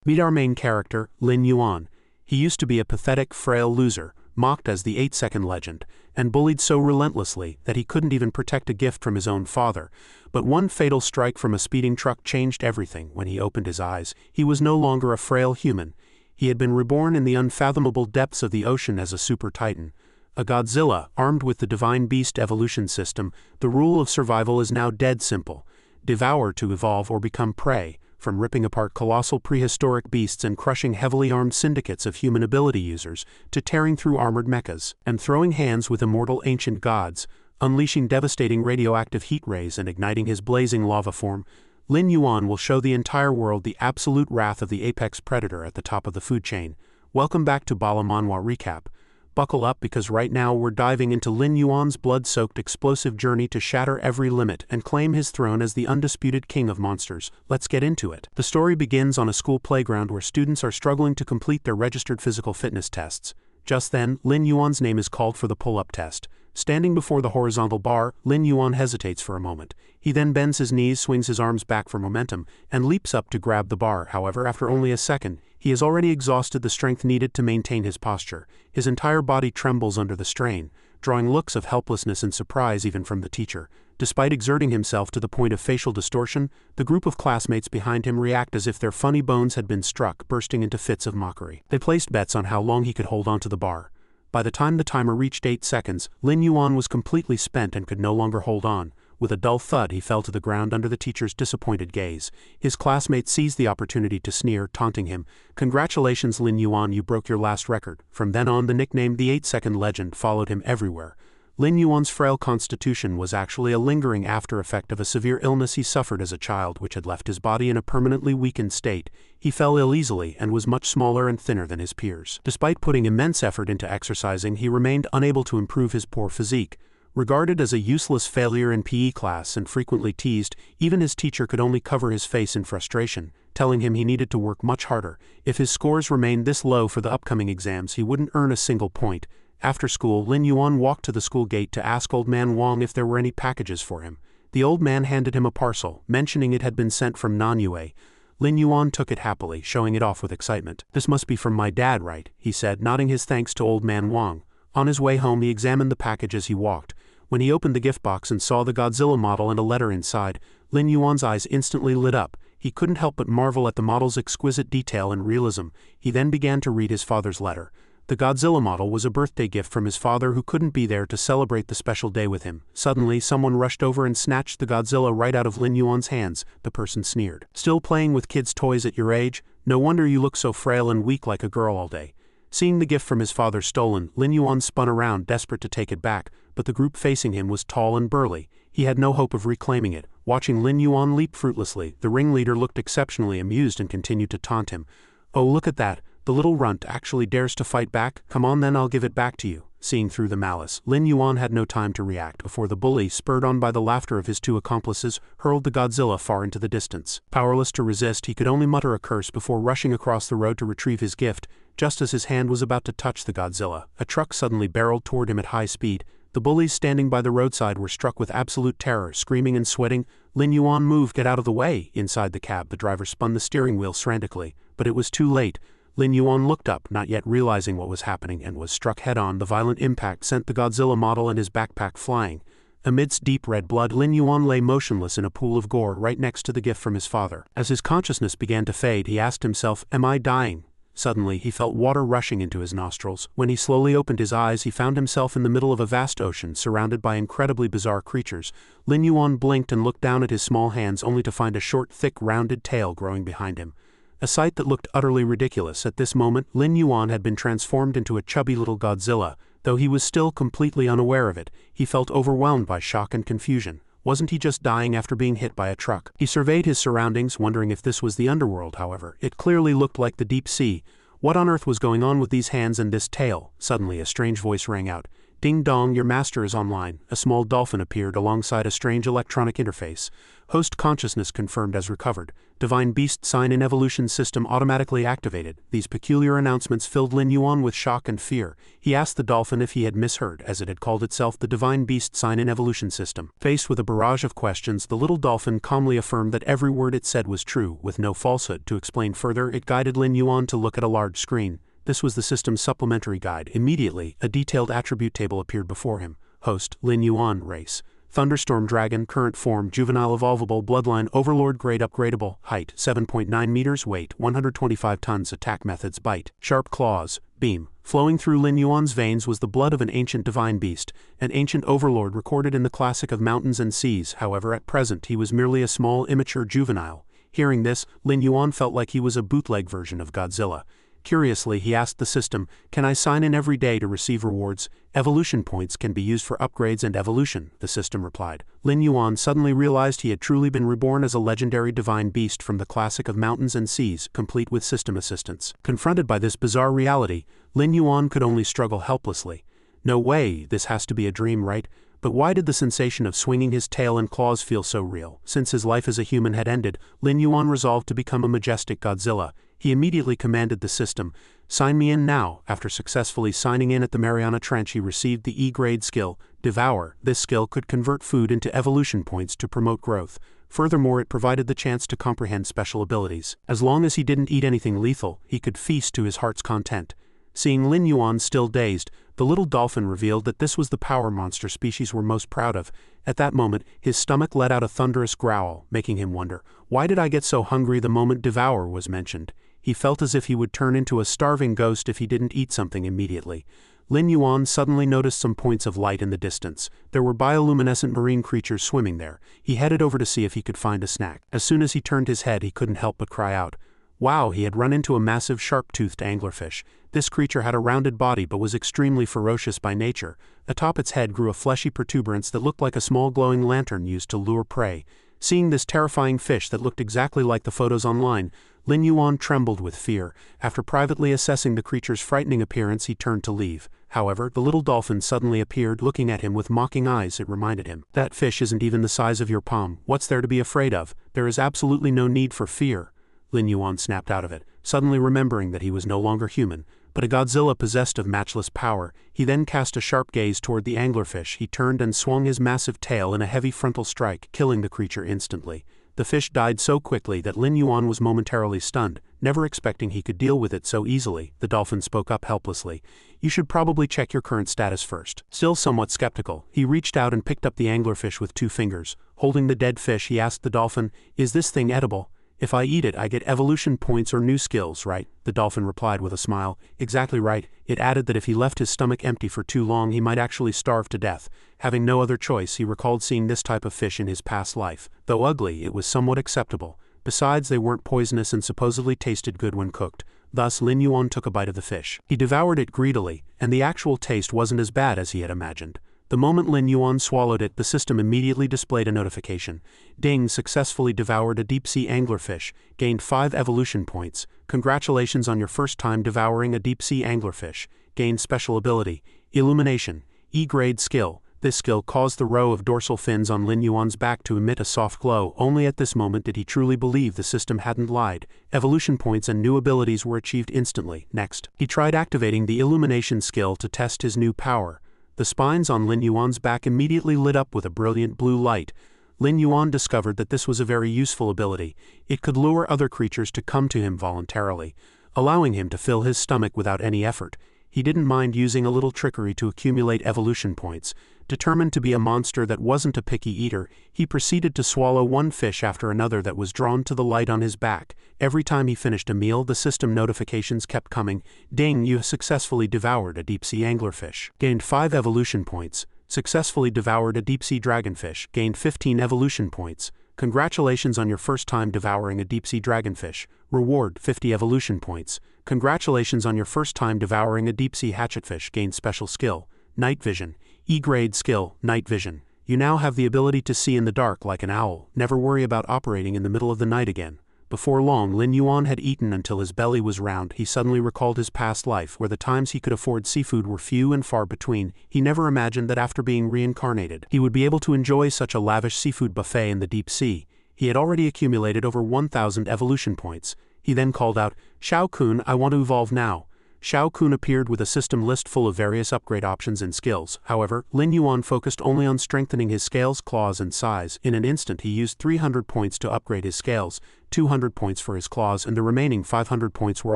Meet our main character, Lin Yuan. He used to be a pathetic, frail loser, mocked as the 8-second legend, and bullied so relentlessly that he couldn't even protect a gift from his own father. But one fatal strike from a speeding truck changed everything. When he opened his eyes, he was no longer a frail human. He had been reborn in the unfathomable depths of the ocean as a super titan. A Godzilla, armed with the divine beast evolution system. The rule of survival is now dead simple. Devour to evolve or become prey. From ripping apart colossal prehistoric beasts and crushing heavily armed syndicates of human ability users, to tearing through armored mechas, and throwing hands with immortal ancient gods, unleashing devastating radioactive heat rays and igniting his blazing lava form, Lin Yuan will show the entire world the absolute wrath of the apex predator at the top of the food chain. Welcome back to BALA Manhua Recap. Buckle up because right now we're diving into Lin Yuan's blood-soaked explosive journey to shatter every limit and claim his throne as the undisputed king of monsters. Let's get into it. The story begins on a school playground where students are struggling to complete their registered physical fitness tests. Just then, Lin Yuan's name is called for the pull-up test. Standing before the horizontal bar, Lin Yuan hesitates for a moment. He then bends his knees, swings his arms back for momentum, and leaps up to grab the bar. However, after only a second, he has already exhausted the strength needed to maintain his posture. His entire body trembles under the strain, drawing looks of helplessness and surprise even from the teacher. Despite exerting himself to the point of facial distortion, the group of classmates behind him react as if their funny bones had been struck, bursting into fits of mockery. They placed bets on how long he could hold onto the bar. By the time the timer reached 8 seconds, Lin Yuan was completely spent and could no longer hold on. With a dull thud, he fell to the ground under the teacher's disappointed gaze. His classmates seized the opportunity to sneer, taunting him. "Congratulations, Lin Yuan, you broke your last record." From then on, the nickname the 8-second legend followed him everywhere. Lin Yuan's frail constitution was actually a lingering after-effect of a severe illness he suffered as a child, which had left his body in a permanently weakened state. He fell ill easily and was much smaller and thinner than his peers. Despite putting immense effort into exercising, he remained unable to improve his poor physique. Regarded as a useless failure in PE class and frequently teased, even his teacher could only cover his face in frustration, telling him he needed to work much harder. If his scores remained this low for the upcoming exams, he wouldn't earn a single point. After school, Lin Yuan walked to the school gate to ask Old Man Wang if there were any packages for him. The old man handed him a parcel, mentioning it had been sent from Nanyue. Lin Yuan took it happily, showing it off with excitement. "This must be from my dad, right?" he said, nodding his thanks to Old Man Wang. On his way home, he examined the package as he walked. When he opened the gift box and saw the Godzilla model and a letter inside, Lin Yuan's eyes instantly lit up. He couldn't help but marvel at the model's exquisite detail and realism. He then began to read his father's letter. The Godzilla model was a birthday gift from his father, who couldn't be there to celebrate the special day with him. Suddenly, someone rushed over and snatched the Godzilla right out of Lin Yuan's hands. The person sneered. "Still playing with kids' toys at your age? No wonder you look so frail and weak like a girl all day." Seeing the gift from his father stolen, Lin Yuan spun around, desperate to take it back, but the group facing him was tall and burly. He had no hope of reclaiming it. Watching Lin Yuan leap fruitlessly, the ringleader looked exceptionally amused and continued to taunt him. "Oh, look at that. The little runt actually dares to fight back? Come on then, I'll give it back to you." Seeing through the malice, Lin Yuan had no time to react before the bully, spurred on by the laughter of his two accomplices, hurled the Godzilla far into the distance. Powerless to resist, he could only mutter a curse before rushing across the road to retrieve his gift. Just as his hand was about to touch the Godzilla, a truck suddenly barreled toward him at high speed. The bullies standing by the roadside were struck with absolute terror, screaming and sweating. Lin Yuan moved. "Get out of the way." Inside the cab, the driver spun the steering wheel frantically, but it was too late. Lin Yuan looked up, not yet realizing what was happening, and was struck head-on. The violent impact sent the Godzilla model and his backpack flying. Amidst deep red blood, Lin Yuan lay motionless in a pool of gore right next to the gift from his father. As his consciousness began to fade, he asked himself, "Am I dying?" Suddenly, he felt water rushing into his nostrils. When he slowly opened his eyes, he found himself in the middle of a vast ocean, surrounded by incredibly bizarre creatures. Lin Yuan blinked and looked down at his small hands, only to find a short, thick, rounded tail growing behind him. A sight that looked utterly ridiculous. At this moment, Lin Yuan had been transformed into a chubby little Godzilla. Though he was still completely unaware of it, he felt overwhelmed by shock and confusion. Wasn't he just dying after being hit by a truck? He surveyed his surroundings, wondering if this was the underworld. However, it clearly looked like the deep sea. What on earth was going on with these hands and this tail? Suddenly, a strange voice rang out. Ding dong, your master is online. A small dolphin appeared alongside a strange electronic interface. Host consciousness confirmed as recovered. Divine Beast sign in evolution system automatically activated. These peculiar announcements filled Lin Yuan with shock and fear. He asked the dolphin if he had misheard, as it had called itself the Divine Beast sign in evolution system. Faced with a barrage of questions, the little dolphin calmly affirmed that every word it said was true, with no falsehood. To explain further, it guided Lin Yuan to look at a large screen. This was the system's supplementary guide. Immediately, a detailed attribute table appeared before him. Host, Lin Yuan, race. Thunderstorm Dragon, current form, juvenile evolvable, bloodline, overlord, grade upgradable, height, 7.9 meters, weight, 125 tons, attack methods, bite, sharp claws, beam. Flowing through Lin Yuan's veins was the blood of an ancient divine beast, an ancient overlord recorded in the classic of mountains and seas. However, at present he was merely a small, immature juvenile. Hearing this, Lin Yuan felt like he was a bootleg version of Godzilla. Curiously, he asked the system, "Can I sign in every day to receive rewards? Evolution points can be used for upgrades and evolution," the system replied. Lin Yuan suddenly realized he had truly been reborn as a legendary divine beast from the classic of mountains and seas, complete with system assistance. Confronted by this bizarre reality, Lin Yuan could only struggle helplessly. No way, this has to be a dream, right? But why did the sensation of swinging his tail and claws feel so real? Since his life as a human had ended, Lin Yuan resolved to become a majestic Godzilla. He immediately commanded the system, "Sign me in now." After successfully signing in at the Mariana Trench, he received the E-grade skill, Devour. This skill could convert food into evolution points to promote growth. Furthermore, it provided the chance to comprehend special abilities. As long as he didn't eat anything lethal, he could feast to his heart's content. Seeing Lin Yuan still dazed, the little dolphin revealed that this was the power monster species we're most proud of. At that moment, his stomach let out a thunderous growl, making him wonder, why did I get so hungry the moment Devourer was mentioned? He felt as if he would turn into a starving ghost if he didn't eat something immediately. Lin Yuan suddenly noticed some points of light in the distance. There were bioluminescent marine creatures swimming there. He headed over to see if he could find a snack. As soon as he turned his head, he couldn't help but cry out. Wow, he had run into a massive sharp-toothed anglerfish. This creature had a rounded body but was extremely ferocious by nature. Atop its head grew a fleshy protuberance that looked like a small glowing lantern used to lure prey. Seeing this terrifying fish that looked exactly like the photos online, Lin Yuan trembled with fear. After privately assessing the creature's frightening appearance, he turned to leave. However, the little dolphin suddenly appeared, looking at him with mocking eyes. It reminded him, "That fish isn't even the size of your palm. What's there to be afraid of? There is absolutely no need for fear." Lin Yuan snapped out of it, suddenly remembering that he was no longer human, but a Godzilla possessed of matchless power. He then cast a sharp gaze toward the anglerfish. He turned and swung his massive tail in a heavy frontal strike, killing the creature instantly. The fish died so quickly that Lin Yuan was momentarily stunned, never expecting he could deal with it so easily. The dolphin spoke up helplessly. "You should probably check your current status first." Still somewhat skeptical, he reached out and picked up the anglerfish with 2 fingers. Holding the dead fish, he asked the dolphin, "Is this thing edible? If I eat it, I get evolution points or new skills, right?" The dolphin replied with a smile. "Exactly right." It added that if he left his stomach empty for too long, he might actually starve to death. Having no other choice, he recalled seeing this type of fish in his past life. Though ugly, it was somewhat acceptable. Besides, they weren't poisonous and supposedly tasted good when cooked. Thus, Lin Yuan took a bite of the fish. He devoured it greedily, and the actual taste wasn't as bad as he had imagined. The moment Lin Yuan swallowed it, the system immediately displayed a notification. Ding, successfully devoured a deep-sea anglerfish, gained 5 evolution points. Congratulations on your first time devouring a deep-sea anglerfish. Gained special ability, Illumination, E-grade skill. This skill caused the row of dorsal fins on Lin Yuan's back to emit a soft glow. Only at this moment did he truly believe the system hadn't lied. Evolution points and new abilities were achieved instantly. Next, he tried activating the Illumination skill to test his new power. The spines on Lin Yuan's back immediately lit up with a brilliant blue light. Lin Yuan discovered that this was a very useful ability. It could lure other creatures to come to him voluntarily, allowing him to fill his stomach without any effort. He didn't mind using a little trickery to accumulate evolution points. Determined to be a monster that wasn't a picky eater, he proceeded to swallow one fish after another that was drawn to the light on his back. Every time he finished a meal, the system notifications kept coming. Ding, you have successfully devoured a deep-sea anglerfish. Gained 5 evolution points. Successfully devoured a deep-sea dragonfish. Gained 15 evolution points. Congratulations on your first time devouring a deep-sea dragonfish. Reward, 50 evolution points. Congratulations on your first time devouring a deep-sea hatchetfish. Gained special skill, Night Vision. E-grade skill, Night Vision. You now have the ability to see in the dark like an owl. Never worry about operating in the middle of the night again. Before long, Lin Yuan had eaten until his belly was round. He suddenly recalled his past life, where the times he could afford seafood were few and far between. He never imagined that after being reincarnated, he would be able to enjoy such a lavish seafood buffet in the deep sea. He had already accumulated over 1,000 evolution points. He then called out, "Shao-kun, I want to evolve now." Shao-kun appeared with a system list full of various upgrade options and skills. However, Lin Yuan focused only on strengthening his scales, claws, and size. In an instant he used 300 points to upgrade his scales, 200 points for his claws, and the remaining 500 points were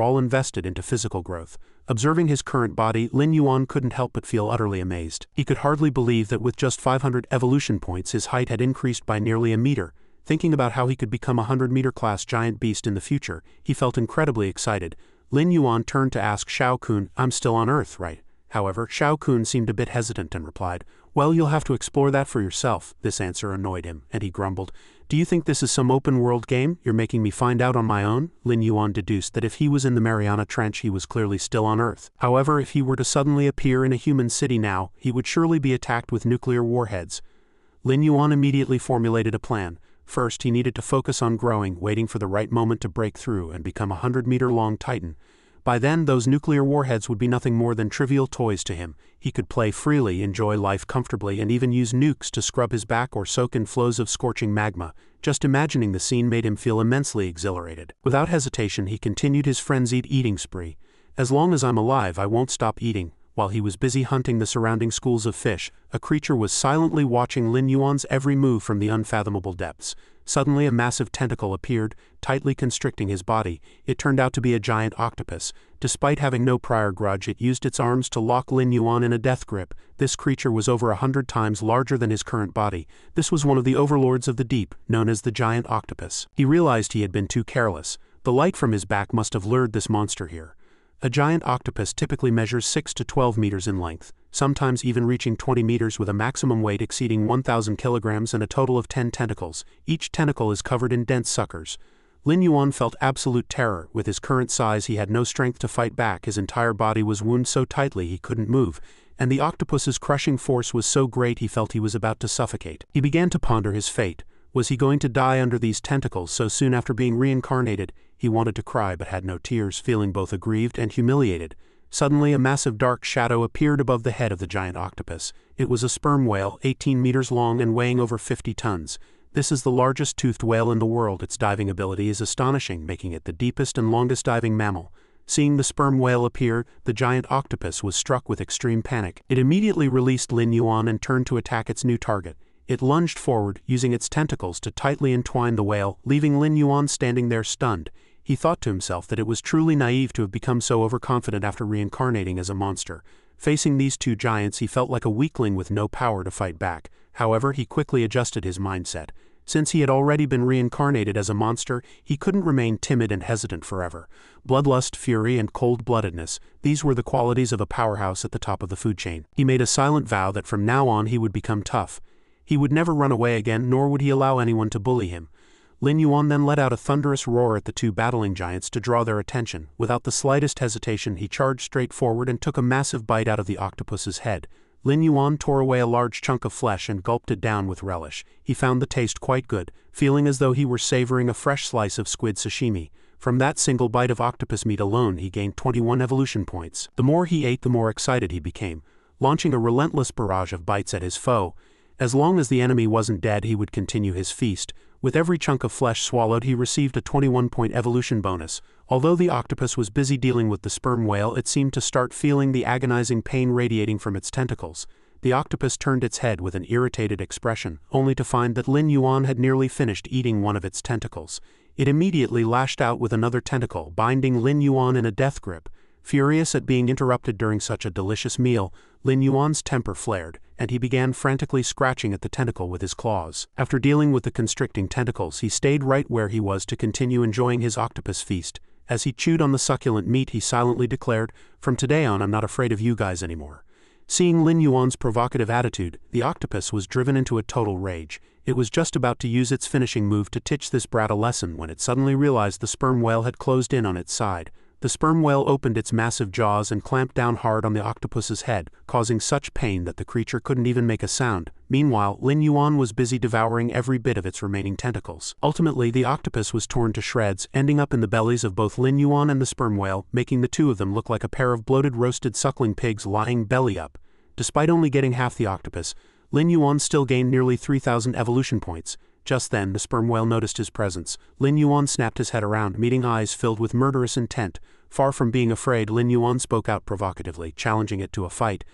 all invested into physical growth. Observing his current body, Lin Yuan couldn't help but feel utterly amazed. He could hardly believe that with just 500 evolution points his height had increased by nearly a meter. Thinking about how he could become a 100-meter class giant beast in the future, he felt incredibly excited. Lin Yuan turned to ask Shao-kun, "I'm still on Earth, right?" However, Shao-kun seemed a bit hesitant and replied, "Well, you'll have to explore that for yourself." This answer annoyed him, and he grumbled, "Do you think this is some open-world game? You're making me find out on my own?" Lin Yuan deduced that if he was in the Mariana Trench he was clearly still on Earth. However, if he were to suddenly appear in a human city now, he would surely be attacked with nuclear warheads. Lin Yuan immediately formulated a plan. First, he needed to focus on growing, waiting for the right moment to break through and become a 100-meter-long titan. By then, those nuclear warheads would be nothing more than trivial toys to him. He could play freely, enjoy life comfortably, and even use nukes to scrub his back or soak in flows of scorching magma. Just imagining the scene made him feel immensely exhilarated. Without hesitation, he continued his frenzied eating spree. "As long as I'm alive, I won't stop eating." While he was busy hunting the surrounding schools of fish, a creature was silently watching Lin Yuan's every move from the unfathomable depths. Suddenly a massive tentacle appeared, tightly constricting his body. It turned out to be a giant octopus. Despite having no prior grudge, it used its arms to lock Lin Yuan in a death grip. This creature was over 100 times larger than his current body. This was one of the overlords of the deep, known as the giant octopus. He realized he had been too careless. The light from his back must have lured this monster here. A giant octopus typically measures 6 to 12 meters in length, sometimes even reaching 20 meters with a maximum weight exceeding 1,000 kilograms and a total of 10 tentacles. Each tentacle is covered in dense suckers. Lin Yuan felt absolute terror. With his current size he had no strength to fight back. His entire body was wound so tightly he couldn't move, and the octopus's crushing force was so great he felt he was about to suffocate. He began to ponder his fate. Was he going to die under these tentacles so soon after being reincarnated? He wanted to cry but had no tears, feeling both aggrieved and humiliated. Suddenly a massive dark shadow appeared above the head of the giant octopus. It was a sperm whale, 18 meters long and weighing over 50 tons. This is the largest toothed whale in the world. Its diving ability is astonishing, making it the deepest and longest diving mammal. Seeing the sperm whale appear, the giant octopus was struck with extreme panic. It immediately released Lin Yuan and turned to attack its new target. It lunged forward, using its tentacles to tightly entwine the whale, leaving Lin Yuan standing there stunned. He thought to himself that it was truly naive to have become so overconfident after reincarnating as a monster. Facing these two giants he felt like a weakling with no power to fight back. However, he quickly adjusted his mindset. Since he had already been reincarnated as a monster, he couldn't remain timid and hesitant forever. Bloodlust, fury, and cold-bloodedness, these were the qualities of a powerhouse at the top of the food chain. He made a silent vow that from now on he would become tough. He would never run away again, nor would he allow anyone to bully him. Lin Yuan then let out a thunderous roar at the two battling giants to draw their attention. Without the slightest hesitation he charged straight forward and took a massive bite out of the octopus's head. Lin Yuan tore away a large chunk of flesh and gulped it down with relish. He found the taste quite good, feeling as though he were savoring a fresh slice of squid sashimi. From that single bite of octopus meat alone he gained 21 evolution points. The more he ate, the more excited he became, launching a relentless barrage of bites at his foe. As long as the enemy wasn't dead, he would continue his feast. With every chunk of flesh swallowed, he received a 21-point evolution bonus. Although the octopus was busy dealing with the sperm whale, it seemed to start feeling the agonizing pain radiating from its tentacles. The octopus turned its head with an irritated expression, only to find that Lin Yuan had nearly finished eating one of its tentacles. It immediately lashed out with another tentacle, binding Lin Yuan in a death grip. Furious at being interrupted during such a delicious meal, Lin Yuan's temper flared, and he began frantically scratching at the tentacle with his claws. After dealing with the constricting tentacles, he stayed right where he was to continue enjoying his octopus feast. As he chewed on the succulent meat, he silently declared, "From today on, I'm not afraid of you guys anymore." Seeing Lin Yuan's provocative attitude, the octopus was driven into a total rage. It was just about to use its finishing move to teach this brat a lesson when it suddenly realized the sperm whale had closed in on its side. The sperm whale opened its massive jaws and clamped down hard on the octopus's head, causing such pain that the creature couldn't even make a sound. Meanwhile, Lin Yuan was busy devouring every bit of its remaining tentacles. Ultimately, the octopus was torn to shreds, ending up in the bellies of both Lin Yuan and the sperm whale, making the two of them look like a pair of bloated roasted suckling pigs lying belly up. Despite only getting half the octopus, Lin Yuan still gained nearly 3,000 evolution points. Just then, the sperm whale noticed his presence. Lin Yuan snapped his head around, meeting eyes filled with murderous intent. Far from being afraid, Lin Yuan spoke out provocatively, challenging it to a fight.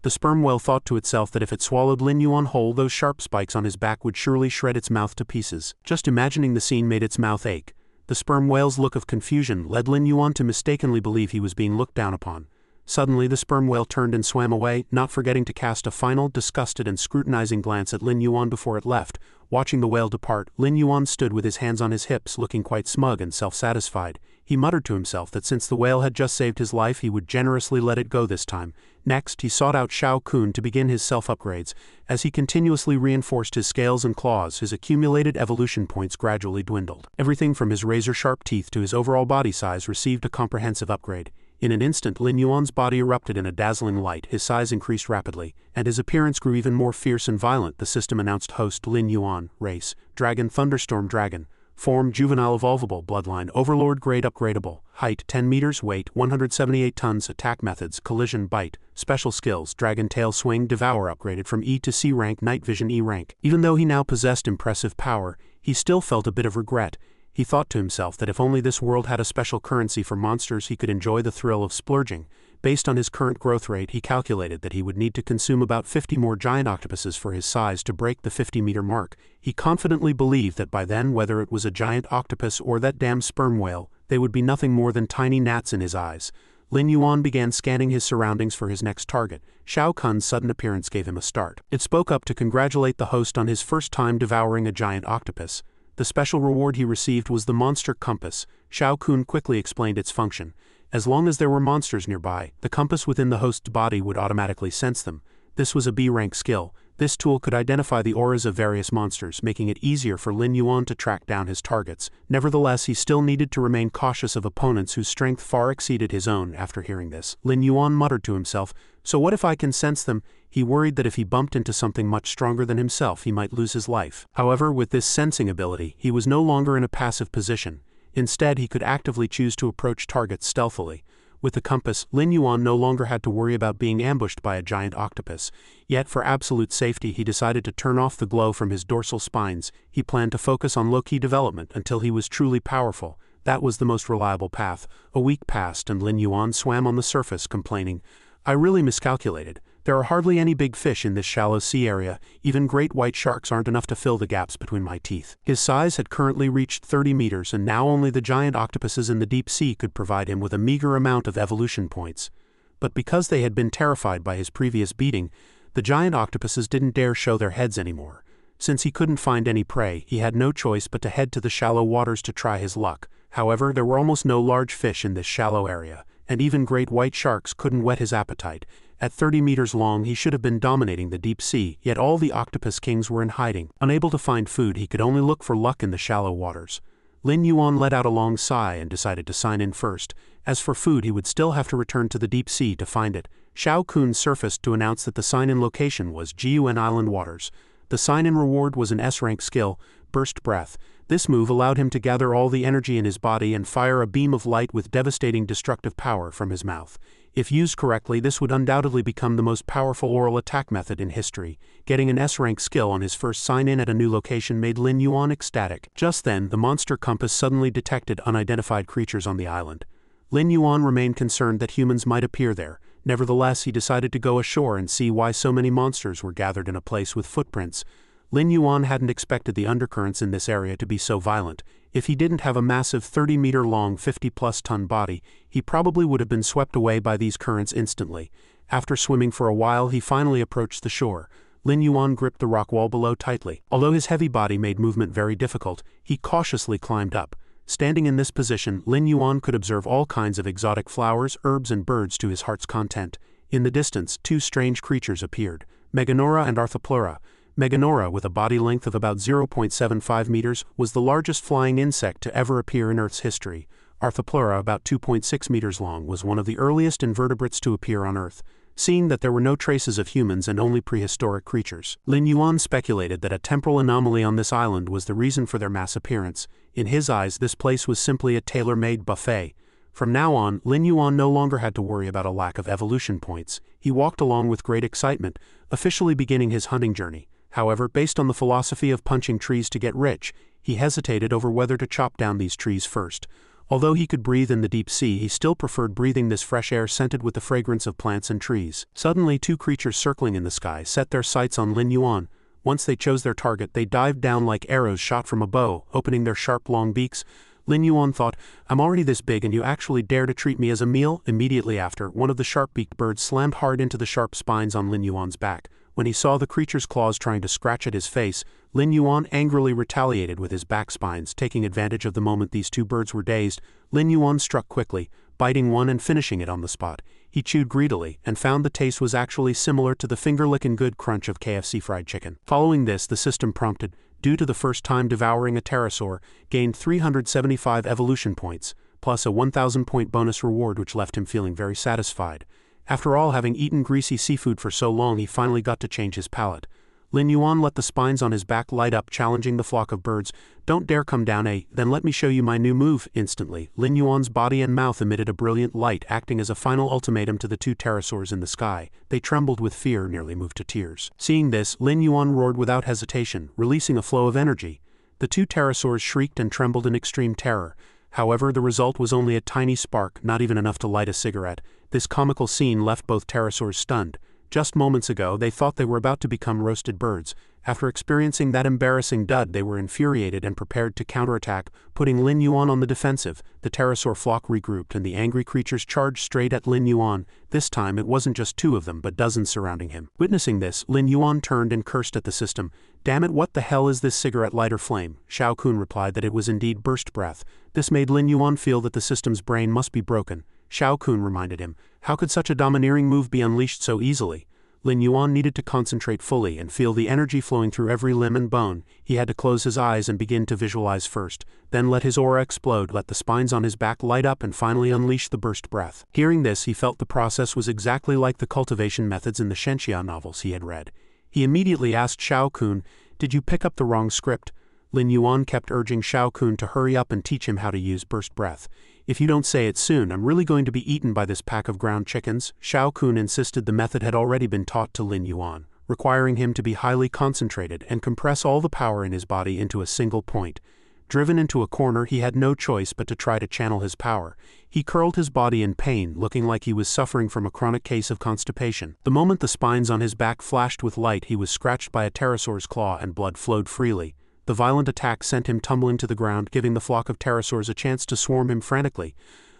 The sperm whale thought to itself that if it swallowed Lin Yuan whole, those sharp spikes on his back would surely shred its mouth to pieces. Just imagining the scene made its mouth ache. The sperm whale's look of confusion led Lin Yuan to mistakenly believe he was being looked down upon. Suddenly, the sperm whale turned and swam away, not forgetting to cast a final, disgusted and scrutinizing glance at Lin Yuan before it left. Watching the whale depart, Lin Yuan stood with his hands on his hips, looking quite smug and self-satisfied. He muttered to himself that since the whale had just saved his life, he would generously let it go this time. Next, he sought out Shao Kun to begin his self-upgrades. As he continuously reinforced his scales and claws, his accumulated evolution points gradually dwindled. Everything from his razor-sharp teeth to his overall body size received a comprehensive upgrade. In an instant, Lin Yuan's body erupted in a dazzling light, his size increased rapidly, and his appearance grew even more fierce and violent. The system announced host Lin Yuan, race, Dragon Thunderstorm Dragon, form juvenile evolvable, bloodline overlord, grade upgradable, height 10 meters, weight 178 tons, attack methods collision, bite, special skills dragon tail swing, Devourer upgraded from E to C rank, night vision E rank. Even though he now possessed impressive power, he still felt a bit of regret. He thought to himself that if only this world had a special currency for monsters, he could enjoy the thrill of splurging. Based on his current growth rate, he calculated that he would need to consume about 50 more giant octopuses for his size to break the 50-meter mark. He confidently believed that by then, whether it was a giant octopus or that damn sperm whale, they would be nothing more than tiny gnats in his eyes. Lin Yuan began scanning his surroundings for his next target. Shao Kun's sudden appearance gave him a start. It spoke up to congratulate the host on his first time devouring a giant octopus. The special reward he received was the monster compass. Shao Kun quickly explained its function. As long as there were monsters nearby, the compass within the host's body would automatically sense them. This was a B-rank skill. This tool could identify the auras of various monsters, making it easier for Lin Yuan to track down his targets. Nevertheless, he still needed to remain cautious of opponents whose strength far exceeded his own. After hearing this, Lin Yuan muttered to himself, "So what if I can sense them?" He worried that if he bumped into something much stronger than himself, he might lose his life. However, with this sensing ability, he was no longer in a passive position. Instead, he could actively choose to approach targets stealthily. With the compass, Lin Yuan no longer had to worry about being ambushed by a giant octopus. Yet, for absolute safety, he decided to turn off the glow from his dorsal spines. He planned to focus on low-key development until he was truly powerful. That was the most reliable path. A week passed and Lin Yuan swam on the surface, complaining, "I really miscalculated. There are hardly any big fish in this shallow sea area. Even great white sharks aren't enough to fill the gaps between my teeth." His size had currently reached 30 meters, and now only the giant octopuses in the deep sea could provide him with a meager amount of evolution points. But because they had been terrified by his previous beating, the giant octopuses didn't dare show their heads anymore. Since he couldn't find any prey, he had no choice but to head to the shallow waters to try his luck. However, there were almost no large fish in this shallow area, and even great white sharks couldn't whet his appetite. At 30 meters long, he should have been dominating the deep sea, yet all the octopus kings were in hiding. Unable to find food, he could only look for luck in the shallow waters. Lin Yuan let out a long sigh and decided to sign in first. As for food, he would still have to return to the deep sea to find it. Shao Kun surfaced to announce that the sign-in location was Gun Island Waters. The sign-in reward was an S-rank skill, Burst Breath. This move allowed him to gather all the energy in his body and fire a beam of light with devastating destructive power from his mouth. If used correctly, this would undoubtedly become the most powerful oral attack method in history. Getting an S-rank skill on his first sign-in at a new location made Lin Yuan ecstatic. Just then, the monster compass suddenly detected unidentified creatures on the island. Lin Yuan remained concerned that humans might appear there. Nevertheless, he decided to go ashore and see why so many monsters were gathered in a place with footprints. Lin Yuan hadn't expected the undercurrents in this area to be so violent. If he didn't have a massive 30-meter-long 50-plus-ton body, he probably would have been swept away by these currents instantly. After swimming for a while, he finally approached the shore. Lin Yuan gripped the rock wall below tightly. Although his heavy body made movement very difficult, he cautiously climbed up. Standing in this position, Lin Yuan could observe all kinds of exotic flowers, herbs, and birds to his heart's content. In the distance, two strange creatures appeared, Meganora and Arthropleura. Meganora, with a body length of about 0.75 meters, was the largest flying insect to ever appear in Earth's history. Arthropleura, about 2.6 meters long, was one of the earliest invertebrates to appear on Earth. Seeing that there were no traces of humans and only prehistoric creatures, Lin Yuan speculated that a temporal anomaly on this island was the reason for their mass appearance. In his eyes, this place was simply a tailor-made buffet. From now on, Lin Yuan no longer had to worry about a lack of evolution points. He walked along with great excitement, officially beginning his hunting journey. However, based on the philosophy of punching trees to get rich, he hesitated over whether to chop down these trees first. Although he could breathe in the deep sea, he still preferred breathing this fresh air scented with the fragrance of plants and trees. Suddenly, two creatures circling in the sky set their sights on Lin Yuan. Once they chose their target, they dived down like arrows shot from a bow, opening their sharp long beaks. Lin Yuan thought, "I'm already this big and you actually dare to treat me as a meal?" Immediately after, one of the sharp-beaked birds slammed hard into the sharp spines on Lin Yuan's back. When he saw the creature's claws trying to scratch at his face, Lin Yuan angrily retaliated with his back spines. Taking advantage of the moment these two birds were dazed, Lin Yuan struck quickly, biting one and finishing it on the spot. He chewed greedily and found the taste was actually similar to the finger-licking good crunch of KFC fried chicken. Following this, the system prompted, due to the first time devouring a pterosaur, gained 375 evolution points, plus a 1,000-point bonus reward which left him feeling very satisfied. After all, having eaten greasy seafood for so long, he finally got to change his palate. Lin Yuan let the spines on his back light up, challenging the flock of birds. "Don't dare come down, eh? Then let me show you my new move." Instantly, Lin Yuan's body and mouth emitted a brilliant light, acting as a final ultimatum to the two pterosaurs in the sky. They trembled with fear, nearly moved to tears. Seeing this, Lin Yuan roared without hesitation, releasing a flow of energy. The two pterosaurs shrieked and trembled in extreme terror. However, the result was only a tiny spark, not even enough to light a cigarette. This comical scene left both pterosaurs stunned. Just moments ago, they thought they were about to become roasted birds. After experiencing that embarrassing dud, they were infuriated and prepared to counterattack, putting Lin Yuan on the defensive. The pterosaur flock regrouped and the angry creatures charged straight at Lin Yuan. This time, it wasn't just two of them, but dozens surrounding him. Witnessing this, Lin Yuan turned and cursed at the system. "Damn it, what the hell is this cigarette lighter flame?" Shao Kun replied that it was indeed burst breath. This made Lin Yuan feel that the system's brain must be broken. Shao Kun reminded him, how could such a domineering move be unleashed so easily? Lin Yuan needed to concentrate fully and feel the energy flowing through every limb and bone. He had to close his eyes and begin to visualize first, then let his aura explode, let the spines on his back light up and finally unleash the burst breath. Hearing this, he felt the process was exactly like the cultivation methods in the Shenxia novels he had read. He immediately asked Shao Kun, "Did you pick up the wrong script?" Lin Yuan kept urging Shao Kun to hurry up and teach him how to use burst breath. "If you don't say it soon, I'm really going to be eaten by this pack of ground chickens." Shao Kun insisted the method had already been taught to Lin Yuan, requiring him to be highly concentrated and compress all the power in his body into a single point. Driven into a corner, he had no choice but to try to channel his power. He curled his body in pain, looking like he was suffering from a chronic case of constipation. The moment the spines on his back flashed with light, he was scratched by a pterosaur's claw and blood flowed freely. The violent attack sent him tumbling to the ground, giving the flock of pterosaurs a chance to swarm him frantically.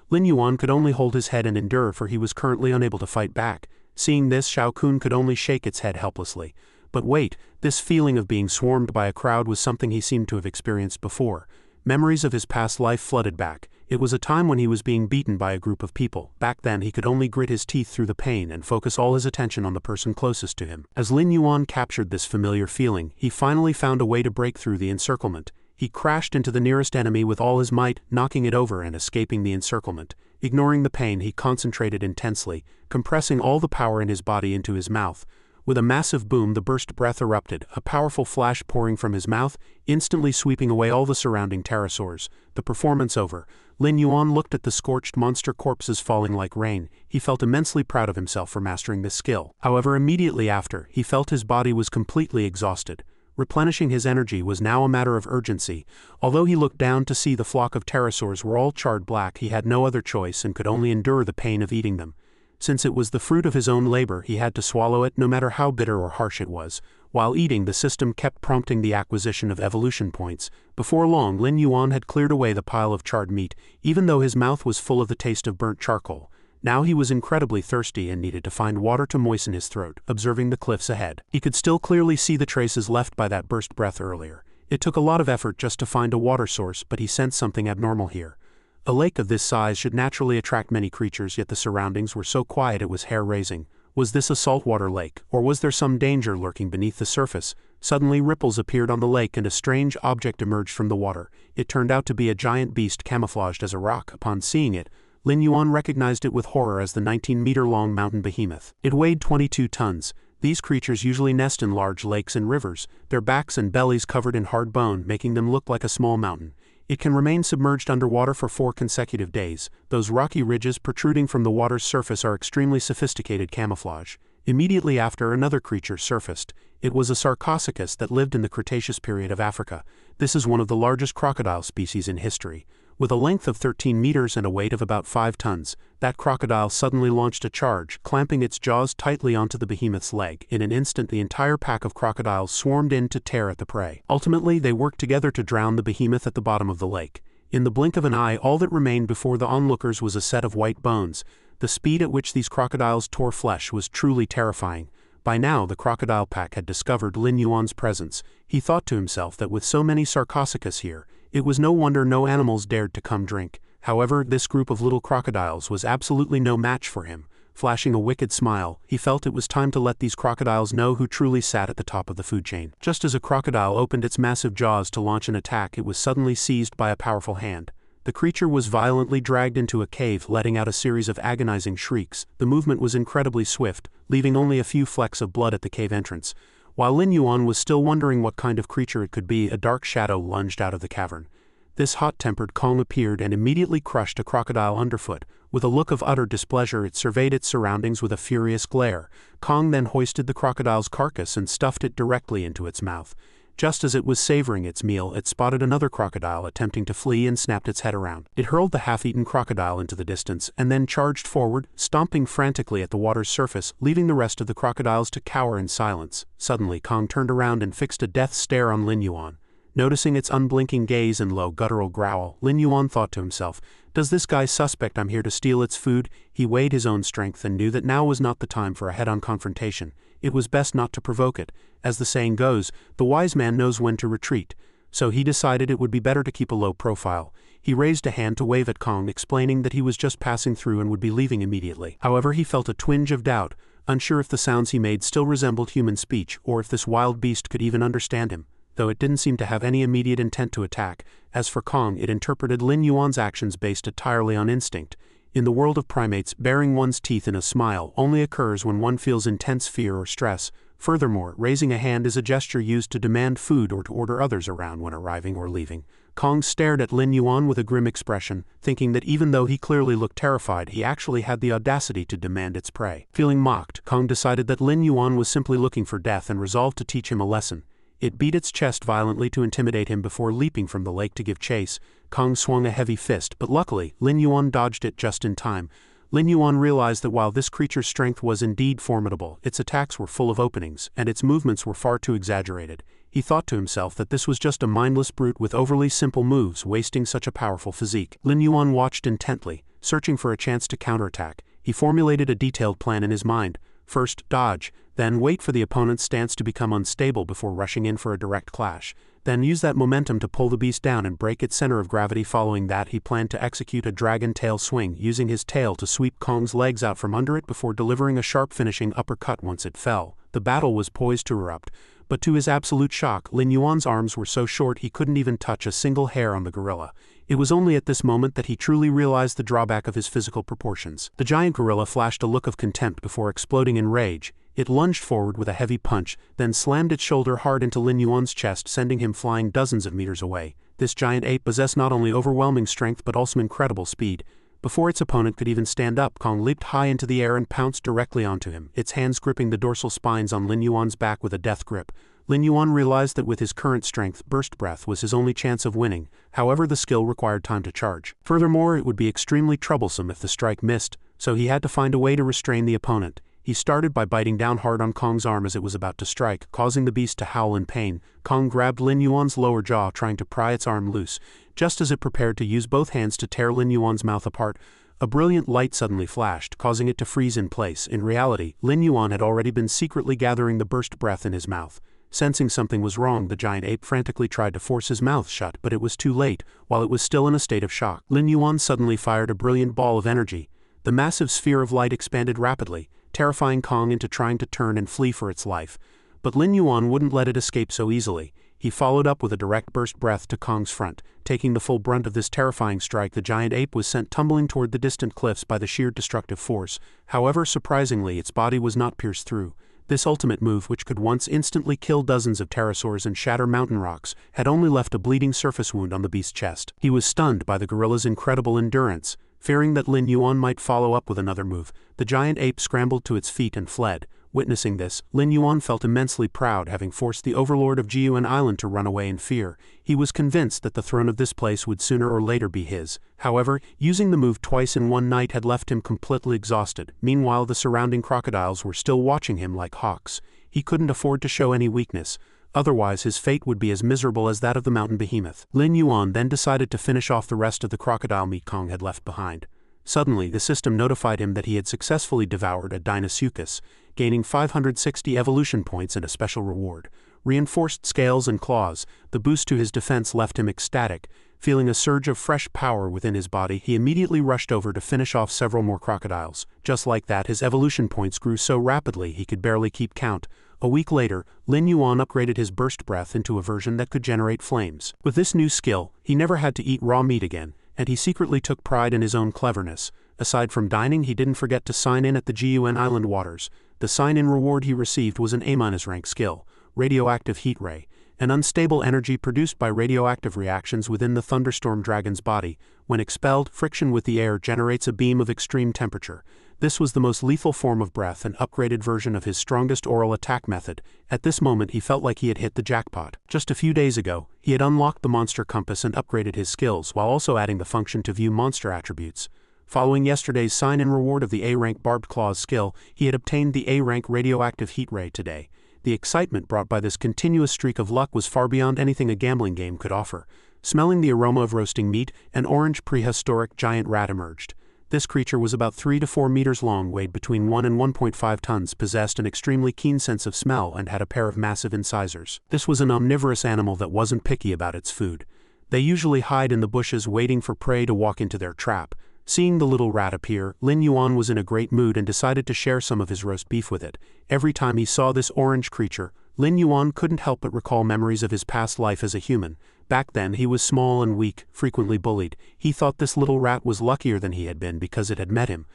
Lin Yuan could only hold his head and endure, for he was currently unable to fight back. Seeing this, Shao Kun could only shake its head helplessly. But wait, this feeling of being swarmed by a crowd was something he seemed to have experienced before. Memories of his past life flooded back. It was a time when he was being beaten by a group of people. Back then, he could only grit his teeth through the pain and focus all his attention on the person closest to him. As Lin Yuan captured this familiar feeling, he finally found a way to break through the encirclement. He crashed into the nearest enemy with all his might, knocking it over and escaping the encirclement. Ignoring the pain, he concentrated intensely, compressing all the power in his body into his mouth. With a massive boom, the burst breath erupted, a powerful flash pouring from his mouth, instantly sweeping away all the surrounding pterosaurs. The performance over, Lin Yuan looked at the scorched monster corpses falling like rain. He felt immensely proud of himself for mastering this skill. However, immediately after, he felt his body was completely exhausted. Replenishing his energy was now a matter of urgency. Although he looked down to see the flock of pterosaurs were all charred black, he had no other choice and could only endure the pain of eating them. Since it was the fruit of his own labor, he had to swallow it no matter how bitter or harsh it was. While eating, the system kept prompting the acquisition of evolution points. Before long, Lin Yuan had cleared away the pile of charred meat, even though his mouth was full of the taste of burnt charcoal. Now he was incredibly thirsty and needed to find water to moisten his throat. Observing the cliffs ahead, he could still clearly see the traces left by that burst breath earlier. It took a lot of effort just to find a water source, but he sensed something abnormal here. A lake of this size should naturally attract many creatures, yet the surroundings were so quiet it was hair-raising. Was this a saltwater lake, or was there some danger lurking beneath the surface? Suddenly ripples appeared on the lake and a strange object emerged from the water. It turned out to be a giant beast camouflaged as a rock. Upon seeing it, Lin Yuan recognized it with horror as the 19-meter-long mountain behemoth. It weighed 22 tons. These creatures usually nest in large lakes and rivers, their backs and bellies covered in hard bone, making them look like a small mountain. It can remain submerged underwater for 4 consecutive days. Those rocky ridges protruding from the water's surface are extremely sophisticated camouflage. Immediately after, another creature surfaced. It was a sarcosuchus that lived in the Cretaceous period of Africa. This is one of the largest crocodile species in history. With a length of 13 meters and a weight of about 5 tons, that crocodile suddenly launched a charge, clamping its jaws tightly onto the behemoth's leg. In an instant, the entire pack of crocodiles swarmed in to tear at the prey. Ultimately, they worked together to drown the behemoth at the bottom of the lake. In the blink of an eye, all that remained before the onlookers was a set of white bones. The speed at which these crocodiles tore flesh was truly terrifying. By now, the crocodile pack had discovered Lin Yuan's presence. He thought to himself that with so many sarcosuchus here, it was no wonder no animals dared to come drink. However, this group of little crocodiles was absolutely no match for him. Flashing a wicked smile, he felt it was time to let these crocodiles know who truly sat at the top of the food chain. Just as a crocodile opened its massive jaws to launch an attack, it was suddenly seized by a powerful hand. The creature was violently dragged into a cave, letting out a series of agonizing shrieks. The movement was incredibly swift, leaving only a few flecks of blood at the cave entrance. While Lin Yuan was still wondering what kind of creature it could be, a dark shadow lunged out of the cavern. This hot-tempered Kong appeared and immediately crushed a crocodile underfoot. With a look of utter displeasure, it surveyed its surroundings with a furious glare. Kong then hoisted the crocodile's carcass and stuffed it directly into its mouth. Just as it was savoring its meal, it spotted another crocodile attempting to flee and snapped its head around. It hurled the half-eaten crocodile into the distance and then charged forward, stomping frantically at the water's surface, leaving the rest of the crocodiles to cower in silence. Suddenly, Kong turned around and fixed a death stare on Lin Yuan. Noticing its unblinking gaze and low guttural growl, Lin Yuan thought to himself, "Does this guy suspect I'm here to steal its food?" He weighed his own strength and knew that now was not the time for a head-on confrontation. It was best not to provoke it. As the saying goes, the wise man knows when to retreat. So he decided it would be better to keep a low profile. He raised a hand to wave at Kong, explaining that he was just passing through and would be leaving immediately. However, he felt a twinge of doubt, unsure if the sounds he made still resembled human speech, or if this wild beast could even understand him. Though it didn't seem to have any immediate intent to attack. As for Kong, it interpreted Lin Yuan's actions based entirely on instinct. In the world of primates, baring one's teeth in a smile only occurs when one feels intense fear or stress. Furthermore, raising a hand is a gesture used to demand food or to order others around when arriving or leaving. Kong stared at Lin Yuan with a grim expression, thinking that even though he clearly looked terrified, he actually had the audacity to demand its prey. Feeling mocked, Kong decided that Lin Yuan was simply looking for death and resolved to teach him a lesson. It beat its chest violently to intimidate him before leaping from the lake to give chase. Kong swung a heavy fist, but luckily, Lin Yuan dodged it just in time. Lin Yuan realized that while this creature's strength was indeed formidable, its attacks were full of openings, and its movements were far too exaggerated. He thought to himself that this was just a mindless brute with overly simple moves, wasting such a powerful physique. Lin Yuan watched intently, searching for a chance to counterattack. He formulated a detailed plan in his mind. First, dodge, then wait for the opponent's stance to become unstable before rushing in for a direct clash. Then use that momentum to pull the beast down and break its center of gravity. Following that, he planned to execute a dragon tail swing, using his tail to sweep Kong's legs out from under it before delivering a sharp finishing uppercut once it fell. The battle was poised to erupt, but to his absolute shock, Lin Yuan's arms were so short he couldn't even touch a single hair on the gorilla. It was only at this moment that he truly realized the drawback of his physical proportions. The giant gorilla flashed a look of contempt before exploding in rage. It lunged forward with a heavy punch, then slammed its shoulder hard into Lin Yuan's chest, sending him flying dozens of meters away. This giant ape possessed not only overwhelming strength but also incredible speed. Before its opponent could even stand up, Kong leaped high into the air and pounced directly onto him, its hands gripping the dorsal spines on Lin Yuan's back with a death grip. Lin Yuan realized that with his current strength, burst breath was his only chance of winning. However, the skill required time to charge. Furthermore, it would be extremely troublesome if the strike missed, so he had to find a way to restrain the opponent. He started by biting down hard on Kong's arm as it was about to strike, causing the beast to howl in pain. Kong grabbed Lin Yuan's lower jaw, trying to pry its arm loose. Just as it prepared to use both hands to tear Lin Yuan's mouth apart, a brilliant light suddenly flashed, causing it to freeze in place. In reality, Lin Yuan had already been secretly gathering the burst breath in his mouth. Sensing something was wrong, the giant ape frantically tried to force his mouth shut, but it was too late. While it was still in a state of shock, Lin Yuan suddenly fired a brilliant ball of energy. The massive sphere of light expanded rapidly, terrifying Kong into trying to turn and flee for its life. But Lin Yuan wouldn't let it escape so easily. He followed up with a direct burst breath to Kong's front. Taking the full brunt of this terrifying strike, the giant ape was sent tumbling toward the distant cliffs by the sheer destructive force. However, surprisingly, its body was not pierced through. This ultimate move, which could once instantly kill dozens of pterosaurs and shatter mountain rocks, had only left a bleeding surface wound on the beast's chest. He was stunned by the gorilla's incredible endurance. Fearing that Lin Yuan might follow up with another move, the giant ape scrambled to its feet and fled. Witnessing this, Lin Yuan felt immensely proud, having forced the overlord of Jiuan Island to run away in fear. He was convinced that the throne of this place would sooner or later be his. However, using the move twice in one night had left him completely exhausted. Meanwhile, the surrounding crocodiles were still watching him like hawks. He couldn't afford to show any weakness. Otherwise, his fate would be as miserable as that of the mountain behemoth. Lin Yuan then decided to finish off the rest of the crocodile meat Kong had left behind. Suddenly, the system notified him that he had successfully devoured a Deinosuchus, gaining 560 evolution points and a special reward. Reinforced scales and claws, the boost to his defense left him ecstatic. Feeling a surge of fresh power within his body, he immediately rushed over to finish off several more crocodiles. Just like that, his evolution points grew so rapidly he could barely keep count. A week later, Lin Yuan upgraded his burst breath into a version that could generate flames. With this new skill, he never had to eat raw meat again, and he secretly took pride in his own cleverness. Aside from dining, he didn't forget to sign in at the Jiuan Island waters. The sign-in reward he received was an A-rank skill, Radioactive Heat Ray, an unstable energy produced by radioactive reactions within the Thunderstorm Dragon's body. When expelled, friction with the air generates a beam of extreme temperature. This was the most lethal form of breath, an upgraded version of his strongest oral attack method. At this moment he felt like he had hit the jackpot. Just a few days ago, he had unlocked the monster compass and upgraded his skills while also adding the function to view monster attributes. Following yesterday's sign-in reward of the A-rank Barbed Claws skill, he had obtained the A-rank Radioactive Heat Ray today. The excitement brought by this continuous streak of luck was far beyond anything a gambling game could offer. Smelling the aroma of roasting meat, an orange prehistoric giant rat emerged. This creature was about 3 to 4 meters long, weighed between 1 and 1.5 tons, possessed an extremely keen sense of smell, and had a pair of massive incisors. This was an omnivorous animal that wasn't picky about its food. They usually hide in the bushes waiting for prey to walk into their trap. Seeing the little rat appear, Lin Yuan was in a great mood and decided to share some of his roast beef with it. Every time he saw this orange creature, Lin Yuan couldn't help but recall memories of his past life as a human. Back then he was small and weak, frequently bullied. He thought this little rat was luckier than he had been because it had met him.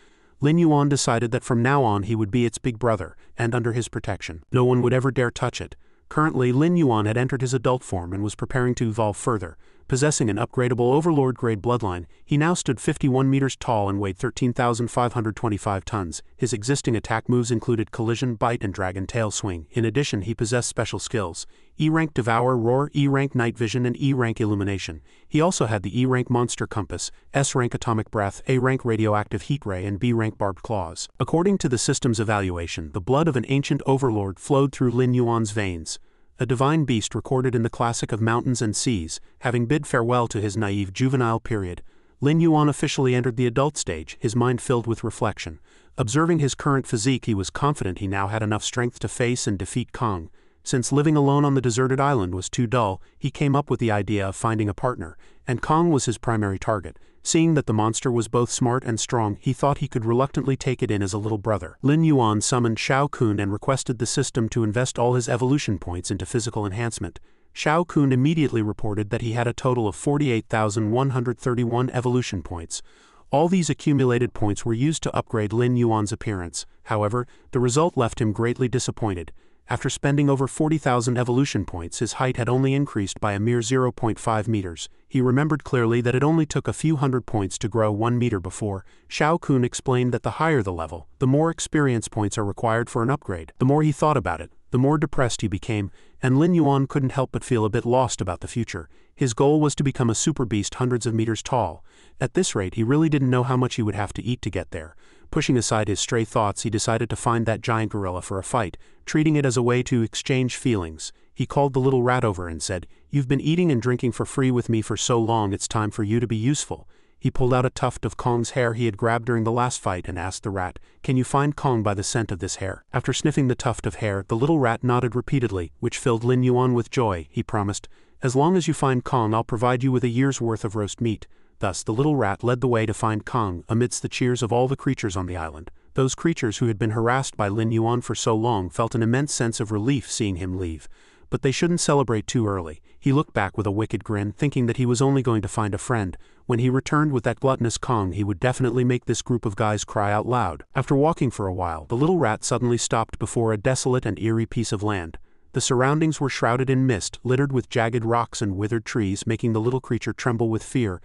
Lin Yuan decided that from now on he would be its big brother, and under his protection. No one would ever dare touch it. Currently, Lin Yuan had entered his adult form and was preparing to evolve further. Possessing an upgradable Overlord-grade bloodline, he now stood 51 meters tall and weighed 13,525 tons. His existing attack moves included Collision, Bite, and Dragon Tail Swing. In addition, he possessed special skills: E-rank Devour, Roar, E-rank Night Vision, and E-rank Illumination. He also had the E-rank Monster Compass, S-rank Atomic Breath, A-rank Radioactive Heat Ray, and B-rank Barbed Claws. According to the system's evaluation, the blood of an ancient overlord flowed through Lin Yuan's veins. A divine beast recorded in the classic of mountains and seas. Having bid farewell to his naive juvenile period, Lin Yuan officially entered the adult stage, his mind filled with reflection. Observing his current physique, he was confident he now had enough strength to face and defeat Kong. Since living alone on the deserted island was too dull, he came up with the idea of finding a partner, and Kong was his primary target. Seeing that the monster was both smart and strong, he thought he could reluctantly take it in as a little brother. Lin Yuan summoned Shao Kun and requested the system to invest all his evolution points into physical enhancement. Shao Kun immediately reported that he had a total of 48,131 evolution points. All these accumulated points were used to upgrade Lin Yuan's appearance. However, the result left him greatly disappointed. After spending over 40,000 evolution points, his height had only increased by a mere 0.5 meters. He remembered clearly that it only took a few hundred points to grow 1 meter before. Shao Kun explained that the higher the level, the more experience points are required for an upgrade. The more he thought about it, the more depressed he became, and Lin Yuan couldn't help but feel a bit lost about the future. His goal was to become a super beast hundreds of meters tall. At this rate, he really didn't know how much he would have to eat to get there. Pushing aside his stray thoughts, he decided to find that giant gorilla for a fight, treating it as a way to exchange feelings. He called the little rat over and said, "You've been eating and drinking for free with me for so long, it's time for you to be useful." He pulled out a tuft of Kong's hair he had grabbed during the last fight and asked the rat, "Can you find Kong by the scent of this hair?" After sniffing the tuft of hair, the little rat nodded repeatedly, which filled Lin Yuan with joy. He promised, "As long as you find Kong, I'll provide you with a year's worth of roast meat." Thus, the little rat led the way to find Kong, amidst the cheers of all the creatures on the island. Those creatures who had been harassed by Lin Yuan for so long felt an immense sense of relief seeing him leave. But they shouldn't celebrate too early. He looked back with a wicked grin, thinking that he was only going to find a friend. When he returned with that gluttonous Kong, he would definitely make this group of guys cry out loud. After walking for a while, the little rat suddenly stopped before a desolate and eerie piece of land. The surroundings were shrouded in mist, littered with jagged rocks and withered trees, making the little creature tremble with fear.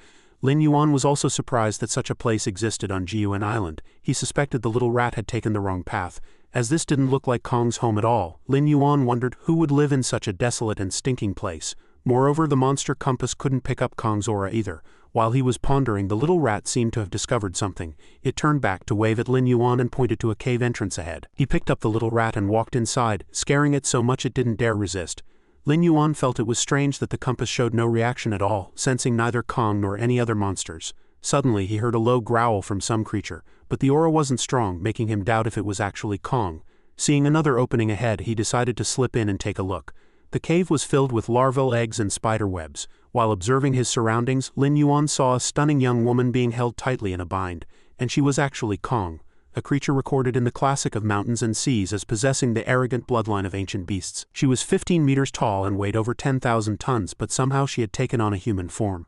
Lin Yuan was also surprised that such a place existed on Jiuan Island. He suspected the little rat had taken the wrong path. As this didn't look like Kong's home at all, Lin Yuan wondered who would live in such a desolate and stinking place. Moreover, the monster compass couldn't pick up Kong's aura either. While he was pondering, the little rat seemed to have discovered something. It turned back to wave at Lin Yuan and pointed to a cave entrance ahead. He picked up the little rat and walked inside, scaring it so much it didn't dare resist. Lin Yuan felt it was strange that the compass showed no reaction at all, sensing neither Kong nor any other monsters. Suddenly he heard a low growl from some creature, but the aura wasn't strong, making him doubt if it was actually Kong. Seeing another opening ahead, he decided to slip in and take a look. The cave was filled with larval eggs and spider webs. While observing his surroundings, Lin Yuan saw a stunning young woman being held tightly in a bind, and she was actually Kong, a creature recorded in the classic of mountains and seas as possessing the arrogant bloodline of ancient beasts. She was 15 meters tall and weighed over 10,000 tons, but somehow she had taken on a human form.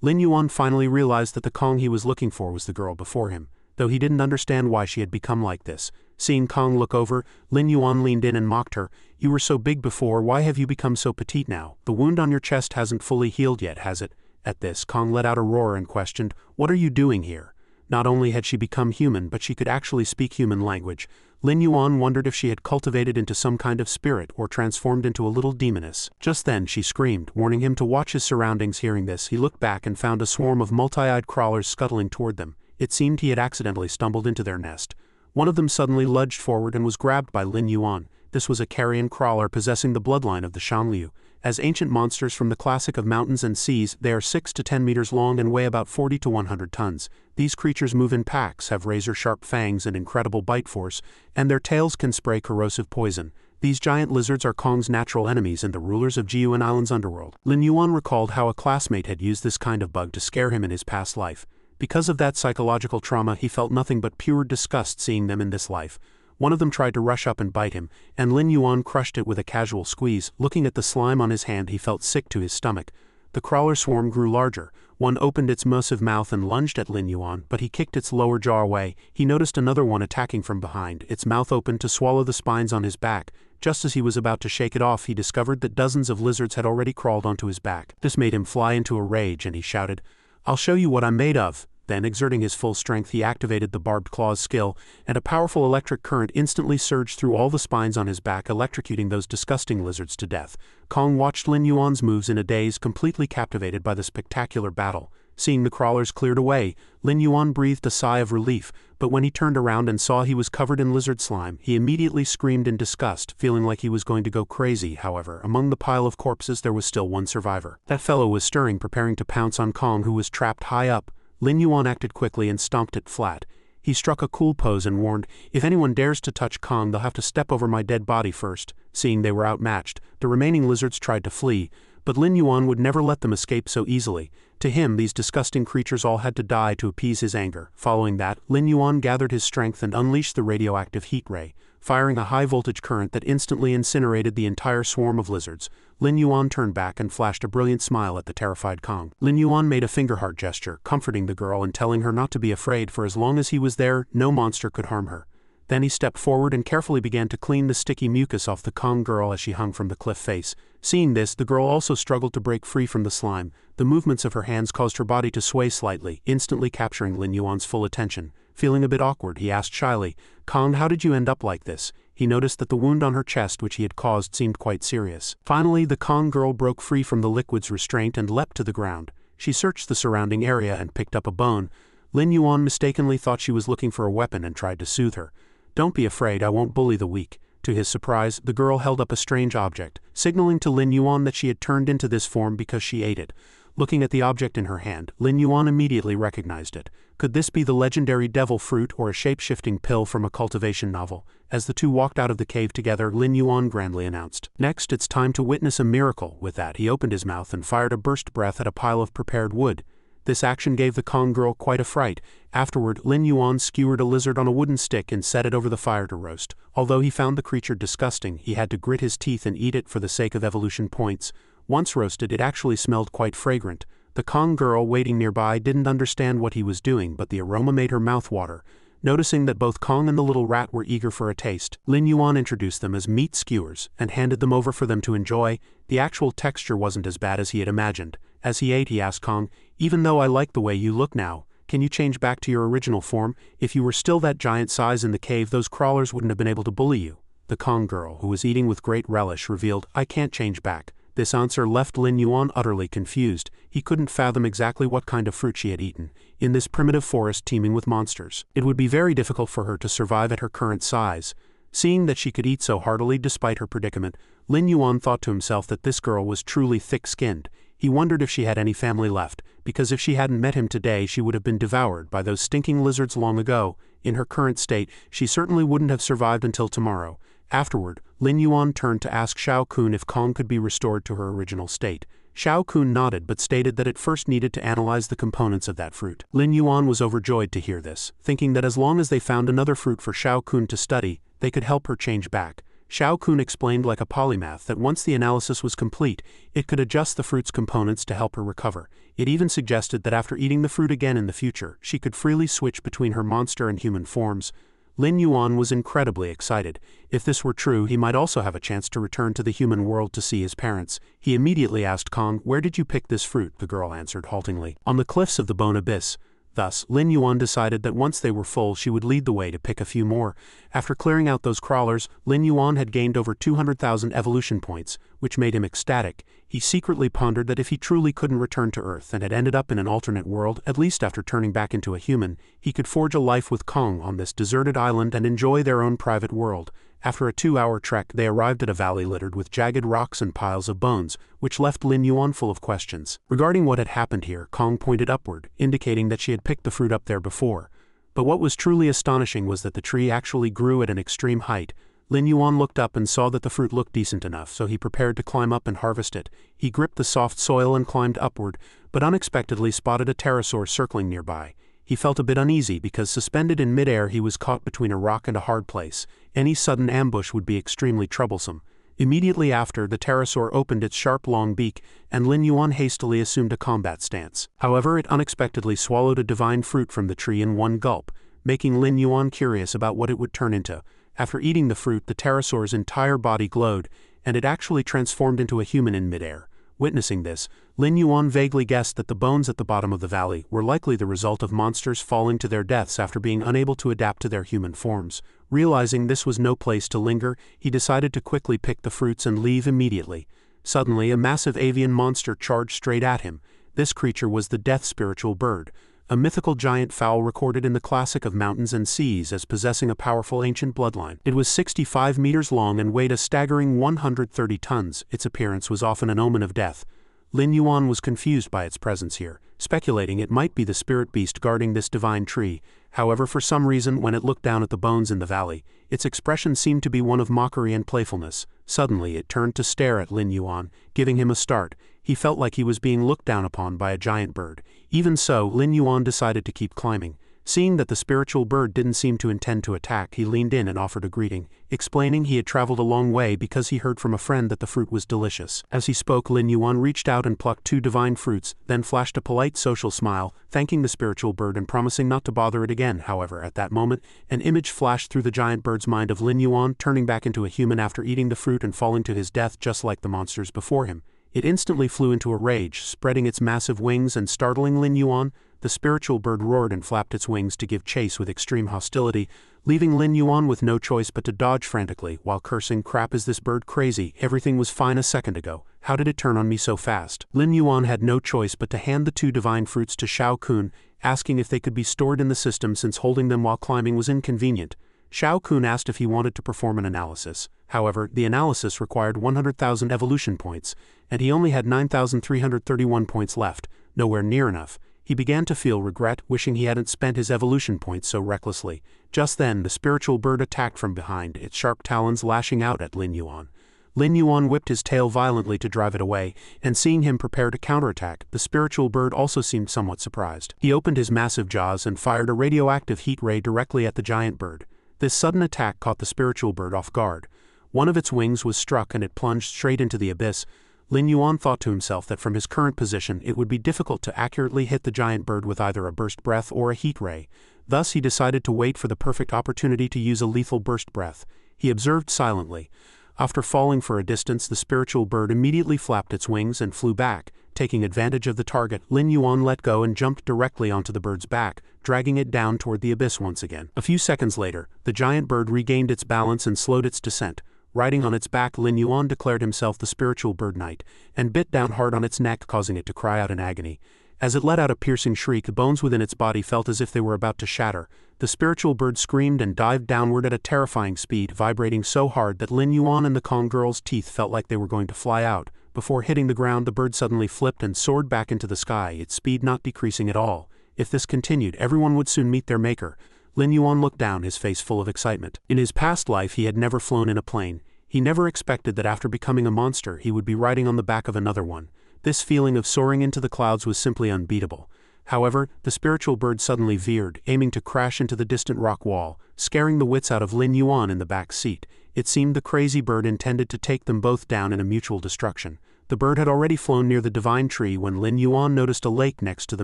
Lin Yuan finally realized that the Kong he was looking for was the girl before him, though he didn't understand why she had become like this. Seeing Kong look over, Lin Yuan leaned in and mocked her. "You were so big before, why have you become so petite now? The wound on your chest hasn't fully healed yet, has it?" At this, Kong let out a roar and questioned, "What are you doing here?" Not only had she become human, but she could actually speak human language. Lin Yuan wondered if she had cultivated into some kind of spirit or transformed into a little demoness. Just then she screamed, warning him to watch his surroundings. Hearing this, he looked back and found a swarm of multi-eyed crawlers scuttling toward them. It seemed he had accidentally stumbled into their nest. One of them suddenly lunged forward and was grabbed by Lin Yuan. This was a carrion crawler possessing the bloodline of the Shanliu. As ancient monsters from the classic of mountains and seas, they are 6 to 10 meters long and weigh about 40 to 100 tons. These creatures move in packs, have razor-sharp fangs and incredible bite force, and their tails can spray corrosive poison. These giant lizards are Kong's natural enemies and the rulers of Jiuan Island's underworld. Lin Yuan recalled how a classmate had used this kind of bug to scare him in his past life. Because of that psychological trauma, he felt nothing but pure disgust seeing them in this life. One of them tried to rush up and bite him, and Lin Yuan crushed it with a casual squeeze. Looking at the slime on his hand, he felt sick to his stomach. The crawler swarm grew larger. One opened its massive mouth and lunged at Lin Yuan, but he kicked its lower jaw away. He noticed another one attacking from behind, its mouth opened to swallow the spines on his back. Just as he was about to shake it off, he discovered that dozens of lizards had already crawled onto his back. This made him fly into a rage, and he shouted, "I'll show you what I'm made of." Then, exerting his full strength, he activated the barbed claws skill, and a powerful electric current instantly surged through all the spines on his back, electrocuting those disgusting lizards to death. Kong watched Lin Yuan's moves in a daze, completely captivated by the spectacular battle. Seeing the crawlers cleared away, Lin Yuan breathed a sigh of relief, but when he turned around and saw he was covered in lizard slime, he immediately screamed in disgust, feeling like he was going to go crazy. However, among the pile of corpses there was still one survivor. That fellow was stirring, preparing to pounce on Kong, who was trapped high up. Lin Yuan acted quickly and stomped it flat. He struck a cool pose and warned, "If anyone dares to touch Kong, they'll have to step over my dead body first." Seeing they were outmatched, the remaining lizards tried to flee, but Lin Yuan would never let them escape so easily. To him, these disgusting creatures all had to die to appease his anger. Following that, Lin Yuan gathered his strength and unleashed the radioactive heat ray, firing a high-voltage current that instantly incinerated the entire swarm of lizards. Lin Yuan turned back and flashed a brilliant smile at the terrified Kong. Lin Yuan made a finger heart gesture, comforting the girl and telling her not to be afraid, for as long as he was there, no monster could harm her. Then he stepped forward and carefully began to clean the sticky mucus off the Kong girl as she hung from the cliff face. Seeing this, the girl also struggled to break free from the slime. The movements of her hands caused her body to sway slightly, instantly capturing Lin Yuan's full attention. Feeling a bit awkward, he asked shyly, "Kong, how did you end up like this?" He noticed that the wound on her chest which he had caused seemed quite serious. Finally, the Kong girl broke free from the liquid's restraint and leapt to the ground. She searched the surrounding area and picked up a bone. Lin Yuan mistakenly thought she was looking for a weapon and tried to soothe her. "Don't be afraid, I won't bully the weak." To his surprise, the girl held up a strange object, signaling to Lin Yuan that she had turned into this form because she ate it. Looking at the object in her hand, Lin Yuan immediately recognized it. Could this be the legendary devil fruit or a shape-shifting pill from a cultivation novel? As the two walked out of the cave together, Lin Yuan grandly announced, "Next, it's time to witness a miracle." With that, he opened his mouth and fired a burst breath at a pile of prepared wood. This action gave the Kong girl quite a fright. Afterward, Lin Yuan skewered a lizard on a wooden stick and set it over the fire to roast. Although he found the creature disgusting, he had to grit his teeth and eat it for the sake of evolution points. Once roasted, it actually smelled quite fragrant. The Kong girl waiting nearby didn't understand what he was doing, but the aroma made her mouth water. Noticing that both Kong and the little rat were eager for a taste, Lin Yuan introduced them as meat skewers and handed them over for them to enjoy. The actual texture wasn't as bad as he had imagined. As he ate, he asked Kong, "Even though I like the way you look now, can you change back to your original form? If you were still that giant size in the cave, those crawlers wouldn't have been able to bully you." The Kong girl, who was eating with great relish, revealed, "I can't change back." This answer left Lin Yuan utterly confused. He couldn't fathom exactly what kind of fruit she had eaten. In this primitive forest teeming with monsters, it would be very difficult for her to survive at her current size. Seeing that she could eat so heartily despite her predicament, Lin Yuan thought to himself that this girl was truly thick-skinned. He wondered if she had any family left, because if she hadn't met him today, she would have been devoured by those stinking lizards long ago. In her current state, she certainly wouldn't have survived until tomorrow. Afterward, Lin Yuan turned to ask Shao Kun if Kong could be restored to her original state. Shao Kun nodded but stated that it first needed to analyze the components of that fruit. Lin Yuan was overjoyed to hear this, thinking that as long as they found another fruit for Shao Kun to study, they could help her change back. Shao Kun explained like a polymath that once the analysis was complete, it could adjust the fruit's components to help her recover. It even suggested that after eating the fruit again in the future, she could freely switch between her monster and human forms. Lin Yuan was incredibly excited. If this were true, he might also have a chance to return to the human world to see his parents. He immediately asked Kong, "Where did you pick this fruit?" The girl answered haltingly, "On the cliffs of the Bone Abyss." Thus, Lin Yuan decided that once they were full, she would lead the way to pick a few more. After clearing out those crawlers, Lin Yuan had gained over 200,000 evolution points, which made him ecstatic. He secretly pondered that if he truly couldn't return to Earth and had ended up in an alternate world, at least after turning back into a human, he could forge a life with Kong on this deserted island and enjoy their own private world. After a 2-hour trek, they arrived at a valley littered with jagged rocks and piles of bones, which left Lin Yuan full of questions. Regarding what had happened here, Kong pointed upward, indicating that she had picked the fruit up there before. But what was truly astonishing was that the tree actually grew at an extreme height. Lin Yuan looked up and saw that the fruit looked decent enough, so he prepared to climb up and harvest it. He gripped the soft soil and climbed upward, but unexpectedly spotted a pterosaur circling nearby. He felt a bit uneasy because suspended in midair he was caught between a rock and a hard place. Any sudden ambush would be extremely troublesome. Immediately after, the pterosaur opened its sharp long beak, and Lin Yuan hastily assumed a combat stance. However, it unexpectedly swallowed a divine fruit from the tree in one gulp, making Lin Yuan curious about what it would turn into. After eating the fruit, the pterosaur's entire body glowed, and it actually transformed into a human in midair. Witnessing this, Lin Yuan vaguely guessed that the bones at the bottom of the valley were likely the result of monsters falling to their deaths after being unable to adapt to their human forms. Realizing this was no place to linger, he decided to quickly pick the fruits and leave immediately. Suddenly, a massive avian monster charged straight at him. This creature was the death spiritual bird, a mythical giant fowl recorded in the classic of mountains and seas as possessing a powerful ancient bloodline. It was 65 meters long and weighed a staggering 130 tons. Its appearance was often an omen of death. Lin Yuan was confused by its presence here, speculating it might be the spirit beast guarding this divine tree. However, for some reason, when it looked down at the bones in the valley, its expression seemed to be one of mockery and playfulness. Suddenly, it turned to stare at Lin Yuan, giving him a start. He felt like he was being looked down upon by a giant bird. Even so, Lin Yuan decided to keep climbing. Seeing that the spiritual bird didn't seem to intend to attack, he leaned in and offered a greeting, explaining he had traveled a long way because he heard from a friend that the fruit was delicious. As he spoke, Lin Yuan reached out and plucked 2 divine fruits, then flashed a polite social smile, thanking the spiritual bird and promising not to bother it again. However, at that moment, an image flashed through the giant bird's mind of Lin Yuan turning back into a human after eating the fruit and falling to his death just like the monsters before him. It instantly flew into a rage, spreading its massive wings and startling Lin Yuan. The spiritual bird roared and flapped its wings to give chase with extreme hostility, leaving Lin Yuan with no choice but to dodge frantically, while cursing, "Crap, is this bird crazy? Everything was fine a second ago. How did it turn on me so fast?" Lin Yuan had no choice but to hand the 2 divine fruits to Shao Kun, asking if they could be stored in the system since holding them while climbing was inconvenient. Shao Kun asked if he wanted to perform an analysis. However, the analysis required 100,000 evolution points, and he only had 9,331 points left, nowhere near enough. He began to feel regret, wishing he hadn't spent his evolution points so recklessly. Just then, the spiritual bird attacked from behind, its sharp talons lashing out at Lin Yuan. Lin Yuan whipped his tail violently to drive it away, and seeing him prepare to counterattack, the spiritual bird also seemed somewhat surprised. He opened his massive jaws and fired a radioactive heat ray directly at the giant bird. This sudden attack caught the spiritual bird off guard. One of its wings was struck and it plunged straight into the abyss. Lin Yuan thought to himself that from his current position it would be difficult to accurately hit the giant bird with either a burst breath or a heat ray. Thus he decided to wait for the perfect opportunity to use a lethal burst breath. He observed silently. After falling for a distance, the spiritual bird immediately flapped its wings and flew back. Taking advantage of the target, Lin Yuan let go and jumped directly onto the bird's back, dragging it down toward the abyss once again. A few seconds later, the giant bird regained its balance and slowed its descent. Riding on its back, Lin Yuan declared himself the spiritual bird knight, and bit down hard on its neck, causing it to cry out in agony. As it let out a piercing shriek, the bones within its body felt as if they were about to shatter. The spiritual bird screamed and dived downward at a terrifying speed, vibrating so hard that Lin Yuan and the Kong girl's teeth felt like they were going to fly out. Before hitting the ground, the bird suddenly flipped and soared back into the sky, its speed not decreasing at all. If this continued, everyone would soon meet their maker. Lin Yuan looked down, his face full of excitement. In his past life, he had never flown in a plane. He never expected that after becoming a monster, he would be riding on the back of another one. This feeling of soaring into the clouds was simply unbeatable. However, the spiritual bird suddenly veered, aiming to crash into the distant rock wall, scaring the wits out of Lin Yuan in the back seat. It seemed the crazy bird intended to take them both down in a mutual destruction. The bird had already flown near the divine tree when Lin Yuan noticed a lake next to the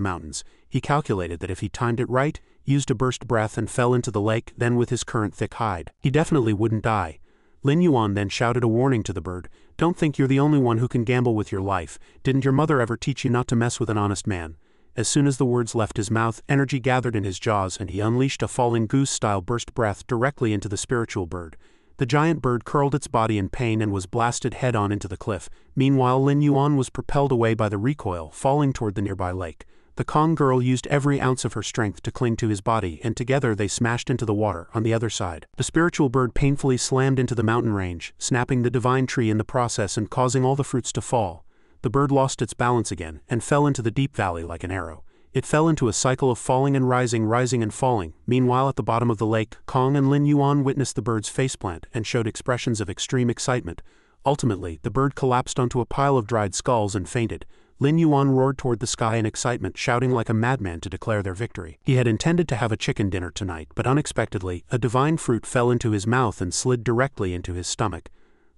mountains. He calculated that if he timed it right, used a burst breath and fell into the lake, then with his current thick hide, he definitely wouldn't die. Lin Yuan then shouted a warning to the bird. "Don't think you're the only one who can gamble with your life. Didn't your mother ever teach you not to mess with an honest man?" As soon as the words left his mouth, energy gathered in his jaws and he unleashed a falling goose-style burst breath directly into the spiritual bird. The giant bird curled its body in pain and was blasted head-on into the cliff. Meanwhile, Lin Yuan was propelled away by the recoil, falling toward the nearby lake. The Kong girl used every ounce of her strength to cling to his body, and together they smashed into the water on the other side. The spiritual bird painfully slammed into the mountain range, snapping the divine tree in the process and causing all the fruits to fall. The bird lost its balance again, and fell into the deep valley like an arrow. It fell into a cycle of falling and rising, rising and falling. Meanwhile, at the bottom of the lake, Kong and Lin Yuan witnessed the bird's faceplant and showed expressions of extreme excitement. Ultimately, the bird collapsed onto a pile of dried skulls and fainted. Lin Yuan roared toward the sky in excitement, shouting like a madman to declare their victory. He had intended to have a chicken dinner tonight, but unexpectedly, a divine fruit fell into his mouth and slid directly into his stomach.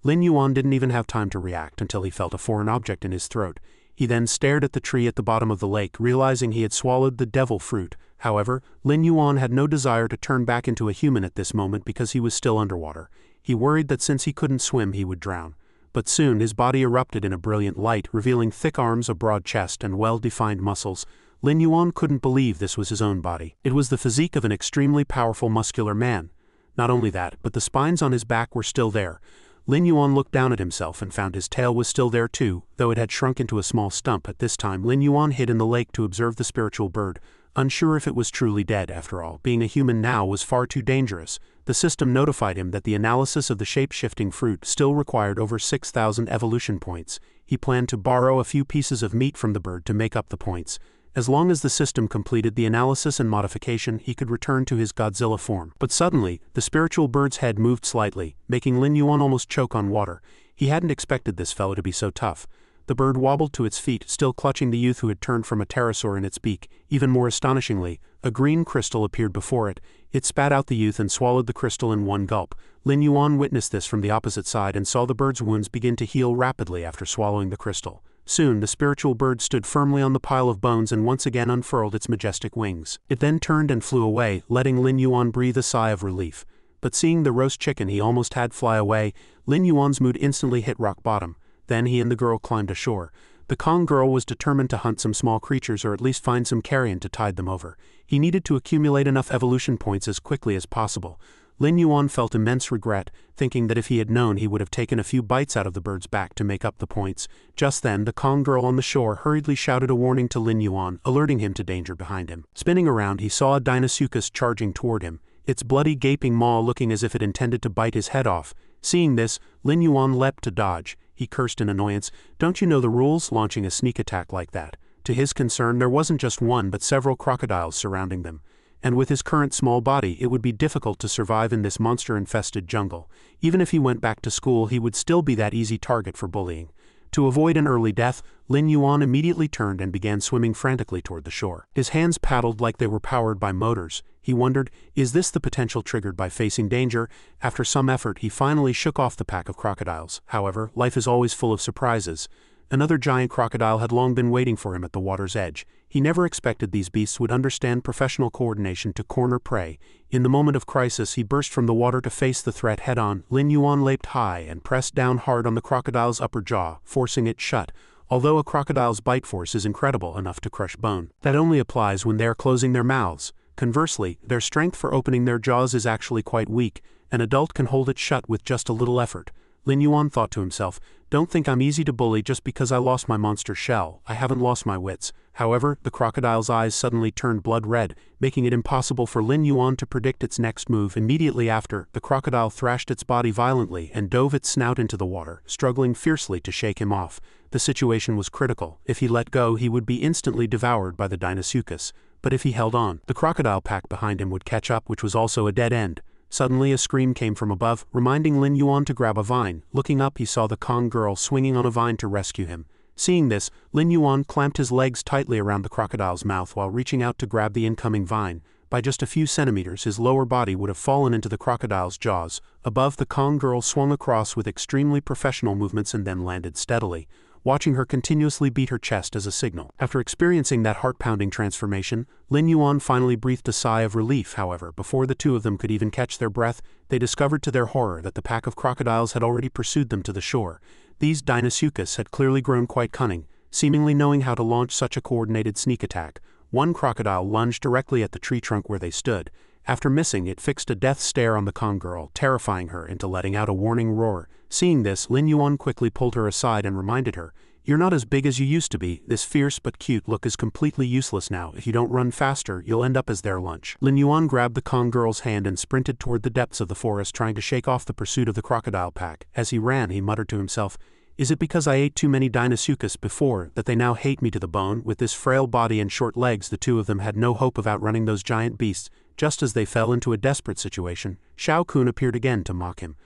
Lin Yuan didn't even have time to react until he felt a foreign object in his throat. He then stared at the tree at the bottom of the lake, realizing he had swallowed the devil fruit. However, Lin Yuan had no desire to turn back into a human at this moment because he was still underwater. He worried that since he couldn't swim, he would drown. But soon his body erupted in a brilliant light, revealing thick arms, a broad chest, and well-defined muscles. Lin Yuan couldn't believe this was his own body. It was the physique of an extremely powerful muscular man. Not only that, but the spines on his back were still there. Lin Yuan looked down at himself and found his tail was still there too, though it had shrunk into a small stump. At this time, Lin Yuan hid in the lake to observe the spiritual bird, unsure if it was truly dead after all. Being a human now was far too dangerous. The system notified him that the analysis of the shape-shifting fruit still required over 6,000 evolution points. He planned to borrow a few pieces of meat from the bird to make up the points. As long as the system completed the analysis and modification, he could return to his Godzilla form. But suddenly, the spiritual bird's head moved slightly, making Lin Yuan almost choke on water. He hadn't expected this fellow to be so tough. The bird wobbled to its feet, still clutching the youth who had turned from a pterosaur in its beak. Even more astonishingly, a green crystal appeared before it. It spat out the youth and swallowed the crystal in one gulp. Lin Yuan witnessed this from the opposite side and saw the bird's wounds begin to heal rapidly after swallowing the crystal. Soon, the spiritual bird stood firmly on the pile of bones and once again unfurled its majestic wings. It then turned and flew away, letting Lin Yuan breathe a sigh of relief. But seeing the roast chicken he almost had fly away, Lin Yuan's mood instantly hit rock bottom. Then he and the girl climbed ashore. The Kong girl was determined to hunt some small creatures or at least find some carrion to tide them over. He needed to accumulate enough evolution points as quickly as possible. Lin Yuan felt immense regret, thinking that if he had known he would have taken a few bites out of the bird's back to make up the points. Just then, the Kong girl on the shore hurriedly shouted a warning to Lin Yuan, alerting him to danger behind him. Spinning around, he saw a Deinosuchus charging toward him, its bloody gaping maw looking as if it intended to bite his head off. Seeing this, Lin Yuan leapt to dodge. He cursed in annoyance. "Don't you know the rules, launching a sneak attack like that?" To his concern, there wasn't just one but several crocodiles surrounding them. and with his current small body it would be difficult to survive in this monster-infested jungle. Even if he went back to school, he would still be that easy target for bullying. To avoid an early death, Lin Yuan immediately turned and began swimming frantically toward the shore. His hands paddled like they were powered by motors. He wondered, is this the potential triggered by facing danger? After some effort, he finally shook off the pack of crocodiles. However, life is always full of surprises. Another giant crocodile had long been waiting for him at the water's edge. He never expected these beasts would understand professional coordination to corner prey. In the moment of crisis, he burst from the water to face the threat head-on. Lin Yuan leaped high and pressed down hard on the crocodile's upper jaw, forcing it shut. Although a crocodile's bite force is incredible enough to crush bone, that only applies when they are closing their mouths. Conversely, their strength for opening their jaws is actually quite weak. An adult can hold it shut with just a little effort. Lin Yuan thought to himself, "Don't think I'm easy to bully just because I lost my monster shell. I haven't lost my wits." However, the crocodile's eyes suddenly turned blood red, making it impossible for Lin Yuan to predict its next move. Immediately after, the crocodile thrashed its body violently and dove its snout into the water, struggling fiercely to shake him off. The situation was critical. If he let go, he would be instantly devoured by the Deinosuchus. But if he held on, the crocodile pack behind him would catch up, which was also a dead end. Suddenly a scream came from above, reminding Lin Yuan to grab a vine. Looking up, he saw the Kong girl swinging on a vine to rescue him. Seeing this, Lin Yuan clamped his legs tightly around the crocodile's mouth while reaching out to grab the incoming vine. By just a few centimeters, his lower body would have fallen into the crocodile's jaws. Above, the Kong girl swung across with extremely professional movements and then landed steadily, watching her continuously beat her chest as a signal. After experiencing that heart-pounding transformation, Lin Yuan finally breathed a sigh of relief. However, before the two of them could even catch their breath, they discovered to their horror that the pack of crocodiles had already pursued them to the shore. These Deinosuchus had clearly grown quite cunning, seemingly knowing how to launch such a coordinated sneak attack. One crocodile lunged directly at the tree trunk where they stood. After missing, it fixed a death stare on the Kong girl, terrifying her into letting out a warning roar. Seeing this, Lin Yuan quickly pulled her aside and reminded her, "You're not as big as you used to be. This fierce but cute look is completely useless now. If you don't run faster, you'll end up as their lunch." Lin Yuan grabbed the Kong girl's hand and sprinted toward the depths of the forest, trying to shake off the pursuit of the crocodile pack. As he ran, he muttered to himself, "Is it because I ate too many Deinosuchus before that they now hate me to the bone?" With this frail body and short legs, the two of them had no hope of outrunning those giant beasts. Just as they fell into a desperate situation, Shao Kun appeared again to mock him.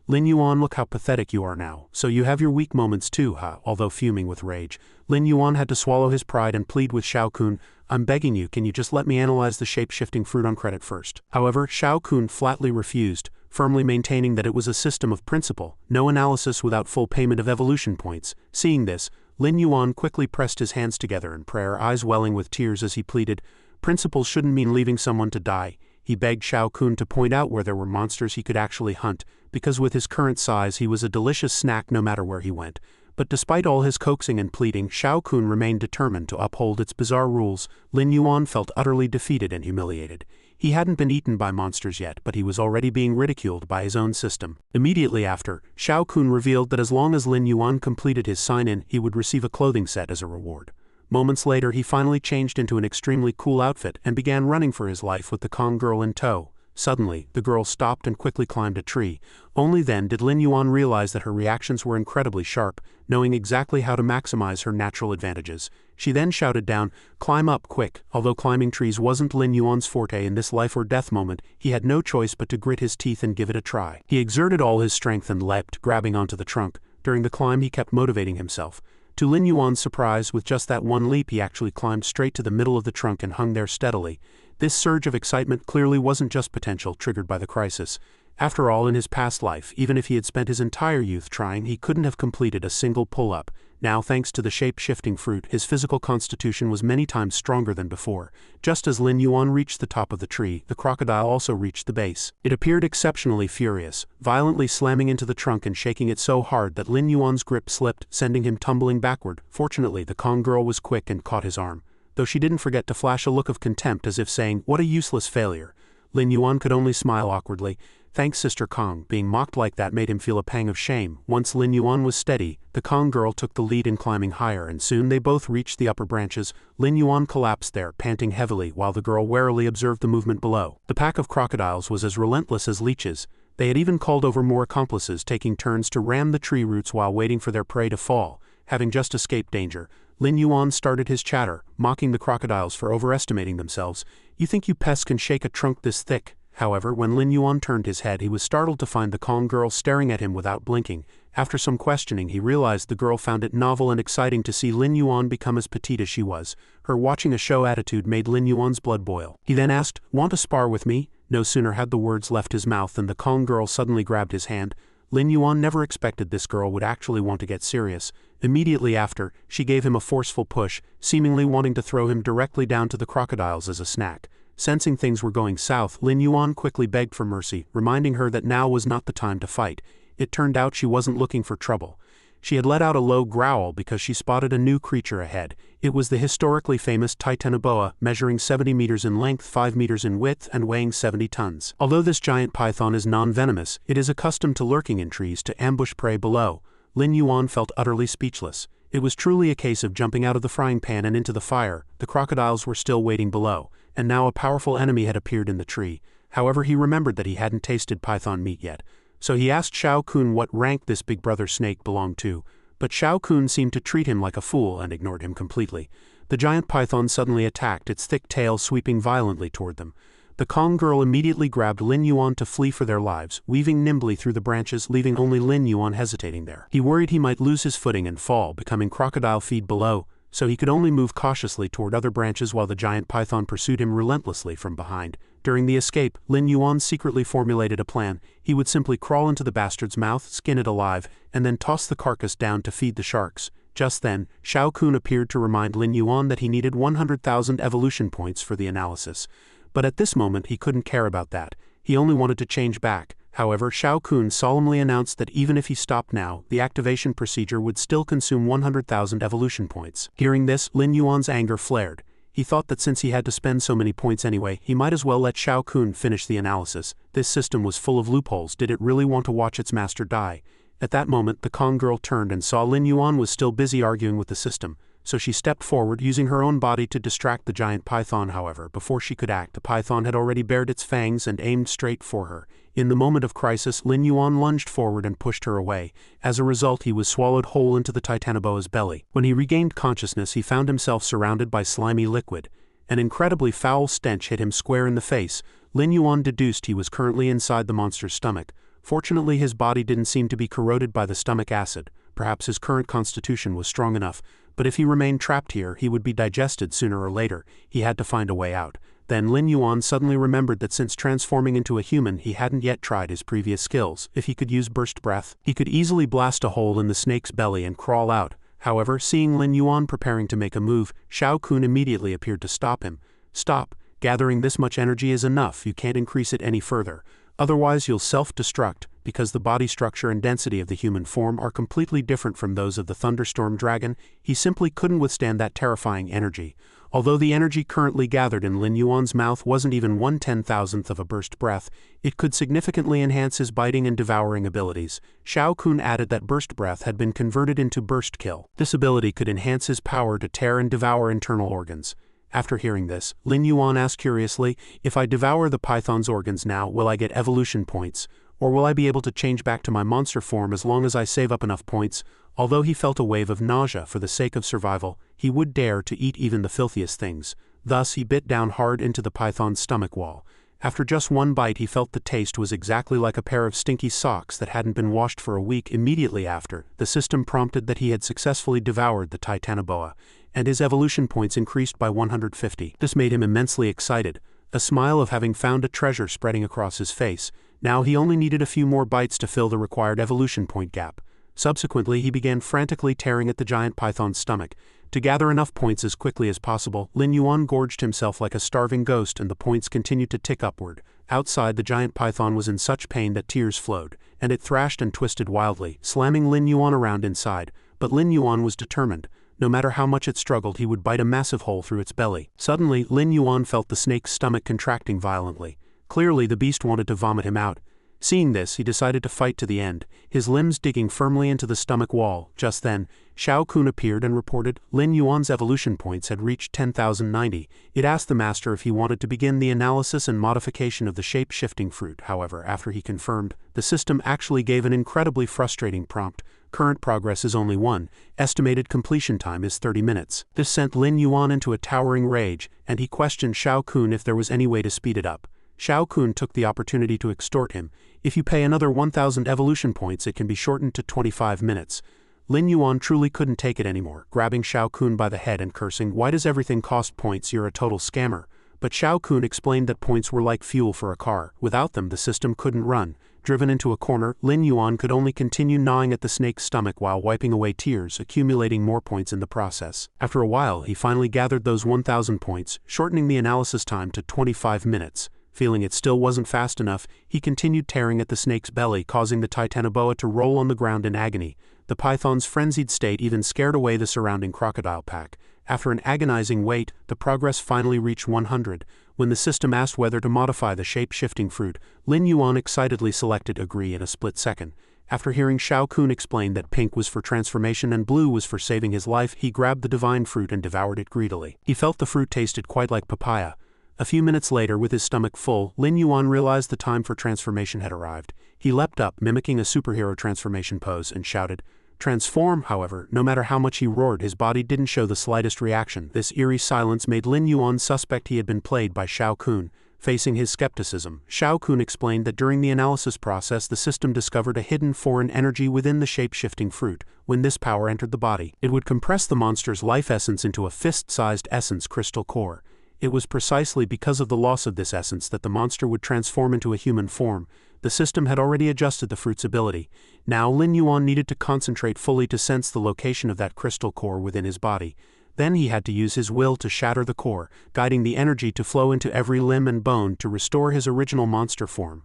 "Lin Yuan, look how pathetic you are now. So you have your weak moments too, huh?" Although fuming with rage, Lin Yuan had to swallow his pride and plead with Shao Kun, "I'm begging you, can you just let me analyze the shape-shifting fruit on credit first?" However, Shao Kun flatly refused, firmly maintaining that it was a system of principle, no analysis without full payment of evolution points. Seeing this, Lin Yuan quickly pressed his hands together in prayer, eyes welling with tears as he pleaded, "Principles shouldn't mean leaving someone to die." He begged Shao Kun to point out where there were monsters he could actually hunt, because with his current size he was a delicious snack no matter where he went. But despite all his coaxing and pleading, Shao Kun remained determined to uphold its bizarre rules. Lin Yuan felt utterly defeated and humiliated. He hadn't been eaten by monsters yet, but he was already being ridiculed by his own system. Immediately after, Shao Kun revealed that as long as Lin Yuan completed his sign-in, he would receive a clothing set as a reward. Moments later, he finally changed into an extremely cool outfit and began running for his life with the Kong girl in tow. Suddenly, the girl stopped and quickly climbed a tree. Only then did Lin Yuan realize that her reactions were incredibly sharp, knowing exactly how to maximize her natural advantages. She then shouted down, "Climb up, quick!" Although climbing trees wasn't Lin Yuan's forte in this life-or-death moment, he had no choice but to grit his teeth and give it a try. He exerted all his strength and leapt, grabbing onto the trunk. During the climb, he kept motivating himself. To Lin Yuan's surprise, with just that one leap, he actually climbed straight to the middle of the trunk and hung there steadily. This surge of excitement clearly wasn't just potential triggered by the crisis. After all, in his past life, even if he had spent his entire youth trying, he couldn't have completed a single pull-up. Now, thanks to the shape-shifting fruit, his physical constitution was many times stronger than before. Just as Lin Yuan reached the top of the tree, the crocodile also reached the base. It appeared exceptionally furious, violently slamming into the trunk and shaking it so hard that Lin Yuan's grip slipped, sending him tumbling backward. Fortunately, the Kong girl was quick and caught his arm, though she didn't forget to flash a look of contempt as if saying, "What a useless failure." Lin Yuan could only smile awkwardly. Thanks, Sister Kong. Being mocked like that made him feel a pang of shame. Once Lin Yuan was steady, the Kong girl took the lead in climbing higher, and soon they both reached the upper branches. Lin Yuan collapsed there, panting heavily, while the girl warily observed the movement below. The pack of crocodiles was as relentless as leeches. They had even called over more accomplices, taking turns to ram the tree roots while waiting for their prey to fall. Having just escaped danger, Lin Yuan started his chatter, mocking the crocodiles for overestimating themselves. "You think you pests can shake a trunk this thick?" However, when Lin Yuan turned his head, he was startled to find the calm girl staring at him without blinking. After some questioning, he realized the girl found it novel and exciting to see Lin Yuan become as petite as she was. Her watching a show attitude made Lin Yuan's blood boil. He then asked, "Want to spar with me?" No sooner had the words left his mouth than the calm girl suddenly grabbed his hand. Lin Yuan never expected this girl would actually want to get serious. Immediately after, she gave him a forceful push, seemingly wanting to throw him directly down to the crocodiles as a snack. Sensing things were going south, Lin Yuan quickly begged for mercy, reminding her that now was not the time to fight. It turned out she wasn't looking for trouble. She had let out a low growl because she spotted a new creature ahead. It was the historically famous Titanoboa, measuring 70 meters in length, 5 meters in width, and weighing 70 tons. Although this giant python is non-venomous, it is accustomed to lurking in trees to ambush prey below. Lin Yuan felt utterly speechless. It was truly a case of jumping out of the frying pan and into the fire. The crocodiles were still waiting below, and now a powerful enemy had appeared in the tree. However, he remembered that he hadn't tasted python meat yet. So he asked Shao Kun what rank this big brother snake belonged to, but Shao Kun seemed to treat him like a fool and ignored him completely. The giant python suddenly attacked, its thick tail sweeping violently toward them. The Kong girl immediately grabbed Lin Yuan to flee for their lives, weaving nimbly through the branches, leaving only Lin Yuan hesitating there. He worried he might lose his footing and fall, becoming crocodile feed below, so he could only move cautiously toward other branches while the giant python pursued him relentlessly from behind. During the escape, Lin Yuan secretly formulated a plan. He would simply crawl into the bastard's mouth, skin it alive, and then toss the carcass down to feed the sharks. Just then, Shao Kun appeared to remind Lin Yuan that he needed 100,000 evolution points for the analysis. But at this moment he couldn't care about that. He only wanted to change back. However, Shao Kun solemnly announced that even if he stopped now, the activation procedure would still consume 100,000 evolution points. Hearing this, Lin Yuan's anger flared. He thought that since he had to spend so many points anyway, he might as well let Shao Kun finish the analysis. This system was full of loopholes. Did it really want to watch its master die? At that moment, the Kong girl turned and saw Lin Yuan was still busy arguing with the system, so she stepped forward, using her own body to distract the giant python. However, before she could act, the python had already bared its fangs and aimed straight for her. In the moment of crisis, Lin Yuan lunged forward and pushed her away. As a result, he was swallowed whole into the Titanoboa's belly. When he regained consciousness, he found himself surrounded by slimy liquid. An incredibly foul stench hit him square in the face. Lin Yuan deduced he was currently inside the monster's stomach. Fortunately, his body didn't seem to be corroded by the stomach acid. Perhaps his current constitution was strong enough, but if he remained trapped here, he would be digested sooner or later. He had to find a way out. Then Lin Yuan suddenly remembered that since transforming into a human, he hadn't yet tried his previous skills. If he could use burst breath, he could easily blast a hole in the snake's belly and crawl out. However, seeing Lin Yuan preparing to make a move, Shao Kun immediately appeared to stop him. "Stop. Gathering this much energy is enough. You can't increase it any further. Otherwise you'll self-destruct, because the body structure and density of the human form are completely different from those of the Thunderstorm Dragon." He simply couldn't withstand that terrifying energy. Although the energy currently gathered in Lin Yuan's mouth wasn't even 1/10,000th of a burst breath, it could significantly enhance his biting and devouring abilities. Shao Kun added that burst breath had been converted into burst kill. This ability could enhance his power to tear and devour internal organs. After hearing this, Lin Yuan asked curiously, "If I devour the python's organs now, will I get evolution points? Or will I be able to change back to my monster form as long as I save up enough points?" Although he felt a wave of nausea for the sake of survival, he would dare to eat even the filthiest things. Thus he bit down hard into the python's stomach wall. After just one bite, he felt the taste was exactly like a pair of stinky socks that hadn't been washed for a week. Immediately after, the system prompted that he had successfully devoured the Titanoboa, and his evolution points increased by 150. This made him immensely excited, a smile of having found a treasure spreading across his face. Now he only needed a few more bites to fill the required evolution point gap. Subsequently, he began frantically tearing at the giant python's stomach. To gather enough points as quickly as possible, Lin Yuan gorged himself like a starving ghost, and the points continued to tick upward. Outside, the giant python was in such pain that tears flowed, and it thrashed and twisted wildly, slamming Lin Yuan around inside. But Lin Yuan was determined. No matter how much it struggled, he would bite a massive hole through its belly. Suddenly, Lin Yuan felt the snake's stomach contracting violently. Clearly, the beast wanted to vomit him out. Seeing this, he decided to fight to the end, his limbs digging firmly into the stomach wall. Just then, Xiao Kun appeared and reported Lin Yuan's evolution points had reached 10,090. It asked the master if he wanted to begin the analysis and modification of the shape-shifting fruit. However, after he confirmed, the system actually gave an incredibly frustrating prompt. Current progress is only 1, estimated completion time is 30 minutes. This sent Lin Yuan into a towering rage, and he questioned Xiao Kun if there was any way to speed it up. Xiao Kun took the opportunity to extort him. If you pay another 1,000 evolution points, it can be shortened to 25 minutes. Lin Yuan truly couldn't take it anymore, grabbing Xiao Kun by the head and cursing, "Why does everything cost points? You're a total scammer." But Xiao Kun explained that points were like fuel for a car. Without them, the system couldn't run. Driven into a corner, Lin Yuan could only continue gnawing at the snake's stomach while wiping away tears, accumulating more points in the process. After a while, he finally gathered those 1,000 points, shortening the analysis time to 25 minutes. Feeling it still wasn't fast enough, he continued tearing at the snake's belly, causing the Titanoboa to roll on the ground in agony. The python's frenzied state even scared away the surrounding crocodile pack. After an agonizing wait, the progress finally reached 100. When the system asked whether to modify the shape-shifting fruit, Lin Yuan excitedly selected agree in a split second. After hearing Xiao Kun explain that pink was for transformation and blue was for saving his life, he grabbed the divine fruit and devoured it greedily. He felt the fruit tasted quite like papaya. A few minutes later, with his stomach full, Lin Yuan realized the time for transformation had arrived. He leapt up, mimicking a superhero transformation pose, and shouted, "Transform!" However, no matter how much he roared, his body didn't show the slightest reaction. This eerie silence made Lin Yuan suspect he had been played by Xiao Kun. Facing his skepticism, Xiao Kun explained that during the analysis process the system discovered a hidden foreign energy within the shape-shifting fruit. When this power entered the body, it would compress the monster's life essence into a fist-sized essence crystal core. It was precisely because of the loss of this essence that the monster would transform into a human form. The system had already adjusted the fruit's ability. Now Lin Yuan needed to concentrate fully to sense the location of that crystal core within his body. Then he had to use his will to shatter the core, guiding the energy to flow into every limb and bone to restore his original monster form.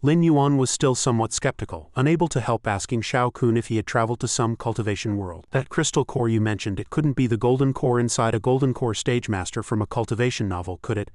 Lin Yuan was still somewhat skeptical, unable to help asking Xiao Kun if he had traveled to some cultivation world. "That crystal core you mentioned, it couldn't be the golden core inside a golden core stage master from a cultivation novel, could it?"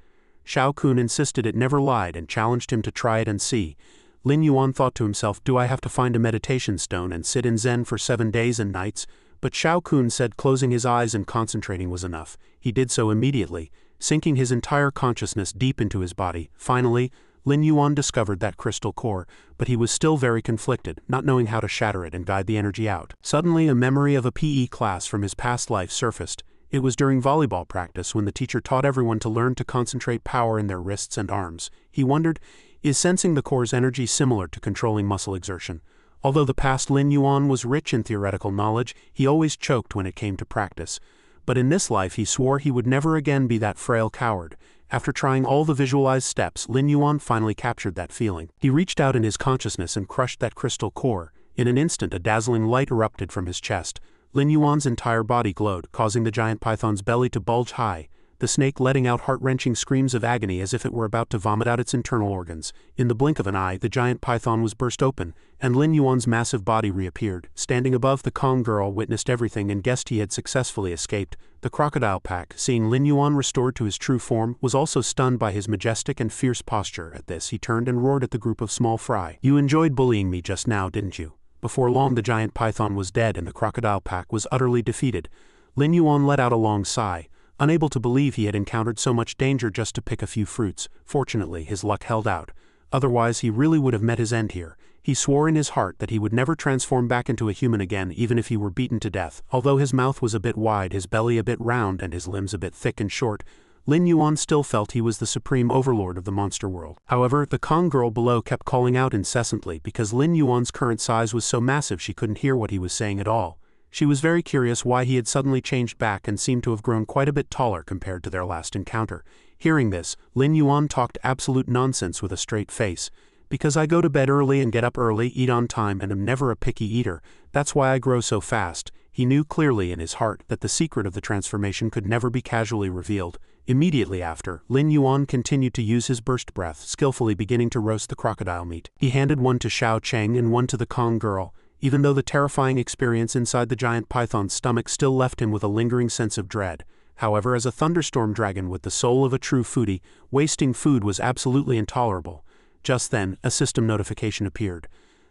Xiao Kun insisted it never lied and challenged him to try it and see. Lin Yuan thought to himself, "Do I have to find a meditation stone and sit in Zen for 7 days and nights?" But Xiao Kun said closing his eyes and concentrating was enough. He did so immediately, sinking his entire consciousness deep into his body. Finally, Lin Yuan discovered that crystal core, but he was still very conflicted, not knowing how to shatter it and guide the energy out. Suddenly, a memory of a PE class from his past life surfaced. It was during volleyball practice when the teacher taught everyone to learn to concentrate power in their wrists and arms. He wondered, is sensing the core's energy similar to controlling muscle exertion? Although the past Lin Yuan was rich in theoretical knowledge, he always choked when it came to practice. But in this life he swore he would never again be that frail coward. After trying all the visualized steps, Lin Yuan finally captured that feeling. He reached out in his consciousness and crushed that crystal core. In an instant, a dazzling light erupted from his chest. Lin Yuan's entire body glowed, causing the giant python's belly to bulge high, the snake letting out heart-wrenching screams of agony as if it were about to vomit out its internal organs. In the blink of an eye, the giant python was burst open, and Lin Yuan's massive body reappeared. Standing above, the Kong girl witnessed everything and guessed he had successfully escaped. The crocodile pack, seeing Lin Yuan restored to his true form, was also stunned by his majestic and fierce posture. At this, he turned and roared at the group of small fry. "You enjoyed bullying me just now, didn't you?" Before long, the giant python was dead and the crocodile pack was utterly defeated. Lin Yuan let out a long sigh, unable to believe he had encountered so much danger just to pick a few fruits. Fortunately, his luck held out. Otherwise, he really would have met his end here. He swore in his heart that he would never transform back into a human again, even if he were beaten to death. Although his mouth was a bit wide, his belly a bit round, and his limbs a bit thick and short, Lin Yuan still felt he was the supreme overlord of the monster world. However, the Kong girl below kept calling out incessantly because Lin Yuan's current size was so massive she couldn't hear what he was saying at all. She was very curious why he had suddenly changed back and seemed to have grown quite a bit taller compared to their last encounter. Hearing this, Lin Yuan talked absolute nonsense with a straight face. "Because I go to bed early and get up early, eat on time, and am never a picky eater, that's why I grow so fast." He knew clearly in his heart that the secret of the transformation could never be casually revealed. Immediately after, Lin Yuan continued to use his burst breath, skillfully beginning to roast the crocodile meat. He handed one to Xiao Cheng and one to the Kong girl. Even though the terrifying experience inside the giant python's stomach still left him with a lingering sense of dread. However, as a thunderstorm dragon with the soul of a true foodie, wasting food was absolutely intolerable. Just then, a system notification appeared.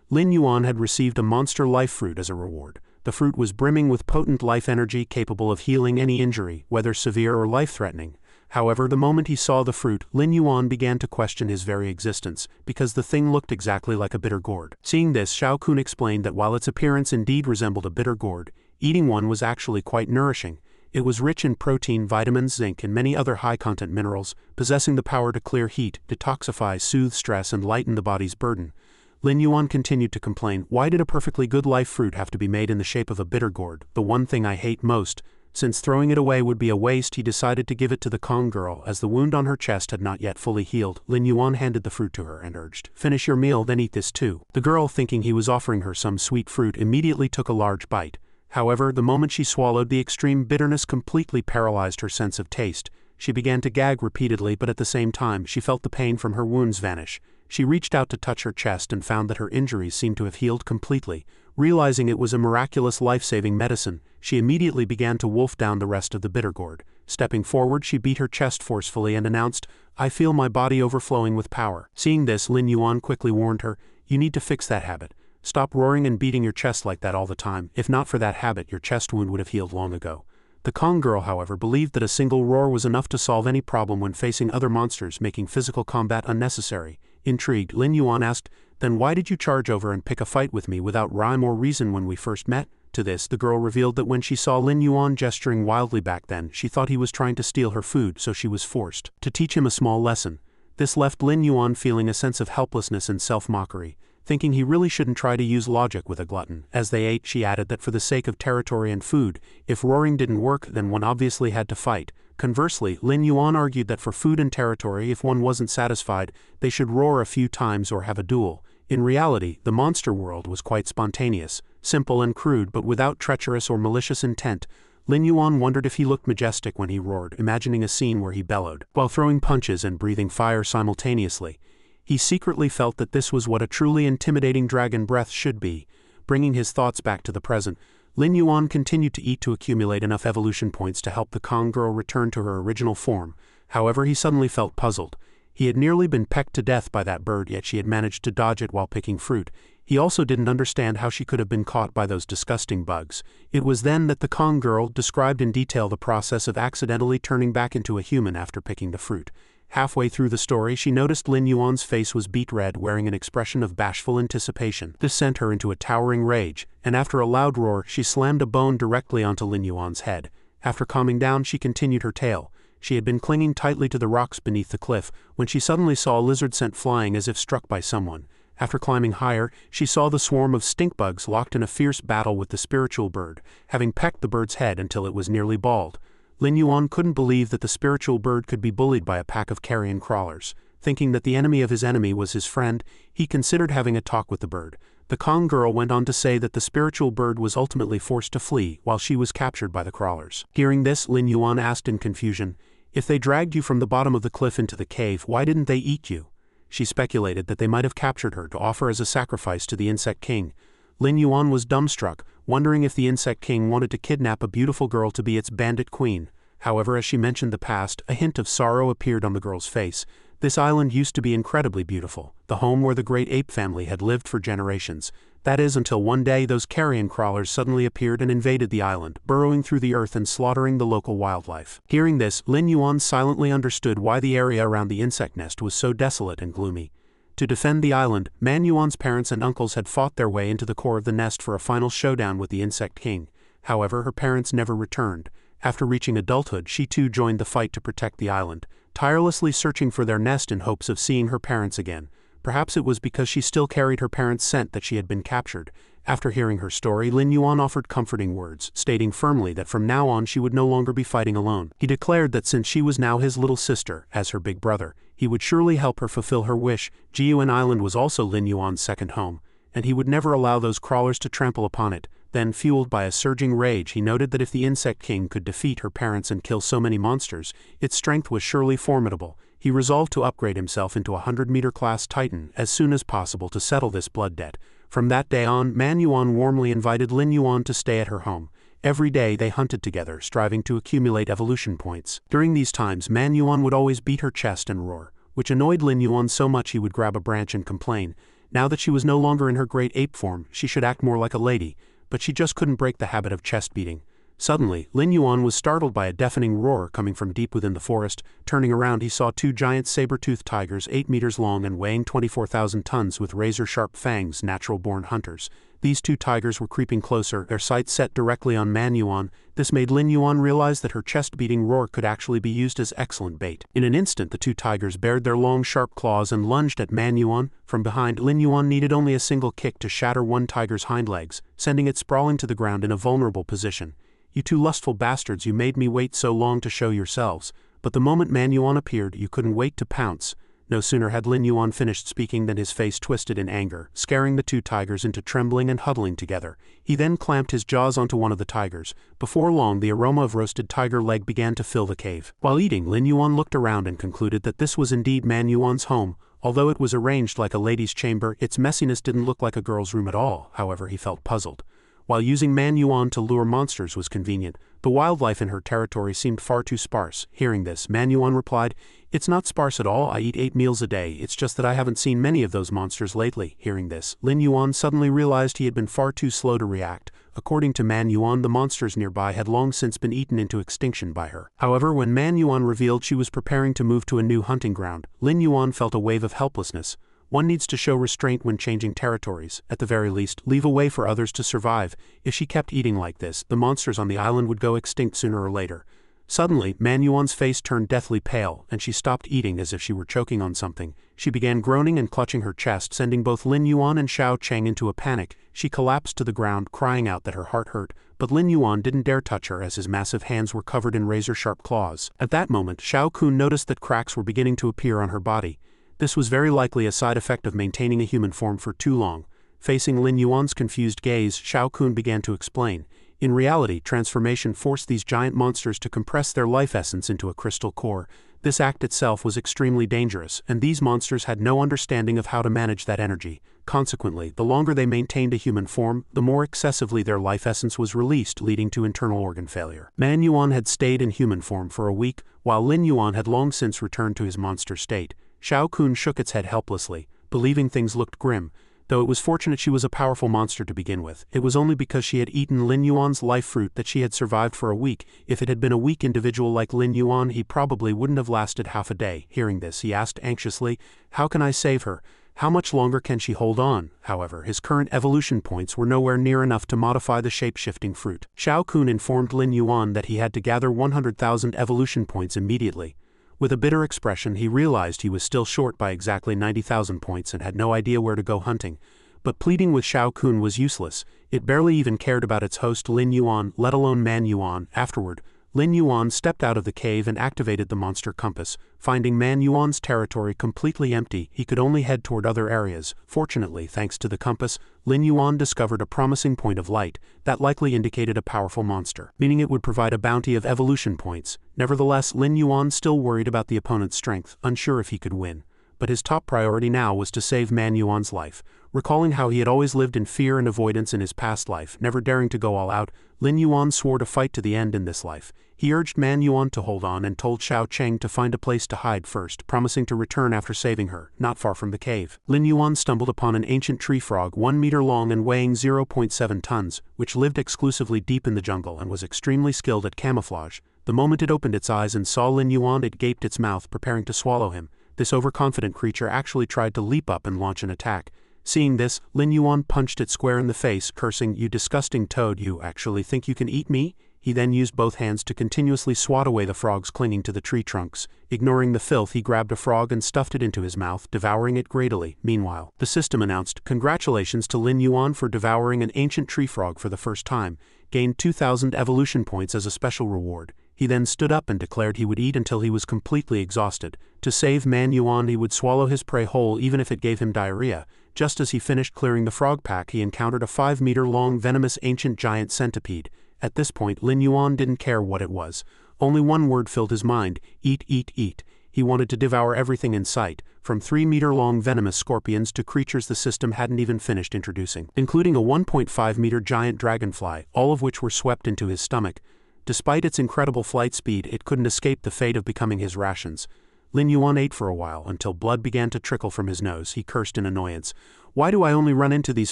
Lin Yuan had received a monster life fruit as a reward. The fruit was brimming with potent life energy capable of healing any injury, whether severe or life-threatening. However, the moment he saw the fruit, Lin Yuan began to question his very existence, because the thing looked exactly like a bitter gourd. Seeing this, Xiao Kun explained that while its appearance indeed resembled a bitter gourd, eating one was actually quite nourishing. It was rich in protein, vitamins, zinc, and many other high-content minerals, possessing the power to clear heat, detoxify, soothe stress, and lighten the body's burden. Lin Yuan continued to complain, "Why did a perfectly good life fruit have to be made in the shape of a bitter gourd, the one thing I hate most?" Since throwing it away would be a waste, he decided to give it to the Kong girl, as the wound on her chest had not yet fully healed. Lin Yuan handed the fruit to her and urged, "Finish your meal, then eat this too." The girl, thinking he was offering her some sweet fruit, immediately took a large bite. However, the moment she swallowed, the extreme bitterness completely paralyzed her sense of taste. She began to gag repeatedly, but at the same time, she felt the pain from her wounds vanish. She reached out to touch her chest and found that her injuries seemed to have healed completely. Realizing it was a miraculous life-saving medicine, she immediately began to wolf down the rest of the bitter gourd. Stepping forward, she beat her chest forcefully and announced, "I feel my body overflowing with power." Seeing this, Lin Yuan quickly warned her, "You need to fix that habit. Stop roaring and beating your chest like that all the time. If not for that habit, your chest wound would have healed long ago." The Kong girl, however, believed that a single roar was enough to solve any problem when facing other monsters, making physical combat unnecessary. Intrigued, Lin Yuan asked, "Then why did you charge over and pick a fight with me without rhyme or reason when we first met?" To this, the girl revealed that when she saw Lin Yuan gesturing wildly back then, she thought he was trying to steal her food, so she was forced to teach him a small lesson. This left Lin Yuan feeling a sense of helplessness and self-mockery. Thinking he really shouldn't try to use logic with a glutton. As they ate, she added that for the sake of territory and food, if roaring didn't work, then one obviously had to fight. Conversely, Lin Yuan argued that for food and territory, if one wasn't satisfied, they should roar a few times or have a duel. In reality, the monster world was quite spontaneous, simple and crude, but without treacherous or malicious intent. Lin Yuan wondered if he looked majestic when he roared, imagining a scene where he bellowed, while throwing punches and breathing fire simultaneously. He secretly felt that this was what a truly intimidating dragon breath should be. Bringing his thoughts back to the present, Lin Yuan continued to eat to accumulate enough evolution points to help the Kong girl return to her original form. However, he suddenly felt puzzled. He had nearly been pecked to death by that bird, yet she had managed to dodge it while picking fruit. He also didn't understand how she could have been caught by those disgusting bugs. It was then that the Kong girl described in detail the process of accidentally turning back into a human after picking the fruit. Halfway through the story, she noticed Lin Yuan's face was beet red, wearing an expression of bashful anticipation. This sent her into a towering rage, and after a loud roar, she slammed a bone directly onto Lin Yuan's head. After calming down, she continued her tale. She had been clinging tightly to the rocks beneath the cliff, when she suddenly saw a lizard sent flying as if struck by someone. After climbing higher, she saw the swarm of stink bugs locked in a fierce battle with the spiritual bird, having pecked the bird's head until it was nearly bald. Lin Yuan couldn't believe that the spiritual bird could be bullied by a pack of carrion crawlers. Thinking that the enemy of his enemy was his friend, he considered having a talk with the bird. The Kong girl went on to say that the spiritual bird was ultimately forced to flee while she was captured by the crawlers. Hearing this, Lin Yuan asked in confusion, "If they dragged you from the bottom of the cliff into the cave, why didn't they eat you?" She speculated that they might have captured her to offer as a sacrifice to the Insect King. Lin Yuan was dumbstruck, wondering if the Insect King wanted to kidnap a beautiful girl to be its bandit queen. However, as she mentioned the past, a hint of sorrow appeared on the girl's face. This island used to be incredibly beautiful, the home where the great ape family had lived for generations. That is, until one day those carrion crawlers suddenly appeared and invaded the island, burrowing through the earth and slaughtering the local wildlife. Hearing this, Lin Yuan silently understood why the area around the insect nest was so desolate and gloomy. To defend the island, Manhua's parents and uncles had fought their way into the core of the nest for a final showdown with the Insect King. However, her parents never returned. After reaching adulthood, she too joined the fight to protect the island, tirelessly searching for their nest in hopes of seeing her parents again. Perhaps it was because she still carried her parents' scent that she had been captured. After hearing her story, Lin Yuan offered comforting words, stating firmly that from now on she would no longer be fighting alone. He declared that since she was now his little sister, as her big brother, he would surely help her fulfill her wish. Jiuan Island was also Lin Yuan's second home, and he would never allow those crawlers to trample upon it. Then, fueled by a surging rage, he noted that if the Insect King could defeat her parents and kill so many monsters, its strength was surely formidable. He resolved to upgrade himself into a 100-meter class Titan as soon as possible to settle this blood debt. From that day on, Manhua warmly invited Lin Yuan to stay at her home. Every day they hunted together, striving to accumulate evolution points. During these times, Manhua would always beat her chest and roar, which annoyed Lin Yuan so much he would grab a branch and complain. Now that she was no longer in her great ape form, she should act more like a lady, but she just couldn't break the habit of chest beating. Suddenly, Lin Yuan was startled by a deafening roar coming from deep within the forest. Turning around, he saw two giant saber-toothed tigers 8 meters long and weighing 24,000 tons with razor-sharp fangs, natural-born hunters. These two tigers were creeping closer, their sights set directly on Man Yuan. This made Lin Yuan realize that her chest-beating roar could actually be used as excellent bait. In an instant, the two tigers bared their long, sharp claws and lunged at Man Yuan. From behind, Lin Yuan needed only a single kick to shatter one tiger's hind legs, sending it sprawling to the ground in a vulnerable position. "You two lustful bastards, you made me wait so long to show yourselves." But the moment Man Yuan appeared, you couldn't wait to pounce. No sooner had Lin Yuan finished speaking than his face twisted in anger, scaring the two tigers into trembling and huddling together. He then clamped his jaws onto one of the tigers. Before long, the aroma of roasted tiger leg began to fill the cave. While eating, Lin Yuan looked around and concluded that this was indeed Man Yuan's home. Although it was arranged like a lady's chamber, its messiness didn't look like a girl's room at all. However, he felt puzzled. While using Man Yuan to lure monsters was convenient, the wildlife in her territory seemed far too sparse. Hearing this, Man Yuan replied, "It's not sparse at all, I eat 8 meals a day, it's just that I haven't seen many of those monsters lately." Hearing this, Lin Yuan suddenly realized he had been far too slow to react. According to Man Yuan, the monsters nearby had long since been eaten into extinction by her. However, when Man Yuan revealed she was preparing to move to a new hunting ground, Lin Yuan felt a wave of helplessness. One needs to show restraint when changing territories. At the very least, leave a way for others to survive. If she kept eating like this, the monsters on the island would go extinct sooner or later. Suddenly, Man Yuan's face turned deathly pale, and she stopped eating as if she were choking on something. She began groaning and clutching her chest, sending both Lin Yuan and Xiao Cheng into a panic. She collapsed to the ground, crying out that her heart hurt, but Lin Yuan didn't dare touch her as his massive hands were covered in razor-sharp claws. At that moment, Xiao Kun noticed that cracks were beginning to appear on her body. This was very likely a side effect of maintaining a human form for too long. Facing Lin Yuan's confused gaze, Xiao Kun began to explain. In reality, transformation forced these giant monsters to compress their life essence into a crystal core. This act itself was extremely dangerous, and these monsters had no understanding of how to manage that energy. Consequently, the longer they maintained a human form, the more excessively their life essence was released, leading to internal organ failure. Man Yuan had stayed in human form for a week, while Lin Yuan had long since returned to his monster state. Xiao Kun shook its head helplessly, believing things looked grim. Though it was fortunate she was a powerful monster to begin with, it was only because she had eaten Lin Yuan's life fruit that she had survived for a week. If it had been a weak individual like Lin Yuan, he probably wouldn't have lasted half a day. Hearing this, he asked anxiously, "How can I save her? How much longer can she hold on?" However, his current evolution points were nowhere near enough to modify the shape-shifting fruit. Xiao Kun informed Lin Yuan that he had to gather 100,000 evolution points immediately. With a bitter expression, he realized he was still short by exactly 90,000 points and had no idea where to go hunting. But pleading with Xiao Kun was useless. It barely even cared about its host Lin Yuan, let alone Man Yuan. Afterward, Lin Yuan stepped out of the cave and activated the monster compass. Finding Man Yuan's territory completely empty, he could only head toward other areas. Fortunately, thanks to the compass, Lin Yuan discovered a promising point of light that likely indicated a powerful monster, meaning it would provide a bounty of evolution points. Nevertheless, Lin Yuan still worried about the opponent's strength, unsure if he could win. But his top priority now was to save Man Yuan's life. Recalling how he had always lived in fear and avoidance in his past life, never daring to go all out, Lin Yuan swore to fight to the end in this life. He urged Man Yuan to hold on and told Xiao Cheng to find a place to hide first, promising to return after saving her, not far from the cave. Lin Yuan stumbled upon an ancient tree frog 1 meter long and weighing 0.7 tons, which lived exclusively deep in the jungle and was extremely skilled at camouflage. The moment it opened its eyes and saw Lin Yuan, it gaped its mouth, preparing to swallow him. This overconfident creature actually tried to leap up and launch an attack. Seeing this, Lin Yuan punched it square in the face, cursing, "You disgusting toad, you actually think you can eat me?" He then used both hands to continuously swat away the frogs clinging to the tree trunks. Ignoring the filth, he grabbed a frog and stuffed it into his mouth, devouring it greedily. Meanwhile, the system announced, "Congratulations to Lin Yuan for devouring an ancient tree frog for the first time. Gained 2,000 evolution points as a special reward." He then stood up and declared he would eat until he was completely exhausted. To save Man Yuan, he would swallow his prey whole even if it gave him diarrhea. Just as he finished clearing the frog pack, he encountered a 5-meter-long venomous ancient giant centipede. At this point, Lin Yuan didn't care what it was. Only one word filled his mind: eat, eat, eat. He wanted to devour everything in sight, from 3-meter-long venomous scorpions to creatures the system hadn't even finished introducing, including a 1.5-meter giant dragonfly, all of which were swept into his stomach. Despite its incredible flight speed, it couldn't escape the fate of becoming his rations. Lin Yuan ate for a while until blood began to trickle from his nose. He cursed in annoyance. Why do I only run into these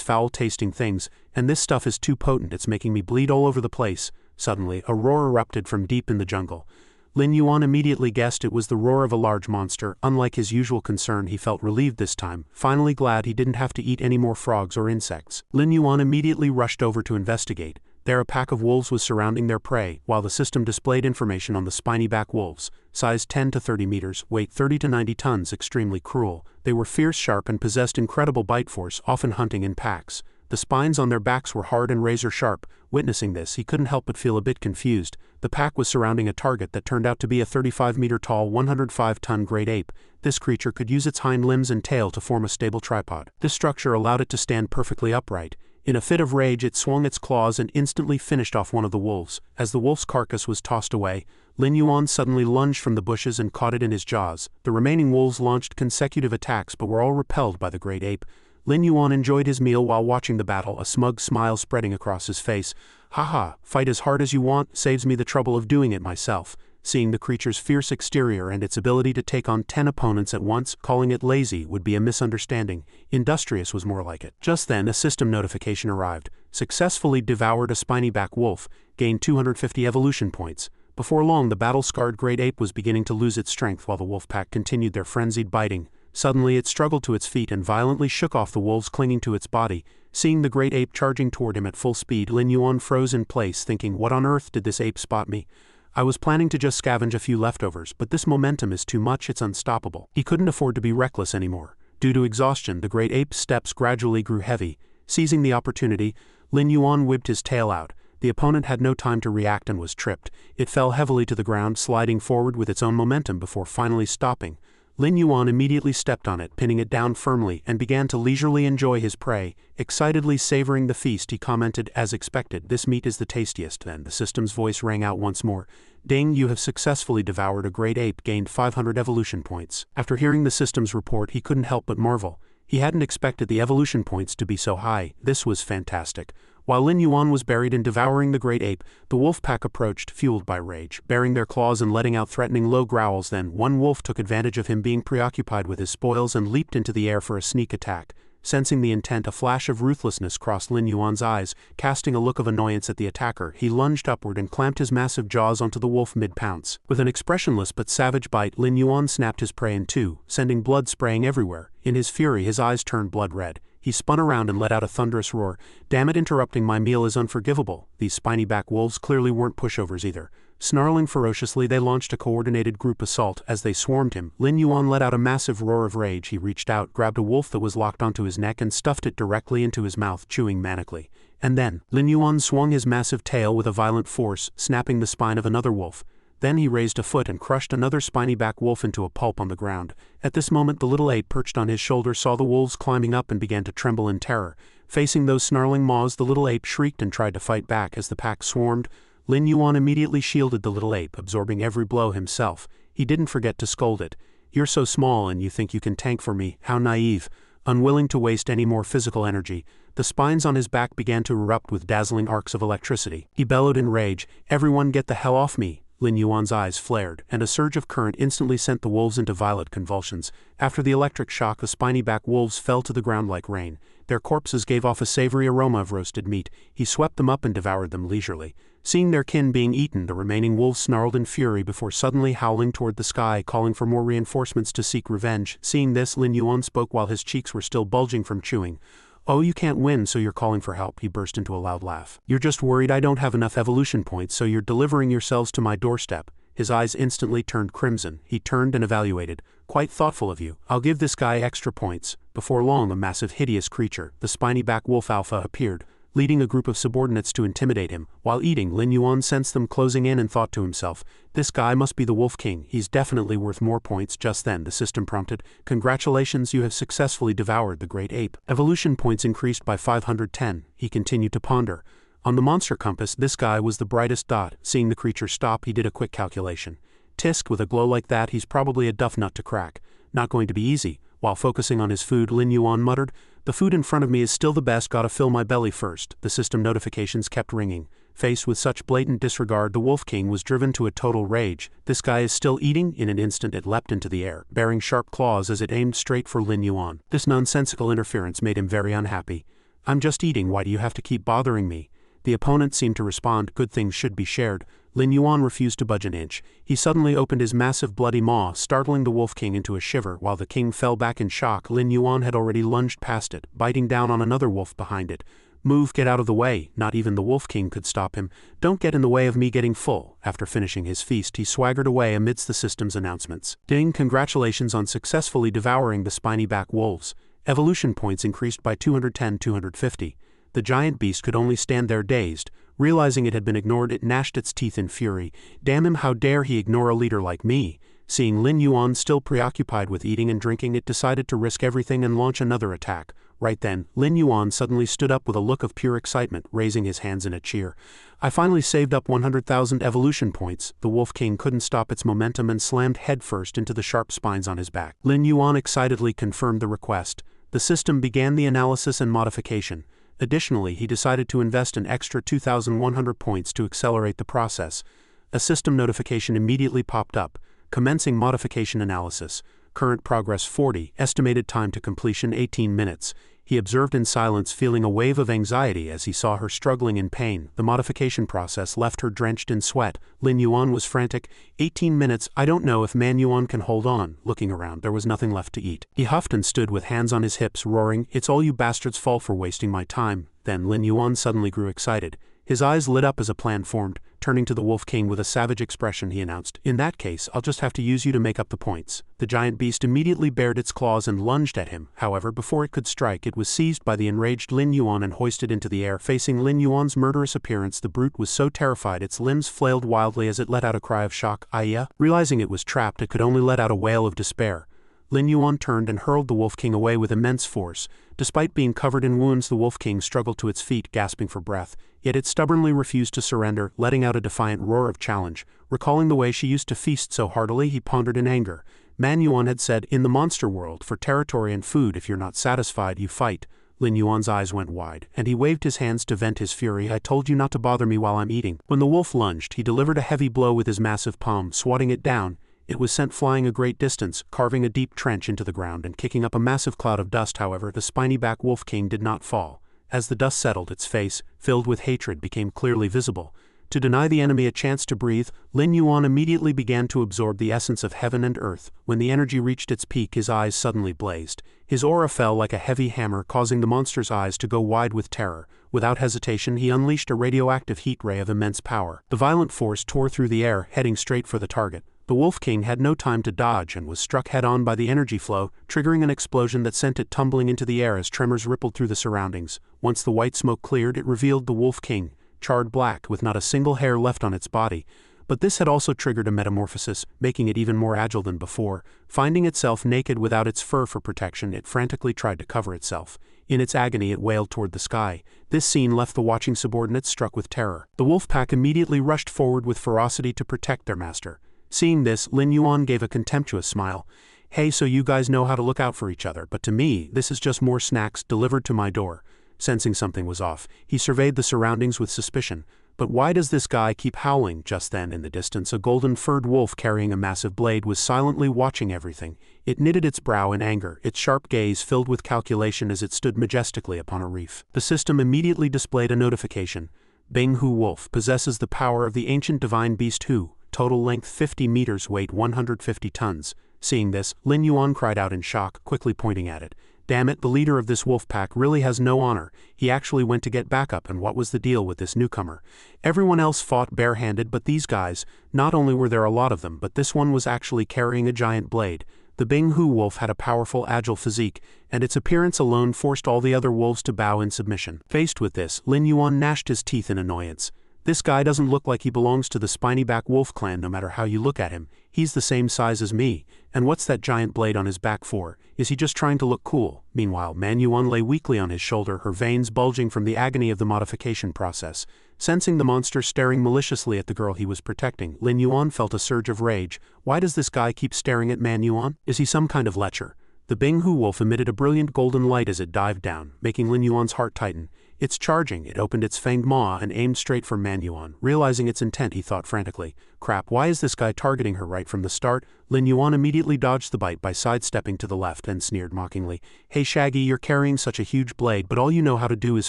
foul-tasting things, and this stuff is too potent, it's making me bleed all over the place. Suddenly, a roar erupted from deep in the jungle. Lin Yuan immediately guessed it was the roar of a large monster. Unlike his usual concern, he felt relieved this time, finally glad he didn't have to eat any more frogs or insects. Lin Yuan immediately rushed over to investigate. There a pack of wolves was surrounding their prey, while the system displayed information on the spiny-back wolves, size 10 to 30 meters, weight 30 to 90 tons, extremely cruel. They were fierce, sharp, and possessed incredible bite force, often hunting in packs. The spines on their backs were hard and razor-sharp. Witnessing this, he couldn't help but feel a bit confused. The pack was surrounding a target that turned out to be a 35-meter-tall, 105-ton great ape. This creature could use its hind limbs and tail to form a stable tripod. This structure allowed it to stand perfectly upright. In a fit of rage, it swung its claws and instantly finished off one of the wolves. As the wolf's carcass was tossed away, Lin Yuan suddenly lunged from the bushes and caught it in his jaws. The remaining wolves launched consecutive attacks but were all repelled by the great ape. Lin Yuan enjoyed his meal while watching the battle, a smug smile spreading across his face. Haha, fight as hard as you want, saves me the trouble of doing it myself. Seeing the creature's fierce exterior and its ability to take on 10 opponents at once, calling it lazy would be a misunderstanding. Industrious was more like it. Just then, a system notification arrived. Successfully devoured a spiny-back wolf, gained 250 evolution points. Before long, the battle-scarred great ape was beginning to lose its strength while the wolf pack continued their frenzied biting. Suddenly it struggled to its feet and violently shook off the wolves clinging to its body. Seeing the great ape charging toward him at full speed, Lin Yuan froze in place, thinking, what on earth did this ape spot me? I was planning to just scavenge a few leftovers, but this momentum is too much, it's unstoppable. He couldn't afford to be reckless anymore. Due to exhaustion, the great ape's steps gradually grew heavy. Seizing the opportunity, Lin Yuan whipped his tail out. The opponent had no time to react and was tripped. It fell heavily to the ground, sliding forward with its own momentum before finally stopping. Lin Yuan immediately stepped on it, pinning it down firmly, and began to leisurely enjoy his prey. Excitedly savoring the feast, he commented, as expected, this meat is the tastiest. Then the system's voice rang out once more. Ding, you have successfully devoured a great ape, gained 500 evolution points. After hearing the system's report, he couldn't help but marvel. He hadn't expected the evolution points to be so high. This was fantastic. While Lin Yuan was buried in devouring the great ape, the wolf pack approached, fueled by rage, baring their claws and letting out threatening low growls. Then one wolf took advantage of him being preoccupied with his spoils and leaped into the air for a sneak attack. Sensing the intent, a flash of ruthlessness crossed Lin Yuan's eyes. Casting a look of annoyance at the attacker, he lunged upward and clamped his massive jaws onto the wolf mid-pounce. With an expressionless but savage bite, Lin Yuan snapped his prey in two, sending blood spraying everywhere. In his fury, his eyes turned blood red. He spun around and let out a thunderous roar. Damn it, interrupting my meal is unforgivable. These spiny-back wolves clearly weren't pushovers either. Snarling ferociously, they launched a coordinated group assault. As they swarmed him, Lin Yuan let out a massive roar of rage. He reached out, grabbed a wolf that was locked onto his neck and stuffed it directly into his mouth, chewing manically. And then, Lin Yuan swung his massive tail with a violent force, snapping the spine of another wolf. Then he raised a foot and crushed another spiny-back wolf into a pulp on the ground. At this moment, the little ape perched on his shoulder saw the wolves climbing up and began to tremble in terror. Facing those snarling maws, the little ape shrieked and tried to fight back as the pack swarmed. Lin Yuan immediately shielded the little ape, absorbing every blow himself. He didn't forget to scold it. You're so small and you think you can tank for me, how naive. Unwilling to waste any more physical energy, the spines on his back began to erupt with dazzling arcs of electricity. He bellowed in rage, everyone get the hell off me. Lin Yuan's eyes flared, and a surge of current instantly sent the wolves into violent convulsions. After the electric shock, the spiny-back wolves fell to the ground like rain. Their corpses gave off a savory aroma of roasted meat. He swept them up and devoured them leisurely. Seeing their kin being eaten, the remaining wolves snarled in fury before suddenly howling toward the sky, calling for more reinforcements to seek revenge. Seeing this, Lin Yuan spoke while his cheeks were still bulging from chewing. Oh, you can't win, so you're calling for help, he burst into a loud laugh. You're just worried I don't have enough evolution points, so you're delivering yourselves to my doorstep. His eyes instantly turned crimson. He turned and evaluated. Quite thoughtful of you. I'll give this guy extra points. Before long, the massive, hideous creature, the spiny-back wolf alpha, appeared, leading a group of subordinates to intimidate him. While eating, Lin Yuan sensed them closing in and thought to himself, this guy must be the Wolf King, he's definitely worth more points. Just then, the system prompted, congratulations, you have successfully devoured the great ape. Evolution points increased by 510. He continued to ponder. On the monster compass, this guy was the brightest dot. Seeing the creature stop, he did a quick calculation. Tisk, with a glow like that, he's probably a duff nut to crack. Not going to be easy. While focusing on his food, Lin Yuan muttered, the food in front of me is still the best, gotta fill my belly first. The system notifications kept ringing. Faced with such blatant disregard, the Wolf King was driven to a total rage. This guy is still eating? In an instant it leapt into the air, bearing sharp claws as it aimed straight for Lin Yuan. This nonsensical interference made him very unhappy. I'm just eating, why do you have to keep bothering me? The opponent seemed to respond, good things should be shared. Lin Yuan refused to budge an inch. He suddenly opened his massive bloody maw, startling the Wolf King into a shiver. While the king fell back in shock, Lin Yuan had already lunged past it, biting down on another wolf behind it. Move, get out of the way. Not even the Wolf King could stop him. Don't get in the way of me getting full. After finishing his feast, he swaggered away amidst the system's announcements. Ding, congratulations on successfully devouring the spiny back wolves. Evolution points increased by 210-250. The giant beast could only stand there dazed. Realizing it had been ignored, it gnashed its teeth in fury. Damn him, how dare he ignore a leader like me? Seeing Lin Yuan still preoccupied with eating and drinking, it decided to risk everything and launch another attack. Right then, Lin Yuan suddenly stood up with a look of pure excitement, raising his hands in a cheer. I finally saved up 100,000 evolution points. The Wolf King couldn't stop its momentum and slammed headfirst into the sharp spines on his back. Lin Yuan excitedly confirmed the request. The system began the analysis and modification. Additionally, he decided to invest an extra 2,100 points to accelerate the process. A system notification immediately popped up. Commencing modification analysis. Current progress 40, estimated time to completion 18 minutes. He observed in silence, feeling a wave of anxiety as he saw her struggling in pain. The modification process left her drenched in sweat. Lin Yuan was frantic. 18 minutes, I don't know if Man Yuan can hold on. Looking around, there was nothing left to eat. He huffed and stood with hands on his hips, roaring, "It's all you bastards' fault for wasting my time." Then Lin Yuan suddenly grew excited. His eyes lit up as a plan formed. Turning to the Wolf King with a savage expression, he announced, "In that case, I'll just have to use you to make up the points." The giant beast immediately bared its claws and lunged at him. However, before it could strike, it was seized by the enraged Lin Yuan and hoisted into the air. Facing Lin Yuan's murderous appearance, the brute was so terrified its limbs flailed wildly as it let out a cry of shock. Aya! Realizing it was trapped, it could only let out a wail of despair. Lin Yuan turned and hurled the Wolf King away with immense force. Despite being covered in wounds, the Wolf King struggled to its feet, gasping for breath. Yet it stubbornly refused to surrender, letting out a defiant roar of challenge. Recalling the way she used to feast so heartily, he pondered in anger. Man Yuan had said, "In the monster world, for territory and food, if you're not satisfied, you fight." Lin Yuan's eyes went wide, and he waved his hands to vent his fury. "I told you not to bother me while I'm eating." When the wolf lunged, he delivered a heavy blow with his massive palm, swatting it down. It was sent flying a great distance, carving a deep trench into the ground and kicking up a massive cloud of dust. However, the spiny-back Wolf King did not fall. As the dust settled, its face, filled with hatred, became clearly visible. To deny the enemy a chance to breathe, Lin Yuan immediately began to absorb the essence of heaven and earth. When the energy reached its peak, his eyes suddenly blazed. His aura fell like a heavy hammer, causing the monster's eyes to go wide with terror. Without hesitation, he unleashed a radioactive heat ray of immense power. The violent force tore through the air, heading straight for the target. The Wolf King had no time to dodge and was struck head-on by the energy flow, triggering an explosion that sent it tumbling into the air as tremors rippled through the surroundings. Once the white smoke cleared, it revealed the Wolf King, charred black with not a single hair left on its body. But this had also triggered a metamorphosis, making it even more agile than before. Finding itself naked without its fur for protection, it frantically tried to cover itself. In its agony, it wailed toward the sky. This scene left the watching subordinates struck with terror. The wolf pack immediately rushed forward with ferocity to protect their master. Seeing this, Lin Yuan gave a contemptuous smile. "Hey, so you guys know how to look out for each other, but to me, this is just more snacks delivered to my door." Sensing something was off, he surveyed the surroundings with suspicion. But why does this guy keep howling? Just then, in the distance, a golden-furred wolf carrying a massive blade was silently watching everything. It knitted its brow in anger, its sharp gaze filled with calculation as it stood majestically upon a reef. The system immediately displayed a notification. Bing Hu Wolf possesses the power of the ancient divine beast Hu. Total length 50 meters, weight 150 tons. Seeing this, Lin Yuan cried out in shock, quickly pointing at it. Damn it, the leader of this wolf pack really has no honor. He actually went to get backup, and what was the deal with this newcomer? Everyone else fought barehanded, but these guys, not only were there a lot of them, but this one was actually carrying a giant blade. The Bing Hu wolf had a powerful, agile physique, and its appearance alone forced all the other wolves to bow in submission. Faced with this, Lin Yuan gnashed his teeth in annoyance. This guy doesn't look like he belongs to the spiny-back wolf clan no matter how you look at him. He's the same size as me. And what's that giant blade on his back for? Is he just trying to look cool? Meanwhile, Man Yuan lay weakly on his shoulder, her veins bulging from the agony of the modification process. Sensing the monster staring maliciously at the girl he was protecting, Lin Yuan felt a surge of rage. Why does this guy keep staring at Man Yuan? Is he some kind of lecher? The Bing Hu wolf emitted a brilliant golden light as it dived down, making Lin Yuan's heart tighten. It's charging. It opened its fanged maw and aimed straight for Manhua. Realizing its intent, he thought frantically, crap, why is this guy targeting her right from the start? Lin Yuan immediately dodged the bite by sidestepping to the left and sneered mockingly, hey Shaggy, you're carrying such a huge blade, but all you know how to do is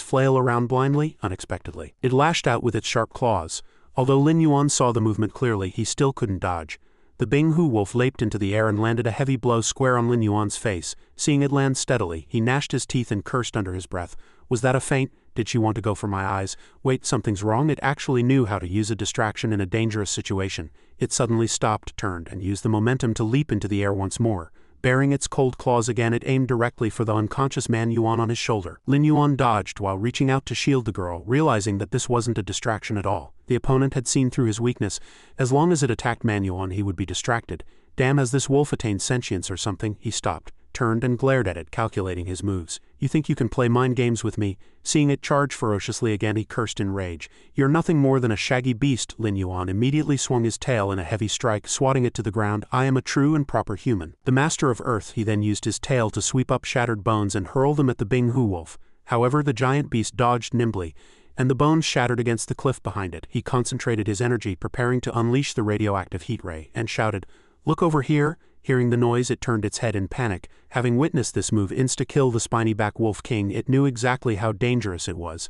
flail around blindly? Unexpectedly, it lashed out with its sharp claws. Although Lin Yuan saw the movement clearly, he still couldn't dodge. The Bing-Hu wolf leaped into the air and landed a heavy blow square on Lin Yuan's face. Seeing it land steadily, he gnashed his teeth and cursed under his breath. Was that a feint? Did she want to go for my eyes? Wait, something's wrong. It actually knew how to use a distraction in a dangerous situation. It suddenly stopped, turned, and used the momentum to leap into the air once more. Baring its cold claws again, it aimed directly for the unconscious Manhua on his shoulder. Lin Yuan dodged while reaching out to shield the girl, realizing that this wasn't a distraction at all. The opponent had seen through his weakness. As long as it attacked Manhua, he would be distracted. Damn, has this wolf attained sentience or something? He stopped, turned and glared at it, calculating his moves. You think you can play mind games with me? Seeing it charge ferociously again, he cursed in rage. You're nothing more than a shaggy beast. Lin Yuan immediately swung his tail in a heavy strike, swatting it to the ground. I am a true and proper human. The master of earth, he then used his tail to sweep up shattered bones and hurl them at the Bing-Hu wolf. However, the giant beast dodged nimbly, and the bones shattered against the cliff behind it. He concentrated his energy, preparing to unleash the radioactive heat ray, and shouted, "Look over here." Hearing the noise, it turned its head in panic. Having witnessed this move insta-kill the spiny-back wolf king, it knew exactly how dangerous it was.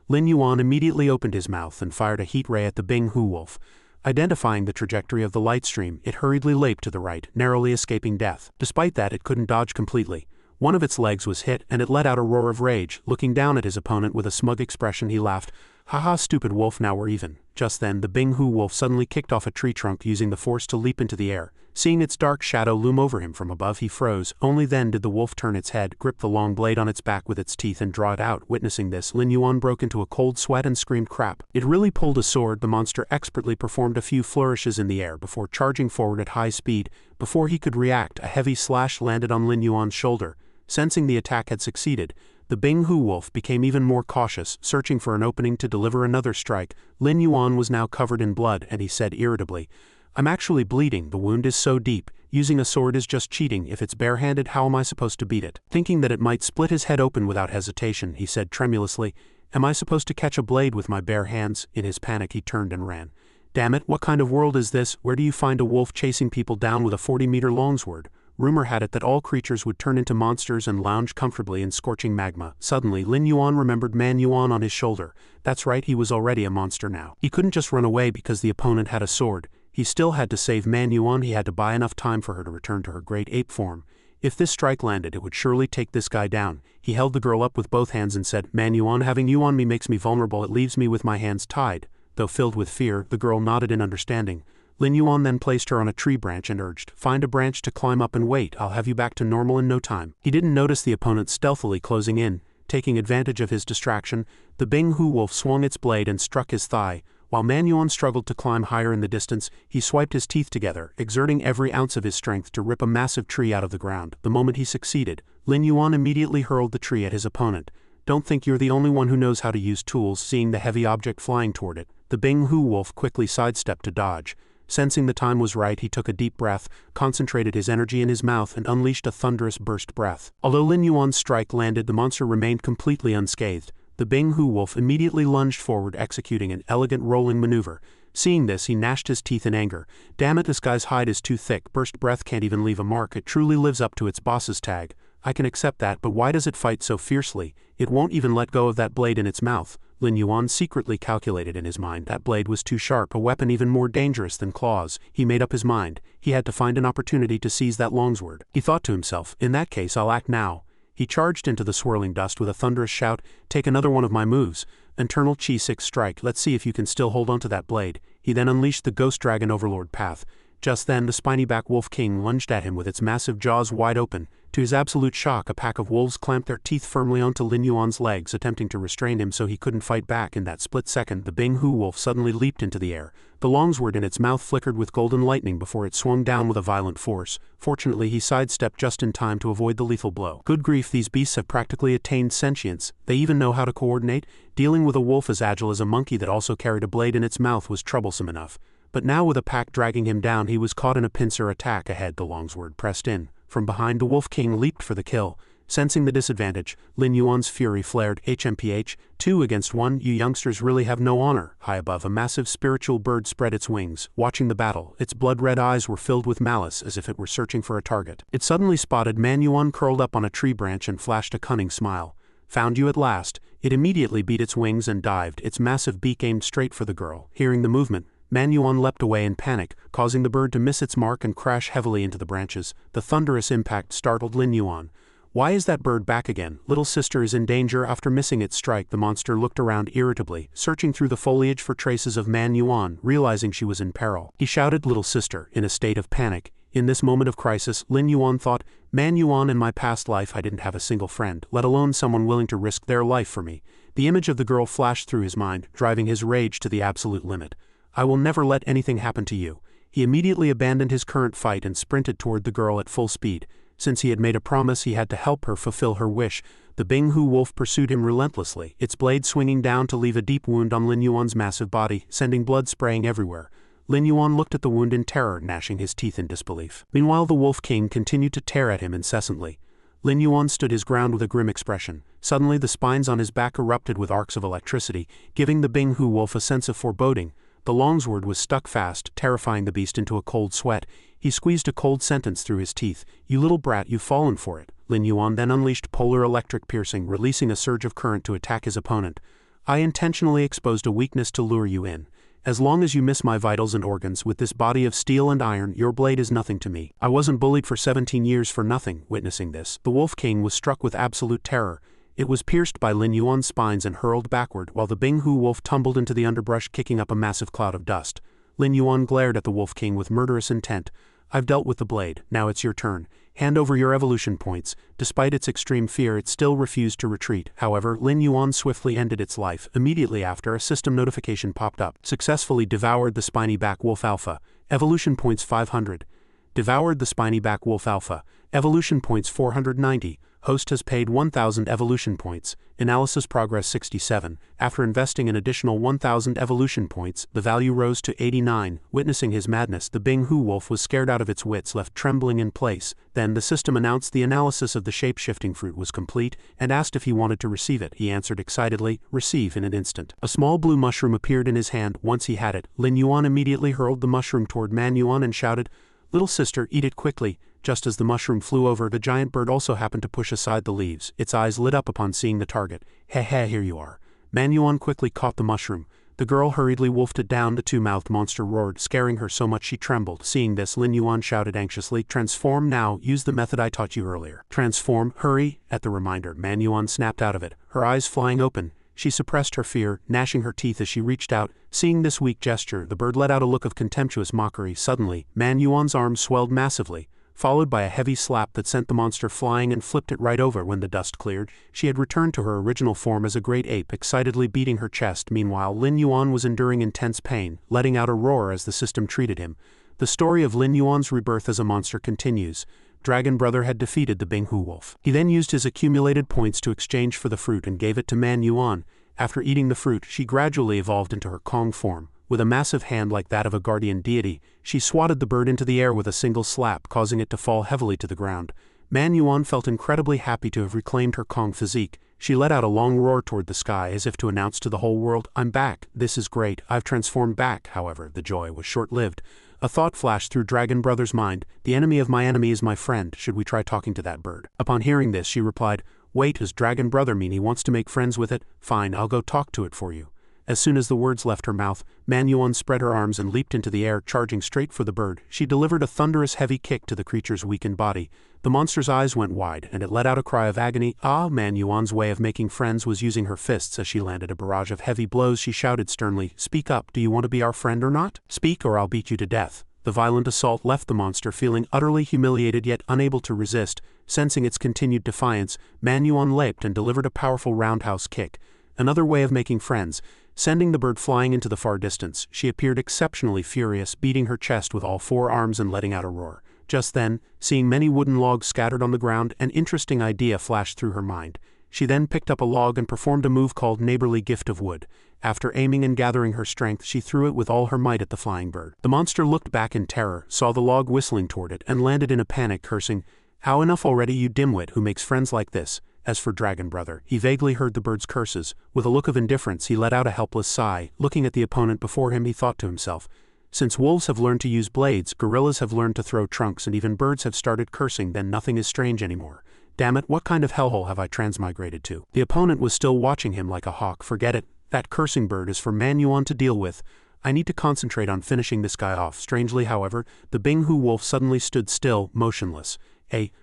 Lin Yuan immediately opened his mouth and fired a heat ray at the Bing-Hu wolf. Identifying the trajectory of the light stream, it hurriedly leaped to the right, narrowly escaping death. Despite that, it couldn't dodge completely. One of its legs was hit, and it let out a roar of rage. Looking down at his opponent with a smug expression, he laughed. Haha, stupid wolf, now we're even. Just then, the Bing-Hu wolf suddenly kicked off a tree trunk, using the force to leap into the air. Seeing its dark shadow loom over him from above, he froze. Only then did the wolf turn its head, grip the long blade on its back with its teeth and draw it out. Witnessing this, Lin Yuan broke into a cold sweat and screamed, crap. It really pulled a sword. The monster expertly performed a few flourishes in the air before charging forward at high speed. Before he could react, a heavy slash landed on Lin Yuan's shoulder. Sensing the attack had succeeded, the Bing-Hu wolf became even more cautious, searching for an opening to deliver another strike. Lin Yuan was now covered in blood, and he said irritably, I'm actually bleeding. The wound is so deep. Using a sword is just cheating. If it's barehanded, how am I supposed to beat it? Thinking that it might split his head open without hesitation, he said tremulously, am I supposed to catch a blade with my bare hands? In his panic, he turned and ran. Damn it, what kind of world is this? Where do you find a wolf chasing people down with a 40-meter longsword? Rumor had it that all creatures would turn into monsters and lounge comfortably in scorching magma. Suddenly, Lin Yuan remembered Manhua on his shoulder. That's right, he was already a monster now. He couldn't just run away because the opponent had a sword. He still had to save Manhua. He had to buy enough time for her to return to her great ape form. If this strike landed, it would surely take this guy down. He held the girl up with both hands and said, Manhua, having you on me makes me vulnerable. It leaves me with my hands tied. Though filled with fear, the girl nodded in understanding. Lin Yuan then placed her on a tree branch and urged, find a branch to climb up and wait. I'll have you back to normal in no time. He didn't notice the opponent stealthily closing in. Taking advantage of his distraction, the Bing-Hu wolf swung its blade and struck his thigh. While Manhua struggled to climb higher in the distance, he swiped his teeth together, exerting every ounce of his strength to rip a massive tree out of the ground. The moment he succeeded, Lin Yuan immediately hurled the tree at his opponent. Don't think you're the only one who knows how to use tools. Seeing the heavy object flying toward it, the Bing-Hu wolf quickly sidestepped to dodge. Sensing the time was right, he took a deep breath, concentrated his energy in his mouth and unleashed a thunderous burst breath. Although Lin Yuan's strike landed, the monster remained completely unscathed. The Bing-Hu wolf immediately lunged forward, executing an elegant rolling maneuver. Seeing this, he gnashed his teeth in anger. Damn it, this guy's hide is too thick. Burst breath can't even leave a mark. It truly lives up to its boss's tag. I can accept that, but why does it fight so fiercely? It won't even let go of that blade in its mouth. Lin Yuan secretly calculated in his mind that blade was too sharp, a weapon even more dangerous than claws. He made up his mind. He had to find an opportunity to seize that longsword. He thought to himself, in that case I'll act now. He charged into the swirling dust with a thunderous shout, take another one of my moves. Eternal Chi 6 strike, let's see if you can still hold onto that blade. He then unleashed the Ghost Dragon Overlord path. Just then, the spiny-back wolf king lunged at him with its massive jaws wide open. To his absolute shock, a pack of wolves clamped their teeth firmly onto Lin Yuan's legs, attempting to restrain him so he couldn't fight back. In that split second, the Bing-Hu wolf suddenly leaped into the air. The longsword in its mouth flickered with golden lightning before it swung down with a violent force. Fortunately, he sidestepped just in time to avoid the lethal blow. Good grief, these beasts have practically attained sentience. They even know how to coordinate. Dealing with a wolf as agile as a monkey that also carried a blade in its mouth was troublesome enough. But now, with a pack dragging him down, he was caught in a pincer attack ahead. The longsword pressed in. From behind, the Wolf King leaped for the kill. Sensing the disadvantage, Lin Yuan's fury flared. HMPH, 2 against 1, you youngsters really have no honor. High above, a massive spiritual bird spread its wings, watching the battle. Its blood-red eyes were filled with malice as if it were searching for a target. It suddenly spotted Manhua curled up on a tree branch and flashed a cunning smile. Found you at last. It immediately beat its wings and dived, its massive beak aimed straight for the girl. Hearing the movement, Manhua leapt away in panic, causing the bird to miss its mark and crash heavily into the branches. The thunderous impact startled Lin Yuan. Why is that bird back again? Little sister is in danger. After missing its strike, the monster looked around irritably, searching through the foliage for traces of Manhua, realizing she was in peril. He shouted, little sister, in a state of panic. In this moment of crisis, Lin Yuan thought, Manhua, in my past life I didn't have a single friend, let alone someone willing to risk their life for me. The image of the girl flashed through his mind, driving his rage to the absolute limit. I will never let anything happen to you. He immediately abandoned his current fight and sprinted toward the girl at full speed. Since he had made a promise, he had to help her fulfill her wish. The Binghu wolf pursued him relentlessly, its blade swinging down to leave a deep wound on Lin Yuan's massive body, sending blood spraying everywhere. Lin Yuan looked at the wound in terror, gnashing his teeth in disbelief. Meanwhile, the Wolf King continued to tear at him incessantly. Lin Yuan stood his ground with a grim expression. Suddenly, the spines on his back erupted with arcs of electricity, giving the Binghu wolf a sense of foreboding. The longsword was stuck fast, terrifying the beast into a cold sweat. He squeezed a cold sentence through his teeth. You little brat, you've fallen for it. Lin Yuan then unleashed polar electric piercing, releasing a surge of current to attack his opponent. I intentionally exposed a weakness to lure you in. As long as you miss my vitals and organs, with this body of steel and iron, your blade is nothing to me. I wasn't bullied for 17 years for nothing. Witnessing this, the Wolf King was struck with absolute terror. It was pierced by Lin Yuan's spines and hurled backward, while the Binghu wolf tumbled into the underbrush, kicking up a massive cloud of dust. Lin Yuan glared at the Wolf King with murderous intent. I've dealt with the blade, now it's your turn. Hand over your evolution points. Despite its extreme fear, it still refused to retreat. However, Lin Yuan swiftly ended its life. Immediately after, a system notification popped up. Successfully devoured the spiny back wolf alpha. Evolution points 500. Devoured the spiny back wolf alpha. Evolution points 490. Host has paid 1,000 evolution points. Analysis progress 67. After investing an additional 1,000 evolution points, the value rose to 89. Witnessing his madness, the Binghu wolf was scared out of its wits, left trembling in place. Then the system announced the analysis of the shape-shifting fruit was complete, and asked if he wanted to receive it. He answered excitedly, receive in an instant. A small blue mushroom appeared in his hand. Once he had it, Lin Yuan immediately hurled the mushroom toward Manhua and shouted, little sister, eat it quickly. Just as the mushroom flew over, the giant bird also happened to push aside the leaves. Its eyes lit up upon seeing the target. Heh, here you are. Manhua quickly caught the mushroom. The girl hurriedly wolfed it down. The two-mouthed monster roared, scaring her so much she trembled. Seeing this, Lin Yuan shouted anxiously, transform now, use the method I taught you earlier. Transform, hurry. At the reminder, Manhua snapped out of it, her eyes flying open. She suppressed her fear, gnashing her teeth as she reached out. Seeing this weak gesture, the bird let out a look of contemptuous mockery. Suddenly, Manhua's arm swelled massively, followed by a heavy slap that sent the monster flying and flipped it right over. When the dust cleared, she had returned to her original form as a great ape, excitedly beating her chest. Meanwhile, Lin Yuan was enduring intense pain, letting out a roar as the system treated him. The story of Lin Yuan's rebirth as a monster continues. Dragon Brother had defeated the Binghu wolf. He then used his accumulated points to exchange for the fruit and gave it to Manhua. After eating the fruit, she gradually evolved into her Kong form. With a massive hand like that of a guardian deity, she swatted the bird into the air with a single slap, causing it to fall heavily to the ground. Manhua felt incredibly happy to have reclaimed her Kong physique. She let out a long roar toward the sky as if to announce to the whole world, I'm back, this is great, I've transformed back. However, the joy was short-lived. A thought flashed through Dragon Brother's mind, the enemy of my enemy is my friend, should we try talking to that bird? Upon hearing this, she replied, wait, does Dragon Brother mean he wants to make friends with it? Fine, I'll go talk to it for you. As soon as the words left her mouth, Manhua spread her arms and leaped into the air, charging straight for the bird. She delivered a thunderous heavy kick to the creature's weakened body. The monster's eyes went wide, and it let out a cry of agony. Manhua's way of making friends was using her fists. As she landed a barrage of heavy blows, she shouted sternly, speak up, do you want to be our friend or not? Speak or I'll beat you to death. The violent assault left the monster feeling utterly humiliated yet unable to resist. Sensing its continued defiance, Manhua leaped and delivered a powerful roundhouse kick. Another way of making friends. Sending the bird flying into the far distance, she appeared exceptionally furious, beating her chest with all four arms and letting out a roar. Just then, seeing many wooden logs scattered on the ground, an interesting idea flashed through her mind. She then picked up a log and performed a move called Neighborly Gift of Wood. After aiming and gathering her strength, she threw it with all her might at the flying bird. The monster looked back in terror, saw the log whistling toward it, and landed in a panic, cursing, How enough already, you dimwit who makes friends like this? As for Dragon Brother, he vaguely heard the bird's curses. With a look of indifference, he let out a helpless sigh. Looking at the opponent before him, he thought to himself, since wolves have learned to use blades, gorillas have learned to throw trunks, and even birds have started cursing, then nothing is strange anymore. Damn it, what kind of hellhole have I transmigrated to? The opponent was still watching him like a hawk. Forget it. That cursing bird is for Manhua to deal with. I need to concentrate on finishing this guy off. Strangely, however, the Binghu wolf suddenly stood still, motionless.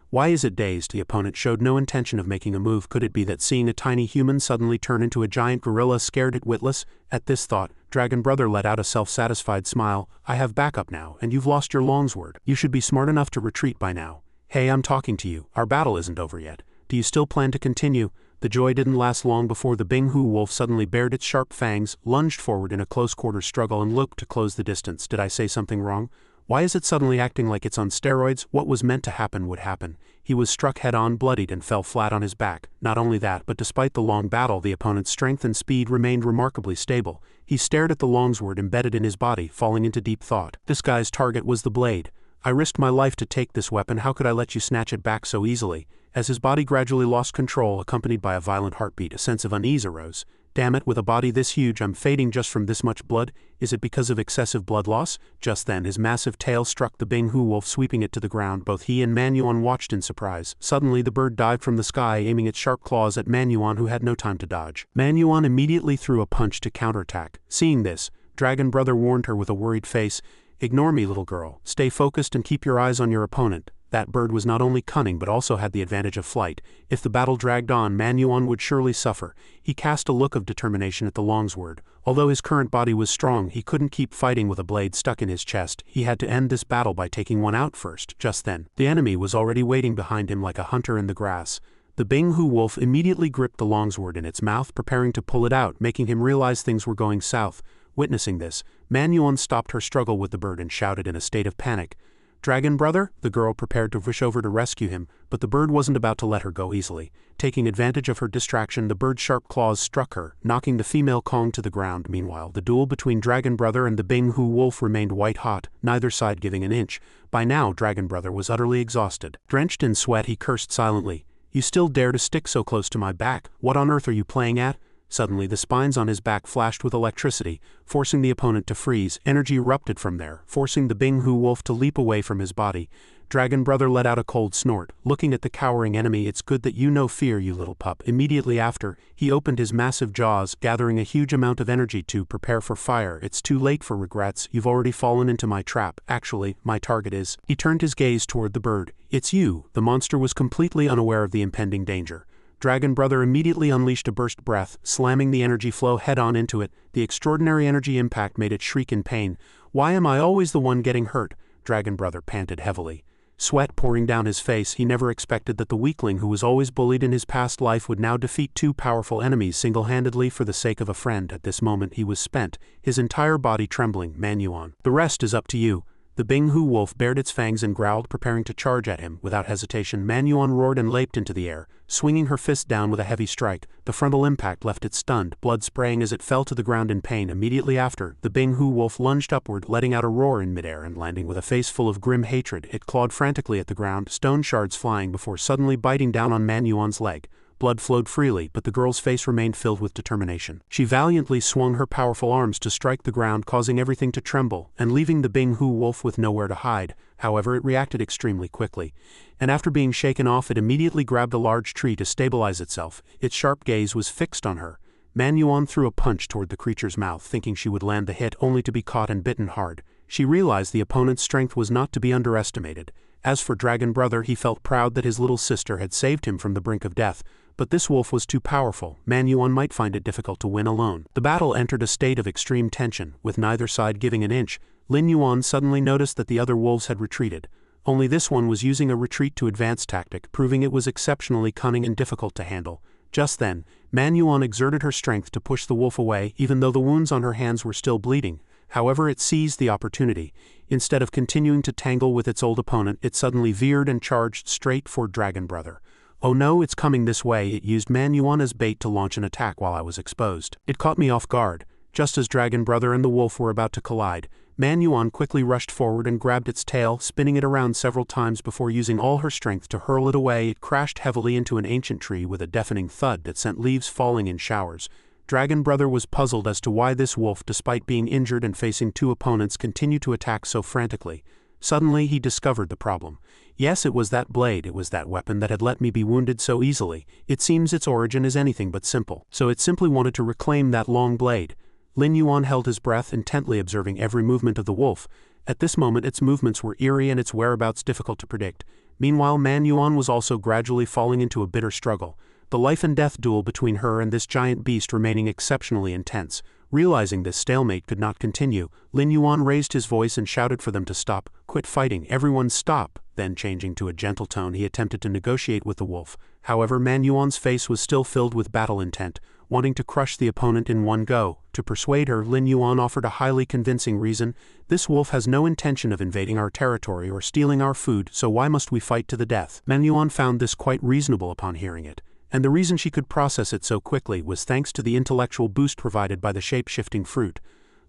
Why is it dazed? The opponent showed no intention of making a move. Could it be that seeing a tiny human suddenly turn into a giant gorilla scared it witless? At this thought, Dragon Brother let out a self-satisfied smile. I have backup now, and you've lost your longsword. You should be smart enough to retreat by now. Hey, I'm talking to you. Our battle isn't over yet. Do you still plan to continue? The joy didn't last long before the Binghu wolf suddenly bared its sharp fangs, lunged forward in a close-quarter struggle, and looked to close the distance. Did I say something wrong? Why is it suddenly acting like it's on steroids? What was meant to happen would happen. He was struck head-on, bloodied, and fell flat on his back. Not only that, but despite the long battle, the opponent's strength and speed remained remarkably stable. He stared at the longsword embedded in his body, falling into deep thought. This guy's target was the blade. I risked my life to take this weapon. How could I let you snatch it back so easily? As his body gradually lost control, accompanied by a violent heartbeat, a sense of unease arose. Damn it, with a body this huge, I'm fading just from this much blood. Is it because of excessive blood loss? Just then, his massive tail struck the Binghu wolf, sweeping it to the ground. Both he and Manhua watched in surprise. Suddenly, the bird dived from the sky, aiming its sharp claws at Manhua, who had no time to dodge. Manhua immediately threw a punch to counterattack. Seeing this, Dragon Brother warned her with a worried face, "Ignore me, little girl. Stay focused and keep your eyes on your opponent." That bird was not only cunning but also had the advantage of flight. If the battle dragged on, Manhua would surely suffer. He cast a look of determination at the longsword. Although his current body was strong, he couldn't keep fighting with a blade stuck in his chest. He had to end this battle by taking one out first. Just then, the enemy was already waiting behind him like a hunter in the grass. The Binghu wolf immediately gripped the longsword in its mouth, preparing to pull it out, making him realize things were going south. Witnessing this, Manhua stopped her struggle with the bird and shouted in a state of panic, "Dragon Brother?" The girl prepared to rush over to rescue him, but the bird wasn't about to let her go easily. Taking advantage of her distraction, the bird's sharp claws struck her, knocking the female Kong to the ground. Meanwhile, the duel between Dragon Brother and the Binghu wolf remained white-hot, neither side giving an inch. By now, Dragon Brother was utterly exhausted. Drenched in sweat, he cursed silently. "You still dare to stick so close to my back? What on earth are you playing at?" Suddenly, the spines on his back flashed with electricity, forcing the opponent to freeze. Energy erupted from there, forcing the Binghu wolf to leap away from his body. Dragon Brother let out a cold snort, looking at the cowering enemy. "It's good that you know fear, you little pup." Immediately after, he opened his massive jaws, gathering a huge amount of energy to prepare for fire. "It's too late for regrets. You've already fallen into my trap. Actually, my target is..." He turned his gaze toward the bird. "It's you." The monster was completely unaware of the impending danger. Dragon Brother immediately unleashed a burst breath, slamming the energy flow head-on into it. The extraordinary energy impact made it shriek in pain. "Why am I always the one getting hurt?" Dragon Brother panted heavily. Sweat pouring down his face, he never expected that the weakling who was always bullied in his past life would now defeat two powerful enemies single-handedly for the sake of a friend. At this moment he was spent, his entire body trembling. "Manhua, the rest is up to you." The Binghu wolf bared its fangs and growled, preparing to charge at him. Without hesitation, Manhua roared and leaped into the air, swinging her fist down with a heavy strike. The frontal impact left it stunned, blood spraying as it fell to the ground in pain. Immediately after, the Binghu wolf lunged upward, letting out a roar in midair and landing with a face full of grim hatred. It clawed frantically at the ground, stone shards flying before suddenly biting down on Manhua's leg. Blood flowed freely, but the girl's face remained filled with determination. She valiantly swung her powerful arms to strike the ground, causing everything to tremble, and leaving the Binghu wolf with nowhere to hide. However, it reacted extremely quickly, and after being shaken off, it immediately grabbed a large tree to stabilize itself. Its sharp gaze was fixed on her. Manhua threw a punch toward the creature's mouth, thinking she would land the hit, only to be caught and bitten hard. She realized the opponent's strength was not to be underestimated. As for Dragon Brother, he felt proud that his little sister had saved him from the brink of death. But this wolf was too powerful. Manhua might find it difficult to win alone. The battle entered a state of extreme tension, with neither side giving an inch. Lin Yuan suddenly noticed that the other wolves had retreated. Only this one was using a retreat to advance tactic, proving it was exceptionally cunning and difficult to handle. Just then, Manhua exerted her strength to push the wolf away, even though the wounds on her hands were still bleeding. However, it seized the opportunity. Instead of continuing to tangle with its old opponent, it suddenly veered and charged straight for Dragon Brother. "Oh no, it's coming this way." It used Manhua as bait to launch an attack while I was exposed. It caught me off guard. Just as Dragon Brother and the wolf were about to collide, Manhua quickly rushed forward and grabbed its tail, spinning it around several times before using all her strength to hurl it away. It crashed heavily into an ancient tree with a deafening thud that sent leaves falling in showers. Dragon Brother was puzzled as to why this wolf, despite being injured and facing two opponents, continued to attack so frantically. Suddenly he discovered the problem. Yes, it was that blade, it was that weapon that had let me be wounded so easily. It seems its origin is anything but simple. So it simply wanted to reclaim that long blade. Lin Yuan held his breath, intently observing every movement of the wolf. At this moment its movements were eerie and its whereabouts difficult to predict. Meanwhile Manhua was also gradually falling into a bitter struggle, the life and death duel between her and this giant beast remaining exceptionally intense. Realizing this stalemate could not continue, Lin Yuan raised his voice and shouted for them to stop. "Quit fighting, everyone stop!" Then changing to a gentle tone he attempted to negotiate with the wolf. However, Manhua's face was still filled with battle intent, wanting to crush the opponent in one go. To persuade her, Lin Yuan offered a highly convincing reason. "This wolf has no intention of invading our territory or stealing our food, so why must we fight to the death?" Manhua found this quite reasonable upon hearing it, and the reason she could process it so quickly was thanks to the intellectual boost provided by the shape-shifting fruit.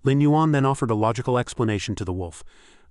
Lin Yuan then offered a logical explanation to the wolf.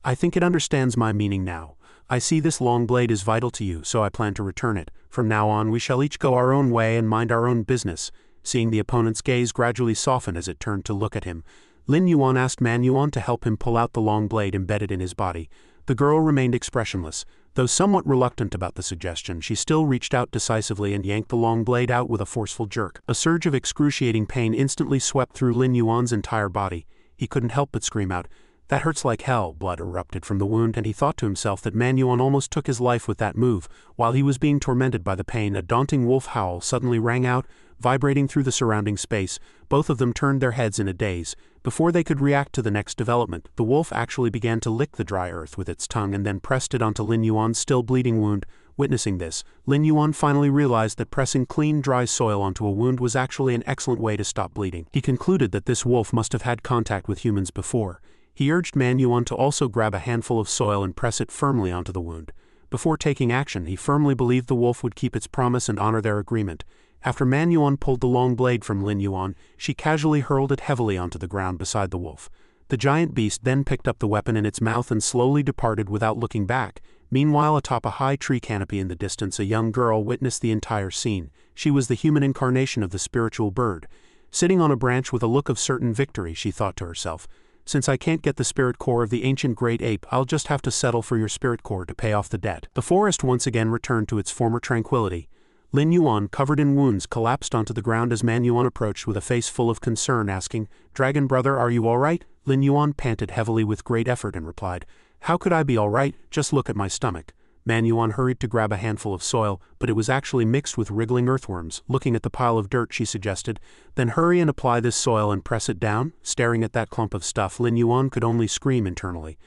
"I think it understands my meaning now. I see this long blade is vital to you, so I plan to return it. From now on we shall each go our own way and mind our own business." Seeing the opponent's gaze gradually soften as it turned to look at him, Lin Yuan asked Manhua to help him pull out the long blade embedded in his body. The girl remained expressionless. Though somewhat reluctant about the suggestion, she still reached out decisively and yanked the long blade out with a forceful jerk. A surge of excruciating pain instantly swept through Lin Yuan's entire body. He couldn't help but scream out, "That hurts like hell!" Blood erupted from the wound, and he thought to himself that Manhua almost took his life with that move. While he was being tormented by the pain, a daunting wolf howl suddenly rang out, vibrating through the surrounding space. Both of them turned their heads in a daze. Before they could react to the next development, the wolf actually began to lick the dry earth with its tongue and then pressed it onto Lin Yuan's still bleeding wound. Witnessing this, Lin Yuan finally realized that pressing clean, dry soil onto a wound was actually an excellent way to stop bleeding. He concluded that this wolf must have had contact with humans before. He urged Manhua to also grab a handful of soil and press it firmly onto the wound. Before taking action, he firmly believed the wolf would keep its promise and honor their agreement. After Manhua pulled the long blade from Lin Yuan, she casually hurled it heavily onto the ground beside the wolf. The giant beast then picked up the weapon in its mouth and slowly departed without looking back. Meanwhile, atop a high tree canopy in the distance, a young girl witnessed the entire scene. She was the human incarnation of the spiritual bird. Sitting on a branch with a look of certain victory, she thought to herself, "Since I can't get the spirit core of the ancient great ape, I'll just have to settle for your spirit core to pay off the debt." The forest once again returned to its former tranquility. Lin Yuan, covered in wounds, collapsed onto the ground as Manhua approached with a face full of concern, asking, "Dragon brother, are you all right?" Lin Yuan panted heavily with great effort and replied, "How could I be all right? Just look at my stomach." Manhua hurried to grab a handful of soil, but it was actually mixed with wriggling earthworms. Looking at the pile of dirt, she suggested, "Then hurry and apply this soil and press it down." Staring at that clump of stuff, Lin Yuan could only scream internally.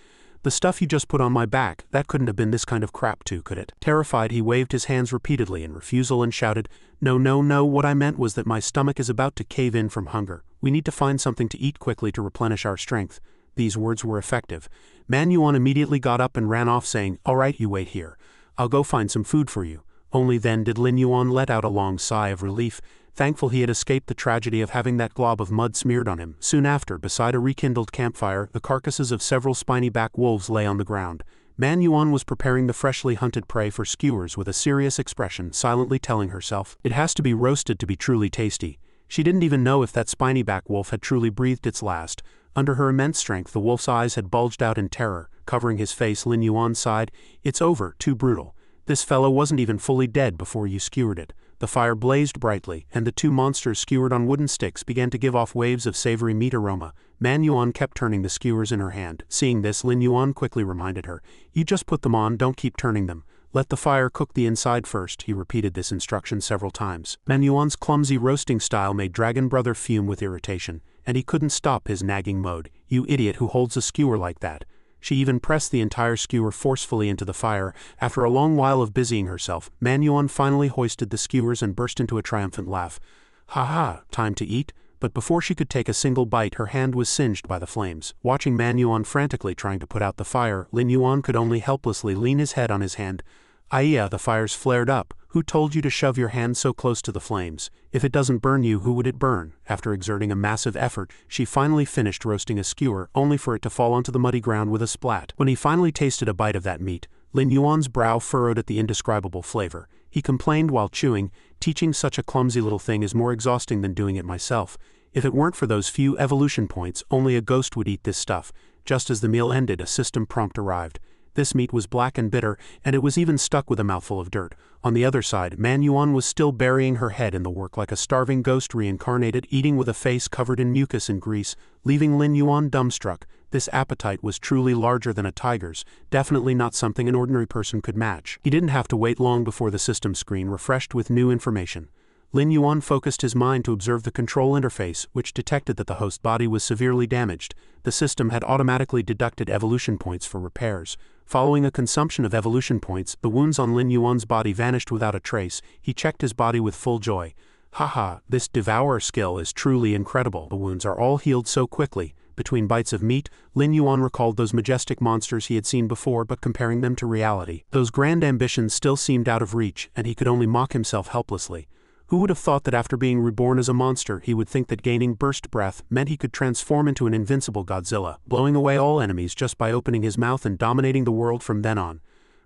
"The stuff you just put on my back, that couldn't have been this kind of crap too, could it?" Terrified, he waved his hands repeatedly in refusal and shouted, "No, no, no, what I meant was that my stomach is about to cave in from hunger. We need to find something to eat quickly to replenish our strength." These words were effective. Manhua immediately got up and ran off, saying, "All right, you wait here. I'll go find some food for you." Only then did Lin Yuan let out a long sigh of relief, thankful he had escaped the tragedy of having that glob of mud smeared on him. Soon after, beside a rekindled campfire, the carcasses of several spiny-back wolves lay on the ground. Manhua was preparing the freshly hunted prey for skewers with a serious expression, silently telling herself, "It has to be roasted to be truly tasty." She didn't even know if that spiny-back wolf had truly breathed its last. Under her immense strength, the wolf's eyes had bulged out in terror. Covering his face, Lin Yuan sighed, "It's over, too brutal. This fellow wasn't even fully dead before you skewered it." The fire blazed brightly, and the two monsters skewered on wooden sticks began to give off waves of savory meat aroma. Manhua kept turning the skewers in her hand. Seeing this, Lin Yuan quickly reminded her, "You just put them on, don't keep turning them. Let the fire cook the inside first." He repeated this instruction several times. Manhua's clumsy roasting style made Dragon Brother fume with irritation, and he couldn't stop his nagging mode. "You idiot, who holds a skewer like that?" She even pressed the entire skewer forcefully into the fire. After a long while of busying herself, Manhua finally hoisted the skewers and burst into a triumphant laugh. "Ha ha, time to eat?" But before she could take a single bite, her hand was singed by the flames. Watching Manhua frantically trying to put out the fire, Lin Yuan could only helplessly lean his head on his hand. Aya, the fires flared up. Who told you to shove your hand so close to the flames? If it doesn't burn you, who would it burn? After exerting a massive effort, she finally finished roasting a skewer, only for it to fall onto the muddy ground with a splat. When he finally tasted a bite of that meat, Lin Yuan's brow furrowed at the indescribable flavor. He complained while chewing, teaching such a clumsy little thing is more exhausting than doing it myself. If it weren't for those few evolution points, only a ghost would eat this stuff. Just as the meal ended, a system prompt arrived. This meat was black and bitter, and it was even stuck with a mouthful of dirt. On the other side, Manhua was still burying her head in the work like a starving ghost reincarnated, eating with a face covered in mucus and grease, leaving Lin Yuan dumbstruck. This appetite was truly larger than a tiger's, definitely not something an ordinary person could match. He didn't have to wait long before the system screen refreshed with new information. Lin Yuan focused his mind to observe the control interface, which detected that the host body was severely damaged. The system had automatically deducted evolution points for repairs. Following a consumption of evolution points, the wounds on Lin Yuan's body vanished without a trace. He checked his body with full joy. Haha, this Devourer skill is truly incredible. The wounds are all healed so quickly. Between bites of meat, Lin Yuan recalled those majestic monsters he had seen before, but comparing them to reality, those grand ambitions still seemed out of reach, and he could only mock himself helplessly. Who would have thought that after being reborn as a monster, he would think that gaining burst breath meant he could transform into an invincible Godzilla, blowing away all enemies just by opening his mouth and dominating the world from then on.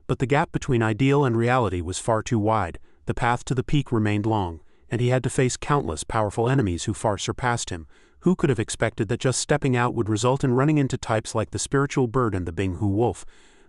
But the gap between ideal and reality was far too wide. The path to the peak remained long, and he had to face countless powerful enemies who far surpassed him. Who could have expected that just stepping out would result in running into types like the spiritual bird and the Binghu wolf?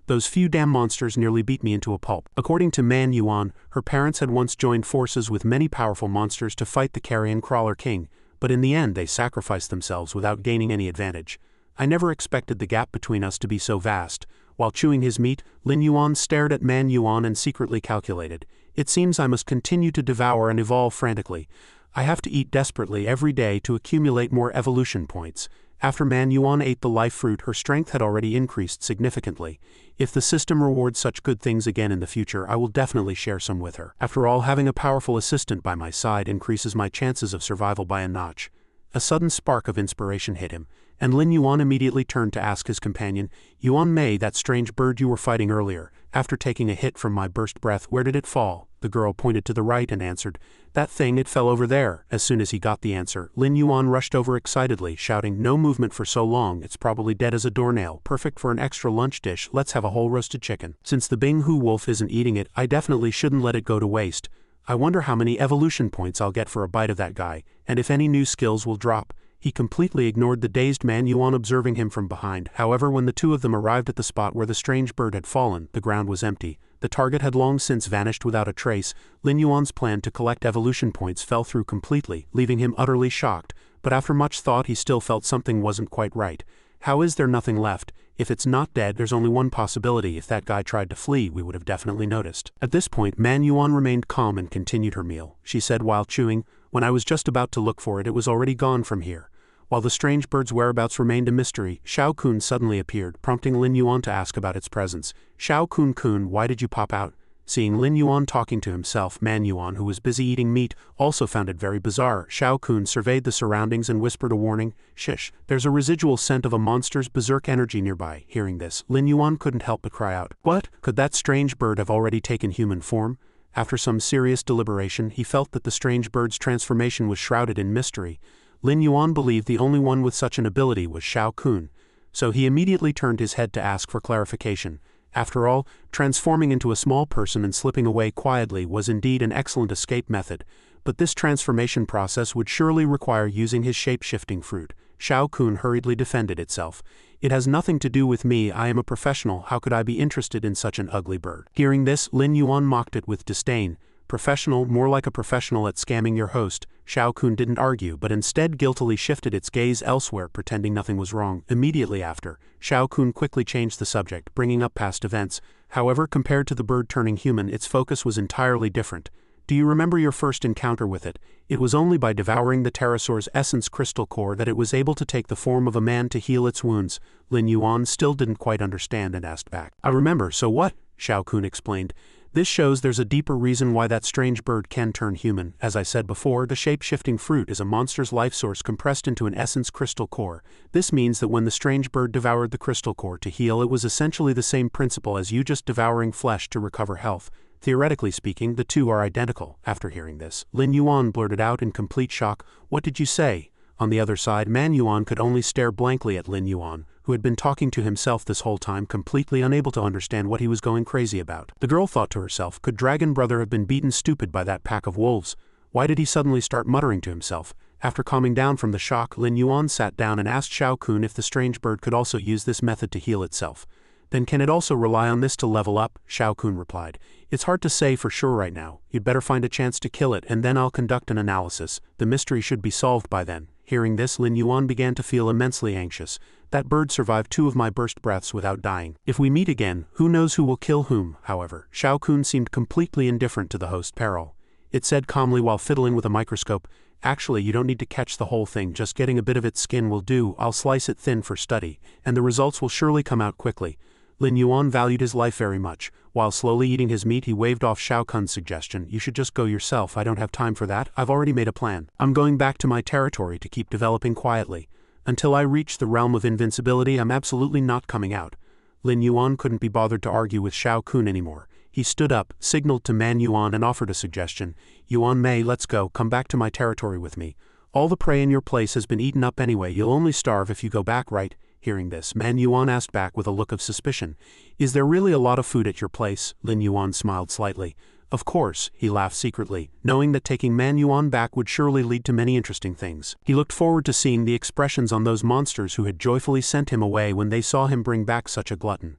Those few damn monsters nearly beat me into a pulp. According to Manhua, her parents had once joined forces with many powerful monsters to fight the carrion crawler king, but in the end they sacrificed themselves without gaining any advantage. I never expected the gap between us to be so vast. While chewing his meat, Lin Yuan stared at Manhua and secretly calculated. It seems I must continue to devour and evolve frantically. I have to eat desperately every day to accumulate more evolution points. After Manhua ate the life fruit, her strength had already increased significantly. If the system rewards such good things again in the future, I will definitely share some with her. After all, having a powerful assistant by my side increases my chances of survival by a notch. A sudden spark of inspiration hit him, and Lin Yuan immediately turned to ask his companion, Yuan Mei, that strange bird you were fighting earlier, after taking a hit from my burst breath, where did it fall? The girl pointed to the right and answered, that thing, it fell over there. As soon as he got the answer, Lin Yuan rushed over excitedly, shouting, no movement for so long, it's probably dead as a doornail, perfect for an extra lunch dish, let's have a whole roasted chicken. Since the Binghu wolf isn't eating it, I definitely shouldn't let it go to waste. I wonder how many evolution points I'll get for a bite of that guy, and if any new skills will drop. He completely ignored the dazed Manhua observing him from behind. However, when the two of them arrived at the spot where the strange bird had fallen, the ground was empty. The target had long since vanished without a trace. Lin Yuan's plan to collect evolution points fell through completely, leaving him utterly shocked. But after much thought, he still felt something wasn't quite right. How is there nothing left? If it's not dead, there's only one possibility. If that guy tried to flee, we would have definitely noticed. At this point, Manhua remained calm and continued her meal. She said while chewing, when I was just about to look for it, it was already gone from here. While the strange bird's whereabouts remained a mystery, Shao Kun suddenly appeared, prompting Lin Yuan to ask about its presence. Shao Kun, why did you pop out? Seeing Lin Yuan talking to himself, Manhua, who was busy eating meat, also found it very bizarre. Shao Kun surveyed the surroundings and whispered a warning, shish, there's a residual scent of a monster's berserk energy nearby. Hearing this, Lin Yuan couldn't help but cry out, what? Could that strange bird have already taken human form? After some serious deliberation, he felt that the strange bird's transformation was shrouded in mystery. Lin Yuan believed the only one with such an ability was Shao Kun, so he immediately turned his head to ask for clarification. After all, transforming into a small person and slipping away quietly was indeed an excellent escape method, but this transformation process would surely require using his shape-shifting fruit. Shao Kun hurriedly defended itself. It has nothing to do with me, I am a professional, how could I be interested in such an ugly bird? Hearing this, Lin Yuan mocked it with disdain. Professional, more like a professional at scamming your host. Shao Kun didn't argue, but instead guiltily shifted its gaze elsewhere, pretending nothing was wrong. Immediately after, Shao Kun quickly changed the subject, bringing up past events. However, compared to the bird turning human, its focus was entirely different. Do you remember your first encounter with it? It was only by devouring the pterosaur's essence crystal core that it was able to take the form of a man to heal its wounds. Lin Yuan still didn't quite understand and asked back. I remember, so what? Shao Kun explained. This shows there's a deeper reason why that strange bird can turn human. As I said before, the shape-shifting fruit is a monster's life source compressed into an essence crystal core. This means that when the strange bird devoured the crystal core to heal, it was essentially the same principle as you just devouring flesh to recover health. Theoretically speaking, the two are identical. After hearing this, Lin Yuan blurted out in complete shock, "What did you say?" On the other side, Man Yuan could only stare blankly at Lin Yuan, who had been talking to himself this whole time, completely unable to understand what he was going crazy about. The girl thought to herself, could Dragon Brother have been beaten stupid by that pack of wolves? Why did he suddenly start muttering to himself? After calming down from the shock, Lin Yuan sat down and asked Shao Kun if the strange bird could also use this method to heal itself. Then can it also rely on this to level up? Shao Kun replied. It's hard to say for sure right now. You'd better find a chance to kill it and then I'll conduct an analysis. The mystery should be solved by then. Hearing this, Lin Yuan began to feel immensely anxious. That bird survived 2 of my burst breaths without dying. If we meet again, who knows who will kill whom? However, Shao Kun seemed completely indifferent to the host peril. It said calmly while fiddling with a microscope, "Actually, you don't need to catch the whole thing, just getting a bit of its skin will do. I'll slice it thin for study, and the results will surely come out quickly." Lin Yuan valued his life very much. While slowly eating his meat, he waved off Shao Kun's suggestion, "You should just go yourself. I don't have time for that. I've already made a plan. I'm going back to my territory to keep developing quietly. Until I reach the realm of invincibility, I'm absolutely not coming out." Lin Yuan couldn't be bothered to argue with Shao Kun anymore. He stood up, signaled to Man Yuan and offered a suggestion. "Yuan Mei, let's go. Come back to my territory with me. All the prey in your place has been eaten up anyway. You'll only starve if you go back, right?" Hearing this, Man Yuan asked back with a look of suspicion, "Is there really a lot of food at your place?" Lin Yuan smiled slightly. "Of course," he laughed secretly, knowing that taking Man Yuan back would surely lead to many interesting things. He looked forward to seeing the expressions on those monsters who had joyfully sent him away when they saw him bring back such a glutton.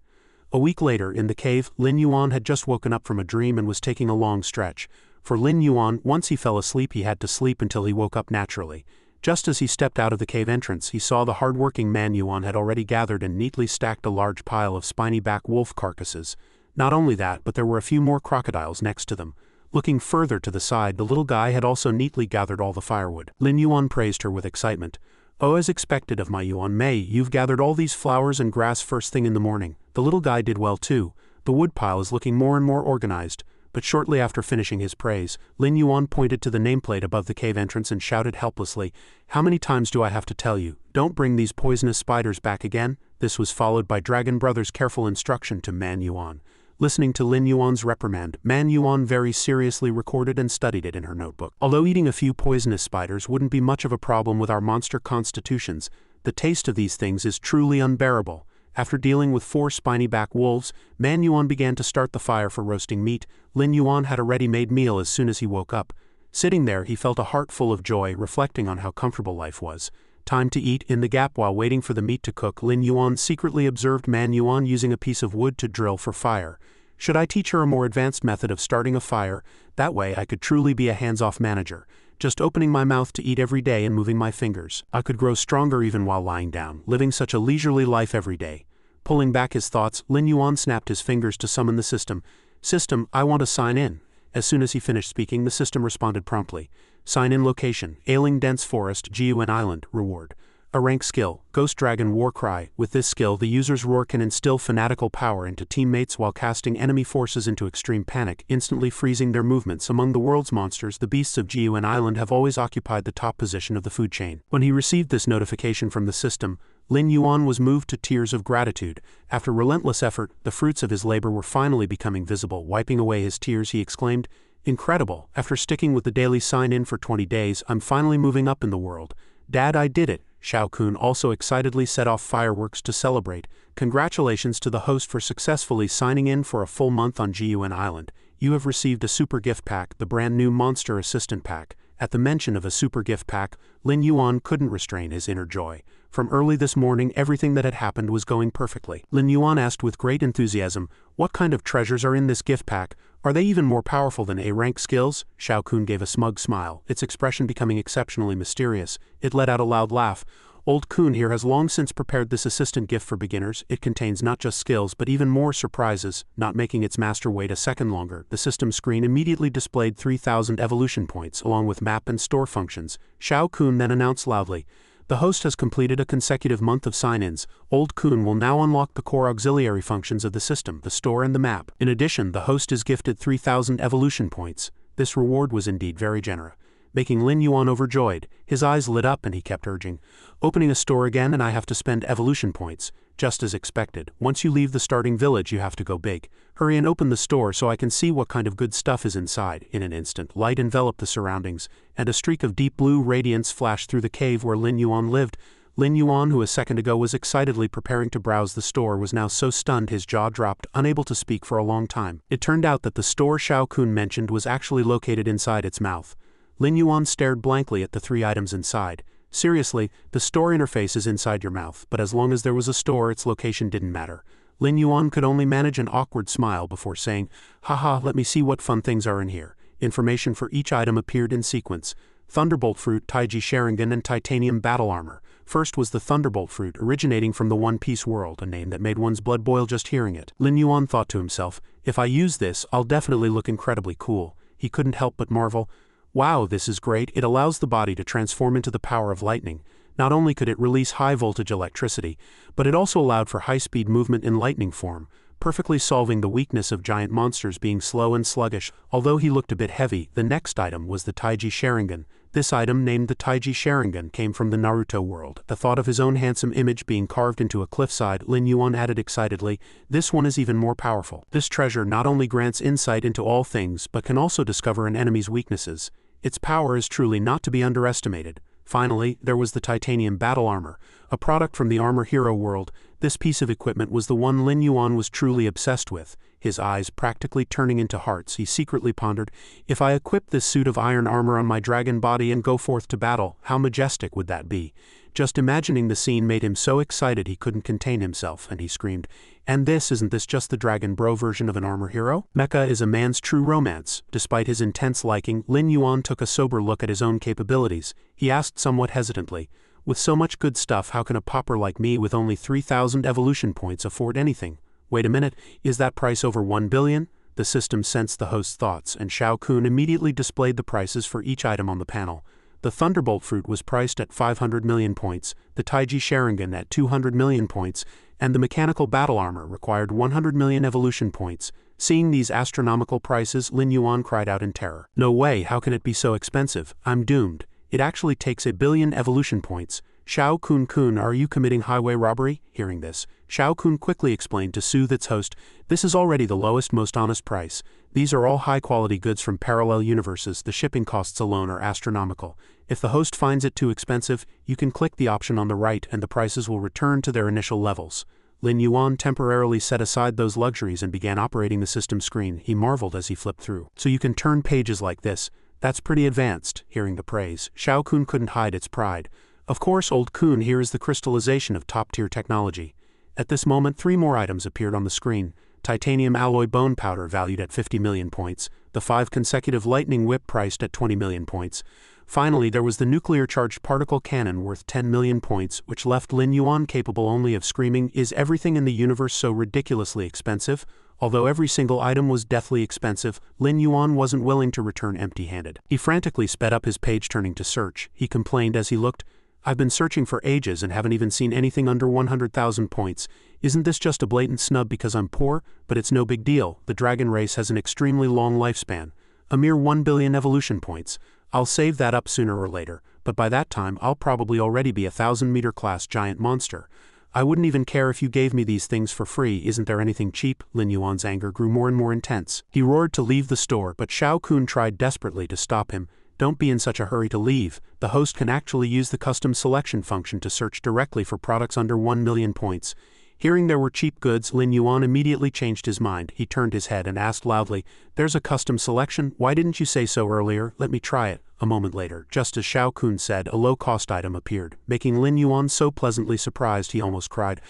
A week later, in the cave, Lin Yuan had just woken up from a dream and was taking a long stretch. For Lin Yuan, once he fell asleep, he had to sleep until he woke up naturally. Just as he stepped out of the cave entrance, he saw the hard-working Man Yuan had already gathered and neatly stacked a large pile of spiny-back wolf carcasses. Not only that, but there were a few more crocodiles next to them. Looking further to the side, the little guy had also neatly gathered all the firewood. Lin Yuan praised her with excitement. "Oh, as expected of my Yuan Mei, you've gathered all these flowers and grass first thing in the morning." The little guy did well too. The wood pile is looking more and more organized. But shortly after finishing his praise, Lin Yuan pointed to the nameplate above the cave entrance and shouted helplessly, "How many times do I have to tell you? Don't bring these poisonous spiders back again?" This was followed by Dragon Brother's careful instruction to Man Yuan. Listening to Lin Yuan's reprimand, Man Yuan very seriously recorded and studied it in her notebook. Although eating a few poisonous spiders wouldn't be much of a problem with our monster constitutions, the taste of these things is truly unbearable. After dealing with 4 spiny-back wolves, Man Yuan began to start the fire for roasting meat. Lin Yuan had a ready-made meal as soon as he woke up. Sitting there, he felt a heart full of joy, reflecting on how comfortable life was. Time to eat. In the gap while waiting for the meat to cook, Lin Yuan secretly observed Man Yuan using a piece of wood to drill for fire. Should I teach her a more advanced method of starting a fire? That way I could truly be a hands-off manager. Just opening my mouth to eat every day and moving my fingers. I could grow stronger even while lying down, living such a leisurely life every day. Pulling back his thoughts, Lin Yuan snapped his fingers to summon the system. "System, I want to sign in." As soon as he finished speaking, the system responded promptly. "Sign in location, Ailing Dense Forest, Jiuan Island, reward. A rank skill, Ghost Dragon War Cry. With this skill, the user's roar can instill fanatical power into teammates while casting enemy forces into extreme panic, instantly freezing their movements. Among the world's monsters, the beasts of Jiuan Island have always occupied the top position of the food chain." When he received this notification from the system, Lin Yuan was moved to tears of gratitude. After relentless effort, the fruits of his labor were finally becoming visible. Wiping away his tears, he exclaimed, "Incredible! After sticking with the daily sign-in for 20 days, I'm finally moving up in the world. Dad, I did it!" Shao Kun also excitedly set off fireworks to celebrate. "Congratulations to the host for successfully signing in for a full month on Jiuan Island. You have received a super gift pack, the brand new Monster Assistant Pack." At the mention of a super gift pack, Lin Yuan couldn't restrain his inner joy. From early this morning, everything that had happened was going perfectly. Lin Yuan asked with great enthusiasm, "What kind of treasures are in this gift pack? Are they even more powerful than A-rank skills?" Shao Kun gave a smug smile, its expression becoming exceptionally mysterious. It let out a loud laugh. "Old Kun here has long since prepared this assistant gift for beginners. It contains not just skills but even more surprises." Not making its master wait a second longer, the system screen immediately displayed 3,000 evolution points along with map and store functions. Shao Kun then announced loudly, "The host has completed a consecutive month of sign-ins. Old Kun will now unlock the core auxiliary functions of the system, the store and the map. In addition, the host is gifted 3,000 evolution points." This reward was indeed very generous. making Lin Yuan overjoyed. His eyes lit up and he kept urging, "Opening a store again and I have to spend evolution points." Just as expected, once you leave the starting village you have to go big. Hurry and open the store so I can see what kind of good stuff is inside. In an instant, light enveloped the surroundings, and a streak of deep blue radiance flashed through the cave where Lin Yuan lived. Lin Yuan, who a second ago was excitedly preparing to browse the store, was now so stunned his jaw dropped, unable to speak for a long time. It turned out that the store Xiao Kun mentioned was actually located inside its mouth. Lin Yuan stared blankly at the 3 items inside. Seriously, the store interface is inside your mouth, but as long as there was a store, its location didn't matter. Lin Yuan could only manage an awkward smile before saying, "Haha, let me see what fun things are in here." Information for each item appeared in sequence: Thunderbolt Fruit, Taiji Sharingan, and Titanium Battle Armor. First was the Thunderbolt Fruit, originating from the One Piece world, a name that made one's blood boil just hearing it. Lin Yuan thought to himself, "If I use this, I'll definitely look incredibly cool." He couldn't help but marvel, "Wow, this is great. It allows the body to transform into the power of lightning." Not only could it release high-voltage electricity, but it also allowed for high-speed movement in lightning form, perfectly solving the weakness of giant monsters being slow and sluggish. Although he looked a bit heavy, the next item was the Taiji Sharingan. This item, named the Taiji Sharingan, came from the Naruto world. The thought of his own handsome image being carved into a cliffside, Lin Yuan added excitedly, "This one is even more powerful. This treasure not only grants insight into all things, but can also discover an enemy's weaknesses. Its power is truly not to be underestimated." Finally, there was the Titanium Battle Armor, a product from the Armor Hero world. This piece of equipment was the one Lin Yuan was truly obsessed with. His eyes practically turning into hearts, he secretly pondered, "If I equip this suit of iron armor on my dragon body and go forth to battle, how majestic would that be?" Just imagining the scene made him so excited he couldn't contain himself, and he screamed, isn't this just the Dragon Bro version of an armor hero? Mecha is a man's true romance." Despite his intense liking, Lin Yuan took a sober look at his own capabilities. He asked somewhat hesitantly, "With so much good stuff, how can a pauper like me with only 3,000 evolution points afford anything?" Wait a minute, is that price over 1 billion? The system sensed the host's thoughts, and Xiao Kun immediately displayed the prices for each item on the panel. The Thunderbolt Fruit was priced at 500 million points, the Taiji Sharingan at 200 million points, and the Mechanical Battle Armor required 100 million evolution points. Seeing these astronomical prices, Lin Yuan cried out in terror. "No way, how can it be so expensive? I'm doomed. It actually takes 1 billion evolution points. Xiao Kun, are you committing highway robbery?" Hearing this, Xiao Kun quickly explained to soothe its host, "This is already the lowest, most honest price. These are all high-quality goods from parallel universes. The shipping costs alone are astronomical. If the host finds it too expensive, you can click the option on the right and the prices will return to their initial levels." Lin Yuan temporarily set aside those luxuries and began operating the system screen. He marveled as he flipped through. "So you can turn pages like this? That's pretty advanced." Hearing the praise, Xiao Kun couldn't hide its pride. "Of course, old Kun, here is the crystallization of top-tier technology." At this moment, 3 more items appeared on the screen. Titanium Alloy Bone Powder valued at 50 million points, the 5 consecutive Lightning Whip priced at 20 million points. Finally, there was the Nuclear-Charged Particle Cannon worth 10 million points, which left Lin Yuan capable only of screaming, "Is everything in the universe so ridiculously expensive?" Although every single item was deathly expensive, Lin Yuan wasn't willing to return empty-handed. He frantically sped up his page, turning to search. He complained as he looked, "I've been searching for ages and haven't even seen anything under 100,000 points. Isn't this just a blatant snub because I'm poor? But it's no big deal. The dragon race has an extremely long lifespan. A mere 1 billion evolution points. I'll save that up sooner or later, but by that time I'll probably already be a 1,000-meter class giant monster. I wouldn't even care if you gave me these things for free. Isn't there anything cheap?" Lin Yuan's anger grew more and more intense. He roared to leave the store, but Xiao Kun tried desperately to stop him. "Don't be in such a hurry to leave. The host can actually use the custom selection function to search directly for products under 1 million points." Hearing there were cheap goods, Lin Yuan immediately changed his mind. He turned his head and asked loudly, "There's a custom selection? Why didn't you say so earlier? Let me try it." A moment later, just as Xiao Kun said, a low-cost item appeared, making Lin Yuan so pleasantly surprised he almost cried.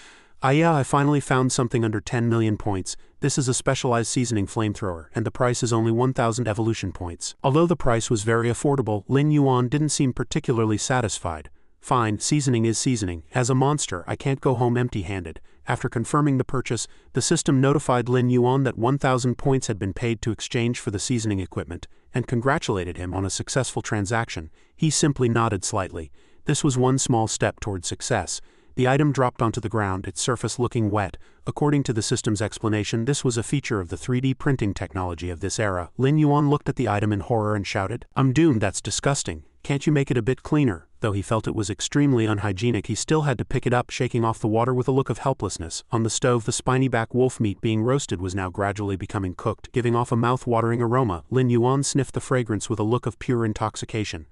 Yeah, I finally found something under 10 million points. This is a specialized seasoning flamethrower, and the price is only 1,000 evolution points." Although the price was very affordable, Lin Yuan didn't seem particularly satisfied. "Fine, seasoning is seasoning. As a monster, I can't go home empty-handed." After confirming the purchase, the system notified Lin Yuan that 1,000 points had been paid to exchange for the seasoning equipment, and congratulated him on a successful transaction. He simply nodded slightly. This was one small step toward success. The item dropped onto the ground, its surface looking wet. According to the system's explanation, this was a feature of the 3D printing technology of this era. Lin Yuan looked at the item in horror and shouted, "I'm doomed, that's disgusting. Can't you make it a bit cleaner?" Though he felt it was extremely unhygienic, he still had to pick it up, shaking off the water with a look of helplessness. On the stove, the spiny back wolf meat being roasted was now gradually becoming cooked, giving off a mouth-watering aroma. Lin Yuan sniffed the fragrance with a look of pure intoxication.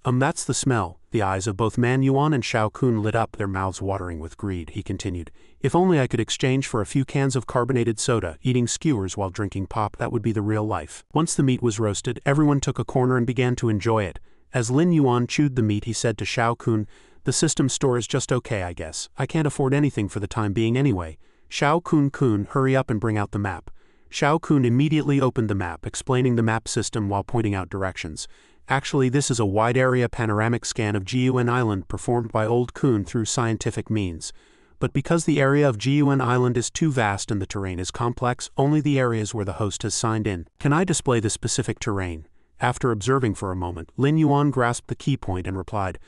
That's the smell." The eyes of both Man Yuan and Shao Kun lit up, their mouths watering with greed. He continued, "If only I could exchange for a few cans of carbonated soda, eating skewers while drinking pop, that would be the real life." Once the meat was roasted, everyone took a corner and began to enjoy it. As Lin Yuan chewed the meat, he said to Shao Kun, "The system store is just okay, I guess. I can't afford anything for the time being anyway." "Shao Kun, hurry up and bring out the map." Shao Kun immediately opened the map, explaining the map system while pointing out directions. Actually, this is a wide-area panoramic scan of Jiuan Island performed by Old Kun through scientific means. But because the area of Jiuan Island is too vast and the terrain is complex, only the areas where the host has signed in can I display the specific terrain. After observing for a moment, Lin Yuan grasped the key point and replied,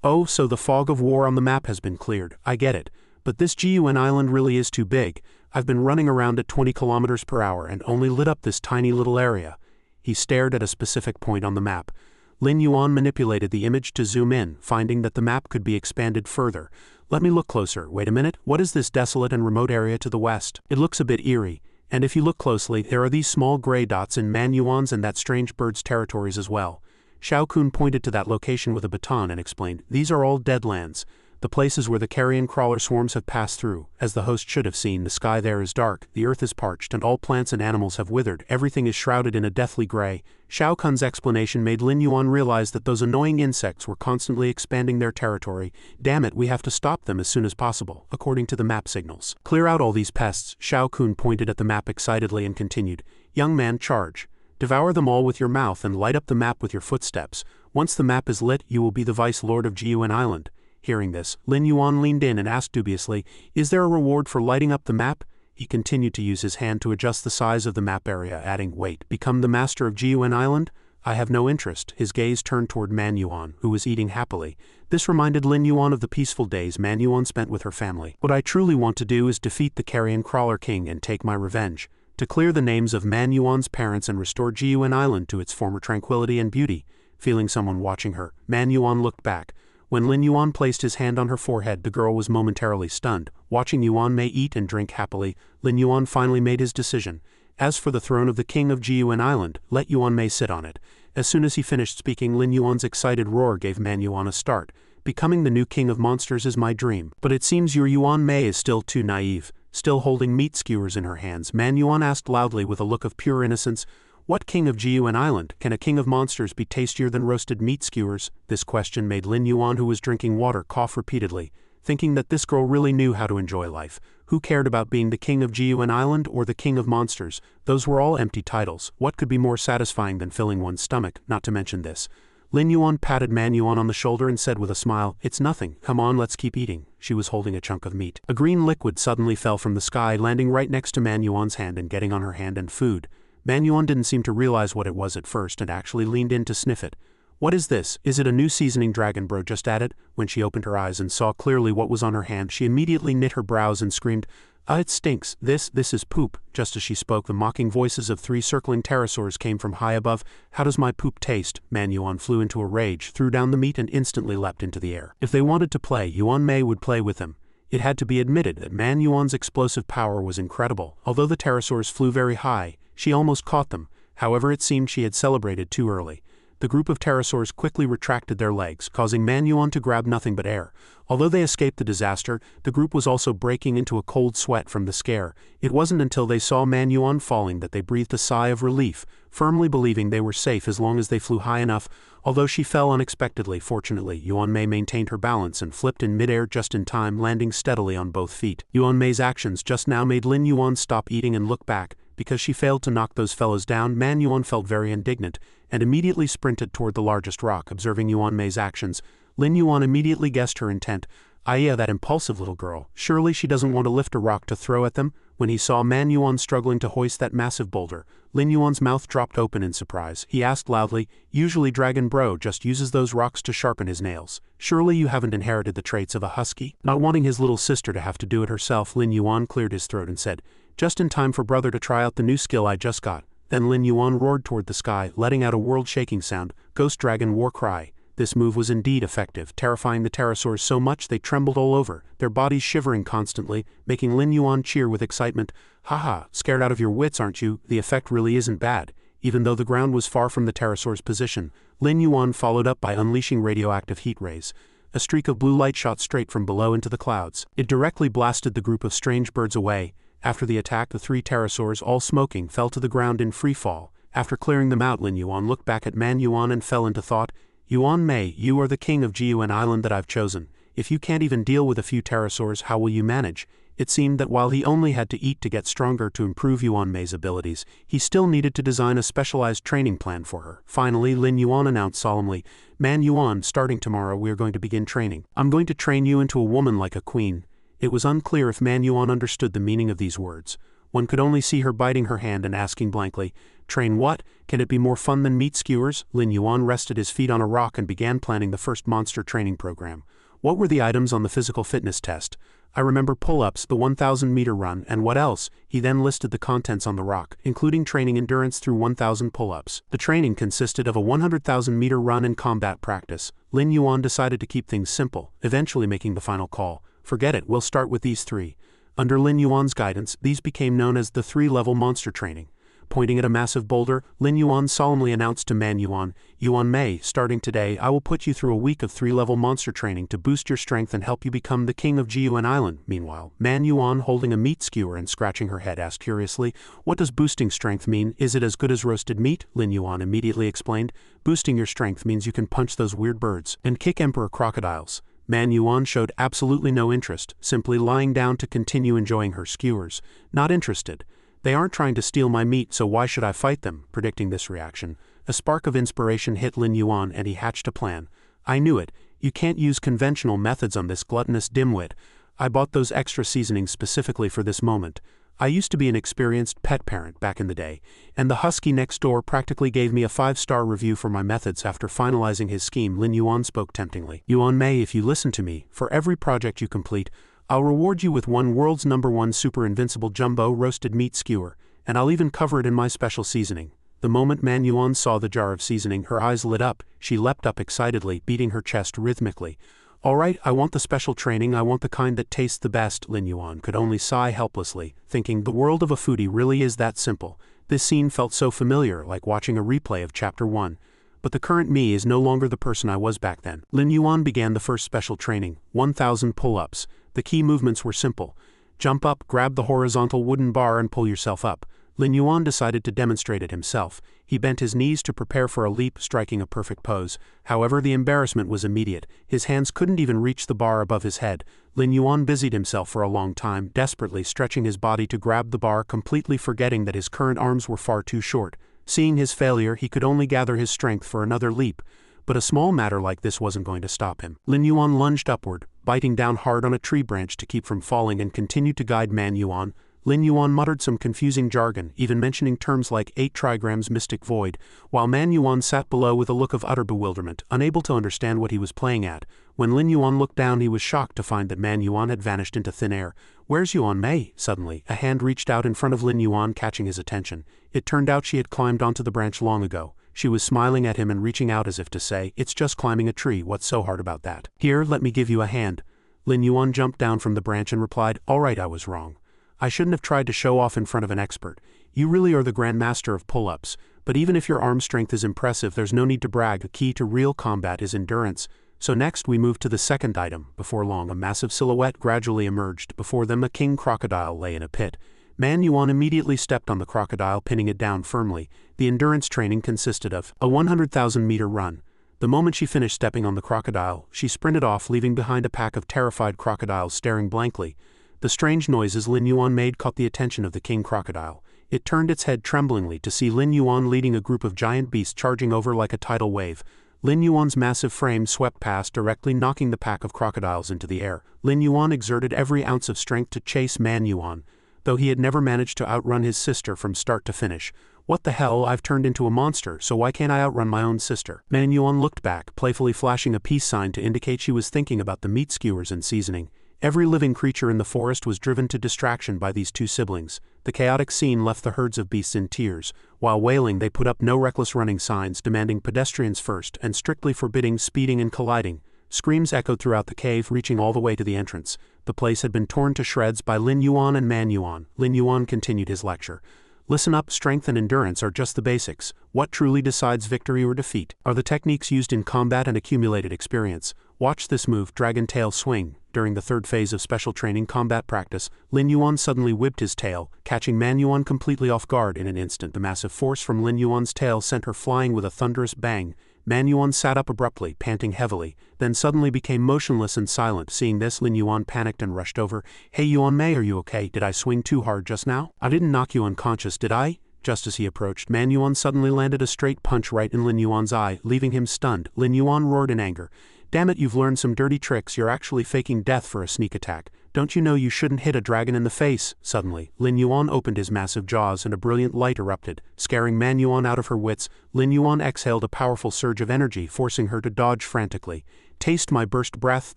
"Oh, so the fog of war on the map has been cleared. I get it. But this Jiuan Island really is too big. I've been running around at 20 kilometers per hour and only lit up this tiny little area." He stared at a specific point on the map. Lin Yuan manipulated the image to zoom in, finding that the map could be expanded further. "Let me look closer. Wait a minute, what is this desolate and remote area to the west? It looks a bit eerie. And if you look closely, there are these small gray dots in Man Yuan's and that strange bird's territories as well." Shao Kun pointed to that location with a baton and explained, "These are all deadlands. The places where the carrion crawler swarms have passed through. As the host should have seen, the sky there is dark, the earth is parched, and all plants and animals have withered. Everything is shrouded in a deathly gray." Shao Kun's explanation made Lin Yuan realize that those annoying insects were constantly expanding their territory. "Damn it, we have to stop them as soon as possible, according to the map signals. Clear out all these pests." Shao Kun pointed at the map excitedly and continued, "Young man, charge. Devour them all with your mouth and light up the map with your footsteps. Once the map is lit, you will be the Vice Lord of Jiuan Island." Hearing this, Lin Yuan leaned in and asked dubiously, "Is there a reward for lighting up the map?" He continued to use his hand to adjust the size of the map area, adding, "Wait, become the master of Jiuan Island? I have no interest." His gaze turned toward Man Yuan, who was eating happily. This reminded Lin Yuan of the peaceful days Man Yuan spent with her family. "What I truly want to do is defeat the Carrion Crawler King and take my revenge. To clear the names of Man Yuan's parents and restore Jiuan Island to its former tranquility and beauty." Feeling someone watching her, Man Yuan looked back. When Lin Yuan placed his hand on her forehead, the girl was momentarily stunned. Watching Yuan Mei eat and drink happily, Lin Yuan finally made his decision. "As for the throne of the king of Jiuan Island, let Yuan Mei sit on it." As soon as he finished speaking, Lin Yuan's excited roar gave Man Yuan a start. "Becoming the new king of monsters is my dream. But it seems your Yuan Mei is still too naive." Still holding meat skewers in her hands, Man Yuan asked loudly with a look of pure innocence, "What king of Jiuan Island? Can a king of monsters be tastier than roasted meat skewers?" This question made Lin Yuan, who was drinking water, cough repeatedly, thinking that this girl really knew how to enjoy life. Who cared about being the king of Jiuan Island or the king of monsters? Those were all empty titles. What could be more satisfying than filling one's stomach, not to mention this? Lin Yuan patted Man Yuan on the shoulder and said with a smile, "It's nothing. Come on, let's keep eating." She was holding a chunk of meat. A green liquid suddenly fell from the sky, landing right next to Man Yuan's hand and getting on her hand and food. Man Yuan didn't seem to realize what it was at first and actually leaned in to sniff it. "What is this? Is it a new seasoning dragon bro just added?" When she opened her eyes and saw clearly what was on her hand, she immediately knit her brows and screamed, It stinks. This is poop." Just as she spoke, the mocking voices of 3 circling pterosaurs came from high above. "How does my poop taste?" Man Yuan flew into a rage, threw down the meat and instantly leapt into the air. If they wanted to play, Yuan Mei would play with them. It had to be admitted that Man Yuan's explosive power was incredible. Although the pterosaurs flew very high, she almost caught them. However, it seemed she had celebrated too early. The group of pterosaurs quickly retracted their legs, causing Man Yuan to grab nothing but air. Although they escaped the disaster, the group was also breaking into a cold sweat from the scare. It wasn't until they saw Man Yuan falling that they breathed a sigh of relief, firmly believing they were safe as long as they flew high enough. Although she fell unexpectedly, fortunately, Yuan Mei maintained her balance and flipped in midair just in time, landing steadily on both feet. Yuan Mei's actions just now made Lin Yuan stop eating and look back. Because she failed to knock those fellows down, Man Yuan felt very indignant, and immediately sprinted toward the largest rock. Observing Yuan Mei's actions, Lin Yuan immediately guessed her intent. "Ah yeah, that impulsive little girl. Surely she doesn't want to lift a rock to throw at them?" When he saw Man Yuan struggling to hoist that massive boulder, Lin Yuan's mouth dropped open in surprise. He asked loudly, "Usually Dragon Bro just uses those rocks to sharpen his nails. Surely you haven't inherited the traits of a husky?" Not wanting his little sister to have to do it herself, Lin Yuan cleared his throat and said, "Just in time for brother to try out the new skill I just got." Then Lin Yuan roared toward the sky, letting out a world-shaking sound, Ghost Dragon War Cry. This move was indeed effective, terrifying the pterosaurs so much they trembled all over, their bodies shivering constantly, making Lin Yuan cheer with excitement. "Haha, scared out of your wits, aren't you? The effect really isn't bad." Even though the ground was far from the pterosaur's position, Lin Yuan followed up by unleashing radioactive heat rays. A streak of blue light shot straight from below into the clouds. It directly blasted the group of strange birds away. After the attack, the 3 pterosaurs, all smoking, fell to the ground in free fall. After clearing them out, Lin Yuan looked back at Man Yuan and fell into thought. "Yuan Mei, you are the king of Jiuan Island that I've chosen. If you can't even deal with a few pterosaurs, how will you manage?" It seemed that while he only had to eat to get stronger to improve Yuan Mei's abilities, he still needed to design a specialized training plan for her. Finally, Lin Yuan announced solemnly, "Man Yuan, starting tomorrow we are going to begin training. I'm going to train you into a woman like a queen." It was unclear if Man Yuan understood the meaning of these words. One could only see her biting her hand and asking blankly, "Train what? Can it be more fun than meat skewers?" Lin Yuan rested his feet on a rock and began planning the first monster training program. What were the items on the physical fitness test? I remember pull-ups, the 1,000-meter run, and what else? He then listed the contents on the rock, including training endurance through 1,000 pull-ups. The training consisted of a 100,000-meter run and combat practice. Lin Yuan decided to keep things simple, eventually making the final call. "Forget it, we'll start with these 3. Under Lin Yuan's guidance, these became known as the 3-level monster training. Pointing at a massive boulder, Lin Yuan solemnly announced to Man Yuan, "Yuan Mei, starting today I will put you through a week of 3-level monster training to boost your strength and help you become the king of Jiuan Island." Meanwhile, Man Yuan, holding a meat skewer and scratching her head, asked curiously, "What does boosting strength mean? Is it as good as roasted meat?" Lin Yuan immediately explained, "Boosting your strength means you can punch those weird birds and kick emperor crocodiles." Man Yuan showed absolutely no interest, simply lying down to continue enjoying her skewers. Not interested. "They aren't trying to steal my meat, so why should I fight them?" Predicting this reaction, a spark of inspiration hit Lin Yuan and he hatched a plan. "I knew it. You can't use conventional methods on this gluttonous dimwit. I bought those extra seasonings specifically for this moment. I used to be an experienced pet parent back in the day, and the husky next door practically gave me a 5-star review for my methods after finalizing his scheme." Lin Yuan spoke temptingly. "Yuan Mei, if you listen to me, for every project you complete, I'll reward you with one world's #1 super invincible jumbo roasted meat skewer, and I'll even cover it in my special seasoning." The moment Man Yuan saw the jar of seasoning, her eyes lit up. She leapt up excitedly, beating her chest rhythmically. "All right, I want the special training, I want the kind that tastes the best." Lin Yuan could only sigh helplessly, thinking the world of a foodie really is that simple. This scene felt so familiar, like watching a replay of Chapter 1. But the current me is no longer the person I was back then. Lin Yuan began the first special training, 1,000 pull-ups. The key movements were simple. Jump up, grab the horizontal wooden bar and pull yourself up. Lin Yuan decided to demonstrate it himself. He bent his knees to prepare for a leap, striking a perfect pose. However, the embarrassment was immediate. His hands couldn't even reach the bar above his head. Lin Yuan busied himself for a long time, desperately stretching his body to grab the bar, completely forgetting that his current arms were far too short. Seeing his failure, he could only gather his strength for another leap. But a small matter like this wasn't going to stop him. Lin Yuan lunged upward, biting down hard on a tree branch to keep from falling, and continued to guide Man Yuan. Lin Yuan muttered some confusing jargon, even mentioning terms like 8 trigrams mystic void, while Man Yuan sat below with a look of utter bewilderment, unable to understand what he was playing at. When Lin Yuan looked down, he was shocked to find that Man Yuan had vanished into thin air. "Where's Yuan Mei?" Suddenly, a hand reached out in front of Lin Yuan, catching his attention. It turned out she had climbed onto the branch long ago. She was smiling at him and reaching out as if to say, "It's just climbing a tree, what's so hard about that? Here, let me give you a hand." Lin Yuan jumped down from the branch and replied, "All right, I was wrong. I shouldn't have tried to show off in front of an expert. You really are the Grand Master of pull-ups, but even if your arm strength is impressive, there's no need to brag. The key to real combat is endurance." So next we moved to the second item. Before long, a massive silhouette gradually emerged. Before them, a king crocodile lay in a pit. Man Yuan immediately stepped on the crocodile, pinning it down firmly. The endurance training consisted of a 100,000-meter run. The moment she finished stepping on the crocodile, she sprinted off, leaving behind a pack of terrified crocodiles staring blankly. The strange noises Lin Yuan made caught the attention of the king crocodile. It turned its head tremblingly to see Lin Yuan leading a group of giant beasts charging over like a tidal wave. Lin Yuan's massive frame swept past, directly knocking the pack of crocodiles into the air. Lin Yuan exerted every ounce of strength to chase Man Yuan, though he had never managed to outrun his sister from start to finish. What the hell, I've turned into a monster, so why can't I outrun my own sister? Man Yuan looked back, playfully flashing a peace sign to indicate she was thinking about the meat skewers and seasoning. Every living creature in the forest was driven to distraction by these two siblings. The chaotic scene left the herds of beasts in tears. While wailing, they put up no reckless running signs demanding pedestrians first and strictly forbidding speeding and colliding. Screams echoed throughout the cave, reaching all the way to the entrance. The place had been torn to shreds by Lin Yuan and Man Yuan. Lin Yuan continued his lecture. Listen up, strength and endurance are just the basics. What truly decides victory or defeat are the techniques used in combat and accumulated experience. Watch this move, Dragon Tail Swing. During the third phase of special training combat practice, Lin Yuan suddenly whipped his tail, catching Man Yuan completely off guard in an instant. The massive force from Lin Yuan's tail sent her flying with a thunderous bang. Man Yuan sat up abruptly, panting heavily, then suddenly became motionless and silent. Seeing this, Lin Yuan panicked and rushed over. Hey Yuan Mei, are you okay? Did I swing too hard just now? I didn't knock you unconscious, did I? Just as he approached, Man Yuan suddenly landed a straight punch right in Lin Yuan's eye, leaving him stunned. Lin Yuan roared in anger. Damn it, you've learned some dirty tricks. You're actually faking death for a sneak attack. Don't you know you shouldn't hit a dragon in the face? Suddenly, Lin Yuan opened his massive jaws and a brilliant light erupted, scaring Man Yuan out of her wits. Lin Yuan exhaled a powerful surge of energy, forcing her to dodge frantically. Taste my burst breath.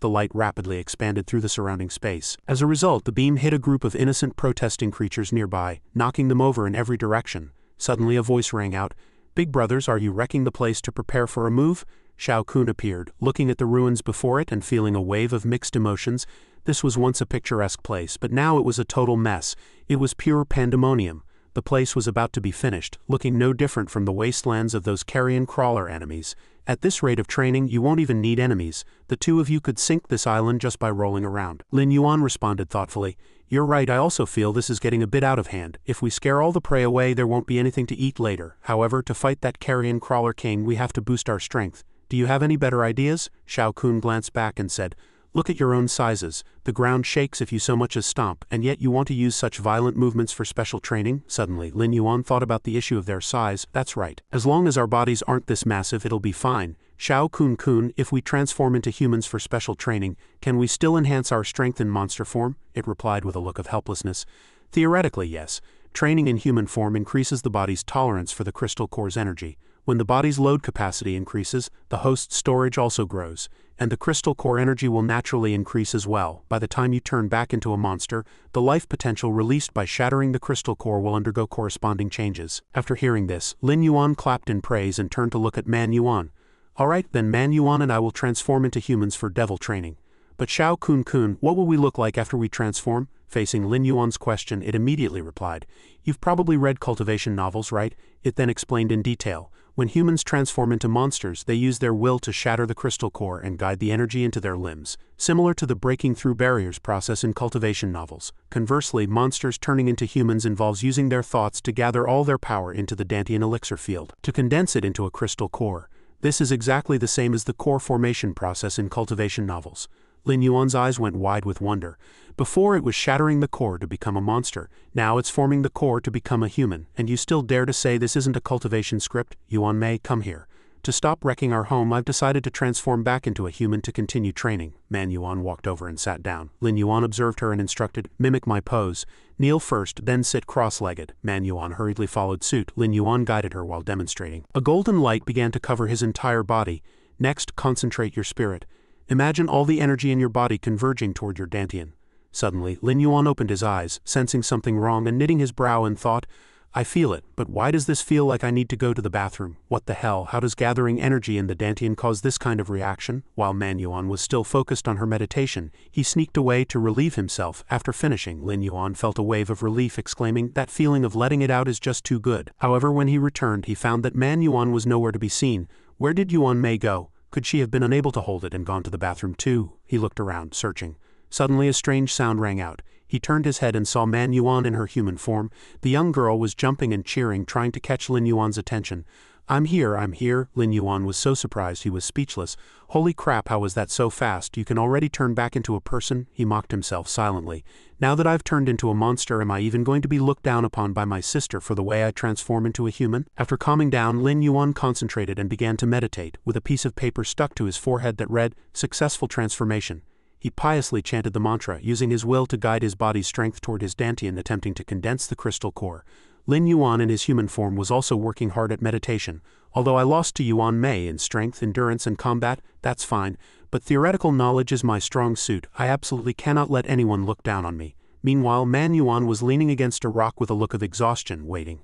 The light rapidly expanded through the surrounding space. As a result, the beam hit a group of innocent protesting creatures nearby, knocking them over in every direction. Suddenly a voice rang out. Big brothers, are you wrecking the place to prepare for a move? Shao Kun appeared, looking at the ruins before it and feeling a wave of mixed emotions. This was once a picturesque place, but now it was a total mess. It was pure pandemonium. The place was about to be finished, looking no different from the wastelands of those carrion crawler enemies. At this rate of training, you won't even need enemies. The two of you could sink this island just by rolling around. Lin Yuan responded thoughtfully. You're right, I also feel this is getting a bit out of hand. If we scare all the prey away, there won't be anything to eat later. However, to fight that carrion crawler king, we have to boost our strength. Do you have any better ideas? Shao Kun glanced back and said, Look at your own sizes. The ground shakes if you so much as stomp, and yet you want to use such violent movements for special training? Suddenly, Lin Yuan thought about the issue of their size. That's right. As long as our bodies aren't this massive, it'll be fine. Shao Kun, if we transform into humans for special training, can we still enhance our strength in monster form? It replied with a look of helplessness. Theoretically, yes. Training in human form increases the body's tolerance for the crystal core's energy. When the body's load capacity increases, the host's storage also grows, and the crystal core energy will naturally increase as well. By the time you turn back into a monster, the life potential released by shattering the crystal core will undergo corresponding changes. After hearing this, Lin Yuan clapped in praise and turned to look at Man Yuan. Alright, then Man Yuan and I will transform into humans for devil training. But Shao Kun, what will we look like after we transform? Facing Lin Yuan's question, it immediately replied, You've probably read cultivation novels, right? It then explained in detail. When humans transform into monsters, they use their will to shatter the crystal core and guide the energy into their limbs, similar to the breaking through barriers process in cultivation novels. Conversely, monsters turning into humans involves using their thoughts to gather all their power into the Dantian elixir field, to condense it into a crystal core. This is exactly the same as the core formation process in cultivation novels. Lin Yuan's eyes went wide with wonder. Before it was shattering the core to become a monster, now it's forming the core to become a human, and you still dare to say this isn't a cultivation script? Yuan Mei, come here. To stop wrecking our home, I've decided to transform back into a human to continue training. Man Yuan walked over and sat down. Lin Yuan observed her and instructed, Mimic my pose. Kneel first, then sit cross-legged. Man Yuan hurriedly followed suit. Lin Yuan guided her while demonstrating. A golden light began to cover his entire body. Next, concentrate your spirit. Imagine all the energy in your body converging toward your Dantian. Suddenly, Lin Yuan opened his eyes, sensing something wrong and knitting his brow in thought. I feel it, but why does this feel like I need to go to the bathroom? What the hell, how does gathering energy in the Dantian cause this kind of reaction? While Man Yuan was still focused on her meditation, he sneaked away to relieve himself. After finishing, Lin Yuan felt a wave of relief, exclaiming, that feeling of letting it out is just too good. However, when he returned, he found that Man Yuan was nowhere to be seen. Where did Yuan Mei go? Could she have been unable to hold it and gone to the bathroom too? He looked around, searching. Suddenly a strange sound rang out. He turned his head and saw Man Yuan in her human form. The young girl was jumping and cheering, trying to catch Lin Yuan's attention. I'm here. Lin Yuan was so surprised he was speechless. Holy crap, how was that so fast? You can already turn back into a person? He mocked himself silently. Now that I've turned into a monster, am I even going to be looked down upon by my sister for the way I transform into a human? After calming down, Lin Yuan concentrated and began to meditate, with a piece of paper stuck to his forehead that read, "Successful transformation." He piously chanted the mantra, using his will to guide his body's strength toward his dantian, attempting to condense the crystal core. Lin Yuan in his human form was also working hard at meditation. Although I lost to Yuan Mei in strength, endurance, and combat, that's fine, but theoretical knowledge is my strong suit. I absolutely cannot let anyone look down on me. Meanwhile, Man Yuan was leaning against a rock with a look of exhaustion, waiting.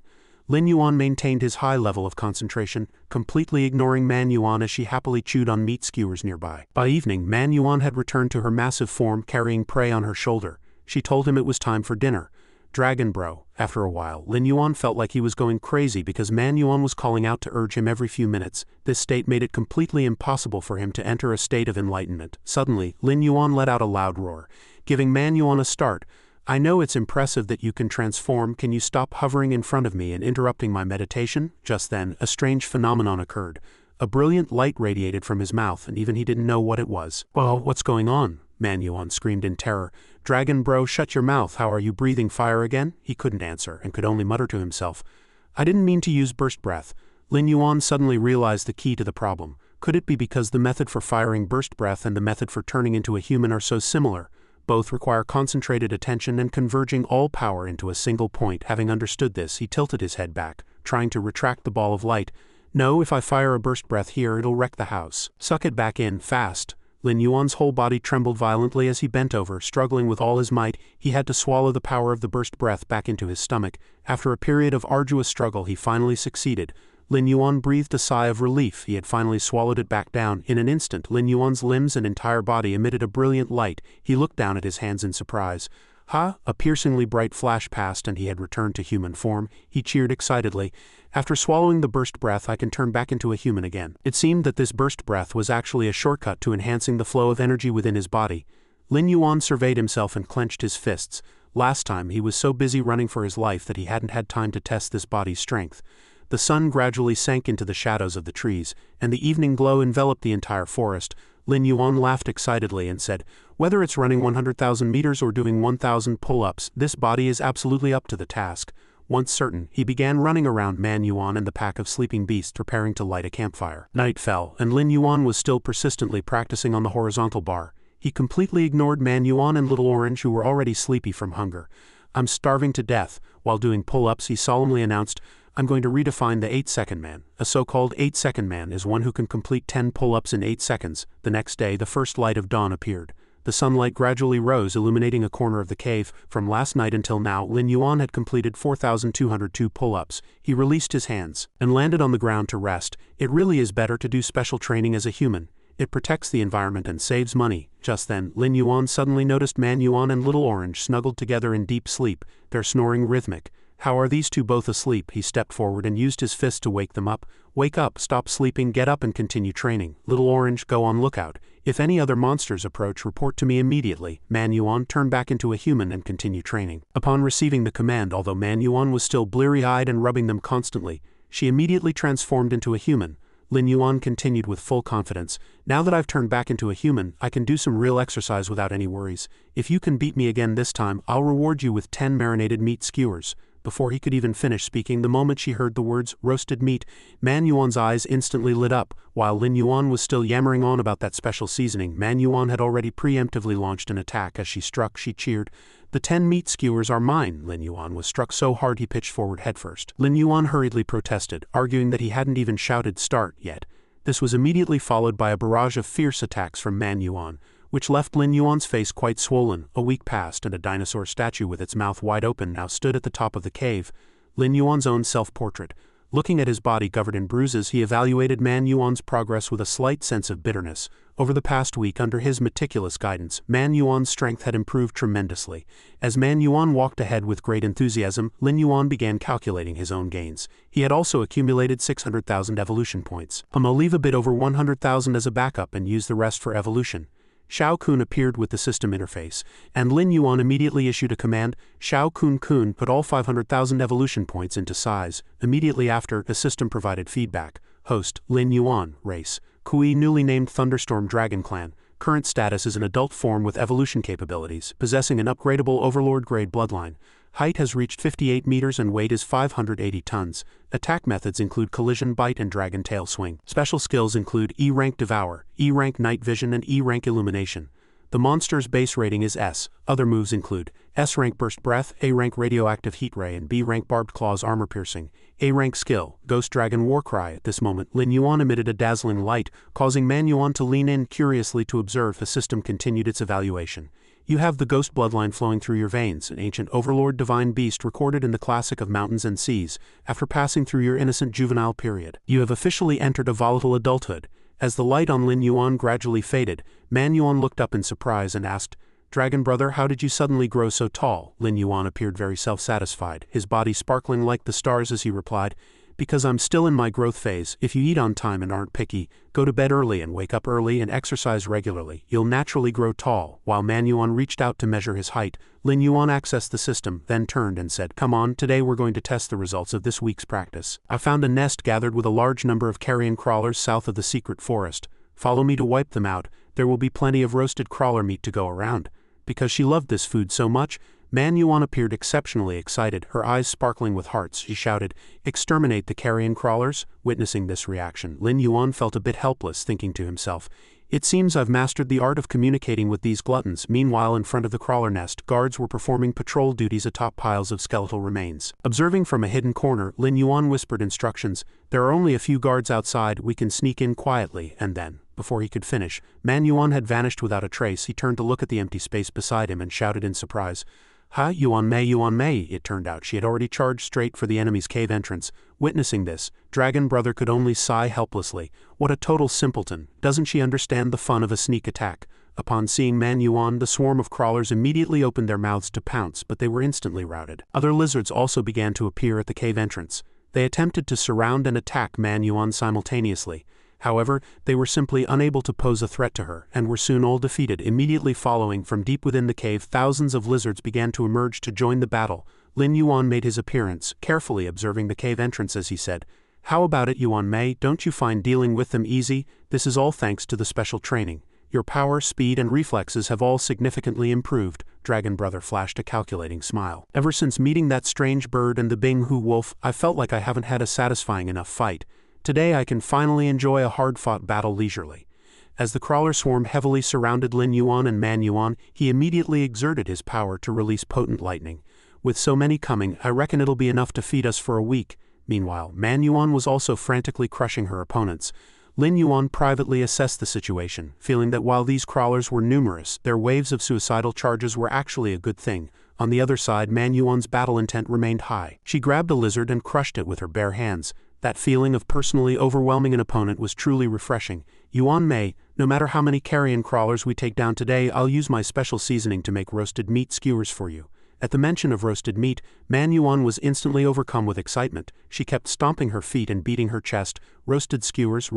Lin Yuan maintained his high level of concentration, completely ignoring Man Yuan as she happily chewed on meat skewers nearby. By evening, Man Yuan had returned to her massive form, carrying prey on her shoulder. She told him it was time for dinner. Dragon bro. After a while, Lin Yuan felt like he was going crazy because Man Yuan was calling out to urge him every few minutes. This state made it completely impossible for him to enter a state of enlightenment. Suddenly, Lin Yuan let out a loud roar, giving Man Yuan a start. I know it's impressive that you can transform. Can you stop hovering in front of me and interrupting my meditation? Just then, a strange phenomenon occurred. A brilliant light radiated from his mouth, and even he didn't know what it was. Well, what's going on? Man Yuan screamed in terror. Dragon bro, shut your mouth. How are you breathing fire again? He couldn't answer, and could only mutter to himself. I didn't mean to use burst breath. Lin Yuan suddenly realized the key to the problem. Could it be because the method for firing burst breath and the method for turning into a human are so similar? Both require concentrated attention and converging all power into a single point. Having understood this, he tilted his head back, trying to retract the ball of light. No, if I fire a burst breath here, it'll wreck the house. Suck it back in, fast. Lin Yuan's whole body trembled violently as he bent over, struggling with all his might. He had to swallow the power of the burst breath back into his stomach. After a period of arduous struggle, he finally succeeded. Lin Yuan breathed a sigh of relief. He had finally swallowed it back down. In an instant, Lin Yuan's limbs and entire body emitted a brilliant light. He looked down at his hands in surprise. Ha! A piercingly bright flash passed and he had returned to human form. He cheered excitedly. After swallowing the burst breath, I can turn back into a human again. It seemed that this burst breath was actually a shortcut to enhancing the flow of energy within his body. Lin Yuan surveyed himself and clenched his fists. Last time, he was so busy running for his life that he hadn't had time to test this body's strength. The sun gradually sank into the shadows of the trees, and the evening glow enveloped the entire forest. Lin Yuan laughed excitedly and said, whether it's running 100,000 meters or doing 1,000 pull-ups, this body is absolutely up to the task. Once certain, he began running around Man Yuan and the pack of sleeping beasts preparing to light a campfire. Night fell, and Lin Yuan was still persistently practicing on the horizontal bar. He completely ignored Man Yuan and Little Orange, who were already sleepy from hunger. I'm starving to death. While doing pull-ups, he solemnly announced, I'm going to redefine the 8-second man. A so-called 8-second man is one who can complete 10 pull-ups in 8 seconds. The next day, the first light of dawn appeared. The sunlight gradually rose, illuminating a corner of the cave. From last night until now, Lin Yuan had completed 4,202 pull-ups. He released his hands and landed on the ground to rest. It really is better to do special training as a human. It protects the environment and saves money. Just then, Lin Yuan suddenly noticed Man Yuan and Little Orange snuggled together in deep sleep, their snoring rhythmic. How are these two both asleep? He stepped forward and used his fist to wake them up. Wake up, stop sleeping, get up and continue training. Little Orange, go on lookout. If any other monsters approach, report to me immediately. Man Yuan, turn back into a human and continue training. Upon receiving the command, although Man Yuan was still bleary-eyed and rubbing them constantly, she immediately transformed into a human. Lin Yuan continued with full confidence. Now that I've turned back into a human, I can do some real exercise without any worries. If you can beat me again this time, I'll reward you with 10 marinated meat skewers. Before he could even finish speaking, the moment she heard the words, roasted meat, Man Yuan's eyes instantly lit up. While Lin Yuan was still yammering on about that special seasoning, Man Yuan had already preemptively launched an attack. As she struck, she cheered, the 10 meat skewers are mine. Lin Yuan was struck so hard he pitched forward headfirst. Lin Yuan hurriedly protested, arguing that he hadn't even shouted start yet. This was immediately followed by a barrage of fierce attacks from Man Yuan, which left Lin Yuan's face quite swollen. A week passed, and a dinosaur statue with its mouth wide open now stood at the top of the cave. Lin Yuan's own self-portrait. Looking at his body covered in bruises, he evaluated Man Yuan's progress with a slight sense of bitterness. Over the past week, under his meticulous guidance, Man Yuan's strength had improved tremendously. As Man Yuan walked ahead with great enthusiasm, Lin Yuan began calculating his own gains. He had also accumulated 600,000 evolution points. I'll leave a bit over 100,000 as a backup and use the rest for evolution. Xiao Kun appeared with the system interface, and Lin Yuan immediately issued a command. Xiao Kun put all 500,000 evolution points into size. Immediately after, the system provided feedback. Host, Lin Yuan, race, Kui, newly named Thunderstorm Dragon clan. Current status is an adult form with evolution capabilities, possessing an upgradable Overlord-grade bloodline. Height has reached 58 meters and weight is 580 tons. Attack methods include collision bite and dragon tail swing. Special skills include E-rank Devour, E-rank Night Vision and E-rank Illumination. The monster's base rating is S. Other moves include S-rank Burst Breath, A-rank Radioactive Heat Ray and B-rank Barbed Claws Armor Piercing. A-rank skill, Ghost Dragon Warcry. At this moment, Lin Yuan emitted a dazzling light, causing Man Yuan to lean in curiously to observe. The system continued its evaluation. You have the ghost bloodline flowing through your veins, an ancient overlord divine beast recorded in the classic of mountains and seas, after passing through your innocent juvenile period. You have officially entered a volatile adulthood. As the light on Lin Yuan gradually faded, Man Yuan looked up in surprise and asked, "Dragon brother, how did you suddenly grow so tall?" Lin Yuan appeared very self-satisfied, his body sparkling like the stars as he replied, "Because I'm still in my growth phase. If you eat on time and aren't picky, go to bed early and wake up early and exercise regularly, you'll naturally grow tall." While Man Yuan reached out to measure his height, Lin Yuan accessed the system, then turned and said, "Come on, today we're going to test the results of this week's practice. I found a nest gathered with a large number of carrion crawlers south of the secret forest. Follow me to wipe them out. There will be plenty of roasted crawler meat to go around." Because she loved this food so much, Man Yuan appeared exceptionally excited, her eyes sparkling with hearts. She shouted, "Exterminate the carrion crawlers." Witnessing this reaction, Lin Yuan felt a bit helpless, thinking to himself, "It seems I've mastered the art of communicating with these gluttons." Meanwhile, in front of the crawler nest, guards were performing patrol duties atop piles of skeletal remains. Observing from a hidden corner, Lin Yuan whispered instructions, "There are only a few guards outside, we can sneak in quietly," and then, before he could finish, Man Yuan had vanished without a trace. He turned to look at the empty space beside him and shouted in surprise, "Ha, Yuan Mei." It turned out she had already charged straight for the enemy's cave entrance. Witnessing this, Dragon Brother could only sigh helplessly. What a total simpleton. Doesn't she understand the fun of a sneak attack? Upon seeing Man Yuan, the swarm of crawlers immediately opened their mouths to pounce, but they were instantly routed. Other lizards also began to appear at the cave entrance. They attempted to surround and attack Man Yuan simultaneously. However, they were simply unable to pose a threat to her, and were soon all defeated. Immediately following, from deep within the cave, thousands of lizards began to emerge to join the battle. Lin Yuan made his appearance, carefully observing the cave entrance as he said, "How about it, Yuan Mei? Don't you find dealing with them easy? This is all thanks to the special training. Your power, speed, and reflexes have all significantly improved." Dragon Brother flashed a calculating smile. "Ever since meeting that strange bird and the Bing Hu wolf, I felt like I haven't had a satisfying enough fight. Today I can finally enjoy a hard-fought battle leisurely." As the crawler swarm heavily surrounded Lin Yuan and Man Yuan, he immediately exerted his power to release potent lightning. "With so many coming, I reckon it'll be enough to feed us for a week." Meanwhile, Man Yuan was also frantically crushing her opponents. Lin Yuan privately assessed the situation, feeling that while these crawlers were numerous, their waves of suicidal charges were actually a good thing. On the other side, Man Yuan's battle intent remained high. She grabbed a lizard and crushed it with her bare hands. That feeling of personally overwhelming an opponent was truly refreshing. "Yuan Mei, no matter how many carrion crawlers we take down today, I'll use my special seasoning to make roasted meat skewers for you." At the mention of roasted meat, Man Yuan was instantly overcome with excitement. She kept stomping her feet and beating her chest. Roasted skewers,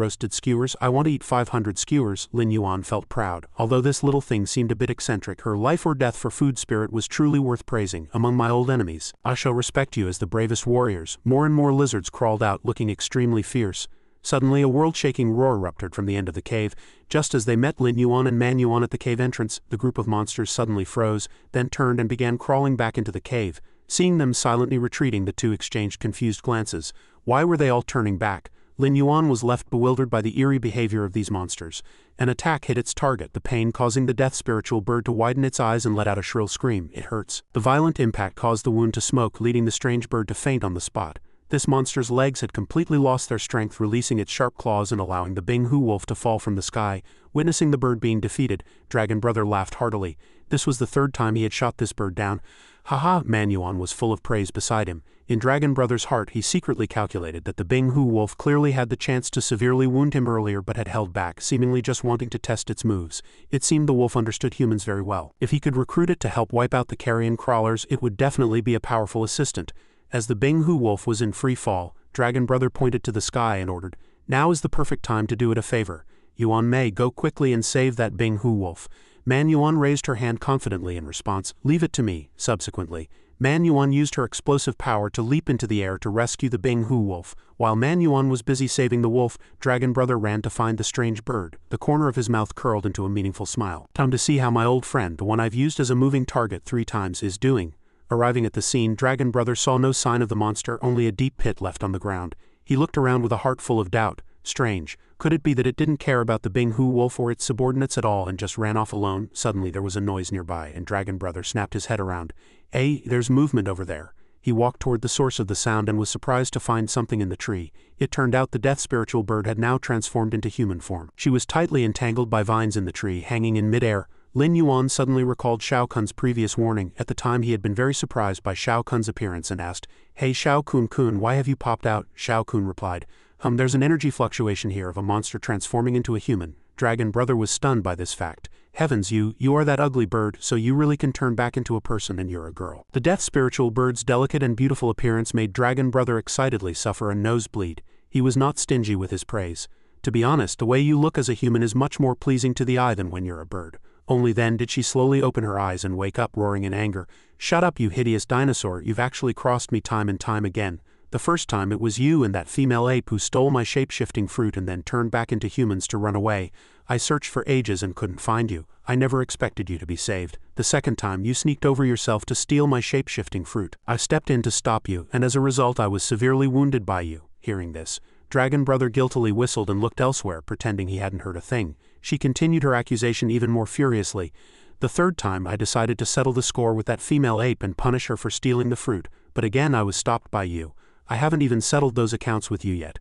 I want to eat 500 skewers." Lin Yuan felt proud. Although this little thing seemed a bit eccentric, her life or death for food spirit was truly worth praising. "Among my old enemies, I shall respect you as the bravest warriors." More and more lizards crawled out, looking extremely fierce. Suddenly, a world-shaking roar erupted from the end of the cave. Just as they met Lin Yuan and Man Yuan at the cave entrance, the group of monsters suddenly froze, then turned and began crawling back into the cave. Seeing them silently retreating, the two exchanged confused glances. Why were they all turning back? Lin Yuan was left bewildered by the eerie behavior of these monsters. An attack hit its target, the pain causing the death spiritual bird to widen its eyes and let out a shrill scream. "It hurts." The violent impact caused the wound to smoke, leading the strange bird to faint on the spot. This monster's legs had completely lost their strength, releasing its sharp claws and allowing the Bing Hu wolf to fall from the sky. Witnessing the bird being defeated, Dragon Brother laughed heartily. This was the third time he had shot this bird down. "Haha," Man Yuan was full of praise beside him. In Dragon Brother's heart, he secretly calculated that the Bing Hu wolf clearly had the chance to severely wound him earlier but had held back, seemingly just wanting to test its moves. It seemed the wolf understood humans very well. If he could recruit it to help wipe out the carrion crawlers, it would definitely be a powerful assistant. As the Bing Hu wolf was in free fall, Dragon Brother pointed to the sky and ordered, "Now is the perfect time to do it a favor. Yuan Mei, go quickly and save that Bing Hu wolf." Manhua raised her hand confidently in response. Leave it to me. Subsequently, Manhua used her explosive power to leap into the air to rescue the Bing-Hu wolf. While Manhua was busy saving the wolf, Dragon Brother ran to find the strange bird. The corner of his mouth curled into a meaningful smile. Time to see how my old friend, the one I've used as a moving target 3 times, is doing. Arriving at the scene, Dragon Brother saw no sign of the monster, only a deep pit left on the ground. He looked around with a heart full of doubt. Strange. Could it be that it didn't care about the Bing-Hu wolf or its subordinates at all and just ran off alone? Suddenly there was a noise nearby, and Dragon Brother snapped his head around. Hey, there's movement over there. He walked toward the source of the sound and was surprised to find something in the tree. It turned out the death spiritual bird had now transformed into human form. She was tightly entangled by vines in the tree, hanging in midair. Lin Yuan suddenly recalled Shao Kun's previous warning. At the time he had been very surprised by Shao Kun's appearance and asked, "Hey Shao Kun, why have you popped out?" Shao Kun replied, There's an energy fluctuation here of a monster transforming into a human." Dragon Brother was stunned by this fact. Heavens, you are that ugly bird, so you really can turn back into a person and you're a girl. The death spiritual bird's delicate and beautiful appearance made Dragon Brother excitedly suffer a nosebleed. He was not stingy with his praise. To be honest, the way you look as a human is much more pleasing to the eye than when you're a bird. Only then did she slowly open her eyes and wake up, roaring in anger. "Shut up, you hideous dinosaur, you've actually crossed me time and time again. The first time it was you and that female ape who stole my shape-shifting fruit and then turned back into humans to run away. I searched for ages and couldn't find you. I never expected you to be saved. The second time you sneaked over yourself to steal my shape-shifting fruit. I stepped in to stop you, and as a result I was severely wounded by you." Hearing this, Dragon Brother guiltily whistled and looked elsewhere, pretending he hadn't heard a thing. She continued her accusation even more furiously. "The third time I decided to settle the score with that female ape and punish her for stealing the fruit, but again I was stopped by you. I haven't even settled those accounts with you yet.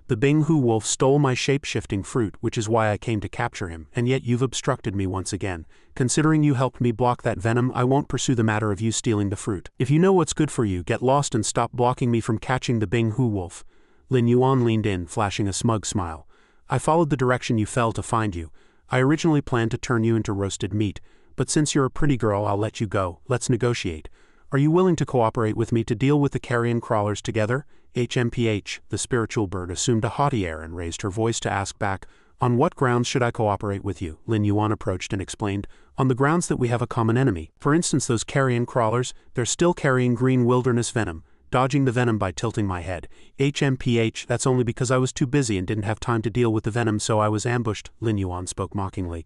The Bing-Hu wolf stole my shape-shifting fruit, which is why I came to capture him, and yet you've obstructed me once again. Considering you helped me block that venom, I won't pursue the matter of you stealing the fruit. If you know what's good for you, get lost and stop blocking me from catching the Bing-Hu wolf." Lin Yuan leaned in, flashing a smug smile. "I followed the direction you fell to find you. I originally planned to turn you into roasted meat, but since you're a pretty girl, I'll let you go. Let's negotiate. Are you willing to cooperate with me to deal with the carrion crawlers together?" HMPH, the spiritual bird assumed a haughty air and raised her voice to ask back, "On what grounds should I cooperate with you?" Lin Yuan approached and explained, "On the grounds that we have a common enemy. For instance, those carrion crawlers, they're still carrying green wilderness venom. Dodging the venom by tilting my head. HMPH, that's only because I was too busy and didn't have time to deal with the venom, so I was ambushed." Lin Yuan spoke mockingly.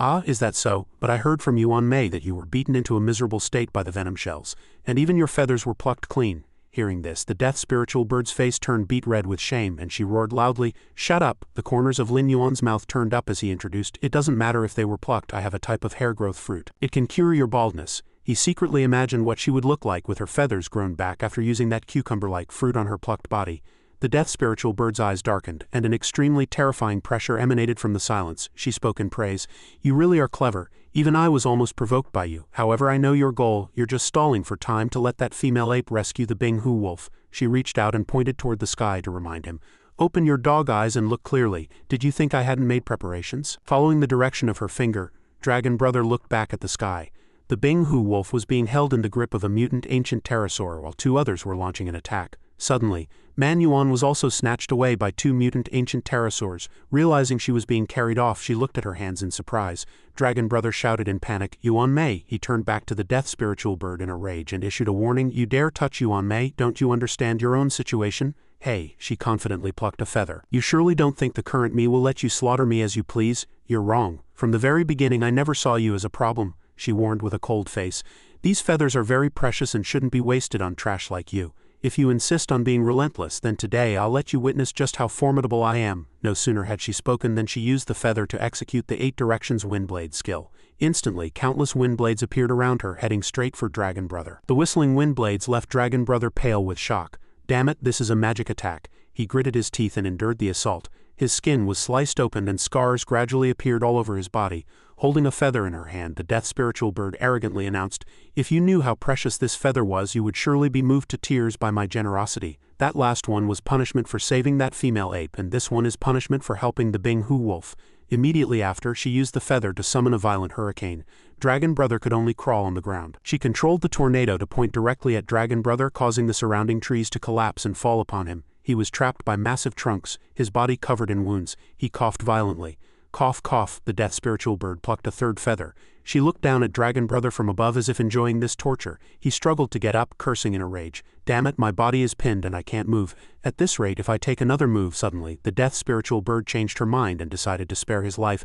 "Ah, is that so? But I heard from Yuan Mei that you were beaten into a miserable state by the venom shells, and even your feathers were plucked clean." Hearing this, the death spiritual bird's face turned beet red with shame, and she roared loudly, "Shut up!" The corners of Lin Yuan's mouth turned up as he introduced, "It doesn't matter if they were plucked, I have a type of hair-growth fruit. It can cure your baldness." He secretly imagined what she would look like with her feathers grown back after using that cucumber-like fruit on her plucked body. The death spiritual bird's eyes darkened, and an extremely terrifying pressure emanated from the silence. She spoke in praise. "You really are clever. Even I was almost provoked by you. However, I know your goal. You're just stalling for time to let that female ape rescue the Bing-Hu wolf." She reached out and pointed toward the sky to remind him. "Open your dog eyes and look clearly. Did you think I hadn't made preparations?" Following the direction of her finger, Dragon Brother looked back at the sky. The Bing-Hu wolf was being held in the grip of a mutant ancient pterosaur while 2 others were launching an attack. Suddenly, Manhua was also snatched away by 2 mutant ancient pterosaurs. Realizing she was being carried off, she looked at her hands in surprise. Dragon Brother shouted in panic, "Yuan Mei!" He turned back to the death spiritual bird in a rage and issued a warning, "You dare touch Yuan Mei? Don't you understand your own situation?" "Hey," she confidently plucked a feather. "You surely don't think the current me will let you slaughter me as you please? You're wrong. From the very beginning I never saw you as a problem," she warned with a cold face. "These feathers are very precious and shouldn't be wasted on trash like you. If you insist on being relentless, then today I'll let you witness just how formidable I am." No sooner had she spoken than she used the feather to execute the 8 directions windblade skill. Instantly, countless windblades appeared around her, heading straight for Dragon Brother. The whistling windblades left Dragon Brother pale with shock. "Damn it, this is a magic attack." He gritted his teeth and endured the assault. His skin was sliced open and scars gradually appeared all over his body. Holding a feather in her hand, the death spiritual bird arrogantly announced, "If you knew how precious this feather was, you would surely be moved to tears by my generosity. That last one was punishment for saving that female ape, and this one is punishment for helping the Bing-Hu wolf." Immediately after, she used the feather to summon a violent hurricane. Dragon Brother could only crawl on the ground. She controlled the tornado to point directly at Dragon Brother, causing the surrounding trees to collapse and fall upon him. He was trapped by massive trunks, his body covered in wounds. He coughed violently. Cough cough, the death spiritual bird plucked a third feather. She looked down at Dragon Brother from above as if enjoying this torture. He struggled to get up, cursing in a rage. Damn it, my body is pinned and I can't move. At this rate, if I take another move suddenly, the death spiritual bird changed her mind and decided to spare his life.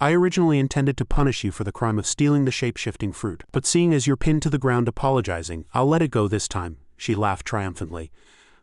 I originally intended to punish you for the crime of stealing the shape-shifting fruit, but seeing as you're pinned to the ground apologizing, I'll let it go this time. She laughed triumphantly.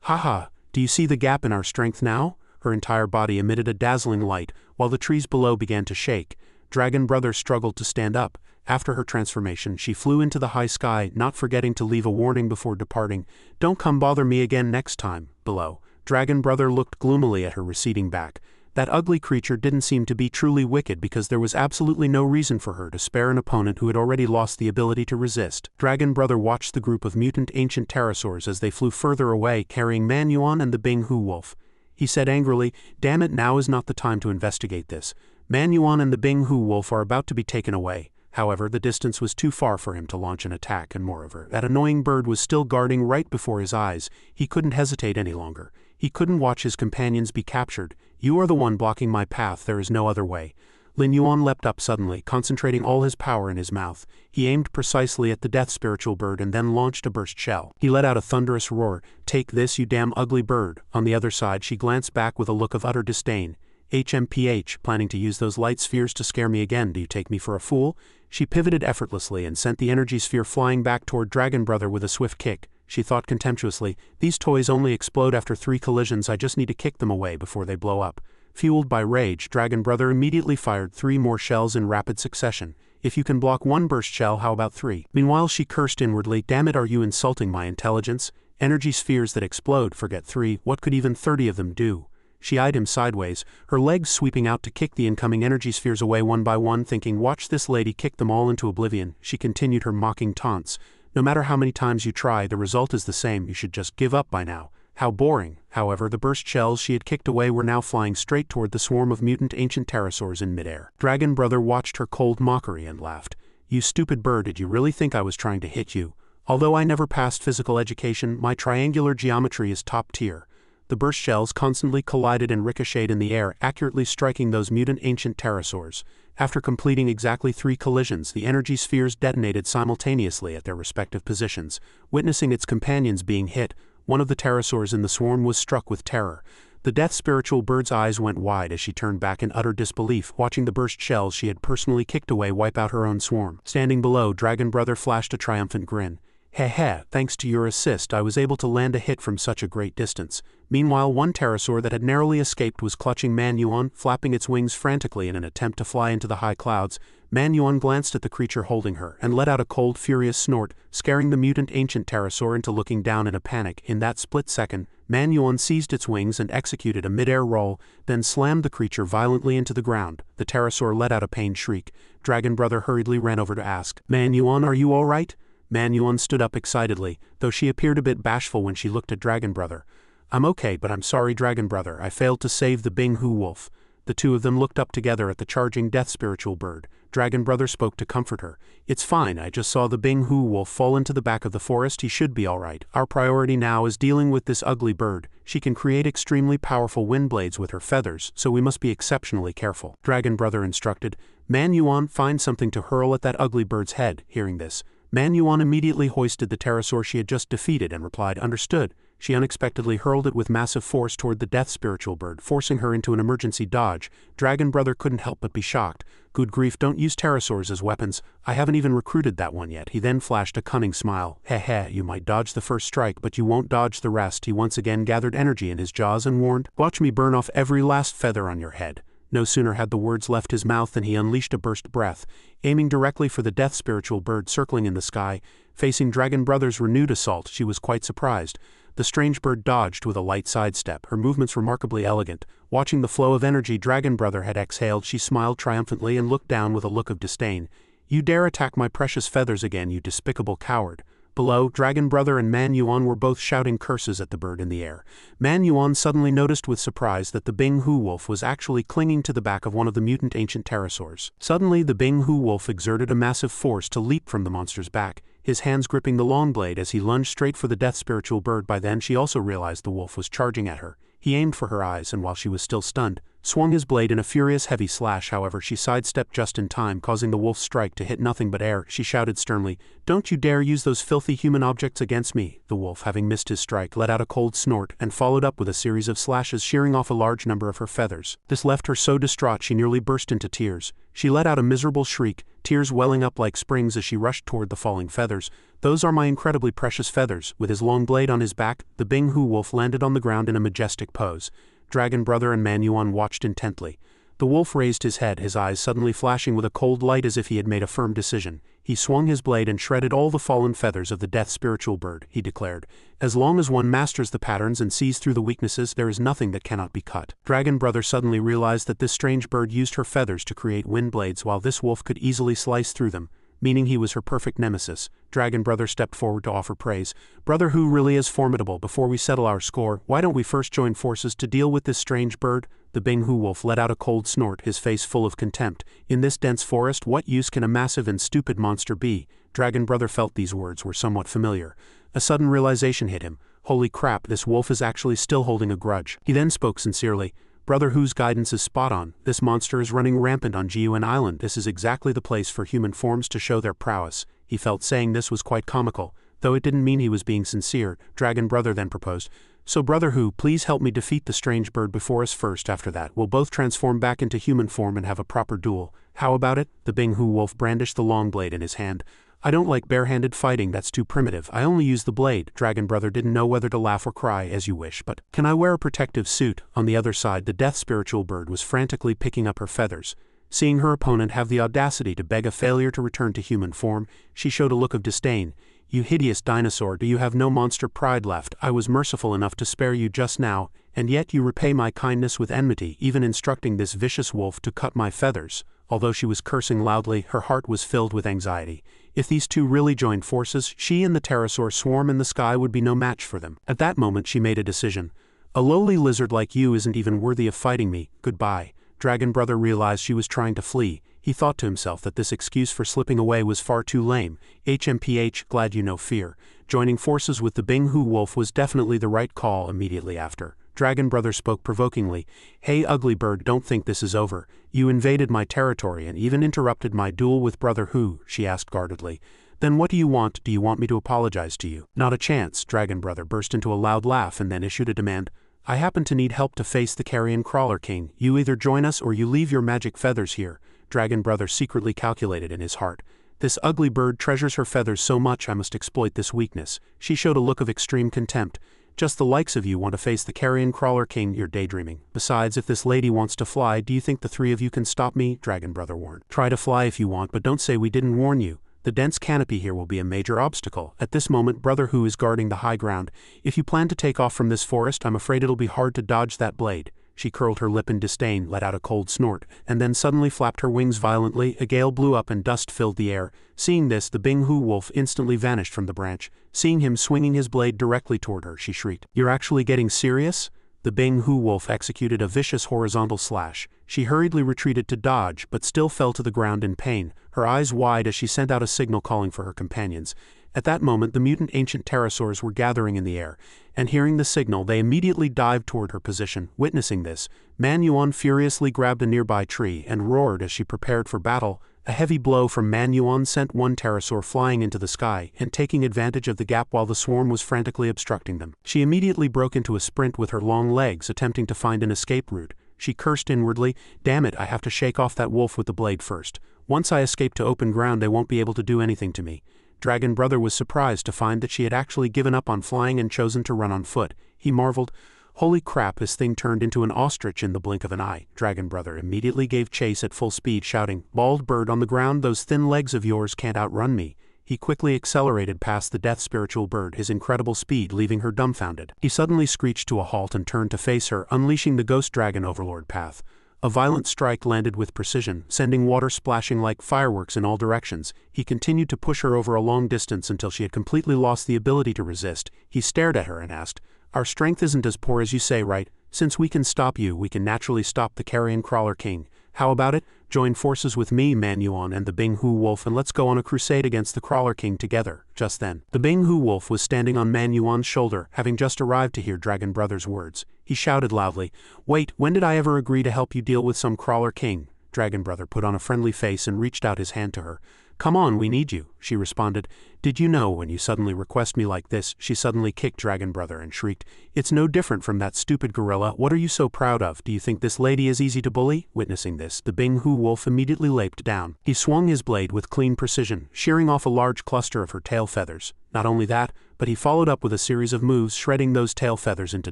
Haha, do you see the gap in our strength now? Her entire body emitted a dazzling light, while the trees below began to shake. Dragon Brother struggled to stand up. After her transformation, she flew into the high sky, not forgetting to leave a warning before departing. Don't come bother me again next time. Below, Dragon Brother looked gloomily at her receding back. That ugly creature didn't seem to be truly wicked because there was absolutely no reason for her to spare an opponent who had already lost the ability to resist. Dragon Brother watched the group of mutant ancient pterosaurs as they flew further away, carrying Manhua and the Bing-Hu wolf. He said angrily, "Damn it, now is not the time to investigate this. Manhua and the Bing-Hu wolf are about to be taken away." However, the distance was too far for him to launch an attack, and moreover, that annoying bird was still guarding right before his eyes. He couldn't hesitate any longer. He couldn't watch his companions be captured. "You are the one blocking my path, there is no other way." Lin Yuan leapt up suddenly, concentrating all his power in his mouth. He aimed precisely at the death spiritual bird and then launched a burst shell. He let out a thunderous roar. "Take this, you damn ugly bird." On the other side, she glanced back with a look of utter disdain. "HMPH, planning to use those light spheres to scare me again, do you take me for a fool?" She pivoted effortlessly and sent the energy sphere flying back toward Dragon Brother with a swift kick. She thought contemptuously, "These toys only explode after 3 collisions, I just need to kick them away before they blow up." Fueled by rage, Dragon Brother immediately fired 3 more shells in rapid succession. "If you can block 1 burst shell, how about 3? Meanwhile, she cursed inwardly, "Damn it, are you insulting my intelligence? Energy spheres that explode, forget 3, what could even 30 of them do?" She eyed him sideways, her legs sweeping out to kick the incoming energy spheres away one by one, thinking, "Watch this lady kick them all into oblivion." She continued her mocking taunts. "No matter how many times you try, the result is the same, you should just give up by now." How boring. However, the burst shells she had kicked away were now flying straight toward the swarm of mutant ancient pterosaurs in midair. Dragon Brother watched her cold mockery and laughed. "You stupid bird, did you really think I was trying to hit you? Although I never passed physical education, my triangular geometry is top tier." The burst shells constantly collided and ricocheted in the air, accurately striking those mutant ancient pterosaurs. After completing exactly 3 collisions, the energy spheres detonated simultaneously at their respective positions. Witnessing its companions being hit, one of the pterosaurs in the swarm was struck with terror. The death spiritual bird's eyes went wide as she turned back in utter disbelief, watching the burst shells she had personally kicked away wipe out her own swarm. Standing below, Dragon Brother flashed a triumphant grin. "Heh, thanks to your assist, I was able to land a hit from such a great distance." Meanwhile, one pterosaur that had narrowly escaped was clutching Manhua, flapping its wings frantically in an attempt to fly into the high clouds. Manhua glanced at the creature holding her and let out a cold, furious snort, scaring the mutant ancient pterosaur into looking down in a panic. In that split second, Manhua seized its wings and executed a mid-air roll, then slammed the creature violently into the ground. The pterosaur let out a pained shriek. Dragon Brother hurriedly ran over to ask, "Manhua, are you all right?" Manhua stood up excitedly, though she appeared a bit bashful when she looked at Dragon Brother. "I'm okay, but I'm sorry, Dragon Brother, I failed to save the Bing-Hu wolf." The two of them looked up together at the charging death spiritual bird. Dragon Brother spoke to comfort her. "It's fine, I just saw the Bing-Hu wolf fall into the back of the forest, he should be alright. Our priority now is dealing with this ugly bird. She can create extremely powerful wind blades with her feathers, so we must be exceptionally careful." Dragon Brother instructed. "Manhua, find something to hurl at that ugly bird's head." Hearing this, Manhua immediately hoisted the pterosaur she had just defeated and replied, "Understood." She unexpectedly hurled it with massive force toward the death spiritual bird, forcing her into an emergency dodge. Dragon Brother couldn't help but be shocked. "Good grief, don't use pterosaurs as weapons. I haven't even recruited that one yet." He then flashed a cunning smile. "Heh, you might dodge the first strike, but you won't dodge the rest." He once again gathered energy in his jaws and warned, "Watch me burn off every last feather on your head." No sooner had the words left his mouth than he unleashed a burst breath, aiming directly for the death spiritual bird circling in the sky. Facing Dragon Brother's renewed assault, she was quite surprised. The strange bird dodged with a light sidestep, her movements remarkably elegant. Watching the flow of energy Dragon Brother had exhaled, she smiled triumphantly and looked down with a look of disdain. "You dare attack my precious feathers again, you despicable coward." Below, Dragon Brother and Manhua were both shouting curses at the bird in the air. Manhua suddenly noticed with surprise that the Bing-Hu wolf was actually clinging to the back of one of the mutant ancient pterosaurs. Suddenly, the Bing-Hu wolf exerted a massive force to leap from the monster's back, his hands gripping the long blade as he lunged straight for the death spiritual bird. By then she also realized the wolf was charging at her. He aimed for her eyes, and while she was still stunned, swung his blade in a furious heavy slash. However, she sidestepped just in time, causing the wolf's strike to hit nothing but air. She shouted sternly, "Don't you dare use those filthy human objects against me." The wolf, having missed his strike, let out a cold snort and followed up with a series of slashes, shearing off a large number of her feathers. This left her so distraught she nearly burst into tears. She let out a miserable shriek, tears welling up like springs as she rushed toward the falling feathers. "Those are my incredibly precious feathers." With his long blade on his back, the Bing-Hu wolf landed on the ground in a majestic pose. Dragon Brother and Manhua watched intently. The wolf raised his head, his eyes suddenly flashing with a cold light as if he had made a firm decision. He swung his blade and shredded all the fallen feathers of the death spiritual bird. He declared, "As long as one masters the patterns and sees through the weaknesses, there is nothing that cannot be cut." Dragon Brother suddenly realized that this strange bird used her feathers to create wind blades, while this wolf could easily slice through them, meaning he was her perfect nemesis. Dragon Brother stepped forward to offer praise. "Brother Hu really is formidable. Before we settle our score, why don't we first join forces to deal with this strange bird?" The Bing-Hu wolf let out a cold snort, his face full of contempt. "In this dense forest, what use can a massive and stupid monster be?" Dragon Brother felt these words were somewhat familiar. A sudden realization hit him. Holy crap, this wolf is actually still holding a grudge. He then spoke sincerely. "Brother Hu's guidance is spot on. This monster is running rampant on Jiuan Island. This is exactly the place for human forms to show their prowess." He felt saying this was quite comical, though it didn't mean he was being sincere. Dragon Brother then proposed, "So Brother Hu, please help me defeat the strange bird before us first. After that, we'll both transform back into human form and have a proper duel. How about it?" The Bing-Hu wolf brandished the long blade in his hand. "I don't like barehanded fighting, that's too primitive. I only use the blade." Dragon Brother didn't know whether to laugh or cry. "As you wish, but can I wear a protective suit?" On the other side, the death spiritual bird was frantically picking up her feathers. Seeing her opponent have the audacity to beg a failure to return to human form, she showed a look of disdain. "You hideous dinosaur, do you have no monster pride left? I was merciful enough to spare you just now, and yet you repay my kindness with enmity, even instructing this vicious wolf to cut my feathers." Although she was cursing loudly, her heart was filled with anxiety. If these two really joined forces, she and the pterosaur swarm in the sky would be no match for them. At that moment she made a decision. "A lowly lizard like you isn't even worthy of fighting me. Goodbye." Dragon Brother realized she was trying to flee. He thought to himself that this excuse for slipping away was far too lame. HMPH, glad you know fear. Joining forces with the Bing-Hu wolf was definitely the right call. Immediately after, Dragon Brother spoke provokingly. "Hey ugly bird, don't think this is over. You invaded my territory and even interrupted my duel with Brother Hu," she asked guardedly. "Then what do you want? Do you want me to apologize to you?" "Not a chance." Dragon Brother burst into a loud laugh and then issued a demand. "I happen to need help to face the Carrion Crawler King. You either join us or you leave your magic feathers here." Dragon Brother secretly calculated in his heart. "This ugly bird treasures her feathers so much, I must exploit this weakness." She showed a look of extreme contempt. "Just the likes of you want to face the Carrion Crawler King, you're daydreaming. Besides, if this lady wants to fly, do you think the three of you can stop me?" Dragon Brother warned. "Try to fly if you want, but don't say we didn't warn you. The dense canopy here will be a major obstacle. At this moment, Brother Hu is guarding the high ground. If you plan to take off from this forest, I'm afraid it'll be hard to dodge that blade." She curled her lip in disdain, let out a cold snort, and then suddenly flapped her wings violently. A gale blew up and dust filled the air. Seeing this, the Bing-Hu wolf instantly vanished from the branch. Seeing him swinging his blade directly toward her, she shrieked, "You're actually getting serious?" The Bing-Hu wolf executed a vicious horizontal slash. She hurriedly retreated to dodge, but still fell to the ground in pain, her eyes wide as she sent out a signal calling for her companions. At that moment, the mutant ancient pterosaurs were gathering in the air, and hearing the signal, they immediately dived toward her position. Witnessing this, Manhua furiously grabbed a nearby tree and roared as she prepared for battle. A heavy blow from Manhua sent one pterosaur flying into the sky and taking advantage of the gap while the swarm was frantically obstructing them. She immediately broke into a sprint with her long legs, attempting to find an escape route. She cursed inwardly, "Damn it, I have to shake off that wolf with the blade first. Once I escape to open ground, they won't be able to do anything to me." Dragon Brother was surprised to find that she had actually given up on flying and chosen to run on foot. He marveled, "Holy crap, this thing turned into an ostrich in the blink of an eye." Dragon Brother immediately gave chase at full speed, shouting, "Bald bird on the ground, those thin legs of yours can't outrun me." He quickly accelerated past the death spiritual bird, his incredible speed leaving her dumbfounded. He suddenly screeched to a halt and turned to face her, unleashing the Ghost Dragon Overlord path. A violent strike landed with precision, sending water splashing like fireworks in all directions. He continued to push her over a long distance until she had completely lost the ability to resist. He stared at her and asked, "Our strength isn't as poor as you say, right? Since we can stop you, we can naturally stop the Carrion Crawler King. How about it?" Join forces with me, Manhua and the Bing-Hu Wolf, and let's go on a crusade against the Crawler King together." Just then, the Bing-Hu Wolf was standing on Manhua's shoulder, having just arrived to hear Dragon Brother's words. He shouted loudly, "Wait, when did I ever agree to help you deal with some Crawler King?" Dragon Brother put on a friendly face and reached out his hand to her. "Come on, we need you," she responded. "Did you know when you suddenly request me like this?" She suddenly kicked Dragon Brother and shrieked, "It's no different from that stupid gorilla. What are you so proud of? Do you think this lady is easy to bully?" Witnessing this, the Bing-Hu Wolf immediately leaped down. He swung his blade with clean precision, shearing off a large cluster of her tail feathers. Not only that, but he followed up with a series of moves shredding those tail feathers into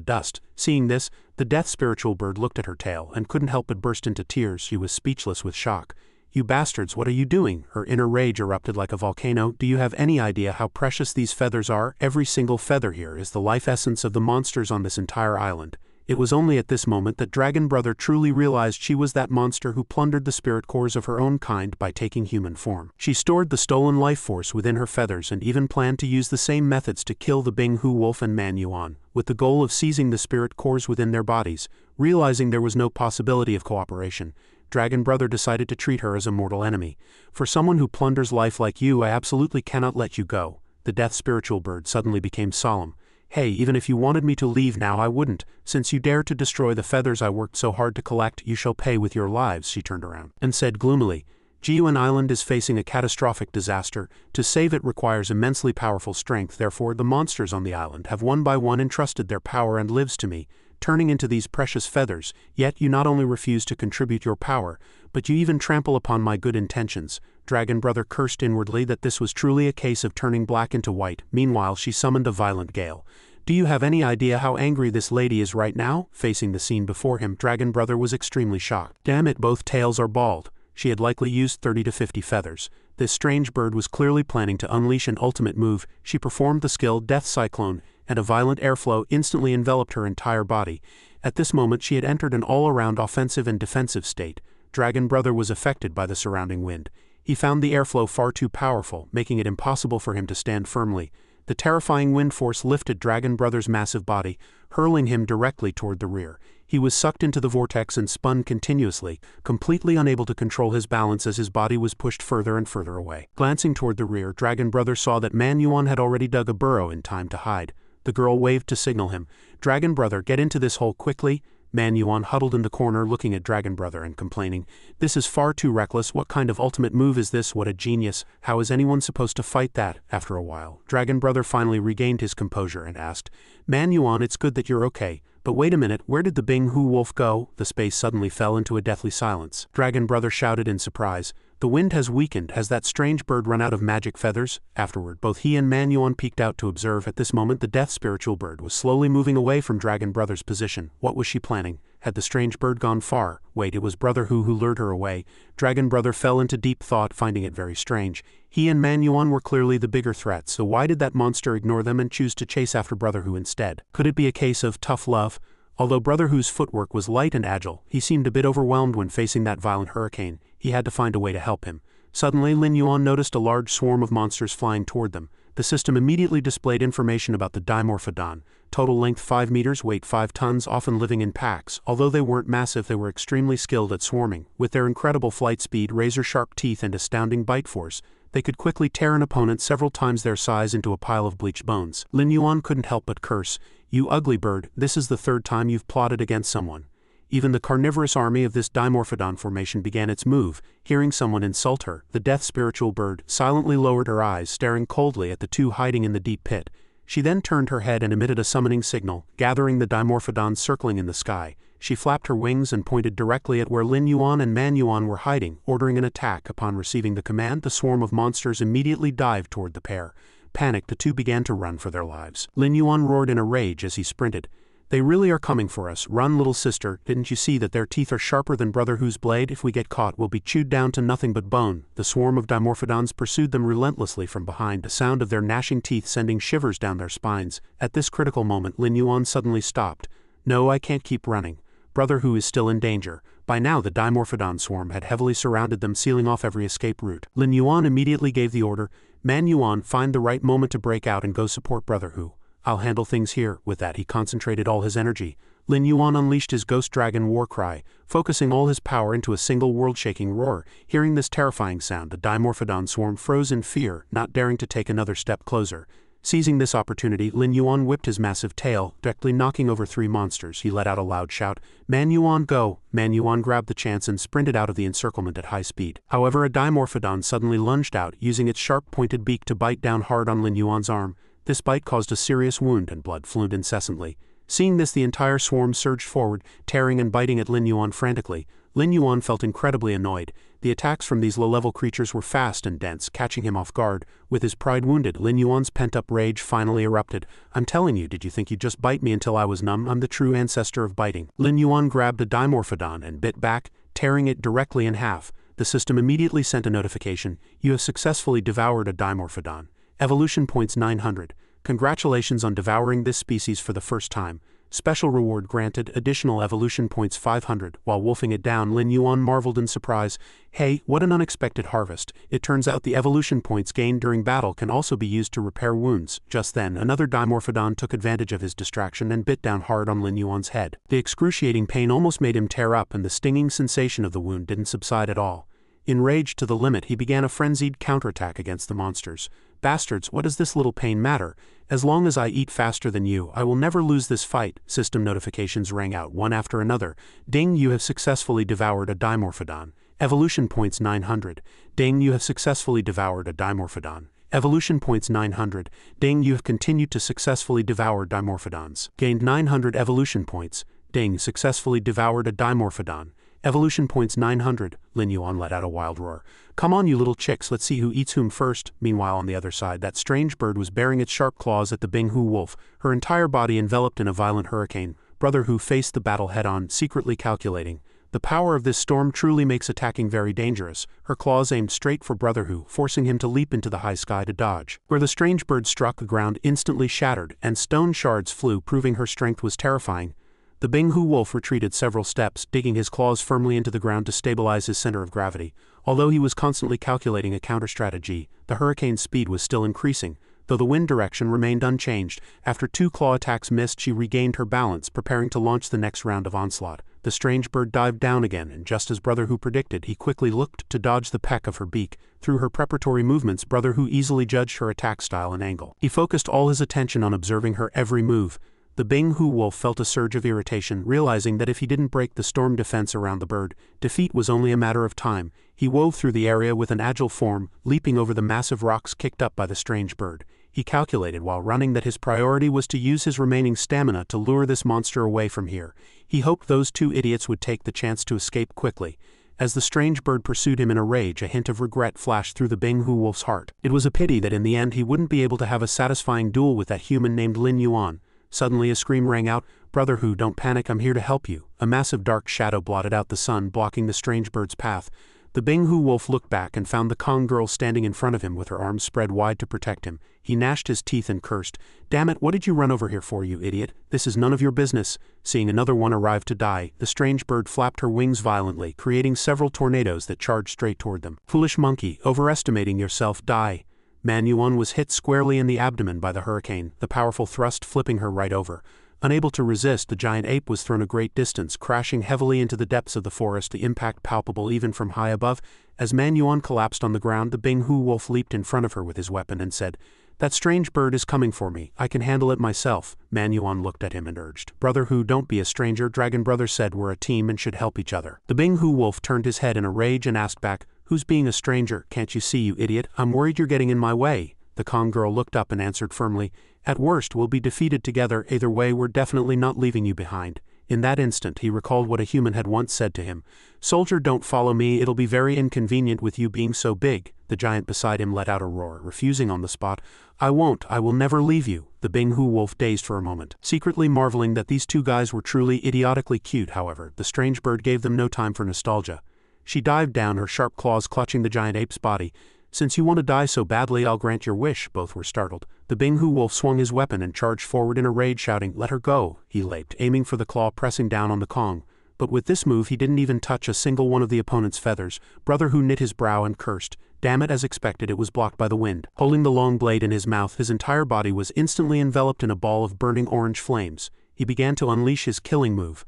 dust. Seeing this, the death spiritual bird looked at her tail and couldn't help but burst into tears. She was speechless with shock. "You bastards, what are you doing?" Her inner rage erupted like a volcano. "Do you have any idea how precious these feathers are? Every single feather here is the life essence of the monsters on this entire island." It was only at this moment that Dragon Brother truly realized she was that monster who plundered the spirit cores of her own kind by taking human form. She stored the stolen life force within her feathers and even planned to use the same methods to kill the Bing-Hu Wolf and Manhua, with the goal of seizing the spirit cores within their bodies. Realizing there was no possibility of cooperation, Dragon Brother decided to treat her as a mortal enemy. "For someone who plunders life like you, I absolutely cannot let you go." The death spiritual bird suddenly became solemn. "Hey, even if you wanted me to leave now, I wouldn't. Since you dare to destroy the feathers I worked so hard to collect, you shall pay with your lives." She turned around and said gloomily, "Jiuan Island is facing a catastrophic disaster. To save it requires immensely powerful strength. Therefore, the monsters on the island have one by one entrusted their power and lives to me, turning into these precious feathers. Yet you not only refuse to contribute your power, but you even trample upon my good intentions." Dragon Brother cursed inwardly that this was truly a case of turning black into white. Meanwhile, she summoned a violent gale. "Do you have any idea how angry this lady is right now?" Facing the scene before him, Dragon Brother was extremely shocked. Damn it, both tails are bald. She had likely used 30 to 50 feathers. This strange bird was clearly planning to unleash an ultimate move. She performed the skill Death Cyclone, and a violent airflow instantly enveloped her entire body. At this moment she had entered an all-around offensive and defensive state. Dragon Brother was affected by the surrounding wind. He found the airflow far too powerful, making it impossible for him to stand firmly. The terrifying wind force lifted Dragon Brother's massive body, hurling him directly toward the rear. He was sucked into the vortex and spun continuously, completely unable to control his balance as his body was pushed further and further away. Glancing toward the rear, Dragon Brother saw that Manhua had already dug a burrow in time to hide. The girl waved to signal him. "Dragon Brother, get into this hole quickly." Manhua huddled in the corner looking at Dragon Brother and complaining, "This is far too reckless. What kind of ultimate move is this? What a genius. How is anyone supposed to fight that?" After a while, Dragon Brother finally regained his composure and asked, "Manhua, it's good that you're okay. But wait a minute, where did the Bing-Hu Wolf go?" The space suddenly fell into a deathly silence. Dragon Brother shouted in surprise, "The wind has weakened. Has that strange bird run out of magic feathers?" Afterward, both he and Manhua peeked out to observe. At this moment, the death spiritual bird was slowly moving away from Dragon Brother's position. What was she planning? Had the strange bird gone far? Wait, it was Brother who lured her away. Dragon Brother fell into deep thought, finding it very strange. He and Manhua were clearly the bigger threat, so why did that monster ignore them and choose to chase after Brother Hu instead? Could it be a case of tough love? Although Brother Hu's footwork was light and agile, he seemed a bit overwhelmed when facing that violent hurricane. He had to find a way to help him. Suddenly, Lin Yuan noticed a large swarm of monsters flying toward them. The system immediately displayed information about the Dimorphodon. Total length 5 meters, weight 5 tons, often living in packs. Although they weren't massive, they were extremely skilled at swarming. With their incredible flight speed, razor-sharp teeth, and astounding bite force, they could quickly tear an opponent several times their size into a pile of bleached bones. Lin Yuan couldn't help but curse, "You ugly bird, this is the third time you've plotted against someone." Even the carnivorous army of this Dimorphodon formation began its move. Hearing someone insult her, the death spiritual bird silently lowered her eyes, staring coldly at the two hiding in the deep pit. She then turned her head and emitted a summoning signal, gathering the Dimorphodons circling in the sky. She flapped her wings and pointed directly at where Lin Yuan and Manhua were hiding, ordering an attack. Upon receiving the command, the swarm of monsters immediately dived toward the pair. Panicked, the two began to run for their lives. Lin Yuan roared in a rage as he sprinted. "They really are coming for us. Run, little sister. Didn't you see that their teeth are sharper than Brother Hu's blade? If we get caught, we'll be chewed down to nothing but bone." The swarm of Dimorphodons pursued them relentlessly from behind, the sound of their gnashing teeth sending shivers down their spines. At this critical moment, Lin Yuan suddenly stopped. "No, I can't keep running. Brother Hu is still in danger." By now, the Dimorphodon swarm had heavily surrounded them, sealing off every escape route. Lin Yuan immediately gave the order, "Manhua, find the right moment to break out and go support Brother Hu. I'll handle things here." With that, he concentrated all his energy. Lin Yuan unleashed his Ghost Dragon war cry, focusing all his power into a single world-shaking roar. Hearing this terrifying sound, the Dimorphodon swarm froze in fear, not daring to take another step closer. Seizing this opportunity, Lin Yuan whipped his massive tail, directly knocking over 3 monsters. He let out a loud shout, "Man Yuan, go!" Man Yuan grabbed the chance and sprinted out of the encirclement at high speed. However, a Dimorphodon suddenly lunged out, using its sharp-pointed beak to bite down hard on Lin Yuan's arm. This bite caused a serious wound and blood flowed incessantly. Seeing this, the entire swarm surged forward, tearing and biting at Lin Yuan frantically. Lin Yuan felt incredibly annoyed. The attacks from these low-level creatures were fast and dense, catching him off guard. With his pride wounded, Lin Yuan's pent-up rage finally erupted. "I'm telling you, did you think you'd just bite me until I was numb? I'm the true ancestor of biting." Lin Yuan grabbed a Dimorphodon and bit back, tearing it directly in half. The system immediately sent a notification. "You have successfully devoured a Dimorphodon. Evolution points 900. Congratulations on devouring this species for the first time. Special reward granted, additional evolution points 500. While wolfing it down, Lin Yuan marveled in surprise. "Hey, what an unexpected harvest. It turns out the evolution points gained during battle can also be used to repair wounds." Just then, another Dimorphodon took advantage of his distraction and bit down hard on Lin Yuan's head. The excruciating pain almost made him tear up, and the stinging sensation of the wound didn't subside at all. Enraged to the limit, he began a frenzied counterattack against the monsters. "Bastards, what does this little pain matter? As long as I eat faster than you, I will never lose this fight." System notifications rang out one after another. "Ding, you have successfully devoured a Dimorphodon. Evolution points 900. Ding, you have successfully devoured a Dimorphodon. Evolution points 900. Ding, you have continued to successfully devour Dimorphodons. Gained 900 evolution points. Ding, successfully devoured a Dimorphodon. Evolution points 900. Lin Yuan let out a wild roar. "Come on, you little chicks, let's see who eats whom first." Meanwhile, on the other side, that strange bird was baring its sharp claws at the Binghu wolf, her entire body enveloped in a violent hurricane. Brother Hu faced the battle head-on, secretly calculating. The power of this storm truly makes attacking very dangerous. Her claws aimed straight for Brother Hu, forcing him to leap into the high sky to dodge. Where the strange bird struck, the ground instantly shattered, and stone shards flew, proving her strength was terrifying. The Binghu wolf retreated several steps, digging his claws firmly into the ground to stabilize his center of gravity. Although he was constantly calculating a counter-strategy, the hurricane's speed was still increasing, though the wind direction remained unchanged. After 2 claw attacks missed, she regained her balance, preparing to launch the next round of onslaught. The strange bird dived down again, and just as Brother Hu predicted, he quickly looked to dodge the peck of her beak. Through her preparatory movements, Brother Hu easily judged her attack style and angle. He focused all his attention on observing her every move. The Binghu wolf felt a surge of irritation, realizing that if he didn't break the storm defense around the bird, defeat was only a matter of time. He wove through the area with an agile form, leaping over the massive rocks kicked up by the strange bird. He calculated while running that his priority was to use his remaining stamina to lure this monster away from here. He hoped those 2 idiots would take the chance to escape quickly. As the strange bird pursued him in a rage, a hint of regret flashed through the Binghu wolf's heart. It was a pity that in the end he wouldn't be able to have a satisfying duel with that human named Lin Yuan. Suddenly a scream rang out. "Brother Hu, don't panic, I'm here to help you." A massive dark shadow blotted out the sun, blocking the strange bird's path. The Binghu wolf looked back and found the Kong girl standing in front of him with her arms spread wide to protect him. He gnashed his teeth and cursed. "Damn it, what did you run over here for, you idiot? This is none of your business." Seeing another one arrive to die, the strange bird flapped her wings violently, creating several tornadoes that charged straight toward them. "Foolish monkey, overestimating yourself, die." Man Yuan was hit squarely in the abdomen by the hurricane, the powerful thrust flipping her right over. Unable to resist, the giant ape was thrown a great distance, crashing heavily into the depths of the forest, the impact palpable even from high above. As Man Yuan collapsed on the ground, the Binghu wolf leaped in front of her with his weapon and said, "That strange bird is coming for me. I can handle it myself." Man Yuan looked at him and urged, "Brother Hu, don't be a stranger. Dragon Brother said we're a team and should help each other." The Binghu wolf turned his head in a rage and asked back, "Who's being a stranger? Can't you see, you idiot? I'm worried you're getting in my way." The Kong girl looked up and answered firmly, "At worst, we'll be defeated together. Either way, we're definitely not leaving you behind." In that instant, he recalled what a human had once said to him. "Soldier, don't follow me. It'll be very inconvenient with you being so big." The giant beside him let out a roar, refusing on the spot. "I won't. I will never leave you." The Binghu wolf dazed for a moment, secretly marveling that these 2 guys were truly idiotically cute. However, the strange bird gave them no time for nostalgia. She dived down, her sharp claws clutching the giant ape's body. "Since you want to die so badly, I'll grant your wish." Both were startled. The Binghu wolf swung his weapon and charged forward in a rage, shouting, "Let her go!" He leaped, aiming for the claw pressing down on the Kong. But with this move, he didn't even touch a single one of the opponent's feathers. Brother Hu knit his brow and cursed. Damn it, as expected, it was blocked by the wind. Holding the long blade in his mouth, his entire body was instantly enveloped in a ball of burning orange flames. he began to unleash his killing move.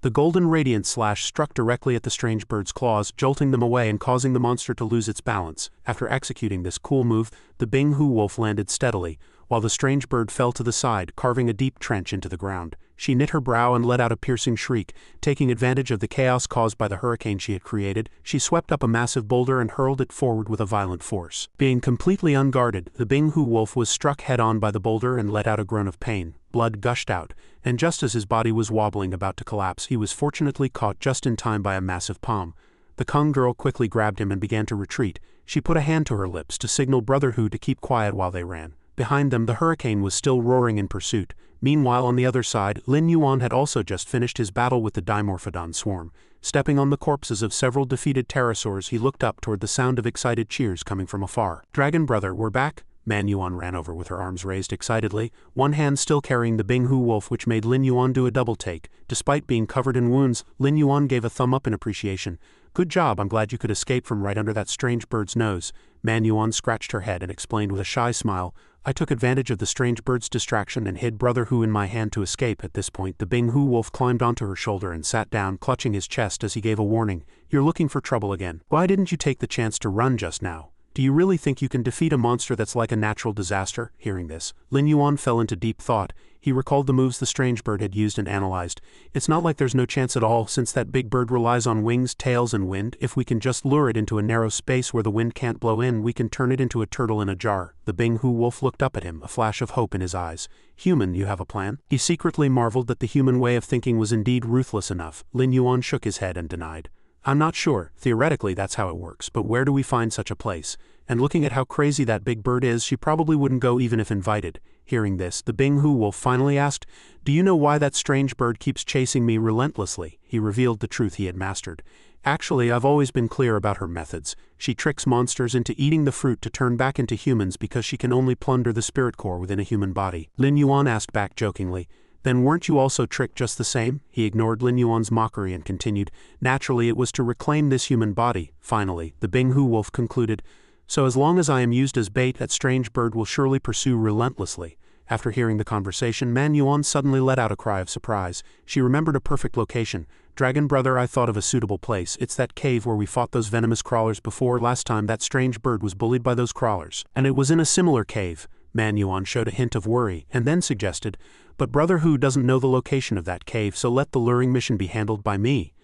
The golden radiant slash struck directly at the strange bird's claws, jolting them away and causing the monster to lose its balance. After executing this cool move, the Bing-Hu wolf landed steadily, while the strange bird fell to the side, carving a deep trench into the ground. She knit her brow and let out a piercing shriek. Taking advantage of the chaos caused by the hurricane she had created, she swept up a massive boulder and hurled it forward with a violent force. Being completely unguarded, the Bing-Hu wolf was struck head-on by the boulder and let out a groan of pain. Blood gushed out, and just as his body was wobbling about to collapse, he was fortunately caught just in time by a massive palm. The Kung girl quickly grabbed him and began to retreat. She put a hand to her lips to signal Brother Hu to keep quiet while they ran. Behind them, the hurricane was still roaring in pursuit. Meanwhile, on the other side, Lin Yuan had also just finished his battle with the Dimorphodon swarm. Stepping on the corpses of several defeated pterosaurs, he looked up toward the sound of excited cheers coming from afar. "Dragon brother, we're back?" Man Yuan ran over with her arms raised excitedly, one hand still carrying the Bing-Hu wolf, which made Lin Yuan do a double take. Despite being covered in wounds, Lin Yuan gave a thumb up in appreciation. "Good job, I'm glad you could escape from right under that strange bird's nose." Man Yuan scratched her head and explained with a shy smile, "I took advantage of the strange bird's distraction and hid Brother Hu in my hand to escape." At this point, the Bing-Hu wolf climbed onto her shoulder and sat down, clutching his chest as he gave a warning. "You're looking for trouble again. Why didn't you take the chance to run just now? Do you really think you can defeat a monster that's like a natural disaster?" Hearing this, Lin Yuan fell into deep thought. He recalled the moves the strange bird had used and analyzed. "It's not like there's no chance at all, since that big bird relies on wings, tails, and wind. If we can just lure it into a narrow space where the wind can't blow in, we can turn it into a turtle in a jar." The Bing-Hu wolf looked up at him, a flash of hope in his eyes. "Human, you have a plan?" He secretly marveled that the human way of thinking was indeed ruthless enough. Lin Yuan shook his head and denied. "I'm not sure. Theoretically, that's how it works, but where do we find such a place? And looking at how crazy that big bird is, she probably wouldn't go even if invited." Hearing this, the Bing-Hu wolf finally asked, "Do you know why that strange bird keeps chasing me relentlessly?" He revealed the truth he had mastered. "Actually, I've always been clear about her methods. She tricks monsters into eating the fruit to turn back into humans because she can only plunder the spirit core within a human body." Lin Yuan asked back jokingly, "Then weren't you also tricked just the same?" He ignored Lin Yuan's mockery and continued, "Naturally, it was to reclaim this human body." Finally, the Bing-Hu wolf concluded, "So as long as I am used as bait, that strange bird will surely pursue relentlessly." After hearing the conversation, Man Yuan suddenly let out a cry of surprise. She remembered a perfect location. "Dragon brother, I thought of a suitable place. It's that cave where we fought those venomous crawlers before. Last time that strange bird was bullied by those crawlers. And it was in a similar cave." Man Yuan showed a hint of worry, and then suggested, "But Brother Hu doesn't know the location of that cave, so let the luring mission be handled by me."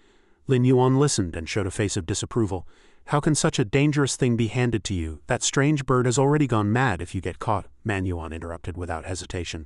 Lin Yuan listened and showed a face of disapproval. "How can such a dangerous thing be handed to you? That strange bird has already gone mad if you get caught," Man Yuan interrupted without hesitation.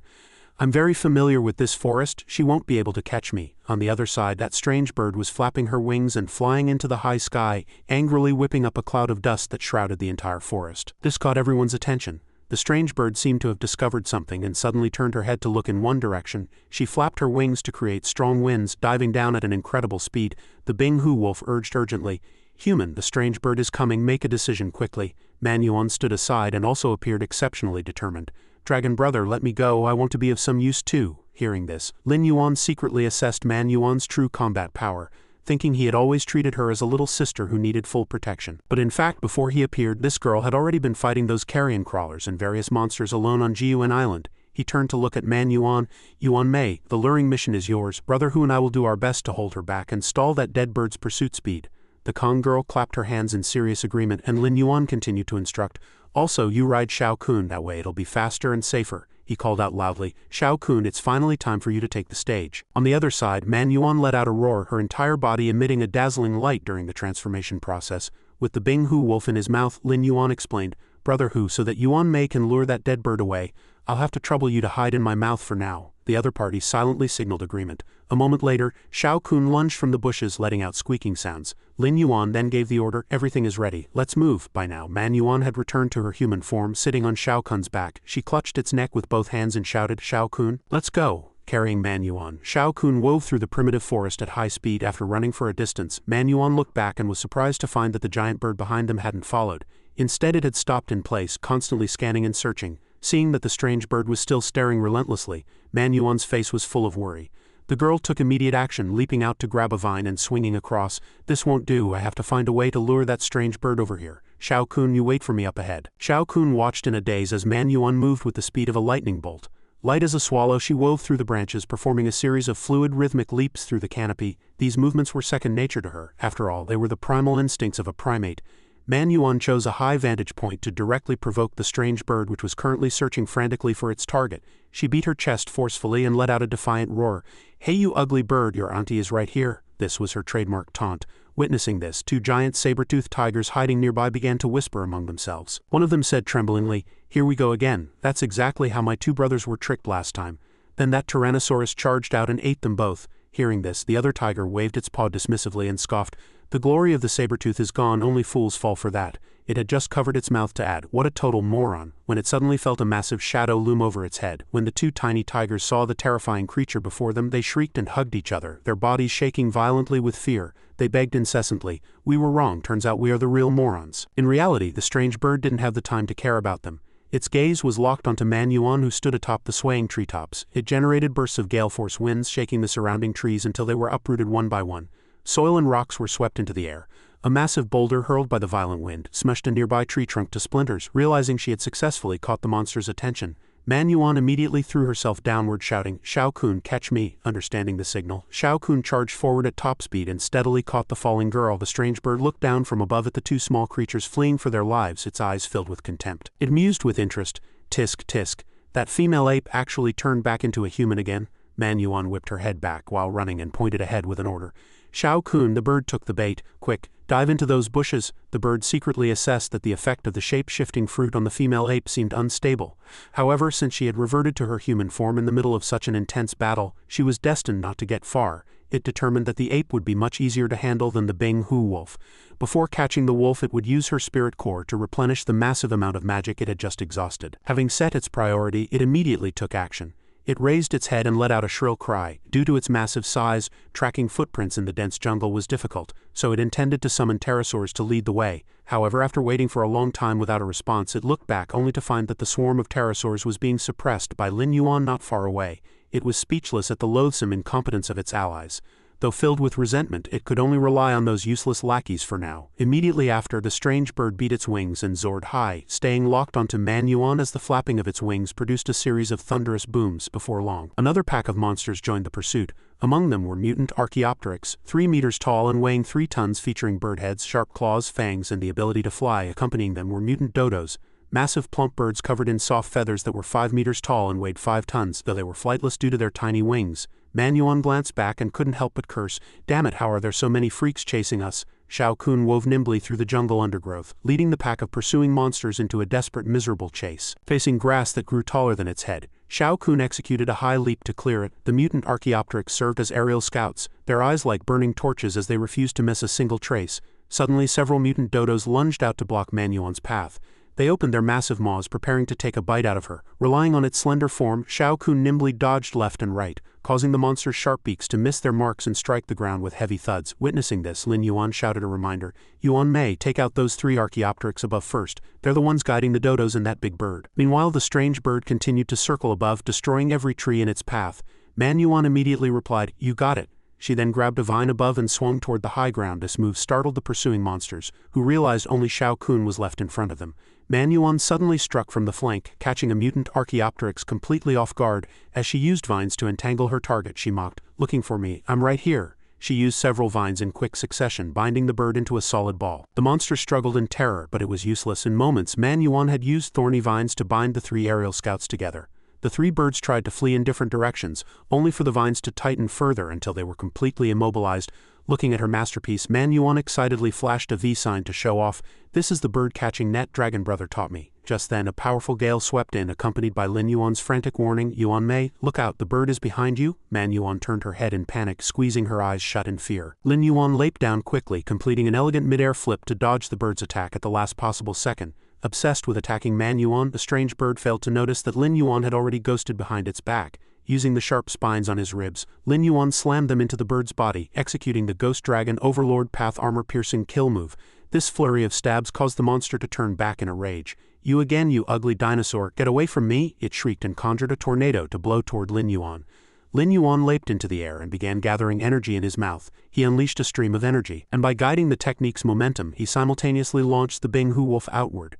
"I'm very familiar with this forest, she won't be able to catch me." On the other side, that strange bird was flapping her wings and flying into the high sky, angrily whipping up a cloud of dust that shrouded the entire forest. This caught everyone's attention. The strange bird seemed to have discovered something and suddenly turned her head to look in one direction. She flapped her wings to create strong winds, diving down at an incredible speed. The Bing-Hu wolf urged urgently, "Human, the strange bird is coming, make a decision quickly." Man Yuan stood aside and also appeared exceptionally determined. "Dragon brother, let me go, I want to be of some use too." Hearing this, Lin Yuan secretly assessed Man Yuan's true combat power, thinking he had always treated her as a little sister who needed full protection. But in fact, before he appeared, this girl had already been fighting those carrion crawlers and various monsters alone on Jiuan Island. He turned to look at Man Yuan. "Yuan Mei, the luring mission is yours. Brother Hu and I will do our best to hold her back and stall that dead bird's pursuit speed." The Kong girl clapped her hands in serious agreement, and Lin Yuan continued to instruct, "Also, you ride Shao Kun, that way it'll be faster and safer." He called out loudly, "Shao Kun, it's finally time for you to take the stage." On the other side, Man Yuan let out a roar, her entire body emitting a dazzling light during the transformation process. With the Bing-Hu wolf in his mouth, Lin Yuan explained, "Brother Hu, so that Yuan Mei can lure that dead bird away, I'll have to trouble you to hide in my mouth for now." The other party silently signaled agreement. A moment later, Shao Kun lunged from the bushes, letting out squeaking sounds. Lin Yuan then gave the order, "Everything is ready, let's move." By now, Man Yuan had returned to her human form, sitting on Shao Kun's back. She clutched its neck with both hands and shouted, "Shao Kun, let's go." Carrying Man Yuan, Shao Kun wove through the primitive forest at high speed. After running for a distance, Man Yuan looked back and was surprised to find that the giant bird behind them hadn't followed. Instead, it had stopped in place, constantly scanning and searching. Seeing that the strange bird was still staring relentlessly, Man Yuan's face was full of worry. The girl took immediate action, leaping out to grab a vine and swinging across. "This won't do, I have to find a way to lure that strange bird over here. Shao Kun, you wait for me up ahead." Shao Kun watched in a daze as Man Yuan moved with the speed of a lightning bolt. Light as a swallow, she wove through the branches, performing a series of fluid rhythmic leaps through the canopy. These movements were second nature to her. After all, they were the primal instincts of a primate. Manhua chose a high vantage point to directly provoke the strange bird, which was currently searching frantically for its target. She beat her chest forcefully and let out a defiant roar. "Hey you ugly bird, your auntie is right here." This was her trademark taunt. Witnessing this, two giant saber-toothed tigers hiding nearby began to whisper among themselves. One of them said tremblingly, "Here we go again. That's exactly how my two brothers were tricked last time." Then that Tyrannosaurus charged out and ate them both. Hearing this, the other tiger waved its paw dismissively and scoffed, "The glory of the saber-tooth is gone, only fools fall for that." It had just covered its mouth to add, "What a total moron," when it suddenly felt a massive shadow loom over its head. When the two tiny tigers saw the terrifying creature before them, they shrieked and hugged each other, their bodies shaking violently with fear. They begged incessantly, "We were wrong, turns out we are the real morons." In reality, the strange bird didn't have the time to care about them. Its gaze was locked onto Manhua, who stood atop the swaying treetops. It generated bursts of gale-force winds, shaking the surrounding trees until they were uprooted one by one. Soil and rocks were swept into the air. A massive boulder, hurled by the violent wind, smashed a nearby tree trunk to splinters. Realizing she had successfully caught the monster's attention, Manhua immediately threw herself downward, shouting, "Shao Kun, catch me!" Understanding the signal, Shao Kun charged forward at top speed and steadily caught the falling girl. The strange bird looked down from above at the two small creatures fleeing for their lives, its eyes filled with contempt. It mused with interest, "Tisk, tisk. That female ape actually turned back into a human again." Manhua whipped her head back while running and pointed ahead with an order. "Shao Kun," the bird took the bait. "Quick, dive into those bushes." The bird secretly assessed that the effect of the shape-shifting fruit on the female ape seemed unstable. However, since she had reverted to her human form in the middle of such an intense battle, she was destined not to get far. It determined that the ape would be much easier to handle than the Bing Hu wolf. Before catching the wolf, it would use her spirit core to replenish the massive amount of magic it had just exhausted. Having set its priority, it immediately took action. It raised its head and let out a shrill cry. Due to its massive size, tracking footprints in the dense jungle was difficult, so it intended to summon pterosaurs to lead the way. However, after waiting for a long time without a response, it looked back only to find that the swarm of pterosaurs was being suppressed by Lin Yuan not far away. It was speechless at the loathsome incompetence of its allies. Though filled with resentment, it could only rely on those useless lackeys for now. Immediately after, the strange bird beat its wings and soared high, staying locked onto Manhua as the flapping of its wings produced a series of thunderous booms. Before long, another pack of monsters joined the pursuit. Among them were mutant Archaeopteryx, 3 meters tall and weighing 3 tons, featuring bird heads, sharp claws, fangs, and the ability to fly. Accompanying them were mutant dodos, massive plump birds covered in soft feathers that were 5 meters tall and weighed 5 tons, though they were flightless due to their tiny wings. Manhua glanced back and couldn't help but curse, "Damn it, how are there so many freaks chasing us?" Shao Kun wove nimbly through the jungle undergrowth, leading the pack of pursuing monsters into a desperate, miserable chase. Facing grass that grew taller than its head, Shao Kun executed a high leap to clear it. The mutant Archaeopteryx served as aerial scouts, their eyes like burning torches as they refused to miss a single trace. Suddenly, several mutant dodos lunged out to block Manhua's path. They opened their massive maws, preparing to take a bite out of her. Relying on its slender form, Shao Kun nimbly dodged left and right, causing the monster's sharp beaks to miss their marks and strike the ground with heavy thuds. Witnessing this, Lin Yuan shouted a reminder, "Yuan Mei, take out those 3 Archaeopteryx above first. They're the ones guiding the dodos and that big bird." Meanwhile, the strange bird continued to circle above, destroying every tree in its path. Manhua immediately replied, "You got it." She then grabbed a vine above and swung toward the high ground. This move startled the pursuing monsters, who realized only Shao Kun was left in front of them. Manhua suddenly struck from the flank, catching a mutant Archaeopteryx completely off guard. As she used vines to entangle her target, she mocked, "Looking for me? I'm right here." She used several vines in quick succession, binding the bird into a solid ball. The monster struggled in terror, but it was useless. In moments, Manhua had used thorny vines to bind the 3 aerial scouts together. The 3 birds tried to flee in different directions, only for the vines to tighten further until they were completely immobilized. Looking at her masterpiece, Manhua excitedly flashed a V sign to show off, "This is the bird-catching net Dragon Brother taught me." Just then, a powerful gale swept in, accompanied by Lin Yuan's frantic warning, "Yuan Mei, look out, the bird is behind you." Manhua turned her head in panic, squeezing her eyes shut in fear. Lin Yuan leaped down quickly, completing an elegant mid-air flip to dodge the bird's attack at the last possible second. Obsessed with attacking Manhua, the strange bird failed to notice that Lin Yuan had already ghosted behind its back. Using the sharp spines on his ribs, Lin Yuan slammed them into the bird's body, executing the Ghost Dragon Overlord Path armor-piercing kill move. This flurry of stabs caused the monster to turn back in a rage. "You again, you ugly dinosaur, get away from me!" it shrieked and conjured a tornado to blow toward Lin Yuan. Lin Yuan leaped into the air and began gathering energy in his mouth. He unleashed a stream of energy, and by guiding the technique's momentum, he simultaneously launched the Bing Hu wolf outward.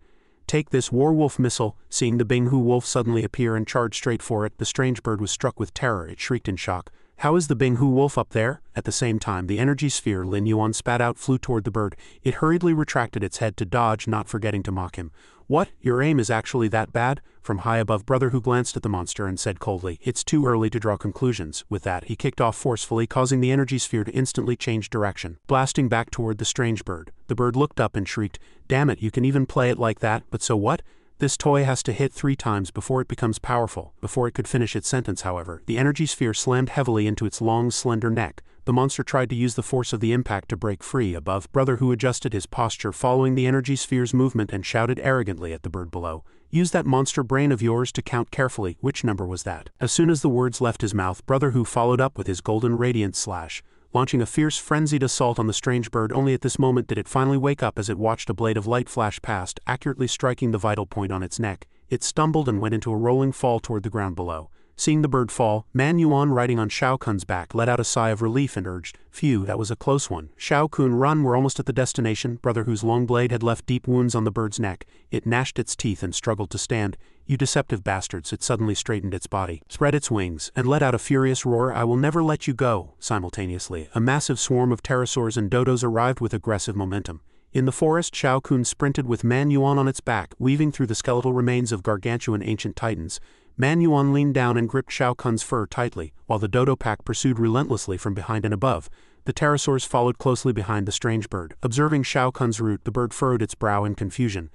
Take this Warwolf missile. Seeing the Binghu wolf suddenly appear and charge straight for it, the strange bird was struck with terror. It shrieked in shock. How is the Binghu wolf up there? At the same time, the energy sphere Lin Yuan spat out flew toward the bird. It hurriedly retracted its head to dodge, not forgetting to mock him. What? Your aim is actually that bad? From high above, Brother Hu glanced at the monster and said coldly, it's too early to draw conclusions. With that, he kicked off forcefully, causing the energy sphere to instantly change direction, blasting back toward the strange bird. The bird looked up and shrieked, damn it, you can even play it like that, but so what? This toy has to hit 3 times before it becomes powerful. Before it could finish its sentence, however, the energy sphere slammed heavily into its long, slender neck. The monster tried to use the force of the impact to break free. Above, Brother Hu adjusted his posture following the energy sphere's movement and shouted arrogantly at the bird below. Use that monster brain of yours to count carefully. Which number was that? As soon as the words left his mouth, Brother Hu followed up with his golden radiant slash, launching a fierce, frenzied assault on the strange bird. Only at this moment did it finally wake up as it watched a blade of light flash past, accurately striking the vital point on its neck. It stumbled and went into a rolling fall toward the ground below. Seeing the bird fall, Man Yuan, riding on Shao Kun's back, let out a sigh of relief and urged, phew, that was a close one. Shao Kun, run, we're almost at the destination. Brother Hu's long blade had left deep wounds on the bird's neck. It gnashed its teeth and struggled to stand. You deceptive bastards. It suddenly straightened its body, spread its wings, and let out a furious roar. I will never let you go. Simultaneously, a massive swarm of pterosaurs and dodos arrived with aggressive momentum. In the forest, Shao Kun sprinted with Man Yuan on its back, weaving through the skeletal remains of gargantuan ancient titans. Man Yuan leaned down and gripped Shao Kun's fur tightly, while the dodo pack pursued relentlessly from behind and above. The pterosaurs followed closely behind the strange bird. Observing Shao Kun's route, the bird furrowed its brow in confusion.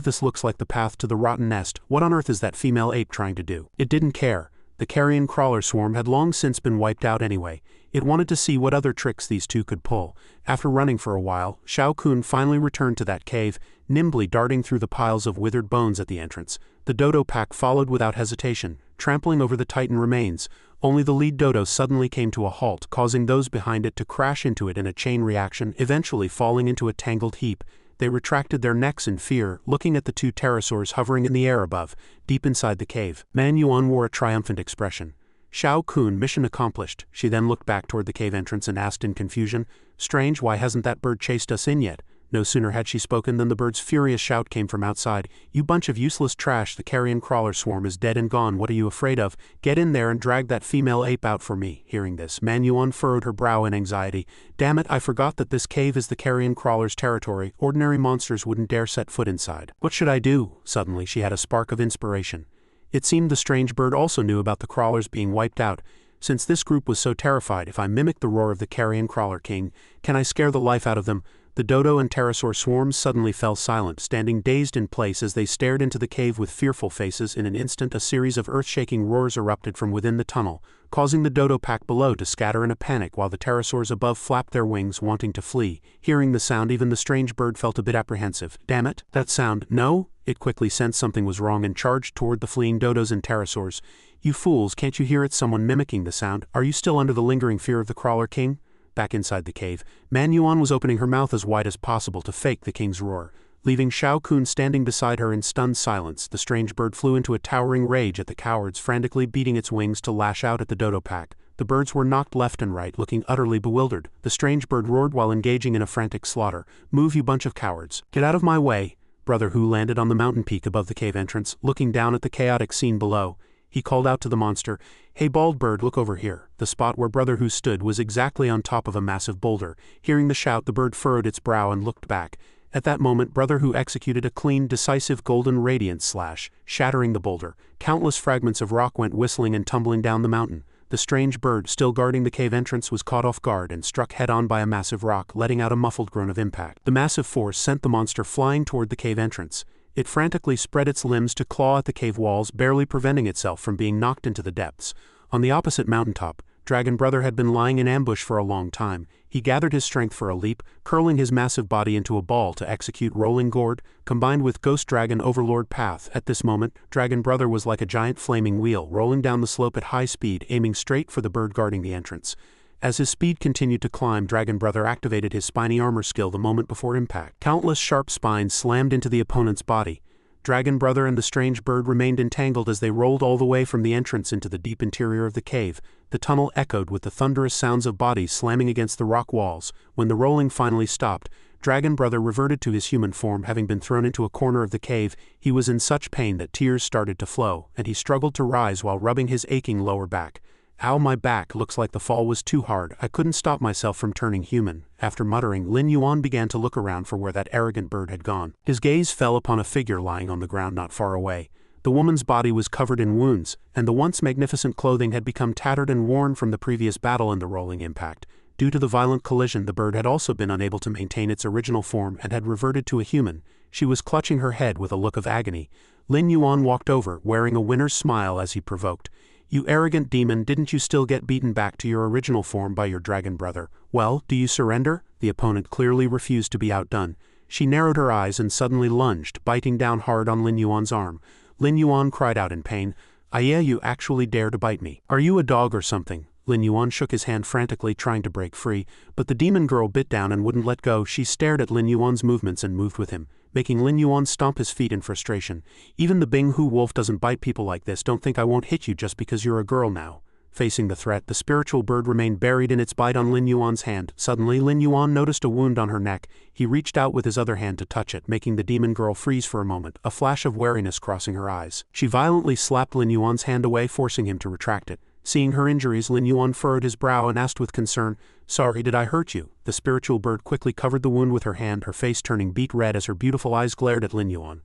This looks like the path to the rotten nest. What on earth is that female ape trying to do? It didn't care. The carrion crawler swarm had long since been wiped out anyway. It wanted to see what other tricks these two could pull. After running for a while, Shao Kun finally returned to that cave, nimbly darting through the piles of withered bones at the entrance. The dodo pack followed without hesitation, trampling over the titan remains. Only the lead dodo suddenly came to a halt, causing those behind it to crash into it in a chain reaction, eventually falling into a tangled heap. They retracted their necks in fear, looking at the 2 pterosaurs hovering in the air above, deep inside the cave. Man Yuan wore a triumphant expression. Shao Kun, mission accomplished. She then looked back toward the cave entrance and asked in confusion, strange, why hasn't that bird chased us in yet? No sooner had she spoken than the bird's furious shout came from outside. You bunch of useless trash, the carrion crawler swarm is dead and gone. What are you afraid of? Get in there and drag that female ape out for me. Hearing this, Man Yuan furrowed her brow in anxiety. Damn it, I forgot that this cave is the carrion crawler's territory. Ordinary monsters wouldn't dare set foot inside. What should I do? Suddenly she had a spark of inspiration. It seemed the strange bird also knew about the crawlers being wiped out. Since this group was so terrified, if I mimic the roar of the carrion crawler king, can I scare the life out of them? The dodo and pterosaur swarms suddenly fell silent, standing dazed in place as they stared into the cave with fearful faces. In an instant, a series of earth-shaking roars erupted from within the tunnel, causing the dodo pack below to scatter in a panic while the pterosaurs above flapped their wings, wanting to flee. Hearing the sound, even the strange bird felt a bit apprehensive. Damn it, that sound. No? It quickly sensed something was wrong and charged toward the fleeing dodos and pterosaurs. You fools, can't you hear it? Someone mimicking the sound. Are you still under the lingering fear of the crawler king? Back inside the cave, Man Yuan was opening her mouth as wide as possible to fake the king's roar. Leaving Shao Kun standing beside her in stunned silence, the strange bird flew into a towering rage at the cowards, frantically beating its wings to lash out at the dodo pack. The birds were knocked left and right, looking utterly bewildered. The strange bird roared while engaging in a frantic slaughter. Move, you bunch of cowards. Get out of my way. Brother Hu landed on the mountain peak above the cave entrance, looking down at the chaotic scene below. He called out to the monster, Hey bald bird, look over here. The spot where Brother Hu stood was exactly on top of a massive boulder. Hearing the shout, the bird furrowed its brow and looked back. At that moment, Brother Hu executed a clean, decisive golden radiant slash, shattering the boulder. Countless fragments of rock went whistling and tumbling down the mountain. The strange bird, still guarding the cave entrance, was caught off guard and struck head-on by a massive rock, letting out a muffled groan of impact. The massive force sent the monster flying toward the cave entrance. It frantically spread its limbs to claw at the cave walls, barely preventing itself from being knocked into the depths. On the opposite mountaintop, Dragon Brother had been lying in ambush for a long time. He gathered his strength for a leap, curling his massive body into a ball to execute Rolling Gourd, combined with Ghost Dragon Overlord Path. At this moment, Dragon Brother was like a giant flaming wheel, rolling down the slope at high speed, aiming straight for the bird guarding the entrance. As his speed continued to climb, Dragon Brother activated his spiny armor skill the moment before impact. Countless sharp spines slammed into the opponent's body. Dragon Brother and the strange bird remained entangled as they rolled all the way from the entrance into the deep interior of the cave. The tunnel echoed with the thunderous sounds of bodies slamming against the rock walls. When the rolling finally stopped, Dragon Brother reverted to his human form, having been thrown into a corner of the cave. He was in such pain that tears started to flow, and he struggled to rise while rubbing his aching lower back. Ow, my back, looks like the fall was too hard. I couldn't stop myself from turning human. After muttering, Lin Yuan began to look around for where that arrogant bird had gone. His gaze fell upon a figure lying on the ground not far away. The woman's body was covered in wounds, and the once magnificent clothing had become tattered and worn from the previous battle and the rolling impact. Due to the violent collision, the bird had also been unable to maintain its original form and had reverted to a human. She was clutching her head with a look of agony. Lin Yuan walked over, wearing a winner's smile as he provoked. "You arrogant demon, didn't you still get beaten back to your original form by your dragon brother? Well, do you surrender?" The opponent clearly refused to be outdone. She narrowed her eyes and suddenly lunged, biting down hard on Lin Yuan's arm. Lin Yuan cried out in pain. "Yeah, you actually dare to bite me. Are you a dog or something?" Lin Yuan shook his hand frantically, trying to break free, but the demon girl bit down and wouldn't let go. She stared at Lin Yuan's movements and moved with him, making Lin Yuan stomp his feet in frustration. "Even the Bing-Hu wolf doesn't bite people like this. Don't think I won't hit you just because you're a girl now." Facing the threat, the spiritual bird remained buried in its bite on Lin Yuan's hand. Suddenly, Lin Yuan noticed a wound on her neck. He reached out with his other hand to touch it, making the demon girl freeze for a moment, a flash of wariness crossing her eyes. She violently slapped Lin Yuan's hand away, forcing him to retract it. Seeing her injuries, Lin Yuan furrowed his brow and asked with concern, "Sorry, did I hurt you?" The spiritual bird quickly covered the wound with her hand, her face turning beet red as her beautiful eyes glared at Lin Yuan.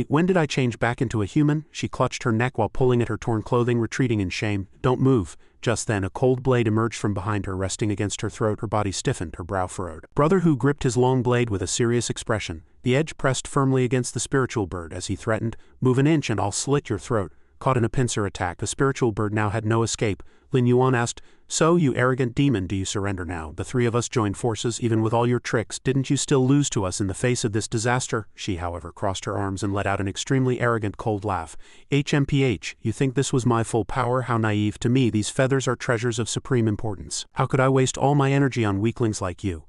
When did I change back into a human?" She clutched her neck while pulling at her torn clothing, retreating in shame. "Don't move." Just then, a cold blade emerged from behind her, resting against her throat. Her body stiffened, her brow furrowed. Brother Hu gripped his long blade with a serious expression. The edge pressed firmly against the spiritual bird as he threatened, "Move an inch and I'll slit your throat." Caught in a pincer attack, the spiritual bird now had no escape. Lin Yuan asked, "So, you arrogant demon, do you surrender now? The three of us joined forces, even with all your tricks. Didn't you still lose to us in the face of this disaster?" She, however, crossed her arms and let out an extremely arrogant cold laugh. "HMPH, you think this was my full power? How naive. To me, these feathers are treasures of supreme importance. How could I waste all my energy on weaklings like you?"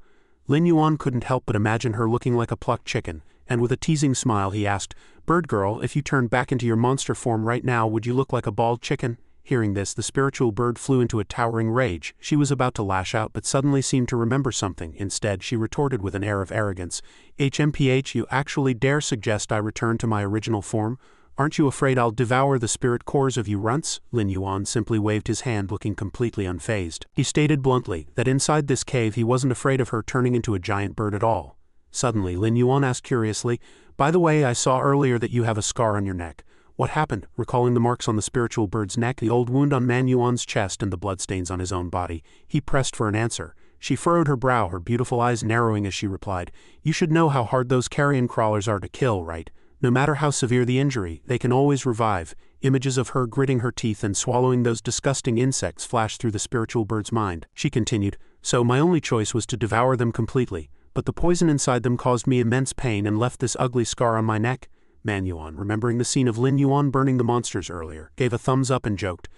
Lin Yuan couldn't help but imagine her looking like a plucked chicken, and with a teasing smile he asked, "Bird girl, if you turned back into your monster form right now, would you look like a bald chicken?" Hearing this, the spiritual bird flew into a towering rage. She was about to lash out but suddenly seemed to remember something. Instead, she retorted with an air of arrogance, "HMPH, you actually dare suggest I return to my original form? Aren't you afraid I'll devour the spirit cores of you runts?" Lin Yuan simply waved his hand, looking completely unfazed. He stated bluntly that inside this cave he wasn't afraid of her turning into a giant bird at all. Suddenly, Lin Yuan asked curiously, "By the way, I saw earlier that you have a scar on your neck. What happened?" Recalling the marks on the spiritual bird's neck, the old wound on Man Yuan's chest, and the bloodstains on his own body, he pressed for an answer. She furrowed her brow, her beautiful eyes narrowing as she replied, "You should know how hard those carrion crawlers are to kill, right? No matter how severe the injury, they can always revive." Images of her gritting her teeth and swallowing those disgusting insects flashed through the spiritual bird's mind. She continued, "So my only choice was to devour them completely, but the poison inside them caused me immense pain and left this ugly scar on my neck." Man Yuan, remembering the scene of Lin Yuan burning the monsters earlier, gave a thumbs up and joked,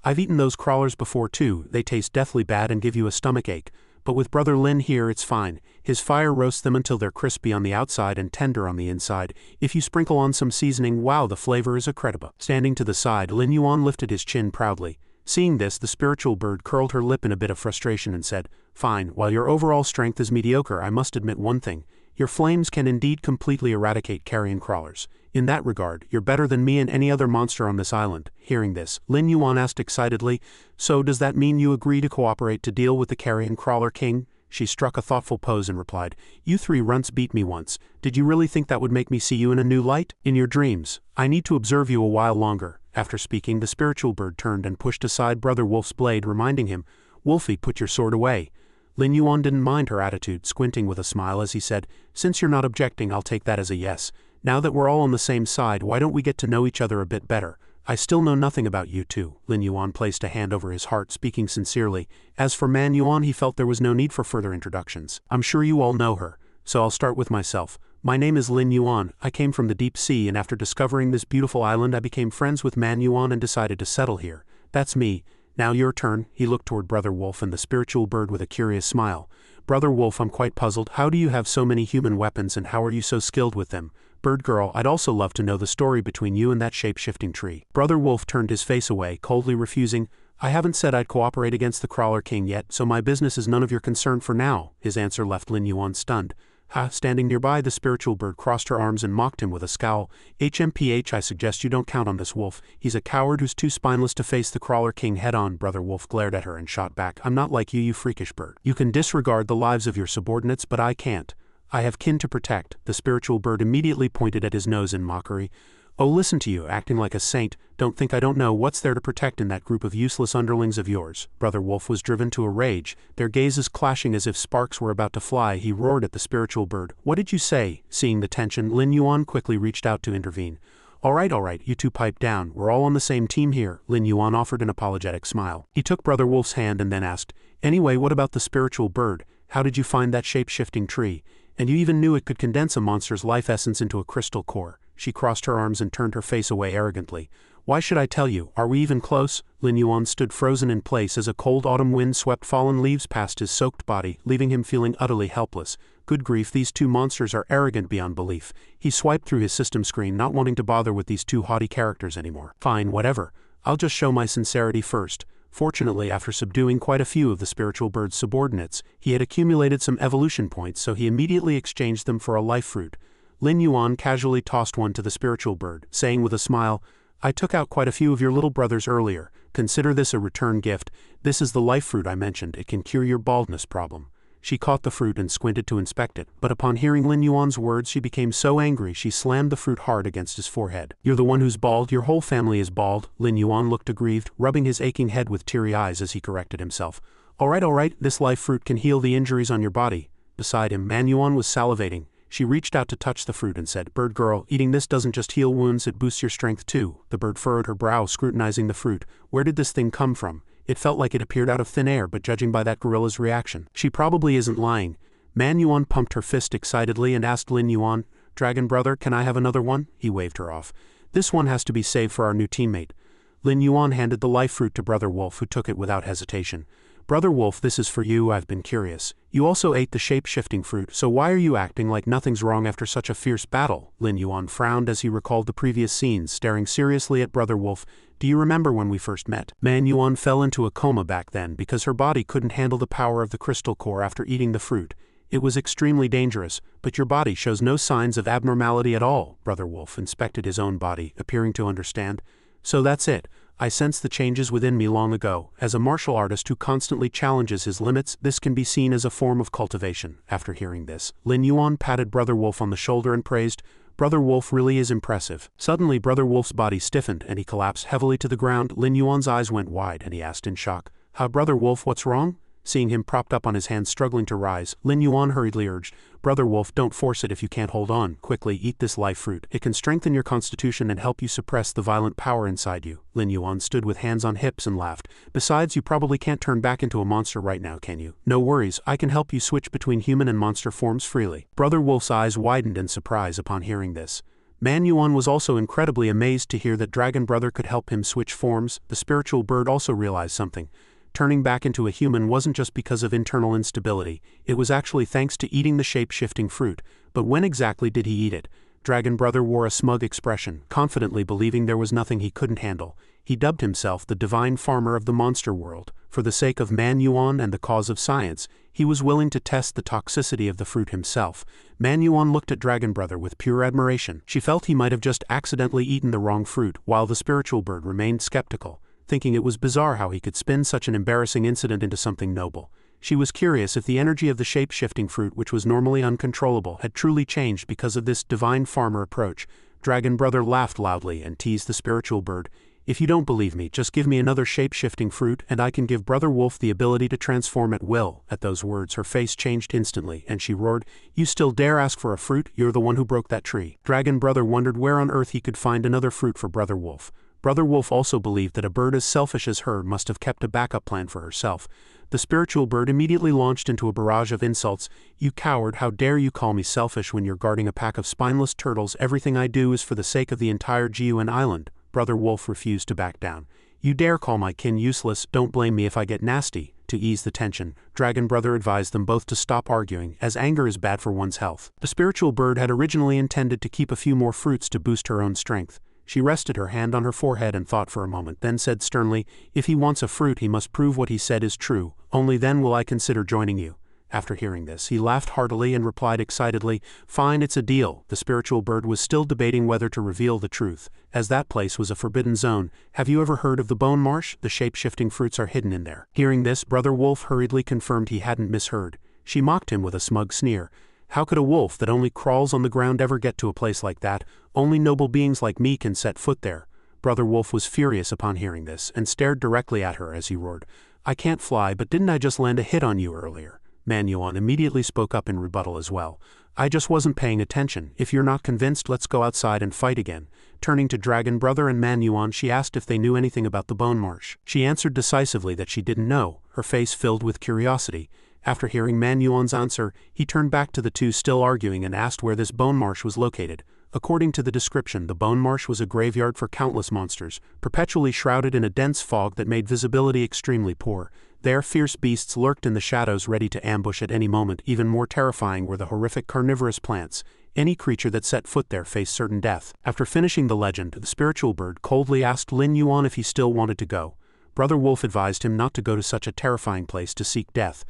"I've eaten those crawlers before too. They taste deathly bad and give you a stomachache. But with Brother Lin here it's fine. His fire roasts them until they're crispy on the outside and tender on the inside. If you sprinkle on some seasoning, wow, the flavor is incredible." Standing to the side, Lin Yuan lifted his chin proudly. Seeing this, the spiritual bird curled her lip in a bit of frustration and said, "Fine, while your overall strength is mediocre, I must admit one thing. Your flames can indeed completely eradicate carrion crawlers. In that regard, you're better than me and any other monster on this island." Hearing this, Lin Yuan asked excitedly, "So does that mean you agree to cooperate to deal with the carrion crawler king?" She struck a thoughtful pose and replied, "You three runts beat me once. Did you really think that would make me see you in a new light? In your dreams. I need to observe you a while longer." After speaking, the spiritual bird turned and pushed aside Brother Wolf's blade, reminding him, "Wolfie, put your sword away." Lin Yuan didn't mind her attitude, squinting with a smile as he said, "Since you're not objecting, I'll take that as a yes. Now that we're all on the same side, why don't we get to know each other a bit better? I still know nothing about you two." Lin Yuan placed a hand over his heart, speaking sincerely. As for Man Yuan, he felt there was no need for further introductions. "I'm sure you all know her, so I'll start with myself. My name is Lin Yuan. I came from the deep sea, and after discovering this beautiful island, I became friends with Man Yuan and decided to settle here. That's me. Now your turn." He looked toward Brother Wolf and the spiritual bird with a curious smile. "Brother Wolf, I'm quite puzzled. How do you have so many human weapons and how are you so skilled with them? Bird girl, I'd also love to know the story between you and that shape-shifting tree." Brother Wolf turned his face away, coldly refusing, "I haven't said I'd cooperate against the Crawler King yet, so my business is none of your concern for now." His answer left Lin Yuan stunned. Ha! Standing nearby, the spiritual bird crossed her arms and mocked him with a scowl. HMPH, I suggest you don't count on this wolf. He's a coward who's too spineless to face the crawler king head-on. Brother Wolf glared at her and shot back. I'm not like you, you freakish bird. You can disregard the lives of your subordinates, but I can't. I have kin to protect. The spiritual bird immediately pointed at his nose in mockery. Oh, listen to you, acting like a saint. Don't think I don't know what's there to protect in that group of useless underlings of yours. Brother Wolf was driven to a rage, their gazes clashing as if sparks were about to fly. He roared at the spiritual bird. What did you say? Seeing the tension, Lin Yuan quickly reached out to intervene. All right, you two pipe down. We're all on the same team here. Lin Yuan offered an apologetic smile. He took Brother Wolf's hand and then asked, Anyway, what about the spiritual bird? How did you find that shape-shifting tree? And you even knew it could condense a monster's life essence into a crystal core. She crossed her arms and turned her face away arrogantly. Why should I tell you? Are we even close? Lin Yuan stood frozen in place as a cold autumn wind swept fallen leaves past his soaked body, leaving him feeling utterly helpless. Good grief, these two monsters are arrogant beyond belief. He swiped through his system screen, not wanting to bother with these two haughty characters anymore. Fine, whatever. I'll just show my sincerity first. Fortunately, after subduing quite a few of the spiritual bird's subordinates, he had accumulated some evolution points, so he immediately exchanged them for a life fruit. Lin Yuan casually tossed one to the spiritual bird, saying with a smile, I took out quite a few of your little brothers earlier. Consider this a return gift. This is the life fruit I mentioned. It can cure your baldness problem. She caught the fruit and squinted to inspect it, but upon hearing Lin Yuan's words she became so angry she slammed the fruit hard against his forehead. You're the one who's bald, your whole family is bald. Lin Yuan looked aggrieved, rubbing his aching head with teary eyes as he corrected himself. All right, this life fruit can heal the injuries on your body. Beside him, Manhua was salivating. She reached out to touch the fruit and said, Bird girl, eating this doesn't just heal wounds, it boosts your strength too. The bird furrowed her brow, scrutinizing the fruit. Where did this thing come from? It felt like it appeared out of thin air, but judging by that gorilla's reaction, she probably isn't lying. Manhua pumped her fist excitedly and asked Lin Yuan, Dragon brother, can I have another one? He waved her off. This one has to be saved for our new teammate. Lin Yuan handed the life fruit to Brother Wolf, who took it without hesitation. Brother Wolf, this is for you. I've been curious. You also ate the shape-shifting fruit, so why are you acting like nothing's wrong after such a fierce battle? Lin Yuan frowned as he recalled the previous scenes, staring seriously at Brother Wolf. Do you remember when we first met? Manhua fell into a coma back then because her body couldn't handle the power of the crystal core after eating the fruit. It was extremely dangerous, but your body shows no signs of abnormality at all. Brother Wolf inspected his own body, appearing to understand. So that's it. I sensed the changes within me long ago. As a martial artist who constantly challenges his limits, this can be seen as a form of cultivation. After hearing this, Lin Yuan patted Brother Wolf on the shoulder and praised, Brother Wolf really is impressive. Suddenly, Brother Wolf's body stiffened and he collapsed heavily to the ground. Lin Yuan's eyes went wide and he asked in shock, Brother Wolf, what's wrong? Seeing him propped up on his hands struggling to rise, Lin Yuan hurriedly urged, Brother Wolf, don't force it if you can't hold on. Quickly eat this life fruit. It can strengthen your constitution and help you suppress the violent power inside you. Lin Yuan stood with hands on hips and laughed. Besides, you probably can't turn back into a monster right now, can you? No worries, I can help you switch between human and monster forms freely. Brother Wolf's eyes widened in surprise upon hearing this. Manhua was also incredibly amazed to hear that Dragon Brother could help him switch forms. The spiritual bird also realized something. Turning back into a human wasn't just because of internal instability, it was actually thanks to eating the shape-shifting fruit. But when exactly did he eat it? Dragon Brother wore a smug expression, confidently believing there was nothing he couldn't handle. He dubbed himself the divine farmer of the monster world. For the sake of Manhua and the cause of science, he was willing to test the toxicity of the fruit himself. Manhua looked at Dragon Brother with pure admiration. She felt he might have just accidentally eaten the wrong fruit, while the spiritual bird remained skeptical, thinking it was bizarre how he could spin such an embarrassing incident into something noble. She was curious if the energy of the shape-shifting fruit, which was normally uncontrollable, had truly changed because of this divine farmer approach. Dragon Brother laughed loudly and teased the spiritual bird. If you don't believe me, just give me another shape-shifting fruit and I can give Brother Wolf the ability to transform at will. At those words her face changed instantly and she roared, You still dare ask for a fruit? You're the one who broke that tree. Dragon Brother wondered where on earth he could find another fruit for Brother Wolf. Brother Wolf also believed that a bird as selfish as her must have kept a backup plan for herself. The spiritual bird immediately launched into a barrage of insults. You coward, how dare you call me selfish when you're guarding a pack of spineless turtles? Everything I do is for the sake of the entire GUN island. Brother Wolf refused to back down. You dare call my kin useless? Don't blame me if I get nasty. To ease the tension, Dragon Brother advised them both to stop arguing, as anger is bad for one's health. The spiritual bird had originally intended to keep a few more fruits to boost her own strength. She rested her hand on her forehead and thought for a moment, then said sternly, If he wants a fruit he must prove what he said is true, only then will I consider joining you. After hearing this, he laughed heartily and replied excitedly, "Fine, it's a deal." The spiritual bird was still debating whether to reveal the truth, as that place was a forbidden zone. "Have you ever heard of the Bone Marsh? The shape-shifting fruits are hidden in there." Hearing this, Brother Wolf hurriedly confirmed he hadn't misheard. She mocked him with a smug sneer. "How could a wolf that only crawls on the ground ever get to a place like that? Only noble beings like me can set foot there." Brother Wolf was furious upon hearing this, and stared directly at her as he roared, "I can't fly, but didn't I just land a hit on you earlier?" Manhua immediately spoke up in rebuttal as well. "I just wasn't paying attention. If you're not convinced, let's go outside and fight again." Turning to Dragon Brother and Manhua, she asked if they knew anything about the Bone Marsh. She answered decisively that she didn't know, her face filled with curiosity. After hearing Manhua's answer, he turned back to the two still arguing and asked where this Bone Marsh was located. According to the description, the Bone Marsh was a graveyard for countless monsters, perpetually shrouded in a dense fog that made visibility extremely poor. There, fierce beasts lurked in the shadows ready to ambush at any moment. Even more terrifying were the horrific carnivorous plants. Any creature that set foot there faced certain death. After finishing the legend, the spiritual bird coldly asked Lin Yuan if he still wanted to go. Brother Wolf advised him not to go to such a terrifying place to seek death.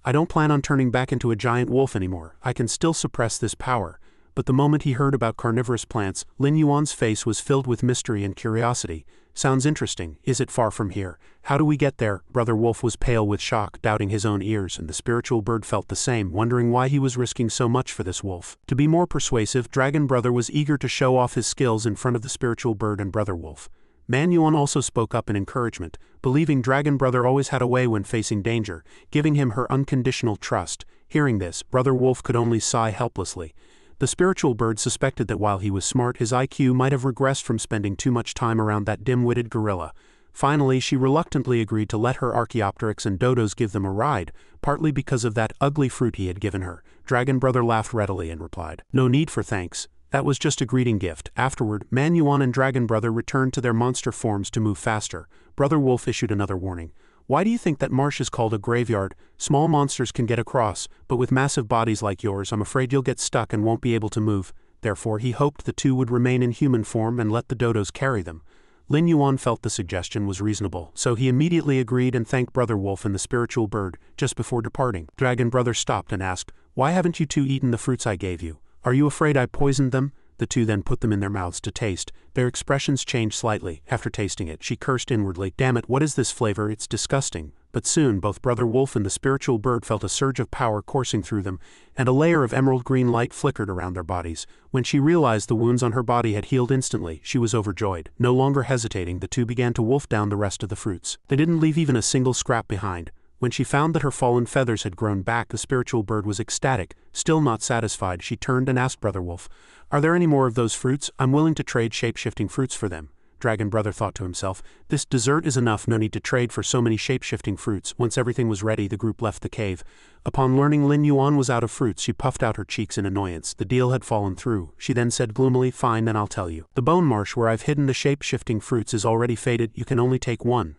"I don't plan on turning back into a giant wolf anymore. I can still suppress this power." But the moment he heard about carnivorous plants, Lin Yuan's face was filled with mystery and curiosity. "Sounds interesting. Is it far from here? How do we get there?" Brother Wolf was pale with shock, doubting his own ears, and the spiritual bird felt the same, wondering why he was risking so much for this wolf. To be more persuasive, Dragon Brother was eager to show off his skills in front of the spiritual bird and Brother Wolf. Manhua also spoke up in encouragement, believing Dragon Brother always had a way when facing danger, giving him her unconditional trust. Hearing this, Brother Wolf could only sigh helplessly. The spiritual bird suspected that while he was smart, his IQ might have regressed from spending too much time around that dim-witted gorilla. Finally, she reluctantly agreed to let her Archaeopteryx and dodos give them a ride, partly because of that ugly fruit he had given her. Dragon Brother laughed readily and replied, "No need for thanks. That was just a greeting gift." Afterward, Manhua and Dragon Brother returned to their monster forms to move faster. Brother Wolf issued another warning. "Why do you think that marsh is called a graveyard? Small monsters can get across, but with massive bodies like yours, I'm afraid you'll get stuck and won't be able to move." Therefore, he hoped the two would remain in human form and let the dodos carry them. Lin Yuan felt the suggestion was reasonable, so he immediately agreed and thanked Brother Wolf and the spiritual bird. Just before departing, Dragon Brother stopped and asked, "Why haven't you two eaten the fruits I gave you? Are you afraid I poisoned them?" The two then put them in their mouths to taste. Their expressions changed slightly. After tasting it, she cursed inwardly, "Damn it, what is this flavor? It's disgusting." But soon, both Brother Wolf and the spiritual bird felt a surge of power coursing through them, and a layer of emerald green light flickered around their bodies. When she realized the wounds on her body had healed instantly, she was overjoyed. No longer hesitating, the two began to wolf down the rest of the fruits. They didn't leave even a single scrap behind. When she found that her fallen feathers had grown back, the spiritual bird was ecstatic. Still not satisfied, she turned and asked Brother Wolf, "Are there any more of those fruits? I'm willing to trade shape-shifting fruits for them." Dragon Brother thought to himself, "This dessert is enough, no need to trade for so many shape-shifting fruits." Once everything was ready, the group left the cave. Upon learning Lin Yuan was out of fruits, she puffed out her cheeks in annoyance. The deal had fallen through. She then said gloomily, "Fine, then I'll tell you. The bone marsh where I've hidden the shape-shifting fruits is already faded. You can only take one."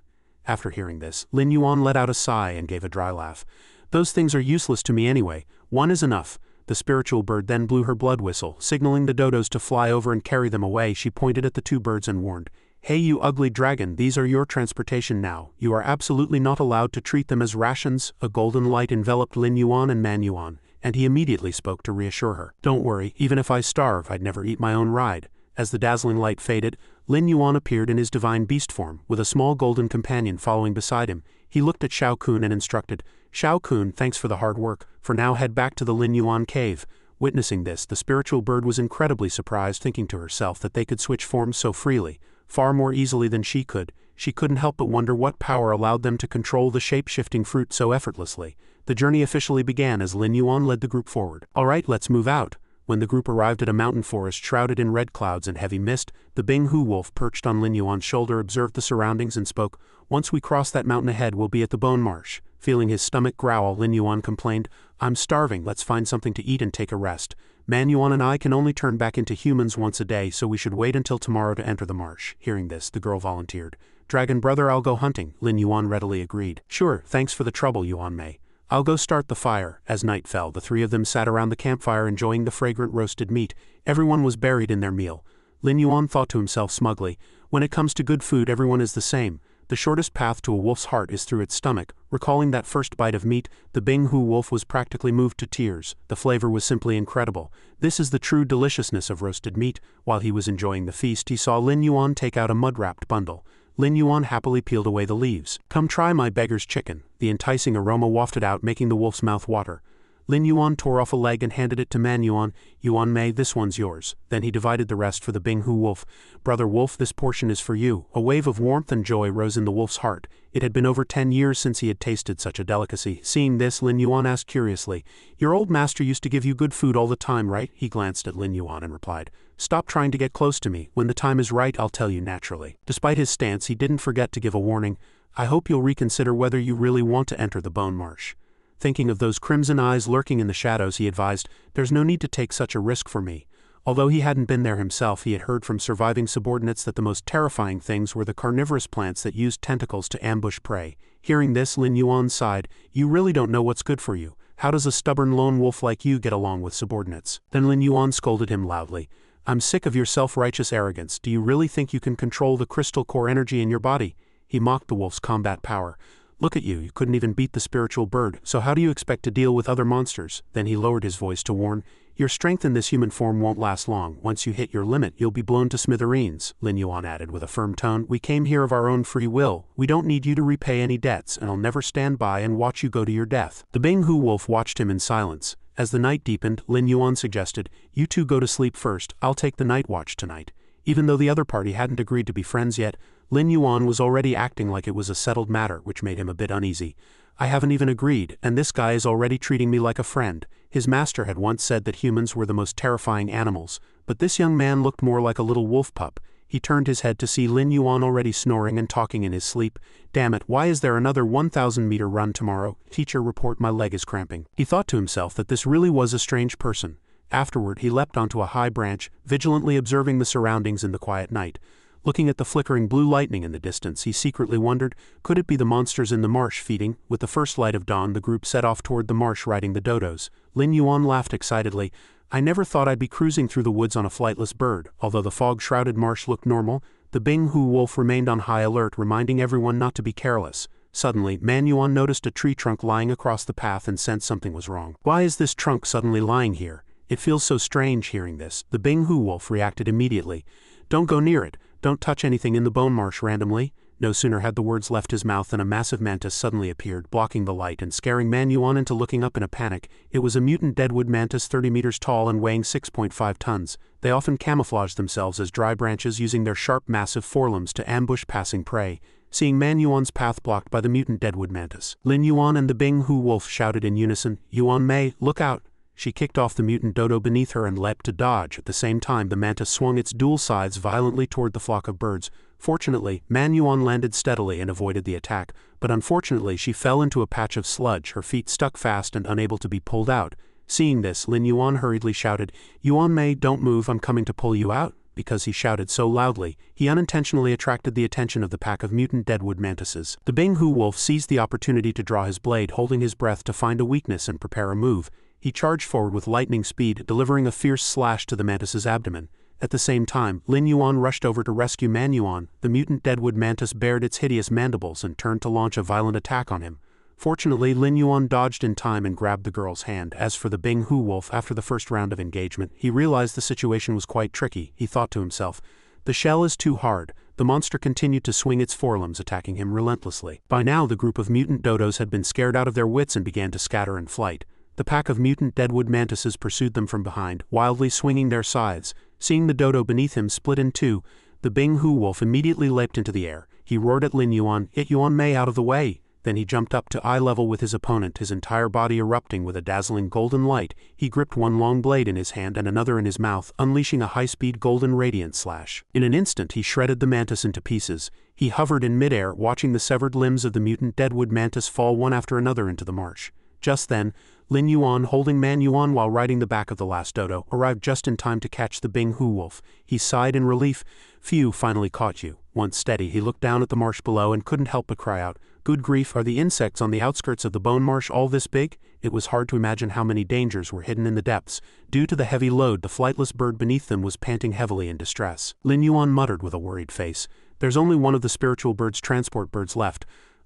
After hearing this, Lin Yuan let out a sigh and gave a dry laugh. "Those things are useless to me anyway. One is enough." The spiritual bird then blew her blood whistle, signaling the dodos to fly over and carry them away. She pointed at the two birds and warned, "Hey you ugly dragon, these are your transportation now. You are absolutely not allowed to treat them as rations." A golden light enveloped Lin Yuan and Manhua, and he immediately spoke to reassure her. "Don't worry, even if I starve, I'd never eat my own ride." As the dazzling light faded, Lin Yuan appeared in his divine beast form, with a small golden companion following beside him. He looked at Shao Kun and instructed, "Shao Kun, thanks for the hard work. For now head back to the Lin Yuan cave." Witnessing this, the spiritual bird was incredibly surprised, thinking to herself that they could switch forms so freely, far more easily than she could. She couldn't help but wonder what power allowed them to control the shape-shifting fruit so effortlessly. The journey officially began as Lin Yuan led the group forward. "All right, let's move out." When the group arrived at a mountain forest shrouded in red clouds and heavy mist, the Bing-Hu wolf perched on Lin Yuan's shoulder observed the surroundings and spoke, "Once we cross that mountain ahead, we'll be at the Bone Marsh." Feeling his stomach growl, Lin Yuan complained, "I'm starving, let's find something to eat and take a rest. Manhua and I can only turn back into humans once a day, so we should wait until tomorrow to enter the marsh." Hearing this, the girl volunteered, "Dragon Brother, I'll go hunting." Lin Yuan readily agreed. "Sure, thanks for the trouble, Yuan Mei. I'll go start the fire." As night fell, the three of them sat around the campfire enjoying the fragrant roasted meat. Everyone was buried in their meal. Lin Yuan thought to himself smugly, "When it comes to good food, everyone is the same. The shortest path to a wolf's heart is through its stomach." Recalling that first bite of meat, the Binghu wolf was practically moved to tears. The flavor was simply incredible. This is the true deliciousness of roasted meat. While he was enjoying the feast, he saw Lin Yuan take out a mud-wrapped bundle. Lin Yuan happily peeled away the leaves. "Come try my beggar's chicken." The enticing aroma wafted out, making the wolf's mouth water. Lin Yuan tore off a leg and handed it to Man Yuan. "Yuan Mei, this one's yours." Then he divided the rest for the Binghu wolf. "Brother wolf, this portion is for you." A wave of warmth and joy rose in the wolf's heart. It had been over 10 years since he had tasted such a delicacy. Seeing this, Lin Yuan asked curiously, "Your old master used to give you good food all the time, right?" He glanced at Lin Yuan and replied, "Stop trying to get close to me. When the time is right, I'll tell you naturally." Despite his stance, he didn't forget to give a warning. "I hope you'll reconsider whether you really want to enter the Bone Marsh." Thinking of those crimson eyes lurking in the shadows, he advised, "There's no need to take such a risk for me." Although he hadn't been there himself, he had heard from surviving subordinates that the most terrifying things were the carnivorous plants that used tentacles to ambush prey. Hearing this, Lin Yuan sighed, "You really don't know what's good for you. How does a stubborn lone wolf like you get along with subordinates?" Then Lin Yuan scolded him loudly. "I'm sick of your self-righteous arrogance. Do you really think you can control the crystal core energy in your body?" He mocked the wolf's combat power. "Look at you, you couldn't even beat the spiritual bird, so how do you expect to deal with other monsters?" Then he lowered his voice to warn, "Your strength in this human form won't last long. Once you hit your limit, you'll be blown to smithereens." Lin Yuan added with a firm tone, "We came here of our own free will. We don't need you to repay any debts, and I'll never stand by and watch you go to your death." The Binghu wolf watched him in silence. As the night deepened, Lin Yuan suggested, "You two go to sleep first, I'll take the night watch tonight." Even though the other party hadn't agreed to be friends yet, Lin Yuan was already acting like it was a settled matter, which made him a bit uneasy. "I haven't even agreed, and this guy is already treating me like a friend." His master had once said that humans were the most terrifying animals, but this young man looked more like a little wolf pup. He turned his head to see Lin Yuan already snoring and talking in his sleep. "Damn it, why is there another 1,000-meter run tomorrow? Teacher, report my leg is cramping." He thought to himself that this really was a strange person. Afterward, he leapt onto a high branch, vigilantly observing the surroundings in the quiet night. Looking at the flickering blue lightning in the distance, he secretly wondered, could it be the monsters in the marsh feeding? With the first light of dawn, the group set off toward the marsh riding the dodos. Lin Yuan laughed excitedly. "I never thought I'd be cruising through the woods on a flightless bird." Although the fog-shrouded marsh looked normal, the Binghu wolf remained on high alert, reminding everyone not to be careless. Suddenly, Man Yuan noticed a tree trunk lying across the path and sensed something was wrong. "Why is this trunk suddenly lying here? It feels so strange." Hearing this, the Binghu wolf reacted immediately. "Don't go near it. Don't touch anything in the bone marsh randomly." No sooner had the words left his mouth than a massive mantis suddenly appeared, blocking the light and scaring Man Yuan into looking up in a panic. It was a mutant deadwood mantis 30 meters tall and weighing 6.5 tons. They often camouflaged themselves as dry branches, using their sharp, massive forelimbs to ambush passing prey. Seeing Man Yuan's path blocked by the mutant deadwood mantis, Lin Yuan and the Binghu wolf shouted in unison, "Yuan Mei, look out!" She kicked off the mutant dodo beneath her and leapt to dodge. At the same time, the mantis swung its dual scythes violently toward the flock of birds. Fortunately, Man Yuan landed steadily and avoided the attack, but unfortunately she fell into a patch of sludge, her feet stuck fast and unable to be pulled out. Seeing this, Lin Yuan hurriedly shouted, "Yuan Mei, don't move, I'm coming to pull you out." Because he shouted so loudly, he unintentionally attracted the attention of the pack of mutant deadwood mantises. The Binghu wolf seized the opportunity to draw his blade, holding his breath to find a weakness and prepare a move. He charged forward with lightning speed, delivering a fierce slash to the mantis's abdomen. At the same time, Lin Yuan rushed over to rescue Man Yuan. The mutant deadwood mantis bared its hideous mandibles and turned to launch a violent attack on him. Fortunately, Lin Yuan dodged in time and grabbed the girl's hand. As for the Binghu wolf, after the first round of engagement, he realized the situation was quite tricky. He thought to himself, "The shell is too hard." The monster continued to swing its forelimbs, attacking him relentlessly. By now, the group of mutant dodos had been scared out of their wits and began to scatter in flight. The pack of mutant deadwood mantises pursued them from behind, wildly swinging their scythes. Seeing the dodo beneath him split in two, the Binghu wolf immediately leapt into the air. He roared at Lin Yuan, "Get Yuan Mei out of the way!" Then he jumped up to eye level with his opponent, his entire body erupting with a dazzling golden light. He gripped one long blade in his hand and another in his mouth, unleashing a high-speed golden radiant slash. In an instant, he shredded the mantis into pieces. He hovered in midair, watching the severed limbs of the mutant deadwood mantis fall one after another into the marsh. Just then, Lin Yuan, holding Man Yuan while riding the back of the last dodo, arrived just in time to catch the Binghu wolf. He sighed in relief. "Phew, finally caught you." Once steady, he looked down at the marsh below and couldn't help but cry out, "Good grief, are the insects on the outskirts of the bone marsh all this big?" It was hard to imagine how many dangers were hidden in the depths. Due to the heavy load, the flightless bird beneath them was panting heavily in distress. Lin Yuan muttered with a worried face, "There's only one of the spiritual bird's transport birds left.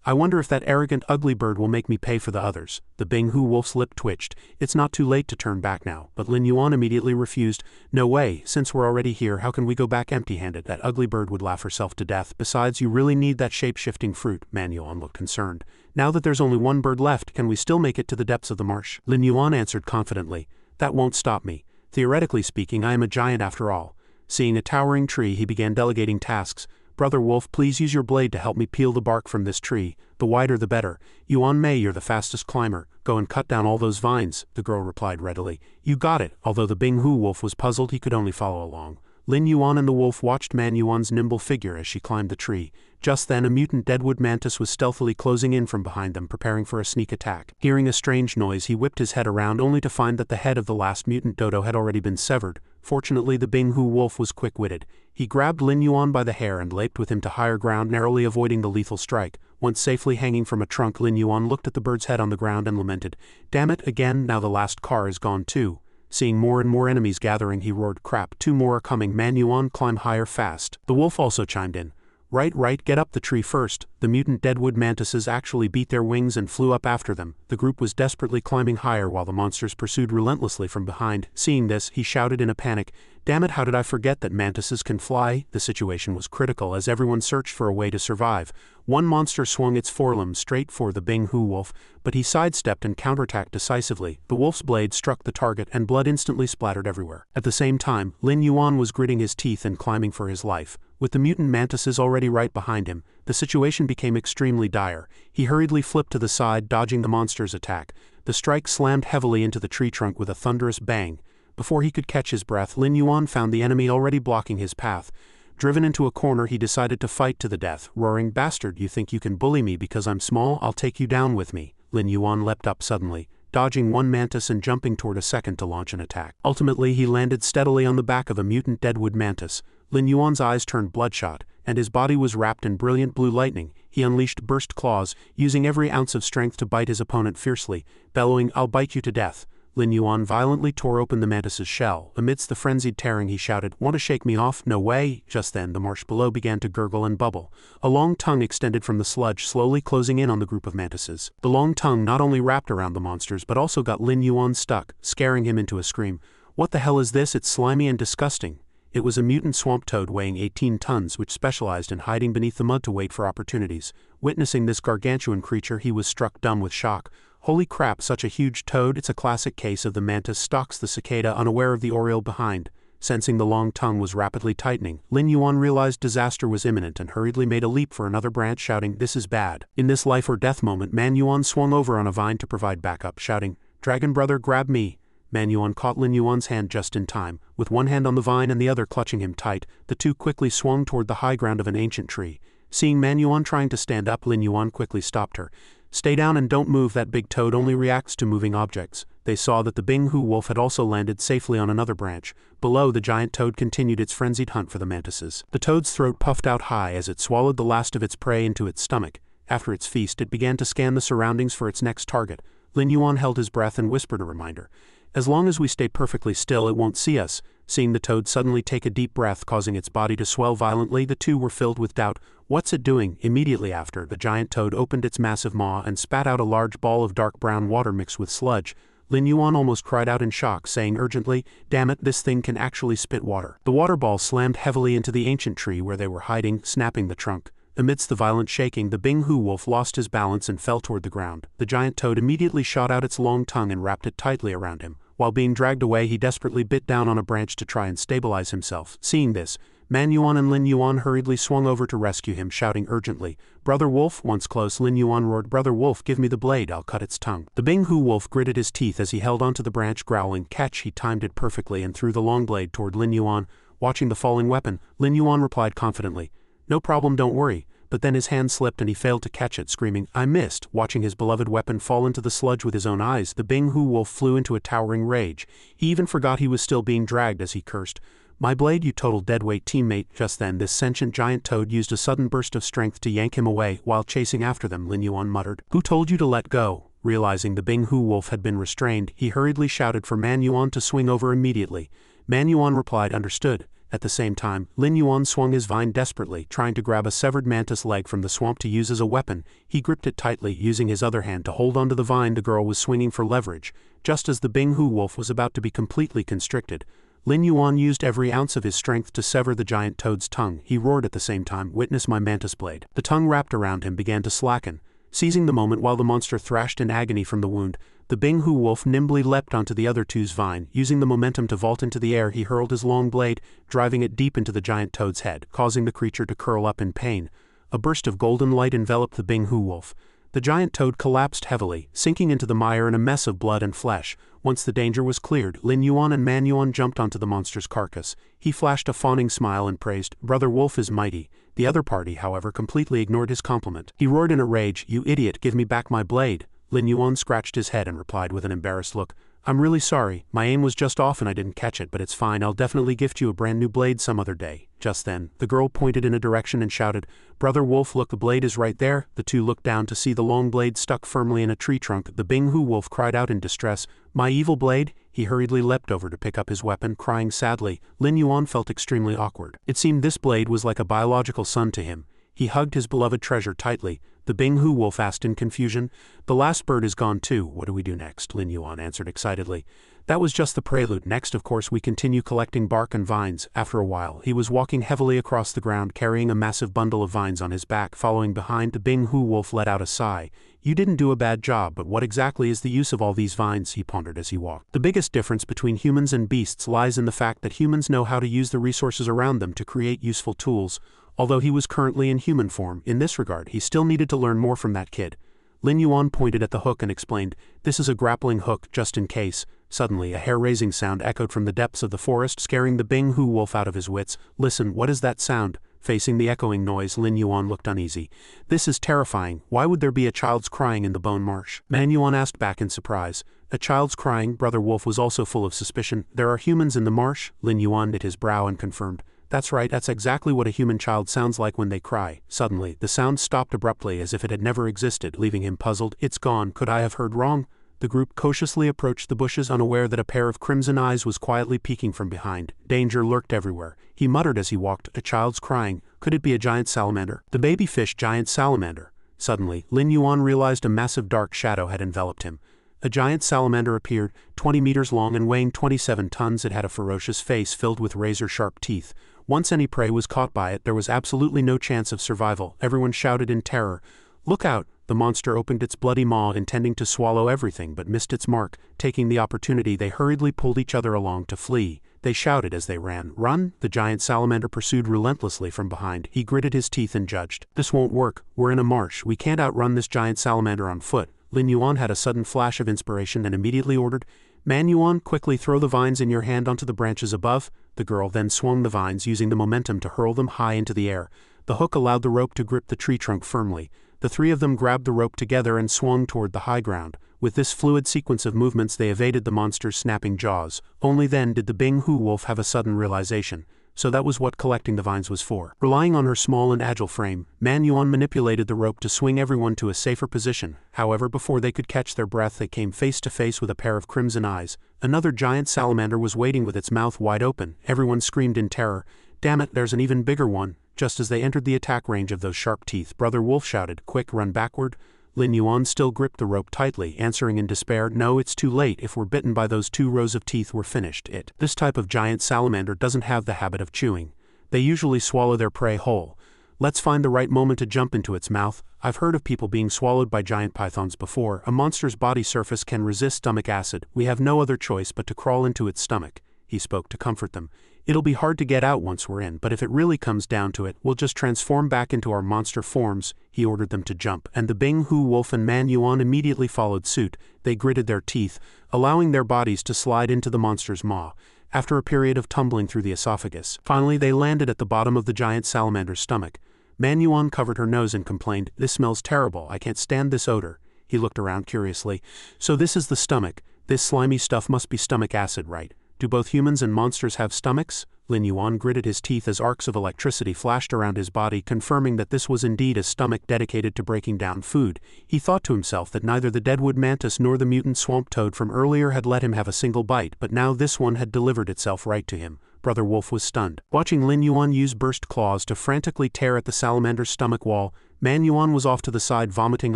I wonder if that arrogant ugly bird will make me pay for the others. The Binghu wolf's lip twitched. It's not too late to turn back now, but Lin Yuan immediately refused. No way, since we're already here, how can we go back empty-handed? That ugly bird would laugh herself to death. Besides, you really need that shape-shifting fruit. Man Yuan looked concerned. Now that there's only one bird left, can we still make it to the depths of the marsh? Lin Yuan answered confidently. That won't stop me. Theoretically speaking, I am a giant after all. Seeing a towering tree, he began delegating tasks. Brother Wolf, please use your blade to help me peel the bark from this tree. The wider the better. Yuan Mei, you're the fastest climber. Go and cut down all those vines, the girl replied readily. You got it. Although the Binghu wolf was puzzled, he could only follow along. Lin Yuan and the wolf watched Man Yuan's nimble figure as she climbed the tree. Just then a mutant deadwood mantis was stealthily closing in from behind them, preparing for a sneak attack. Hearing a strange noise, he whipped his head around only to find that the head of the last mutant dodo had already been severed. Fortunately, the Binghu wolf was quick-witted. He grabbed Lin Yuan by the hair and leaped with him to higher ground, narrowly avoiding the lethal strike. Once safely hanging from a trunk, Lin Yuan looked at the bird's head on the ground and lamented. Damn it, again, now the last car is gone too. Seeing more and more enemies gathering, he roared, crap, 2 more are coming. Man Yuan, climb higher fast. The wolf also chimed in. Right, get up the tree first. The mutant deadwood mantises actually beat their wings and flew up after them. The group was desperately climbing higher while the monsters pursued relentlessly from behind. Seeing this, he shouted in a panic, damn it, how did I forget that mantises can fly? The situation was critical as everyone searched for a way to survive. One monster swung its forelimbs straight for the Binghu wolf, but he sidestepped and counterattacked decisively. The wolf's blade struck the target and blood instantly splattered everywhere. At the same time, Lin Yuan was gritting his teeth and climbing for his life. With the mutant mantises already right behind him, the situation became extremely dire. He hurriedly flipped to the side, dodging the monster's attack. The strike slammed heavily into the tree trunk with a thunderous bang. Before he could catch his breath, Lin Yuan found the enemy already blocking his path. Driven into a corner, he decided to fight to the death, roaring, Bastard, you think you can bully me because I'm small? I'll take you down with me. Lin Yuan leapt up suddenly, dodging one mantis and jumping toward a second to launch an attack. Ultimately, he landed steadily on the back of a mutant deadwood mantis. Lin Yuan's eyes turned bloodshot, and his body was wrapped in brilliant blue lightning. He unleashed burst claws, using every ounce of strength to bite his opponent fiercely, bellowing, I'll bite you to death. Lin Yuan violently tore open the mantis's shell. Amidst the frenzied tearing, he shouted, Want to shake me off? No way! Just then, the marsh below began to gurgle and bubble. A long tongue extended from the sludge, slowly closing in on the group of mantises. The long tongue not only wrapped around the monsters, but also got Lin Yuan stuck, scaring him into a scream. What the hell is this? It's slimy and disgusting. It was a mutant swamp toad weighing 18 tons which specialized in hiding beneath the mud to wait for opportunities. Witnessing this gargantuan creature, he was struck dumb with shock. Holy crap, such a huge toad! It's a classic case of the mantis stalks the cicada unaware of the oriole behind. Sensing the long tongue was rapidly tightening, Lin Yuan realized disaster was imminent and hurriedly made a leap for another branch, shouting, This is bad. In this life or death moment, Man Yuan swung over on a vine to provide backup, shouting, Dragon brother, grab me. Man Yuan caught Lin Yuan's hand just in time. With one hand on the vine and the other clutching him tight, the two quickly swung toward the high ground of an ancient tree. Seeing Man Yuan trying to stand up, Lin Yuan quickly stopped her. Stay down and don't move, that big toad only reacts to moving objects. They saw that the Binghu wolf had also landed safely on another branch. Below, the giant toad continued its frenzied hunt for the mantises. The toad's throat puffed out high as it swallowed the last of its prey into its stomach. After its feast, it began to scan the surroundings for its next target. Lin Yuan held his breath and whispered a reminder. As long as we stay perfectly still, it won't see us. Seeing the toad suddenly take a deep breath, causing its body to swell violently, the two were filled with doubt. What's it doing? Immediately after, the giant toad opened its massive maw and spat out a large ball of dark brown water mixed with sludge. Lin Yuan almost cried out in shock, saying urgently, Damn it, this thing can actually spit water. The water ball slammed heavily into the ancient tree where they were hiding, snapping the trunk. Amidst the violent shaking, the Binghu wolf lost his balance and fell toward the ground. The giant toad immediately shot out its long tongue and wrapped it tightly around him. While being dragged away, he desperately bit down on a branch to try and stabilize himself. Seeing this, Man Yuan and Lin Yuan hurriedly swung over to rescue him, shouting urgently, Brother Wolf! Once close, Lin Yuan roared, Brother Wolf, give me the blade, I'll cut its tongue. The Binghu wolf gritted his teeth as he held onto the branch, growling, Catch! He timed it perfectly and threw the long blade toward Lin Yuan. Watching the falling weapon, Lin Yuan replied confidently, No problem, don't worry. But then his hand slipped and he failed to catch it, screaming, I missed. Watching his beloved weapon fall into the sludge with his own eyes, the Binghu wolf flew into a towering rage. He even forgot he was still being dragged as he cursed, My blade, you total deadweight teammate. Just then, this sentient giant toad used a sudden burst of strength to yank him away. While chasing after them, Lin Yuan muttered, Who told you to let go? Realizing the Binghu wolf had been restrained, he hurriedly shouted for Man Yuan to swing over immediately. Man Yuan replied, Understood. At the same time, Lin Yuan swung his vine desperately, trying to grab a severed mantis leg from the swamp to use as a weapon. He gripped it tightly, using his other hand to hold onto the vine the girl was swinging for leverage. Just as the Binghu wolf was about to be completely constricted, Lin Yuan used every ounce of his strength to sever the giant toad's tongue. He roared at the same time, "Witness my mantis blade." The tongue wrapped around him began to slacken. Seizing the moment while the monster thrashed in agony from the wound, the Binghu wolf nimbly leapt onto the other two's vine. Using the momentum to vault into the air, he hurled his long blade, driving it deep into the giant toad's head, causing the creature to curl up in pain. A burst of golden light enveloped the Binghu wolf. The giant toad collapsed heavily, sinking into the mire in a mess of blood and flesh. Once the danger was cleared, Lin Yuan and Man Yuan jumped onto the monster's carcass. He flashed a fawning smile and praised, "Brother Wolf is mighty." The other party, however, completely ignored his compliment. He roared in a rage, "You idiot, give me back my blade." Lin Yuan scratched his head and replied with an embarrassed look, "I'm really sorry, my aim was just off and I didn't catch it, but it's fine, I'll definitely gift you a brand new blade some other day." Just then, the girl pointed in a direction and shouted, "Brother Wolf, look, the blade is right there." The two looked down to see the long blade stuck firmly in a tree trunk. The Binghu wolf cried out in distress, "My evil blade!" He hurriedly leapt over to pick up his weapon, crying sadly. Lin Yuan felt extremely awkward. It seemed this blade was like a biological son to him. He hugged his beloved treasure tightly. The Binghu wolf asked in confusion, "The last bird is gone too, what do we do next?" Lin Yuan answered excitedly. "That was just the prelude. Next, of course, we continue collecting bark and vines." After a while, he was walking heavily across the ground, carrying a massive bundle of vines on his back. Following behind, the Binghu wolf let out a sigh. "You didn't do a bad job, but what exactly is the use of all these vines?" he pondered as he walked. The biggest difference between humans and beasts lies in the fact that humans know how to use the resources around them to create useful tools. Although he was currently in human form, in this regard, he still needed to learn more from that kid. Lin Yuan pointed at the hook and explained, "This is a grappling hook, just in case." Suddenly, a hair-raising sound echoed from the depths of the forest, scaring the Binghu wolf out of his wits. "Listen, what is that sound?" Facing the echoing noise, Lin Yuan looked uneasy. "This is terrifying. Why would there be a child's crying in the bone marsh?" Man Yuan asked back in surprise. "A child's crying?" Brother Wolf was also full of suspicion. "There are humans in the marsh?" Lin Yuan knit his brow and confirmed. "That's right, that's exactly what a human child sounds like when they cry." Suddenly, the sound stopped abruptly as if it had never existed, leaving him puzzled. "It's gone. Could I have heard wrong?" The group cautiously approached the bushes, unaware that a pair of crimson eyes was quietly peeking from behind. Danger lurked everywhere. He muttered as he walked, "A child's crying. Could it be a giant salamander?" The baby fish giant salamander. Suddenly, Lin Yuan realized a massive dark shadow had enveloped him. A giant salamander appeared, 20 meters long and weighing 27 tons. It had a ferocious face filled with razor-sharp teeth. Once any prey was caught by it, there was absolutely no chance of survival. Everyone shouted in terror, "Look out!" The monster opened its bloody maw, intending to swallow everything, but missed its mark. Taking the opportunity, they hurriedly pulled each other along to flee. They shouted as they ran, "Run!" The giant salamander pursued relentlessly from behind. He gritted his teeth and judged, "This won't work. We're in a marsh. We can't outrun this giant salamander on foot." Lin Yuan had a sudden flash of inspiration and immediately ordered, "Man Yuan, quickly throw the vines in your hand onto the branches above." The girl then swung the vines, using the momentum to hurl them high into the air. The hook allowed the rope to grip the tree trunk firmly. The three of them grabbed the rope together and swung toward the high ground. With this fluid sequence of movements, they evaded the monster's snapping jaws. Only then did the Binghu wolf have a sudden realization. So that was what collecting the vines was for. Relying on her small and agile frame, Man Yuan manipulated the rope to swing everyone to a safer position. However, before they could catch their breath, they came face to face with a pair of crimson eyes. Another giant salamander was waiting with its mouth wide open. Everyone screamed in terror, "Damn it, there's an even bigger one." Just as they entered the attack range of those sharp teeth, Brother Wolf shouted, "Quick, run backward." Lin Yuan still gripped the rope tightly, answering in despair, "No, it's too late. If we're bitten by those 2 rows of teeth, we're finished." This type of giant salamander doesn't have the habit of chewing. They usually swallow their prey whole. Let's find the right moment to jump into its mouth. I've heard of people being swallowed by giant pythons before. A monster's body surface can resist stomach acid. We have no other choice but to crawl into its stomach. He spoke to comfort them. "It'll be hard to get out once we're in, but if it really comes down to it, we'll just transform back into our monster forms." He ordered them to jump, and the Binghu wolf and Man Yuan immediately followed suit. They gritted their teeth, allowing their bodies to slide into the monster's maw. After a period of tumbling through the esophagus, finally they landed at the bottom of the giant salamander's stomach. Man Yuan covered her nose and complained, "This smells terrible. I can't stand this odor." He looked around curiously. "So this is the stomach. This slimy stuff must be stomach acid, right? Do both humans and monsters have stomachs?" Lin Yuan gritted his teeth as arcs of electricity flashed around his body, confirming that this was indeed a stomach dedicated to breaking down food. He thought to himself that neither the deadwood mantis nor the mutant swamp toad from earlier had let him have a single bite, but now this one had delivered itself right to him. Brother Wolf was stunned. Watching Lin Yuan use burst claws to frantically tear at the salamander's stomach wall, Man Yuan was off to the side vomiting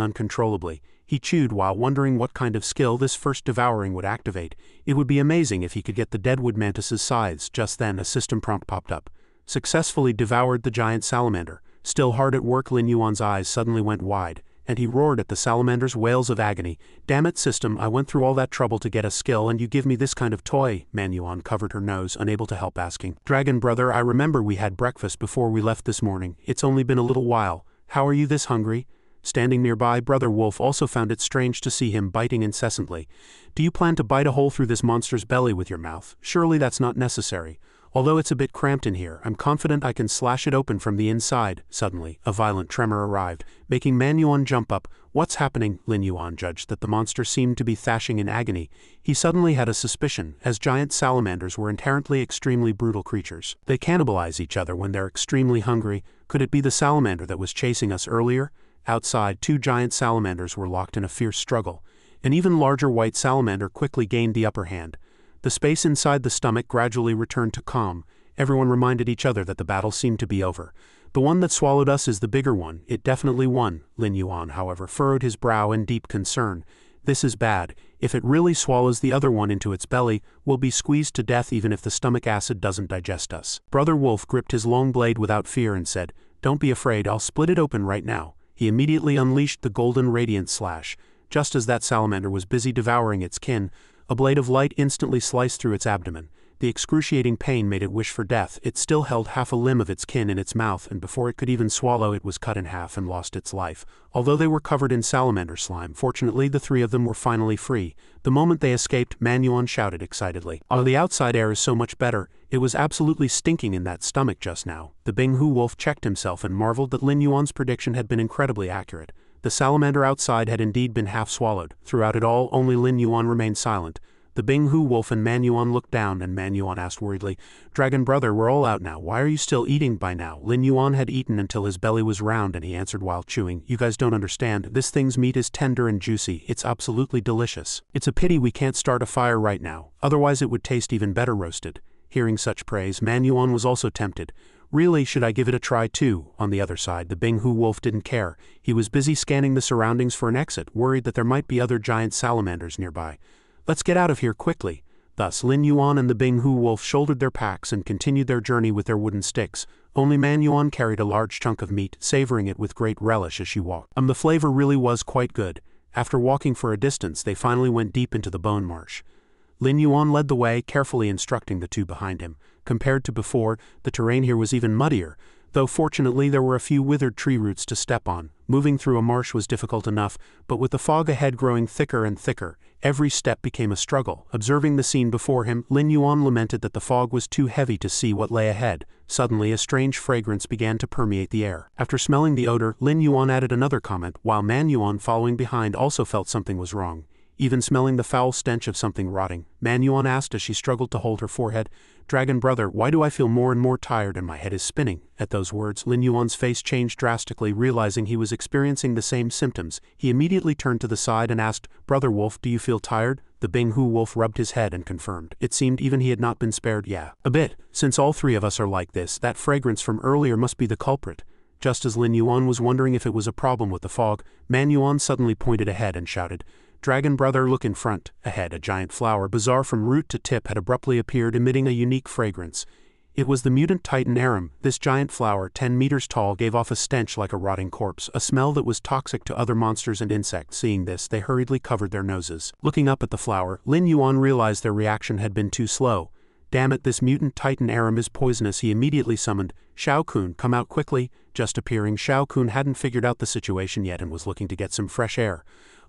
uncontrollably. He chewed while wondering what kind of skill this first devouring would activate. It would be amazing if he could get the deadwood mantis's scythes. Just then a system prompt popped up. Successfully devoured the giant salamander. Still hard at work, Lin Yuan's eyes suddenly went wide, and he roared at the salamander's wails of agony. "Damn it, system, I went through all that trouble to get a skill and you give me this kind of toy." Man Yuan covered her nose, unable to help, asking, "Dragon brother, I remember we had breakfast before we left this morning. It's only been a little while. How are you this hungry?" Standing nearby, Brother Wolf also found it strange to see him biting incessantly. "Do you plan to bite a hole through this monster's belly with your mouth? Surely that's not necessary. Although it's a bit cramped in here, I'm confident I can slash it open from the inside." Suddenly, a violent tremor arrived, making Man Yuan jump up. "What's happening?" Lin Yuan judged that the monster seemed to be thrashing in agony. He suddenly had a suspicion, as giant salamanders were inherently extremely brutal creatures. They cannibalize each other when they're extremely hungry. Could it be the salamander that was chasing us earlier? Outside, two giant salamanders were locked in a fierce struggle. An even larger white salamander quickly gained the upper hand. The space inside the stomach gradually returned to calm. Everyone reminded each other that the battle seemed to be over. "The one that swallowed us is the bigger one. It definitely won." Lin Yuan, however, furrowed his brow in deep concern. "This is bad. If it really swallows the other one into its belly, we'll be squeezed to death even if the stomach acid doesn't digest us." Brother Wolf gripped his long blade without fear and said, "Don't be afraid, I'll split it open right now." He immediately unleashed the golden radiant slash. Just as that salamander was busy devouring its kin, a blade of light instantly sliced through its abdomen. The excruciating pain made it wish for death. It still held half a limb of its kin in its mouth, and before it could even swallow, it was cut in half and lost its life. Although they were covered in salamander slime, fortunately the three of them were finally free. The moment they escaped, Man Yuan shouted excitedly, "Oh, the outside air is so much better. It was absolutely stinking in that stomach just now." The Binghu wolf checked himself and marveled that Lin Yuan's prediction had been incredibly accurate. The salamander outside had indeed been half swallowed. Throughout it all, only Lin Yuan remained silent. The Binghu wolf and Man Yuan looked down, and Man Yuan asked worriedly, "Dragon brother, we're all out now. Why are you still eating by now?" Lin Yuan had eaten until his belly was round, and he answered while chewing, "You guys don't understand. This thing's meat is tender and juicy. It's absolutely delicious. It's a pity we can't start a fire right now. Otherwise it would taste even better roasted." Hearing such praise, Man Yuan was also tempted. "Really, should I give it a try too?" On the other side, the Binghu wolf didn't care. He was busy scanning the surroundings for an exit, worried that there might be other giant salamanders nearby. "Let's get out of here quickly." Thus, Lin Yuan and the Binghu wolf shouldered their packs and continued their journey with their wooden sticks. Only Man Yuan carried a large chunk of meat, savoring it with great relish as she walked. The flavor really was quite good. After walking for a distance, they finally went deep into the bone marsh. Lin Yuan led the way, carefully instructing the two behind him. Compared to before, the terrain here was even muddier, though fortunately there were a few withered tree roots to step on. Moving through a marsh was difficult enough, but with the fog ahead growing thicker and thicker, every step became a struggle. Observing the scene before him, Lin Yuan lamented that the fog was too heavy to see what lay ahead. Suddenly, a strange fragrance began to permeate the air. After smelling the odor, Lin Yuan added another comment, while Man Yuan, following behind, also felt something was wrong. Even smelling the foul stench of something rotting, Man Yuan asked as she struggled to hold her forehead, "Dragon brother, why do I feel more and more tired and my head is spinning?" At those words, Lin Yuan's face changed drastically, realizing he was experiencing the same symptoms. He immediately turned to the side and asked, "Brother Wolf, do you feel tired?" The Binghu wolf rubbed his head and confirmed. It seemed even he had not been spared. "Yeah, a bit. Since all three of us are like this, that fragrance from earlier must be the culprit." Just as Lin Yuan was wondering if it was a problem with the fog, Man Yuan suddenly pointed ahead and shouted, "Dragon brother, look in front." Ahead, a giant flower, bizarre from root to tip, had abruptly appeared, emitting a unique fragrance. It was the mutant titan arum. This giant flower, 10 meters tall, gave off a stench like a rotting corpse, a smell that was toxic to other monsters and insects. Seeing this, they hurriedly covered their noses. Looking up at the flower, Lin Yuan realized their reaction had been too slow. "Damn it, this mutant titan arum is poisonous." He immediately summoned, "Shao Kun, come out quickly." Just appearing, Shao Kun hadn't figured out the situation yet and was looking to get some fresh air.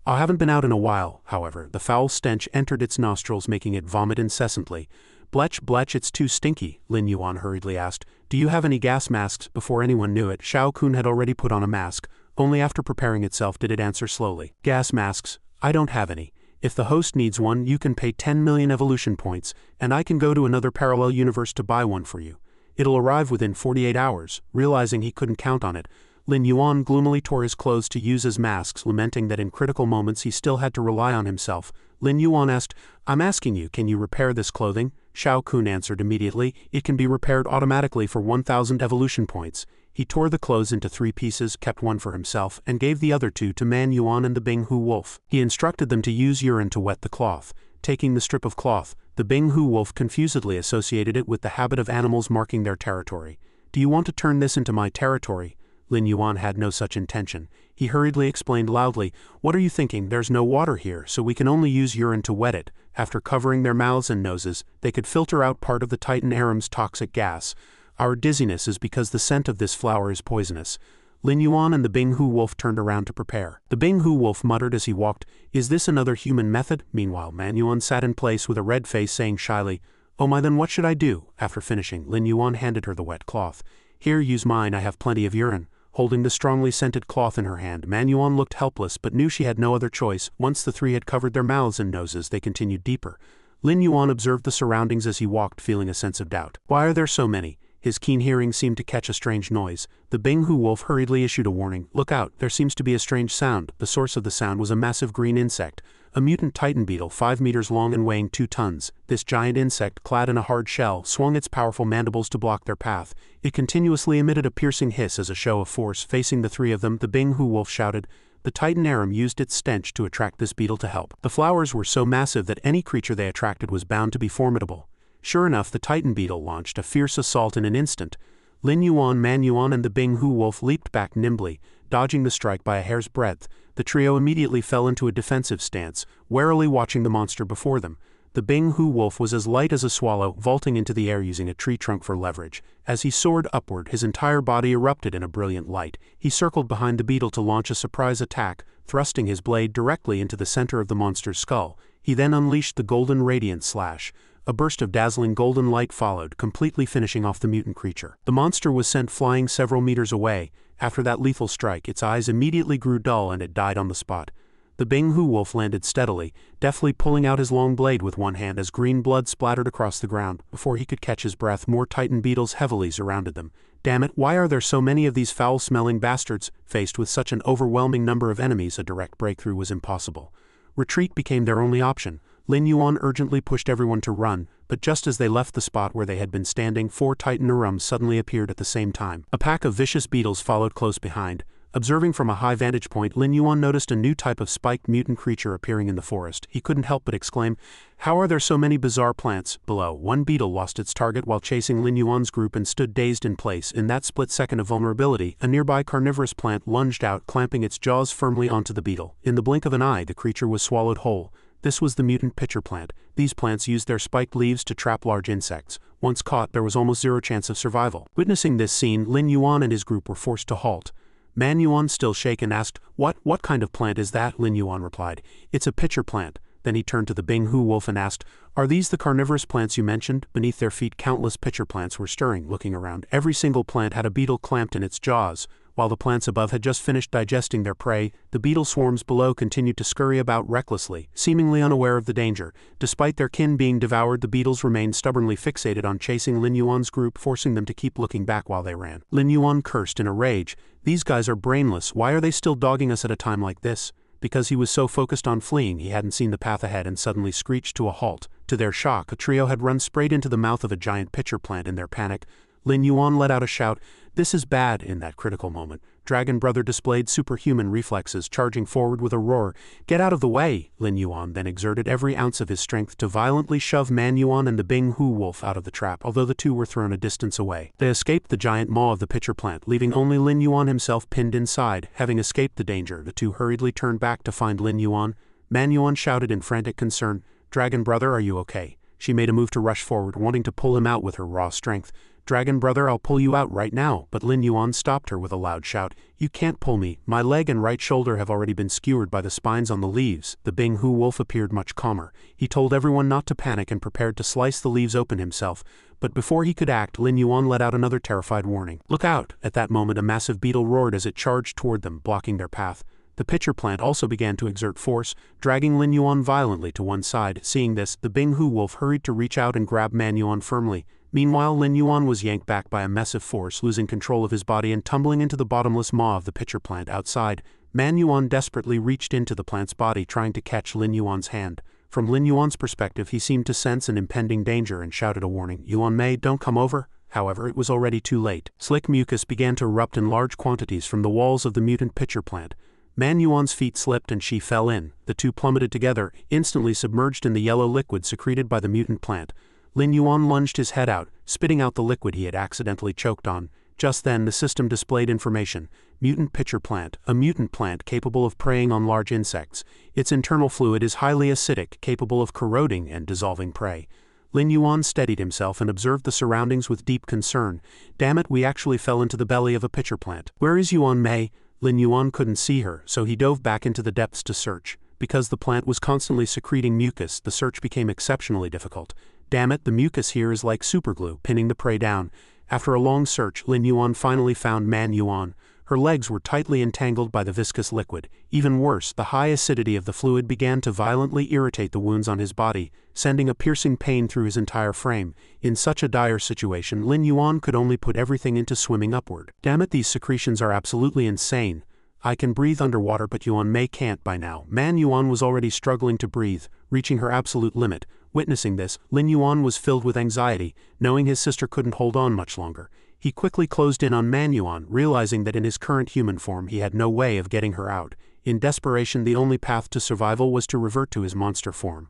"I haven't been out in a while." However, the foul stench entered its nostrils, making it vomit incessantly. "Blech, blech, it's too stinky," Lin Yuan hurriedly asked. "Do you have any gas masks?" Before anyone knew it, Shao Kun had already put on a mask. Only after preparing itself did it answer slowly. "Gas masks? I don't have any. If the host needs one, you can pay 10 million evolution points, and I can go to another parallel universe to buy one for you. It'll arrive within 48 hours. Realizing he couldn't count on it, Lin Yuan gloomily tore his clothes to use as masks, lamenting that in critical moments he still had to rely on himself. Lin Yuan asked, "I'm asking you, can you repair this clothing?" Shao Kun answered immediately, "It can be repaired automatically for 1,000 evolution points." He tore the clothes into 3 pieces, kept one for himself, and gave the other 2 to Man Yuan and the Bing-Hu wolf. He instructed them to use urine to wet the cloth. Taking the strip of cloth, the Bing-Hu wolf confusedly associated it with the habit of animals marking their territory. "Do you want to turn this into my territory?" Lin Yuan had no such intention. He hurriedly explained loudly, "What are you thinking? There's no water here, so we can only use urine to wet it." After covering their mouths and noses, they could filter out part of the Titan Aram's toxic gas. "Our dizziness is because the scent of this flower is poisonous." Lin Yuan and the Bing-Hu wolf turned around to prepare. The Bing-Hu wolf muttered as he walked, "Is this another human method?" Meanwhile, Man Yuan sat in place with a red face, saying shyly, "Oh my, then what should I do?" After finishing, Lin Yuan handed her the wet cloth. "Here, use mine, I have plenty of urine." Holding the strongly scented cloth in her hand, Man Yuan looked helpless but knew she had no other choice. Once the 3 had covered their mouths and noses, they continued deeper. Lin Yuan observed the surroundings as he walked, feeling a sense of doubt. Why are there so many? His keen hearing seemed to catch a strange noise. The Bing-Hu wolf hurriedly issued a warning. "Look out, there seems to be a strange sound." The source of the sound was a massive green insect, a mutant titan beetle 5 meters long and weighing 2 tons. This giant insect, clad in a hard shell, swung its powerful mandibles to block their path. It continuously emitted a piercing hiss as a show of force. Facing the 3 of them, the Bing-Hu wolf shouted. The Titan Aram used its stench to attract this beetle to help. The flowers were so massive that any creature they attracted was bound to be formidable. Sure enough, the Titan beetle launched a fierce assault in an instant. Lin Yuan, Man Yuan, and the Bing-Hu wolf leaped back nimbly, dodging the strike by a hair's breadth. The trio immediately fell into a defensive stance, warily watching the monster before them. The Bing-Hu wolf was as light as a swallow, vaulting into the air using a tree trunk for leverage. As he soared upward, his entire body erupted in a brilliant light. He circled behind the beetle to launch a surprise attack, thrusting his blade directly into the center of the monster's skull. He then unleashed the golden radiant slash. A burst of dazzling golden light followed, completely finishing off the mutant creature. The monster was sent flying several meters away. After that lethal strike, its eyes immediately grew dull and it died on the spot. The Bing-Hu wolf landed steadily, deftly pulling out his long blade with one hand as green blood splattered across the ground. Before he could catch his breath, more Titan beetles heavily surrounded them. Damn it, why are there so many of these foul-smelling bastards? Faced with such an overwhelming number of enemies, a direct breakthrough was impossible. Retreat became their only option. Lin Yuan urgently pushed everyone to run, but just as they left the spot where they had been standing, 4 Titan Arums suddenly appeared at the same time. A pack of vicious beetles followed close behind. Observing from a high vantage point, Lin Yuan noticed a new type of spiked mutant creature appearing in the forest. He couldn't help but exclaim, "How are there so many bizarre plants?" Below, one beetle lost its target while chasing Lin Yuan's group and stood dazed in place. In that split second of vulnerability, a nearby carnivorous plant lunged out, clamping its jaws firmly onto the beetle. In the blink of an eye, the creature was swallowed whole. This was the mutant pitcher plant. These plants used their spiked leaves to trap large insects. Once caught, there was almost zero chance of survival. Witnessing this scene, Lin Yuan and his group were forced to halt. Man Yuan, still shaken, asked, What kind of plant is that?" Lin Yuan replied, "It's a pitcher plant." Then he turned to the Bing-Hu wolf and asked, "Are these the carnivorous plants you mentioned?" Beneath their feet, countless pitcher plants were stirring. Looking around, every single plant had a beetle clamped in its jaws. While the plants above had just finished digesting their prey, the beetle swarms below continued to scurry about recklessly, seemingly unaware of the danger. Despite their kin being devoured, the beetles remained stubbornly fixated on chasing Lin Yuan's group, forcing them to keep looking back while they ran. Lin Yuan cursed in a rage. "These guys are brainless. Why are they still dogging us at a time like this?" Because he was so focused on fleeing, he hadn't seen the path ahead and suddenly screeched to a halt. To their shock, a trio had run straight into the mouth of a giant pitcher plant. In their panic, Lin Yuan let out a shout, "This is bad!" In that critical moment, Dragon Brother displayed superhuman reflexes, charging forward with a roar. "Get out of the way!" Lin Yuan then exerted every ounce of his strength to violently shove Man Yuan and the Bing-Hu wolf out of the trap, although the two were thrown a distance away. They escaped the giant maw of the pitcher plant, leaving only Lin Yuan himself pinned inside. Having escaped the danger, the two hurriedly turned back to find Lin Yuan. Man Yuan shouted in frantic concern, "Dragon Brother, are you okay?" She made a move to rush forward, wanting to pull him out with her raw strength. "Dragon Brother, I'll pull you out right now," but Lin Yuan stopped her with a loud shout. "You can't pull me. My leg and right shoulder have already been skewered by the spines on the leaves." The Bing-Hu wolf appeared much calmer. He told everyone not to panic and prepared to slice the leaves open himself. But before he could act, Lin Yuan let out another terrified warning. "Look out!" At that moment, a massive beetle roared as it charged toward them, blocking their path. The pitcher plant also began to exert force, dragging Lin Yuan violently to one side. Seeing this, the Bing-Hu wolf hurried to reach out and grab Man Yuan firmly. Meanwhile, Lin Yuan was yanked back by a massive force, losing control of his body and tumbling into the bottomless maw of the pitcher plant outside. Man Yuan desperately reached into the plant's body, trying to catch Lin Yuan's hand. From Lin Yuan's perspective, he seemed to sense an impending danger and shouted a warning, "Yuan Mei, don't come over." However, it was already too late. Slick mucus began to erupt in large quantities from the walls of the mutant pitcher plant. Man Yuan's feet slipped and she fell in. The two plummeted together, instantly submerged in the yellow liquid secreted by the mutant plant. Lin Yuan lunged his head out, spitting out the liquid he had accidentally choked on. Just then, the system displayed information. Mutant pitcher plant, a mutant plant capable of preying on large insects. Its internal fluid is highly acidic, capable of corroding and dissolving prey. Lin Yuan steadied himself and observed the surroundings with deep concern. Damn it, we actually fell into the belly of a pitcher plant. Where is Yuan Mei? Lin Yuan couldn't see her, so he dove back into the depths to search. Because the plant was constantly secreting mucus, the search became exceptionally difficult. Damn it, the mucus here is like superglue, pinning the prey down. After a long search, Lin Yuan finally found Man Yuan. Her legs were tightly entangled by the viscous liquid. Even worse, the high acidity of the fluid began to violently irritate the wounds on his body, sending a piercing pain through his entire frame. In such a dire situation, Lin Yuan could only put everything into swimming upward. Damn it, these secretions are absolutely insane. I can breathe underwater, but Yuan Mei can't by now. Man Yuan was already struggling to breathe, reaching her absolute limit. Witnessing this, Lin Yuan was filled with anxiety, knowing his sister couldn't hold on much longer. He quickly closed in on Man Yuan, realizing that in his current human form he had no way of getting her out. In desperation, the only path to survival was to revert to his monster form.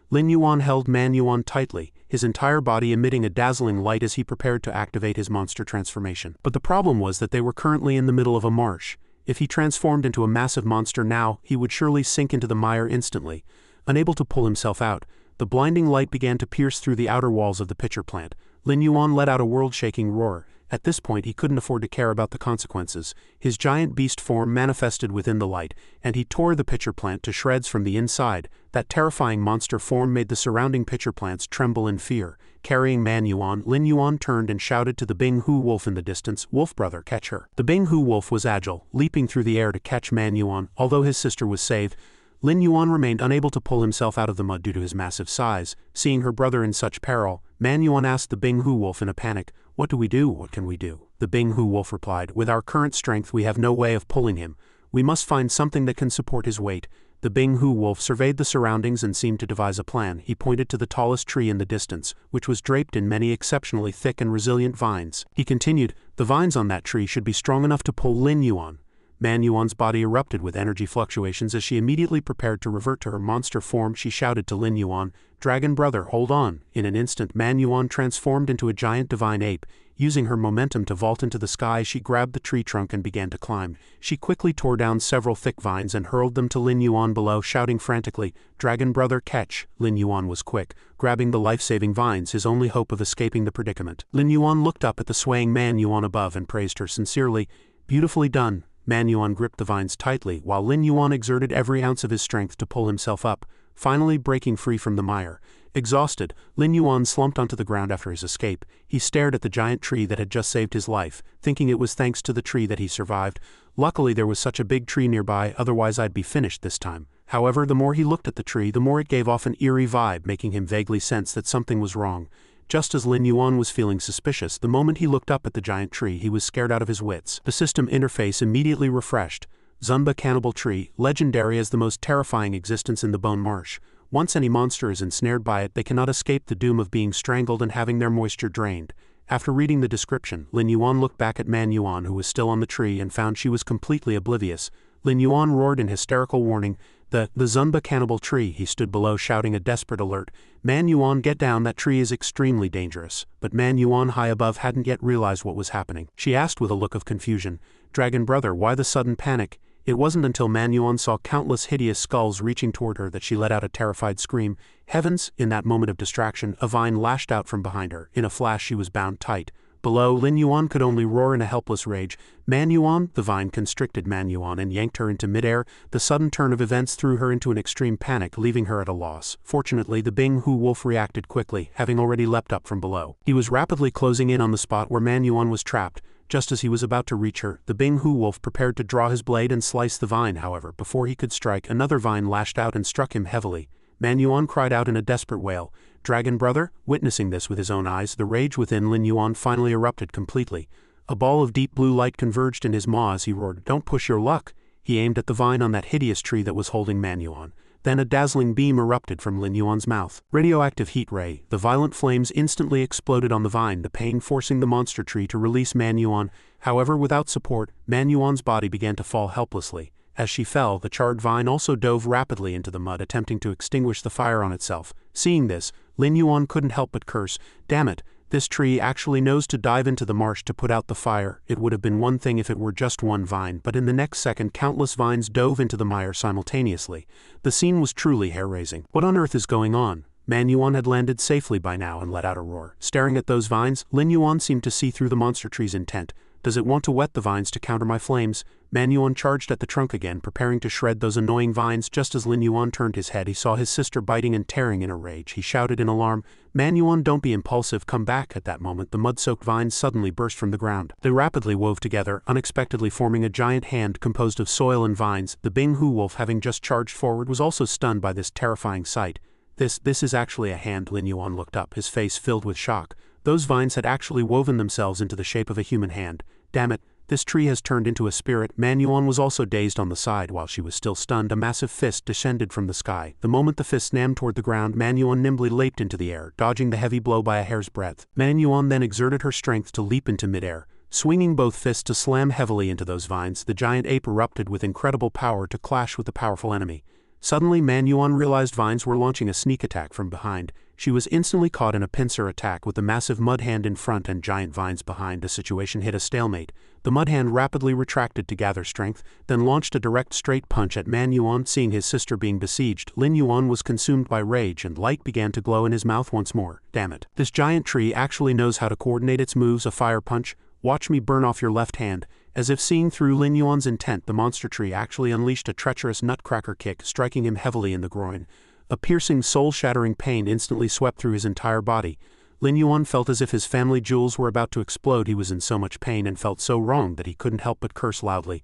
Lin Yuan held Man Yuan tightly, his entire body emitting a dazzling light as he prepared to activate his monster transformation. But the problem was that they were currently in the middle of a marsh. If he transformed into a massive monster now, he would surely sink into the mire instantly. Unable to pull himself out, the blinding light began to pierce through the outer walls of the pitcher plant. Lin Yuan let out a world-shaking roar. At this point, he couldn't afford to care about the consequences. His giant beast form manifested within the light, and he tore the pitcher plant to shreds from the inside. That terrifying monster form made the surrounding pitcher plants tremble in fear. Carrying Man Yuan, Lin Yuan turned and shouted to the Bing Hu wolf in the distance, "Wolf brother, catch her." The Bing Hu wolf was agile, leaping through the air to catch Man Yuan. Although his sister was saved, Lin Yuan remained unable to pull himself out of the mud due to his massive size. Seeing her brother in such peril, Man Yuan asked the Bing Hu wolf in a panic, "What do we do? What can we do?" The Bing Hu wolf replied, "With our current strength we have no way of pulling him. We must find something that can support his weight." The Bing Hu wolf surveyed the surroundings and seemed to devise a plan. He pointed to the tallest tree in the distance, which was draped in many exceptionally thick and resilient vines. He continued, "The vines on that tree should be strong enough to pull Lin Yuan." Man Yuan's body erupted with energy fluctuations as she immediately prepared to revert to her monster form. She shouted to Lin Yuan, "Dragon brother, hold on." In an instant, Man Yuan transformed into a giant divine ape. Using her momentum to vault into the sky, she grabbed the tree trunk and began to climb. She quickly tore down several thick vines and hurled them to Lin Yuan below, shouting frantically, "Dragon brother, catch." Lin Yuan was quick, grabbing the life-saving vines, his only hope of escaping the predicament. Lin Yuan looked up at the swaying Man Yuan above and praised her sincerely. "Beautifully done." Man Yuan gripped the vines tightly, while Lin Yuan exerted every ounce of his strength to pull himself up, finally breaking free from the mire. Exhausted, Lin Yuan slumped onto the ground after his escape. He stared at the giant tree that had just saved his life, thinking it was thanks to the tree that he survived. Luckily there was such a big tree nearby, otherwise I'd be finished this time. However, the more he looked at the tree, the more it gave off an eerie vibe, making him vaguely sense that something was wrong. Just as Lin Yuan was feeling suspicious, the moment he looked up at the giant tree, he was scared out of his wits. The system interface immediately refreshed. Zunba Cannibal Tree, legendary as the most terrifying existence in the Bone Marsh. Once any monster is ensnared by it, they cannot escape the doom of being strangled and having their moisture drained. After reading the description, Lin Yuan looked back at Man Yuan, who was still on the tree, and found she was completely oblivious. Lin Yuan roared in hysterical warning, The Zunba Cannibal Tree." He stood below shouting a desperate alert. "Man Yuan, get down, that tree is extremely dangerous." But Man Yuan high above hadn't yet realized what was happening. She asked with a look of confusion, "Dragon brother, why the sudden panic?" It wasn't until Man Yuan saw countless hideous skulls reaching toward her that she let out a terrified scream. Heavens! In that moment of distraction, a vine lashed out from behind her. In a flash she was bound tight. Below, Lin Yuan could only roar in a helpless rage. "Man Yuan!" The vine constricted Man Yuan and yanked her into midair. The sudden turn of events threw her into an extreme panic, leaving her at a loss. Fortunately, the Bing Hu wolf reacted quickly, having already leapt up from below. He was rapidly closing in on the spot where Man Yuan was trapped. Just as he was about to reach her, the Bing Hu wolf prepared to draw his blade and slice the vine. However, before he could strike, another vine lashed out and struck him heavily. Man Yuan cried out in a desperate wail, Dragon brother? Witnessing this with his own eyes, the rage within Lin Yuan finally erupted completely. A ball of deep blue light converged in his maw as he roared, "Don't push your luck!" He aimed at the vine on that hideous tree that was holding Manhua. Then a dazzling beam erupted from Lin Yuan's mouth. Radioactive Heat Ray. The violent flames instantly exploded on the vine, the pain forcing the monster tree to release Manhua. However, without support, Manhua's body began to fall helplessly. As she fell, the charred vine also dove rapidly into the mud, attempting to extinguish the fire on itself. Seeing this, Lin Yuan couldn't help but curse, "Damn it! This tree actually knows to dive into the marsh to put out the fire." It would have been one thing if it were just one vine, but in the next second countless vines dove into the mire simultaneously. The scene was truly hair-raising. What on earth is going on? Manhua had landed safely by now and let out a roar. Staring at those vines, Lin Yuan seemed to see through the monster tree's intent. Does it want to wet the vines to counter my flames? Manhua charged at the trunk again, preparing to shred those annoying vines. Just as Lin Yuan turned his head, he saw his sister biting and tearing in a rage. He shouted in alarm, "Manhua, don't be impulsive, come back." At that moment, the mud-soaked vines suddenly burst from the ground. They rapidly wove together, unexpectedly forming a giant hand composed of soil and vines. The Bing-Hu wolf, having just charged forward, was also stunned by this terrifying sight. This is actually a hand." Lin Yuan looked up, his face filled with shock. Those vines had actually woven themselves into the shape of a human hand. Damn it, this tree has turned into a spirit. Manhua was also dazed on the side. While she was still stunned, a massive fist descended from the sky. The moment the fist slammed toward the ground, Manhua nimbly leaped into the air, dodging the heavy blow by a hair's breadth. Manhua then exerted her strength to leap into midair. Swinging both fists to slam heavily into those vines, the giant ape erupted with incredible power to clash with the powerful enemy. Suddenly, Manhua realized vines were launching a sneak attack from behind. She was instantly caught in a pincer attack with the massive mud hand in front and giant vines behind. The situation hit a stalemate. The mud hand rapidly retracted to gather strength, then launched a direct straight punch at Manhua. Seeing his sister being besieged, Lin Yuan was consumed by rage and light began to glow in his mouth once more. Damn it. This giant tree actually knows how to coordinate its moves. A fire punch. Watch me burn off your left hand. As if seeing through Lin Yuan's intent, the monster tree actually unleashed a treacherous nutcracker kick, striking him heavily in the groin. A piercing, soul-shattering pain instantly swept through his entire body. Lin Yuan felt as if his family jewels were about to explode. He was in so much pain and felt so wrong that he couldn't help but curse loudly.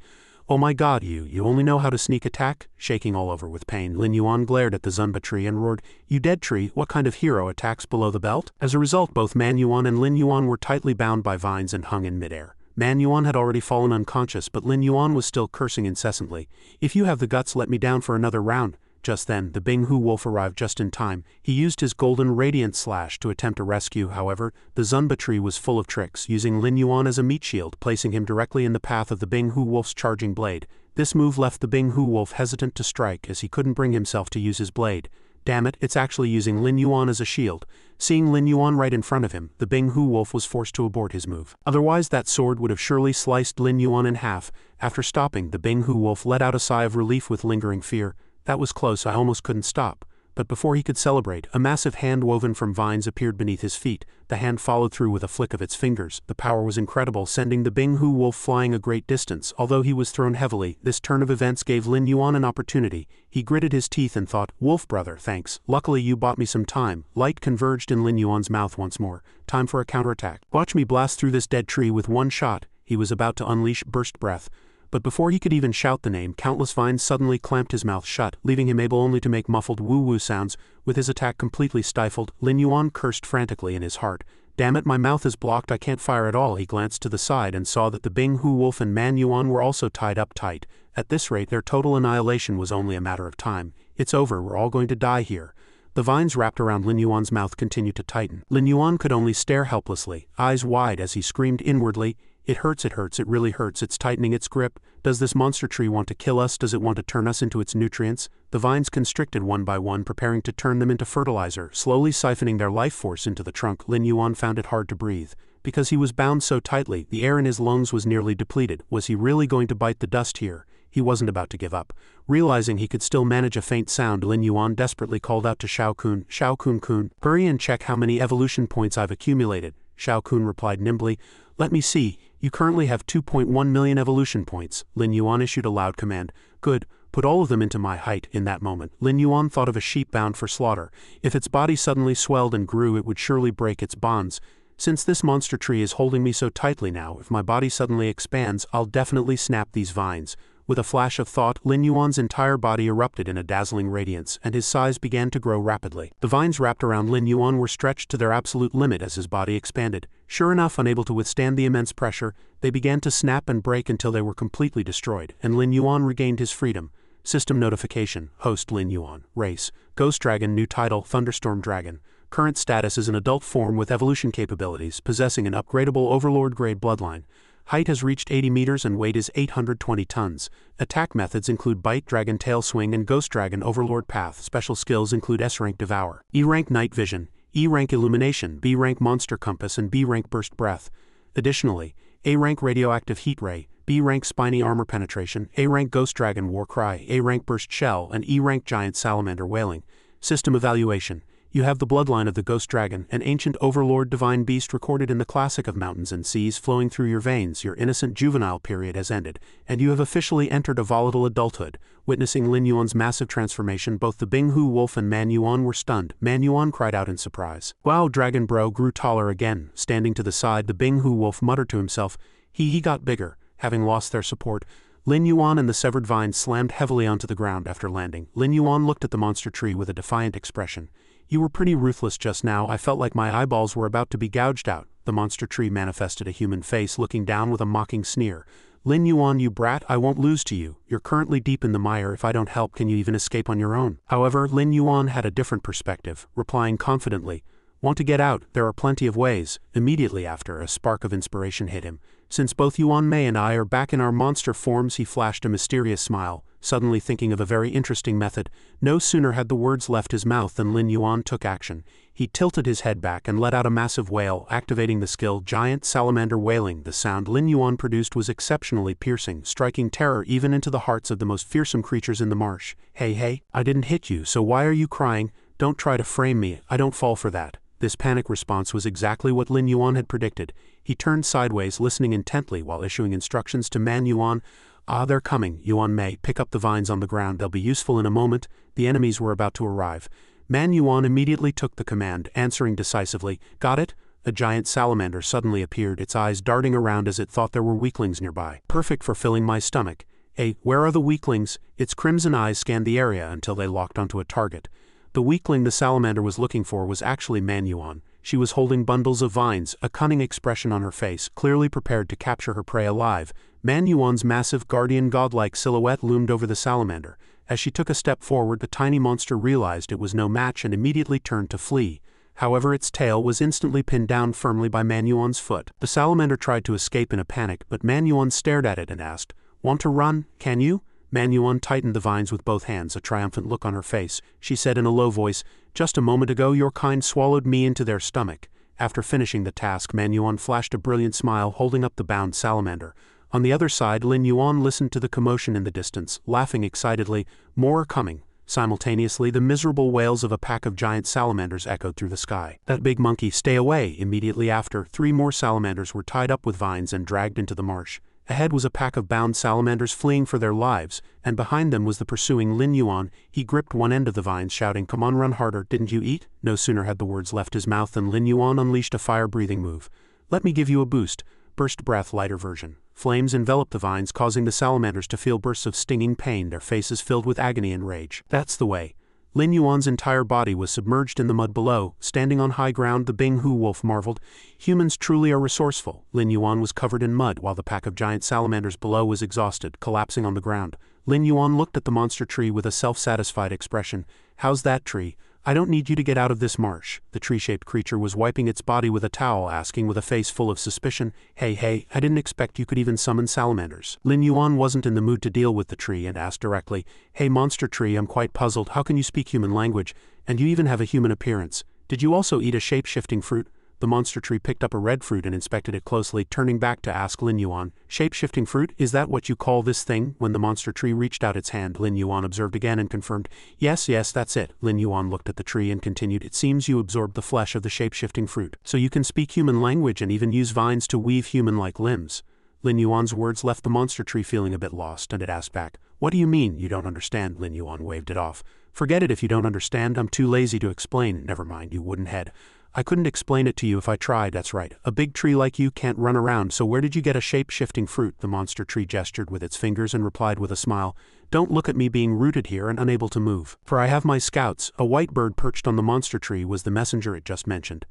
"Oh my god, you only know how to sneak attack?" Shaking all over with pain, Lin Yuan glared at the Zunba tree and roared, "You dead tree, what kind of hero attacks below the belt?" As a result, both Manhua and Lin Yuan were tightly bound by vines and hung in midair. Manhua had already fallen unconscious, but Lin Yuan was still cursing incessantly. "If you have the guts, let me down for another round." Just then, the Bing-Hu wolf arrived just in time. He used his golden radiant slash to attempt a rescue. However, the Zunba tree was full of tricks, using Lin Yuan as a meat shield, placing him directly in the path of the Bing-Hu wolf's charging blade. This move left the Bing-Hu wolf hesitant to strike as he couldn't bring himself to use his blade. Damn it, it's actually using Lin Yuan as a shield. Seeing Lin Yuan right in front of him, the Bing-Hu wolf was forced to abort his move. Otherwise, that sword would have surely sliced Lin Yuan in half. After stopping, the Bing-Hu wolf let out a sigh of relief with lingering fear. "That was close, I almost couldn't stop." But before he could celebrate, a massive hand woven from vines appeared beneath his feet. The hand followed through with a flick of its fingers. The power was incredible, sending the Bing-Hu wolf flying a great distance. Although he was thrown heavily, this turn of events gave Lin Yuan an opportunity. He gritted his teeth and thought, "Wolf brother, thanks. Luckily you bought me some time." Light converged in Lin Yuan's mouth once more. Time for a counterattack. "Watch me blast through this dead tree with one shot." He was about to unleash burst breath. But before he could even shout the name, countless vines suddenly clamped his mouth shut, leaving him able only to make muffled woo-woo sounds. With his attack completely stifled, Lin Yuan cursed frantically in his heart. "Damn it, my mouth is blocked, I can't fire at all." He glanced to the side and saw that the Bing-Hu wolf and Manhua were also tied up tight. At this rate, their total annihilation was only a matter of time. "It's over, we're all going to die here." The vines wrapped around Lin Yuan's mouth continued to tighten. Lin Yuan could only stare helplessly, eyes wide as he screamed inwardly, it hurts, it really hurts, it's tightening its grip. Does this monster tree want to kill us? Does it want to turn us into its nutrients?" The vines constricted one by one, preparing to turn them into fertilizer, slowly siphoning their life force into the trunk. Lin Yuan found it hard to breathe. Because he was bound so tightly, the air in his lungs was nearly depleted. Was he really going to bite the dust here? He wasn't about to give up. Realizing he could still manage a faint sound, Lin Yuan desperately called out to Shao Kun, "Shao Kun, hurry and check how many evolution points I've accumulated." Shao Kun replied nimbly, "Let me see. You currently have 2.1 million evolution points." Lin Yuan issued a loud command. "Good, put all of them into my height." In that moment, Lin Yuan thought of a sheep bound for slaughter. If its body suddenly swelled and grew, it would surely break its bonds. Since this monster tree is holding me so tightly now, if my body suddenly expands, I'll definitely snap these vines. With a flash of thought, Lin Yuan's entire body erupted in a dazzling radiance, and his size began to grow rapidly. The vines wrapped around Lin Yuan were stretched to their absolute limit as his body expanded. Sure enough, unable to withstand the immense pressure, they began to snap and break until they were completely destroyed, and Lin Yuan regained his freedom. System notification. Host Lin Yuan. Race: Ghost Dragon. New title: Thunderstorm Dragon. Current status is an adult form with evolution capabilities, possessing an upgradable Overlord-grade bloodline. Height has reached 80 meters and weight is 820 tons. Attack methods include Bite, Dragon Tail Swing, and Ghost Dragon Overlord Path. Special skills include S-Rank Devour, E-Rank Night Vision, E-Rank Illumination, B-Rank Monster Compass, and B-Rank Burst Breath. Additionally, A-Rank Radioactive Heat Ray, B-Rank Spiny Armor Penetration, A-Rank Ghost Dragon War Cry, A-Rank Burst Shell, and E-Rank Giant Salamander Wailing. System evaluation. You have the bloodline of the Ghost Dragon, an ancient overlord divine beast recorded in the classic of mountains and seas flowing through your veins. Your innocent juvenile period has ended, and you have officially entered a volatile adulthood. Witnessing Lin Yuan's massive transformation, both the Binghu Wolf and Man Yuan were stunned. Man Yuan cried out in surprise. Wow, Dragon Bro grew taller again. Standing to the side, the Binghu Wolf muttered to himself. He got bigger. Having lost their support, Lin Yuan and the severed vines slammed heavily onto the ground after landing. Lin Yuan looked at the monster tree with a defiant expression. You were pretty ruthless just now. I felt like my eyeballs were about to be gouged out. The monster tree manifested a human face, looking down with a mocking sneer. Lin Yuan, you brat, I won't lose to you. You're currently deep in the mire. If I don't help, can you even escape on your own? However, Lin Yuan had a different perspective, replying confidently, Want to get out? There are plenty of ways. Immediately after, a spark of inspiration hit him. Since both Yuan Mei and I are back in our monster forms, he flashed a mysterious smile, suddenly thinking of a very interesting method. No sooner had the words left his mouth than Lin Yuan took action. He tilted his head back and let out a massive wail, activating the skill Giant Salamander Wailing. The sound Lin Yuan produced was exceptionally piercing, striking terror even into the hearts of the most fearsome creatures in the marsh. Hey, I didn't hit you, so why are you crying? Don't try to frame me, I don't fall for that. This panic response was exactly what Lin Yuan had predicted. He turned sideways, listening intently while issuing instructions to Man Yuan. Ah, they're coming. Yuan Mei, pick up the vines on the ground. They'll be useful in a moment. The enemies were about to arrive. Man Yuan immediately took the command, answering decisively. Got it? A giant salamander suddenly appeared, its eyes darting around as it thought there were weaklings nearby. Perfect for filling my stomach. Hey, where are the weaklings? Its crimson eyes scanned the area until they locked onto a target. The weakling the salamander was looking for was actually Man Yuan. She was holding bundles of vines, a cunning expression on her face, clearly prepared to capture her prey alive. Man Yuan's massive guardian godlike silhouette loomed over the salamander. As she took a step forward, the tiny monster realized it was no match and immediately turned to flee. However, its tail was instantly pinned down firmly by Man Yuan's foot. The salamander tried to escape in a panic, but Man Yuan stared at it and asked, Want to run? Can you? Man Yuan tightened the vines with both hands, a triumphant look on her face. She said in a low voice, Just a moment ago your kind swallowed me into their stomach. After finishing the task, Man Yuan flashed a brilliant smile, holding up the bound salamander. On the other side, Lin Yuan listened to the commotion in the distance, laughing excitedly. More are coming. Simultaneously, the miserable wails of a pack of giant salamanders echoed through the sky. That big monkey, stay away! Immediately after, 3 more salamanders were tied up with vines and dragged into the marsh. Ahead was a pack of bound salamanders fleeing for their lives, and behind them was the pursuing Lin Yuan. He gripped one end of the vines, shouting, Come on, run harder, didn't you eat? No sooner had the words left his mouth than Lin Yuan unleashed a fire-breathing move. Let me give you a boost. Burst breath, lighter version. Flames enveloped the vines, causing the salamanders to feel bursts of stinging pain, their faces filled with agony and rage. That's the way. Lin Yuan's entire body was submerged in the mud below. Standing on high ground, the Binghu Wolf marveled. Humans truly are resourceful. Lin Yuan was covered in mud, while the pack of giant salamanders below was exhausted, collapsing on the ground. Lin Yuan looked at the monster tree with a self-satisfied expression. How's that, tree? I don't need you to get out of this marsh. The tree-shaped creature was wiping its body with a towel, asking with a face full of suspicion, Hey, I didn't expect you could even summon salamanders. Lin Yuan wasn't in the mood to deal with the tree and asked directly, Hey monster tree, I'm quite puzzled. How can you speak human language? And you even have a human appearance. Did you also eat a shape-shifting fruit? The monster tree picked up a red fruit and inspected it closely, turning back to ask Lin Yuan, Shape-shifting fruit, is that what you call this thing? When the monster tree reached out its hand, Lin Yuan observed again and confirmed, Yes, that's it. Lin Yuan looked at the tree and continued, It seems you absorbed the flesh of the shape-shifting fruit, so you can speak human language and even use vines to weave human-like limbs. Lin Yuan's words left the monster tree feeling a bit lost, and it asked back, What do you mean, you don't understand? Lin Yuan waved it off. Forget it if you don't understand, I'm too lazy to explain. Never mind, you wooden head. I couldn't explain it to you if I tried, that's right. A big tree like you can't run around, so where did you get a shape-shifting fruit? The monster tree gestured with its fingers and replied with a smile. Don't look at me being rooted here and unable to move. For I have my scouts. A white bird perched on the monster tree was the messenger it just mentioned.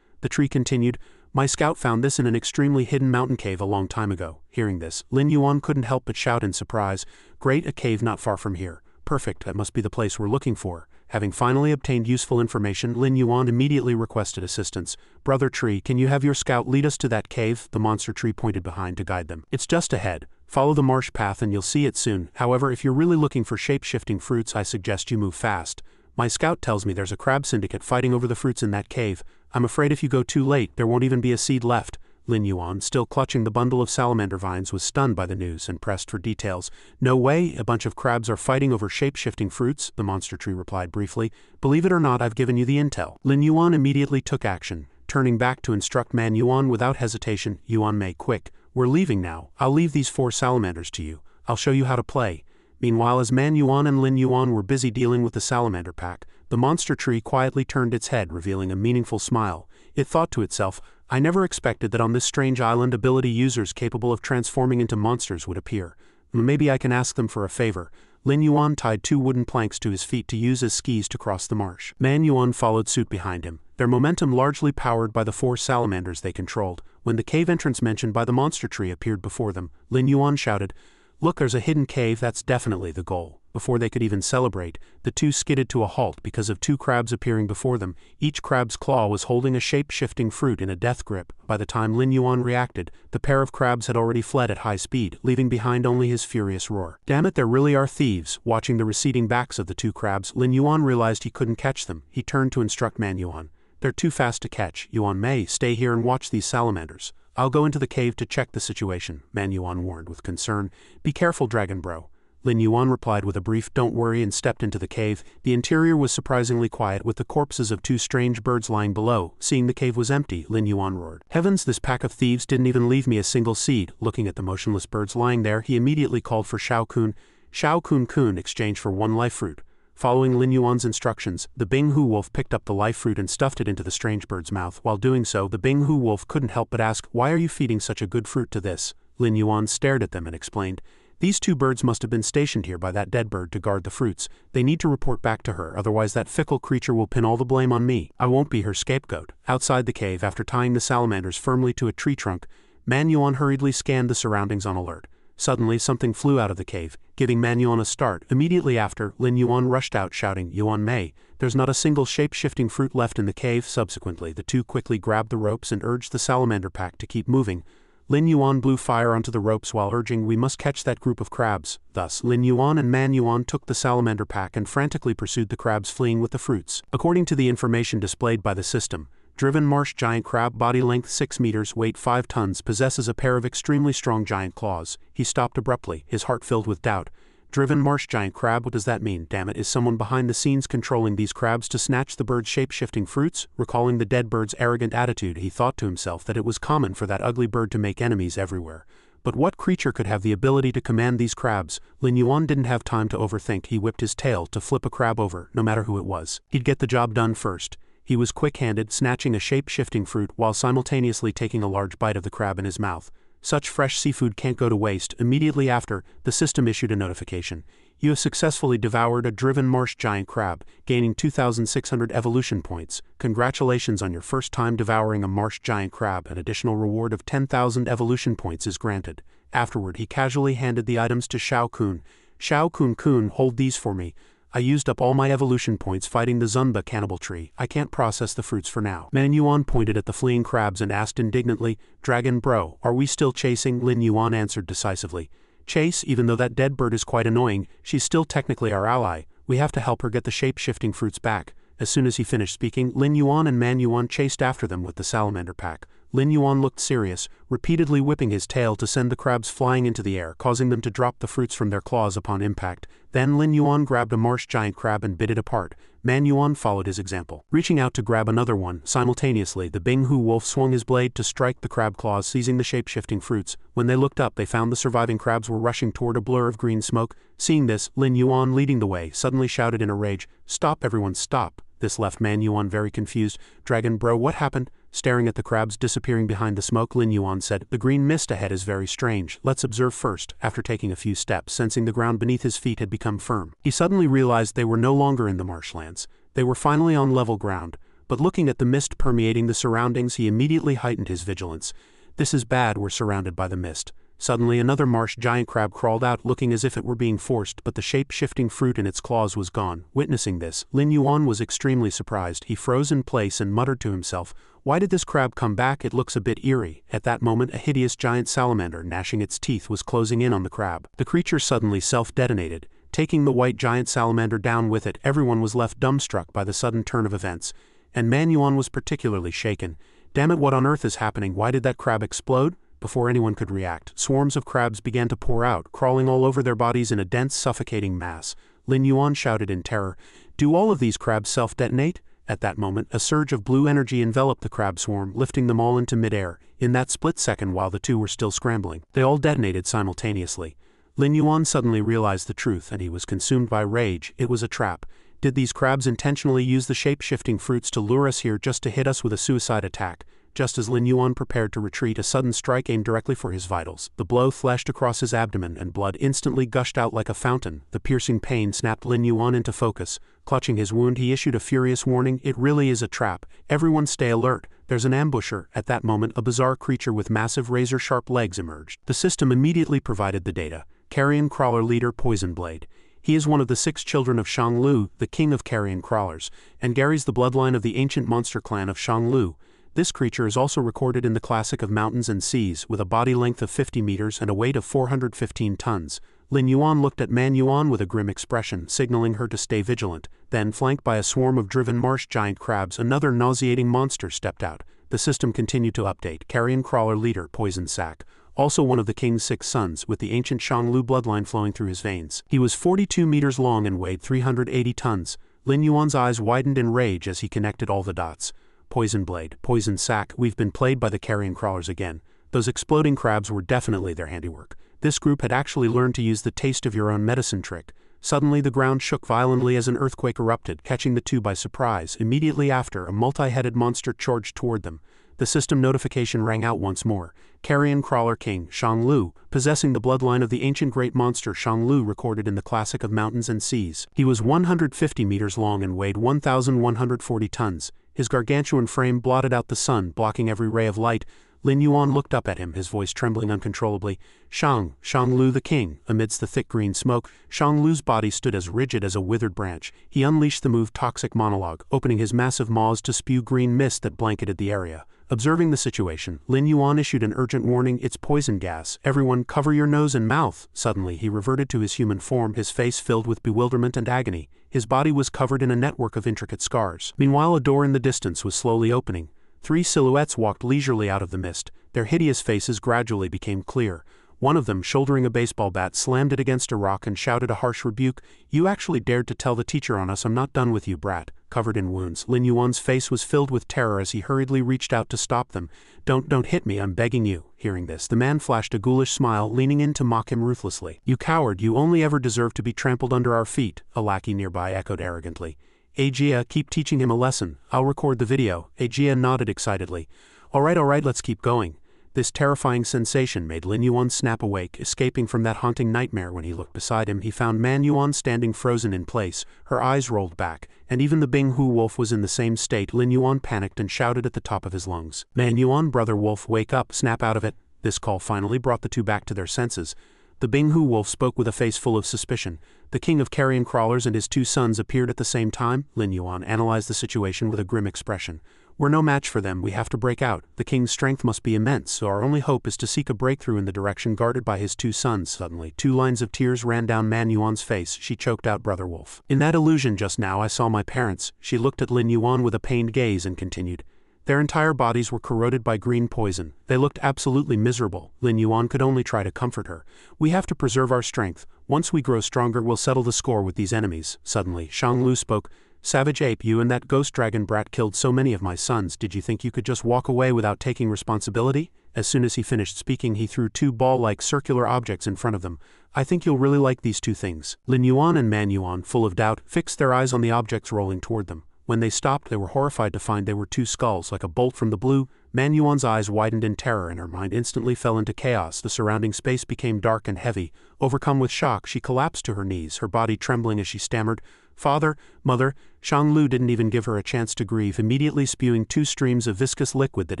The tree continued, my scout found this in an extremely hidden mountain cave a long time ago. Hearing this, Lin Yuan couldn't help but shout in surprise, great, a cave not far from here. Perfect, that must be the place we're looking for. Having finally obtained useful information, Lin Yuan immediately requested assistance. Brother Tree, can you have your scout lead us to that cave? The monster tree pointed behind to guide them. It's just ahead. Follow the marsh path and you'll see it soon. However, if you're really looking for shape-shifting fruits, I suggest you move fast. My scout tells me there's a crab syndicate fighting over the fruits in that cave. I'm afraid if you go too late, there won't even be a seed left. Lin Yuan, still clutching the bundle of salamander vines, was stunned by the news and pressed for details. No way, a bunch of crabs are fighting over shape-shifting fruits, the monster tree replied briefly. Believe it or not, I've given you the intel. Lin Yuan immediately took action, turning back to instruct Man Yuan without hesitation. Yuan Mei, quick, we're leaving now. I'll leave these 4 salamanders to you. I'll show you how to play. Meanwhile, as Man Yuan and Lin Yuan were busy dealing with the salamander pack, the monster tree quietly turned its head, revealing a meaningful smile. It thought to itself, I never expected that on this strange island ability users capable of transforming into monsters would appear. Maybe I can ask them for a favor. Lin Yuan tied 2 wooden planks to his feet to use as skis to cross the marsh. Man Yuan followed suit behind him, their momentum largely powered by the 4 salamanders they controlled. When the cave entrance mentioned by the monster tree appeared before them, Lin Yuan shouted, Look, there's a hidden cave, that's definitely the goal. Before they could even celebrate, the 2 skidded to a halt because of 2 crabs appearing before them. Each crab's claw was holding a shape-shifting fruit in a death grip. By the time Lin Yuan reacted, the pair of crabs had already fled at high speed, leaving behind only his furious roar. Damn it, there really are thieves. Watching the receding backs of the 2 crabs, Lin Yuan realized he couldn't catch them. He turned to instruct Man Yuan. They're too fast to catch. Yuan Mei, stay here and watch these salamanders. I'll go into the cave to check the situation, Man Yuan warned with concern. Be careful, Dragon Bro. Lin Yuan replied with a brief don't worry and stepped into the cave. The interior was surprisingly quiet, with the corpses of 2 strange birds lying below. Seeing the cave was empty, Lin Yuan roared. Heavens, this pack of thieves didn't even leave me a single seed. Looking at the motionless birds lying there, he immediately called for Shao Kun. Shao Kun exchanged for 1 life fruit. Following Lin Yuan's instructions, the Binghu wolf picked up the life fruit and stuffed it into the strange bird's mouth. While doing so, the Binghu wolf couldn't help but ask, why are you feeding such a good fruit to this? Lin Yuan stared at them and explained, these 2 birds must have been stationed here by that dead bird to guard the fruits. They need to report back to her, otherwise that fickle creature will pin all the blame on me. I won't be her scapegoat. Outside the cave, after tying the salamanders firmly to a tree trunk, Man Yuan hurriedly scanned the surroundings on alert. Suddenly, something flew out of the cave, giving Man Yuan a start. Immediately after, Lin Yuan rushed out shouting, Yuan Mei, there's not a single shape-shifting fruit left in the cave. Subsequently, the 2 quickly grabbed the ropes and urged the salamander pack to keep moving. Lin Yuan blew fire onto the ropes while urging, we must catch that group of crabs. Thus, Lin Yuan and Man Yuan took the salamander pack and frantically pursued the crabs fleeing with the fruits. According to the information displayed by the system, Driven Marsh giant crab, body length 6 meters, weight 5 tons, possesses a pair of extremely strong giant claws. He stopped abruptly, his heart filled with doubt. Driven Marsh giant crab, what does that mean? Damn it, is someone behind the scenes controlling these crabs to snatch the bird's shape-shifting fruits? Recalling the dead bird's arrogant attitude, he thought to himself that it was common for that ugly bird to make enemies everywhere. But what creature could have the ability to command these crabs? Lin Yuan didn't have time to overthink. He whipped his tail to flip a crab over, no matter who it was. He'd get the job done first. He was quick-handed, snatching a shape-shifting fruit while simultaneously taking a large bite of the crab in his mouth. Such fresh seafood can't go to waste. Immediately after, the system issued a notification. You have successfully devoured a Driven Marsh giant crab, gaining 2,600 evolution points. Congratulations on your first time devouring a marsh giant crab. An additional reward of 10,000 evolution points is granted. Afterward, he casually handed the items to Shao Kun. Shao Kun, hold these for me. I used up all my evolution points fighting the Zunba cannibal tree. I can't process the fruits for now. Man Yuan pointed at the fleeing crabs and asked indignantly, Dragon Bro, are we still chasing? Lin Yuan answered decisively. Chase, even though that dead bird is quite annoying, she's still technically our ally. We have to help her get the shape-shifting fruits back. As soon as he finished speaking, Lin Yuan and Man Yuan chased after them with the salamander pack. Lin Yuan looked serious, repeatedly whipping his tail to send the crabs flying into the air, causing them to drop the fruits from their claws upon impact. Then Lin Yuan grabbed a marsh giant crab and bit it apart. Man Yuan followed his example. Reaching out to grab another one, simultaneously the Binghu wolf swung his blade to strike the crab claws, seizing the shape-shifting fruits. When they looked up, they found the surviving crabs were rushing toward a blur of green smoke. Seeing this, Lin Yuan, leading the way, suddenly shouted in a rage, Stop everyone, stop! This left Man Yuan very confused. "Dragon bro, what happened?" Staring at the crabs disappearing behind the smoke, Lin Yuan said, "The green mist ahead is very strange. Let's observe first." After taking a few steps, sensing the ground beneath his feet had become firm, he suddenly realized they were no longer in the marshlands. They were finally on level ground. But looking at the mist permeating the surroundings, he immediately heightened his vigilance. "This is bad, we're surrounded by the mist." Suddenly another marsh giant crab crawled out, looking as if it were being forced, but the shape-shifting fruit in its claws was gone. Witnessing this, Lin Yuan was extremely surprised. He froze in place and muttered to himself, "Why did this crab come back? It looks a bit eerie." At that moment, a hideous giant salamander, gnashing its teeth, was closing in on the crab. The creature suddenly self-detonated, taking the white giant salamander down with it. Everyone was left dumbstruck by the sudden turn of events, and Man Yuan was particularly shaken. "Damn it, what on earth is happening? Why did that crab explode?" Before anyone could react, swarms of crabs began to pour out, crawling all over their bodies in a dense, suffocating mass. Lin Yuan shouted in terror, "Do all of these crabs self-detonate?" At that moment, a surge of blue energy enveloped the crab swarm, lifting them all into midair. In that split second while the two were still scrambling, they all detonated simultaneously. Lin Yuan suddenly realized the truth, and he was consumed by rage. It was a trap. Did these crabs intentionally use the shape-shifting fruits to lure us here just to hit us with a suicide attack? Just as Lin Yuan prepared to retreat, a sudden strike aimed directly for his vitals. The blow flashed across his abdomen, and blood instantly gushed out like a fountain. The piercing pain snapped Lin Yuan into focus. Clutching his wound, he issued a furious warning, "It really is a trap. Everyone stay alert. There's an ambusher." At that moment, a bizarre creature with massive razor-sharp legs emerged. The system immediately provided the data. Carrion Crawler Leader Poison Blade. He is one of the 6 children of Shanglu, the king of carrion crawlers, and carries the bloodline of the ancient monster clan of Shanglu. This creature is also recorded in the classic of mountains and seas, with a body length of 50 meters and a weight of 415 tons. Lin Yuan looked at Man Yuan with a grim expression, signaling her to stay vigilant. Then, flanked by a swarm of driven marsh giant crabs, another nauseating monster stepped out. The system continued to update. Carrion Crawler Leader Poison Sac. Also one of the king's 6 sons, with the ancient Shanglu bloodline flowing through his veins. He was 42 meters long and weighed 380 tons. Lin Yuan's eyes widened in rage as he connected all the dots. Poison Blade, Poison Sac, we've been played by the carrion crawlers again. Those exploding crabs were definitely their handiwork. This group had actually learned to use the taste of your own medicine trick. Suddenly the ground shook violently as an earthquake erupted, catching the two by surprise. Immediately after, a multi-headed monster charged toward them. The system notification rang out once more. Carrion Crawler King, Shanglu, possessing the bloodline of the ancient great monster Shanglu recorded in the classic of mountains and seas. He was 150 meters long and weighed 1,140 tons. His gargantuan frame blotted out the sun, blocking every ray of light. Lin Yuan looked up at him, his voice trembling uncontrollably. Shanglu the king." Amidst the thick green smoke, Shanglu's body stood as rigid as a withered branch. He unleashed the move Toxic Monologue, opening his massive maws to spew green mist that blanketed the area. Observing the situation, Lin Yuan issued an urgent warning, "It's poison gas. Everyone cover your nose and mouth." Suddenly he reverted to his human form, his face filled with bewilderment and agony. His body was covered in a network of intricate scars. Meanwhile, a door in the distance was slowly opening. 3 silhouettes walked leisurely out of the mist. Their hideous faces gradually became clear. One of them, shouldering a baseball bat, slammed it against a rock and shouted a harsh rebuke. "You actually dared to tell the teacher on us. I'm not done with you, brat." Covered in wounds, Lin Yuan's face was filled with terror as he hurriedly reached out to stop them. Don't hit me, I'm begging you." Hearing this, the man flashed a ghoulish smile, leaning in to mock him ruthlessly. "You coward, you only ever deserve to be trampled under our feet," a lackey nearby echoed arrogantly. "Ajia, keep teaching him a lesson. I'll record the video." Ajia nodded excitedly. All right, let's keep going." This terrifying sensation made Lin Yuan snap awake. Escaping from that haunting nightmare, when he looked beside him, he found Man Yuan standing frozen in place, her eyes rolled back, and even the Bing Hu wolf was in the same state. Lin Yuan panicked and shouted at the top of his lungs, "Man Yuan, brother wolf, wake up, snap out of it." This call finally brought the two back to their senses. The Bing Hu wolf spoke with a face full of suspicion. The king of carrion crawlers and his 2 sons appeared at the same time. Lin Yuan analyzed the situation with a grim expression. "We're no match for them, we have to break out. The king's strength must be immense, so our only hope is to seek a breakthrough in the direction guarded by his 2 sons. Suddenly, 2 lines of tears ran down Man Yuan's face. She choked out, "Brother wolf. In that illusion just now I saw my parents." She looked at Lin Yuan with a pained gaze and continued. Their entire bodies were corroded by green poison. They looked absolutely miserable. Lin Yuan could only try to comfort her. "We have to preserve our strength. Once we grow stronger, we'll settle the score with these enemies." Suddenly, Shanglu spoke. "Savage ape, you and that ghost dragon brat killed so many of my sons. Did you think you could just walk away without taking responsibility?" As soon as he finished speaking, he threw 2 ball-like circular objects in front of them. "I think you'll really like these 2 things." Lin Yuan and Man Yuan, full of doubt, fixed their eyes on the objects rolling toward them. When they stopped, they were horrified to find they were two skulls. Like a bolt from the blue, Manhua's eyes widened in terror and her mind instantly fell into chaos. The surrounding space became dark and heavy. Overcome with shock, she collapsed to her knees, her body trembling as she stammered, "Father, Mother." Xianglu didn't even give her a chance to grieve, immediately spewing two streams of viscous liquid that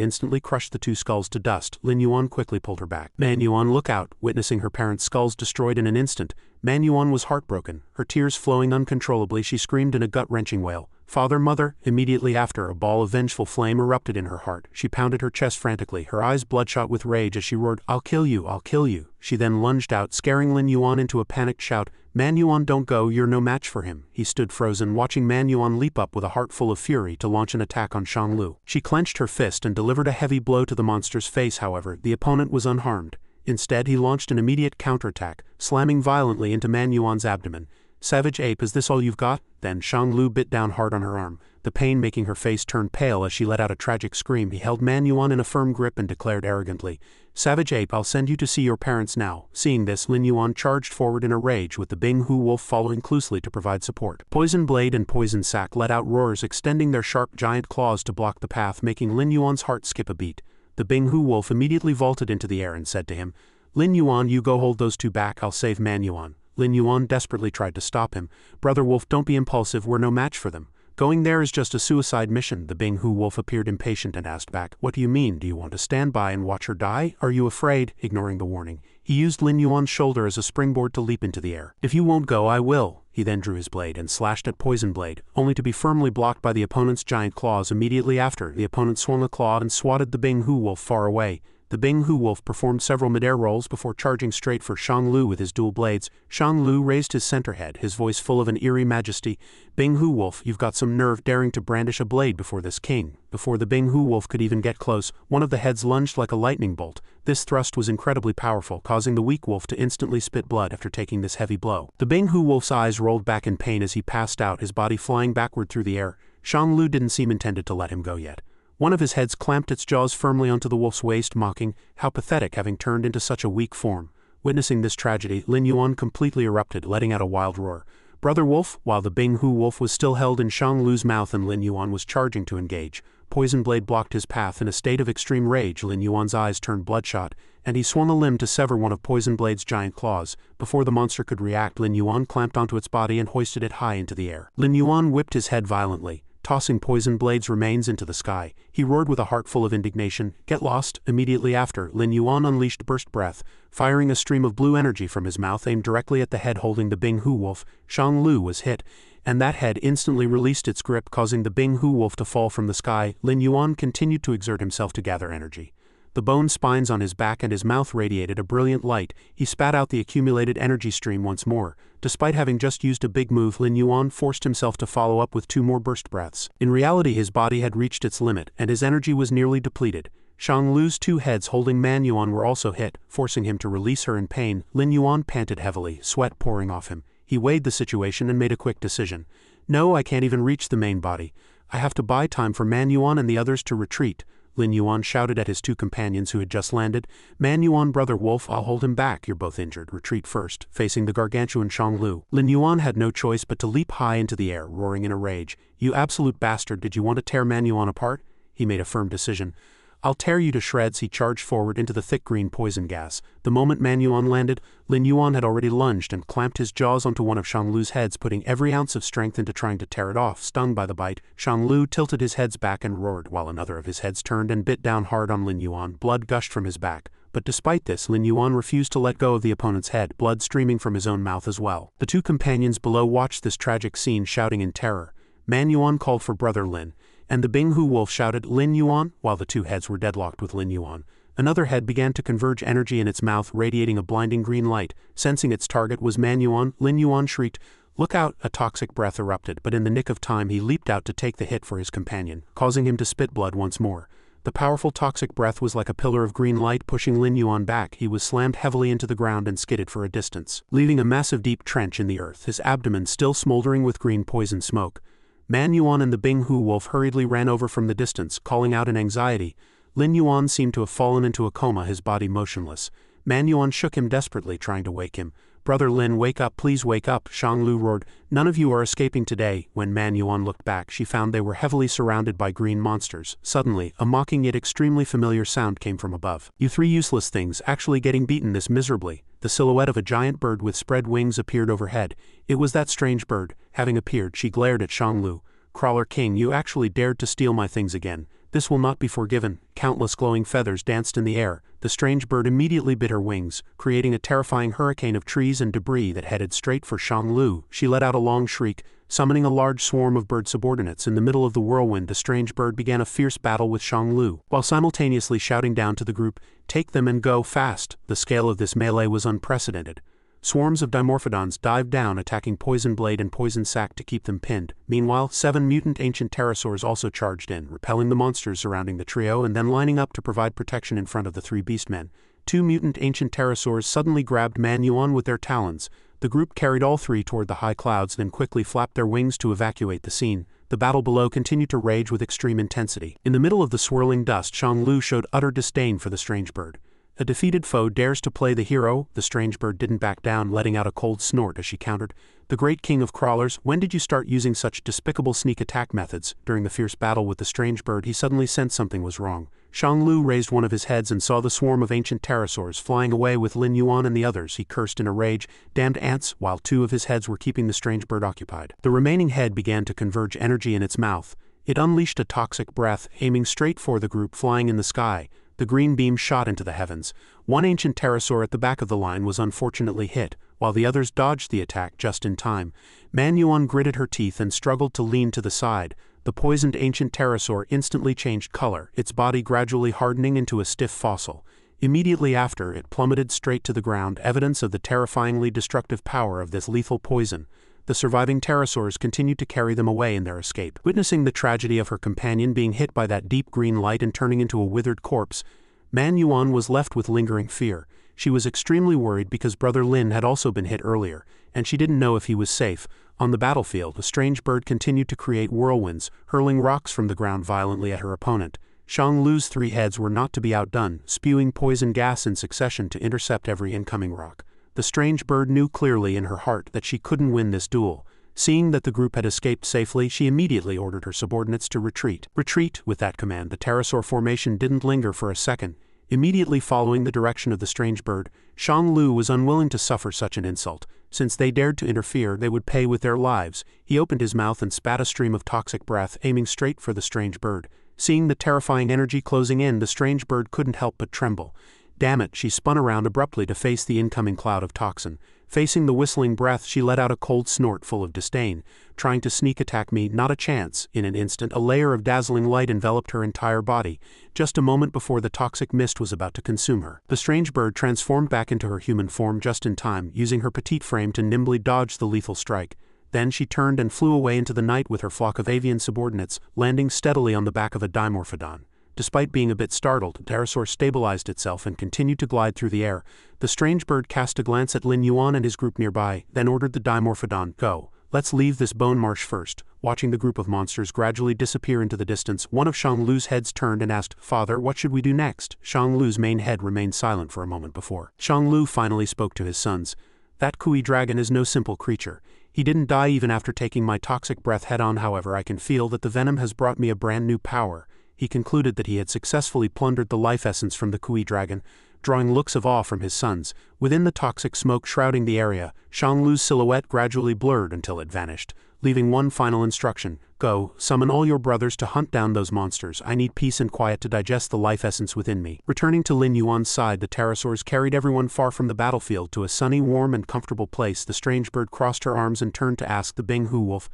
instantly crushed the two skulls to dust. Lin Yuan quickly pulled her back. "Manhuan, look out!" Witnessing her parents' skulls destroyed in an instant, Manhuan was heartbroken. Her tears flowing uncontrollably, she screamed in a gut-wrenching wail, "Father, Mother!" Immediately after, a ball of vengeful flame erupted in her heart. She pounded her chest frantically, her eyes bloodshot with rage as she roared, "I'll kill you, I'll kill you." She then lunged out, scaring Lin Yuan into a panicked shout, "Manhuan, don't go, you're no match for him." He stood frozen, watching Manhuan leap up with a heart full of fury to launch an attack on Xianglu. She clenched her fist and delivered a heavy blow to the monster's face. However, the opponent was unharmed. Instead, he launched an immediate counterattack, slamming violently into Manhuan's abdomen. "Savage ape, is this all you've got?" Then Xianglu bit down hard on her arm, the pain making her face turn pale as she let out a tragic scream. He held Manhuan in a firm grip and declared arrogantly, "Savage ape, I'll send you to see your parents now." Seeing this, Lin Yuan charged forward in a rage, with the Binghu wolf following closely to provide support. Poison Blade and Poison Sack let out roars, extending their sharp giant claws to block the path, making Lin Yuan's heart skip a beat. The Binghu wolf immediately vaulted into the air and said to him, "Lin Yuan, you go hold those two back, I'll save Manhuan." Lin Yuan desperately tried to stop him. "Brother Wolf, don't be impulsive, we're no match for them. Going there is just a suicide mission." The Binghu wolf appeared impatient and asked back, "What do you mean? Do you want to stand by and watch her die? Are you afraid?" Ignoring the warning, he used Lin Yuan's shoulder as a springboard to leap into the air. "If you won't go, I will." He then drew his blade and slashed at Poison Blade, only to be firmly blocked by the opponent's giant claws. Immediately after, the opponent swung a claw and swatted the Binghu wolf far away. The Binghu wolf performed several midair rolls before charging straight for Xianglu with his dual blades. Xianglu raised his center head, his voice full of an eerie majesty. "Binghu wolf, you've got some nerve daring to brandish a blade before this king." Before the Binghu wolf could even get close, one of the heads lunged like a lightning bolt. This thrust was incredibly powerful, causing the weak wolf to instantly spit blood after taking this heavy blow. The Binghu wolf's eyes rolled back in pain as he passed out, his body flying backward through the air. Xianglu didn't seem intended to let him go yet. One of his heads clamped its jaws firmly onto the wolf's waist, mocking, "How pathetic, having turned into such a weak form." Witnessing this tragedy, Lin Yuan completely erupted, letting out a wild roar. "Brother Wolf!" While the Binghu wolf was still held in Xianglu's mouth and Lin Yuan was charging to engage, Poison Blade blocked his path. In a state of extreme rage, Lin Yuan's eyes turned bloodshot, and he swung a limb to sever one of Poison Blade's giant claws. Before the monster could react, Lin Yuan clamped onto its body and hoisted it high into the air. Lin Yuan whipped his head violently, tossing Poison Blade's remains into the sky. He roared with a heart full of indignation, "Get lost!" Immediately after, Lin Yuan unleashed Burst Breath, firing a stream of blue energy from his mouth aimed directly at the head holding the Binghu wolf. Xianglu was hit, and that head instantly released its grip, causing the Binghu wolf to fall from the sky. Lin Yuan continued to exert himself to gather energy. The bone spines on his back and his mouth radiated a brilliant light. He spat out the accumulated energy stream once more. Despite having just used a big move, Lin Yuan forced himself to follow up with 2 more burst breaths. In reality, his body had reached its limit, and his energy was nearly depleted. Xianglu's 2 heads holding Manhuan were also hit, forcing him to release her in pain. Lin Yuan panted heavily, sweat pouring off him. He weighed the situation and made a quick decision. "No, I can't even reach the main body. I have to buy time for Manhuan and the others to retreat." Lin Yuan shouted at his 2 companions who had just landed. "Manhuan, Brother Wolf, I'll hold him back. You're both injured. Retreat first." Facing the gargantuan Xianglu, Lin Yuan had no choice but to leap high into the air, roaring in a rage. "You absolute bastard, did you want to tear Manhuan apart?" He made a firm decision. "I'll tear you to shreds." He charged forward into the thick green poison gas. The moment Manhuan landed, Lin Yuan had already lunged and clamped his jaws onto one of Xianglu's heads, putting every ounce of strength into trying to tear it off. Stung by the bite, Xianglu tilted his heads back and roared, while another of his heads turned and bit down hard on Lin Yuan. Blood gushed from his back, but despite this, Lin Yuan refused to let go of the opponent's head, blood streaming from his own mouth as well. The 2 companions below watched this tragic scene, shouting in terror. Manhuan called for Brother Lin, and the Binghu wolf shouted, "Lin Yuan," while the 2 heads were deadlocked with Lin Yuan. Another head began to converge energy in its mouth, radiating a blinding green light. Sensing its target was Manhuan, Lin Yuan shrieked, "Look out!" A toxic breath erupted, but in the nick of time he leaped out to take the hit for his companion, causing him to spit blood once more. The powerful toxic breath was like a pillar of green light pushing Lin Yuan back. He was slammed heavily into the ground and skidded for a distance, leaving a massive deep trench in the earth, his abdomen still smoldering with green poison smoke. Manhuan and the Binghu wolf hurriedly ran over from the distance, calling out in anxiety. Lin Yuan seemed to have fallen into a coma, his body motionless. Manhuan shook him desperately, trying to wake him, "Brother Lin, wake up, please wake up," Shanglu roared. "None of you are escaping today." When Manhua looked back, she found they were heavily surrounded by green monsters. Suddenly, a mocking yet extremely familiar sound came from above. "You three useless things, actually getting beaten this miserably." The silhouette of a giant bird with spread wings appeared overhead. It was that strange bird. Having appeared, she glared at Shanglu. "Crawler King, you actually dared to steal my things again. This will not be forgiven." Countless glowing feathers danced in the air. The strange bird immediately bit her wings, creating a terrifying hurricane of trees and debris that headed straight for Shanglu. She let out a long shriek, summoning a large swarm of bird subordinates. In the middle of the whirlwind, the strange bird began a fierce battle with Shanglu, while simultaneously shouting down to the group, "Take them and go fast." The scale of this melee was unprecedented. Swarms of dimorphodons dived down, attacking Poison Blade and Poison Sac to keep them pinned. Meanwhile, 7 mutant ancient pterosaurs also charged in, repelling the monsters surrounding the trio and then lining up to provide protection in front of the 3 beastmen. 2 mutant ancient pterosaurs suddenly grabbed Manhua with their talons. The group carried all 3 toward the high clouds, then quickly flapped their wings to evacuate the scene. The battle below continued to rage with extreme intensity. In the middle of the swirling dust, Shanglu showed utter disdain for the strange bird. "A defeated foe dares to play the hero." The strange bird didn't back down, letting out a cold snort as she countered. "The great king of crawlers, when did you start using such despicable sneak attack methods?" During the fierce battle with the strange bird, he suddenly sensed something was wrong. Shanglu raised one of his heads and saw the swarm of ancient pterosaurs flying away with Lin Yuan and the others. He cursed in a rage, "Damned ants," while 2 of his heads were keeping the strange bird occupied. The remaining head began to converge energy in its mouth. It unleashed a toxic breath, aiming straight for the group flying in the sky. The green beam shot into the heavens. 1 ancient pterosaur at the back of the line was unfortunately hit, while the others dodged the attack just in time. Manhua gritted her teeth and struggled to lean to the side. The poisoned ancient pterosaur instantly changed color, its body gradually hardening into a stiff fossil. Immediately after, it plummeted straight to the ground, evidence of the terrifyingly destructive power of this lethal poison. The surviving pterosaurs continued to carry them away in their escape. Witnessing the tragedy of her companion being hit by that deep green light and turning into a withered corpse, Manhua was left with lingering fear. She was extremely worried because Brother Lin had also been hit earlier, and she didn't know if he was safe. On the battlefield, the strange bird continued to create whirlwinds, hurling rocks from the ground violently at her opponent. Shanglu's 3 heads were not to be outdone, spewing poison gas in succession to intercept every incoming rock. The strange bird knew clearly in her heart that she couldn't win this duel. Seeing that the group had escaped safely, she immediately ordered her subordinates to retreat. "Retreat!" With that command, the pterosaur formation didn't linger for a second. Immediately following the direction of the strange bird, Shanglu was unwilling to suffer such an insult. Since they dared to interfere, they would pay with their lives. He opened his mouth and spat a stream of toxic breath, aiming straight for the strange bird. Seeing the terrifying energy closing in, the strange bird couldn't help but tremble. "Damn it," she spun around abruptly to face the incoming cloud of toxin. Facing the whistling breath, she let out a cold snort full of disdain. "Trying to sneak attack me? Not a chance." In an instant, a layer of dazzling light enveloped her entire body, just a moment before the toxic mist was about to consume her. The strange bird transformed back into her human form just in time, using her petite frame to nimbly dodge the lethal strike. Then she turned and flew away into the night with her flock of avian subordinates, landing steadily on the back of a dimorphodon. Despite being a bit startled, the pterosaur stabilized itself and continued to glide through the air. The strange bird cast a glance at Lin Yuan and his group nearby, then ordered the dimorphodon, "Go. Let's leave this bone marsh first." Watching the group of monsters gradually disappear into the distance, one of Shanglu's heads turned and asked, "Father, what should we do next?" Shanglu's main head remained silent for a moment before Shanglu finally spoke to his sons. "That Kui dragon is no simple creature. He didn't die even after taking my toxic breath head-on. However, I can feel that the venom has brought me a brand new power." He concluded that he had successfully plundered the life essence from the Kui dragon, drawing looks of awe from his sons. Within the toxic smoke shrouding the area, Shanglu's silhouette gradually blurred until it vanished, leaving one final instruction: "Go, summon all your brothers to hunt down those monsters. I need peace and quiet to digest the life essence within me." Returning to Lin Yuan's side, the pterosaurs carried everyone far from the battlefield to a sunny, warm, and comfortable place. The strange bird crossed her arms and turned to ask the Binghu wolf,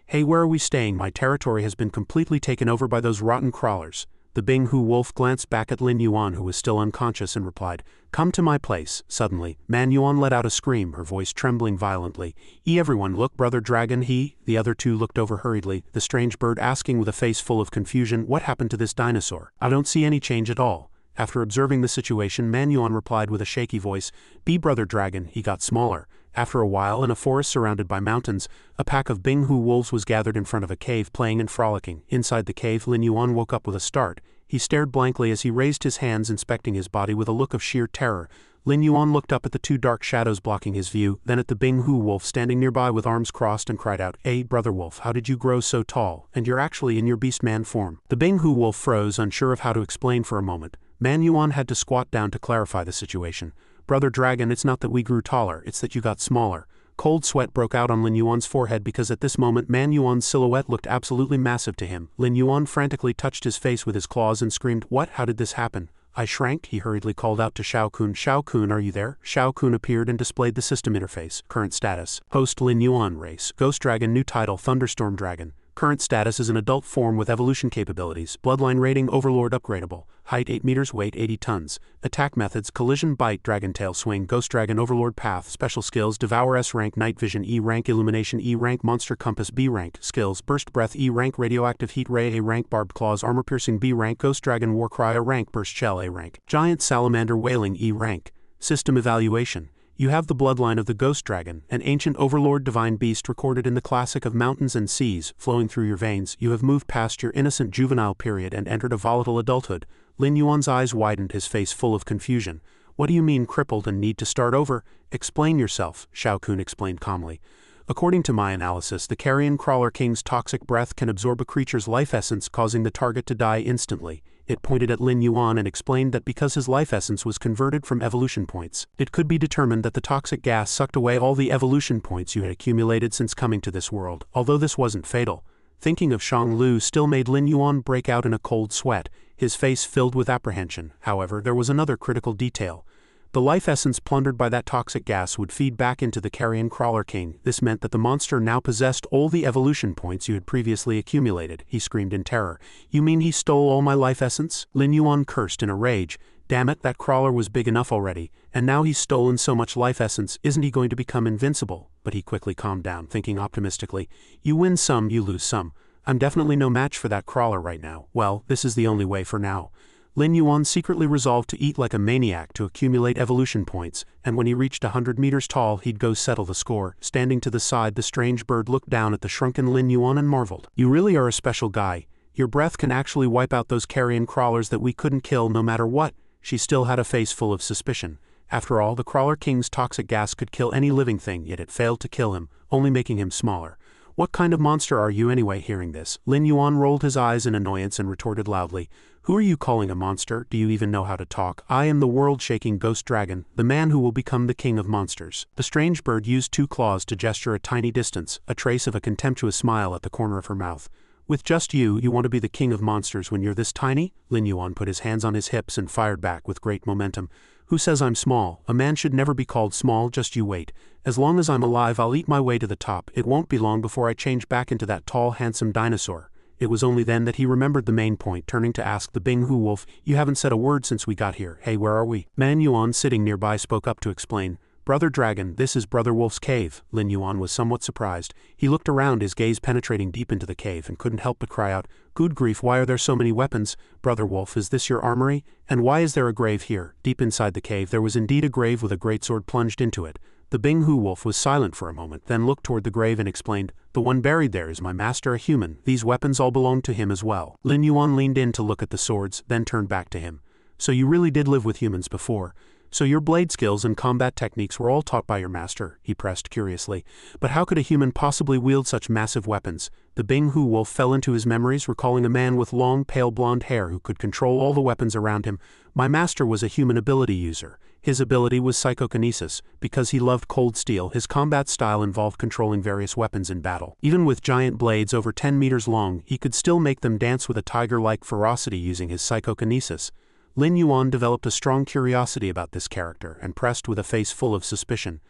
"Hey, where are we staying? My territory has been completely taken over by those rotten crawlers." The Binghu wolf glanced back at Lin Yuan, who was still unconscious, and replied, "Come to my place." Suddenly, Manhua let out a scream, her voice trembling violently. Everyone, look, Brother Dragon." The other 2 looked over hurriedly, the strange bird asking with a face full of confusion, "What happened to this dinosaur? I don't see any change at all." After observing the situation, Manhua replied with a shaky voice, Brother Dragon, he got smaller." After a while, in a forest surrounded by mountains, a pack of Binghu wolves was gathered in front of a cave, playing and frolicking. Inside the cave, Lin Yuan woke up with a start. He stared blankly as he raised his hands, inspecting his body with a look of sheer terror. Lin Yuan looked up at the two dark shadows blocking his view, then at the Bing Hu wolf standing nearby with arms crossed and cried out, "Hey, brother wolf, how did you grow so tall, and you're actually in your beast-man form?" The Bing Hu wolf froze, unsure of how to explain for a moment. Man Yuan had to squat down to clarify the situation. "Brother Dragon, it's not that we grew taller, it's that you got smaller." Cold sweat broke out on Lin Yuan's forehead because at this moment Man Yuan's silhouette looked absolutely massive to him. Lin Yuan frantically touched his face with his claws and screamed, "What? How did this happen?" "I shrank," he hurriedly called out to Shao Kun. "Shao Kun, are you there?" Shao Kun appeared and displayed the system interface. Current status: Host Lin Yuan race. Ghost Dragon. New title: Thunderstorm Dragon. Current status is an adult form with evolution capabilities. Bloodline rating: Overlord upgradable. Height 8 meters, weight 80 tons. Attack methods: collision, bite, dragon tail swing. Ghost Dragon Overlord path. Special skills: Devour S-Rank Night Vision E rank, Illumination E rank, Monster Compass B rank. Skills: Burst Breath E rank, Radioactive Heat Ray A rank, Barbed Claws Armor Piercing B rank, Ghost Dragon Warcry A rank, Burst Shell A rank. Giant Salamander Wailing E rank. System evaluation: you have the bloodline of the Ghost Dragon, an ancient overlord divine beast recorded in the classic of mountains and seas, flowing through your veins. You have moved past your innocent juvenile period and entered a volatile adulthood. Lin Yuan's eyes widened, his face full of confusion. "What do you mean crippled and need to start over? Explain yourself," Shao Kun explained calmly. "According to my analysis, the Carrion Crawler King's toxic breath can absorb a creature's life essence, causing the target to die instantly." It pointed at Lin Yuan and explained that because his life essence was converted from evolution points, it could be determined that the toxic gas sucked away all the evolution points you had accumulated since coming to this world, although this wasn't fatal. Thinking of Shang Lu still made Lin Yuan break out in a cold sweat, his face filled with apprehension. However, there was another critical detail. The life essence plundered by that toxic gas would feed back into the Carrion Crawler King. This meant that the monster now possessed all the evolution points you had previously accumulated. He screamed in terror. "You mean he stole all my life essence?" Lin Yuan cursed in a rage. Damn it, that crawler was big enough already, and now he's stolen so much life essence, isn't he going to become invincible? But he quickly calmed down, thinking optimistically, "You win some, you lose some. I'm definitely no match for that crawler right now. Well, this is the only way for now." Lin Yuan secretly resolved to eat like a maniac to accumulate evolution points, and when he reached 100 meters tall he'd go settle the score. Standing to the side, the strange bird looked down at the shrunken Lin Yuan and marveled. "You really are a special guy. Your breath can actually wipe out those carrion crawlers that we couldn't kill no matter what." She still had a face full of suspicion. After all, the Crawler King's toxic gas could kill any living thing, yet it failed to kill him, only making him smaller. "What kind of monster are you anyway?" Hearing this, Lin Yuan rolled his eyes in annoyance and retorted loudly, "Who are you calling a monster? Do you even know how to talk? I am the world-shaking Ghost Dragon, the man who will become the king of monsters." The strange bird used two claws to gesture a tiny distance, a trace of a contemptuous smile at the corner of her mouth. "With just you want to be the king of monsters when you're this tiny?" Lin Yuan put his hands on his hips and fired back with great momentum. "Who says I'm small? A man should never be called small, just you wait. As long as I'm alive I'll eat my way to the top. It won't be long before I change back into that tall, handsome dinosaur." It was only then that he remembered the main point, turning to ask the Bing Hu wolf, "You haven't said a word since we got here. Hey, where are we?" Man Yuan, sitting nearby, spoke up to explain. "Brother Dragon, this is Brother Wolf's cave." Lin Yuan was somewhat surprised. He looked around, his gaze penetrating deep into the cave, and couldn't help but cry out, "Good grief, why are there so many weapons? Brother Wolf, is this your armory? And why is there a grave here?" Deep inside the cave there was indeed a grave with a greatsword plunged into it. The Bing Hu wolf was silent for a moment, then looked toward the grave and explained, "The one buried there is my master, a human. These weapons all belong to him as well." Lin Yuan leaned in to look at the swords, then turned back to him. "So you really did live with humans before? So your blade skills and combat techniques were all taught by your master?" he pressed curiously. "But how could a human possibly wield such massive weapons?" The Bing Hu wolf fell into his memories, recalling a man with long, pale blonde hair who could control all the weapons around him. "My master was a human ability user. His ability was psychokinesis. Because he loved cold steel, his combat style involved controlling various weapons in battle. Even with giant blades over 10 meters long, he could still make them dance with a tiger-like ferocity using his psychokinesis." Lin Yuan developed a strong curiosity about this character and pressed with a face full of suspicion.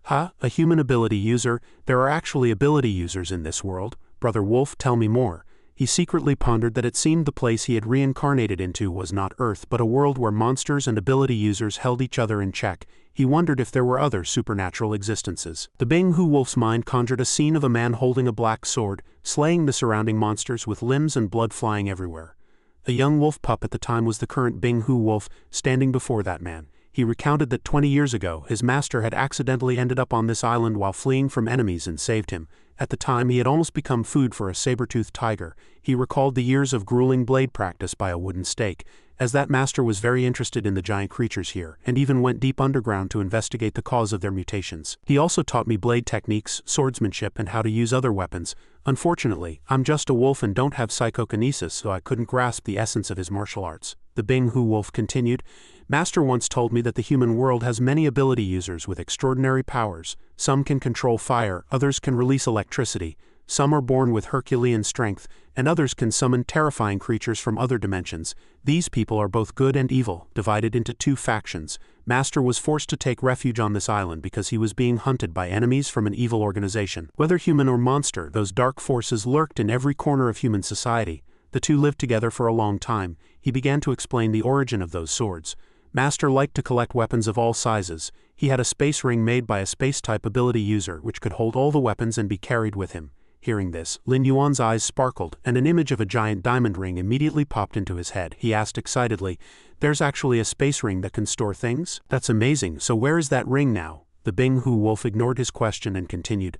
"Huh? A human ability user? There are actually ability users in this world? Brother Wolf, tell me more." He secretly pondered that it seemed the place he had reincarnated into was not Earth but a world where monsters and ability users held each other in check. He wondered if there were other supernatural existences. The Bing Hu wolf's mind conjured a scene of a man holding a black sword, slaying the surrounding monsters with limbs and blood flying everywhere. A young wolf pup at the time was the current Bing Hu wolf, standing before that man. He recounted that 20 years ago, his master had accidentally ended up on this island while fleeing from enemies and saved him. At the time, he had almost become food for a saber-toothed tiger. He recalled the years of grueling blade practice by a wooden stake, as that master was very interested in the giant creatures here, and even went deep underground to investigate the cause of their mutations. He also taught me blade techniques, swordsmanship, and how to use other weapons. Unfortunately, I'm just a wolf and don't have psychokinesis, so I couldn't grasp the essence of his martial arts. The Bing-Hu wolf continued, Master once told me that the human world has many ability users with extraordinary powers. Some can control fire, others can release electricity, some are born with Herculean strength, and others can summon terrifying creatures from other dimensions. These people are both good and evil, divided into two factions. Master was forced to take refuge on this island because he was being hunted by enemies from an evil organization. Whether human or monster, those dark forces lurked in every corner of human society. The two lived together for a long time. He began to explain the origin of those swords. Master liked to collect weapons of all sizes. He had a space ring made by a space-type ability user which could hold all the weapons and be carried with him. Hearing this, Lin Yuan's eyes sparkled, and an image of a giant diamond ring immediately popped into his head. He asked excitedly, There's actually a space ring that can store things? That's amazing, so where is that ring now? The Bing-Hu wolf ignored his question and continued,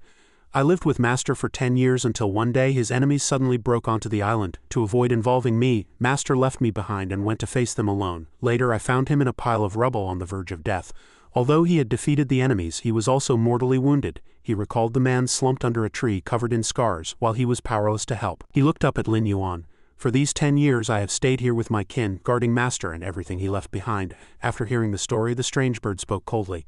I lived with Master for 10 years until one day his enemies suddenly broke onto the island. To avoid involving me, Master left me behind and went to face them alone. Later I found him in a pile of rubble on the verge of death. Although he had defeated the enemies, he was also mortally wounded. He recalled the man slumped under a tree covered in scars while he was powerless to help. He looked up at Lin Yuan. For these 10 years I have stayed here with my kin, guarding Master and everything he left behind. After hearing the story, the strange bird spoke coldly.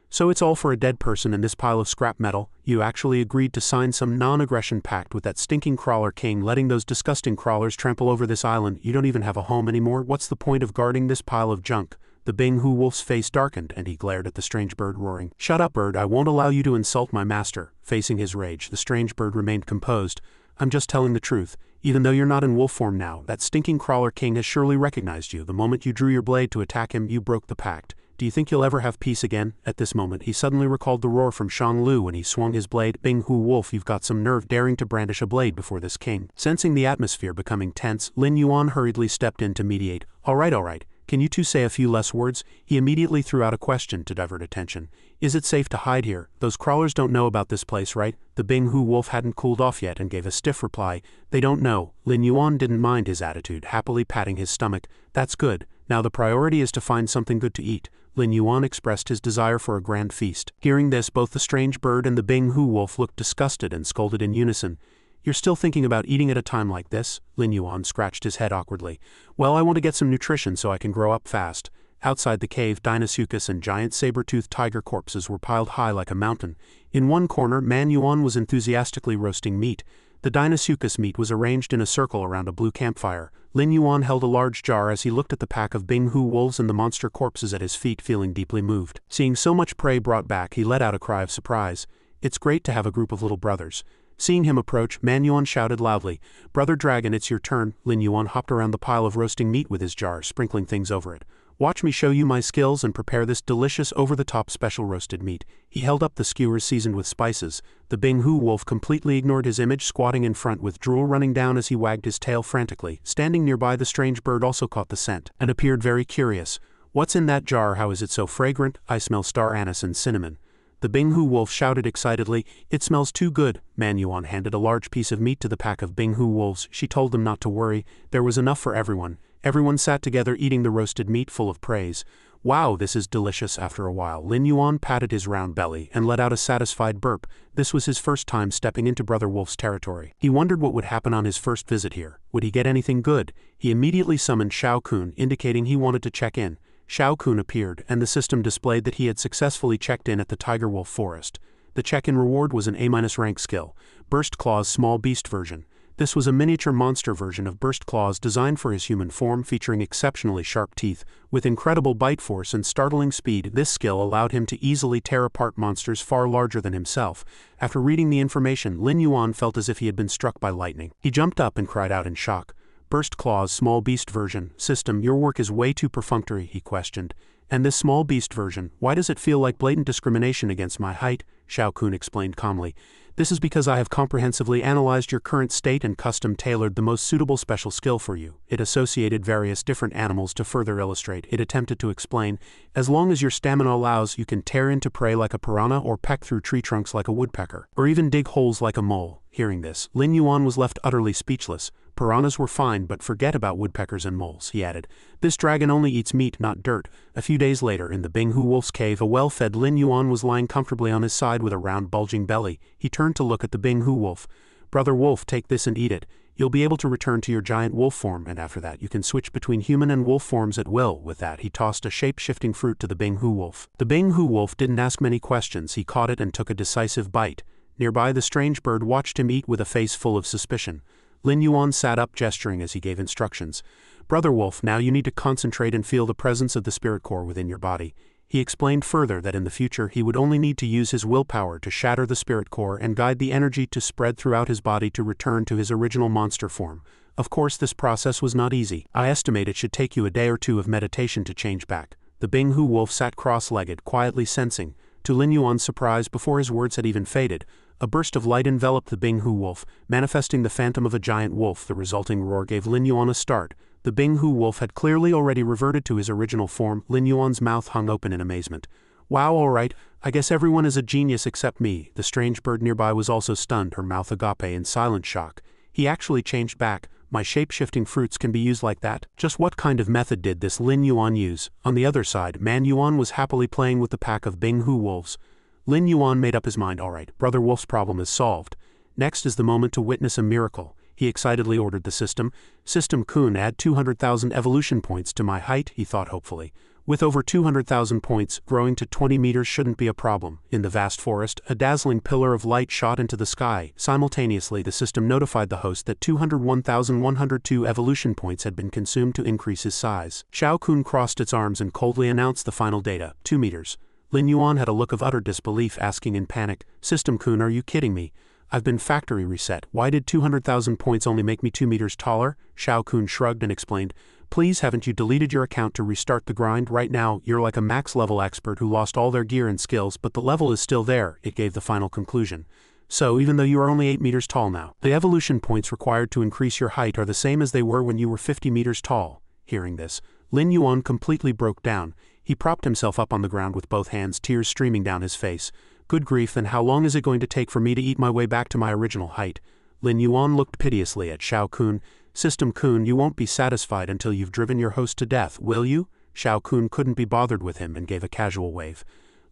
So it's all for a dead person in this pile of scrap metal? You actually agreed to sign some non-aggression pact with that stinking crawler king, letting those disgusting crawlers trample over this island. You don't even have a home anymore. What's the point of guarding this pile of junk? The Bing-Hu wolf's face darkened, and he glared at the strange bird, roaring, Shut up, bird, I won't allow you to insult my master. Facing his rage, the strange bird remained composed. I'm just telling the truth. Even though you're not in wolf form now, that stinking crawler king has surely recognized you. The moment you drew your blade to attack him, you broke the pact. Do you think you'll ever have peace again? At this moment, he suddenly recalled the roar from Shang Lu when he swung his blade. Bing-Hu wolf, you've got some nerve daring to brandish a blade before this king. Sensing the atmosphere becoming tense, Lin Yuan hurriedly stepped in to mediate. All right. Can you two say a few less words? He immediately threw out a question to divert attention. Is it safe to hide here? Those crawlers don't know about this place, right? The Bing-Hu wolf hadn't cooled off yet and gave a stiff reply. They don't know. Lin Yuan didn't mind his attitude, happily patting his stomach. That's good. Now the priority is to find something good to eat. Lin Yuan expressed his desire for a grand feast. Hearing this, both the strange bird and the Bing-Hu wolf looked disgusted and scolded in unison. You're still thinking about eating at a time like this? Lin Yuan scratched his head awkwardly. Well, I want to get some nutrition so I can grow up fast. Outside the cave, Deinosuchus and giant saber-toothed tiger corpses were piled high like a mountain. In one corner, Man Yuan was enthusiastically roasting meat. The Deinosuchus meat was arranged in a circle around a blue campfire. Lin Yuan held a large jar as he looked at the pack of Bing-Hu wolves and the monster corpses at his feet, feeling deeply moved. Seeing so much prey brought back, he let out a cry of surprise. It's great to have a group of little brothers. Seeing him approach, Man Yuan shouted loudly, Brother Dragon, it's your turn. Lin Yuan hopped around the pile of roasting meat with his jar, sprinkling things over it. Watch me show you my skills and prepare this delicious over-the-top special roasted meat. He held up the skewers seasoned with spices. The Bing-Hu wolf completely ignored his image, squatting in front with drool running down as he wagged his tail frantically. Standing nearby, the strange bird also caught the scent and appeared very curious. What's in that jar? How is it so fragrant? I smell star anise and cinnamon. The Bing-Hu wolf shouted excitedly, It smells too good. Man Yuan handed a large piece of meat to the pack of Bing-Hu wolves. She told them not to worry. There was enough for everyone. Everyone sat together eating the roasted meat full of praise. Wow, this is delicious. After a while, Lin Yuan patted his round belly and let out a satisfied burp. This was his first time stepping into Brother Wolf's territory. He wondered what would happen on his first visit here. Would he get anything good? He immediately summoned Shao Kun, indicating he wanted to check in. Shao Kun appeared, and the system displayed that he had successfully checked in at the Tiger Wolf Forest. The check-in reward was an A- rank skill, Burst Claw's small beast version. This was a miniature monster version of Burst Claws designed for his human form, featuring exceptionally sharp teeth. With incredible bite force and startling speed, this skill allowed him to easily tear apart monsters far larger than himself. After reading the information, Lin Yuan felt as if he had been struck by lightning. He jumped up and cried out in shock. Burst Claw's small beast version. System, your work is way too perfunctory, he questioned. And this small beast version, why does it feel like blatant discrimination against my height? Shao Kun explained calmly. This is because I have comprehensively analyzed your current state and custom-tailored the most suitable special skill for you. It associated various different animals to further illustrate. It attempted to explain, as long as your stamina allows, you can tear into prey like a piranha or peck through tree trunks like a woodpecker, or even dig holes like a mole. Hearing this, Lin Yuan was left utterly speechless. Piranhas were fine, but forget about woodpeckers and moles, he added. This dragon only eats meat, not dirt. A few days later, in the Binghu Wolf's cave, a well-fed Lin Yuan was lying comfortably on his side with a round, bulging belly. He turned to look at the Binghu Wolf. Brother Wolf, take this and eat it. You'll be able to return to your giant wolf form, and after that you can switch between human and wolf forms at will. With that, he tossed a shape-shifting fruit to the Binghu Wolf. The Binghu Wolf didn't ask many questions. He caught it and took a decisive bite. Nearby, the strange bird watched him eat with a face full of suspicion. Lin Yuan sat up, gesturing as he gave instructions. Brother Wolf, now you need to concentrate and feel the presence of the spirit core within your body. He explained further that in the future he would only need to use his willpower to shatter the spirit core and guide the energy to spread throughout his body to return to his original monster form. Of course, this process was not easy. I estimate it should take you a day or two of meditation to change back. The Binghu Wolf sat cross-legged, quietly sensing. To Lin Yuan's surprise, before his words had even faded, a burst of light enveloped the Binghu Wolf, manifesting the phantom of a giant wolf. The resulting roar gave Lin Yuan a start. The Binghu Wolf had clearly already reverted to his original form. Lin Yuan's mouth hung open in amazement. Wow, alright, I guess everyone is a genius except me. The strange bird nearby was also stunned, her mouth agape in silent shock. He actually changed back. My shape-shifting fruits can be used like that? Just what kind of method did this Lin Yuan use? On the other side, Man Yuan was happily playing with the pack of Binghu Wolves. Lin Yuan made up his mind. Alright, Brother Wolf's problem is solved. Next is the moment to witness a miracle. He excitedly ordered the system. System Kun, add 200,000 evolution points to my height, he thought hopefully. With over 200,000 points, growing to 20 meters shouldn't be a problem. In the vast forest, a dazzling pillar of light shot into the sky. Simultaneously, the system notified the host that 201,102 evolution points had been consumed to increase his size. Shao Kun crossed its arms and coldly announced the final data, 2 meters. Lin Yuan had a look of utter disbelief, asking in panic, System Kun, are you kidding me? I've been factory reset. Why did 200,000 points only make me 2 meters taller? Shao Kun shrugged and explained, please, haven't you deleted your account to restart the grind? Right now, you're like a max-level expert who lost all their gear and skills, but the level is still there, it gave the final conclusion. So, even though you are only 8 meters tall now, the evolution points required to increase your height are the same as they were when you were 50 meters tall. Hearing this, Lin Yuan completely broke down. He propped himself up on the ground with both hands, tears streaming down his face. Good grief, then how long is it going to take for me to eat my way back to my original height? Lin Yuan looked piteously at Shao Kun. System Kun, you won't be satisfied until you've driven your host to death, will you? Shao Kun couldn't be bothered with him and gave a casual wave.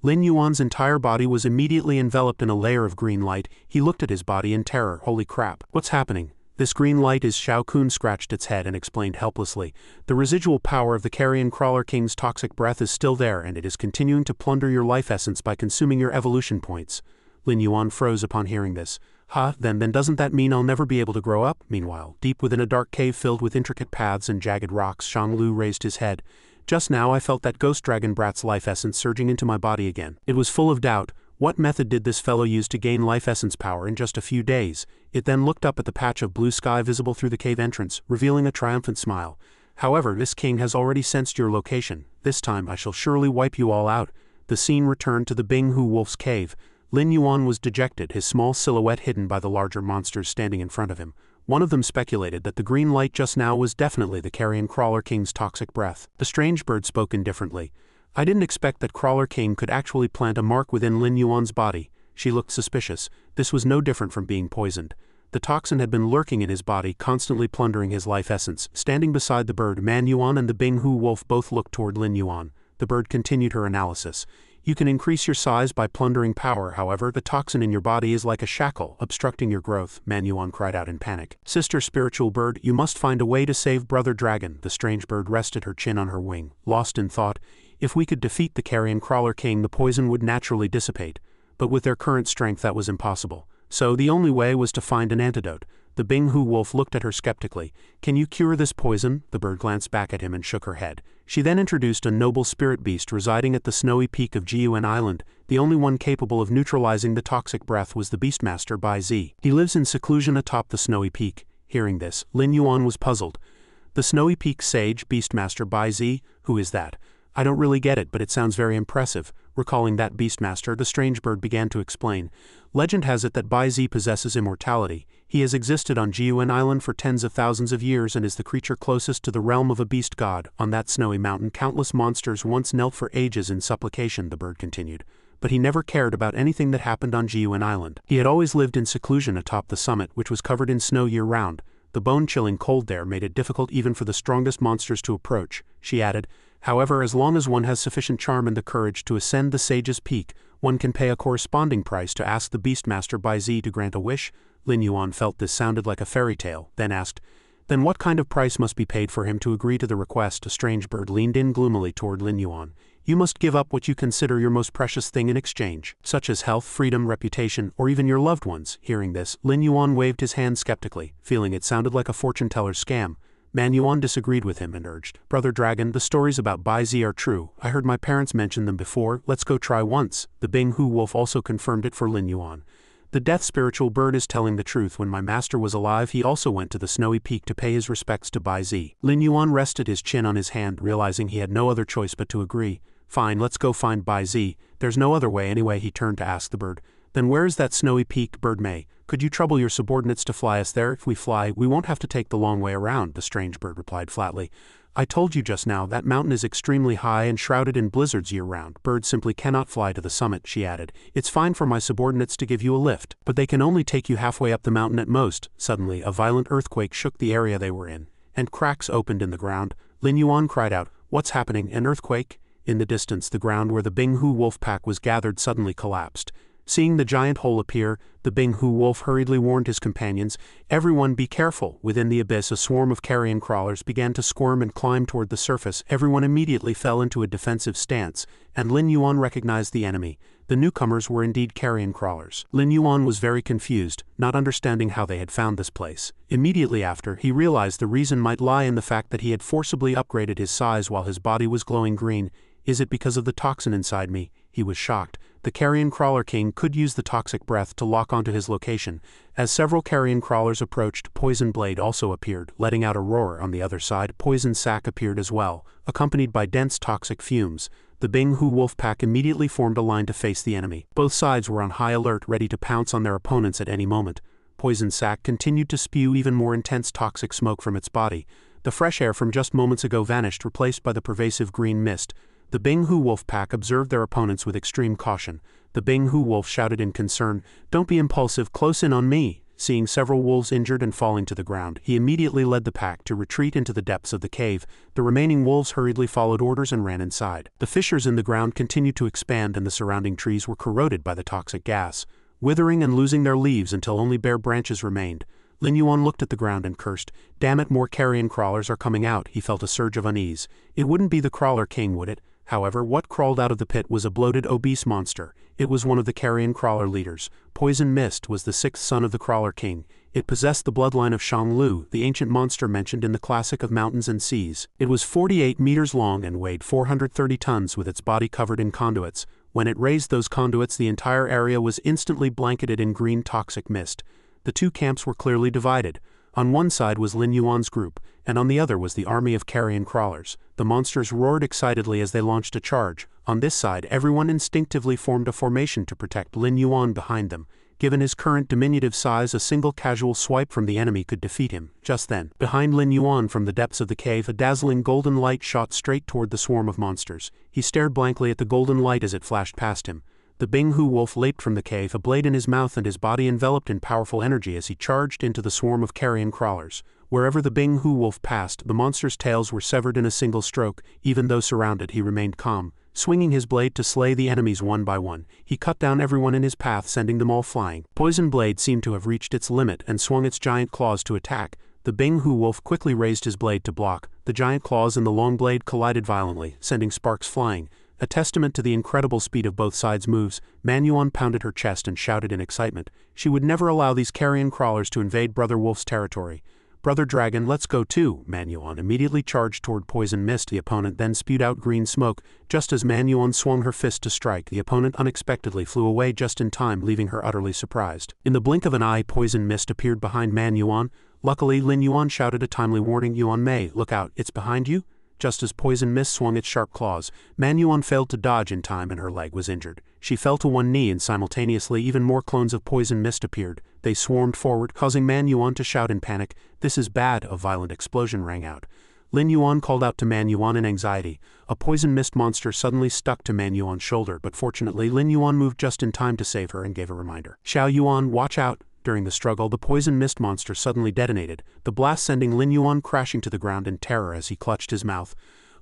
Lin Yuan's entire body was immediately enveloped in a layer of green light. He looked at his body in terror. Holy crap, what's happening? This green light is Shao Kun scratched its head and explained helplessly. The residual power of the Carrion Crawler King's toxic breath is still there, and it is continuing to plunder your life essence by consuming your evolution points. Lin Yuan froze upon hearing this. Then doesn't that mean I'll never be able to grow up? Meanwhile, deep within a dark cave filled with intricate paths and jagged rocks, Shanglu raised his head. Just now I felt that ghost dragon brat's life essence surging into my body again. It was full of doubt. What method did this fellow use to gain life essence power in just a few days? It then looked up at the patch of blue sky visible through the cave entrance, revealing a triumphant smile. However, this king has already sensed your location. This time I shall surely wipe you all out. The scene returned to the Binghu Wolf's cave. Lin Yuan was dejected, his small silhouette hidden by the larger monsters standing in front of him. One of them speculated that the green light just now was definitely the Carrion Crawler King's toxic breath. The strange bird spoke indifferently. I didn't expect that Crawler King could actually plant a mark within Lin Yuan's body. She looked suspicious. This was no different from being poisoned. The toxin had been lurking in his body, constantly plundering his life essence. Standing beside the bird, Man Yuan and the Binghu Wolf both looked toward Lin Yuan. The bird continued her analysis. You can increase your size by plundering power, however, the toxin in your body is like a shackle, obstructing your growth, Man Yuan cried out in panic. Sister Spiritual Bird, you must find a way to save Brother Dragon. The strange bird rested her chin on her wing, lost in thought. If we could defeat the Carrion Crawler King, the poison would naturally dissipate. But with their current strength that was impossible. So the only way was to find an antidote. The Binghu Wolf looked at her skeptically. Can you cure this poison? The bird glanced back at him and shook her head. She then introduced a noble spirit beast residing at the snowy peak of Jiuan Island. The only one capable of neutralizing the toxic breath was the Beastmaster Bai Zi. He lives in seclusion atop the snowy peak. Hearing this, Lin Yuan was puzzled. The snowy peak sage, Beastmaster Bai Zi? Who is that? I don't really get it, but it sounds very impressive. Recalling that Beastmaster, the strange bird began to explain. Legend has it that Bai Zi possesses immortality. He has existed on Jiuan Island for tens of thousands of years and is the creature closest to the realm of a beast god. On that snowy mountain, countless monsters once knelt for ages in supplication, the bird continued. but he never cared about anything that happened on Jiuan Island. He had always lived in seclusion atop the summit, which was covered in snow year-round. The bone-chilling cold there made it difficult even for the strongest monsters to approach, she added. However, as long as one has sufficient charm and the courage to ascend the Sage's Peak, one can pay a corresponding price to ask the Beastmaster Bai Zi to grant a wish. Lin Yuan felt this sounded like a fairy tale, then asked, "Then what kind of price must be paid for him to agree to the request?" A strange bird leaned in gloomily toward Lin Yuan. "You must give up what you consider your most precious thing in exchange, such as health, freedom, reputation, or even your loved ones." Hearing this, Lin Yuan waved his hand skeptically, feeling it sounded like a fortune-teller's scam. Man Yuan disagreed with him and urged, "Brother Dragon, the stories about Bai Zi are true. I heard my parents mention them before. Let's go try once." The Bing Hu wolf also confirmed it for Lin Yuan. "The death spiritual bird is telling the truth. When my master was alive, he also went to the snowy peak to pay his respects to Bai Zi." Lin Yuan rested his chin on his hand, realizing he had no other choice but to agree. "Fine, let's go find Bai Zi. There's no other way anyway," he turned to ask the bird. "Then where is that snowy peak, Bird May? Could you trouble your subordinates to fly us there? If we fly, we won't have to take the long way around," the strange bird replied flatly. "I told you just now, that mountain is extremely high and shrouded in blizzards year-round. Birds simply cannot fly to the summit," she added. "It's fine for my subordinates to give you a lift, but they can only take you halfway up the mountain at most." Suddenly, a violent earthquake shook the area they were in, and cracks opened in the ground. Lin Yuan cried out, "What's happening? An earthquake?" In the distance, the ground where the Bing Hu wolf pack was gathered suddenly collapsed. Seeing the giant hole appear, the Bing Hu wolf hurriedly warned his companions, "Everyone be careful." Within the abyss, a swarm of carrion crawlers began to squirm and climb toward the surface. Everyone immediately fell into a defensive stance, and Lin Yuan recognized the enemy. The newcomers were indeed carrion crawlers. Lin Yuan was very confused, not understanding how they had found this place. Immediately after, he realized the reason might lie in the fact that he had forcibly upgraded his size while his body was glowing green. "Is it because of the toxin inside me?" He was shocked. The carrion crawler king could use the toxic breath to lock onto his location. As several carrion crawlers approached, Poison Blade also appeared, letting out a roar. On the other side, Poison Sac appeared as well, accompanied by dense toxic fumes. The Bing Hu wolf pack immediately formed a line to face the enemy. Both sides were on high alert, ready to pounce on their opponents at any moment. Poison Sac continued to spew even more intense toxic smoke from its body. The fresh air from just moments ago vanished, replaced by the pervasive green mist. The Bing Hu wolf pack observed their opponents with extreme caution. The Bing Hu wolf shouted in concern, "Don't be impulsive, close in on me." Seeing several wolves injured and falling to the ground, he immediately led the pack to retreat into the depths of the cave. The remaining wolves hurriedly followed orders and ran inside. The fissures in the ground continued to expand, and the surrounding trees were corroded by the toxic gas, withering and losing their leaves until only bare branches remained. Lin Yuan looked at the ground and cursed. "Damn it, more carrion crawlers are coming out." He felt a surge of unease. It wouldn't be the crawler king, would it? However, what crawled out of the pit was a bloated, obese monster. It was one of the carrion crawler leaders. Poison Mist was the sixth son of the crawler king. It possessed the bloodline of Shang Lu, the ancient monster mentioned in the classic of Mountains and Seas. It was 48 meters long and weighed 430 tons, with its body covered in conduits. When it raised those conduits, the entire area was instantly blanketed in green toxic mist. The two camps were clearly divided. On one side was Lin Yuan's group, and on the other was the army of carrion crawlers. The monsters roared excitedly as they launched a charge. On this side, everyone instinctively formed a formation to protect Lin Yuan behind them. Given his current diminutive size, a single casual swipe from the enemy could defeat him. Just then, behind Lin Yuan from the depths of the cave, a dazzling golden light shot straight toward the swarm of monsters. He stared blankly at the golden light as it flashed past him. The Bing Hu wolf leaped from the cave, a blade in his mouth and his body enveloped in powerful energy as he charged into the swarm of carrion crawlers. Wherever the Bing Hu wolf passed, the monster's tails were severed in a single stroke. Even though surrounded, he remained calm. Swinging his blade to slay the enemies one by one, he cut down everyone in his path, sending them all flying. Poison Blade seemed to have reached its limit and swung its giant claws to attack. The Bing Hu wolf quickly raised his blade to block. The giant claws and the long blade collided violently, sending sparks flying. A testament to the incredible speed of both sides' moves, Man Yuan pounded her chest and shouted in excitement. She would never allow these carrion crawlers to invade Brother Wolf's territory. "Brother Dragon, let's go too." Man Yuan immediately charged toward Poison Mist. The opponent then spewed out green smoke. Just as Man Yuan swung her fist to strike, the opponent unexpectedly flew away just in time, leaving her utterly surprised. In the blink of an eye, Poison Mist appeared behind Man Yuan. Luckily, Lin Yuan shouted a timely warning, "Yuan Mei, look out, it's behind you." Just as Poison Mist swung its sharp claws, Man Yuan failed to dodge in time and her leg was injured. She fell to one knee and simultaneously even more clones of Poison Mist appeared. They swarmed forward, causing Man Yuan to shout in panic, "This is bad." A violent explosion rang out. Lin Yuan called out to Manhua in anxiety. A poison mist monster suddenly stuck to Manhua's shoulder, but fortunately Lin Yuan moved just in time to save her and gave a reminder. Xiao Yuan, watch out! During the struggle, the poison mist monster suddenly detonated, the blast sending Lin Yuan crashing to the ground in terror as he clutched his mouth.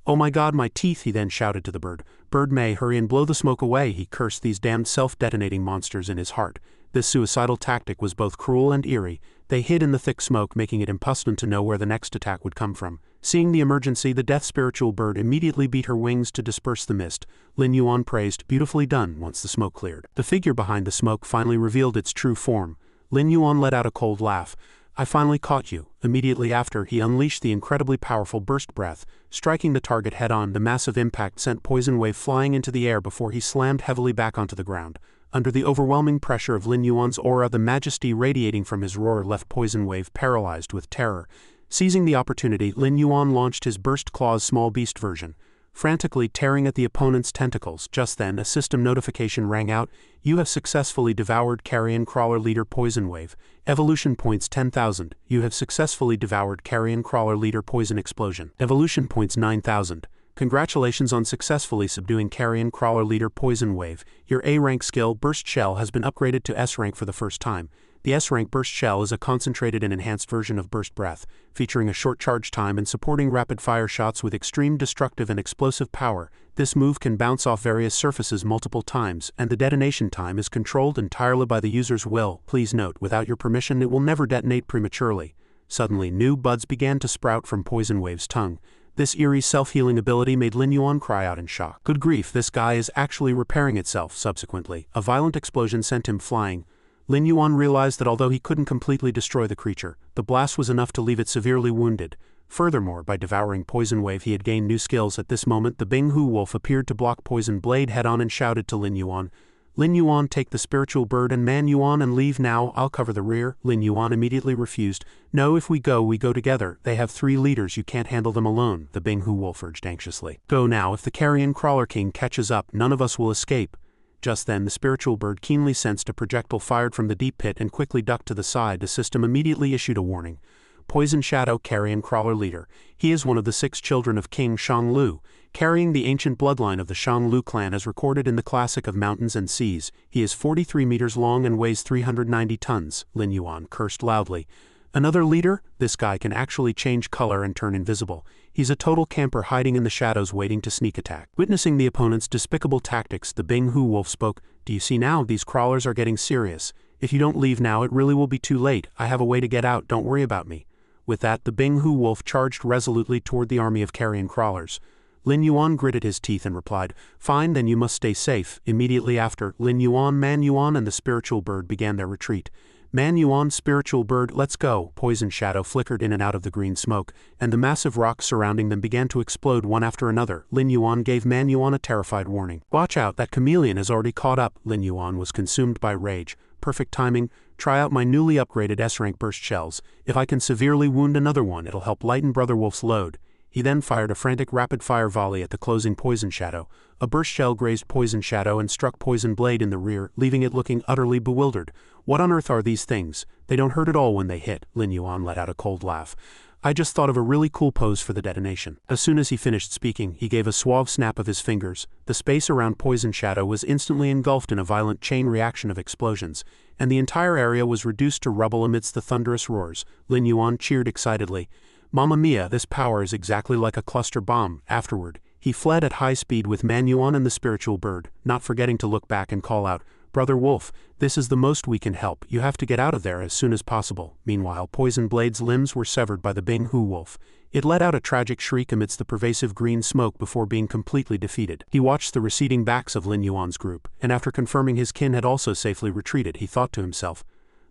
"Oh my god, my teeth," he then shouted to the bird. "Bird May, hurry and blow the smoke away," he cursed these damned self-detonating monsters in his heart. This suicidal tactic was both cruel and eerie. They hid in the thick smoke, making it impossible to know where the next attack would come from. Seeing the emergency, the death spiritual bird immediately beat her wings to disperse the mist. Lin Yuan praised, "Beautifully done," once the smoke cleared. The figure behind the smoke finally revealed its true form. Lin Yuan let out a cold laugh. "I finally caught you." Immediately after, he unleashed the incredibly powerful burst breath, striking the target head-on. The massive impact sent Poison Wave flying into the air before he slammed heavily back onto the ground. Under the overwhelming pressure of Lin Yuan's aura, the majesty radiating from his roar left Poison Wave paralyzed with terror. Seizing the opportunity, Lin Yuan launched his Burst Claws small beast version, frantically tearing at the opponent's tentacles. Just then, a system notification rang out. "You have successfully devoured Carrion Crawler Leader Poison Wave. Evolution points 10,000. You have successfully devoured Carrion Crawler Leader Poison Explosion. Evolution points 9,000. Congratulations on successfully subduing Carrion Crawler Leader Poison Wave. Your A-rank skill, Burst Shell, has been upgraded to S-rank for the first time. The S-rank Burst Shell is a concentrated and enhanced version of Burst Breath, featuring a short charge time and supporting rapid-fire shots with extreme destructive and explosive power. This move can bounce off various surfaces multiple times, and the detonation time is controlled entirely by the user's will. Please note, without your permission it will never detonate prematurely." Suddenly, new buds began to sprout from Poison Wave's tongue. This eerie self-healing ability made Lin Yuan cry out in shock. Good grief, this guy is actually repairing itself. Subsequently, a violent explosion sent him flying. Lin Yuan realized that although he couldn't completely destroy the creature, the blast was enough to leave it severely wounded. Furthermore, by devouring Poison Wave he had gained new skills. At this moment, the Bing Hu Wolf appeared to block Poison Blade head-on and shouted to Lin Yuan, "Lin Yuan, take the spiritual bird and Man Yuan and leave now, I'll cover the rear." Lin Yuan immediately refused. "No, if we go together. They have 3 leaders, you can't handle them alone," the Bing Hu Wolf urged anxiously. "Go now, if the Carrion Crawler King catches up, none of us will escape." Just then, the spiritual bird keenly sensed a projectile fired from the deep pit and quickly ducked to the side. The system immediately issued a warning. Poison Shadow Carrion Crawler Leader. He is one of the 6 children of King Shanglu, carrying the ancient bloodline of the Shanglu clan as recorded in the Classic of Mountains and Seas. He is 43 meters long and weighs 390 tons. Lin Yuan cursed loudly. "Another leader? This guy can actually change color and turn invisible. He's a total camper hiding in the shadows waiting to sneak attack." Witnessing the opponent's despicable tactics, the Bing Hu Wolf spoke. "Do you see now? These crawlers are getting serious. If you don't leave now, it really will be too late. I have a way to get out, don't worry about me." With that, the Bing Hu Wolf charged resolutely toward the army of carrion crawlers. Lin Yuan gritted his teeth and replied, "Fine, then you must stay safe." Immediately after, Lin Yuan, Man Yuan, and the spiritual bird began their retreat. Man Yuan, spiritual bird, let's go. Poison shadow flickered in and out of the green smoke, and the massive rocks surrounding them began to explode one after another. Lin Yuan gave Man Yuan a terrified warning. "Watch out, that chameleon has already caught up." Lin Yuan was consumed by rage. "Perfect timing. Try out my newly upgraded S-rank burst shells. If I can severely wound another one, it'll help lighten Brother Wolf's load." He then fired a frantic rapid-fire volley at the closing Poison Shadow. A burst shell grazed Poison Shadow and struck Poison Blade in the rear, leaving it looking utterly bewildered. "What on earth are these things? They don't hurt at all when they hit." Lin Yuan let out a cold laugh. "I just thought of a really cool pose for the detonation." As soon as he finished speaking, he gave a suave snap of his fingers. The space around Poison Shadow was instantly engulfed in a violent chain reaction of explosions, and the entire area was reduced to rubble amidst the thunderous roars. Lin Yuan cheered excitedly. "Mamma mia, this power is exactly like a cluster bomb." Afterward, he fled at high speed with Man Yuan and the spiritual bird, not forgetting to look back and call out, "Brother Wolf, this is the most we can help. You have to get out of there as soon as possible." Meanwhile, Poison Blade's limbs were severed by the Bing Hu Wolf. It let out a tragic shriek amidst the pervasive green smoke before being completely defeated. He watched the receding backs of Lin Yuan's group, and after confirming his kin had also safely retreated, he thought to himself,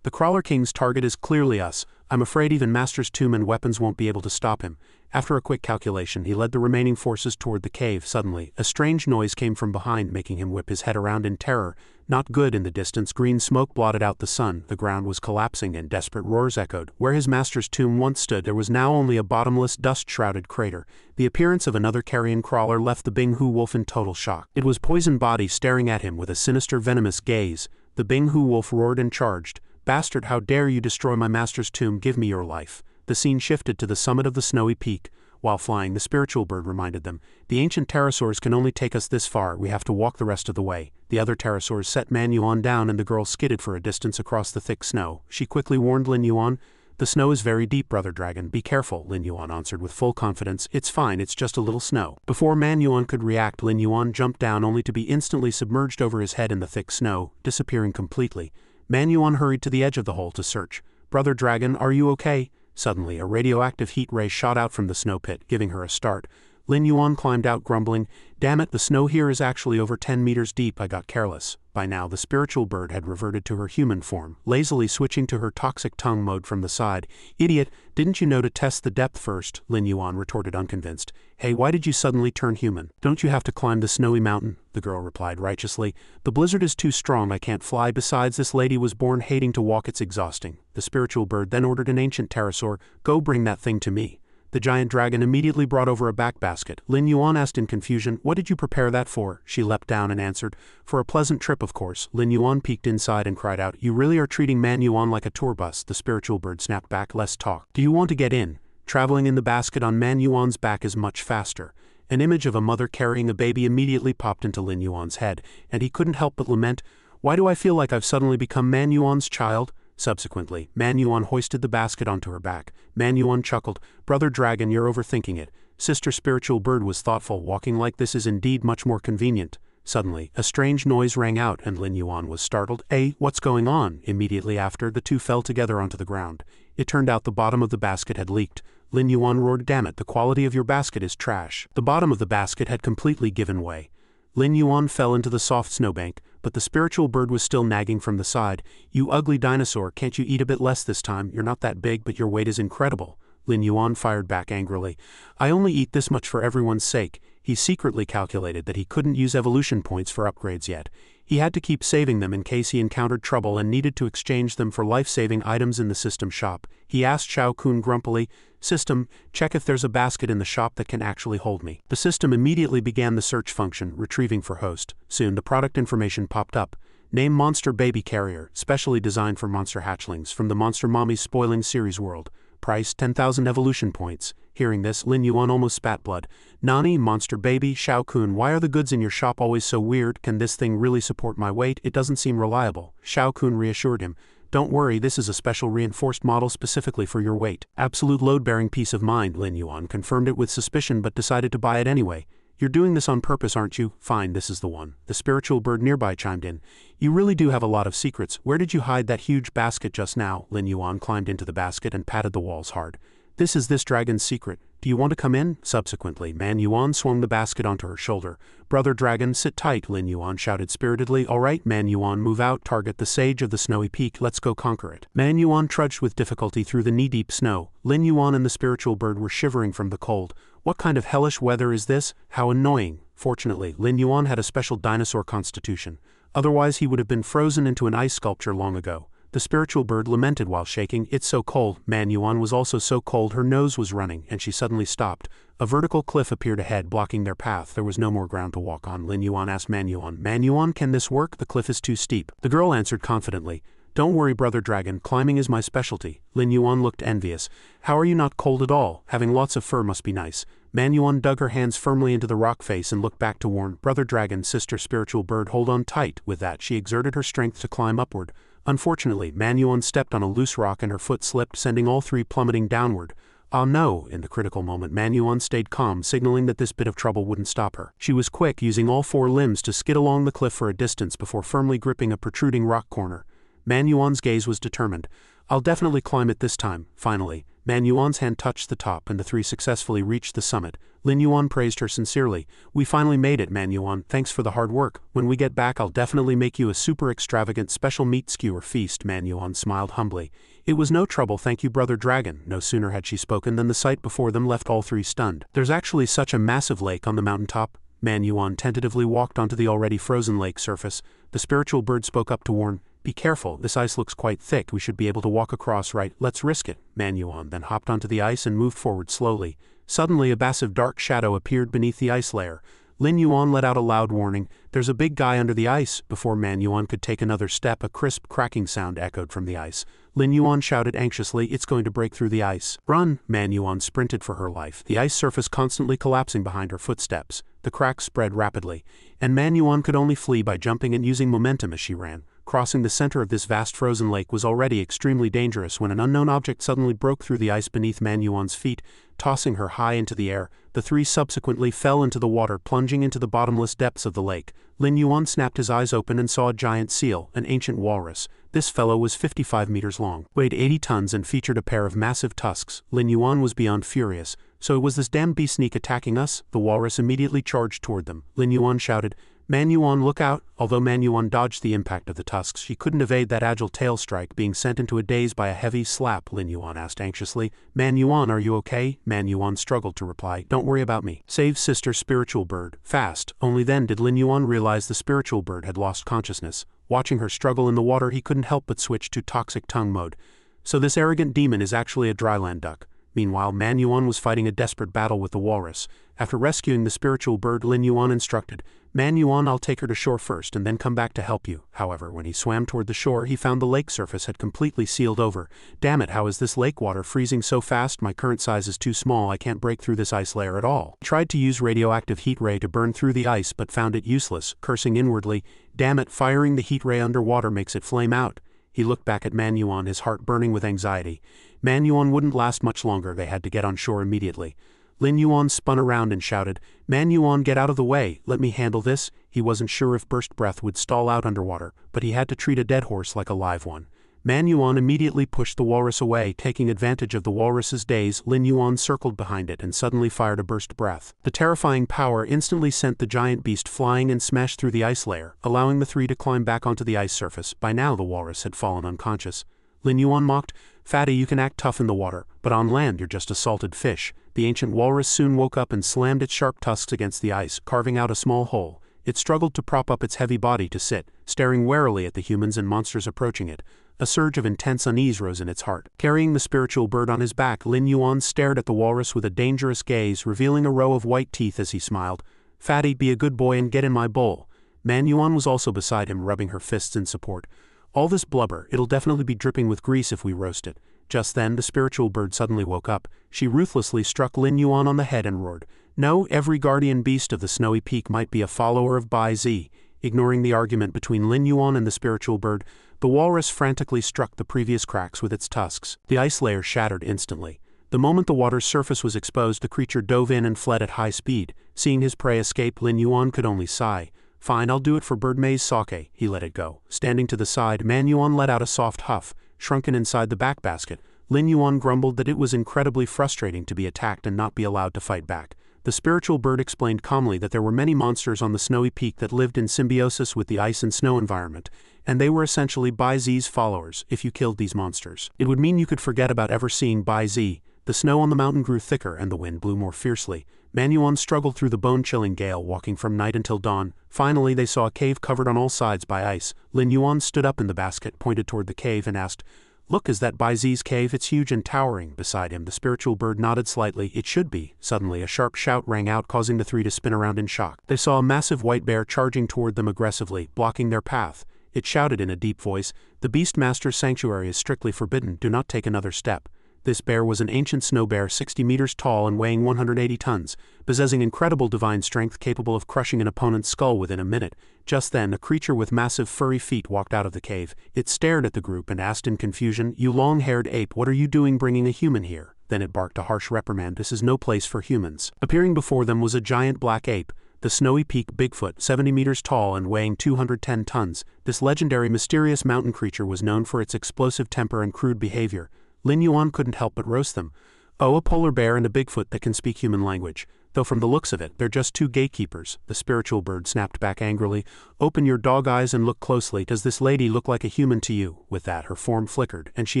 "The Crawler King's target is clearly us. I'm afraid even Master's Tomb and weapons won't be able to stop him." After a quick calculation, he led the remaining forces toward the cave. Suddenly, a strange noise came from behind, making him whip his head around in terror. Not good. In the distance, green smoke blotted out the sun. The ground was collapsing and desperate roars echoed. Where his master's tomb once stood, there was now only a bottomless, dust-shrouded crater. The appearance of another carrion crawler left the Bing Hu Wolf in total shock. It was Poison Body staring at him with a sinister, venomous gaze. The Bing Hu Wolf roared and charged. "Bastard, how dare you destroy my master's tomb? Give me your life." The scene shifted to the summit of the snowy peak. While flying, the spiritual bird reminded them, "The ancient pterosaurs can only take us this far, we have to walk the rest of the way." The other pterosaurs set Man Yuan down and the girl skidded for a distance across the thick snow. She quickly warned Lin Yuan, "The snow is very deep, Brother Dragon, be careful," Lin Yuan answered with full confidence, "It's fine, it's just a little snow." Before Man Yuan could react, Lin Yuan jumped down only to be instantly submerged over his head in the thick snow, disappearing completely. Man Yuan hurried to the edge of the hole to search. "Brother Dragon, are you okay?" Suddenly, a radioactive heat ray shot out from the snow pit, giving her a start. Lin Yuan climbed out grumbling, "Damn it, the snow here is actually over 10 meters deep, I got careless." By now, the spiritual bird had reverted to her human form, lazily switching to her toxic tongue mode from the side. "Idiot, didn't you know to test the depth first?" Lin Yuan retorted unconvinced. "Hey, why did you suddenly turn human? Don't you have to climb the snowy mountain?" The girl replied righteously. "The blizzard is too strong, I can't fly, besides this lady was born hating to walk, it's exhausting." The spiritual bird then ordered an ancient pterosaur, "Go bring that thing to me." The giant dragon immediately brought over a back basket. Lin Yuan asked in confusion, "What did you prepare that for?" She leapt down and answered, "For a pleasant trip, of course." Lin Yuan peeked inside and cried out, "You really are treating Man Yuan like a tour bus." The spiritual bird snapped back, "Less talk. Do you want to get in?" Traveling in the basket on Man Yuan's back is much faster. An image of a mother carrying a baby immediately popped into Lin Yuan's head, and he couldn't help but lament, "Why do I feel like I've suddenly become Man Yuan's child?" Subsequently, Man Yuan hoisted the basket onto her back. Man Yuan chuckled, "Brother Dragon, you're overthinking it. Sister Spiritual Bird was thoughtful, walking like this is indeed much more convenient." Suddenly, a strange noise rang out and Lin Yuan was startled. What's going on?" Immediately after, the two fell together onto the ground. It turned out the bottom of the basket had leaked. Lin Yuan roared, "Damn it, the quality of your basket is trash." The bottom of the basket had completely given way. Lin Yuan fell into the soft snowbank, but the spiritual bird was still nagging from the side. "You ugly dinosaur, can't you eat a bit less this time? You're not that big, but your weight is incredible." Lin Yuan fired back angrily, "I only eat this much for everyone's sake." He secretly calculated that he couldn't use evolution points for upgrades yet. He had to keep saving them in case he encountered trouble and needed to exchange them for life-saving items in the system shop. He asked Shao Kun grumpily, "System, check if there's a basket in the shop that can actually hold me." The system immediately began the search function, retrieving for host. Soon the product information popped up. Name Monster Baby Carrier, specially designed for monster hatchlings from the Monster Mommy's Spoiling Series world. Price 10,000 evolution points. Hearing this, Lin Yuan almost spat blood. "Nani, Monster Baby, Shao Kun, why are the goods in your shop always so weird? Can this thing really support my weight? It doesn't seem reliable." Shao Kun reassured him, "Don't worry, this is a special reinforced model specifically for your weight." Absolute load-bearing peace of mind, Lin Yuan confirmed it with suspicion but decided to buy it anyway. "You're doing this on purpose, aren't you? Fine, this is the one." The spiritual bird nearby chimed in, "You really do have a lot of secrets. Where did you hide that huge basket just now?" Lin Yuan climbed into the basket and patted the walls hard. "This is this dragon's secret. Do you want to come in?" Subsequently, Man Yuan swung the basket onto her shoulder. "Brother Dragon, sit tight," Lin Yuan shouted spiritedly. "All right, Man Yuan, move out, target the sage of the snowy peak, let's go conquer it." Man Yuan trudged with difficulty through the knee-deep snow. Lin Yuan and the spiritual bird were shivering from the cold. "What kind of hellish weather is this? How annoying." Fortunately, Lin Yuan had a special dinosaur constitution. Otherwise he would have been frozen into an ice sculpture long ago. The spiritual bird lamented while shaking, "It's so cold." Man Yuan was also so cold her nose was running, and she suddenly stopped. A vertical cliff appeared ahead, blocking their path. There was no more ground to walk on. Lin Yuan asked Man Yuan, "Man Yuan, can this work? The cliff is too steep." The girl answered confidently, "Don't worry, Brother Dragon, climbing is my specialty." Lin Yuan looked envious. "How are you not cold at all? Having lots of fur must be nice." Man Yuan dug her hands firmly into the rock face and looked back to warn, "Brother Dragon, Sister Spiritual Bird, hold on tight." With that, she exerted her strength to climb upward. Unfortunately, Man Yuan stepped on a loose rock and her foot slipped, sending all three plummeting downward. "Ah no!" In the critical moment, Man Yuan stayed calm, signaling that this bit of trouble wouldn't stop her. She was quick, using all four limbs to skid along the cliff for a distance before firmly gripping a protruding rock corner. Man Yuan's gaze was determined. "I'll definitely climb it this time." Finally, Man Yuan's hand touched the top and the three successfully reached the summit. Lin Yuan praised her sincerely. "We finally made it, Man Yuan, thanks for the hard work. When we get back I'll definitely make you a super extravagant special meat skewer feast." Man Yuan smiled humbly. "It was no trouble, thank you, Brother Dragon." No sooner had she spoken than the sight before them left all three stunned. "There's actually such a massive lake on the mountaintop." Man Yuan tentatively walked onto the already frozen lake surface. The spiritual bird spoke up to warn, "Be careful, this ice looks quite thick, we should be able to walk across, right? Let's risk it." Man Yuan then hopped onto the ice and moved forward slowly. Suddenly a massive dark shadow appeared beneath the ice layer. Lin Yuan let out a loud warning, "There's a big guy under the ice." Before Man Yuan could take another step, a crisp cracking sound echoed from the ice. Lin Yuan shouted anxiously, "It's going to break through the ice." "Run!" Man Yuan sprinted for her life, the ice surface constantly collapsing behind her footsteps. The cracks spread rapidly, and Man Yuan could only flee by jumping and using momentum as she ran. Crossing the center of this vast frozen lake was already extremely dangerous when an unknown object suddenly broke through the ice beneath Man Yuan's feet, tossing her high into the air. The three subsequently fell into the water, plunging into the bottomless depths of the lake. Lin Yuan snapped his eyes open and saw a giant seal, an ancient walrus. This fellow was 55 meters long, weighed 80 tons and featured a pair of massive tusks. Lin Yuan was beyond furious. "So was this damn beast sneak attacking us?" The walrus immediately charged toward them. Lin Yuan shouted, "Man Yuan, look out!" Although Man Yuan dodged the impact of the tusks, she couldn't evade that agile tail strike, being sent into a daze by a heavy slap. Lin Yuan asked anxiously, "Man Yuan, are you okay?" Man Yuan struggled to reply, "Don't worry about me. Save Sister Spiritual Bird, fast." Only then did Lin Yuan realize the spiritual bird had lost consciousness. Watching her struggle in the water, he couldn't help but switch to toxic tongue mode. So this arrogant demon is actually a dryland duck. Meanwhile, Man Yuan was fighting a desperate battle with the walrus. After rescuing the spiritual bird, Lin Yuan instructed, "Man Yuan, I'll take her to shore first and then come back to help you." However, when he swam toward the shore, he found the lake surface had completely sealed over. "Damn it, how is this lake water freezing so fast? My current size is too small, I can't break through this ice layer at all." He tried to use radioactive heat ray to burn through the ice but found it useless, cursing inwardly, "Damn it, firing the heat ray underwater makes it flame out." He looked back at Man Yuan, his heart burning with anxiety. Man Yuan wouldn't last much longer, they had to get on shore immediately. Lin Yuan spun around and shouted, "Man Yuan, get out of the way, let me handle this." He wasn't sure if burst breath would stall out underwater, but he had to treat a dead horse like a live one. Man Yuan immediately pushed the walrus away, taking advantage of the walrus's daze. Lin Yuan circled behind it and suddenly fired a burst breath. The terrifying power instantly sent the giant beast flying and smashed through the ice layer, allowing the three to climb back onto the ice surface. By now the walrus had fallen unconscious. Lin Yuan mocked, "Fatty, you can act tough in the water, but on land you're just a salted fish." The ancient walrus soon woke up and slammed its sharp tusks against the ice, carving out a small hole. It struggled to prop up its heavy body to sit, staring warily at the humans and monsters approaching it. A surge of intense unease rose in its heart. Carrying the spiritual bird on his back, Lin Yuan stared at the walrus with a dangerous gaze, revealing a row of white teeth as he smiled. "Fatty, be a good boy and get in my bowl." Man Yuan was also beside him, rubbing her fists in support. "All this blubber, it'll definitely be dripping with grease if we roast it." Just then, the spiritual bird suddenly woke up. She ruthlessly struck Lin Yuan on the head and roared, "No, every guardian beast of the snowy peak might be a follower of Bai Zi." Ignoring the argument between Lin Yuan and the spiritual bird, the walrus frantically struck the previous cracks with its tusks. The ice layer shattered instantly. The moment the water's surface was exposed, the creature dove in and fled at high speed. Seeing his prey escape, Lin Yuan could only sigh. "Fine, I'll do it for bird maize sake." He let it go. Standing to the side, Man Yuan let out a soft huff. Shrunken inside the back basket, Lin Yuan grumbled that it was incredibly frustrating to be attacked and not be allowed to fight back. The spiritual bird explained calmly that there were many monsters on the snowy peak that lived in symbiosis with the ice and snow environment, and they were essentially Bai Zi's followers. If you killed these monsters, it would mean you could forget about ever seeing Bai Zi. The snow on the mountain grew thicker and the wind blew more fiercely. Man Yuan struggled through the bone-chilling gale, walking from night until dawn. Finally, they saw a cave covered on all sides by ice. Lin Yuan stood up in the basket, pointed toward the cave, and asked, "Look, is that Bai Zi's cave? It's huge and towering." Beside him, the spiritual bird nodded slightly. "It should be." Suddenly, a sharp shout rang out, causing the three to spin around in shock. They saw a massive white bear charging toward them aggressively, blocking their path. It shouted in a deep voice, "The Beastmaster's sanctuary is strictly forbidden. Do not take another step." This bear was an ancient snow bear, 60 meters tall and weighing 180 tons, possessing incredible divine strength capable of crushing an opponent's skull within a minute. Just then, a creature with massive furry feet walked out of the cave. It stared at the group and asked in confusion, "You long-haired ape, what are you doing bringing a human here?" Then it barked a harsh reprimand, "This is no place for humans." Appearing before them was a giant black ape, the Snowy Peak Bigfoot, 70 meters tall and weighing 210 tons. This legendary mysterious mountain creature was known for its explosive temper and crude behavior. Lin Yuan couldn't help but roast them. "Oh, a polar bear and a Bigfoot that can speak human language. Though from the looks of it, they're just two gatekeepers." The spiritual bird snapped back angrily, "Open your dog eyes and look closely. Does this lady look like a human to you?" With that, her form flickered, and she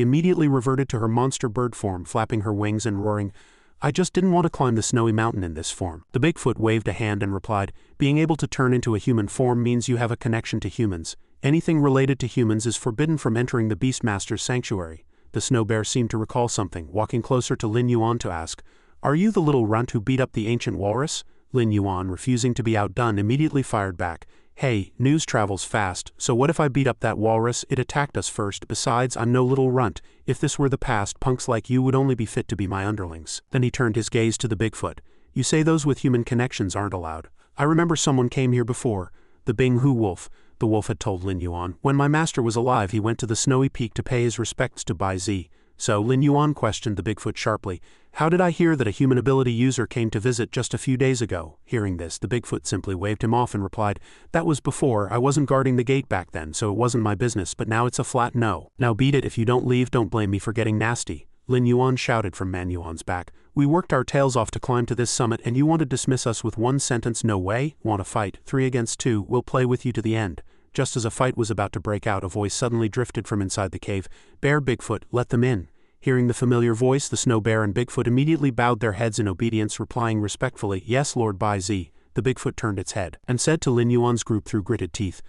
immediately reverted to her monster bird form, flapping her wings and roaring, "I just didn't want to climb the snowy mountain in this form." The Bigfoot waved a hand and replied, "Being able to turn into a human form means you have a connection to humans. Anything related to humans is forbidden from entering the Beastmaster's sanctuary." The snow bear seemed to recall something, walking closer to Lin Yuan to ask, "Are you the little runt who beat up the ancient walrus?" Lin Yuan, refusing to be outdone, immediately fired back. Hey, news travels fast, so what if I beat up that walrus? It attacked us first, besides I'm no little runt. If this were the past, punks like you would only be fit to be my underlings. Then he turned his gaze to the Bigfoot. You say those with human connections aren't allowed. I remember someone came here before. The Bing Hu wolf, the wolf had told Lin Yuan. When my master was alive, he went to the snowy peak to pay his respects to Bai Zi. So, Lin Yuan questioned the Bigfoot sharply. How did I hear that a human ability user came to visit just a few days ago? Hearing this, the Bigfoot simply waved him off and replied, that was before, I wasn't guarding the gate back then, so it wasn't my business, but now it's a flat no. Now beat it, if you don't leave, don't blame me for getting nasty. Lin Yuan shouted from Manhua's back. We worked our tails off to climb to this summit and you want to dismiss us with one sentence? No way. Want to fight? 3 against 2, we'll play with you to the end. Just as a fight was about to break out, a voice suddenly drifted from inside the cave. Bear, Bigfoot, let them in. Hearing the familiar voice, the Snow Bear and Bigfoot immediately bowed their heads in obedience, replying respectfully, Yes, Lord Bai Zi. The Bigfoot turned its head and said to Lin Yuan's group through gritted teeth,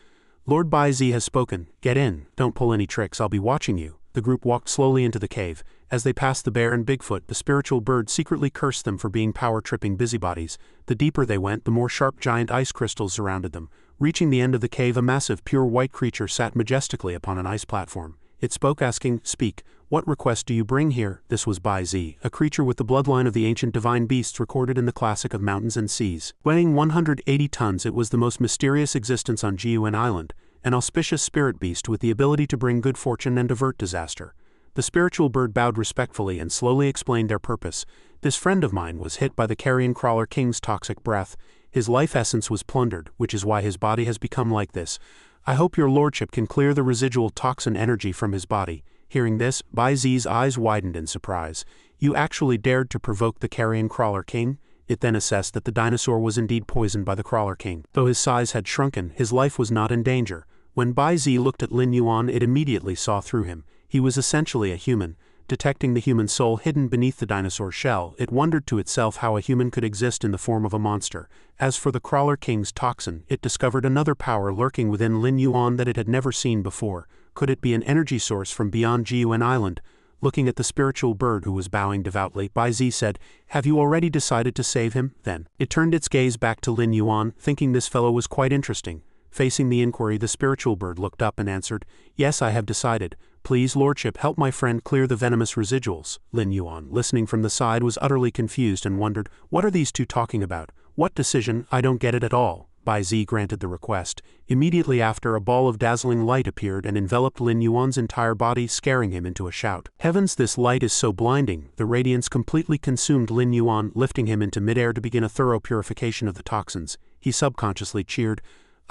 Lord Bai Zi has spoken. Get in. Don't pull any tricks. I'll be watching you. The group walked slowly into the cave. As they passed the bear and Bigfoot, the spiritual bird secretly cursed them for being power-tripping busybodies. The deeper they went, the more sharp giant ice crystals surrounded them. Reaching the end of the cave, a massive, pure white creature sat majestically upon an ice platform. It spoke, asking, Speak. What request do you bring here? This was Bai Zi, a creature with the bloodline of the ancient divine beasts recorded in the classic of mountains and seas. Weighing 180 tons, it was the most mysterious existence on Jiuan Island, an auspicious spirit beast with the ability to bring good fortune and avert disaster. The spiritual bird bowed respectfully and slowly explained their purpose. This friend of mine was hit by the carrion crawler king's toxic breath. His life essence was plundered, which is why his body has become like this. I hope your lordship can clear the residual toxin energy from his body. Hearing this, Bai Zi's eyes widened in surprise. You actually dared to provoke the carrion crawler king? It then assessed that the dinosaur was indeed poisoned by the crawler king. Though his size had shrunken, his life was not in danger. When Bai Zi looked at Lin Yuan, it immediately saw through him. He was essentially a human. Detecting the human soul hidden beneath the dinosaur shell, it wondered to itself how a human could exist in the form of a monster. As for the crawler king's toxin, it discovered another power lurking within Lin Yuan that it had never seen before. Could it be an energy source from beyond Jiuan Island? Looking at the spiritual bird who was bowing devoutly, Bai Zi said, Have you already decided to save him? Then it turned its gaze back to Lin Yuan, thinking this fellow was quite interesting. Facing the inquiry, the spiritual bird looked up and answered, Yes, I have decided. Please, lordship, help my friend clear the venomous residuals. Lin Yuan, listening from the side, was utterly confused and wondered, What are these two talking about? What decision? I don't get it at all. Bai Zi granted the request. Immediately after, a ball of dazzling light appeared and enveloped Lin Yuan's entire body, scaring him into a shout. Heavens, this light is so blinding! The radiance completely consumed Lin Yuan, lifting him into midair to begin a thorough purification of the toxins. He subconsciously cheered,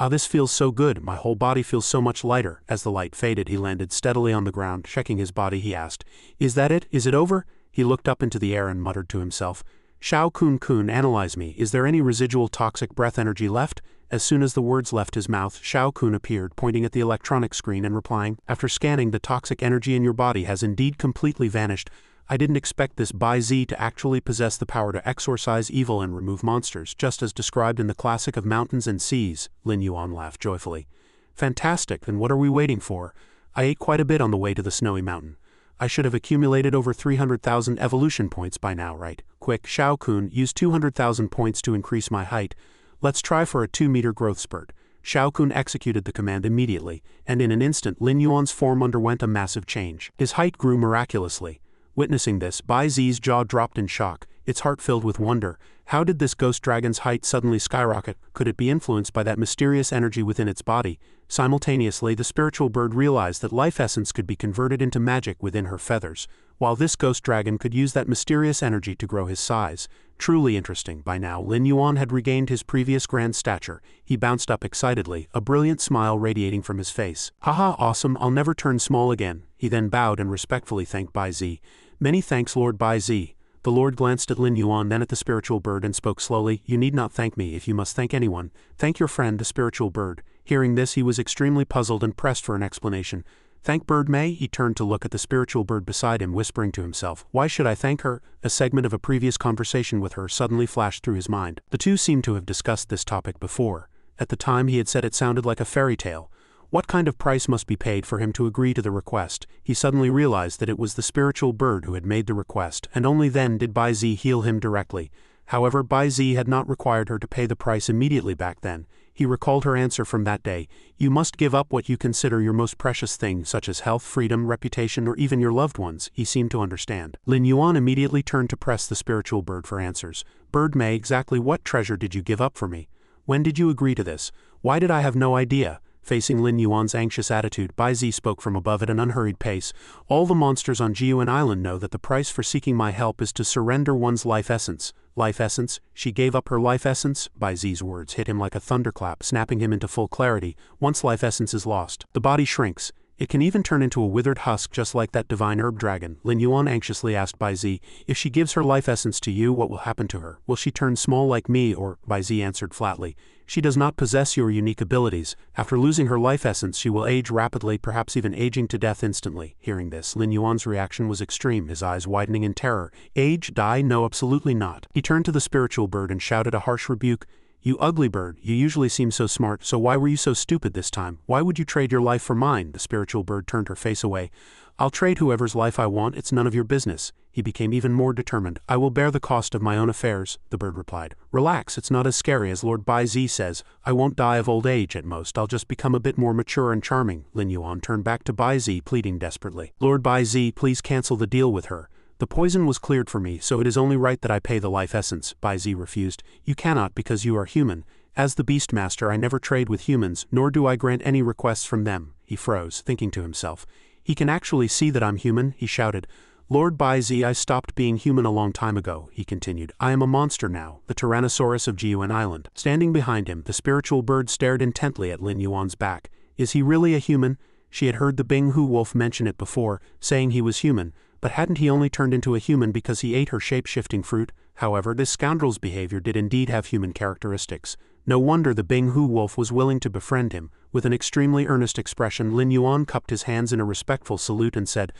Ah, this feels so good, my whole body feels so much lighter. As the light faded, he landed steadily on the ground. Checking his body, he asked, Is that it? Is it over? He looked up into the air and muttered to himself, Shao Kun, analyze me. Is there any residual toxic breath energy left? As soon as the words left his mouth, Shao Kun appeared, pointing at the electronic screen and replying, After scanning, the toxic energy in your body has indeed completely vanished. I didn't expect this Bai Zi to actually possess the power to exorcise evil and remove monsters, just as described in the classic of mountains and seas. Lin Yuan laughed joyfully. Fantastic, then what are we waiting for? I ate quite a bit on the way to the snowy mountain. I should have accumulated over 300,000 evolution points by now, right? Quick, Shao Kun, use 200,000 points to increase my height. Let's try for a 2-meter growth spurt. Shao Kun executed the command immediately, and in an instant Lin Yuan's form underwent a massive change. His height grew miraculously. Witnessing this, Bai Zi's jaw dropped in shock, its heart filled with wonder. How did this ghost dragon's height suddenly skyrocket? Could it be influenced by that mysterious energy within its body? Simultaneously, the spiritual bird realized that life essence could be converted into magic within her feathers, while this ghost dragon could use that mysterious energy to grow his size. Truly interesting. By now, Lin Yuan had regained his previous grand stature. He bounced up excitedly, a brilliant smile radiating from his face. Haha, awesome, I'll never turn small again. He then bowed and respectfully thanked Bai Zi. Many thanks, Lord Bai Zi. The Lord glanced at Lin Yuan, then at the spiritual bird, and spoke slowly, You need not thank me if you must thank anyone. Thank your friend, the spiritual bird. Hearing this, he was extremely puzzled and pressed for an explanation. Thank Bird May? He turned to look at the spiritual bird beside him, whispering to himself, Why should I thank her? A segment of a previous conversation with her suddenly flashed through his mind. The two seemed to have discussed this topic before. At the time he had said it sounded like a fairy tale. What kind of price must be paid for him to agree to the request? He suddenly realized that it was the spiritual bird who had made the request, and only then did Bai Zi heal him directly. However, Bai Zi had not required her to pay the price immediately back then. He recalled her answer from that day: "You must give up what you consider your most precious thing, such as health, freedom, reputation, or even your loved ones." He seemed to understand. Lin Yuan immediately turned to press the spiritual bird for answers. "Bird Mei, exactly what treasure did you give up for me? When did you agree to this? Why did I have no idea?" Facing Lin Yuan's anxious attitude, Bai Zi spoke from above at an unhurried pace. "All the monsters on Jiuan Island know that the price for seeking my help is to surrender one's life essence." Life essence? She gave up her life essence? Bai Zi's words hit him like a thunderclap, snapping him into full clarity. Once life essence is lost, the body shrinks. It can even turn into a withered husk, just like that divine herb dragon. Lin Yuan anxiously asked Bai Zi, "If she gives her life essence to you, what will happen to her? Will she turn small like me, or?" Bai Zi answered flatly, "She does not possess your unique abilities. After losing her life essence, she will age rapidly, perhaps even aging to death instantly." Hearing this, Lin Yuan's reaction was extreme, his eyes widening in terror. "Age? Die? No, absolutely not." He turned to the spiritual bird and shouted a harsh rebuke. "You ugly bird, you usually seem so smart, so why were you so stupid this time? Why would you trade your life for mine?" The spiritual bird turned her face away. "I'll trade whoever's life I want, it's none of your business." He became even more determined. "I will bear the cost of my own affairs," the bird replied. "Relax, it's not as scary as Lord Bai Zi says. I won't die of old age at most, I'll just become a bit more mature and charming." Lin Yuan turned back to Bai Zi, pleading desperately. "Lord Bai Zi, please cancel the deal with her. The poison was cleared for me, so it is only right that I pay the life essence." Bai Zi refused. "You cannot, because you are human. As the Beastmaster, I never trade with humans, nor do I grant any requests from them." He froze, thinking to himself, "He can actually see that I'm human?" He shouted. "Lord Bai Zi, I stopped being human a long time ago," he continued. "I am a monster now, the Tyrannosaurus of Jiuan Island." Standing behind him, the spiritual bird stared intently at Lin Yuan's back. "Is he really a human?" She had heard the Binghu wolf mention it before, saying he was human, but hadn't he only turned into a human because he ate her shape-shifting fruit? However, this scoundrel's behavior did indeed have human characteristics. No wonder the Binghu wolf was willing to befriend him. With an extremely earnest expression, Lin Yuan cupped his hands in a respectful salute and said,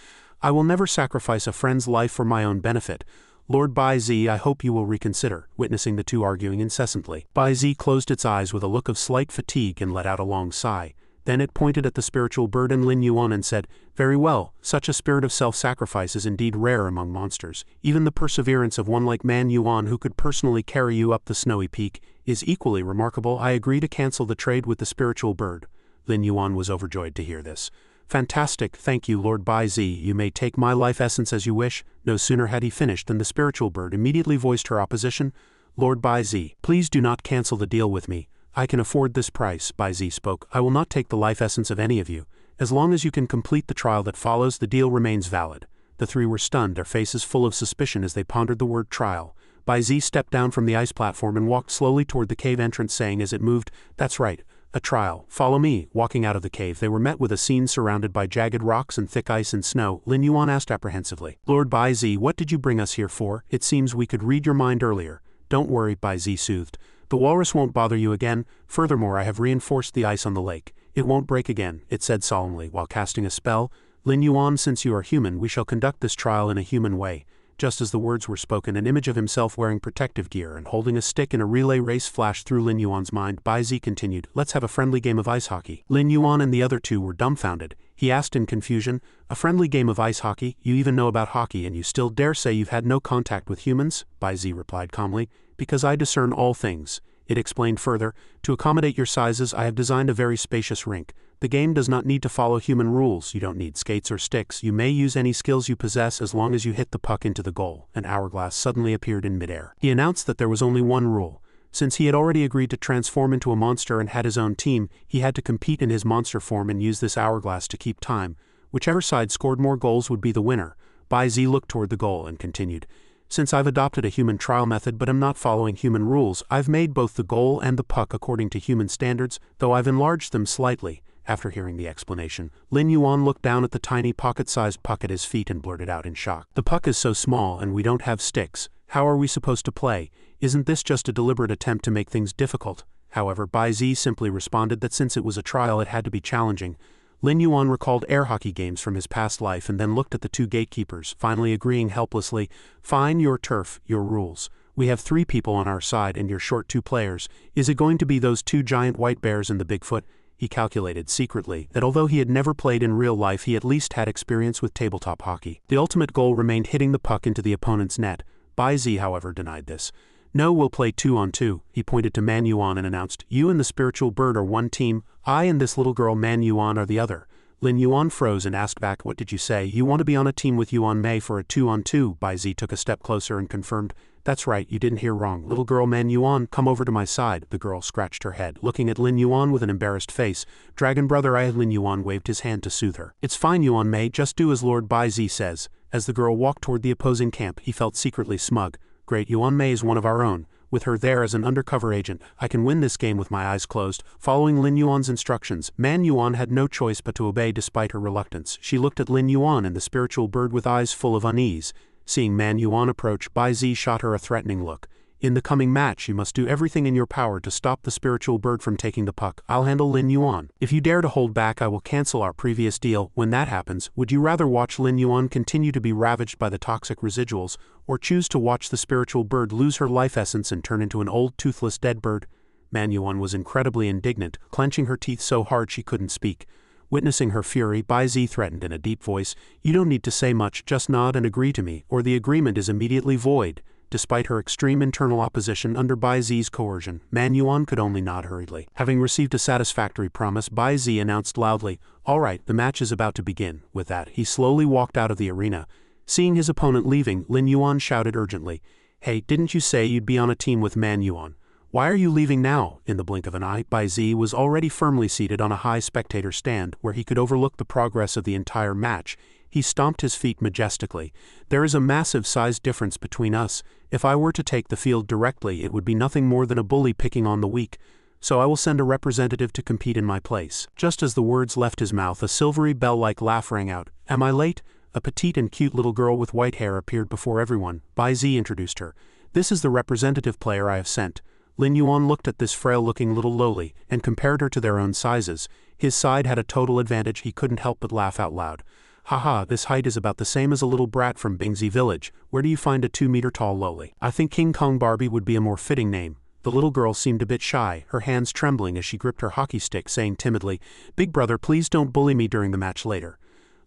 "I will never sacrifice a friend's life for my own benefit. Lord Bai Zi, I hope you will reconsider." Witnessing the two arguing incessantly, Bai Zi closed its eyes with a look of slight fatigue and let out a long sigh. Then it pointed at the spiritual bird and Lin Yuan and said, "Very well, such a spirit of self-sacrifice is indeed rare among monsters. Even the perseverance of one like Man Yuan, who could personally carry you up the snowy peak, is equally remarkable. I agree to cancel the trade with the spiritual bird." Lin Yuan was overjoyed to hear this. "Fantastic, thank you, Lord Bai Zi. You may take my life essence as you wish." No sooner had he finished than the spiritual bird immediately voiced her opposition. "Lord Bai Zi, please do not cancel the deal with me. I can afford this price." Bai Zi spoke. "I will not take the life essence of any of you. As long as you can complete the trial that follows, the deal remains valid." The three were stunned, their faces full of suspicion as they pondered the word trial. Bai Zi stepped down from the ice platform and walked slowly toward the cave entrance, saying as it moved, "That's right, a trial. Follow me." Walking out of the cave, they were met with a scene surrounded by jagged rocks and thick ice and snow. Lin Yuan asked apprehensively, "Lord Bai Zi, what did you bring us here for? It seems we could read your mind earlier." "Don't worry," Bai Zi soothed. "The walrus won't bother you again. Furthermore, I have reinforced the ice on the lake. It won't break again," it said solemnly while casting a spell. "Lin Yuan, since you are human, we shall conduct this trial in a human way." Just as the words were spoken, an image of himself wearing protective gear and holding a stick in a relay race flashed through Lin Yuan's mind. Bai Zi continued, "Let's have a friendly game of ice hockey." Lin Yuan and the other two were dumbfounded. He asked in confusion, "A friendly game of ice hockey? You even know about hockey and you still dare say you've had no contact with humans?" Bai Zi replied calmly, "Because I discern all things." It explained further, "To accommodate your sizes, I have designed a very spacious rink. The game does not need to follow human rules. You don't need skates or sticks. You may use any skills you possess as long as you hit the puck into the goal." An hourglass suddenly appeared in midair. He announced that there was only one rule. Since he had already agreed to transform into a monster and had his own team, he had to compete in his monster form and use this hourglass to keep time. Whichever side scored more goals would be the winner. Bai Zi looked toward the goal and continued, "Since I've adopted a human trial method but am not following human rules, I've made both the goal and the puck according to human standards, though I've enlarged them slightly." After hearing the explanation, Lin Yuan looked down at the tiny pocket-sized puck at his feet and blurted out in shock, "The puck is so small and we don't have sticks. How are we supposed to play? Isn't this just a deliberate attempt to make things difficult?" However, Bai Zi simply responded that since it was a trial it had to be challenging. Lin Yuan recalled air hockey games from his past life and then looked at the two gatekeepers, finally agreeing helplessly, "Fine, your turf, your rules. We have 3 people on our side and you're short 2 players. Is it going to be those 2 giant white bears and the Bigfoot?" He calculated secretly that although he had never played in real life, he at least had experience with tabletop hockey. The ultimate goal remained hitting the puck into the opponent's net. Bai Zi, however, denied this. No, we'll play 2-on-2. He pointed to Manhua and announced, you and the spiritual bird are one team, I and this little girl Manhua are the other. Lin Yuan froze and asked back, what did you say? You want to be on a team with Yuan Mei for a 2-on-2? Bai Zi took a step closer and confirmed, that's right, you didn't hear wrong. Little girl Manhua, come over to my side. The girl scratched her head, looking at Lin Yuan with an embarrassed face. Dragon brother, Lin Yuan waved his hand to soothe her. It's fine, Yuan Mei, just do as Lord Bai Zi says. As the girl walked toward the opposing camp, he felt secretly smug. Great, Yuan Mei is one of our own. With her there as an undercover agent, I can win this game with my eyes closed. Following Lin Yuan's instructions, Manhua had no choice but to obey despite her reluctance. She looked at Lin Yuan and the spiritual bird with eyes full of unease. Seeing Manhua approach, Bai Zi shot her a threatening look. In the coming match, you must do everything in your power to stop the spiritual bird from taking the puck. I'll handle Lin Yuan. If you dare to hold back, I will cancel our previous deal. When that happens, would you rather watch Lin Yuan continue to be ravaged by the toxic residuals, or choose to watch the spiritual bird lose her life essence and turn into an old toothless dead bird? Manhua was incredibly indignant, clenching her teeth so hard she couldn't speak. Witnessing her fury, Bai Zi threatened in a deep voice, you don't need to say much, just nod and agree to me, or the agreement is immediately void. Despite her extreme internal opposition under Bai Zi's coercion, Manhua could only nod hurriedly. Having received a satisfactory promise, Bai Zi announced loudly, all right, the match is about to begin. With that, he slowly walked out of the arena. Seeing his opponent leaving, Lin Yuan shouted urgently, hey, didn't you say you'd be on a team with Manhua? Why are you leaving now? In the blink of an eye, Bai Zi was already firmly seated on a high spectator stand where he could overlook the progress of the entire match. He stomped his feet majestically. There is a massive size difference between us. If I were to take the field directly, it would be nothing more than a bully picking on the weak. So I will send a representative to compete in my place. Just as the words left his mouth, a silvery bell-like laugh rang out. Am I late? A petite and cute little girl with white hair appeared before everyone. Bai Zi introduced her. This is the representative player I have sent. Lin Yuan looked at this frail-looking little lowly and compared her to their own sizes. His side had a total advantage. He couldn't help but laugh out loud. Haha, this height is about the same as a little brat from Bingzi village. Where do you find a 2-meter-tall lowly? I think King Kong Barbie would be a more fitting name. The little girl seemed a bit shy, her hands trembling as she gripped her hockey stick, saying timidly, Big brother, please don't bully me during the match later.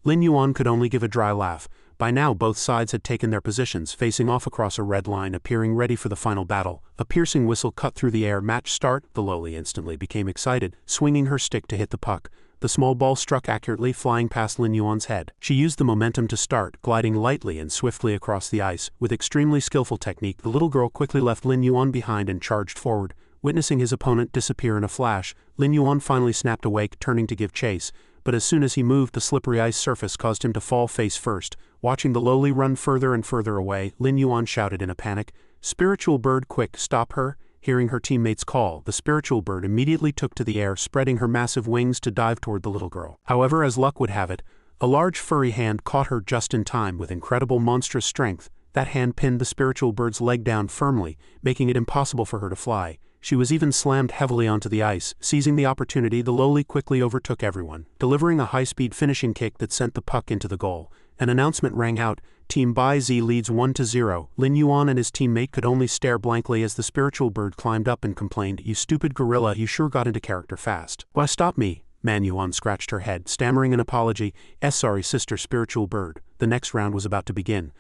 Lin Yuan could only give a dry laugh. By now both sides had taken their positions, facing off across a red line, appearing ready for the final battle. A piercing whistle cut through the air. Match start. The lowly instantly became excited, swinging her stick to hit the puck. The small ball struck accurately, flying past Lin Yuan's head. She used the momentum to start, gliding lightly and swiftly across the ice. With extremely skillful technique, the little girl quickly left Lin Yuan behind and charged forward. Witnessing his opponent disappear in a flash, Lin Yuan finally snapped awake, turning to give chase. But as soon as he moved, the slippery ice surface caused him to fall face first. Watching the lowly run further and further away, Lin Yuan shouted in a panic, Spiritual bird, quick, stop her! Hearing her teammates' call, the spiritual bird immediately took to the air, spreading her massive wings to dive toward the little girl. However, as luck would have it, a large furry hand caught her just in time. With incredible monstrous strength, that hand pinned the spiritual bird's leg down firmly, making it impossible for her to fly. She was even slammed heavily onto the ice. Seizing the opportunity, the lowly quickly overtook everyone, delivering a high-speed finishing kick that sent the puck into the goal. An announcement rang out, Team Bai Zi leads 1-0. Lin Yuan and his teammate could only stare blankly as the spiritual bird climbed up and complained, You stupid gorilla, you sure got into character fast. Why stop me? Manhua scratched her head, stammering an apology. Sorry sister spiritual bird. The next round was about to begin.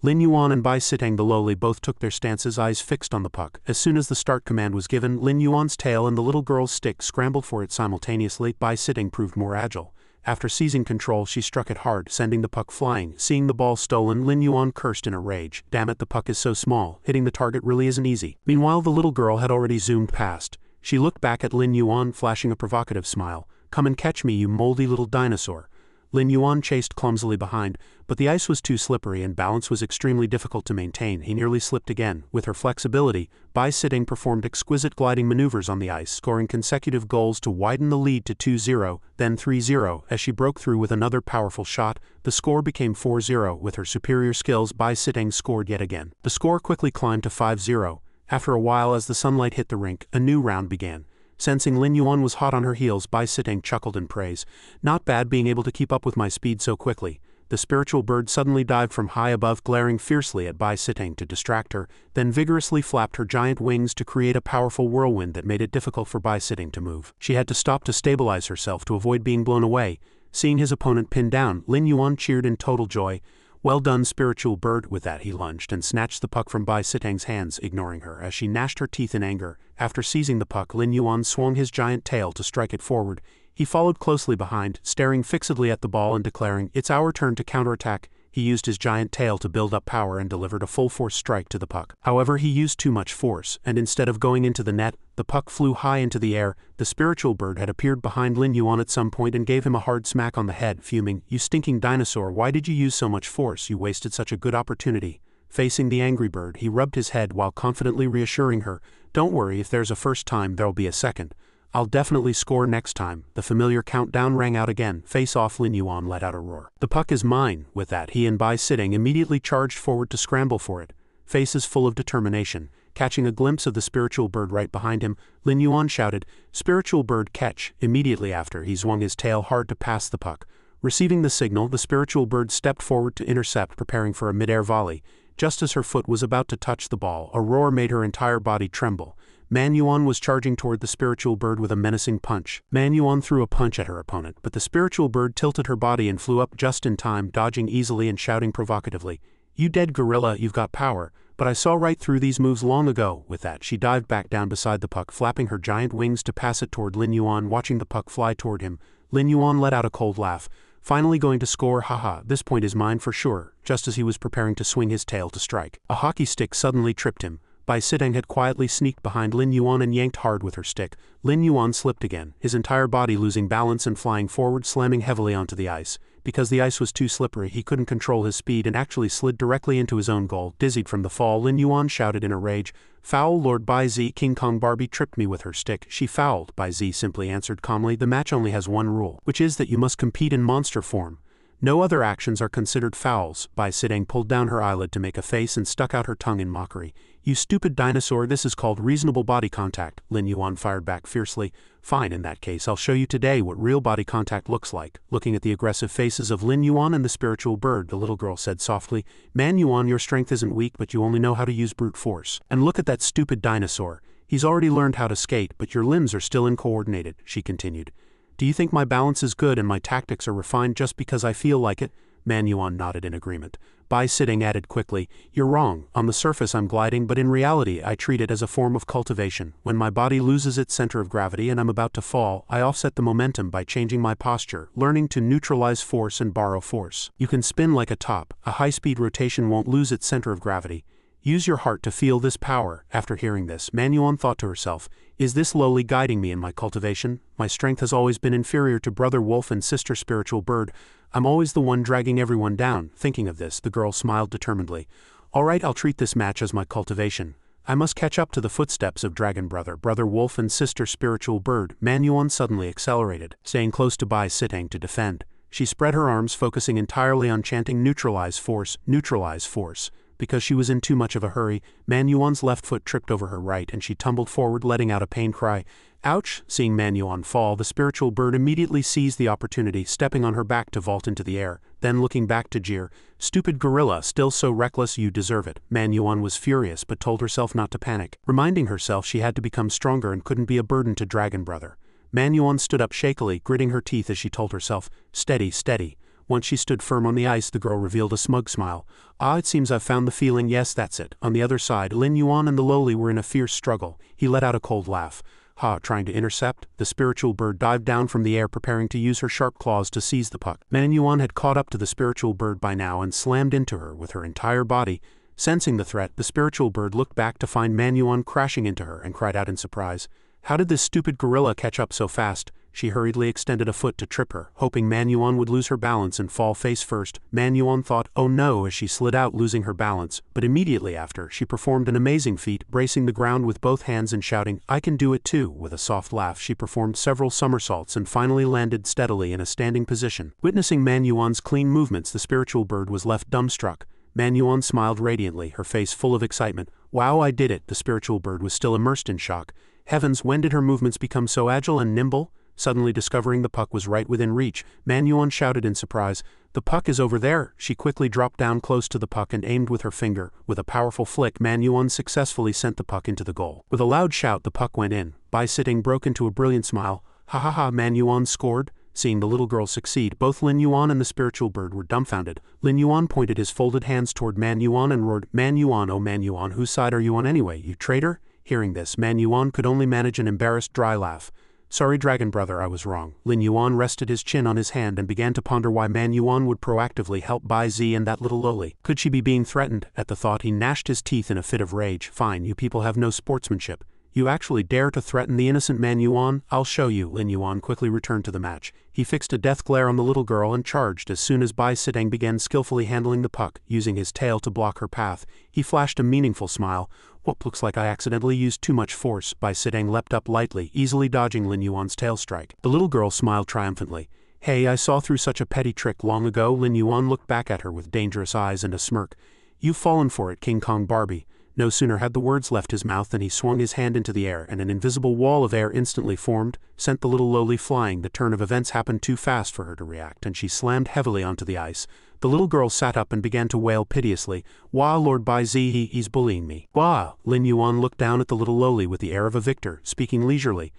Lin Yuan and Bai Sitang the lowly both took their stances, eyes fixed on the puck. As soon as the start command was given, Lin Yuan's tail and the little girl's stick scrambled for it simultaneously. Bai Sitang proved more agile. After seizing control, she struck it hard, sending the puck flying. Seeing the ball stolen, Lin Yuan cursed in a rage. Damn it, the puck is so small. Hitting the target really isn't easy. Meanwhile, the little girl had already zoomed past. She looked back at Lin Yuan, flashing a provocative smile. Come and catch me, you moldy little dinosaur. Lin Yuan chased clumsily behind, but the ice was too slippery and balance was extremely difficult to maintain. He nearly slipped again. With her flexibility, Bai Sitang performed exquisite gliding maneuvers on the ice, scoring consecutive goals to widen the lead to 2-0, then 3-0. As she broke through with another powerful shot, the score became 4-0. With her superior skills, Bai Sitang scored yet again. The score quickly climbed to 5-0. After a while, as the sunlight hit the rink, a new round began. Sensing Lin Yuan was hot on her heels, Bai Sitang chuckled in praise. Not bad being able to keep up with my speed so quickly. The spiritual bird suddenly dived from high above, glaring fiercely at Bai Sitang to distract her, then vigorously flapped her giant wings to create a powerful whirlwind that made it difficult for Bai Sitang to move. She had to stop to stabilize herself to avoid being blown away. Seeing his opponent pinned down, Lin Yuan cheered in total joy. Well done, spiritual bird. With that he lunged and snatched the puck from Bai Sitang's hands, ignoring her as she gnashed her teeth in anger. After seizing the puck, Lin Yuan swung his giant tail to strike it forward. He followed closely behind, staring fixedly at the ball and declaring, "It's our turn to counterattack." He used his giant tail to build up power and delivered a full-force strike to the puck. However, he used too much force, and instead of going into the net, the puck flew high into the air. The spiritual bird had appeared behind Lin Yuan at some point and gave him a hard smack on the head, fuming, "You stinking dinosaur, why did you use so much force? You wasted such a good opportunity." Facing the angry bird, he rubbed his head while confidently reassuring her, "Don't worry, if there's a first time, there'll be a second. I'll definitely score next time." The familiar countdown rang out again. "Face off!" Lin Yuan let out a roar. "The puck is mine." With that, he and Bai Sitang immediately charged forward to scramble for it, faces full of determination. Catching a glimpse of the spiritual bird right behind him, Lin Yuan shouted, "Spiritual bird, catch!" Immediately after, he swung his tail hard to pass the puck. Receiving the signal, the spiritual bird stepped forward to intercept, preparing for a mid-air volley. Just as her foot was about to touch the ball, a roar made her entire body tremble. Manhua was charging toward the spiritual bird with a menacing punch. Manhua threw a punch at her opponent, but the spiritual bird tilted her body and flew up just in time, dodging easily and shouting provocatively, "You dead gorilla, you've got power, but I saw right through these moves long ago." With that, she dived back down beside the puck, flapping her giant wings to pass it toward Lin Yuan. Watching the puck fly toward him, Lin Yuan let out a cold laugh. "Finally going to score, haha, this point is mine for sure." Just as he was preparing to swing his tail to strike, a hockey stick suddenly tripped him. Bai Sitang had quietly sneaked behind Lin Yuan and yanked hard with her stick. Lin Yuan slipped again, his entire body losing balance and flying forward, slamming heavily onto the ice. Because the ice was too slippery, he couldn't control his speed and actually slid directly into his own goal. Dizzied from the fall, Lin Yuan shouted in a rage, "Foul, Lord Bai Z! King Kong Barbie tripped me with her stick." "She fouled," Bai Z simply answered calmly. "The match only has one rule, which is that you must compete in monster form. No other actions are considered fouls." Bai Sitang pulled down her eyelid to make a face and stuck out her tongue in mockery. "You stupid dinosaur, this is called reasonable body contact." Lin Yuan fired back fiercely. "Fine, in that case I'll show you today what real body contact looks like." Looking at the aggressive faces of Lin Yuan and the spiritual bird, the little girl said softly, "Man Yuan, your strength isn't weak, but you only know how to use brute force. And look at that stupid dinosaur. He's already learned how to skate, but your limbs are still uncoordinated," she continued. "Do you think my balance is good and my tactics are refined just because I feel like it?" Manhua nodded in agreement. Bai Sitang added quickly, "You're wrong. On the surface I'm gliding, but in reality I treat it as a form of cultivation. When my body loses its center of gravity and I'm about to fall, I offset the momentum by changing my posture, learning to neutralize force and borrow force. You can spin like a top. A high-speed rotation won't lose its center of gravity. Use your heart to feel this power." After hearing this, Manhua thought to herself, "Is this lowly guiding me in my cultivation? My strength has always been inferior to brother wolf and sister spiritual bird. I'm always the one dragging everyone down." Thinking of this, the girl smiled determinedly. "All right, I'll treat this match as my cultivation. I must catch up to the footsteps of dragon brother wolf and sister spiritual bird." Manhua suddenly accelerated, staying close to Bai Sitang to defend. She spread her arms, focusing entirely on chanting neutralize force, neutralize force. Because she was in too much of a hurry, Manhua's left foot tripped over her right and she tumbled forward, letting out a pained cry. "Ouch!" Seeing Manhua fall, the spiritual bird immediately seized the opportunity, stepping on her back to vault into the air, then looking back to jeer, "Stupid gorilla, still so reckless, you deserve it." Manhua was furious but told herself not to panic, reminding herself she had to become stronger and couldn't be a burden to Dragon Brother. Manhua stood up shakily, gritting her teeth as she told herself, "Steady, steady." Once she stood firm on the ice, the girl revealed a smug smile. "Ah, it seems I've found the feeling. Yes, that's it." On the other side, Lin Yuan and the lowly were in a fierce struggle. He let out a cold laugh. "Ha!" Trying to intercept, the spiritual bird dived down from the air, preparing to use her sharp claws to seize the puck. Manhua had caught up to the spiritual bird by now and slammed into her with her entire body. Sensing the threat, the spiritual bird looked back to find Manhua crashing into her and cried out in surprise. "How did this stupid gorilla catch up so fast?" She hurriedly extended a foot to trip her, hoping Manhua would lose her balance and fall face first. Manhua thought, "Oh no," as she slid out, losing her balance, but immediately after, she performed an amazing feat, bracing the ground with both hands and shouting, "I can do it too." With a soft laugh, she performed several somersaults and finally landed steadily in a standing position. Witnessing Manhua's clean movements, the spiritual bird was left dumbstruck. Manhua smiled radiantly, her face full of excitement. "Wow, I did it." The spiritual bird was still immersed in shock. Heavens, when did her movements become so agile and nimble? Suddenly discovering the puck was right within reach, Manhua shouted in surprise, "The puck is over there!" She quickly dropped down close to the puck and aimed with her finger. With a powerful flick, Manhua successfully sent the puck into the goal. With a loud shout, the puck went in. Bai Sitang broke into a brilliant smile. "Ha ha ha, Manhua scored!" seeing the little girl succeed. Both Lin Yuan and the spiritual bird were dumbfounded. Lin Yuan pointed his folded hands toward Man Yuan and roared, "Man Yuan, oh Man Yuan, whose side are you on anyway, you traitor?" Hearing this, Man Yuan could only manage an embarrassed dry laugh. "Sorry, Dragon Brother, I was wrong." Lin Yuan rested his chin on his hand and began to ponder why Man Yuan would proactively help Bai Zi and that little loli. Could she be being threatened? At the thought, he gnashed his teeth in a fit of rage. "Fine, you people have no sportsmanship. You actually dare to threaten the innocent Man Yuan? I'll show you." Lin Yuan quickly returned to the match. He fixed a death glare on the little girl and charged as soon as Bai Sitang began skillfully handling the puck, using his tail to block her path. He flashed a meaningful smile. "Whoop, looks like I accidentally used too much force." Bai Sitang leapt up lightly, easily dodging Lin Yuan's tail strike. The little girl smiled triumphantly. "Hey, I saw through such a petty trick long ago." Lin Yuan looked back at her with dangerous eyes and a smirk. "You've fallen for it, King Kong Barbie." No sooner had the words left his mouth than he swung his hand into the air, and an invisible wall of air instantly formed, sent the little loli flying. The turn of events happened too fast for her to react, and she slammed heavily onto the ice. The little girl sat up and began to wail piteously. "Wah, Lord Bai Zi, he's bullying me." "Wah!" Lin Yuan looked down at the little loli with the air of a victor, speaking leisurely.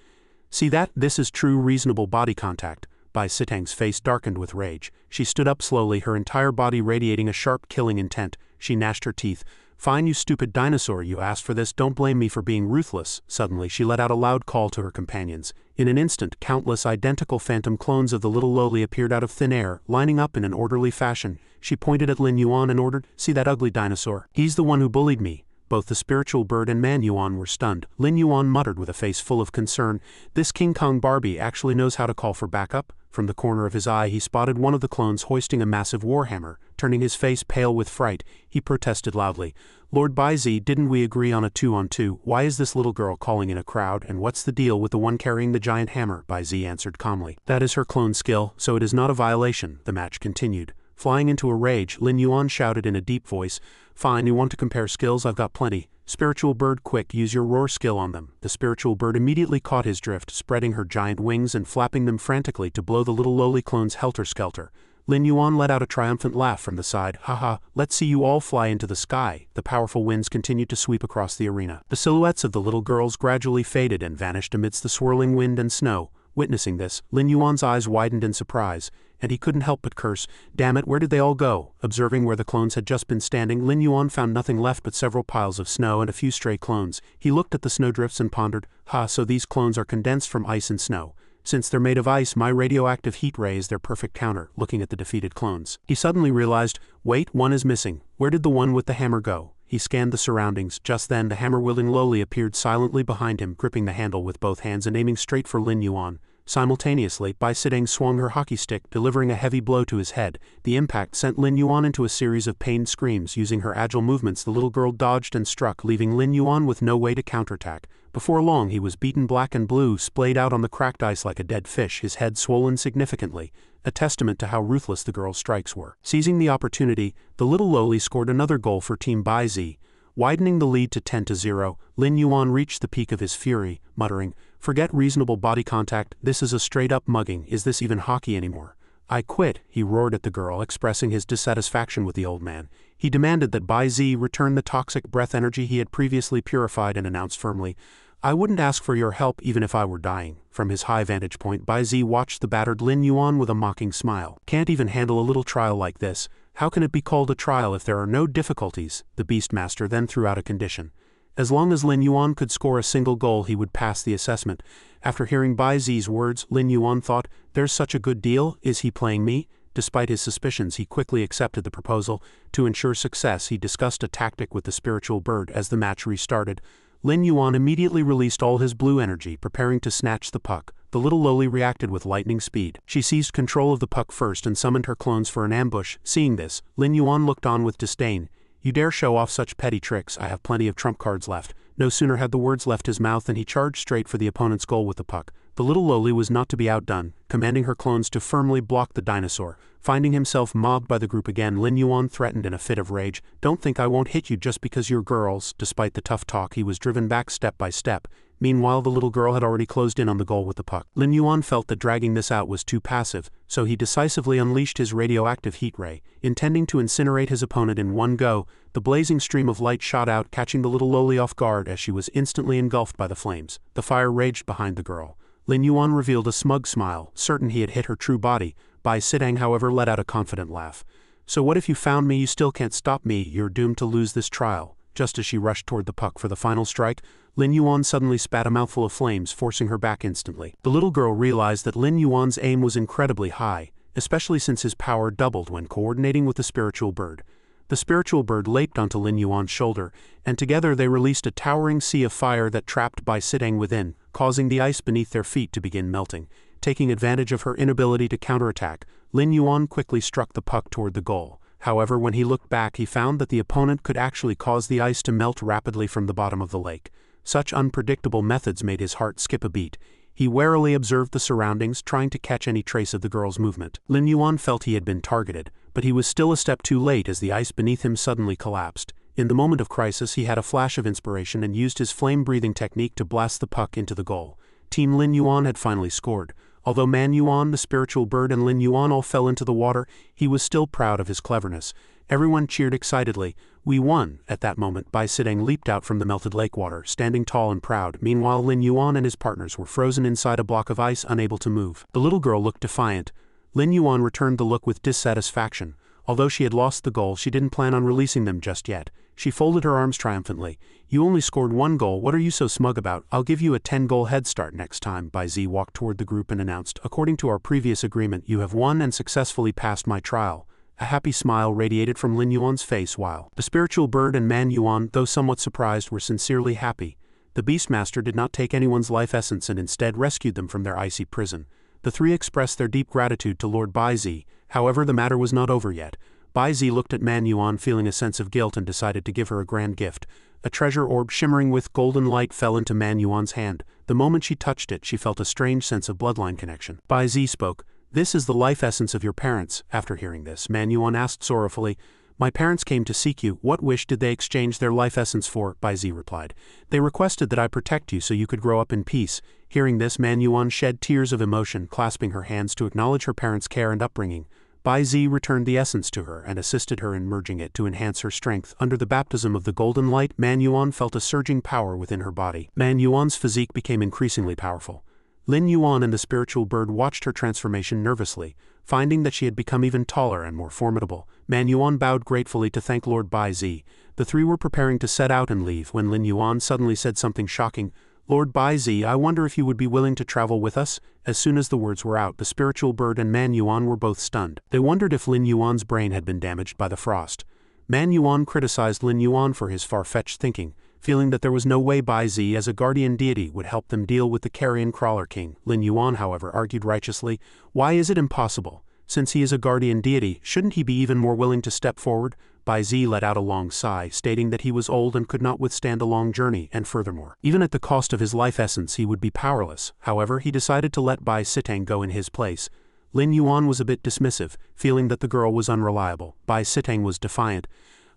"See that? This is true reasonable body contact." Bai Sitang's face darkened with rage. She stood up slowly, her entire body radiating a sharp killing intent. She gnashed her teeth. "Fine, you stupid dinosaur, you asked for this, don't blame me for being ruthless." Suddenly she let out a loud call to her companions. In an instant, countless identical phantom clones of the little loli appeared out of thin air, lining up in an orderly fashion. She pointed at Lin Yuan and ordered, "See that ugly dinosaur? He's the one who bullied me." Both the spiritual bird and Man Yuan were stunned. Lin Yuan muttered with a face full of concern, "This King Kong Barbie actually knows how to call for backup?" From the corner of his eye he spotted one of the clones hoisting a massive warhammer. Turning his face pale with fright, he protested loudly, "Lord Bai Zi, didn't we agree on a 2-on-2? Why is this little girl calling in a crowd, and what's the deal with the one carrying the giant hammer?" Bai Zi answered calmly. "That is her clone skill, so it is not a violation." The match continued. Flying into a rage, Lin Yuan shouted in a deep voice, "Fine, you want to compare skills? I've got plenty. Spiritual bird, quick, use your roar skill on them." The spiritual bird immediately caught his drift, spreading her giant wings and flapping them frantically to blow the little lowly clones helter-skelter. Lin Yuan let out a triumphant laugh from the side. "Haha, let's see you all fly into the sky." The powerful winds continued to sweep across the arena. The silhouettes of the little girls gradually faded and vanished amidst the swirling wind and snow. Witnessing this, Lin Yuan's eyes widened in surprise, and he couldn't help but curse, "Damn it, where did they all go?" Observing where the clones had just been standing, Lin Yuan found nothing left but several piles of snow and a few stray clones. He looked at the snowdrifts and pondered, so these clones are condensed from ice and snow. Since they're made of ice, my radioactive heat ray is their perfect counter." Looking at the defeated clones, he suddenly realized, wait, one is missing. Where did the one with the hammer go? He scanned the surroundings. Just then, the hammer-wielding loli appeared silently behind him, gripping the handle with both hands and aiming straight for Lin Yuan. Simultaneously, Bai Sitang swung her hockey stick, delivering a heavy blow to his head. The impact sent Lin Yuan into a series of pained screams. Using her agile movements, the little girl dodged and struck, leaving Lin Yuan with no way to counterattack. Before long, he was beaten black and blue, splayed out on the cracked ice like a dead fish, his head swollen significantly, a testament to how ruthless the girl's strikes were. Seizing the opportunity, the little loli scored another goal for Team Bai Zi. Widening the lead to 10-0, Lin Yuan reached the peak of his fury, muttering, "Forget reasonable body contact, this is a straight-up mugging. Is this even hockey anymore?" "I quit," he roared at the girl, expressing his dissatisfaction with the old man. He demanded that Bai Zi return the toxic breath energy he had previously purified and announced firmly, "I wouldn't ask for your help even if I were dying." From his high vantage point, Bai Zi watched the battered Lin Yuan with a mocking smile. "Can't even handle a little trial like this. How can it be called a trial if there are no difficulties?" The Beastmaster then threw out a condition. As long as Lin Yuan could score a single goal, he would pass the assessment. After hearing Bai Zi's words, Lin Yuan thought, "There's such a good deal, is he playing me?" Despite his suspicions, he quickly accepted the proposal. To ensure success, he discussed a tactic with the spiritual bird. As the match restarted, Lin Yuan immediately released all his blue energy, preparing to snatch the puck. The little loli reacted with lightning speed. She seized control of the puck first and summoned her clones for an ambush. Seeing this, Lin Yuan looked on with disdain. "You dare show off such petty tricks? I have plenty of trump cards left." No sooner had the words left his mouth than he charged straight for the opponent's goal with the puck. The little loli was not to be outdone, commanding her clones to firmly block the dinosaur. Finding himself mobbed by the group again, Lin Yuan threatened in a fit of rage, "Don't think I won't hit you just because you're girls." Despite the tough talk, he was driven back step by step. Meanwhile, the little girl had already closed in on the goal with the puck. Lin Yuan felt that dragging this out was too passive, so he decisively unleashed his radioactive heat ray, intending to incinerate his opponent in one go. The blazing stream of light shot out, catching the little loli off guard as she was instantly engulfed by the flames. The fire raged behind the girl. Lin Yuan revealed a smug smile, certain he had hit her true body. Bai Sitang, however, let out a confident laugh. So what if you found me? You still can't stop me. You're doomed to lose this trial. Just as she rushed toward the puck for the final strike, Lin Yuan suddenly spat a mouthful of flames, forcing her back instantly. The little girl realized that Lin Yuan's aim was incredibly high, especially since his power doubled when coordinating with the spiritual bird. The spiritual bird leaped onto Lin Yuan's shoulder, and together they released a towering sea of fire that trapped Bai Sitang within, causing the ice beneath their feet to begin melting. Taking advantage of her inability to counterattack, Lin Yuan quickly struck the puck toward the goal. However, when he looked back, he found that the opponent could actually cause the ice to melt rapidly from the bottom of the lake. Such unpredictable methods made his heart skip a beat. He warily observed the surroundings, trying to catch any trace of the girl's movement. Lin Yuan felt he had been targeted, but he was still a step too late as the ice beneath him suddenly collapsed. In the moment of crisis, he had a flash of inspiration and used his flame-breathing technique to blast the puck into the goal. Team Lin Yuan had finally scored. Although Man Yuan, the spiritual bird, and Lin Yuan all fell into the water, he was still proud of his cleverness. Everyone cheered excitedly. "We won!" At that moment, Bai Sitang leaped out from the melted lake water, standing tall and proud. Meanwhile, Lin Yuan and his partners were frozen inside a block of ice, unable to move. The little girl looked defiant. Lin Yuan returned the look with dissatisfaction. Although she had lost the goal, she didn't plan on releasing them just yet. She folded her arms triumphantly. "You only scored 1 goal, what are you so smug about? I'll give you a 10-goal head start next time." Bai Zi walked toward the group and announced, "According to our previous agreement, you have won and successfully passed my trial." A happy smile radiated from Lin Yuan's face while the spiritual bird and Man Yuan, though somewhat surprised, were sincerely happy. The Beastmaster did not take anyone's life essence and instead rescued them from their icy prison. The three expressed their deep gratitude to Lord Bai Zi. However, the matter was not over yet. Bai Zi looked at Man Yuan, feeling a sense of guilt, and decided to give her a grand gift. A treasure orb shimmering with golden light fell into Man Yuan's hand. The moment she touched it, she felt a strange sense of bloodline connection. Bai Zi spoke. "This is the life essence of your parents." After hearing this, Man Yuan asked sorrowfully, "My parents came to seek you. What wish did they exchange their life essence for?" Bai Zi replied, "They requested that I protect you so you could grow up in peace." Hearing this, Man Yuan shed tears of emotion, clasping her hands to acknowledge her parents' care and upbringing. Bai Zi returned the essence to her and assisted her in merging it to enhance her strength. Under the baptism of the golden light, Man Yuan felt a surging power within her body. Man Yuan's physique became increasingly powerful. Lin Yuan and the spiritual bird watched her transformation nervously, finding that she had become even taller and more formidable. Man Yuan bowed gratefully to thank Lord Bai Zi. The three were preparing to set out and leave when Lin Yuan suddenly said something shocking. "Lord Bai Zi, I wonder if you would be willing to travel with us?" As soon as the words were out, the spiritual bird and Man Yuan were both stunned. They wondered if Lin Yuan's brain had been damaged by the frost. Man Yuan criticized Lin Yuan for his far-fetched thinking, feeling that there was no way Bai Zi as a guardian deity would help them deal with the carrion crawler king. Lin Yuan, however, argued righteously, "Why is it impossible? Since he is a guardian deity, shouldn't he be even more willing to step forward?" Bai Zi let out a long sigh, stating that he was old and could not withstand a long journey, and furthermore, even at the cost of his life essence, he would be powerless. However, he decided to let Bai Sitang go in his place. Lin Yuan was a bit dismissive, feeling that the girl was unreliable. Bai Sitang was defiant.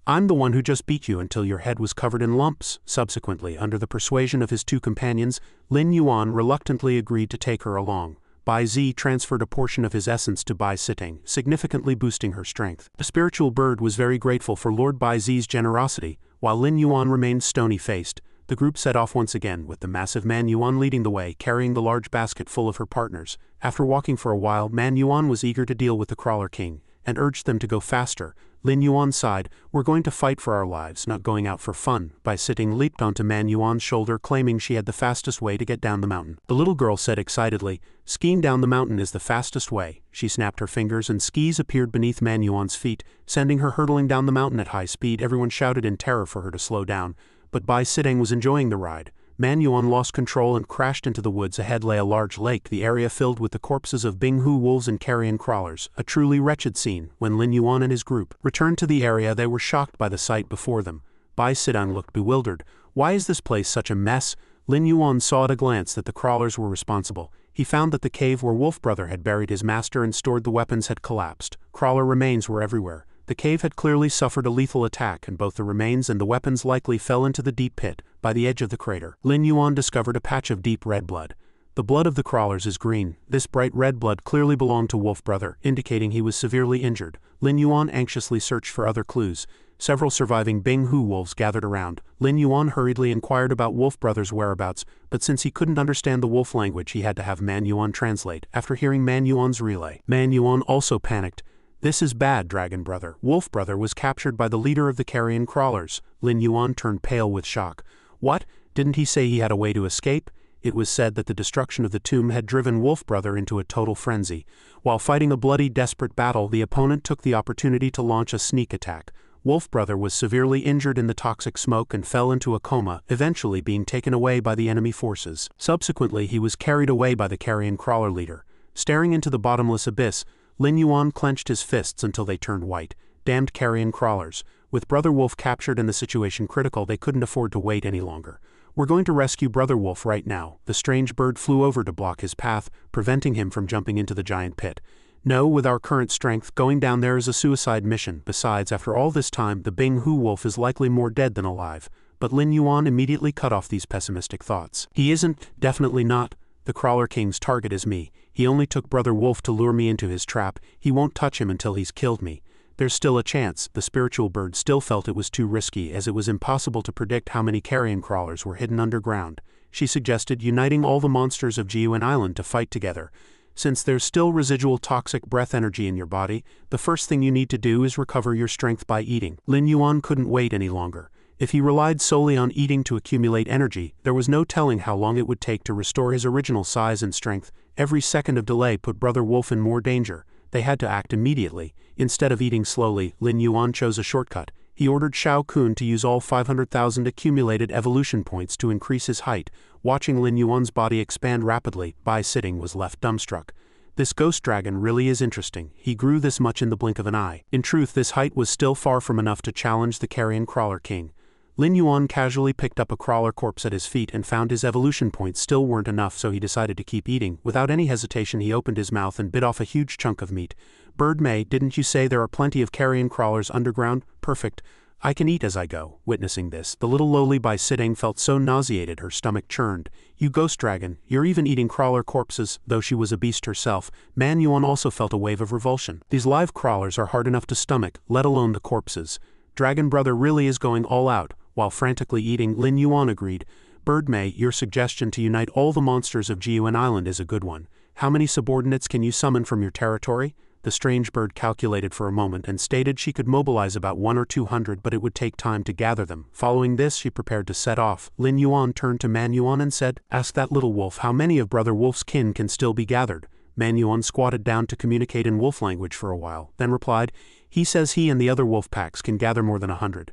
"I'm the one who just beat you until your head was covered in lumps." Subsequently, under the persuasion of his two companions, Lin Yuan reluctantly agreed to take her along. Bai Zi transferred a portion of his essence to Bai Sitang, significantly boosting her strength. The spiritual bird was very grateful for Lord Bai Zi's generosity, while Lin Yuan remained stony-faced. The group set off once again, with the massive Man Yuan leading the way, carrying the large basket full of her partners. After walking for a while, Man Yuan was eager to deal with the Crawler King, and urged them to go faster. Lin Yuan sighed, "We're going to fight for our lives, not going out for fun." Bai Sitang leaped onto Man Yuan's shoulder, claiming she had the fastest way to get down the mountain. The little girl said excitedly, "Skiing down the mountain is the fastest way." She snapped her fingers and skis appeared beneath Man Yuan's feet, sending her hurtling down the mountain at high speed. Everyone shouted in terror for her to slow down, but Bai Sitang was enjoying the ride. Man Yuan lost control and crashed into the woods. Ahead lay a large lake, the area filled with the corpses of Binghu wolves and carrion crawlers, a truly wretched scene. When Lin Yuan and his group returned to the area, they were shocked by the sight before them. Bai Sitang looked bewildered. "Why is this place such a mess?" Lin Yuan saw at a glance that the crawlers were responsible. He found that the cave where Wolf Brother had buried his master and stored the weapons had collapsed. Crawler remains were everywhere. The cave had clearly suffered a lethal attack, and both the remains and the weapons likely fell into the deep pit by the edge of the crater. Lin Yuan discovered a patch of deep red blood. The blood of the crawlers is green. This bright red blood clearly belonged to Wolf Brother, indicating he was severely injured. Lin Yuan anxiously searched for other clues. Several surviving Bing Hu wolves gathered around. Lin Yuan hurriedly inquired about Wolf Brother's whereabouts, but since he couldn't understand the wolf language he had to have Man Yuan translate. After hearing Man Yuan's relay, Man Yuan also panicked. "This is bad, Dragon Brother. Wolf Brother was captured by the leader of the carrion crawlers." Lin Yuan turned pale with shock. "What? Didn't he say he had a way to escape?" It was said that the destruction of the tomb had driven Wolf Brother into a total frenzy. While fighting a bloody, desperate battle, the opponent took the opportunity to launch a sneak attack. Wolf Brother was severely injured in the toxic smoke and fell into a coma, eventually being taken away by the enemy forces. Subsequently, he was carried away by the carrion crawler leader. Staring into the bottomless abyss, Lin Yuan clenched his fists until they turned white. Damned carrion crawlers. With Brother Wolf captured and the situation critical, they couldn't afford to wait any longer. "We're going to rescue Brother Wolf right now." The strange bird flew over to block his path, preventing him from jumping into the giant pit. "No, with our current strength, going down there is a suicide mission. Besides, after all this time, the Bing Hu wolf is likely more dead than alive." But Lin Yuan immediately cut off these pessimistic thoughts. "He isn't, definitely not. The Crawler King's target is me. He only took Brother Wolf to lure me into his trap. He won't touch him until he's killed me. There's still a chance." The spiritual bird still felt it was too risky, as it was impossible to predict how many carrion crawlers were hidden underground. She suggested uniting all the monsters of Jiuan Island to fight together. "Since there's still residual toxic breath energy in your body, the first thing you need to do is recover your strength by eating." Lin Yuan couldn't wait any longer. If he relied solely on eating to accumulate energy, there was no telling how long it would take to restore his original size and strength. Every second of delay put Brother Wolf in more danger. They had to act immediately. Instead of eating slowly, Lin Yuan chose a shortcut. He ordered Shao Kun to use all 500,000 accumulated evolution points to increase his height. Watching Lin Yuan's body expand rapidly, Bai Sitting was left dumbstruck. "This ghost dragon really is interesting. He grew this much in the blink of an eye." In truth, this height was still far from enough to challenge the carrion crawler king. Lin Yuan casually picked up a crawler corpse at his feet and found his evolution points still weren't enough, so he decided to keep eating. Without any hesitation, he opened his mouth and bit off a huge chunk of meat. "Bird May, didn't you say there are plenty of carrion crawlers underground? Perfect. I can eat as I go." Witnessing this, the little lowly Bai Sitting felt so nauseated her stomach churned. "You ghost dragon, you're even eating crawler corpses." Though she was a beast herself, Man Yuan also felt a wave of revulsion. These live crawlers are hard enough to stomach, let alone the corpses. Dragon Brother really is going all out. While frantically eating, Lin Yuan agreed. "Bird May, your suggestion to unite all the monsters of Jiuan Island is a good one. How many subordinates can you summon from your territory?" The strange bird calculated for a moment and stated she could mobilize about 100 or 200, but it would take time to gather them. Following this, she prepared to set off. Lin Yuan turned to Man Yuan and said, "Ask that little wolf how many of Brother Wolf's kin can still be gathered." Man Yuan squatted down to communicate in wolf language for a while, then replied, "He says he and the other wolf packs can gather more than 100.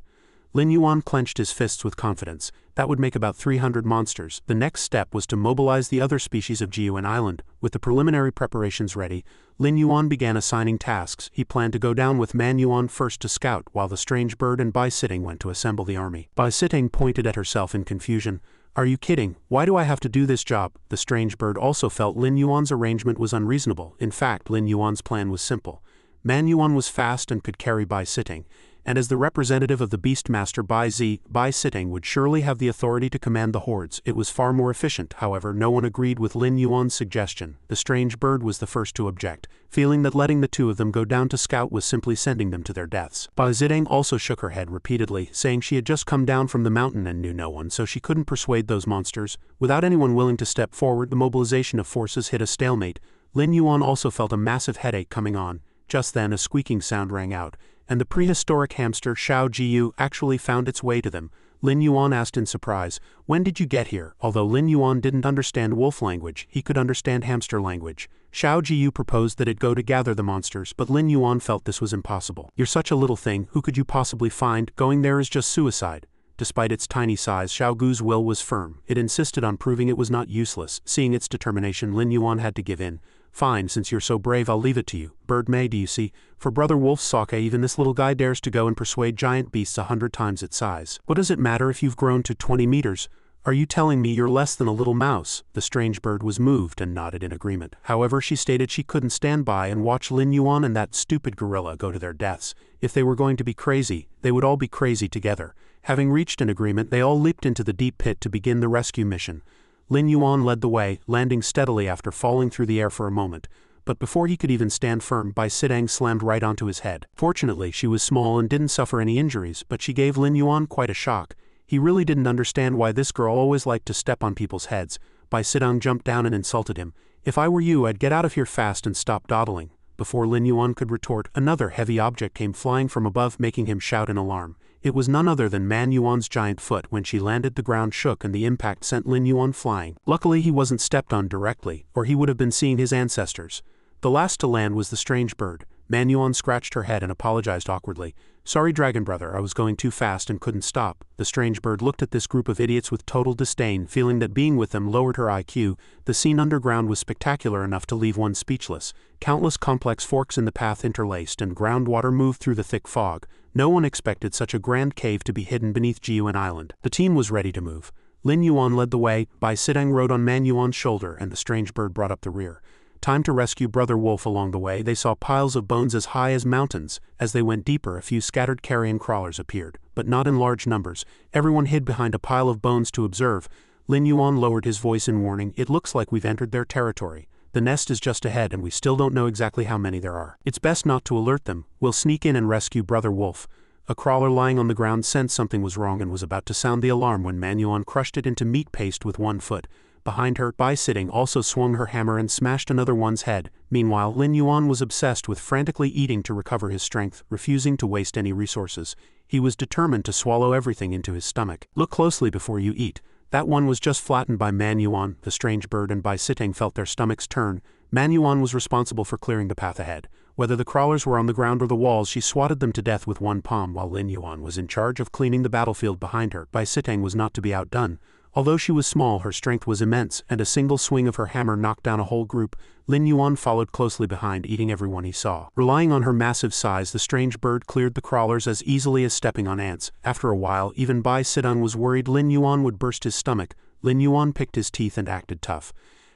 Lin Yuan clenched his fists with confidence. That would make about 300 monsters. The next step was to mobilize the other species of Jiuan Island. With the preliminary preparations ready, Lin Yuan began assigning tasks. He planned to go down with Man Yuan first to scout, while the strange bird and Bai Sitting went to assemble the army. Bai Sitting pointed at herself in confusion. "Are you kidding? Why do I have to do this job?" The strange bird also felt Lin Yuan's arrangement was unreasonable. In fact, Lin Yuan's plan was simple. Man Yuan was fast and could carry Bai Sitting, and as the representative of the Beastmaster Bai Sitting would surely have the authority to command the hordes. It was far more efficient. However, no one agreed with Lin Yuan's suggestion. The strange bird was the first to object, feeling that letting the two of them go down to scout was simply sending them to their deaths. Bai Sitting also shook her head repeatedly, saying she had just come down from the mountain and knew no one, so she couldn't persuade those monsters. Without anyone willing to step forward, the mobilization of forces hit a stalemate. Lin Yuan also felt a massive headache coming on. Just then a squeaking sound rang out, and the prehistoric hamster Xiao Jiyu actually found its way to them. Lin Yuan asked in surprise, "When did you get here?" Although Lin Yuan didn't understand wolf language, he could understand hamster language. Xiao Jiyu proposed that it go to gather the monsters, but Lin Yuan felt this was impossible. "You're such a little thing, who could you possibly find? Going there is just suicide." Despite its tiny size, Xiao Gu's will was firm. It insisted on proving it was not useless. Seeing its determination, Lin Yuan had to give in. "Fine, since you're so brave, I'll leave it to you. Bird May, do you see? For Brother Wolf's sake, even this little guy dares to go and persuade giant beasts 100 times its size. What does it matter if you've grown to 20 meters? Are you telling me you're less than a little mouse?" The strange bird was moved and nodded in agreement. However, she stated she couldn't stand by and watch Lin Yuan and that stupid gorilla go to their deaths. If they were going to be crazy, they would all be crazy together. Having reached an agreement, they all leaped into the deep pit to begin the rescue mission. Lin Yuan led the way, landing steadily after falling through the air for a moment. but before he could even stand firm, Bai Sidang slammed right onto his head. Fortunately, she was small and didn't suffer any injuries, but she gave Lin Yuan quite a shock. He really didn't understand why this girl always liked to step on people's heads. Bai Sidang jumped down and insulted him. "If I were you, I'd get out of here fast and stop dawdling." Before Lin Yuan could retort, another heavy object came flying from above, making him shout in alarm. It was none other than Man Yuan's giant foot. When she landed, the ground shook and the impact sent Lin Yuan flying. Luckily he wasn't stepped on directly, or he would have been seeing his ancestors. The last to land was the strange bird. Man Yuan scratched her head and apologized awkwardly. "Sorry, Dragon Brother, I was going too fast and couldn't stop." The strange bird looked at this group of idiots with total disdain, feeling that being with them lowered her IQ. The scene underground was spectacular enough to leave one speechless. Countless complex forks in the path interlaced, and groundwater moved through the thick fog. No one expected such a grand cave to be hidden beneath Jiuan Island. The team was ready to move. Lin Yuan led the way, Bai Sidang rode on Man Yuan's shoulder, and the strange bird brought up the rear. Time to rescue Brother Wolf. Along the way, they saw piles of bones as high as mountains. As they went deeper, a few scattered carrion crawlers appeared, but not in large numbers. Everyone hid behind a pile of bones to observe. Lin Yuan lowered his voice in warning. "It looks like we've entered their territory. The nest is just ahead and we still don't know exactly how many there are. It's best not to alert them. We'll sneak in and rescue Brother Wolf." A crawler lying on the ground sensed something was wrong and was about to sound the alarm when Man Yuan crushed it into meat paste with one foot. Behind her, Bai Sidang also swung her hammer and smashed another one's head. Meanwhile, Lin Yuan was obsessed with frantically eating to recover his strength, refusing to waste any resources. He was determined to swallow everything into his stomach. "Look closely before you eat." That one was just flattened by Man Yuan. The strange bird and Bai Sidang felt their stomachs turn. Man Yuan was responsible for clearing the path ahead. Whether the crawlers were on the ground or the walls, she swatted them to death with one palm, while Lin Yuan was in charge of cleaning the battlefield behind her. Bai Sidang was not to be outdone. Although she was small, her strength was immense, and a single swing of her hammer knocked down a whole group. Lin Yuan followed closely behind, eating everyone he saw. Relying on her massive size, the strange bird cleared the crawlers as easily as stepping on ants. After a while, even Bai Sidang was worried Lin Yuan would burst his stomach. Lin Yuan picked his teeth and acted tough.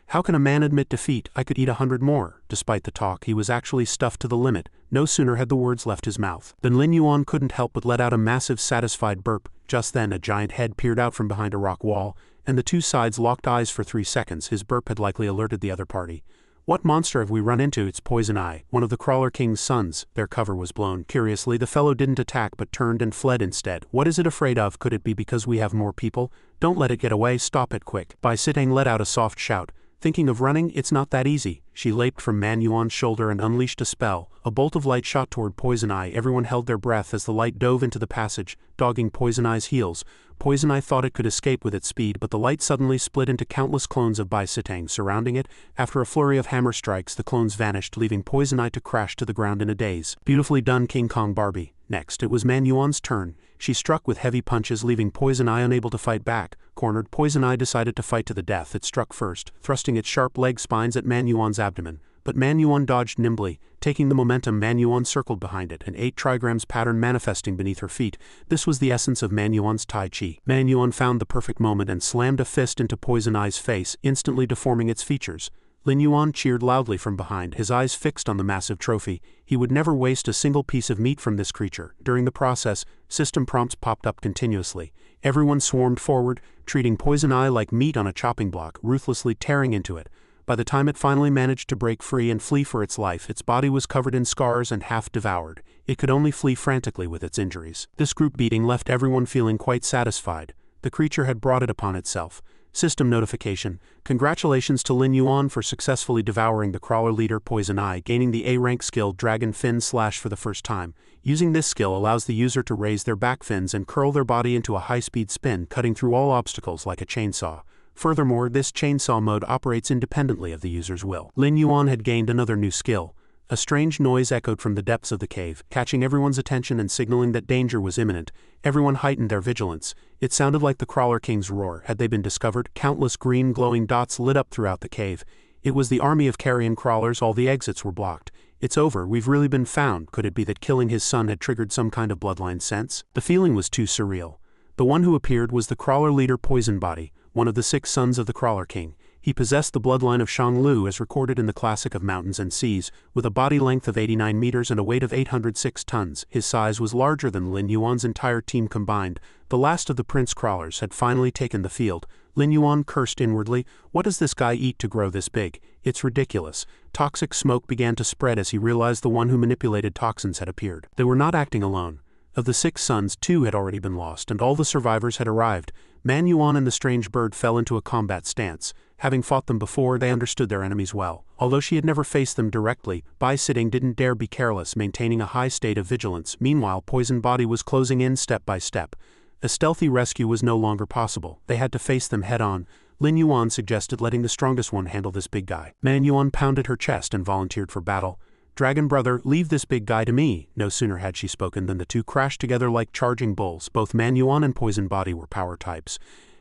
"How can a man admit defeat? I could eat 100 more." Despite the talk, he was actually stuffed to the limit. No sooner had the words left his mouth than Lin Yuan couldn't help but let out a massive, satisfied burp. Just then, a giant head peered out from behind a rock wall, and the two sides locked eyes for 3 seconds. His burp had likely alerted the other party. "What monster have we run into?" "It's Poison Eye, one of the Crawler King's sons." Their cover was blown. Curiously, the fellow didn't attack but turned and fled instead. "What is it afraid of? Could it be because we have more people? Don't let it get away. Stop it quick." Bai Sidang let out a soft shout. "Thinking of running? It's not that easy." She leaped from Man Yuan's shoulder and unleashed a spell. A bolt of light shot toward Poison Eye. Everyone held their breath as the light dove into the passage, dogging Poison Eye's heels. Poison Eye thought it could escape with its speed, but the light suddenly split into countless clones of Bai Sidang surrounding it. After a flurry of hammer strikes, the clones vanished, leaving Poison Eye to crash to the ground in a daze. "Beautifully done, King Kong Barbie." Next, it was Man Yuan's turn. She struck with heavy punches, leaving Poison Eye unable to fight back. Cornered, Poison Eye decided to fight to the death. It struck first, thrusting its sharp leg spines at Man Yuan's abdomen. But Man Yuan dodged nimbly. Taking the momentum, Man Yuan circled behind it, an 8 trigrams pattern manifesting beneath her feet. This was the essence of Man Yuan's Tai Chi. Man Yuan found the perfect moment and slammed a fist into Poison Eye's face, instantly deforming its features. Lin Yuan cheered loudly from behind, his eyes fixed on the massive trophy. He would never waste a single piece of meat from this creature. During the process, system prompts popped up continuously. Everyone swarmed forward, treating Poison Eye like meat on a chopping block, ruthlessly tearing into it. By the time it finally managed to break free and flee for its life, its body was covered in scars and half devoured. It could only flee frantically with its injuries. This group beating left everyone feeling quite satisfied. The creature had brought it upon itself. System notification. Congratulations to Lin Yuan for successfully devouring the crawler leader Poison Eye, gaining the A-rank skill Dragon Fin Slash for the first time. Using this skill allows the user to raise their back fins and curl their body into a high-speed spin, cutting through all obstacles like a chainsaw. Furthermore, this chainsaw mode operates independently of the user's will. Lin Yuan had gained another new skill. A strange noise echoed from the depths of the cave, catching everyone's attention and signaling that danger was imminent. Everyone heightened their vigilance. It sounded like the Crawler King's roar. Had they been discovered? Countless green glowing dots lit up throughout the cave. It was the army of carrion crawlers. All the exits were blocked. "It's over. We've really been found." Could it be that killing his son had triggered some kind of bloodline sense? The feeling was too surreal. The one who appeared was the crawler leader Poison Body, one of the 6 sons of the Crawler King. He possessed the bloodline of Shanglu as recorded in the Classic of Mountains and Seas, with a body length of 89 meters and a weight of 806 tons. His size was larger than Lin Yuan's entire team combined. The last of the prince crawlers had finally taken the field. Lin Yuan cursed inwardly. What does this guy eat to grow this big? It's ridiculous. Toxic smoke began to spread as he realized the one who manipulated toxins had appeared. They were not acting alone. Of the 6 sons, 2 had already been lost, and all the survivors had arrived. Man Yuan and the strange bird fell into a combat stance. Having fought them before, they understood their enemies well. Although she had never faced them directly, Bai Sitting didn't dare be careless, maintaining a high state of vigilance. Meanwhile, Poison Body was closing in step by step. A stealthy rescue was no longer possible. They had to face them head-on. Lin Yuan suggested letting the strongest one handle this big guy. Man Yuan pounded her chest and volunteered for battle. Dragon brother, leave this big guy to me. No sooner had she spoken than the two crashed together like charging bulls. Both Man Yuan and Poison Body were power types.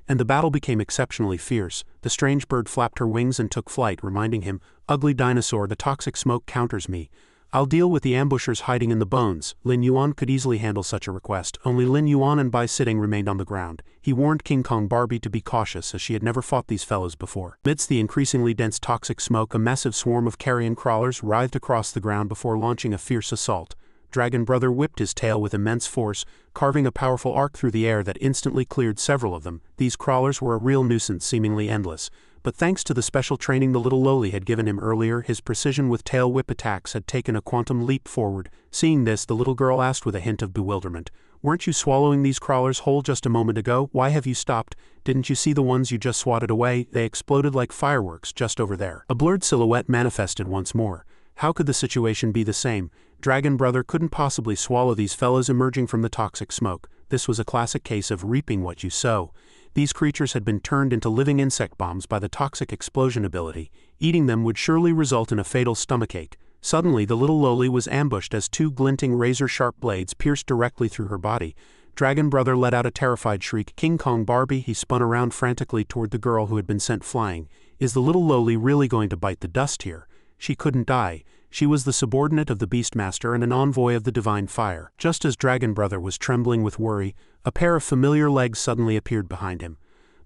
And the battle became exceptionally fierce. The strange bird flapped her wings and took flight, reminding him, "Ugly dinosaur, the toxic smoke counters me. I'll deal with the ambushers hiding in the bones." Lin Yuan could easily handle such a request. Only Lin Yuan and Bai Sitting remained on the ground. He warned King Kong Barbie to be cautious, as she had never fought these fellows before. Amidst the increasingly dense toxic smoke, a massive swarm of carrion crawlers writhed across the ground before launching a fierce assault. Dragon Brother whipped his tail with immense force, carving a powerful arc through the air that instantly cleared several of them. These crawlers were a real nuisance, seemingly endless. But thanks to the special training the little lowly had given him earlier, his precision with tail whip attacks had taken a quantum leap forward. Seeing this, the little girl asked with a hint of bewilderment, "Weren't you swallowing these crawlers whole just a moment ago? Why have you stopped? Didn't you see the ones you just swatted away? They exploded like fireworks just over there." A blurred silhouette manifested once more. How could the situation be the same? Dragon Brother couldn't possibly swallow these fellows emerging from the toxic smoke. This was a classic case of reaping what you sow. These creatures had been turned into living insect bombs by the toxic explosion ability. Eating them would surely result in a fatal stomachache. Suddenly, the little lowly was ambushed as 2 glinting razor-sharp blades pierced directly through her body. Dragon Brother let out a terrified shriek. "King Kong Barbie," he spun around frantically toward the girl who had been sent flying. "Is the little lowly really going to bite the dust here?" She couldn't die. She was the subordinate of the Beastmaster and an envoy of the Divine Fire. Just as Dragon Brother was trembling with worry, a pair of familiar legs suddenly appeared behind him.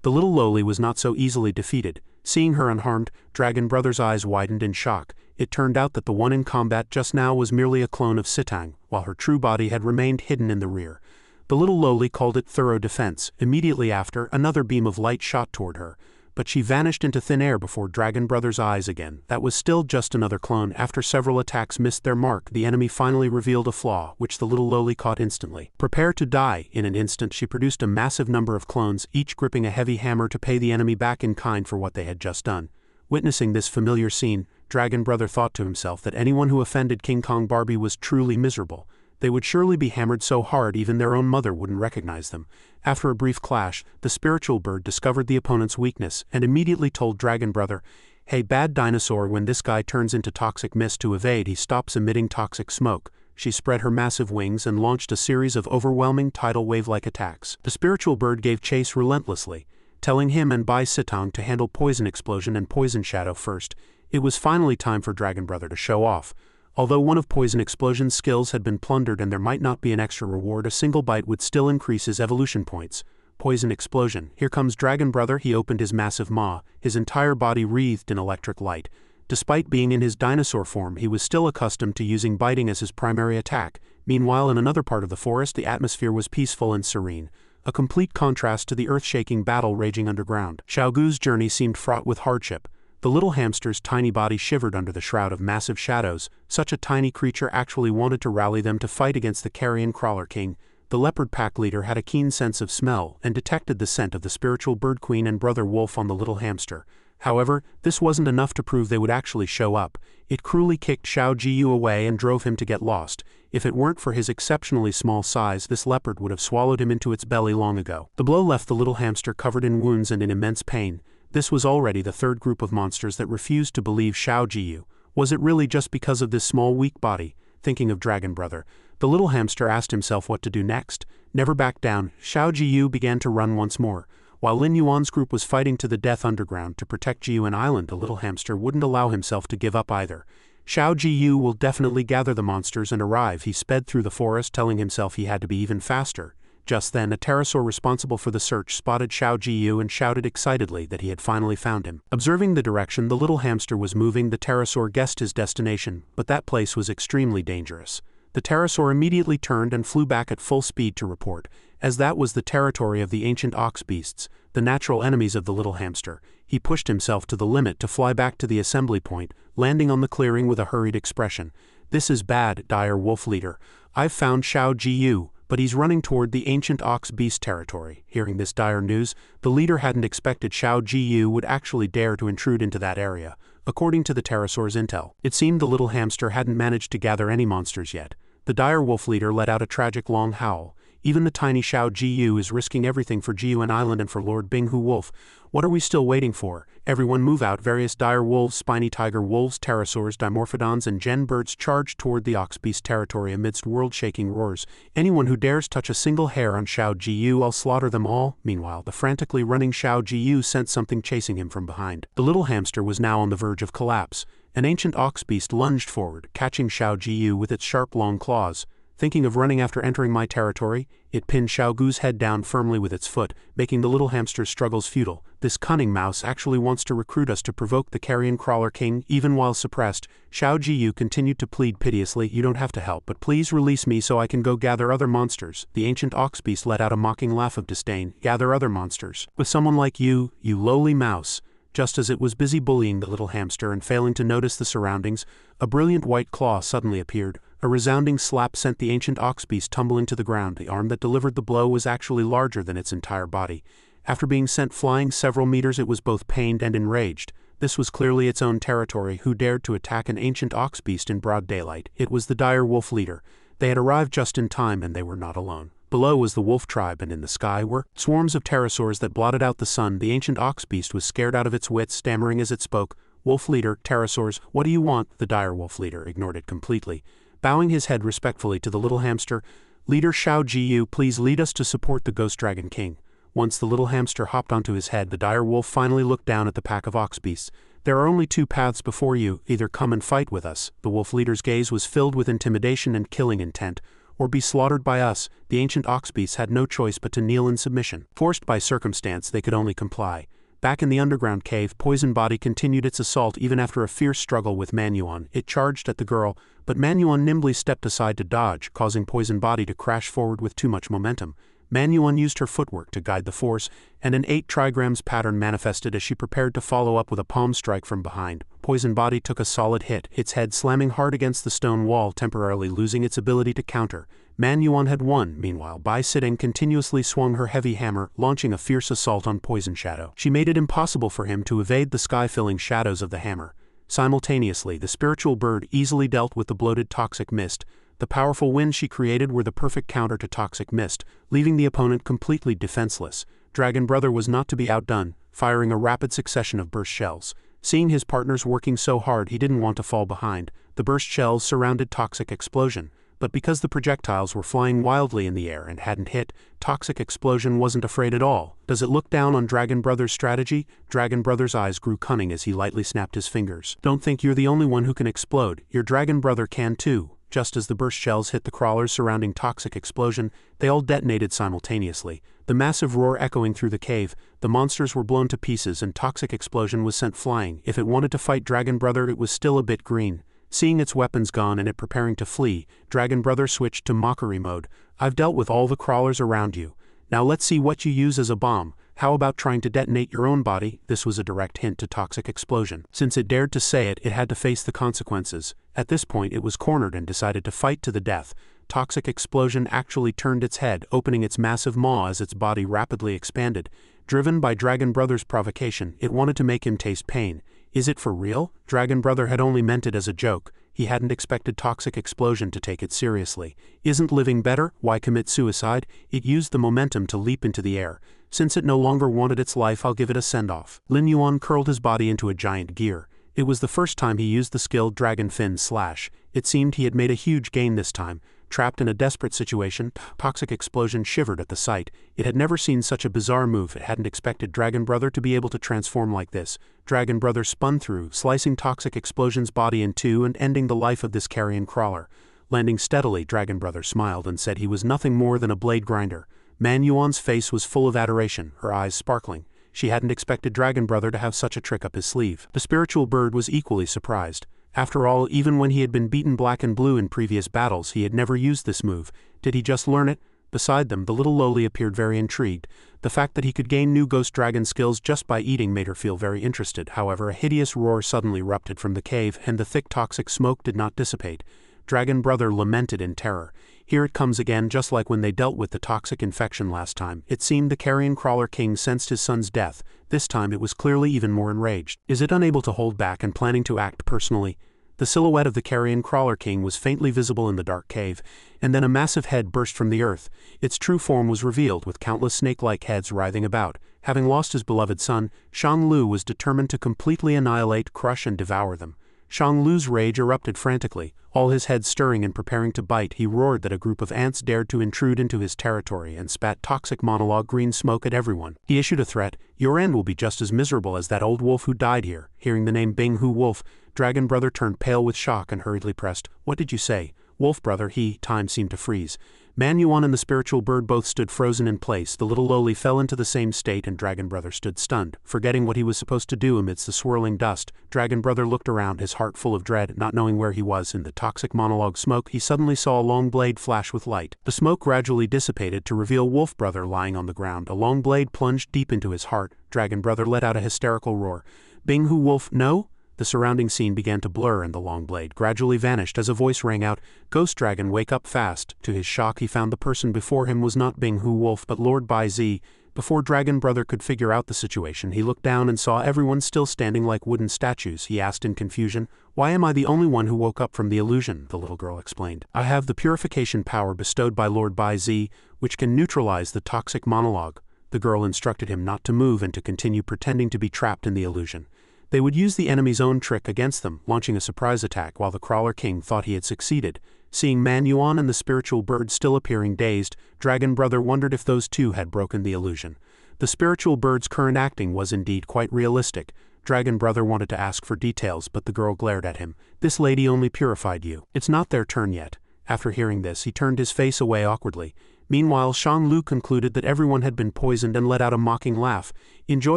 The little lowly was not so easily defeated. Seeing her unharmed, Dragon Brother's eyes widened in shock. It turned out that the one in combat just now was merely a clone of Sitang, while her true body had remained hidden in the rear. The little lowly called it thorough defense. Immediately after, another beam of light shot toward her. But she vanished into thin air before Dragon Brother's eyes again. That was still just another clone. After several attacks missed their mark, the enemy finally revealed a flaw, which the little lowly caught instantly. Prepare to die. In an instant, she produced a massive number of clones, each gripping a heavy hammer to pay the enemy back in kind for what they had just done. Witnessing this familiar scene, Dragon Brother thought to himself that anyone who offended King Kong Barbie was truly miserable. They would surely be hammered so hard even their own mother wouldn't recognize them. After a brief clash, the spiritual bird discovered the opponent's weakness and immediately told Dragon Brother, "Hey bad dinosaur, when this guy turns into toxic mist to evade, he stops emitting toxic smoke." She spread her massive wings and launched a series of overwhelming tidal wave-like attacks. The spiritual bird gave chase relentlessly, telling him and Bai Sitang to handle Poison Explosion and Poison Shadow first. It was finally time for Dragon Brother to show off. Although one of Poison Explosion's skills had been plundered and there might not be an extra reward, a single bite would still increase his evolution points. Poison Explosion. Here comes Dragon Brother. He opened his massive maw, his entire body wreathed in electric light. Despite being in his dinosaur form, he was still accustomed to using biting as his primary attack. Meanwhile, in another part of the forest, the atmosphere was peaceful and serene. A complete contrast to the earth-shaking battle raging underground. Xiaogu's journey seemed fraught with hardship. The little hamster's tiny body shivered under the shroud of massive shadows. Such a tiny creature actually wanted to rally them to fight against the carrion crawler king. The leopard pack leader had a keen sense of smell and detected the scent of the spiritual bird queen and brother wolf on the little hamster. However, this wasn't enough to prove they would actually show up. It cruelly kicked Xiao Jiyu away and drove him to get lost. If it weren't for his exceptionally small size, this leopard would have swallowed him into its belly long ago. The blow left the little hamster covered in wounds and in immense pain. This was already the third group of monsters that refused to believe Xiao Jiyu. Was it really just because of this small weak body? Thinking of Dragon Brother, the little hamster asked himself what to do next. Never back down, Xiao Jiyu began to run once more. While Lin Yuan's group was fighting to the death underground to protect Jiyuan Island, the little hamster wouldn't allow himself to give up either. Xiao Jiyu will definitely gather the monsters and arrive. He sped through the forest, telling himself he had to be even faster. Just then, a pterosaur responsible for the search spotted Xiao Jiyu and shouted excitedly that he had finally found him. Observing the direction the little hamster was moving, the pterosaur guessed his destination, but that place was extremely dangerous. The pterosaur immediately turned and flew back at full speed to report, as that was the territory of the ancient ox beasts, the natural enemies of the little hamster. He pushed himself to the limit to fly back to the assembly point, landing on the clearing with a hurried expression. "This is bad, dire wolf leader. I've found Xiao Jiyu, but he's running toward the ancient ox beast territory." Hearing this dire news, the leader hadn't expected Xiao Jiyu would actually dare to intrude into that area. According to the pterosaur's intel, it seemed the little hamster hadn't managed to gather any monsters yet. The dire wolf leader let out a tragic long howl. "Even the tiny Xiao Jiyu is risking everything for Jiyuan Island and for Lord Binghu Wolf. What are we still waiting for? Everyone move out!" Various dire wolves, spiny tiger wolves, pterosaurs, dimorphodons, and gen birds charged toward the ox beast territory amidst world-shaking roars. "Anyone who dares touch a single hair on Xiao Jiyu, I'll slaughter them all." Meanwhile, the frantically running Xiao Jiyu sensed something chasing him from behind. The little hamster was now on the verge of collapse. An ancient ox beast lunged forward, catching Xiao Jiyu with its sharp long claws. "Thinking of running after entering my territory?" It pinned Xiao Gu's head down firmly with its foot, making the little hamster's struggles futile. "This cunning mouse actually wants to recruit us to provoke the carrion crawler king." Even while suppressed, Xiao Jiyu continued to plead piteously, "You don't have to help, but please release me so I can go gather other monsters." The ancient ox beast let out a mocking laugh of disdain. "Gather other monsters? With someone like you, you lowly mouse." Just as it was busy bullying the little hamster and failing to notice the surroundings, a brilliant white claw suddenly appeared. A resounding slap sent the ancient ox beast tumbling to the ground. The arm that delivered the blow was actually larger than its entire body. After being sent flying several meters, it was both pained and enraged. This was clearly its own territory. Who dared to attack an ancient ox beast in broad daylight? It was the dire wolf leader. They had arrived just in time, and they were not alone. Below was the wolf tribe, and in the sky were swarms of pterosaurs that blotted out the sun. The ancient ox beast was scared out of its wits, stammering as it spoke. "Wolf leader, pterosaurs, what do you want?" The dire wolf leader ignored it completely. Bowing his head respectfully to the little hamster, "Leader Xiao Jiyu, please lead us to support the Ghost Dragon King." Once the little hamster hopped onto his head, the dire wolf finally looked down at the pack of ox beasts. "There are only two paths before you. Either come and fight with us." The wolf leader's gaze was filled with intimidation and killing intent, "or be slaughtered by us." The ancient ox beasts had no choice but to kneel in submission. Forced by circumstance, they could only comply. Back in the underground cave, Poison Body continued its assault even after a fierce struggle with Manhua. It charged at the girl, but Manhua nimbly stepped aside to dodge, causing Poison Body to crash forward with too much momentum. Manhua used her footwork to guide the force, and an 8 trigrams pattern manifested as she prepared to follow up with a palm strike from behind. Poison Body took a solid hit, its head slamming hard against the stone wall, temporarily losing its ability to counter. Manhua had won, meanwhile, by sitting continuously swung her heavy hammer, launching a fierce assault on Poison Shadow. She made it impossible for him to evade the sky-filling shadows of the hammer. Simultaneously, the spiritual bird easily dealt with the bloated toxic mist. The powerful winds she created were the perfect counter to toxic mist, leaving the opponent completely defenseless. Dragon Brother was not to be outdone, firing a rapid succession of burst shells. Seeing his partners working so hard, he didn't want to fall behind. The burst shells surrounded Toxic Explosion, but because the projectiles were flying wildly in the air and hadn't hit, Toxic Explosion wasn't afraid at all. Does it look down on Dragon Brother's strategy? Dragon Brother's eyes grew cunning as he lightly snapped his fingers. "Don't think you're the only one who can explode. Your Dragon Brother can too." Just as the burst shells hit the crawlers surrounding Toxic Explosion, they all detonated simultaneously. The massive roar echoing through the cave, the monsters were blown to pieces and Toxic Explosion was sent flying. If it wanted to fight Dragon Brother, it was still a bit green. Seeing its weapons gone and it preparing to flee, Dragon Brother switched to mockery mode. "I've dealt with all the crawlers around you. Now let's see what you use as a bomb. How about trying to detonate your own body?" This was a direct hint to Toxic Explosion. Since it dared to say it, it had to face the consequences. At this point, it was cornered and decided to fight to the death. Toxic Explosion actually turned its head, opening its massive maw as its body rapidly expanded. Driven by Dragon Brother's provocation, it wanted to make him taste pain. Is it for real? Dragon Brother had only meant it as a joke. He hadn't expected Toxic Explosion to take it seriously. Isn't living better? Why commit suicide? It used the momentum to leap into the air. Since it no longer wanted its life, I'll give it a send-off. Lin Yuan curled his body into a giant gear. It was the first time he used the skill Dragon Fin Slash. It seemed he had made a huge gain this time. Trapped in a desperate situation, Toxic Explosion shivered at the sight. It had never seen such a bizarre move. It hadn't expected Dragon Brother to be able to transform like this. Dragon Brother spun through, slicing Toxic Explosion's body in two and ending the life of this carrion crawler. Landing steadily, Dragon Brother smiled and said he was nothing more than a blade grinder. Man Yuan's face was full of adoration, her eyes sparkling. She hadn't expected Dragon Brother to have such a trick up his sleeve. The spiritual bird was equally surprised. After all, even when he had been beaten black and blue in previous battles, he had never used this move. Did he just learn it? Beside them, the little lowly appeared very intrigued. The fact that he could gain new ghost dragon skills just by eating made her feel very interested. However, a hideous roar suddenly erupted from the cave, and the thick toxic smoke did not dissipate. Dragon Brother lamented in terror. Here it comes again, just like when they dealt with the toxic infection last time. It seemed the Carrion Crawler King sensed his son's death. This time it was clearly even more enraged. Is it unable to hold back and planning to act personally? The silhouette of the Carrion Crawler King was faintly visible in the dark cave, and then a massive head burst from the earth. Its true form was revealed, with countless snake-like heads writhing about. Having lost his beloved son, Shang Lu was determined to completely annihilate, crush, and devour them. Shang Lu's rage erupted frantically. All his head stirring and preparing to bite, he roared that a group of ants dared to intrude into his territory and spat toxic monologue green smoke at everyone. He issued a threat: "Your end will be just as miserable as that old wolf who died here." Hearing the name Bing Hu Wolf, Dragon Brother turned pale with shock and hurriedly pressed, "What did you say?" "Wolf Brother." Time seemed to freeze. Man Yuan and the spiritual bird both stood frozen in place. The little lowly fell into the same state, and Dragon Brother stood stunned, forgetting what he was supposed to do amidst the swirling dust. Dragon Brother looked around, his heart full of dread, not knowing where he was. In the toxic monologue smoke, he suddenly saw a long blade flash with light. The smoke gradually dissipated to reveal Wolf Brother lying on the ground. A long blade plunged deep into his heart. Dragon Brother let out a hysterical roar. "Bing Hu Wolf, no?" The surrounding scene began to blur, and the long blade gradually vanished as a voice rang out, "Ghost Dragon, wake up fast." To his shock, he found the person before him was not Bing Hu Wolf but Lord Bai Zi. Before Dragon Brother could figure out the situation, he looked down and saw everyone still standing like wooden statues. He asked in confusion, "Why am I the only one who woke up from the illusion?" The little girl explained, "I have the purification power bestowed by Lord Bai Zi, which can neutralize the toxic monologue." The girl instructed him not to move and to continue pretending to be trapped in the illusion. They would use the enemy's own trick against them, launching a surprise attack while the Crawler King thought he had succeeded. Seeing Man Yuan and the spiritual bird still appearing dazed, Dragon Brother wondered if those two had broken the illusion. The spiritual bird's current acting was indeed quite realistic. Dragon Brother wanted to ask for details, but the girl glared at him. "This lady only purified you. It's not their turn yet." After hearing this, he turned his face away awkwardly. Meanwhile, Shang Lu concluded that everyone had been poisoned and let out a mocking laugh. "Enjoy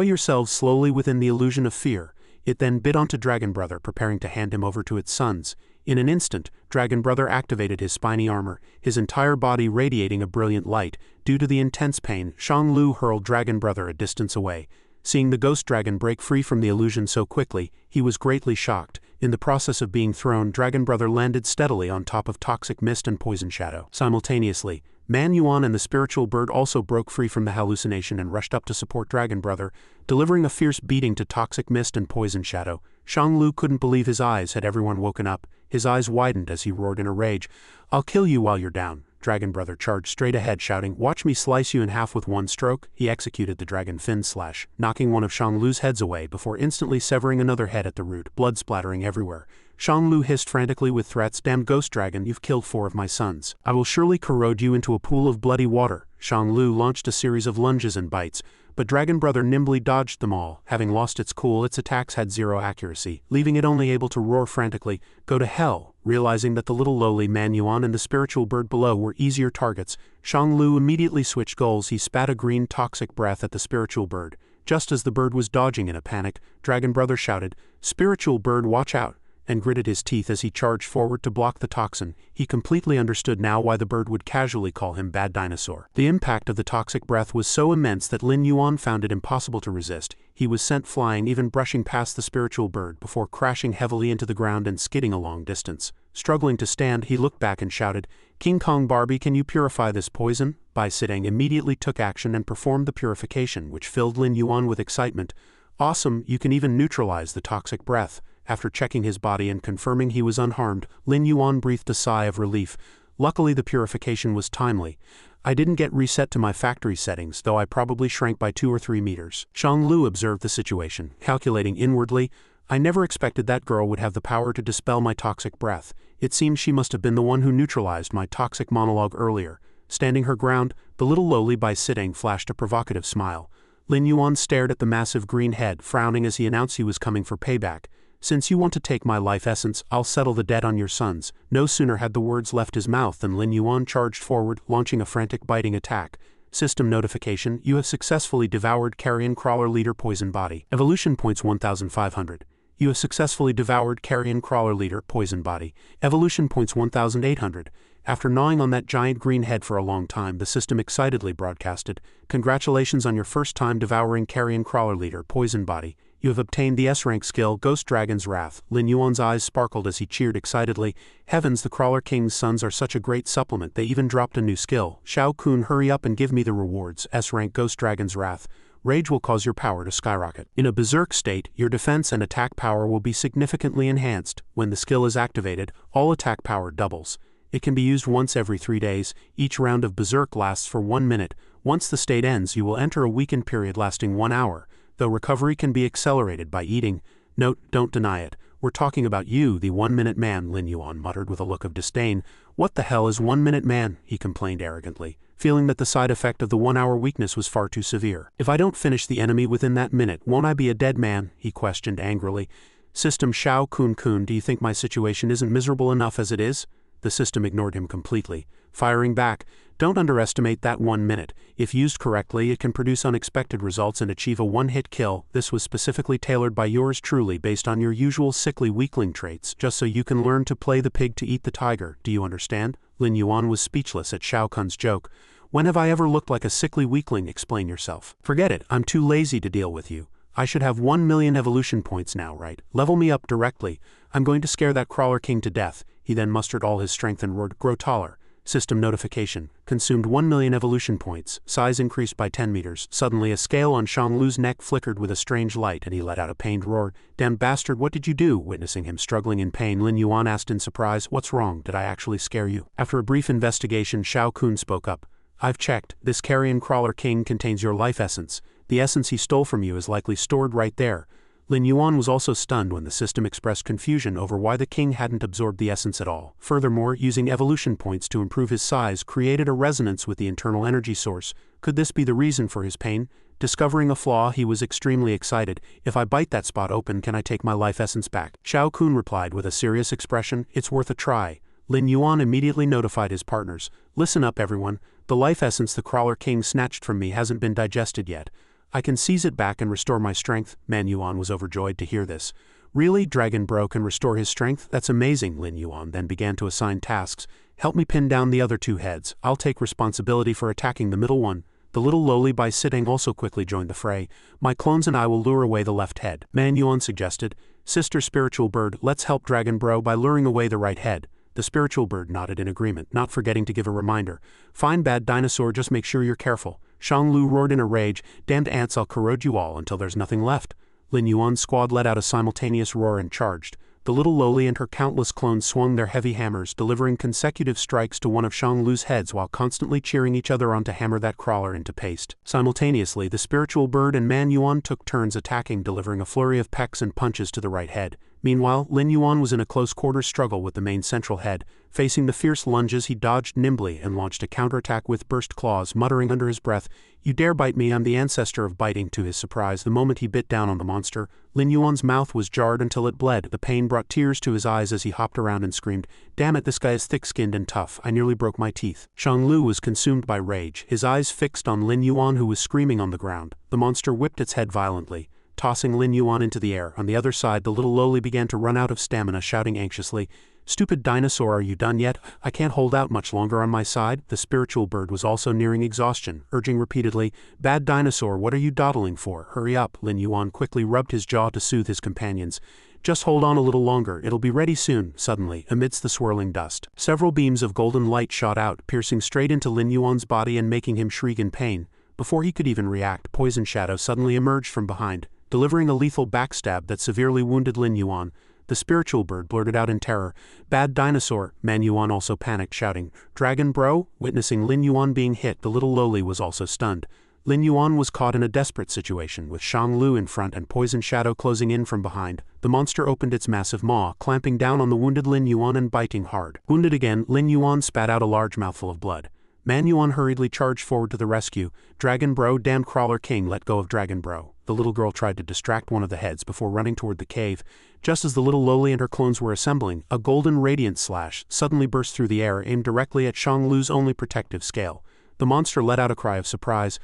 yourselves slowly within the illusion of fear." It then bit onto Dragon Brother, preparing to hand him over to its sons. In an instant, Dragon Brother activated his spiny armor, his entire body radiating a brilliant light. Due to the intense pain, Shang Lu hurled Dragon Brother a distance away. Seeing the ghost dragon break free from the illusion so quickly, he was greatly shocked. In the process of being thrown, Dragon Brother landed steadily on top of toxic mist and poison shadow. Simultaneously, Man Yuan and the spiritual bird also broke free from the hallucination and rushed up to support Dragon Brother, delivering a fierce beating to toxic mist and poison shadow. Shang Lu couldn't believe his eyes. Had everyone woken up? His eyes widened as he roared in a rage, "I'll kill you while you're down." Dragon Brother charged straight ahead, shouting, "Watch me slice you in half with one stroke." He executed the dragon fin slash, knocking one of Shang Lu's heads away before instantly severing another head at the root, blood splattering everywhere. Shang Lu hissed frantically with threats, "Damned ghost dragon, you've killed 4 of my sons. I will surely corrode you into a pool of bloody water." Shang Lu launched a series of lunges and bites, but Dragon Brother nimbly dodged them all. Having lost its cool, its attacks had 0 accuracy, leaving it only able to roar frantically, "Go to hell." Realizing that the little lowly Man Yuan and the spiritual bird below were easier targets, Shang Lu immediately switched goals. He spat a green toxic breath at the spiritual bird. Just as the bird was dodging in a panic, Dragon Brother shouted, "Spiritual bird, watch out," and gritted his teeth as he charged forward to block the toxin. He completely understood now why the bird would casually call him Bad Dinosaur. The impact of the toxic breath was so immense that Lin Yuan found it impossible to resist. He was sent flying, even brushing past the spiritual bird, before crashing heavily into the ground and skidding a long distance. Struggling to stand, he looked back and shouted, "King Kong Barbie, can you purify this poison?" Bai Sitting immediately took action and performed the purification, which filled Lin Yuan with excitement. "Awesome, you can even neutralize the toxic breath." After checking his body and confirming he was unharmed, Lin Yuan breathed a sigh of relief. Luckily, the purification was timely. "I didn't get reset to my factory settings, though I probably shrank by 2 or 3 meters. Shang Lu observed the situation, calculating inwardly, "I never expected that girl would have the power to dispel my toxic breath. It seems she must have been the one who neutralized my toxic monologue earlier." Standing her ground, the little lowly Bai Sitting flashed a provocative smile. Lin Yuan stared at the massive green head, frowning as he announced he was coming for payback. "Since you want to take my life essence, I'll settle the debt on your sons." No sooner had the words left his mouth than Lin Yuan charged forward, launching a frantic biting attack. System notification, you have successfully devoured Carrion Crawler Leader Poison Body. Evolution points 1500. You have successfully devoured Carrion Crawler Leader Poison Body. Evolution points 1800. After gnawing on that giant green head for a long time, the system excitedly broadcasted, "Congratulations on your first time devouring Carrion Crawler Leader Poison Body. You have obtained the S-rank skill, Ghost Dragon's Wrath." Lin Yuan's eyes sparkled as he cheered excitedly. Heavens, the Crawler King's sons are such a great supplement, they even dropped a new skill. Shao Kun, hurry up and give me the rewards. S-rank Ghost Dragon's Wrath. Rage will cause your power to skyrocket. In a berserk state, your defense and attack power will be significantly enhanced. When the skill is activated, all attack power doubles. It can be used once every 3 days. Each round of berserk lasts for 1 minute. Once the state ends, you will enter a weakened period lasting 1 hour. Though recovery can be accelerated by eating. Note, don't deny it. We're talking about you, the 1-minute man, Lin Yuan muttered with a look of disdain. What the hell is 1-minute man? He complained arrogantly, feeling that the side effect of the 1-hour weakness was far too severe. If I don't finish the enemy within that minute, won't I be a dead man? He questioned angrily. System Shao Kun, do you think my situation isn't miserable enough as it is? The system ignored him completely, firing back, "Don't underestimate that 1 minute. If used correctly, it can produce unexpected results and achieve a one-hit kill. This was specifically tailored by yours truly based on your usual sickly weakling traits, just so you can learn to play the pig to eat the tiger. Do you understand?" Lin Yuan was speechless at Shao Kun's joke. "When have I ever looked like a sickly weakling? Explain yourself." "Forget it, I'm too lazy to deal with you. I should have 1 million evolution points now, right? Level me up directly. I'm going to scare that Crawler King to death." He then mustered all his strength and roared, "Grow taller." System notification, consumed 1 million evolution points, size increased by 10 meters. Suddenly a scale on Shanglu's neck flickered with a strange light and he let out a pained roar. "Damn bastard, what did you do?" Witnessing him struggling in pain, Lin Yuan asked in surprise, "What's wrong? Did I actually scare you?" After a brief investigation, Shao Kun spoke up. "I've checked. This Carrion Crawler King contains your life essence. The essence he stole from you is likely stored right there." Lin Yuan was also stunned when the system expressed confusion over why the king hadn't absorbed the essence at all. Furthermore, using evolution points to improve his size created a resonance with the internal energy source. Could this be the reason for his pain? Discovering a flaw, he was extremely excited. "If I bite that spot open, can I take my life essence back?" Shao Kun replied with a serious expression, "It's worth a try." Lin Yuan immediately notified his partners. "Listen up, everyone. The life essence the Crawler King snatched from me hasn't been digested yet. I can seize it back and restore my strength." Man Yuan was overjoyed to hear this. "Really? Dragon Bro can restore his strength? That's amazing." Lin Yuan then began to assign tasks. "Help me pin down the other 2 heads. I'll take responsibility for attacking the middle one." The little lowly by sitting also quickly joined the fray. "My clones and I will lure away the left head." Man Yuan suggested. "Sister Spiritual Bird, let's help Dragon Bro by luring away the right head." The spiritual bird nodded in agreement, not forgetting to give a reminder. "Fine, Bad Dinosaur, just make sure you're careful." Shanglu roared in a rage, "Damned ants, I'll corrode you all until there's nothing left." Lin Yuan's squad let out a simultaneous roar and charged. The little lowly and her countless clones swung their heavy hammers, delivering consecutive strikes to one of Shanglu's heads while constantly cheering each other on to hammer that crawler into paste. Simultaneously, the spiritual bird and Man Yuan took turns attacking, delivering a flurry of pecks and punches to the right head. Meanwhile, Lin Yuan was in a close-quarters struggle with the main central head. Facing the fierce lunges, he dodged nimbly and launched a counterattack with burst claws, muttering under his breath, "You dare bite me, I'm the ancestor of biting." To his surprise, the moment he bit down on the monster, Lin Yuan's mouth was jarred until it bled. The pain brought tears to his eyes as he hopped around and screamed, "Damn it, this guy is thick-skinned and tough. I nearly broke my teeth." Shanglu was consumed by rage, his eyes fixed on Lin Yuan, who was screaming on the ground. The monster whipped its head violently, tossing Lin Yuan into the air. On the other side, the little lowly began to run out of stamina, shouting anxiously, "Stupid dinosaur, are you done yet? I can't hold out much longer on my side." The spiritual bird was also nearing exhaustion, urging repeatedly, "Bad Dinosaur, what are you dawdling for? Hurry up." Lin Yuan quickly rubbed his jaw to soothe his companions. "Just hold on a little longer, it'll be ready soon." Suddenly, amidst the swirling dust, several beams of golden light shot out, piercing straight into Lin Yuan's body and making him shriek in pain. Before he could even react, Poison Shadow suddenly emerged from behind, delivering a lethal backstab that severely wounded Lin Yuan. The spiritual bird blurted out in terror, "Bad Dinosaur." Man Yuan also panicked, shouting, "Dragon Bro?" Witnessing Lin Yuan being hit, the little lowly was also stunned. Lin Yuan was caught in a desperate situation, with Shanglu in front and Poison Shadow closing in from behind. The monster opened its massive maw, clamping down on the wounded Lin Yuan and biting hard. Wounded again, Lin Yuan spat out a large mouthful of blood. Man Yuan hurriedly charged forward to the rescue. "Dragon Bro, damned Crawler King, let go of Dragon Bro." The little girl tried to distract one of the heads before running toward the cave. Just as the little lowly and her clones were assembling, a golden radiant slash suddenly burst through the air, aimed directly at Shanglu's only protective scale. The monster let out a cry of surprise.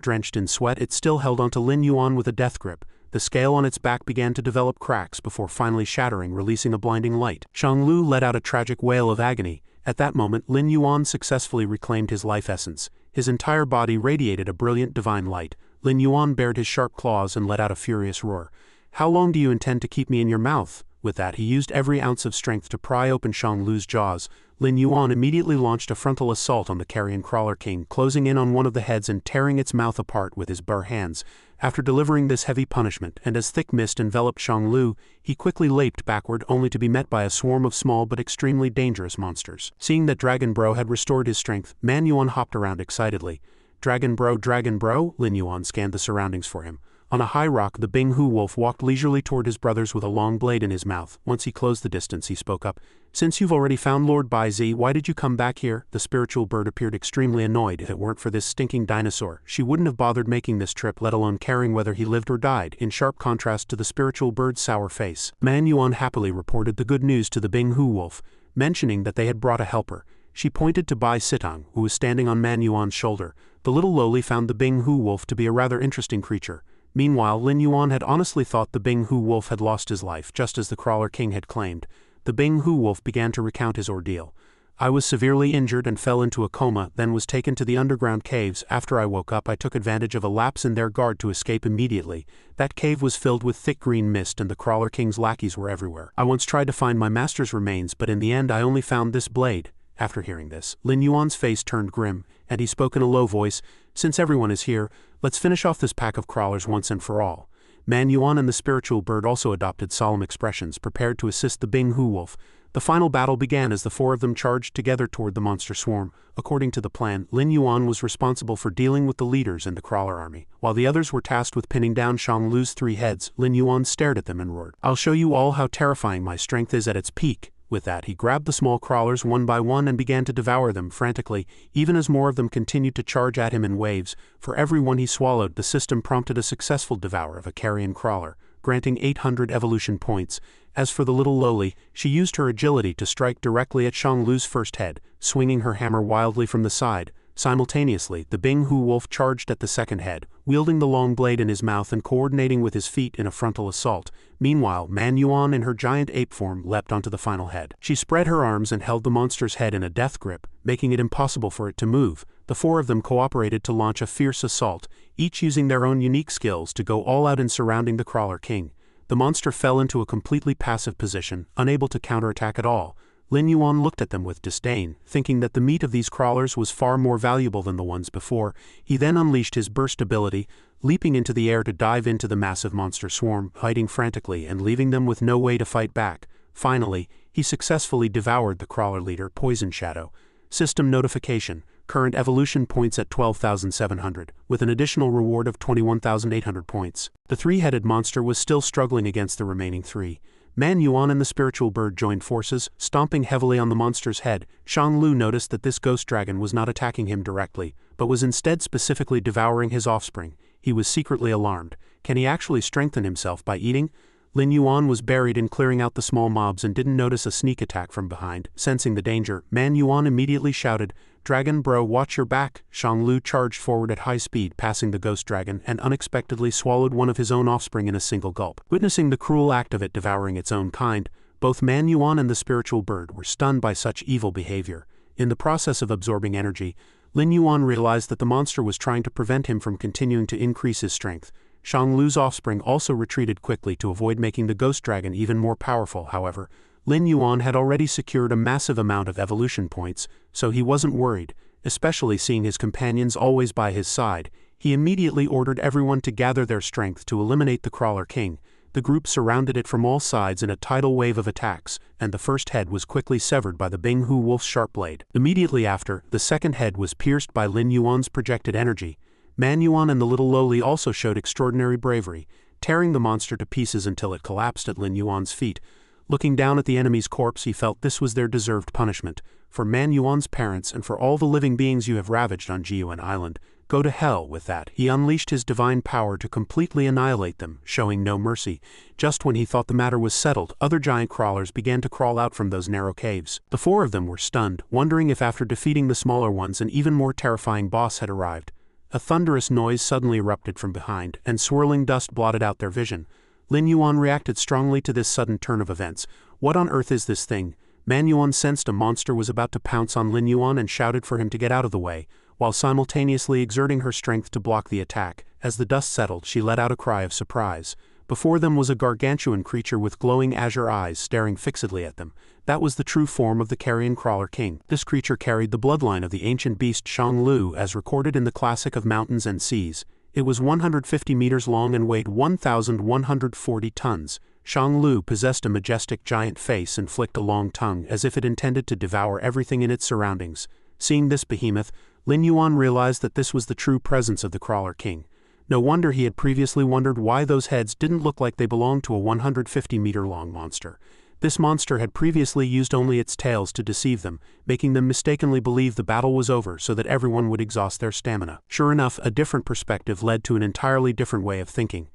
Drenched in sweat, it still held onto Lin Yuan with a death grip. The scale on its back began to develop cracks before finally shattering, releasing a blinding light. Xianglu let out a tragic wail of agony. At that moment, Lin Yuan successfully reclaimed his life essence. His entire body radiated a brilliant divine light. Lin Yuan bared his sharp claws and let out a furious roar. "How long do you intend to keep me in your mouth?" With that, he used every ounce of strength to pry open Xianglu's jaws. Lin Yuan immediately launched a frontal assault on the carrion crawler king, closing in on one of the heads and tearing its mouth apart with his bare hands. After delivering this heavy punishment, and as thick mist enveloped Xianglu, he quickly leaped backward, only to be met by a swarm of small but extremely dangerous monsters. Seeing that Dragon Bro had restored his strength, Man Yuan hopped around excitedly. Dragon Bro, Lin Yuan scanned the surroundings for him. On a high rock, the Bing Hu wolf walked leisurely toward his brothers with a long blade in his mouth. Once he closed the distance, he spoke up. "Since you've already found Lord Baizi, why did you come back here?" The spiritual bird appeared extremely annoyed. If it weren't for this stinking dinosaur, she wouldn't have bothered making this trip, let alone caring whether he lived or died, in sharp contrast to the spiritual bird's sour face. Man Yuan happily reported the good news to the Bing Hu wolf, mentioning that they had brought a helper. She pointed to Bai Sitang, who was standing on Man Yuan's shoulder. The little lowly found the Bing Hu wolf to be a rather interesting creature. Meanwhile, Lin Yuan had honestly thought the Bing Hu wolf had lost his life, just as the Crawler King had claimed. The Bing Hu wolf began to recount his ordeal. "I was severely injured and fell into a coma, then was taken to the underground caves. After I woke up, I took advantage of a lapse in their guard to escape immediately. That cave was filled with thick green mist and the Crawler King's lackeys were everywhere. I once tried to find my master's remains, but in the end I only found this blade." After hearing this, Lin Yuan's face turned grim, and he spoke in a low voice. "Since everyone is here, let's finish off this pack of crawlers once and for all." Man Yuan and the spiritual bird also adopted solemn expressions, prepared to assist the Bing Hu wolf. The final battle began as the four of them charged together toward the monster swarm. According to the plan, Lin Yuan was responsible for dealing with the leaders in the crawler army, while the others were tasked with pinning down Xianglu's 3 heads. Lin Yuan stared at them and roared, "I'll show you all how terrifying my strength is at its peak." With that, he grabbed the small crawlers one by one and began to devour them frantically, even as more of them continued to charge at him in waves. For every one he swallowed, the system prompted a successful devour of a carrion crawler, granting 800 evolution points. As for the little lowly, she used her agility to strike directly at Xianglu's first head, swinging her hammer wildly from the side. Simultaneously, the Bing Hu wolf charged at the second head, wielding the long blade in his mouth and coordinating with his feet in a frontal assault. Meanwhile, Man Yuan in her giant ape form leapt onto the final head. She spread her arms and held the monster's head in a death grip, making it impossible for it to move. The four of them cooperated to launch a fierce assault, each using their own unique skills to go all out in surrounding the Crawler King. The monster fell into a completely passive position, unable to counterattack at all. Lin Yuan looked at them with disdain, thinking that the meat of these crawlers was far more valuable than the ones before. He then unleashed his burst ability, leaping into the air to dive into the massive monster swarm, fighting frantically and leaving them with no way to fight back. Finally, he successfully devoured the crawler leader, Poison Shadow. System notification: current evolution points at 12,700, with an additional reward of 21,800 points. The 3-headed monster was still struggling against the remaining 3. Man Yuan and the spiritual bird joined forces, stomping heavily on the monster's head. Xianglu noticed that this ghost dragon was not attacking him directly, but was instead specifically devouring his offspring. He was secretly alarmed. Can he actually strengthen himself by eating? Lin Yuan was buried in clearing out the small mobs and didn't notice a sneak attack from behind. Sensing the danger, Man Yuan immediately shouted, "Dragon Bro, watch your back!" Xianglu charged forward at high speed, passing the ghost dragon, and unexpectedly swallowed one of his own offspring in a single gulp. Witnessing the cruel act of it devouring its own kind, both Man Yuan and the spiritual bird were stunned by such evil behavior. In the process of absorbing energy, Lin Yuan realized that the monster was trying to prevent him from continuing to increase his strength. Xianglu's offspring also retreated quickly to avoid making the ghost dragon even more powerful. However, Lin Yuan had already secured a massive amount of evolution points, so he wasn't worried, especially seeing his companions always by his side. He immediately ordered everyone to gather their strength to eliminate the Crawler King. The group surrounded it from all sides in a tidal wave of attacks, and the first head was quickly severed by the Bing Hu wolf's sharp blade. Immediately after, the second head was pierced by Lin Yuan's projected energy. Man Yuan and the little lowly also showed extraordinary bravery, tearing the monster to pieces until it collapsed at Lin Yuan's feet. Looking down at the enemy's corpse, he felt this was their deserved punishment. For Man Yuan's parents and for all the living beings you have ravaged on Jiyuan Island, Go to hell with that. He unleashed his divine power to completely annihilate them, showing no mercy. Just when he thought the matter was settled, other giant crawlers began to crawl out from those narrow caves. The 4 of them were stunned, wondering if after defeating the smaller ones an even more terrifying boss had arrived. A thunderous noise suddenly erupted from behind, and swirling dust blotted out their vision. Lin Yuan reacted strongly to this sudden turn of events. What on earth is this thing? Manhua sensed a monster was about to pounce on Lin Yuan and shouted for him to get out of the way, while simultaneously exerting her strength to block the attack. As the dust settled, she let out a cry of surprise. Before them was a gargantuan creature with glowing azure eyes staring fixedly at them. That was the true form of the Carrion Crawler King. This creature carried the bloodline of the ancient beast Shanglu as recorded in the Classic of Mountains and Seas. It was 150 meters long and weighed 1,140 tons. Shanglu possessed a majestic giant face and flicked a long tongue as if it intended to devour everything in its surroundings. Seeing this behemoth, Lin Yuan realized that this was the true presence of the Crawler King. No wonder he had previously wondered why those heads didn't look like they belonged to a 150-meter-long monster. This monster had previously used only its tails to deceive them, making them mistakenly believe the battle was over so that everyone would exhaust their stamina. Sure enough, a different perspective led to an entirely different way of thinking.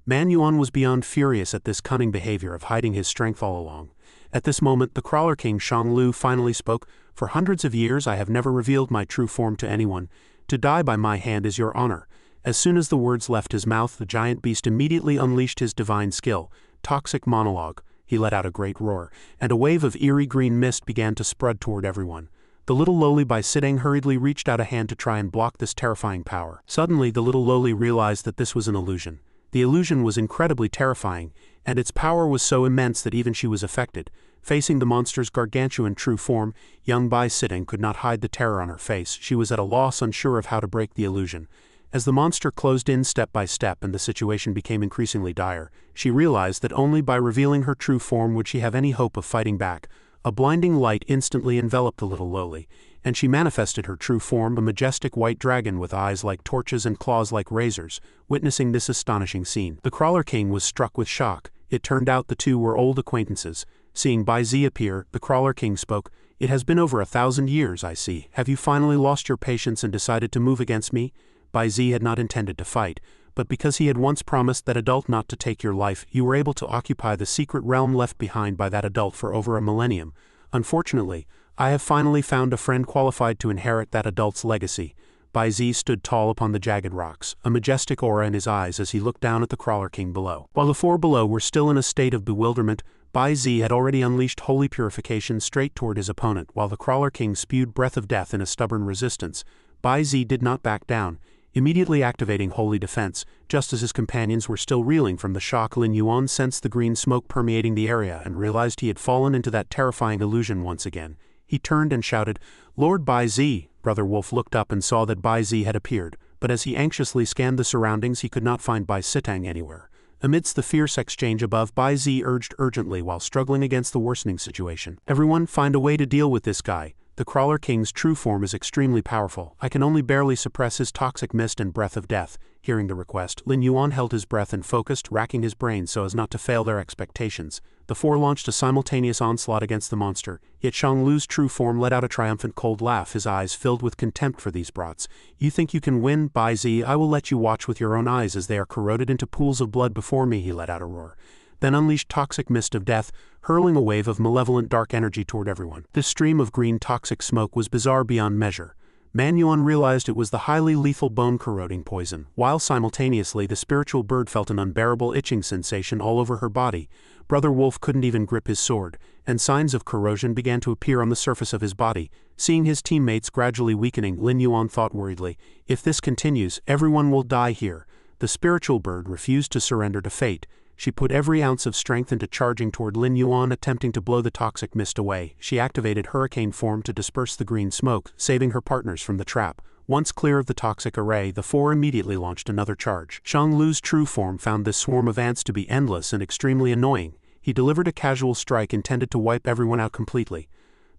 Manhua was beyond furious at this cunning behavior of hiding his strength all along. At this moment, the Crawler King Shanglu finally spoke. For hundreds of years I have never revealed my true form to anyone. To die by my hand is your honor. As soon as the words left his mouth, the giant beast immediately unleashed his divine skill, Toxic Monologue. He let out a great roar, and a wave of eerie green mist began to spread toward everyone. The little lowly Bai Sitang hurriedly reached out a hand to try and block this terrifying power. Suddenly the little lowly realized that this was an illusion. The illusion was incredibly terrifying, and its power was so immense that even she was affected. Facing the monster's gargantuan true form, young Bai Sitang could not hide the terror on her face. She was at a loss, unsure of how to break the illusion. As the monster closed in step by step and the situation became increasingly dire, she realized that only by revealing her true form would she have any hope of fighting back. A blinding light instantly enveloped the little lowly, and she manifested her true form, a majestic white dragon with eyes like torches and claws like razors. Witnessing this astonishing scene, the Crawler King was struck with shock. It turned out the two were old acquaintances. Seeing Bai Zi appear, the Crawler King spoke. "It has been over 1,000 years, I see. Have you finally lost your patience and decided to move against me?" Bai Zi had not intended to fight, but because he had once promised that adult not to take your life, you were able to occupy the secret realm left behind by that adult for over a millennium. Unfortunately, I have finally found a friend qualified to inherit that adult's legacy. Bai Zi stood tall upon the jagged rocks, a majestic aura in his eyes as he looked down at the Crawler King below. While the 4 below were still in a state of bewilderment, Bai Zi had already unleashed holy purification straight toward his opponent. While the Crawler King spewed breath of death in a stubborn resistance, Bai Zi did not back down, immediately activating holy defense. Just as his companions were still reeling from the shock, Lin Yuan sensed the green smoke permeating the area and realized he had fallen into that terrifying illusion once again. He turned and shouted, "Lord Bai Zi!" Brother Wolf looked up and saw that Bai Zi had appeared, but as he anxiously scanned the surroundings he could not find Bai Sitang anywhere. Amidst the fierce exchange above, Bai Zi urged urgently while struggling against the worsening situation. "Everyone, find a way to deal with this guy. The Crawler King's true form is extremely powerful. I can only barely suppress his toxic mist and breath of death." Hearing the request, Lin Yuan held his breath and focused, racking his brain so as not to fail their expectations. The 4 launched a simultaneous onslaught against the monster, yet Shanglu's true form let out a triumphant cold laugh, his eyes filled with contempt for these brats. "You think you can win, Bai Zi? I will let you watch with your own eyes as they are corroded into pools of blood before me." He let out a roar, then unleashed toxic mist of death, hurling a wave of malevolent dark energy toward everyone. This stream of green toxic smoke was bizarre beyond measure. Manhua realized it was the highly lethal bone-corroding poison, while simultaneously the spiritual bird felt an unbearable itching sensation all over her body. Brother Wolf couldn't even grip his sword, and signs of corrosion began to appear on the surface of his body. Seeing his teammates gradually weakening, Lin Yuan thought worriedly, "If this continues, everyone will die here." The spiritual bird refused to surrender to fate. She put every ounce of strength into charging toward Lin Yuan, attempting to blow the toxic mist away. She activated hurricane form to disperse the green smoke, saving her partners from the trap. Once clear of the toxic array, the 4 immediately launched another charge. Shanglu's true form found this swarm of ants to be endless and extremely annoying. He delivered a casual strike intended to wipe everyone out completely.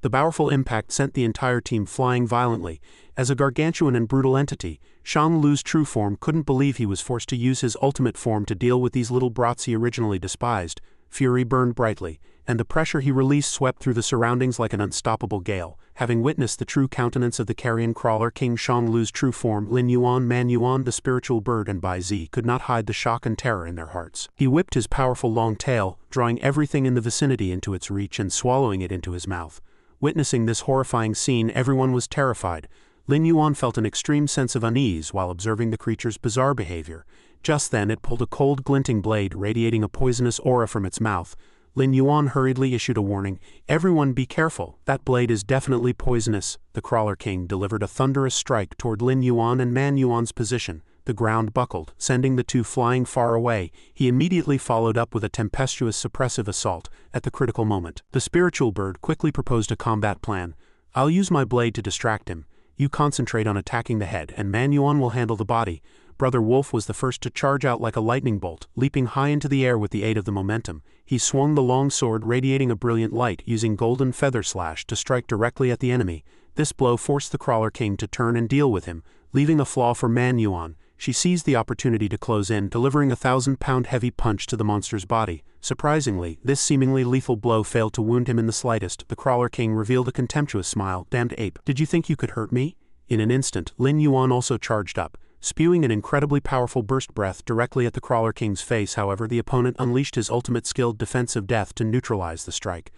The powerful impact sent the entire team flying violently. As a gargantuan and brutal entity, Shanglu's true form couldn't believe he was forced to use his ultimate form to deal with these little brats he originally despised. Fury burned brightly, and the pressure he released swept through the surroundings like an unstoppable gale. Having witnessed the true countenance of the carrion crawler king Shanglu's true form, Lin Yuan, Man Yuan, the spiritual bird, and Bai Zi could not hide the shock and terror in their hearts. He whipped his powerful long tail, drawing everything in the vicinity into its reach and swallowing it into his mouth. Witnessing this horrifying scene, everyone was terrified. Lin Yuan felt an extreme sense of unease while observing the creature's bizarre behavior. Just then it pulled a cold, glinting blade radiating a poisonous aura from its mouth. Lin Yuan hurriedly issued a warning. "Everyone be careful, that blade is definitely poisonous." The Crawler King delivered a thunderous strike toward Lin Yuan and Man Yuan's position. The ground buckled, sending the two flying far away. He immediately followed up with a tempestuous suppressive assault. At the critical moment, the spiritual bird quickly proposed a combat plan. "I'll use my blade to distract him. You concentrate on attacking the head, and Man Yuan will handle the body." Brother Wolf was the first to charge out like a lightning bolt, leaping high into the air with the aid of the momentum. He swung the long sword, radiating a brilliant light, using golden feather slash to strike directly at the enemy. This blow forced the Crawler King to turn and deal with him, leaving a flaw for Man Yuan. She seized the opportunity to close in, delivering a 1,000-pound heavy punch to the monster's body. Surprisingly, this seemingly lethal blow failed to wound him in the slightest. The Crawler King revealed a contemptuous smile. "Damned ape, did you think you could hurt me?" In an instant, Lin Yuan also charged up. Spewing an incredibly powerful burst breath directly at the Crawler King's face, however, the opponent unleashed his ultimate skilled defensive death to neutralize the strike.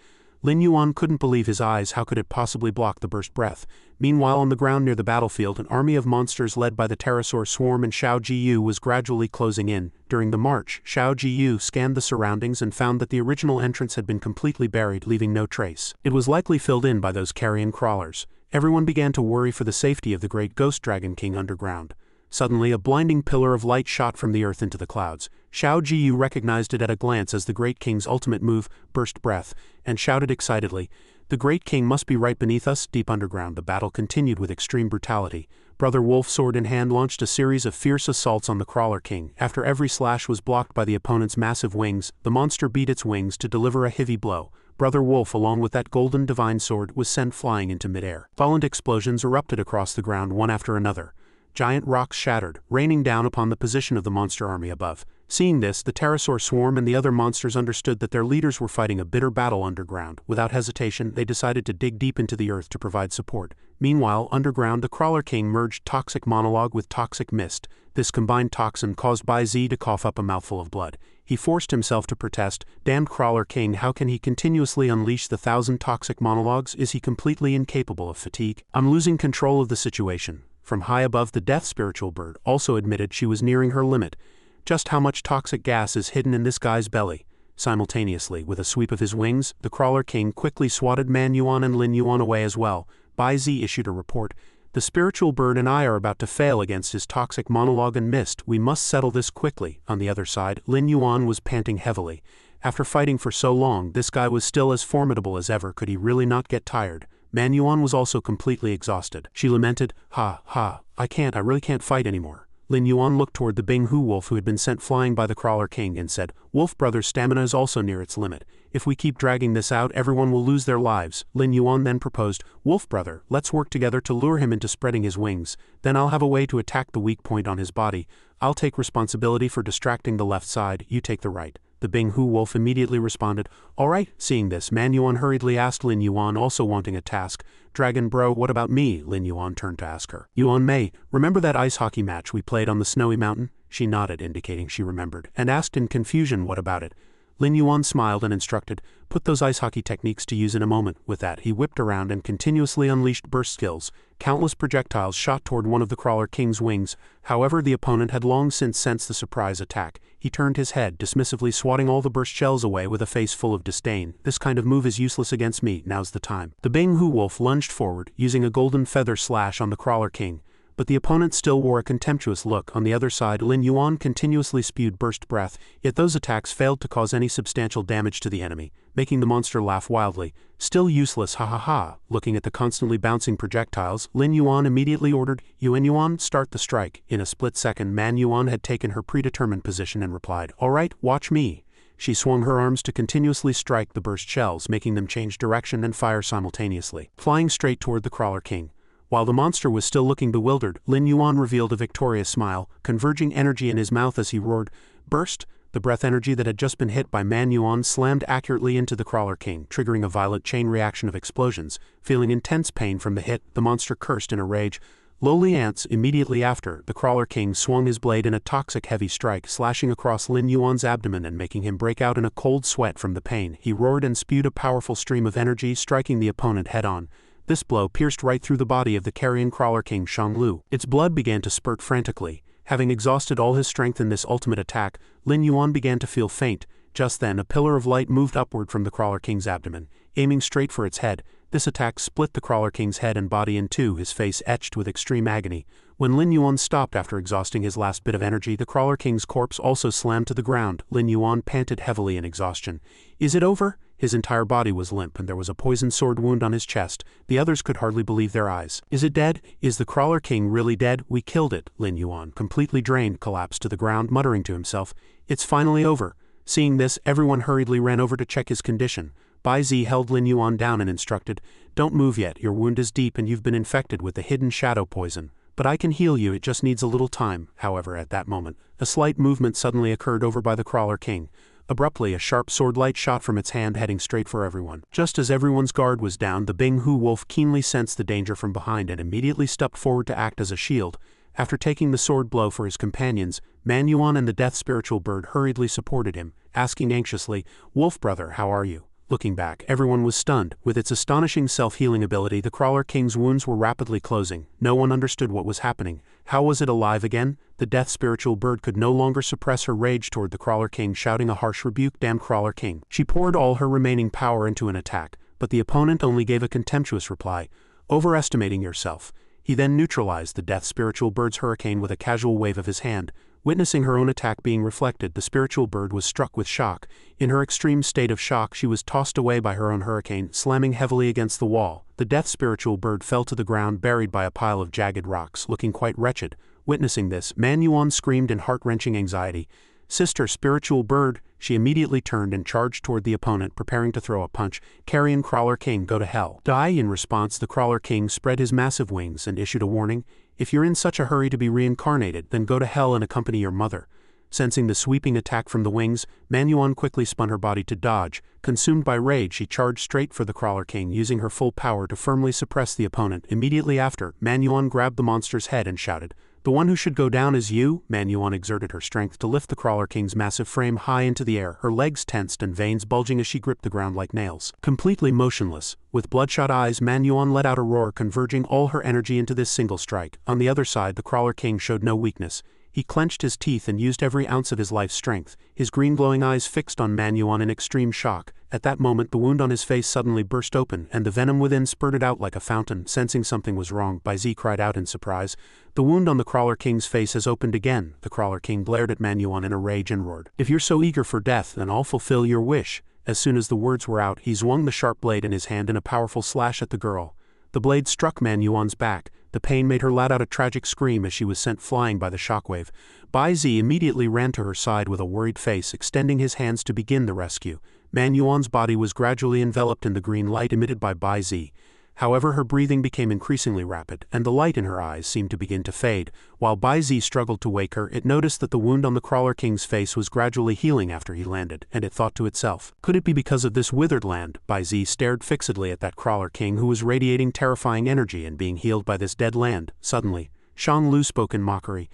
Lin Yuan couldn't believe his eyes. How could it possibly block the burst breath? Meanwhile, on the ground near the battlefield, an army of monsters led by the pterosaur swarm and Xiao Jiyu was gradually closing in. During the march, Xiao Jiyu scanned the surroundings and found that the original entrance had been completely buried, leaving no trace. It was likely filled in by those carrion crawlers. Everyone began to worry for the safety of the great Ghost Dragon King underground. Suddenly, a blinding pillar of light shot from the earth into the clouds. Xiao Jiyu recognized it at a glance as the Great King's ultimate move, Burst Breath, and shouted excitedly, "The Great King must be right beneath us." Deep underground, the battle continued with extreme brutality. Brother Wolf, sword in hand, launched a series of fierce assaults on the Crawler King. After every slash was blocked by the opponent's massive wings, the monster beat its wings to deliver a heavy blow. Brother Wolf, along with that golden divine sword, was sent flying into midair. Violent explosions erupted across the ground one after another. Giant rocks shattered, raining down upon the position of the monster army above. Seeing this, the pterosaur swarm and the other monsters understood that their leaders were fighting a bitter battle underground. Without hesitation, they decided to dig deep into the earth to provide support. Meanwhile, underground, the Crawler King merged toxic monologue with toxic mist. This combined toxin caused Bai Zi to cough up a mouthful of blood. He forced himself to protest. "Damned Crawler King, how can he continuously unleash the 1,000 toxic monologues? Is he completely incapable of fatigue? I'm losing control of the situation." From high above, the death spiritual bird also admitted she was nearing her limit. "Just how much toxic gas is hidden in this guy's belly?" Simultaneously, with a sweep of his wings, the Crawler King quickly swatted Man Yuan and Lin Yuan away as well. Bai Zi issued a report. "The spiritual bird and I are about to fail against his toxic monologue and mist. We must settle this quickly." On the other side, Lin Yuan was panting heavily. After fighting for so long, this guy was still as formidable as ever. Could he really not get tired? Man Yuan was also completely exhausted. She lamented, "Ha, ha, I really can't fight anymore." Lin Yuan looked toward the Binghu wolf who had been sent flying by the Crawler King and said, "Wolf brother's stamina is also near its limit. If we keep dragging this out, everyone will lose their lives." Lin Yuan then proposed, "Wolf brother, let's work together to lure him into spreading his wings. Then I'll have a way to attack the weak point on his body. I'll take responsibility for distracting the left side, you take the right." The Binghu wolf immediately responded, "All right." Seeing this, Man Yuan hurriedly asked Lin Yuan, also wanting a task, "Dragon bro, what about me?" Lin Yuan turned to ask her. "Yuan Mei, remember that ice hockey match we played on the snowy mountain?" She nodded, indicating she remembered, and asked in confusion, "What about it?" Lin Yuan smiled and instructed, "Put those ice hockey techniques to use in a moment." With that, he whipped around and continuously unleashed burst skills. Countless projectiles shot toward one of the Crawler King's wings. However, the opponent had long since sensed the surprise attack. He turned his head, dismissively swatting all the burst shells away with a face full of disdain. "This kind of move is useless against me. Now's the time." The Binghu wolf lunged forward, using a golden feather slash on the Crawler King. But the opponent still wore a contemptuous look. On the other side, Lin Yuan continuously spewed burst breath, yet those attacks failed to cause any substantial damage to the enemy, making the monster laugh wildly. "Still useless, ha ha ha." Looking at the constantly bouncing projectiles, Lin Yuan immediately ordered, Yuan, start the strike." In a split second, Man Yuan had taken her predetermined position and replied, "All right, watch me." She swung her arms to continuously strike the burst shells, making them change direction and fire simultaneously, flying straight toward the Crawler King. While the monster was still looking bewildered, Lin Yuan revealed a victorious smile, converging energy in his mouth as he roared, "Burst!" The breath energy that had just been hit by Manhua slammed accurately into the Crawler King, triggering a violent chain reaction of explosions. Feeling intense pain from the hit, the monster cursed in a rage. Lowly ants. Immediately after, the Crawler King swung his blade in a toxic heavy strike, slashing across Lin Yuan's abdomen and making him break out in a cold sweat from the pain. He roared and spewed a powerful stream of energy, striking the opponent head-on. This blow pierced right through the body of the carrion Crawler King Shanglu. Its blood began to spurt frantically. Having exhausted all his strength in this ultimate attack, Lin Yuan began to feel faint. Just then, a pillar of light moved upward from the Crawler King's abdomen, aiming straight for its head. This attack split the Crawler King's head and body in two, his face etched with extreme agony. When Lin Yuan stopped after exhausting his last bit of energy, the Crawler King's corpse also slammed to the ground. Lin Yuan panted heavily in exhaustion. "Is it over?" His entire body was limp and there was a poisoned sword wound on his chest. The others could hardly believe their eyes. "Is it dead? Is the Crawler King really dead? We killed it." Lin Yuan, completely drained, collapsed to the ground, muttering to himself, "It's finally over." Seeing this, everyone hurriedly ran over to check his condition. Bai Zi held Lin Yuan down and instructed, "Don't move yet, your wound is deep and you've been infected with the hidden shadow poison. But I can heal you, it just needs a little time." However, at that moment, a slight movement suddenly occurred over by the Crawler King. Abruptly, a sharp sword light shot from its hand, heading straight for everyone. Just as everyone's guard was down, the Bing Hu wolf keenly sensed the danger from behind and immediately stepped forward to act as a shield. After taking the sword blow for his companions, Manhua and the death spiritual bird hurriedly supported him, asking anxiously, "Wolf brother, how are you?" Looking back, everyone was stunned. With its astonishing self-healing ability, the Crawler King's wounds were rapidly closing. No one understood what was happening. How was it alive again? The death spiritual bird could no longer suppress her rage toward the Crawler King, shouting a harsh rebuke, "Damn Crawler King." She poured all her remaining power into an attack, but the opponent only gave a contemptuous reply, "Overestimating yourself." He then neutralized the death spiritual bird's hurricane with a casual wave of his hand. Witnessing her own attack being reflected, the spiritual bird was struck with shock. In her extreme state of shock, she was tossed away by her own hurricane, slamming heavily against the wall. The death spiritual bird fell to the ground, buried by a pile of jagged rocks, looking quite wretched. Witnessing this, Manhua screamed in heart-wrenching anxiety, "Sister, spiritual bird!" She immediately turned and charged toward the opponent, preparing to throw a punch. "Carrion Crawler King, go to hell." Die. In response, the Crawler King spread his massive wings and issued a warning, "If you're in such a hurry to be reincarnated, then go to hell and accompany your mother." Sensing the sweeping attack from the wings, Manhua quickly spun her body to dodge. Consumed by rage, she charged straight for the Crawler King, using her full power to firmly suppress the opponent. Immediately after, Manhua grabbed the monster's head and shouted, "The one who should go down is you." Manhua exerted her strength to lift the Crawler King's massive frame high into the air, her legs tensed and veins bulging as she gripped the ground like nails. Completely motionless, with bloodshot eyes, Manhua let out a roar, converging all her energy into this single strike. On the other side, the Crawler King showed no weakness. He clenched his teeth and used every ounce of his life's strength, his green glowing eyes fixed on Manhua in extreme shock. At that moment, the wound on his face suddenly burst open, and the venom within spurted out like a fountain. Sensing something was wrong, Bai Zi cried out in surprise, "The wound on the Crawler King's face has opened again." The Crawler King glared at Manhua in a rage and roared, "If you're so eager for death, then I'll fulfill your wish." As soon as the words were out, he swung the sharp blade in his hand in a powerful slash at the girl. The blade struck Manhua's back. The pain made her let out a tragic scream as she was sent flying by the shockwave. Bai Zi immediately ran to her side with a worried face, extending his hands to begin the rescue. Manhua's body was gradually enveloped in the green light emitted by Bai Zi. However, her breathing became increasingly rapid, and the light in her eyes seemed to begin to fade. While Bai Zi struggled to wake her, it noticed that the wound on the Crawler King's face was gradually healing after he landed, and it thought to itself, "Could it be because of this withered land?" Bai Zi stared fixedly at that Crawler King, who was radiating terrifying energy and being healed by this dead land. Suddenly, Shang Lu spoke in mockery,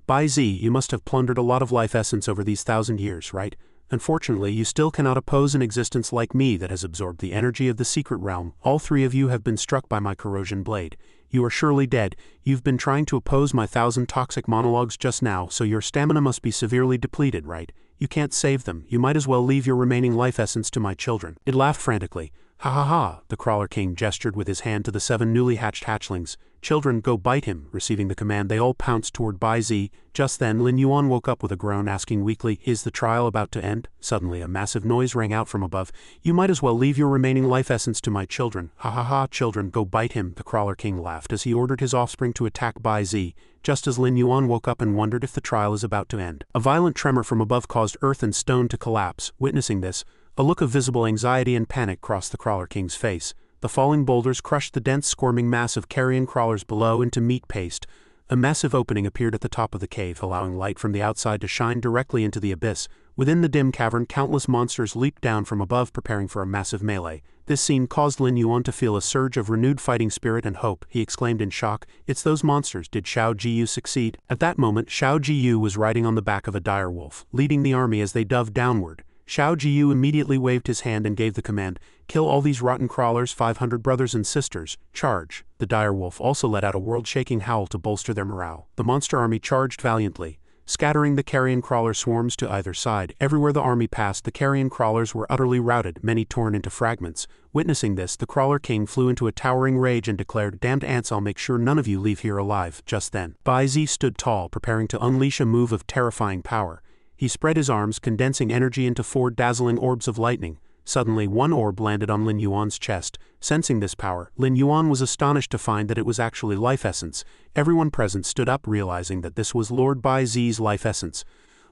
"Bai Zi, you must have plundered a lot of life essence over these 1,000 years, right? Unfortunately, you still cannot oppose an existence like me that has absorbed the energy of the secret realm. All three of you have been struck by my corrosion blade. You are surely dead. You've been trying to oppose my 1,000 toxic monologues just now, so your stamina must be severely depleted, right? You can't save them. You might as well leave your remaining life essence to my children." It laughed frantically. "Ha ha ha!" The Crawler King gestured with his hand to the 7 newly hatched hatchlings. "Children, go bite him." Receiving the command, they all pounced toward Bai Zi. Just then, Lin Yuan woke up with a groan, asking weakly, "Is the trial about to end?" Suddenly, a massive noise rang out from above. "You might as well leave your remaining life essence to my children." "Ha ha ha, children, go bite him." The Crawler King laughed as he ordered his offspring to attack Bai Zi. Just as Lin Yuan woke up and wondered if the trial is about to end, a violent tremor from above caused earth and stone to collapse. Witnessing this, a look of visible anxiety and panic crossed the Crawler King's face. The falling boulders crushed the dense, squirming mass of carrion crawlers below into meat paste. A massive opening appeared at the top of the cave, allowing light from the outside to shine directly into the abyss. Within the dim cavern, countless monsters leaped down from above, preparing for a massive melee. This scene caused Lin Yuan to feel a surge of renewed fighting spirit and hope. He exclaimed in shock, "It's those monsters! Did Xiao Jiyu succeed?" At that moment, Xiao Jiyu was riding on the back of a direwolf, leading the army as they dove downward. Xiao Jiyu immediately waved his hand and gave the command, "Kill all these rotten crawlers, 500 brothers and sisters, charge!" The direwolf also let out a world-shaking howl to bolster their morale. The monster army charged valiantly, scattering the carrion crawler swarms to either side. Everywhere the army passed, the carrion crawlers were utterly routed, many torn into fragments. Witnessing this, the Crawler King flew into a towering rage and declared, "Damned ants, I'll make sure none of you leave here alive." Just then, Bai Zi stood tall, preparing to unleash a move of terrifying power. He spread his arms, condensing energy into 4 dazzling orbs of lightning. Suddenly, one orb landed on Lin Yuan's chest. Sensing this power, Lin Yuan was astonished to find that it was actually life essence. Everyone present stood up, realizing that this was Lord Bai Zi's life essence.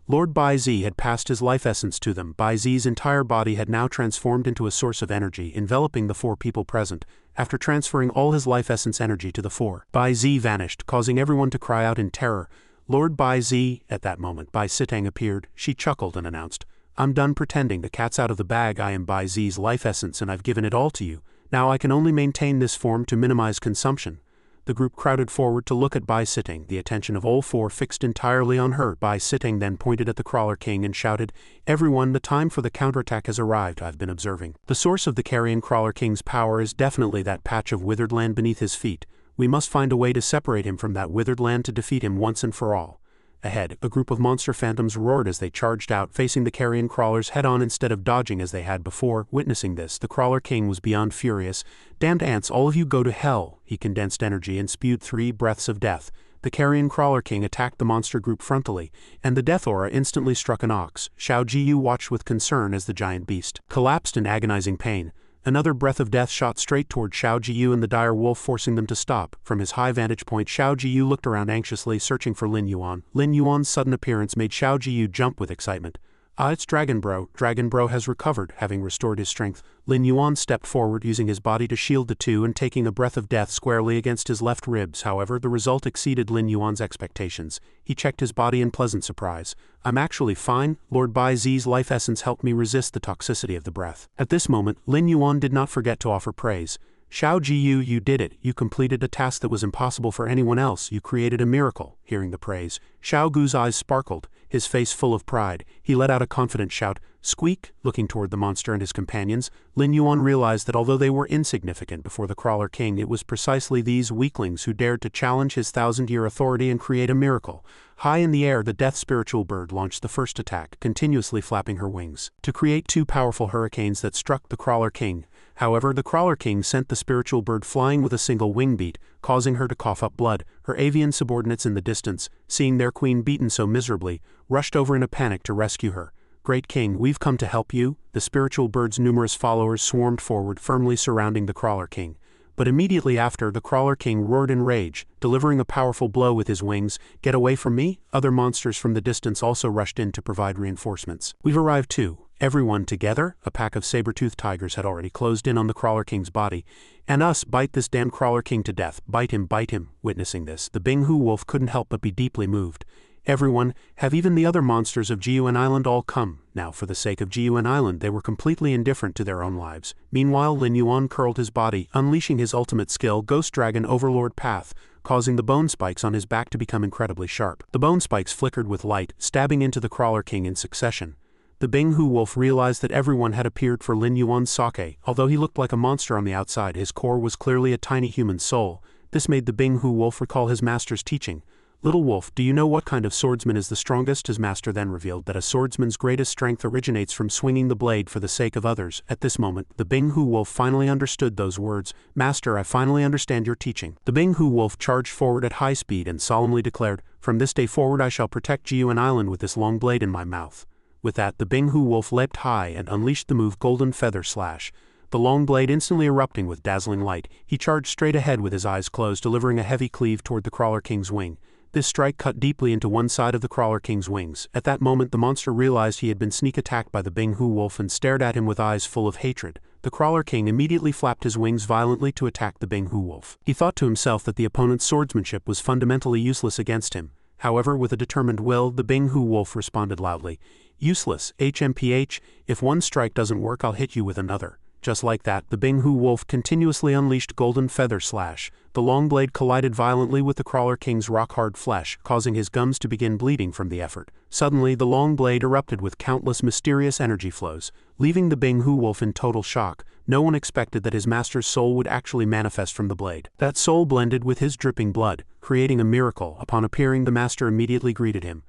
Lord Bai Zi had passed his life essence to them. Bai Zi's entire body had now transformed into a source of energy, enveloping the 4 people present. After transferring all his life essence energy to the 4, Bai Zi vanished, causing everyone to cry out in terror. Lord Bai Zi. At that moment, Bai Sitang appeared. She chuckled and announced, "I'm done pretending. The cat's out of the bag. I am Bai Zi's life essence and I've given it all to you. Now I can only maintain this form to minimize consumption." The group crowded forward to look at Bai Sitang, the attention of all 4 fixed entirely on her. Bai Sitang then pointed at the Crawler King and shouted, "Everyone, the time for the counterattack has arrived. I've been observing. The source of the Carrion Crawler King's power is definitely that patch of withered land beneath his feet. We must find a way to separate him from that withered land to defeat him once and for all." Ahead, a group of monster phantoms roared as they charged out, facing the carrion crawlers head-on instead of dodging as they had before. Witnessing this, the Crawler King was beyond furious. "Damned ants, all of you go to hell!" He condensed energy and spewed 3 breaths of death. The Carrion Crawler King attacked the monster group frontally, and the death aura instantly struck an ox. Xiao Jiyu watched with concern as the giant beast collapsed in agonizing pain. Another breath of death shot straight toward Xiao Jiyu and the dire wolf, forcing them to stop. From his high vantage point, Xiao Jiyu looked around anxiously, searching for Lin Yuan. Lin Yuan's sudden appearance made Xiao Jiyu jump with excitement. "Ah, it's Dragon Bro. Dragon Bro has recovered," having restored his strength. Lin Yuan stepped forward, using his body to shield the 2 and taking a breath of death squarely against his left ribs. However, the result exceeded Lin Yuan's expectations. He checked his body in pleasant surprise. "I'm actually fine. Lord Bai Zi's life essence helped me resist the toxicity of the breath." At this moment, Lin Yuan did not forget to offer praise. "Xiao Jiyu, you did it. You completed a task that was impossible for anyone else. You created a miracle." Hearing the praise, Xiao Gu's eyes sparkled, his face full of pride. He let out a confident shout, "Squeak!" Looking toward the monster and his companions, Lin Yuan realized that although they were insignificant before the Crawler King, it was precisely these weaklings who dared to challenge his 1,000-year authority and create a miracle. High in the air, the death spiritual bird launched the first attack, continuously flapping her wings to create 2 powerful hurricanes that struck the Crawler King. However, the Crawler King sent the spiritual bird flying with a single wing beat, causing her to cough up blood. Her avian subordinates in the distance, seeing their queen beaten so miserably, rushed over in a panic to rescue her. "Great King, we've come to help you." The spiritual bird's numerous followers swarmed forward, firmly surrounding the Crawler King. But immediately after, the Crawler King roared in rage, delivering a powerful blow with his wings. "Get away from me!" Other monsters from the distance also rushed in to provide reinforcements. "We've arrived too. Everyone together?" A pack of saber-toothed tigers had already closed in on the Crawler King's body. "And us, bite this damned Crawler King to death. Bite him, bite him." Witnessing this, the Binghu wolf couldn't help but be deeply moved. "Everyone, have even the other monsters of Jiuan Island all come?" Now, for the sake of Jiuan Island, they were completely indifferent to their own lives. Meanwhile, Lin Yuan curled his body, unleashing his ultimate skill, Ghost Dragon Overlord Path, causing the bone spikes on his back to become incredibly sharp. The bone spikes flickered with light, stabbing into the Crawler King in succession. The Binghu wolf realized that everyone had appeared for Lin Yuan's sake. Although he looked like a monster on the outside, his core was clearly a tiny human soul. This made the Binghu wolf recall his master's teaching. "Little wolf, do you know what kind of swordsman is the strongest?" His master then revealed that a swordsman's greatest strength originates from swinging the blade for the sake of others. At this moment, the Binghu wolf finally understood those words. "Master, I finally understand your teaching." The Binghu wolf charged forward at high speed and solemnly declared, "From this day forward I shall protect Jiuan Island with this long blade in my mouth." With that, the Binghu wolf leapt high and unleashed the move Golden Feather Slash. The long blade instantly erupting with dazzling light, he charged straight ahead with his eyes closed, delivering a heavy cleave toward the Crawler King's wing. This strike cut deeply into one side of the Crawler King's wings. At that moment, the monster realized he had been sneak attacked by the Binghu wolf and stared at him with eyes full of hatred. The Crawler King immediately flapped his wings violently to attack the Binghu wolf. He thought to himself that the opponent's swordsmanship was fundamentally useless against him. However, with a determined will, the Binghu wolf responded loudly, Useless, HMPH, if one strike doesn't work I'll hit you with another. Just like that, the Binghu Wolf continuously unleashed Golden Feather Slash. The long blade collided violently with the Crawler King's rock-hard flesh, causing his gums to begin bleeding from the effort. Suddenly, the long blade erupted with countless mysterious energy flows, leaving the Binghu Wolf in total shock. No one expected that his master's soul would actually manifest from the blade. That soul blended with his dripping blood, creating a miracle. Upon appearing, the master immediately greeted him.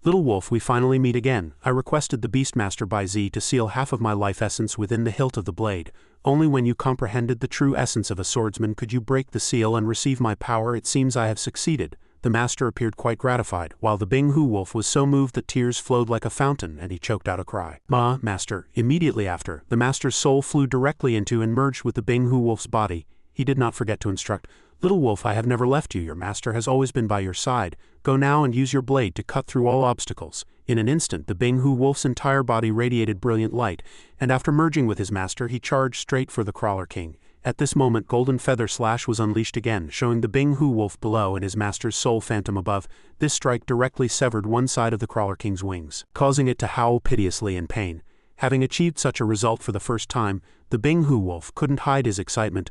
Little Wolf, we finally meet again. I requested the Beastmaster by Z to seal half of my life essence within the hilt of the blade. Only when you comprehended the true essence of a swordsman could you break the seal and receive my power. It seems I have succeeded. The master appeared quite gratified, while the Binghu Wolf was so moved that tears flowed like a fountain and he choked out a cry. Master. Immediately after, the master's soul flew directly into and merged with the Binghu Wolf's body. He did not forget to instruct, Little Wolf, I have never left you. Your master has always been by your side. Go now and use your blade to cut through all obstacles. In an instant, the Binghu Wolf's entire body radiated brilliant light, and after merging with his master, he charged straight for the Crawler King. At this moment, Golden Feather Slash was unleashed again, showing the Binghu Wolf below and his master's soul phantom above. This strike directly severed one side of the Crawler King's wings, causing it to howl piteously in pain. Having achieved such a result for the first time, the Binghu Wolf couldn't hide his excitement.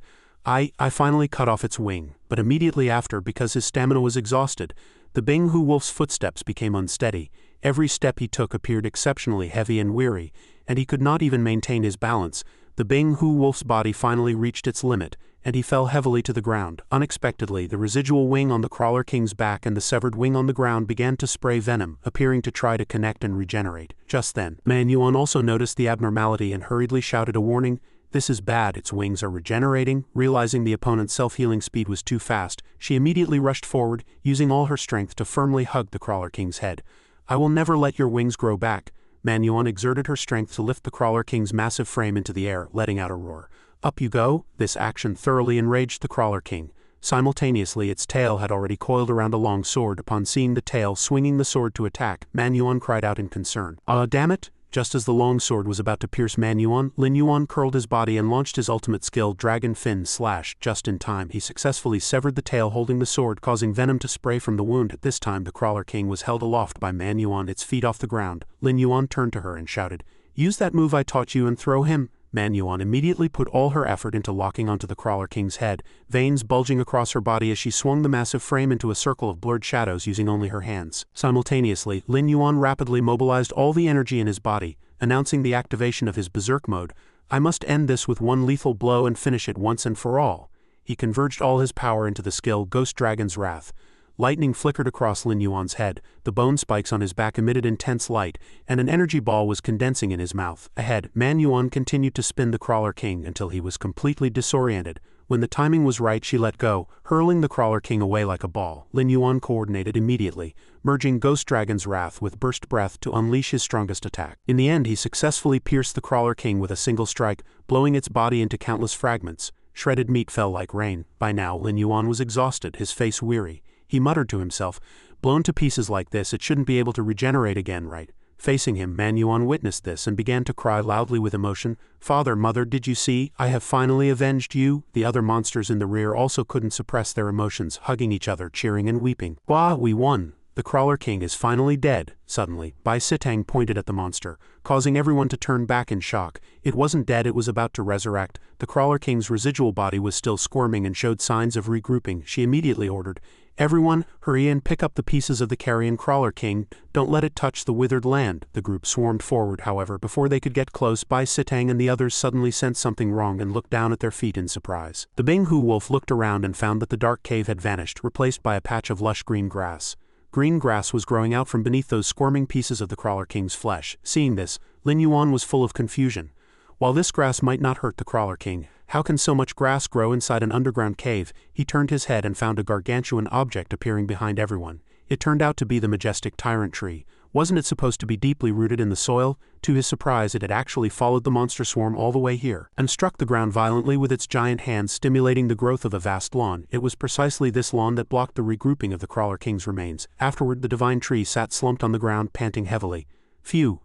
I finally cut off its wing, but immediately after, because his stamina was exhausted, the Binghu Wolf's footsteps became unsteady. Every step he took appeared exceptionally heavy and weary, and he could not even maintain his balance. The Binghu Wolf's body finally reached its limit, and he fell heavily to the ground. Unexpectedly, the residual wing on the Crawler King's back and the severed wing on the ground began to spray venom, appearing to try to connect and regenerate. Just then, Manhua also noticed the abnormality and hurriedly shouted a warning. This is bad, its wings are regenerating. Realizing the opponent's self-healing speed was too fast, she immediately rushed forward, using all her strength to firmly hug the Crawler King's head. I will never let your wings grow back. Manhua exerted her strength to lift the Crawler King's massive frame into the air, letting out a roar. Up you go. This action thoroughly enraged the Crawler King. Simultaneously, its tail had already coiled around a long sword. Upon seeing the tail swinging the sword to attack, Manhua cried out in concern. Damn it! Just as the long sword was about to pierce Manhua, Lin Yuan curled his body and launched his ultimate skill, Dragon Fin Slash. Just in time, he successfully severed the tail holding the sword, causing venom to spray from the wound. At this time, the Crawler King was held aloft by Manhua, its feet off the ground. Lin Yuan turned to her and shouted, "Use that move I taught you and throw him." Manhua immediately put all her effort into locking onto the Crawler King's head, veins bulging across her body as she swung the massive frame into a circle of blurred shadows using only her hands. Simultaneously, Lin Yuan rapidly mobilized all the energy in his body, announcing the activation of his berserk mode. I must end this with one lethal blow and finish it once and for all. He converged all his power into the skill Ghost Dragon's Wrath. Lightning flickered across Lin Yuan's head, the bone spikes on his back emitted intense light, and an energy ball was condensing in his mouth. Ahead, Manhua continued to spin the Crawler King until he was completely disoriented. When the timing was right, she let go, hurling the Crawler King away like a ball. Lin Yuan coordinated immediately, merging Ghost Dragon's Wrath with Burst Breath to unleash his strongest attack. In the end, he successfully pierced the Crawler King with a single strike, blowing its body into countless fragments. Shredded meat fell like rain. By now, Lin Yuan was exhausted, his face weary. He muttered to himself, blown to pieces like this, it shouldn't be able to regenerate again, right? Facing him, Manhua witnessed this and began to cry loudly with emotion. Father, mother, did you see? I have finally avenged you. The other monsters in the rear also couldn't suppress their emotions, hugging each other, cheering and weeping. Wah, we won. The Crawler King is finally dead. Suddenly, Bai Sitang pointed at the monster, causing everyone to turn back in shock. It wasn't dead, it was about to resurrect. The Crawler King's residual body was still squirming and showed signs of regrouping. She immediately ordered, "Everyone, hurry and pick up the pieces of the carrion Crawler King. Don't let it touch the withered land." The group swarmed forward, however. Before they could get close, Bai Sitang and the others suddenly sensed something wrong and looked down at their feet in surprise. The Binghu Wolf looked around and found that the dark cave had vanished, replaced by a patch of lush green grass. Green grass was growing out from beneath those squirming pieces of the Crawler King's flesh. Seeing this, Lin Yuan was full of confusion. While this grass might not hurt the Crawler King, how can so much grass grow inside an underground cave? He turned his head and found a gargantuan object appearing behind everyone. It turned out to be the majestic tyrant tree. Wasn't it supposed to be deeply rooted in the soil? To his surprise, it had actually followed the monster swarm all the way here, and struck the ground violently with its giant hands, stimulating the growth of a vast lawn. It was precisely this lawn that blocked the regrouping of the Crawler King's remains. Afterward, the divine tree sat slumped on the ground, panting heavily. Phew,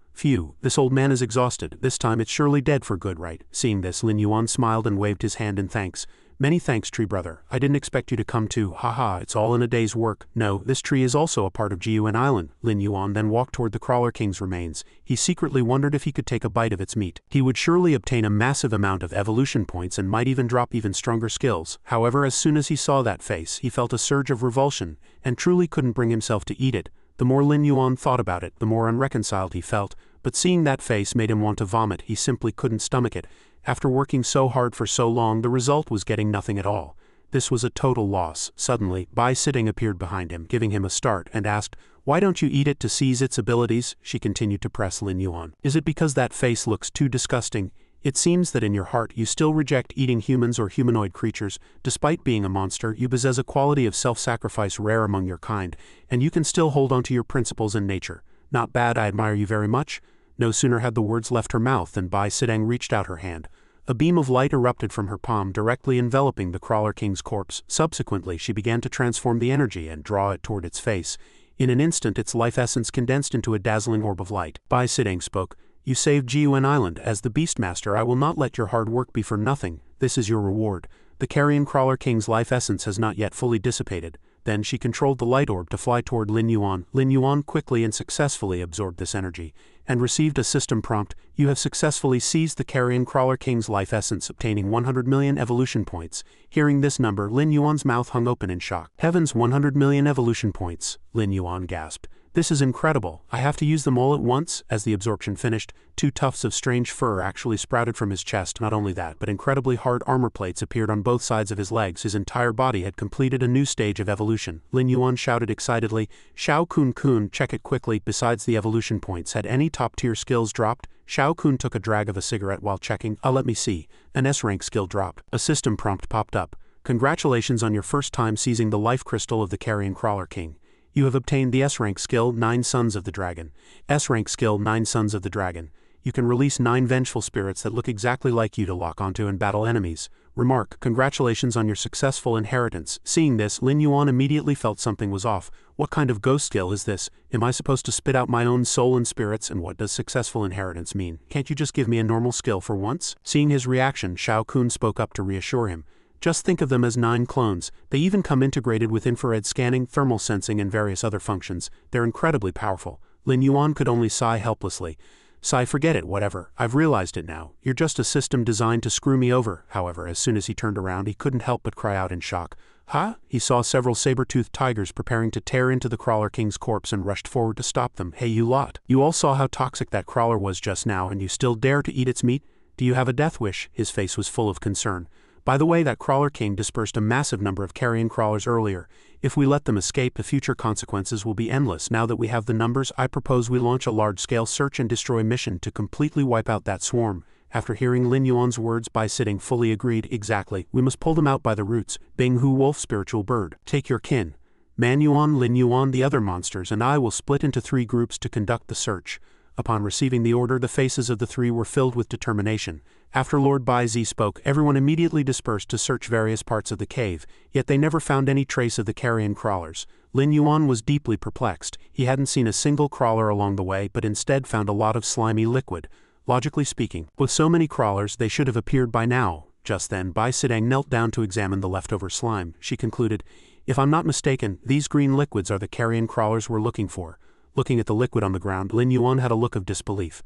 this old man is exhausted. This time it's surely dead for good, right? Seeing this, Lin Yuan smiled and waved his hand in thanks. Many thanks, tree brother. I didn't expect you to come too. Haha, it's all in a day's work. No, this tree is also a part of GUN Island. Lin Yuan then walked toward the Crawler King's remains. He secretly wondered if he could take a bite of its meat. He would surely obtain a massive amount of evolution points and might even drop even stronger skills. However, as soon as he saw that face, he felt a surge of revulsion, and truly couldn't bring himself to eat it. The more Lin Yuan thought about it, the more unreconciled he felt, but seeing that face made him want to vomit. He simply couldn't stomach it. After working so hard for so long, the result was getting nothing at all. This was a total loss. Suddenly, Bai Sitting appeared behind him, giving him a start, and asked, "Why don't you eat it to seize its abilities?" She continued to press Lin Yuan. "Is it because that face looks too disgusting? It seems that in your heart you still reject eating humans or humanoid creatures. Despite being a monster, you possess a quality of self-sacrifice rare among your kind, and you can still hold on to your principles and nature. Not bad, I admire you very much." No sooner had the words left her mouth than Bai Sitting reached out her hand. A beam of light erupted from her palm, directly enveloping the Crawler King's corpse. Subsequently, she began to transform the energy and draw it toward its face. In an instant, its life essence condensed into a dazzling orb of light. Bai Sitting spoke, "You saved GUN Island. As the Beastmaster, I will not let your hard work be for nothing. This is your reward." The Carrion Crawler King's life essence has not yet fully dissipated. Then she controlled the light orb to fly toward Lin Yuan. Lin Yuan quickly and successfully absorbed this energy, and received a system prompt: "You have successfully seized the Carrion Crawler King's life essence, obtaining 100 million evolution points." Hearing this number, Lin Yuan's mouth hung open in shock. "Heavens, 100 million evolution points!" Lin Yuan gasped. "This is incredible. I have to use them all at once?" As the absorption finished, 2 tufts of strange fur actually sprouted from his chest. Not only that, but incredibly hard armor plates appeared on both sides of his legs. His entire body had completed a new stage of evolution. Lin Yuan shouted excitedly, "Shao Kun, check it quickly." Besides the evolution points, had any top-tier skills dropped? Shao Kun took a drag of a cigarette while checking. Let me see." An S-rank skill dropped. A system prompt popped up. "Congratulations on your first time seizing the life crystal of the Carrion Crawler King. You have obtained the S-rank skill 9 Sons of the Dragon. S-rank skill 9 Sons of the Dragon. You can release 9 vengeful spirits that look exactly like you to lock onto and battle enemies. Remark, congratulations on your successful inheritance." Seeing this, Lin Yuan immediately felt something was off. What kind of ghost skill is this? Am I supposed to spit out my own soul and spirits? And what does successful inheritance mean? Can't you just give me a normal skill for once? Seeing his reaction, Shao Kun spoke up to reassure him. "Just think of them as 9 clones. They even come integrated with infrared scanning, thermal sensing, and various other functions. They're incredibly powerful." Lin Yuan could only sigh helplessly. "Sigh, forget it, whatever. I've realized it now. You're just a system designed to screw me over." However, as soon as he turned around, he couldn't help but cry out in shock. "Huh?" He saw several saber-toothed tigers preparing to tear into the Crawler King's corpse and rushed forward to stop them. "Hey, you lot. You all saw how toxic that crawler was just now, and you still dare to eat its meat? Do you have a death wish?" His face was full of concern. "By the way, that Crawler King dispersed a massive number of carrion crawlers earlier. If we let them escape, the future consequences will be endless. Now that we have the numbers, I propose we launch a large-scale search and destroy mission to completely wipe out that swarm." After hearing Lin Yuan's words, Bai Sitting fully agreed. "Exactly. We must pull them out by the roots. Bing Hu Wolf, spiritual bird. Take your kin. Man Yuan, Lin Yuan, the other monsters, and I will split into 3 groups to conduct the search." Upon receiving the order, the faces of the 3 were filled with determination. After Lord Bai Zi spoke, everyone immediately dispersed to search various parts of the cave, yet they never found any trace of the carrion crawlers. Lin Yuan was deeply perplexed. He hadn't seen a single crawler along the way, but instead found a lot of slimy liquid. Logically speaking, with so many crawlers, they should have appeared by now. Just then, Bai Sitting knelt down to examine the leftover slime. She concluded, "If I'm not mistaken, these green liquids are the carrion crawlers we're looking for." Looking at the liquid on the ground, Lin Yuan had a look of disbelief.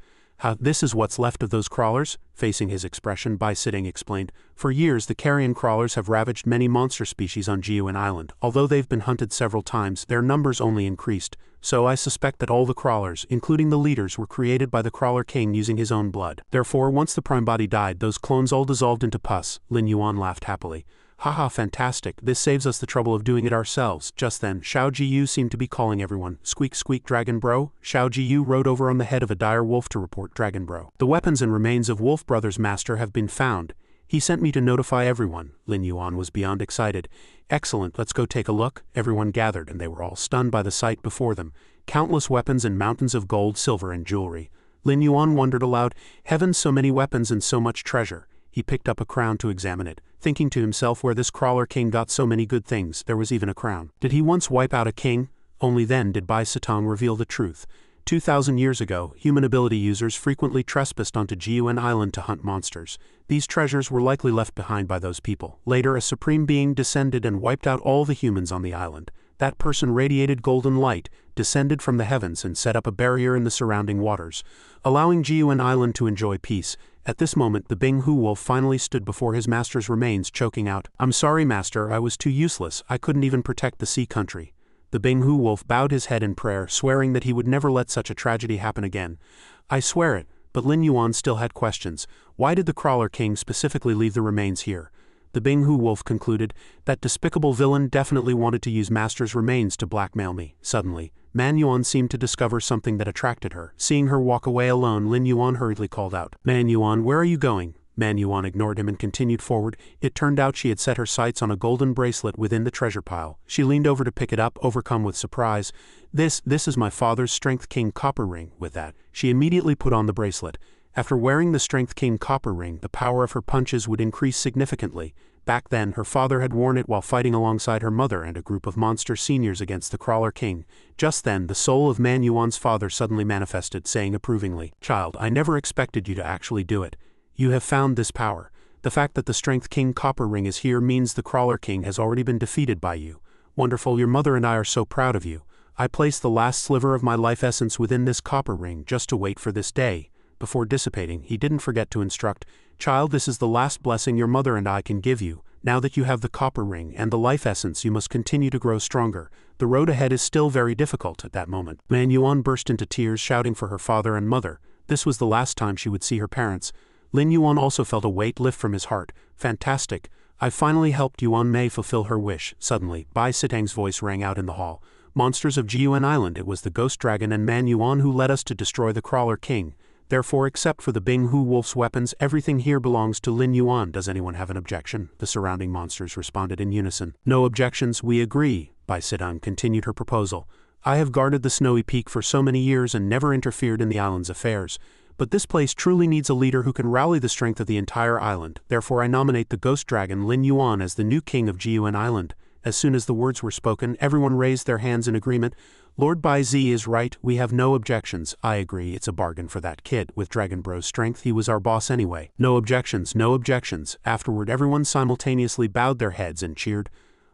This is what's left of those crawlers?" Facing his expression, Bai Sitting explained, "For years, the carrion crawlers have ravaged many monster species on GUN Island. Although they've been hunted several times, their numbers only increased. So I suspect that all the crawlers, including the leaders, were created by the Crawler King using his own blood. Therefore, once the prime body died, those clones all dissolved into pus." Lin Yuan laughed happily. "Haha, fantastic. This saves us the trouble of doing it ourselves." Just then, Shao Jiyu seemed to be calling everyone. "Squeak squeak, Dragon Bro." Shao Jiyu rode over on the head of a dire wolf to report Dragon Bro. "The weapons and remains of Wolf Brothers' master have been found. He sent me to notify everyone." Lin Yuan was beyond excited. "Excellent, let's go take a look." Everyone gathered, and they were all stunned by the sight before them. Countless weapons and mountains of gold, silver, and jewelry. Lin Yuan wondered aloud, "Heavens, so many weapons and so much treasure." He picked up a crown to examine it, thinking to himself, where this Crawler King got so many good things, there was even a crown. Did he once wipe out a king? Only then did Bai Sitting reveal the truth. 2,000 years ago, human ability users frequently trespassed onto Jiun Island to hunt monsters. These treasures were likely left behind by those people. Later, a supreme being descended and wiped out all the humans on the island. That person radiated golden light, descended from the heavens and set up a barrier in the surrounding waters, allowing Jiun Island to enjoy peace. At this moment, the Bing Hu wolf finally stood before his master's remains, choking out, "I'm sorry, master, I was too useless, I couldn't even protect the sea country." The Bing Hu wolf bowed his head in prayer, swearing that he would never let such a tragedy happen again. "I swear it," but Lin Yuan still had questions. Why did the Crawler King specifically leave the remains here? The Bing Hu wolf concluded, "That despicable villain definitely wanted to use master's remains to blackmail me." Suddenly, Man Yuan seemed to discover something that attracted her. Seeing her walk away alone, Lin Yuan hurriedly called out, "Man Yuan, where are you going?" Man Yuan ignored him and continued forward. It turned out she had set her sights on a golden bracelet within the treasure pile. She leaned over to pick it up, overcome with surprise. This is my father's Strength King copper ring." With that, she immediately put on the bracelet. After wearing the Strength King copper ring, the power of her punches would increase significantly. Back then, her father had worn it while fighting alongside her mother and a group of monster seniors against the Crawler King. Just then, the soul of Man Yuan's father suddenly manifested, saying approvingly, "Child, I never expected you to actually do it. You have found this power. The fact that the Strength King copper ring is here means the Crawler King has already been defeated by you. Wonderful, your mother and I are so proud of you. I placed the last sliver of my life essence within this copper ring just to wait for this day." Before dissipating, he didn't forget to instruct, "Child, this is the last blessing your mother and I can give you. Now that you have the copper ring and the life essence, you must continue to grow stronger. The road ahead is still very difficult." At that moment, Man Yuan burst into tears, shouting for her father and mother. This was the last time she would see her parents. Lin Yuan also felt a weight lift from his heart. "Fantastic. I finally helped Yuan Mei fulfill her wish." Suddenly, Bai Sitang's voice rang out in the hall. "Monsters of Jiun Island, it was the Ghost Dragon and Man Yuan who led us to destroy the Crawler King. Therefore, except for the Bing Hu wolf's weapons, everything here belongs to Lin Yuan. Does anyone have an objection?" The surrounding monsters responded in unison. "No objections, we agree." Bai Sitang continued her proposal. "I have guarded the snowy peak for so many years and never interfered in the island's affairs. But this place truly needs a leader who can rally the strength of the entire island. Therefore, I nominate the Ghost Dragon Lin Yuan as the new king of Jiun Island." As soon as the words were spoken, everyone raised their hands in agreement. "Lord Bai Zi is right, we have no objections." "I agree, it's a bargain for that kid. With Dragon Bro's strength, he was our boss anyway." "No objections, no objections." Afterward, everyone simultaneously bowed their heads and cheered.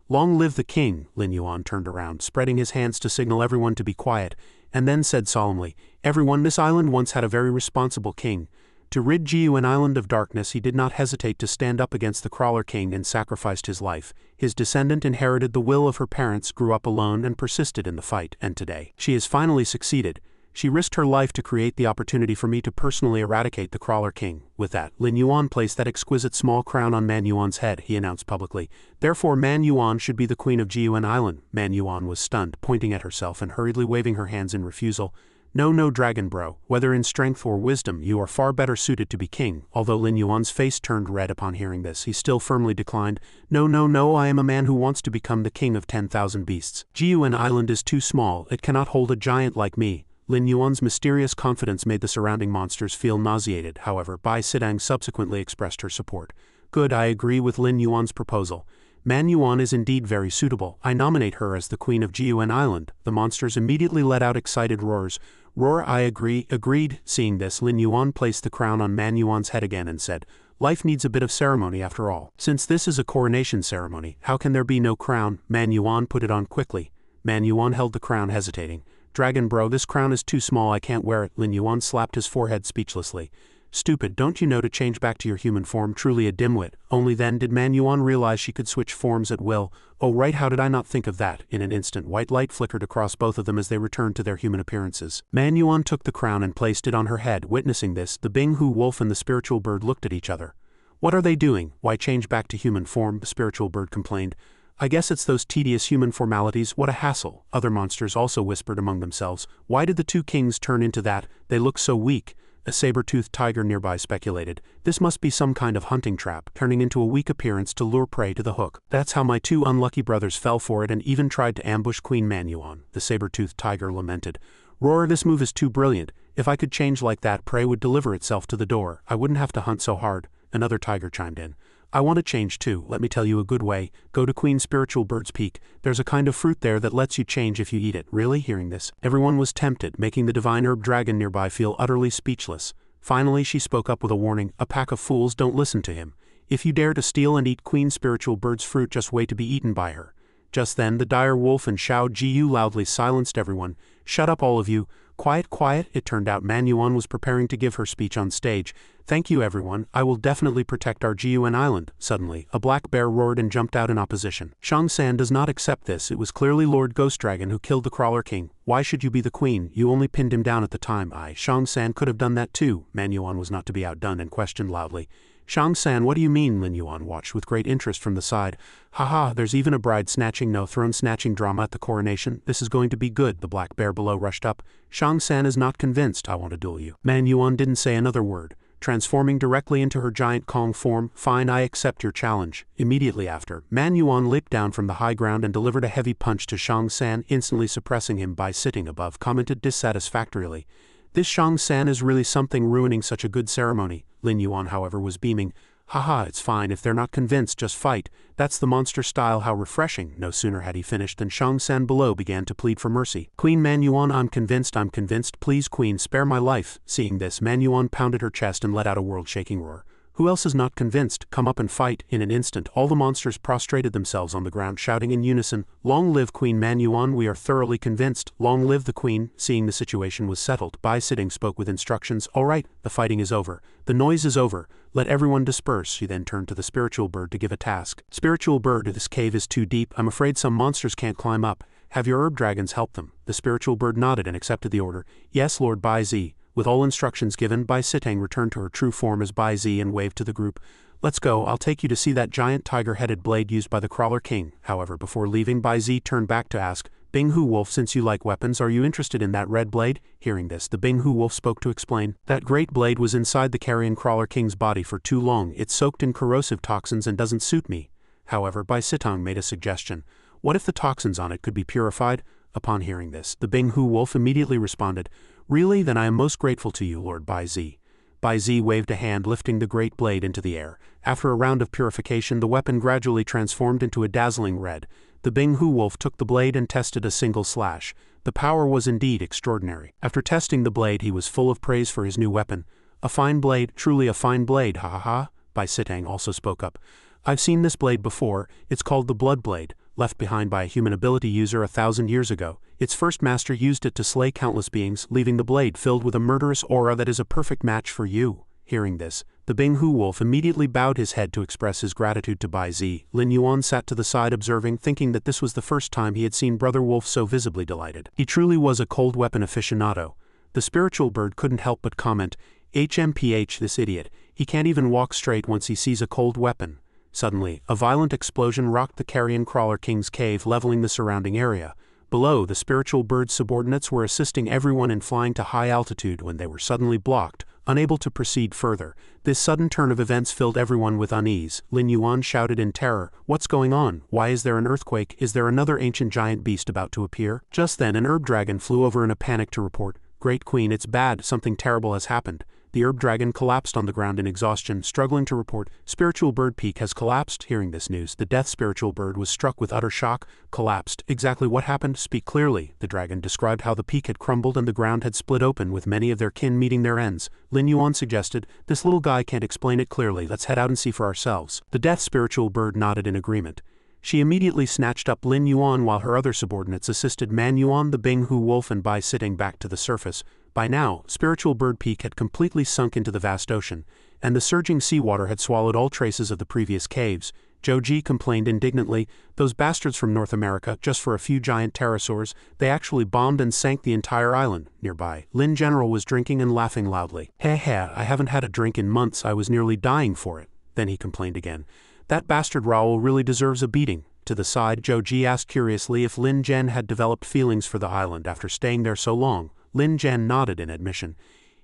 "Long live the king!" Lin Yuan turned around, spreading his hands to signal everyone to be quiet, and then said solemnly, "Everyone, this island once had a very responsible king. To rid Jiun Island of darkness, he did not hesitate to stand up against the Crawler King and sacrificed his life. His descendant inherited the will of her parents, grew up alone, and persisted in the fight, and today, she has finally succeeded. She risked her life to create the opportunity for me to personally eradicate the Crawler King." With that, Lin Yuan placed that exquisite small crown on Man Yuan's head. He announced publicly, "Therefore Man Yuan should be the queen of Jiun Island." Man Yuan was stunned, pointing at herself and hurriedly waving her hands in refusal. No, Dragon Bro, whether in strength or wisdom, you are far better suited to be king." Although Lin Yuan's face turned red upon hearing this, he still firmly declined. No, I am a man who wants to become the king of 10,000 beasts. Jiun Island is too small, it cannot hold a giant like me." Lin Yuan's mysterious confidence made the surrounding monsters feel nauseated. However, Bai Sitang subsequently expressed her support. "Good, I agree with Lin Yuan's proposal. Man Yuan is indeed very suitable. I nominate her as the queen of Jiun Island." The monsters immediately let out excited roars. "Roar, I agree, agreed." Seeing this, Lin Yuan placed the crown on Man Yuan's head again and said, "Life needs a bit of ceremony after all. Since this is a coronation ceremony, how can there be no crown?" Man Yuan put it on quickly. Man Yuan held the crown, hesitating. "Dragon Bro, this crown is too small, I can't wear it." Lin Yuan slapped his forehead speechlessly. "Stupid, don't you know to change back to your human form? Truly a dimwit." Only then did Man Yuan realize she could switch forms at will. "Oh right, how did I not think of that?" In an instant, white light flickered across both of them as they returned to their human appearances. Man Yuan took the crown and placed it on her head. Witnessing this, the Bing Hu wolf and the spiritual bird looked at each other. "What are they doing? Why change back to human form?" the spiritual bird complained. "I guess it's those tedious human formalities, what a hassle." Other monsters also whispered among themselves. "Why did the two kings turn into that? They look so weak." A saber-toothed tiger nearby speculated, "This must be some kind of hunting trap, turning into a weak appearance to lure prey to the hook. That's how my two unlucky brothers fell for it and even tried to ambush Queen Man Yuan." The saber-toothed tiger lamented. "Roar, this move is too brilliant. If I could change like that, prey would deliver itself to the door. I wouldn't have to hunt so hard." Another tiger chimed in. I want to change too, let me tell you a good way. Go to Queen Spiritual Bird's Peak. There's a kind of fruit there that lets you change if you eat it. Really? Hearing this, everyone was tempted, making the divine herb dragon nearby feel utterly speechless. Finally she spoke up with a warning, a pack of fools, don't listen to him. If you dare to steal and eat Queen Spiritual Bird's fruit, just wait to be eaten by her. Just then the dire wolf and Xiao Jiu loudly silenced everyone. Shut up all of you. Quiet, quiet. It turned out Manhua was preparing to give her speech on stage. Thank you everyone, I will definitely protect our Jiuan island. Suddenly, a black bear roared and jumped out in opposition. Shang San does not accept this. It was clearly Lord Ghost Dragon who killed the Crawler King. Why should you be the queen? You only pinned him down at the time. Shang San could have done that too. Manhua was not to be outdone and questioned loudly. Shang San, what do you mean? Lin Yuan watched with great interest from the side. Haha, there's even a bride snatching, no throne snatching drama at the coronation. This is going to be good. The black bear below rushed up. Shang San is not convinced. I want to duel you. Manhua didn't say another word, transforming directly into her giant Kong form. Fine, I accept your challenge. Immediately after, Manhua leaped down from the high ground and delivered a heavy punch to Shang San, instantly suppressing him by sitting above, commented dissatisfactorily. This Shang San is really something, ruining such a good ceremony. Lin Yuan, however, was beaming. Haha, it's fine if they're not convinced, just fight. That's the monster style, how refreshing. No sooner had he finished than Shang San below began to plead for mercy. Queen Manhua, I'm convinced, please queen, spare my life. Seeing this, Manhua pounded her chest and let out a world-shaking roar. Who else is not convinced? Come up and fight. In an instant, all the monsters prostrated themselves on the ground, shouting in unison, Long live Queen Manhua, we are thoroughly convinced. Long live the queen. Seeing the situation was settled, Bai Sitting spoke with instructions. All right, the fighting is over. The noise is over. Let everyone disperse. She then turned to the Spiritual Bird to give a task. Spiritual Bird, this cave is too deep. I'm afraid some monsters can't climb up. Have your herb dragons help them. The Spiritual Bird nodded and accepted the order. Yes, Lord Bai Zi. With all instructions given, Bai Sitang returned to her true form as Bai Zi and waved to the group. Let's go, I'll take you to see that giant tiger-headed blade used by the Crawler King. However, before leaving, Bai Zi turned back to ask, Bing Hu Wolf, since you like weapons, are you interested in that red blade? Hearing this, the Bing Hu Wolf spoke to explain. That great blade was inside the carrion Crawler King's body for too long. It's soaked in corrosive toxins and doesn't suit me. However, Bai Sitang made a suggestion. What if the toxins on it could be purified? Upon hearing this, the Bing Hu Wolf immediately responded, Really? Then I am most grateful to you, Lord Bai Zi. Bai Zi waved a hand, lifting the great blade into the air. After a round of purification, the weapon gradually transformed into a dazzling red. The Bing Hu Wolf took the blade and tested a single slash. The power was indeed extraordinary. After testing the blade, he was full of praise for his new weapon. A fine blade, truly a fine blade, ha ha ha. Bai Sitang also spoke up. I've seen this blade before. It's called the Blood Blade, left behind by a human ability user 1,000 years ago. Its first master used it to slay countless beings, leaving the blade filled with a murderous aura that is a perfect match for you. Hearing this, the Bing Hu Wolf immediately bowed his head to express his gratitude to Bai Zi. Lin Yuan sat to the side observing, thinking that this was the first time he had seen Brother Wolf so visibly delighted. He truly was a cold weapon aficionado. The Spiritual Bird couldn't help but comment, HMPH, this idiot. He can't even walk straight once he sees a cold weapon. Suddenly, a violent explosion rocked the Carrion Crawler King's cave, leveling the surrounding area. Below, the Spiritual Bird's subordinates were assisting everyone in flying to high altitude when they were suddenly blocked, unable to proceed further. This sudden turn of events filled everyone with unease. Lin Yuan shouted in terror, What's going on? Why is there an earthquake? Is there another ancient giant beast about to appear? Just then an herb dragon flew over in a panic to report, Great Queen, it's bad, something terrible has happened. The herb dragon collapsed on the ground in exhaustion, struggling to report, Spiritual Bird Peak has collapsed. Hearing this news, the death Spiritual Bird was struck with utter shock. Collapsed. Exactly what happened? Speak clearly. The dragon described how the peak had crumbled and the ground had split open, with many of their kin meeting their ends. Lin Yuan suggested, This little guy can't explain it clearly, let's head out and see for ourselves. The death Spiritual Bird nodded in agreement. She immediately snatched up Lin Yuan while her other subordinates assisted Manhua, the Bing Hu Wolf and Bai Sitting back to the surface. By now, Spiritual Bird Peak had completely sunk into the vast ocean, and the surging seawater had swallowed all traces of the previous caves. Joji complained indignantly, Those bastards from North America, just for a few giant pterosaurs, they actually bombed and sank the entire island. Nearby, Lin General was drinking and laughing loudly. Heh, I haven't had a drink in months, I was nearly dying for it. Then he complained again. That bastard Raoul really deserves a beating. To the side, Joji asked curiously if Lin Zhen had developed feelings for the island after staying there so long. Lin Zhen nodded in admission.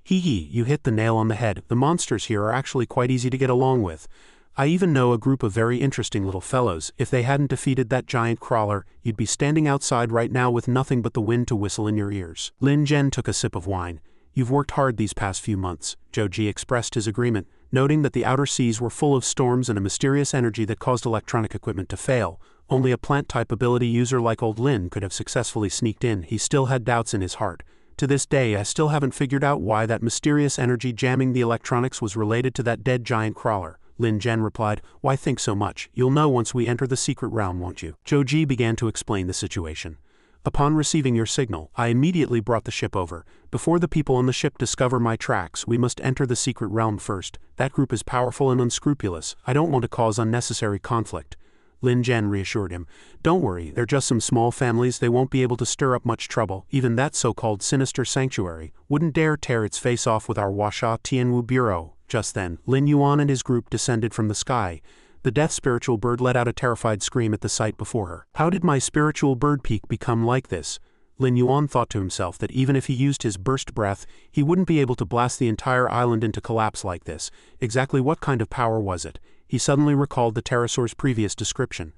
Hee, you hit the nail on the head. The monsters here are actually quite easy to get along with. I even know a group of very interesting little fellows. If they hadn't defeated that giant crawler, you'd be standing outside right now with nothing but the wind to whistle in your ears. Lin Zhen took a sip of wine. You've worked hard these past few months. Joji expressed his agreement, noting that the outer seas were full of storms and a mysterious energy that caused electronic equipment to fail. Only a plant-type ability user like old Lin could have successfully sneaked in. He still had doubts in his heart. To this day, I still haven't figured out why that mysterious energy jamming the electronics was related to that dead giant crawler. Lin Jen replied, "Why think so much? You'll know once we enter the secret realm, won't you?" Joji began to explain the situation. "Upon receiving your signal, I immediately brought the ship over. Before the people on the ship discover my tracks, we must enter the secret realm first. That group is powerful and unscrupulous. I don't want to cause unnecessary conflict." Lin Jen reassured him. "Don't worry, they're just some small families. They won't be able to stir up much trouble. Even that so-called Sinister sanctuary wouldn't dare tear its face off with our Washa Tianwu Bureau." Just then, Lin Yuan and his group descended from the sky. The death spiritual bird let out a terrified scream at the sight before her. "How did my spiritual bird peak become like this?" Lin Yuan thought to himself that even if he used his burst breath, he wouldn't be able to blast the entire island into collapse like this. Exactly what kind of power was it? He suddenly recalled the pterosaur's previous description.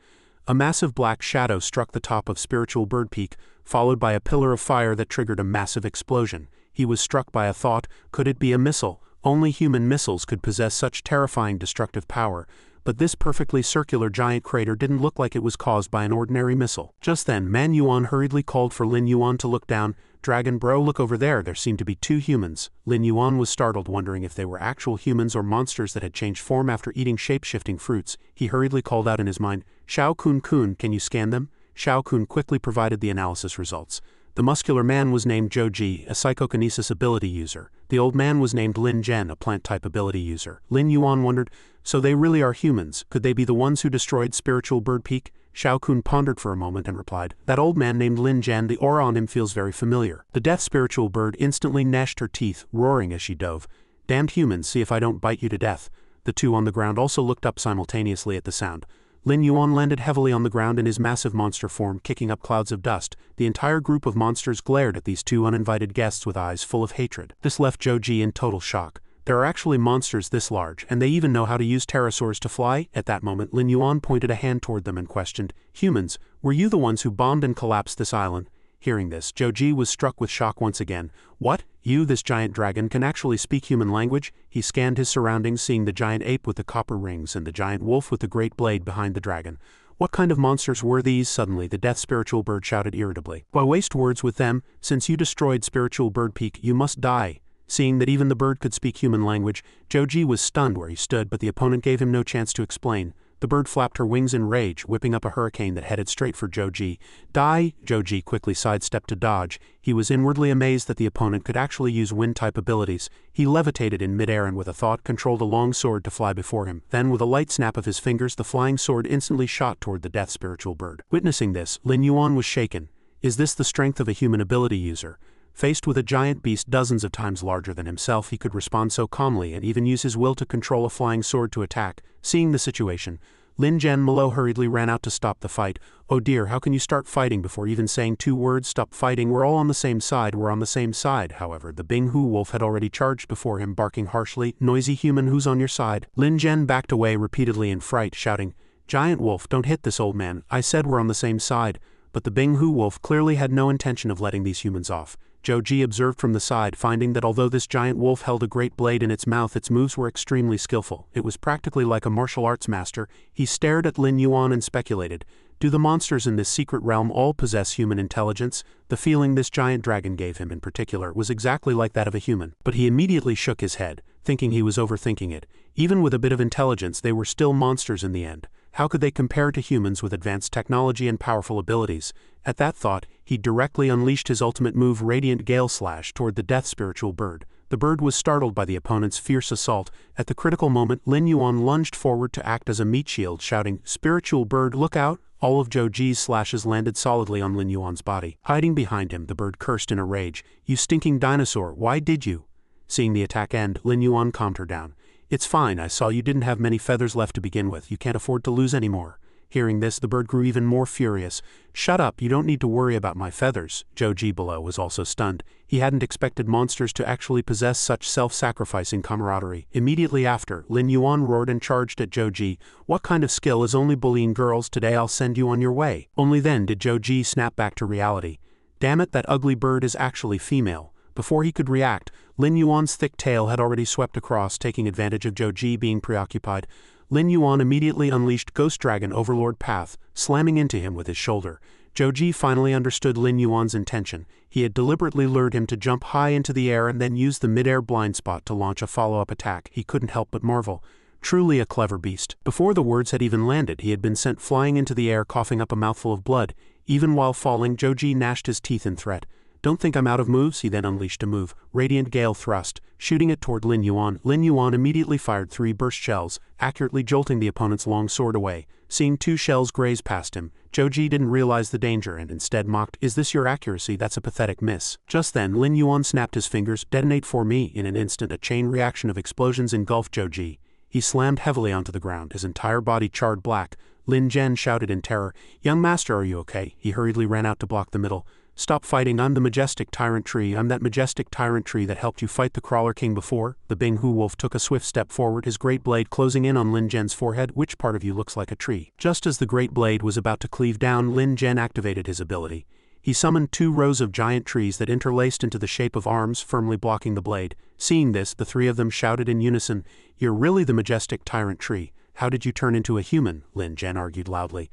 A massive black shadow struck the top of Spiritual Bird Peak, followed by a pillar of fire that triggered a massive explosion. He was struck by a thought: could it be a missile? Only human missiles could possess such terrifying destructive power, but this perfectly circular giant crater didn't look like it was caused by an ordinary missile. Just then, Man Yuan hurriedly called for Lin Yuan to look down. "Dragon bro, look over there. There seemed to be 2 humans." Lin Yuan was startled, wondering if they were actual humans or monsters that had changed form after eating shape-shifting fruits. He hurriedly called out in his mind, "Shao Kun Kun, can you scan them?" Shao Kun quickly provided the analysis results. The muscular man was named Joji, a psychokinesis ability user. The old man was named Lin Jen, a plant-type ability user. Lin Yuan wondered, so they really are humans. Could they be the ones who destroyed Spiritual Bird Peak? Shao Kun pondered for a moment and replied, "That old man named Lin Jen, the aura on him feels very familiar." The death spiritual bird instantly gnashed her teeth, roaring as she dove. "Damned humans, see if I don't bite you to death." The 2 on the ground also looked up simultaneously at the sound. Lin Yuan landed heavily on the ground in his massive monster form, kicking up clouds of dust. The entire group of monsters glared at these 2 uninvited guests with eyes full of hatred. This left Joji in total shock. There are actually monsters this large, and they even know how to use pterosaurs to fly? At that moment, Lin Yuan pointed a hand toward them and questioned, "Humans, were you the ones who bombed and collapsed this island?" Hearing this, Joji was struck with shock once again. "What? You, this giant dragon, can actually speak human language?" He scanned his surroundings, seeing the giant ape with the copper rings and the giant wolf with the great blade behind the dragon. What kind of monsters were these? Suddenly, the death spiritual bird shouted irritably. "Why waste words with them? Since you destroyed Spiritual Bird Peak, you must die." Seeing that even the bird could speak human language, Joji was stunned where he stood, but the opponent gave him no chance to explain. The bird flapped her wings in rage, whipping up a hurricane that headed straight for Joji. "Die!" Joji quickly sidestepped to dodge. He was inwardly amazed that the opponent could actually use wind-type abilities. He levitated in midair and with a thought controlled a long sword to fly before him. Then with a light snap of his fingers, the flying sword instantly shot toward the death spiritual bird. Witnessing this, Lin Yuan was shaken. Is this the strength of a human ability user? Faced with a giant beast dozens of times larger than himself, he could respond so calmly and even use his will to control a flying sword to attack. Seeing the situation, Lin Jen Malo hurriedly ran out to stop the fight. "Oh dear, how can you start fighting before even saying 2 words? Stop fighting, we're all on the same side, we're on the same side." However, the Bing Hu wolf had already charged before him, barking harshly, "Noisy human, who's on your side?" Lin Jen backed away repeatedly in fright, shouting, "Giant wolf, don't hit this old man. I said we're on the same side." But the Bing Hu wolf clearly had no intention of letting these humans off. Joji observed from the side, finding that although this giant wolf held a great blade in its mouth, its moves were extremely skillful. It was practically like a martial arts master. He stared at Lin Yuan and speculated, do the monsters in this secret realm all possess human intelligence? The feeling this giant dragon gave him in particular was exactly like that of a human. But he immediately shook his head, thinking he was overthinking it. Even with a bit of intelligence, they were still monsters in the end. How could they compare to humans with advanced technology and powerful abilities? At that thought, he directly unleashed his ultimate move, Radiant Gale Slash, toward the death spiritual bird. The bird was startled by the opponent's fierce assault. At the critical moment, Lin Yuan lunged forward to act as a meat shield, shouting, "Spiritual bird, look out!" All of Joji's slashes landed solidly on Lin Yuan's body. Hiding behind him, the bird cursed in a rage, "You stinking dinosaur, why did you?" Seeing the attack end, Lin Yuan calmed her down. "It's fine, I saw you didn't have many feathers left to begin with, you can't afford to lose any more." Hearing this, the bird grew even more furious. "Shut up, you don't need to worry about my feathers." Joji below was also stunned. He hadn't expected monsters to actually possess such self-sacrificing camaraderie. Immediately after, Lin Yuan roared and charged at Joji. "What kind of skill is only bullying girls? Today I'll send you on your way." Only then did Joji snap back to reality. "Damn it, that ugly bird is actually female." Before he could react, Lin Yuan's thick tail had already swept across, taking advantage of Zhou Ji being preoccupied. Lin Yuan immediately unleashed Ghost Dragon Overlord Path, slamming into him with his shoulder. Zhou Ji finally understood Lin Yuan's intention. He had deliberately lured him to jump high into the air and then use the mid-air blind spot to launch a follow-up attack. He couldn't help but marvel. Truly a clever beast. Before the words had even landed, he had been sent flying into the air, coughing up a mouthful of blood. Even while falling, Zhou Ji gnashed his teeth in threat. Don't think I'm out of moves, he then unleashed a move, Radiant Gale Thrust, shooting it toward Lin Yuan. Lin Yuan immediately fired 3 burst shells, accurately jolting the opponent's long sword away. Seeing 2 shells graze past him, Zhou Ji didn't realize the danger and instead mocked, "Is this your accuracy? That's a pathetic miss." Just then, Lin Yuan snapped his fingers, "Detonate for me." In an instant, a chain reaction of explosions engulfed Zhou Ji. He slammed heavily onto the ground, his entire body charred black. Lin Zhen shouted in terror, "Young master, are you okay?" He hurriedly ran out to block the middle. "Stop fighting, I'm the majestic tyrant tree. I'm that majestic tyrant tree that helped you fight the Crawler King before." The Bing Hu Wolf took a swift step forward, his great blade closing in on Lin Zhen's forehead. "Which part of you looks like a tree?" Just as the great blade was about to cleave down, Lin Zhen activated his ability. He summoned 2 rows of giant trees that interlaced into the shape of arms, firmly blocking the blade. Seeing this, the 3 of them shouted in unison, "You're really the majestic tyrant tree. How did you turn into a human?" Lin Zhen argued loudly.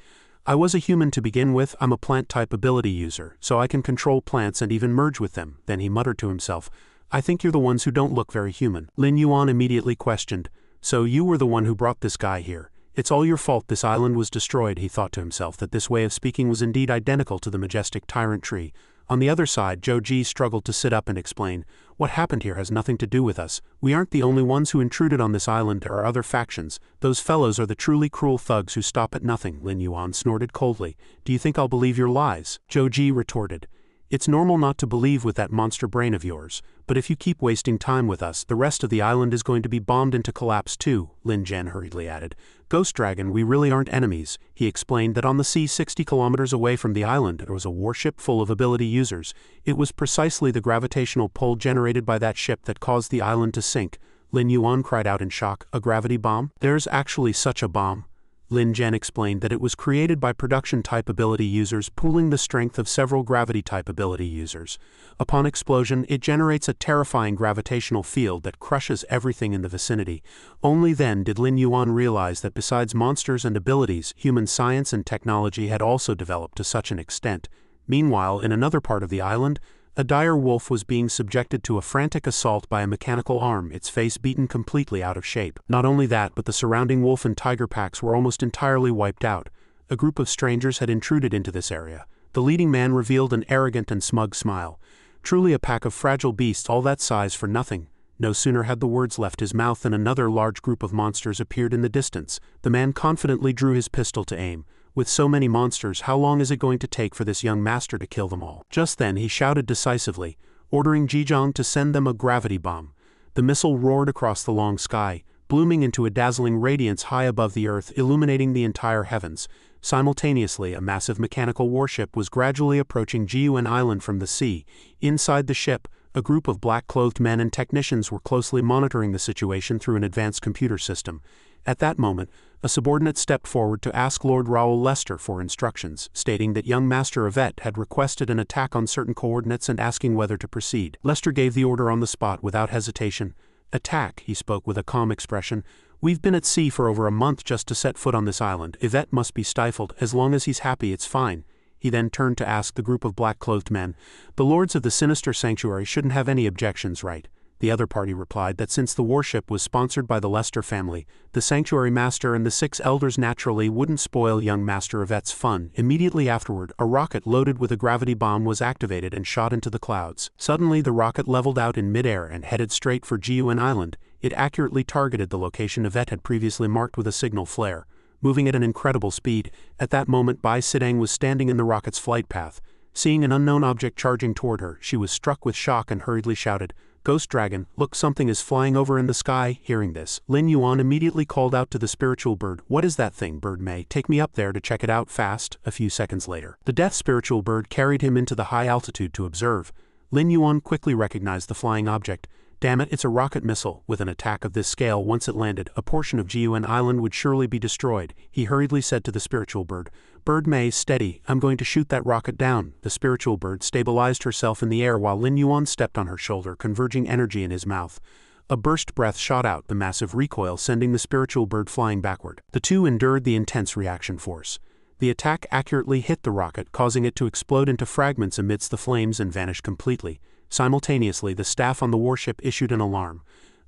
"I was a human to begin with. I'm a plant-type ability user, so I can control plants and even merge with them." Then he muttered to himself, "I think you're the ones who don't look very human." Lin Yuan immediately questioned, "So you were the one who brought this guy here? It's all your fault this island was destroyed." He thought to himself that this way of speaking was indeed identical to the majestic tyrant tree. On the other side, Zhou Ji struggled to sit up and explain, "What happened here has nothing to do with us. We aren't the only ones who intruded on this island. There are other factions. Those fellows are the truly cruel thugs who stop at nothing." Lin Yuan snorted coldly. "Do you think I'll believe your lies?" Zhou Ji retorted, "It's normal not to believe with that monster brain of yours, but if you keep wasting time with us, the rest of the island is going to be bombed into collapse too," Lin Zhen hurriedly added. "Ghost Dragon, we really aren't enemies." He explained that on the sea 60 kilometers away from the island there was a warship full of ability users. It was precisely the gravitational pull generated by that ship that caused the island to sink. Lin Yuan cried out in shock, "A gravity bomb? There's actually such a bomb." Lin Zhen explained that it was created by production-type ability users pooling the strength of several gravity-type ability users. Upon explosion, it generates a terrifying gravitational field that crushes everything in the vicinity. Only then did Lin Yuan realize that besides monsters and abilities, human science and technology had also developed to such an extent. Meanwhile, in another part of the island, a dire wolf was being subjected to a frantic assault by a mechanical arm, its face beaten completely out of shape. Not only that, but the surrounding wolf and tiger packs were almost entirely wiped out. A group of strangers had intruded into this area. The leading man revealed an arrogant and smug smile. "Truly a pack of fragile beasts, all that size for nothing." No sooner had the words left his mouth than another large group of monsters appeared in the distance. The man confidently drew his pistol to aim. "With so many monsters, how long is it going to take for this young master to kill them all?" Just then he shouted decisively, ordering Zhejiang to send them a gravity bomb. The missile roared across the long sky, blooming into a dazzling radiance high above the earth, illuminating the entire heavens. Simultaneously, a massive mechanical warship was gradually approaching Jiuan Island from the sea. Inside the ship, a group of black-clothed men and technicians were closely monitoring the situation through an advanced computer system. At that moment, a subordinate stepped forward to ask Lord Raoul Lester for instructions, stating that young Master Yvette had requested an attack on certain coordinates and asking whether to proceed. Lester gave the order on the spot without hesitation. "Attack," he spoke with a calm expression. "We've been at sea for over a month just to set foot on this island. Yvette must be stifled. As long as he's happy, it's fine." He then turned to ask the group of black-clothed men, "The lords of the Sinister Sanctuary shouldn't have any objections, right?" The other party replied that since the warship was sponsored by the Lester family, the Sanctuary Master and the 6 elders naturally wouldn't spoil young Master Yvette's fun. Immediately afterward, a rocket loaded with a gravity bomb was activated and shot into the clouds. Suddenly the rocket leveled out in midair and headed straight for Jiuan Island. It accurately targeted the location Yvette had previously marked with a signal flare. Moving at an incredible speed, at that moment Bai Sideng was standing in the rocket's flight path. Seeing an unknown object charging toward her, she was struck with shock and hurriedly shouted, "Ghost Dragon, look, something is flying over in the sky." Hearing this, Lin Yuan immediately called out to the spiritual bird, "What is that thing, Bird May? Take me up there to check it out fast." A few seconds later, the death spiritual bird carried him into the high altitude to observe. Lin Yuan quickly recognized the flying object. Damn it, it's a rocket missile. With an attack of this scale, once it landed, a portion of Jiuan Island would surely be destroyed. He hurriedly said to the spiritual bird, Bird May, steady, I'm going to shoot that rocket down. The spiritual bird stabilized herself in the air while Lin Yuan stepped on her shoulder, converging energy in his mouth. A burst breath shot out, the massive recoil sending the spiritual bird flying backward. The two endured the intense reaction force. The attack accurately hit the rocket, causing it to explode into fragments amidst the flames and vanish completely. Simultaneously, the staff on the warship issued an alarm.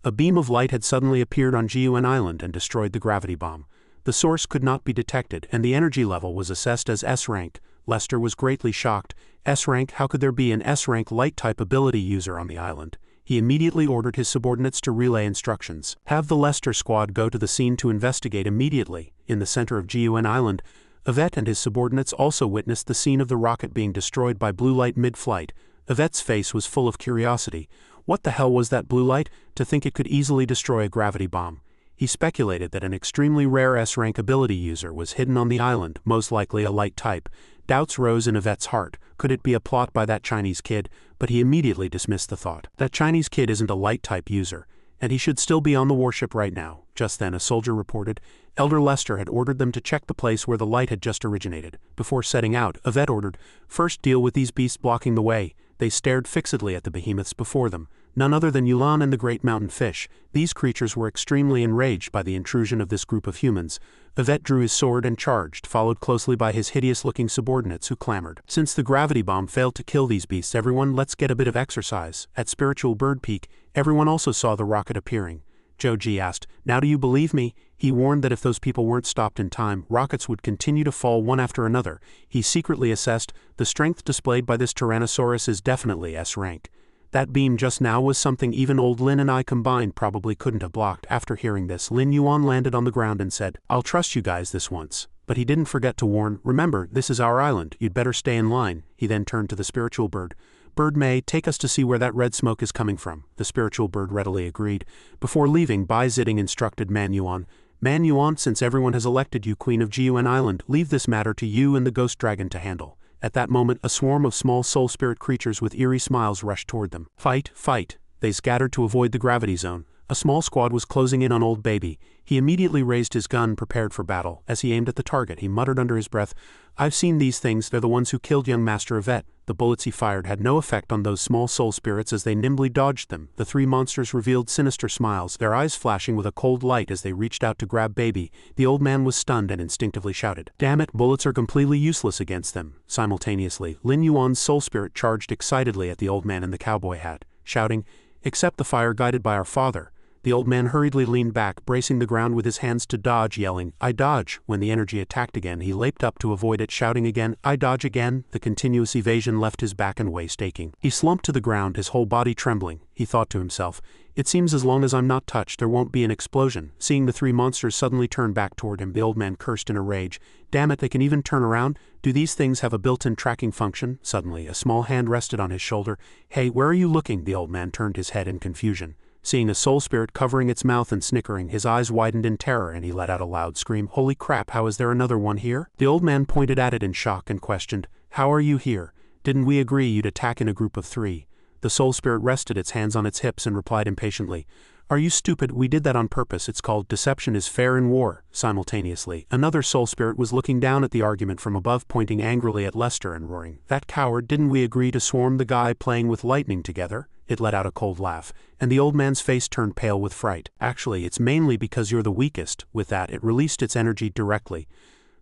A beam of light had suddenly appeared on Jiuan Island and destroyed the gravity bomb. The source could not be detected, and the energy level was assessed as S-rank. Lester was greatly shocked. S-rank? How could there be an S-rank light-type ability user on the island? He immediately ordered his subordinates to relay instructions. Have the Lester squad go to the scene to investigate immediately. In the center of Jiuan Island, Yvette and his subordinates also witnessed the scene of the rocket being destroyed by blue light mid-flight. Yvette's face was full of curiosity. What the hell was that blue light? To think it could easily destroy a gravity bomb. He speculated that an extremely rare S-rank ability user was hidden on the island, most likely a light type. Doubts rose in Yvette's heart. Could it be a plot by that Chinese kid? But he immediately dismissed the thought. That Chinese kid isn't a light type user, and he should still be on the warship right now. Just then a soldier reported. Elder Lester had ordered them to check the place where the light had just originated. Before setting out, Yvette ordered, "First deal with these beasts blocking the way." They stared fixedly at the behemoths before them. None other than Yulan and the great mountain fish. These creatures were extremely enraged by the intrusion of this group of humans. Yvette drew his sword and charged, followed closely by his hideous-looking subordinates who clamored. Since the gravity bomb failed to kill these beasts, everyone, let's get a bit of exercise. At Spiritual Bird Peak, everyone also saw the rocket appearing. Zhou Ji asked, "Now do you believe me?" He warned that if those people weren't stopped in time, rockets would continue to fall one after another. He secretly assessed, the strength displayed by this Tyrannosaurus is definitely S-rank. That beam just now was something even old Lin and I combined probably couldn't have blocked. After hearing this, Lin Yuan landed on the ground and said, "I'll trust you guys this once." But he didn't forget to warn, "Remember, this is our island, you'd better stay in line." He then turned to the spiritual bird. "Bird May, take us to see where that red smoke is coming from." The spiritual bird readily agreed. Before leaving, Bai Zitting instructed Man Yuan, "Man Yuan, since everyone has elected you Queen of Jiuan Island, leave this matter to you and the Ghost Dragon to handle." At that moment, a swarm of small soul spirit creatures with eerie smiles rushed toward them. "Fight, fight!" They scattered to avoid the gravity zone. A small squad was closing in on Old Baby. He immediately raised his gun, prepared for battle. As he aimed at the target, he muttered under his breath, "I've seen these things, they're the ones who killed young Master Yvette." The bullets he fired had no effect on those small soul spirits as they nimbly dodged them. The three monsters revealed sinister smiles, their eyes flashing with a cold light as they reached out to grab Baby. The old man was stunned and instinctively shouted, "Damn it, bullets are completely useless against them." Simultaneously, Lin Yuan's soul spirit charged excitedly at the old man in the cowboy hat, shouting, "Accept the fire guided by our father." The old man hurriedly leaned back, bracing the ground with his hands to dodge, yelling, "I dodge." When the energy attacked again, he leaped up to avoid it, shouting again, "I dodge again." The continuous evasion left his back and waist aching. He slumped to the ground, his whole body trembling. He thought to himself, "It seems as long as I'm not touched, there won't be an explosion." Seeing the three monsters suddenly turn back toward him, the old man cursed in a rage. "Damn it, they can even turn around? Do these things have a built-in tracking function?" Suddenly, a small hand rested on his shoulder. "Hey, where are you looking?" The old man turned his head in confusion. Seeing a soul spirit covering its mouth and snickering, his eyes widened in terror and he let out a loud scream. "Holy crap, how is there another one here?" The old man pointed at it in shock and questioned, "How are you here? Didn't we agree you'd attack in a group of 3? The soul spirit rested its hands on its hips and replied impatiently, "Are you stupid? We did that on purpose. It's called deception is fair in war." Simultaneously, another soul spirit was looking down at the argument from above, pointing angrily at Lester and roaring, "That coward, didn't we agree to swarm the guy playing with lightning together?" It let out a cold laugh, and the old man's face turned pale with fright. "Actually, it's mainly because you're the weakest." With that, it released its energy directly.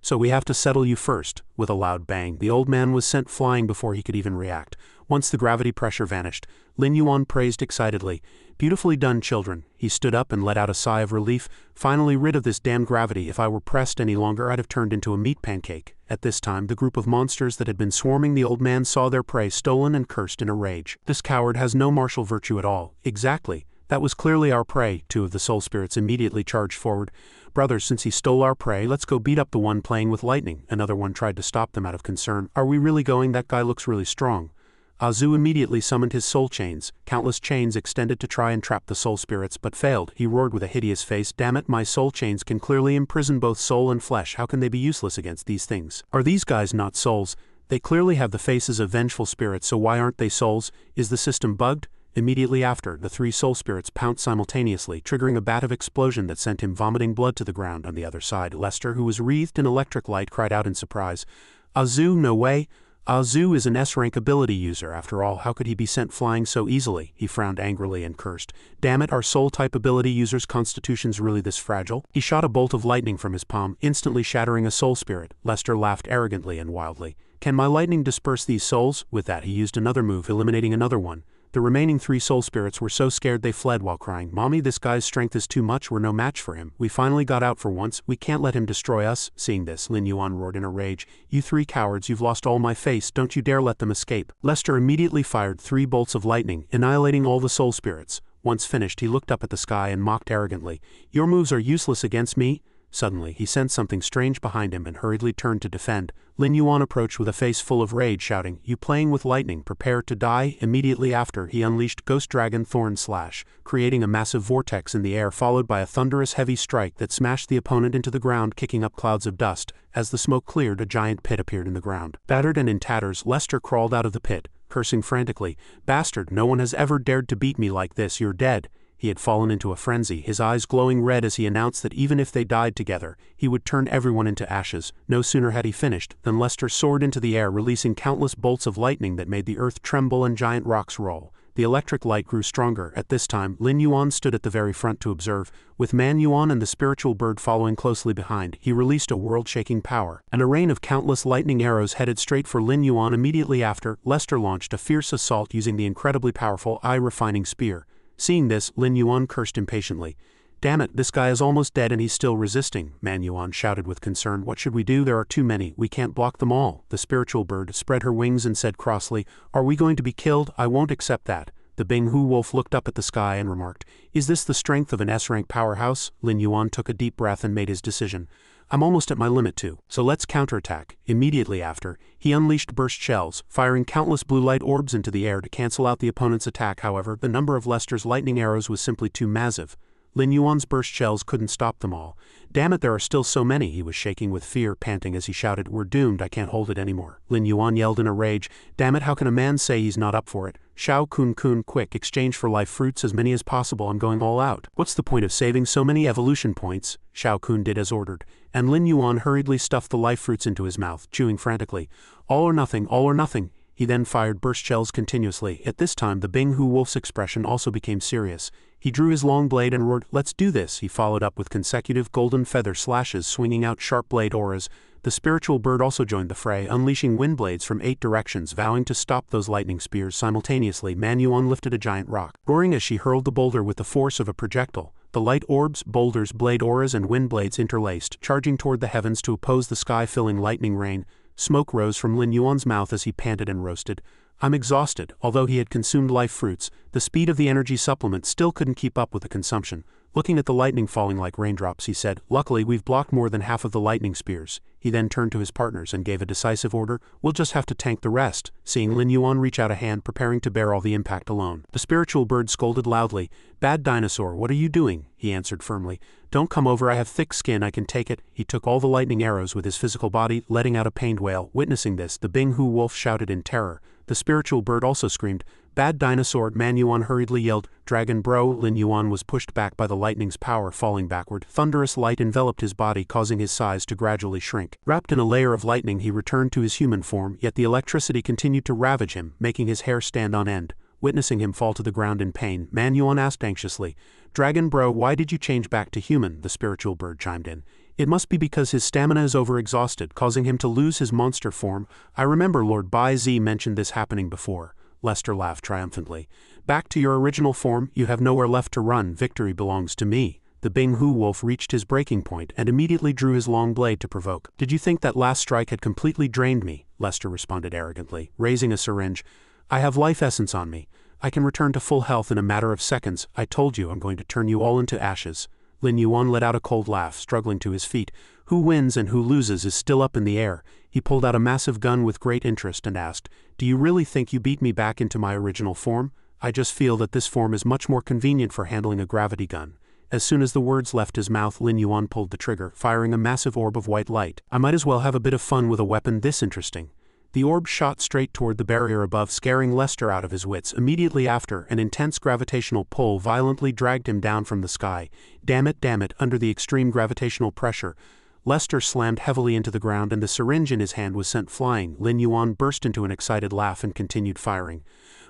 "So we have to settle you first." With a loud bang, the old man was sent flying before he could even react. Once the gravity pressure vanished, Lin Yuan praised excitedly, "Beautifully done, children." He stood up and let out a sigh of relief. "Finally rid of this damned gravity. If I were pressed any longer, I'd have turned into a meat pancake." At this time, the group of monsters that had been swarming the old man saw their prey stolen and cursed in a rage. "This coward has no martial virtue at all." "Exactly. That was clearly our prey." Two of the soul spirits immediately charged forward. "Brothers, since he stole our prey, let's go beat up the one playing with lightning." Another one tried to stop them out of concern. "Are we really going? That guy looks really strong." Azu immediately summoned his soul chains. Countless chains extended to try and trap the soul spirits, but failed. He roared with a hideous face, "Damn it, my soul chains can clearly imprison both soul and flesh. How can they be useless against these things? Are these guys not souls? They clearly have the faces of vengeful spirits, so why aren't they souls? Is the system bugged?" Immediately after, the 3 soul spirits pounced simultaneously, triggering a bat of explosion that sent him vomiting blood to the ground. On the other side, Lester, who was wreathed in electric light, cried out in surprise. Azu, no way! Azu is an S-rank ability user, after all. How could he be sent flying so easily? He frowned angrily and cursed. Damn it, are soul-type ability users' constitutions really this fragile? He shot a bolt of lightning from his palm, instantly shattering a soul spirit. Lester laughed arrogantly and wildly. Can my lightning disperse these souls? With that, he used another move, eliminating another one. The remaining 3 soul spirits were so scared they fled while crying, "Mommy, this guy's strength is too much, we're no match for him. We finally got out for once, we can't let him destroy us." Seeing this, Lin Yuan roared in a rage. "You 3 cowards, you've lost all my face, don't you dare let them escape." Lester immediately fired 3 bolts of lightning, annihilating all the soul spirits. Once finished, he looked up at the sky and mocked arrogantly. "Your moves are useless against me?" Suddenly, he sensed something strange behind him and hurriedly turned to defend. Lin Yuan approached with a face full of rage, shouting, "You playing with lightning, prepare to die." Immediately after, he unleashed Ghost Dragon Thorn Slash, creating a massive vortex in the air followed by a thunderous heavy strike that smashed the opponent into the ground, kicking up clouds of dust. As the smoke cleared, a giant pit appeared in the ground. Battered and in tatters, Lester crawled out of the pit, cursing frantically, "Bastard, no one has ever dared to beat me like this, you're dead." He had fallen into a frenzy, his eyes glowing red as he announced that even if they died together, he would turn everyone into ashes. No sooner had he finished than Lester soared into the air, releasing countless bolts of lightning that made the earth tremble and giant rocks roll. The electric light grew stronger. At this time, Lin Yuan stood at the very front to observe, with Man Yuan and the spiritual bird following closely behind. He released a world-shaking power, and a rain of countless lightning arrows headed straight for Lin Yuan. Immediately after, Lester launched a fierce assault using the incredibly powerful eye-refining spear. Seeing this, Lin Yuan cursed impatiently. "Damn it, this guy is almost dead and he's still resisting," Man Yuan shouted with concern. "What should we do? There are too many. We can't block them all." The spiritual bird spread her wings and said crossly, "Are we going to be killed? I won't accept that." The Bing-Hu wolf looked up at the sky and remarked, "Is this the strength of an S-rank powerhouse?" Lin Yuan took a deep breath and made his decision. "I'm almost at my limit too, so let's counterattack." Immediately after, he unleashed burst shells, firing countless blue light orbs into the air to cancel out the opponent's attack. However, the number of Lester's lightning arrows was simply too massive. Lin Yuan's burst shells couldn't stop them all. "Damn it, there are still so many." He was shaking with fear, panting as he shouted, "We're doomed, I can't hold it anymore." Lin Yuan yelled in a rage, "Damn it, how can a man say he's not up for it? Shao Kun, quick, exchange for life fruits as many as possible, I'm going all out." "What's the point of saving so many evolution points?" Shao Kun did as ordered, and Lin Yuan hurriedly stuffed the life fruits into his mouth, chewing frantically. "All or nothing, all or nothing." He then fired burst shells continuously. At this time, the Bing-Hu wolf's expression also became serious. He drew his long blade and roared, "Let's do this." He followed up with consecutive golden feather slashes, swinging out sharp blade auras. The spiritual bird also joined the fray, unleashing wind blades from 8 directions, vowing to stop those lightning spears. Simultaneously, Man Yuan lifted a giant rock, roaring as she hurled the boulder with the force of a projectile. The light orbs, boulders, blade auras, and wind blades interlaced, charging toward the heavens to oppose the sky-filling lightning rain. Smoke rose from Lin Yuan's mouth as he panted and roasted. "I'm exhausted." Although he had consumed life fruits, the speed of the energy supplement still couldn't keep up with the consumption. Looking at the lightning falling like raindrops, he said, "Luckily, we've blocked more than half of the lightning spears." He then turned to his partners and gave a decisive order, "We'll just have to tank the rest." Seeing Lin Yuan reach out a hand, preparing to bear all the impact alone, the spiritual bird scolded loudly, "Bad dinosaur, what are you doing?" He answered firmly, "Don't come over, I have thick skin, I can take it." He took all the lightning arrows with his physical body, letting out a pained wail. Witnessing this, the Bing-Hu wolf shouted in terror. The spiritual bird also screamed, "Bad dinosaur." Man Yuan hurriedly yelled, "Dragon bro." Lin Yuan was pushed back by the lightning's power, falling backward. Thunderous light enveloped his body, causing his size to gradually shrink. Wrapped in a layer of lightning, he returned to his human form, yet the electricity continued to ravage him, making his hair stand on end. Witnessing him fall to the ground in pain, Man Yuan asked anxiously, "Dragon bro, why did you change back to human?" The spiritual bird chimed in. "It must be because his stamina is overexhausted, causing him to lose his monster form. I remember Lord Bai Zi mentioned this happening before." Lester laughed triumphantly. "Back to your original form, you have nowhere left to run, victory belongs to me." The Bing-Hu wolf reached his breaking point and immediately drew his long blade to provoke. "Did you think that last strike had completely drained me?" Lester responded arrogantly, raising a syringe. "I have life essence on me. I can return to full health in a matter of seconds. I told you I'm going to turn you all into ashes." Lin Yuan let out a cold laugh, struggling to his feet. Who wins and who loses is still up in the air. He pulled out a massive gun with great interest and asked, "Do you really think you beat me back into my original form? I just feel that this form is much more convenient for handling a gravity gun." As soon as the words left his mouth, Lin Yuan pulled the trigger, firing a massive orb of white light. "I might as well have a bit of fun with a weapon this interesting." The orb shot straight toward the barrier above, scaring Lester out of his wits. Immediately after, an intense gravitational pull violently dragged him down from the sky. Damn it, under the extreme gravitational pressure, Lester slammed heavily into the ground and the syringe in his hand was sent flying. Lin Yuan burst into an excited laugh and continued firing.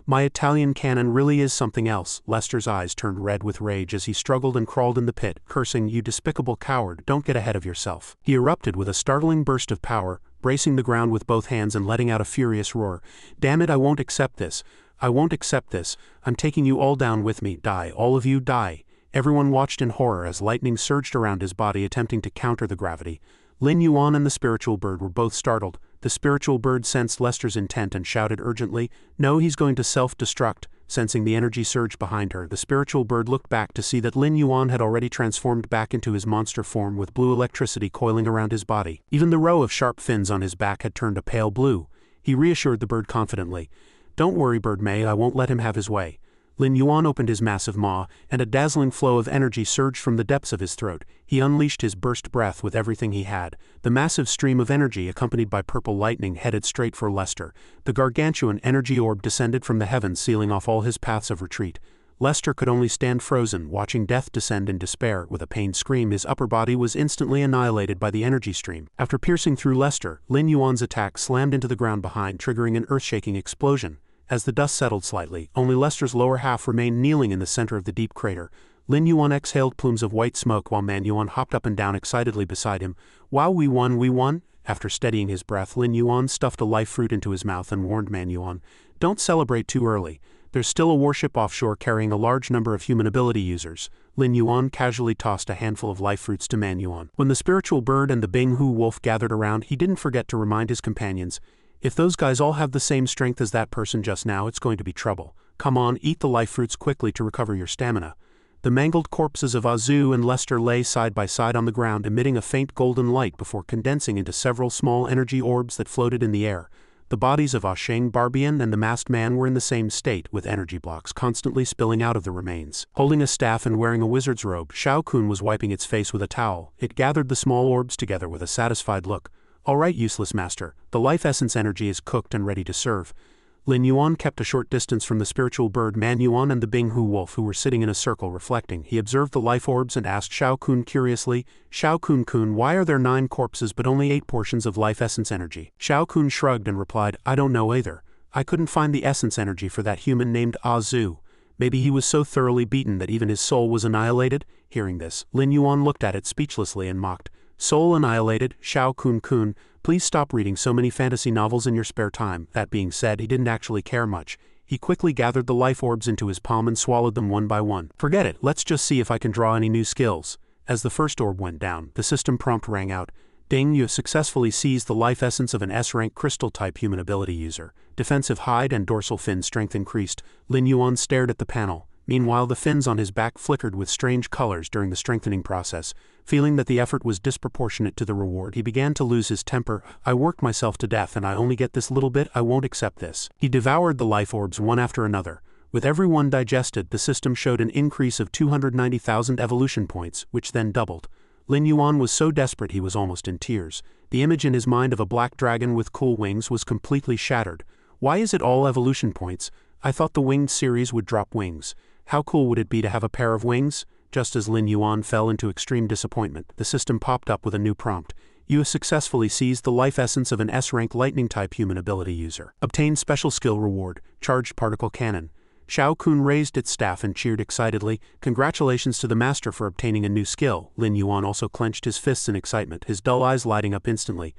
My Italian cannon really is something else. Lester's eyes turned red with rage as he struggled and crawled in the pit, cursing, "You despicable coward, don't get ahead of yourself." He erupted with a startling burst of power, bracing the ground with both hands and letting out a furious roar. "Damn it, I won't accept this. I won't accept this. I'm taking you all down with me. Die, all of you, die." Everyone watched in horror as lightning surged around his body, attempting to counter the gravity. Lin Yuan and the spiritual bird were both startled. The spiritual bird sensed Lester's intent and shouted urgently, "No, he's going to self-destruct." Sensing the energy surge behind her, the spiritual bird looked back to see that Lin Yuan had already transformed back into his monster form with blue electricity coiling around his body. Even the row of sharp fins on his back had turned a pale blue. He reassured the bird confidently. "Don't worry, Bird May, I won't let him have his way." Lin Yuan opened his massive maw, and a dazzling flow of energy surged from the depths of his throat. He unleashed his burst breath with everything he had. The massive stream of energy, accompanied by purple lightning, headed straight for Lester. The gargantuan energy orb descended from the heavens, sealing off all his paths of retreat. Lester could only stand frozen, watching death descend in despair. With a pained scream, his upper body was instantly annihilated by the energy stream. After piercing through Lester, Lin Yuan's attack slammed into the ground behind, triggering an earth-shaking explosion. As the dust settled slightly, only Lester's lower half remained kneeling in the center of the deep crater. Lin Yuan exhaled plumes of white smoke while Man Yuan hopped up and down excitedly beside him. "Wow, we won, we won!" After steadying his breath, Lin Yuan stuffed a life fruit into his mouth and warned Man Yuan, "Don't celebrate too early. There's still a warship offshore carrying a large number of human ability users." Lin Yuan casually tossed a handful of life fruits to Man Yuan. When the spiritual bird and the Bing Hu wolf gathered around, he didn't forget to remind his companions, "If those guys all have the same strength as that person just now, it's going to be trouble. Come on, eat the life fruits quickly to recover your stamina." The mangled corpses of Azu and Lester lay side by side on the ground, emitting a faint golden light before condensing into several small energy orbs that floated in the air. The bodies of Asheng Barbian and the masked man were in the same state, with energy blocks constantly spilling out of the remains. Holding a staff and wearing a wizard's robe, Shao Kun was wiping its face with a towel. It gathered the small orbs together with a satisfied look. "All right, useless master, the life essence energy is cooked and ready to serve." Lin Yuan kept a short distance from the spiritual bird Man Yuan and the Bing Hu wolf, who were sitting in a circle reflecting. He observed the life orbs and asked Shao Kun curiously, "Shao Kun, why are there 9 corpses but only 8 portions of life essence energy?" Shao Kun shrugged and replied, "I don't know either. I couldn't find the essence energy for that human named Azu. Maybe he was so thoroughly beaten that even his soul was annihilated?" Hearing this, Lin Yuan looked at it speechlessly and mocked. "Soul annihilated? Shao Kun, please stop reading so many fantasy novels in your spare time." That being said, he didn't actually care much. He quickly gathered the life orbs into his palm and swallowed them one by one. "Forget it, let's just see if I can draw any new skills." As the first orb went down, the system prompt rang out. "Ding, you have successfully seized the life essence of an S-rank crystal-type human ability user. Defensive hide and dorsal fin strength increased." Lin Yuan stared at the panel. Meanwhile, the fins on his back flickered with strange colors during the strengthening process. Feeling that the effort was disproportionate to the reward, he began to lose his temper. "I worked myself to death and I only get this little bit. I won't accept this." He devoured the life orbs one after another. With every one digested, the system showed an increase of 290,000 evolution points, which then doubled. Lin Yuan was so desperate he was almost in tears. The image in his mind of a black dragon with cool wings was completely shattered. Why is it all evolution points? I thought the winged series would drop wings. How cool would it be to have a pair of wings? Just as Lin Yuan fell into extreme disappointment, the system popped up with a new prompt. "You have successfully seized the life essence of an S-rank lightning-type human ability user. Obtain special skill reward, charged particle cannon." Shao Kun raised its staff and cheered excitedly. "Congratulations to the master for obtaining a new skill." Lin Yuan also clenched his fists in excitement, his dull eyes lighting up instantly.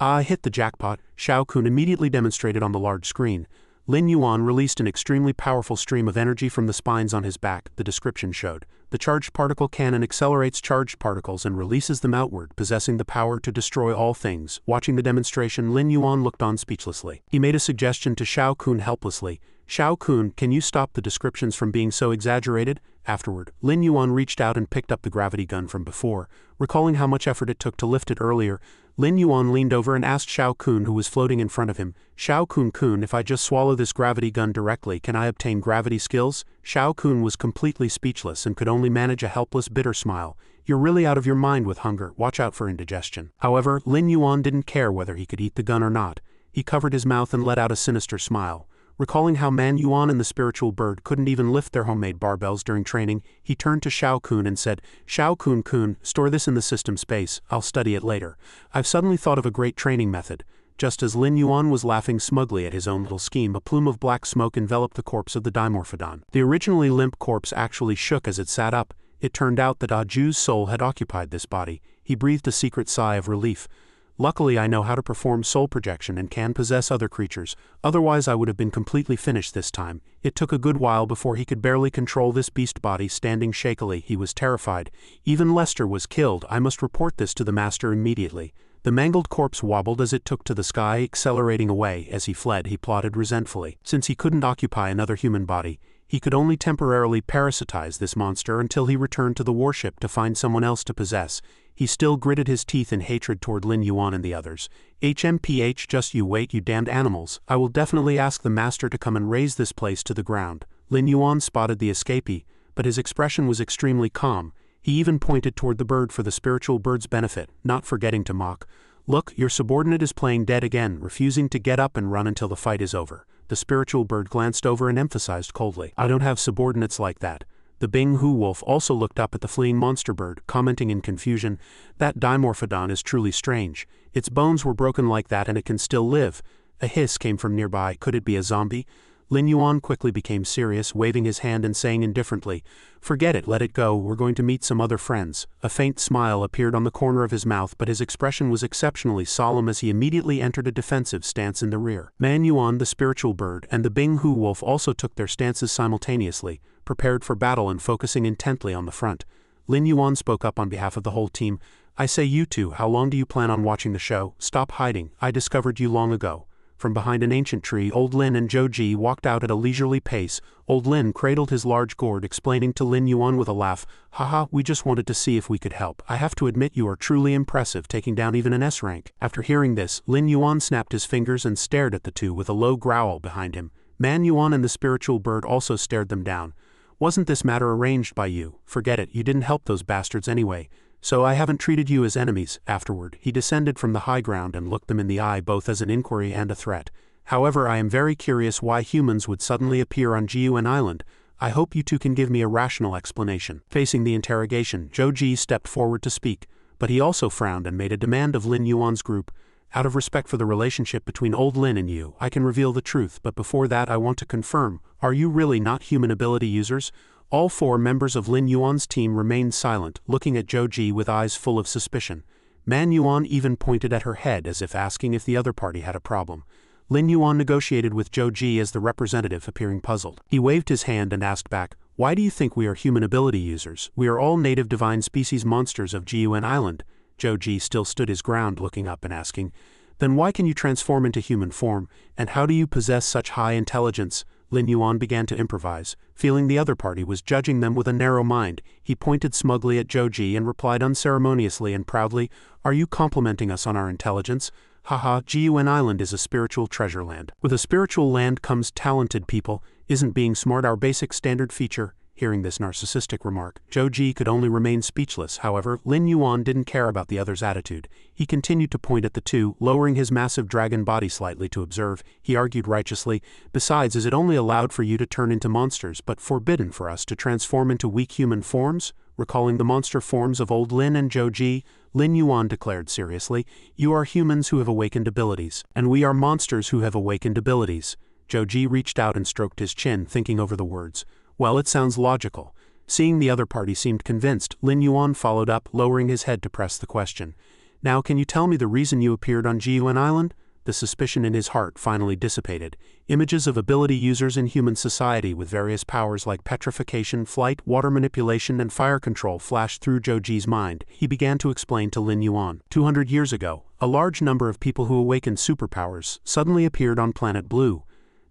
"Ah, I hit the jackpot," Shao Kun immediately demonstrated on the large screen. Lin Yuan released an extremely powerful stream of energy from the spines on his back, the description showed. The charged particle cannon accelerates charged particles and releases them outward, possessing the power to destroy all things. Watching the demonstration, Lin Yuan looked on speechlessly. He made a suggestion to Shao Kun helplessly. "Shao Kun, can you stop the descriptions from being so exaggerated?" Afterward, Lin Yuan reached out and picked up the gravity gun from before. Recalling how much effort it took to lift it earlier, Lin Yuan leaned over and asked Shao Kun, who was floating in front of him, "Shao Kun, if I just swallow this gravity gun directly, can I obtain gravity skills?" Shao Kun was completely speechless and could only manage a helpless, bitter smile. "You're really out of your mind with hunger. Watch out for indigestion." However, Lin Yuan didn't care whether he could eat the gun or not. He covered his mouth and let out a sinister smile. Recalling how Manhua and the spiritual bird couldn't even lift their homemade barbells during training, he turned to Shao Kun and said, "Shao Kun, store this in the system space, I'll study it later. I've suddenly thought of a great training method." Just as Lin Yuan was laughing smugly at his own little scheme, a plume of black smoke enveloped the corpse of the Dimorphodon. The originally limp corpse actually shook as it sat up. It turned out that Aju's soul had occupied this body. He breathed a secret sigh of relief. "Luckily I know how to perform soul projection and can possess other creatures, otherwise I would have been completely finished this time." It took a good while before he could barely control this beast body standing shakily. He was terrified. "Even Lester was killed. I must report this to the master immediately." The mangled corpse wobbled as it took to the sky, accelerating away. As he fled, he plotted resentfully. Since he couldn't occupy another human body, he could only temporarily parasitize this monster until he returned to the warship to find someone else to possess. He still gritted his teeth in hatred toward Lin Yuan and the others. "HMPH, just you wait, you damned animals. I will definitely ask the master to come and raze this place to the ground." Lin Yuan spotted the escapee, but his expression was extremely calm. He even pointed toward the bird for the spiritual bird's benefit, not forgetting to mock. "Look, your subordinate is playing dead again, refusing to get up and run until the fight is over." The spiritual bird glanced over and emphasized coldly, "I don't have subordinates like that." The Bing Hu wolf also looked up at the fleeing monster bird, commenting in confusion, "That Dimorphodon is truly strange. Its bones were broken like that and it can still live." A hiss came from nearby. Could it be a zombie? Lin Yuan quickly became serious, waving his hand and saying indifferently, "Forget it, let it go, we're going to meet some other friends." A faint smile appeared on the corner of his mouth, but his expression was exceptionally solemn as he immediately entered a defensive stance in the rear. Manhua, the spiritual bird, and the Bing Hu wolf also took their stances simultaneously, prepared for battle and focusing intently on the front. Lin Yuan spoke up on behalf of the whole team. "I say you two, how long do you plan on watching the show? Stop hiding, I discovered you long ago." From behind an ancient tree, Old Lin and Joji walked out at a leisurely pace. Old Lin cradled his large gourd, explaining to Lin Yuan with a laugh, "Haha, we just wanted to see if we could help. I have to admit you are truly impressive, taking down even an S rank." After hearing this, Lin Yuan snapped his fingers and stared at the two with a low growl behind him. Manhua and the spiritual bird also stared them down. "Wasn't this matter arranged by you? Forget it, you didn't help those bastards anyway. So I haven't treated you as enemies." Afterward, he descended from the high ground and looked them in the eye both as an inquiry and a threat. "However, I am very curious why humans would suddenly appear on Jiuan Island. I hope you two can give me a rational explanation." Facing the interrogation, Joji stepped forward to speak, but he also frowned and made a demand of Lin Yuan's group. "Out of respect for the relationship between Old Lin and you, I can reveal the truth, but before that I want to confirm, are you really not human ability users?" All four members of Lin Yuan's team remained silent, looking at Joji with eyes full of suspicion. Manhua even pointed at her head as if asking if the other party had a problem. Lin Yuan negotiated with Joji as the representative, appearing puzzled. He waved his hand and asked back, "Why do you think we are human ability users? We are all native divine species monsters of Jiuan Island." Joji still stood his ground, looking up and asking, "Then why can you transform into human form, and how do you possess such high intelligence?" Lin Yuan began to improvise. Feeling the other party was judging them with a narrow mind, he pointed smugly at Joji and replied unceremoniously and proudly, "Are you complimenting us on our intelligence? Haha, Jiuan Island is a spiritual treasure land. With a spiritual land comes talented people. Isn't being smart our basic standard feature?" Hearing this narcissistic remark, Joji could only remain speechless. However, Lin Yuan didn't care about the other's attitude. He continued to point at the two, lowering his massive dragon body slightly to observe. He argued righteously, "Besides, is it only allowed for you to turn into monsters, but forbidden for us to transform into weak human forms?" Recalling the monster forms of Old Lin and Joji, Lin Yuan declared seriously, "You are humans who have awakened abilities, and we are monsters who have awakened abilities." Joji reached out and stroked his chin, thinking over the words. "Well, it sounds logical." Seeing the other party seemed convinced, Lin Yuan followed up, lowering his head to press the question. "Now can you tell me the reason you appeared on Jiuan Island?" The suspicion in his heart finally dissipated. Images of ability users in human society with various powers like petrification, flight, water manipulation, and fire control flashed through Joji's mind. He began to explain to Lin Yuan. 200 years ago, a large number of people who awakened superpowers suddenly appeared on planet Blue.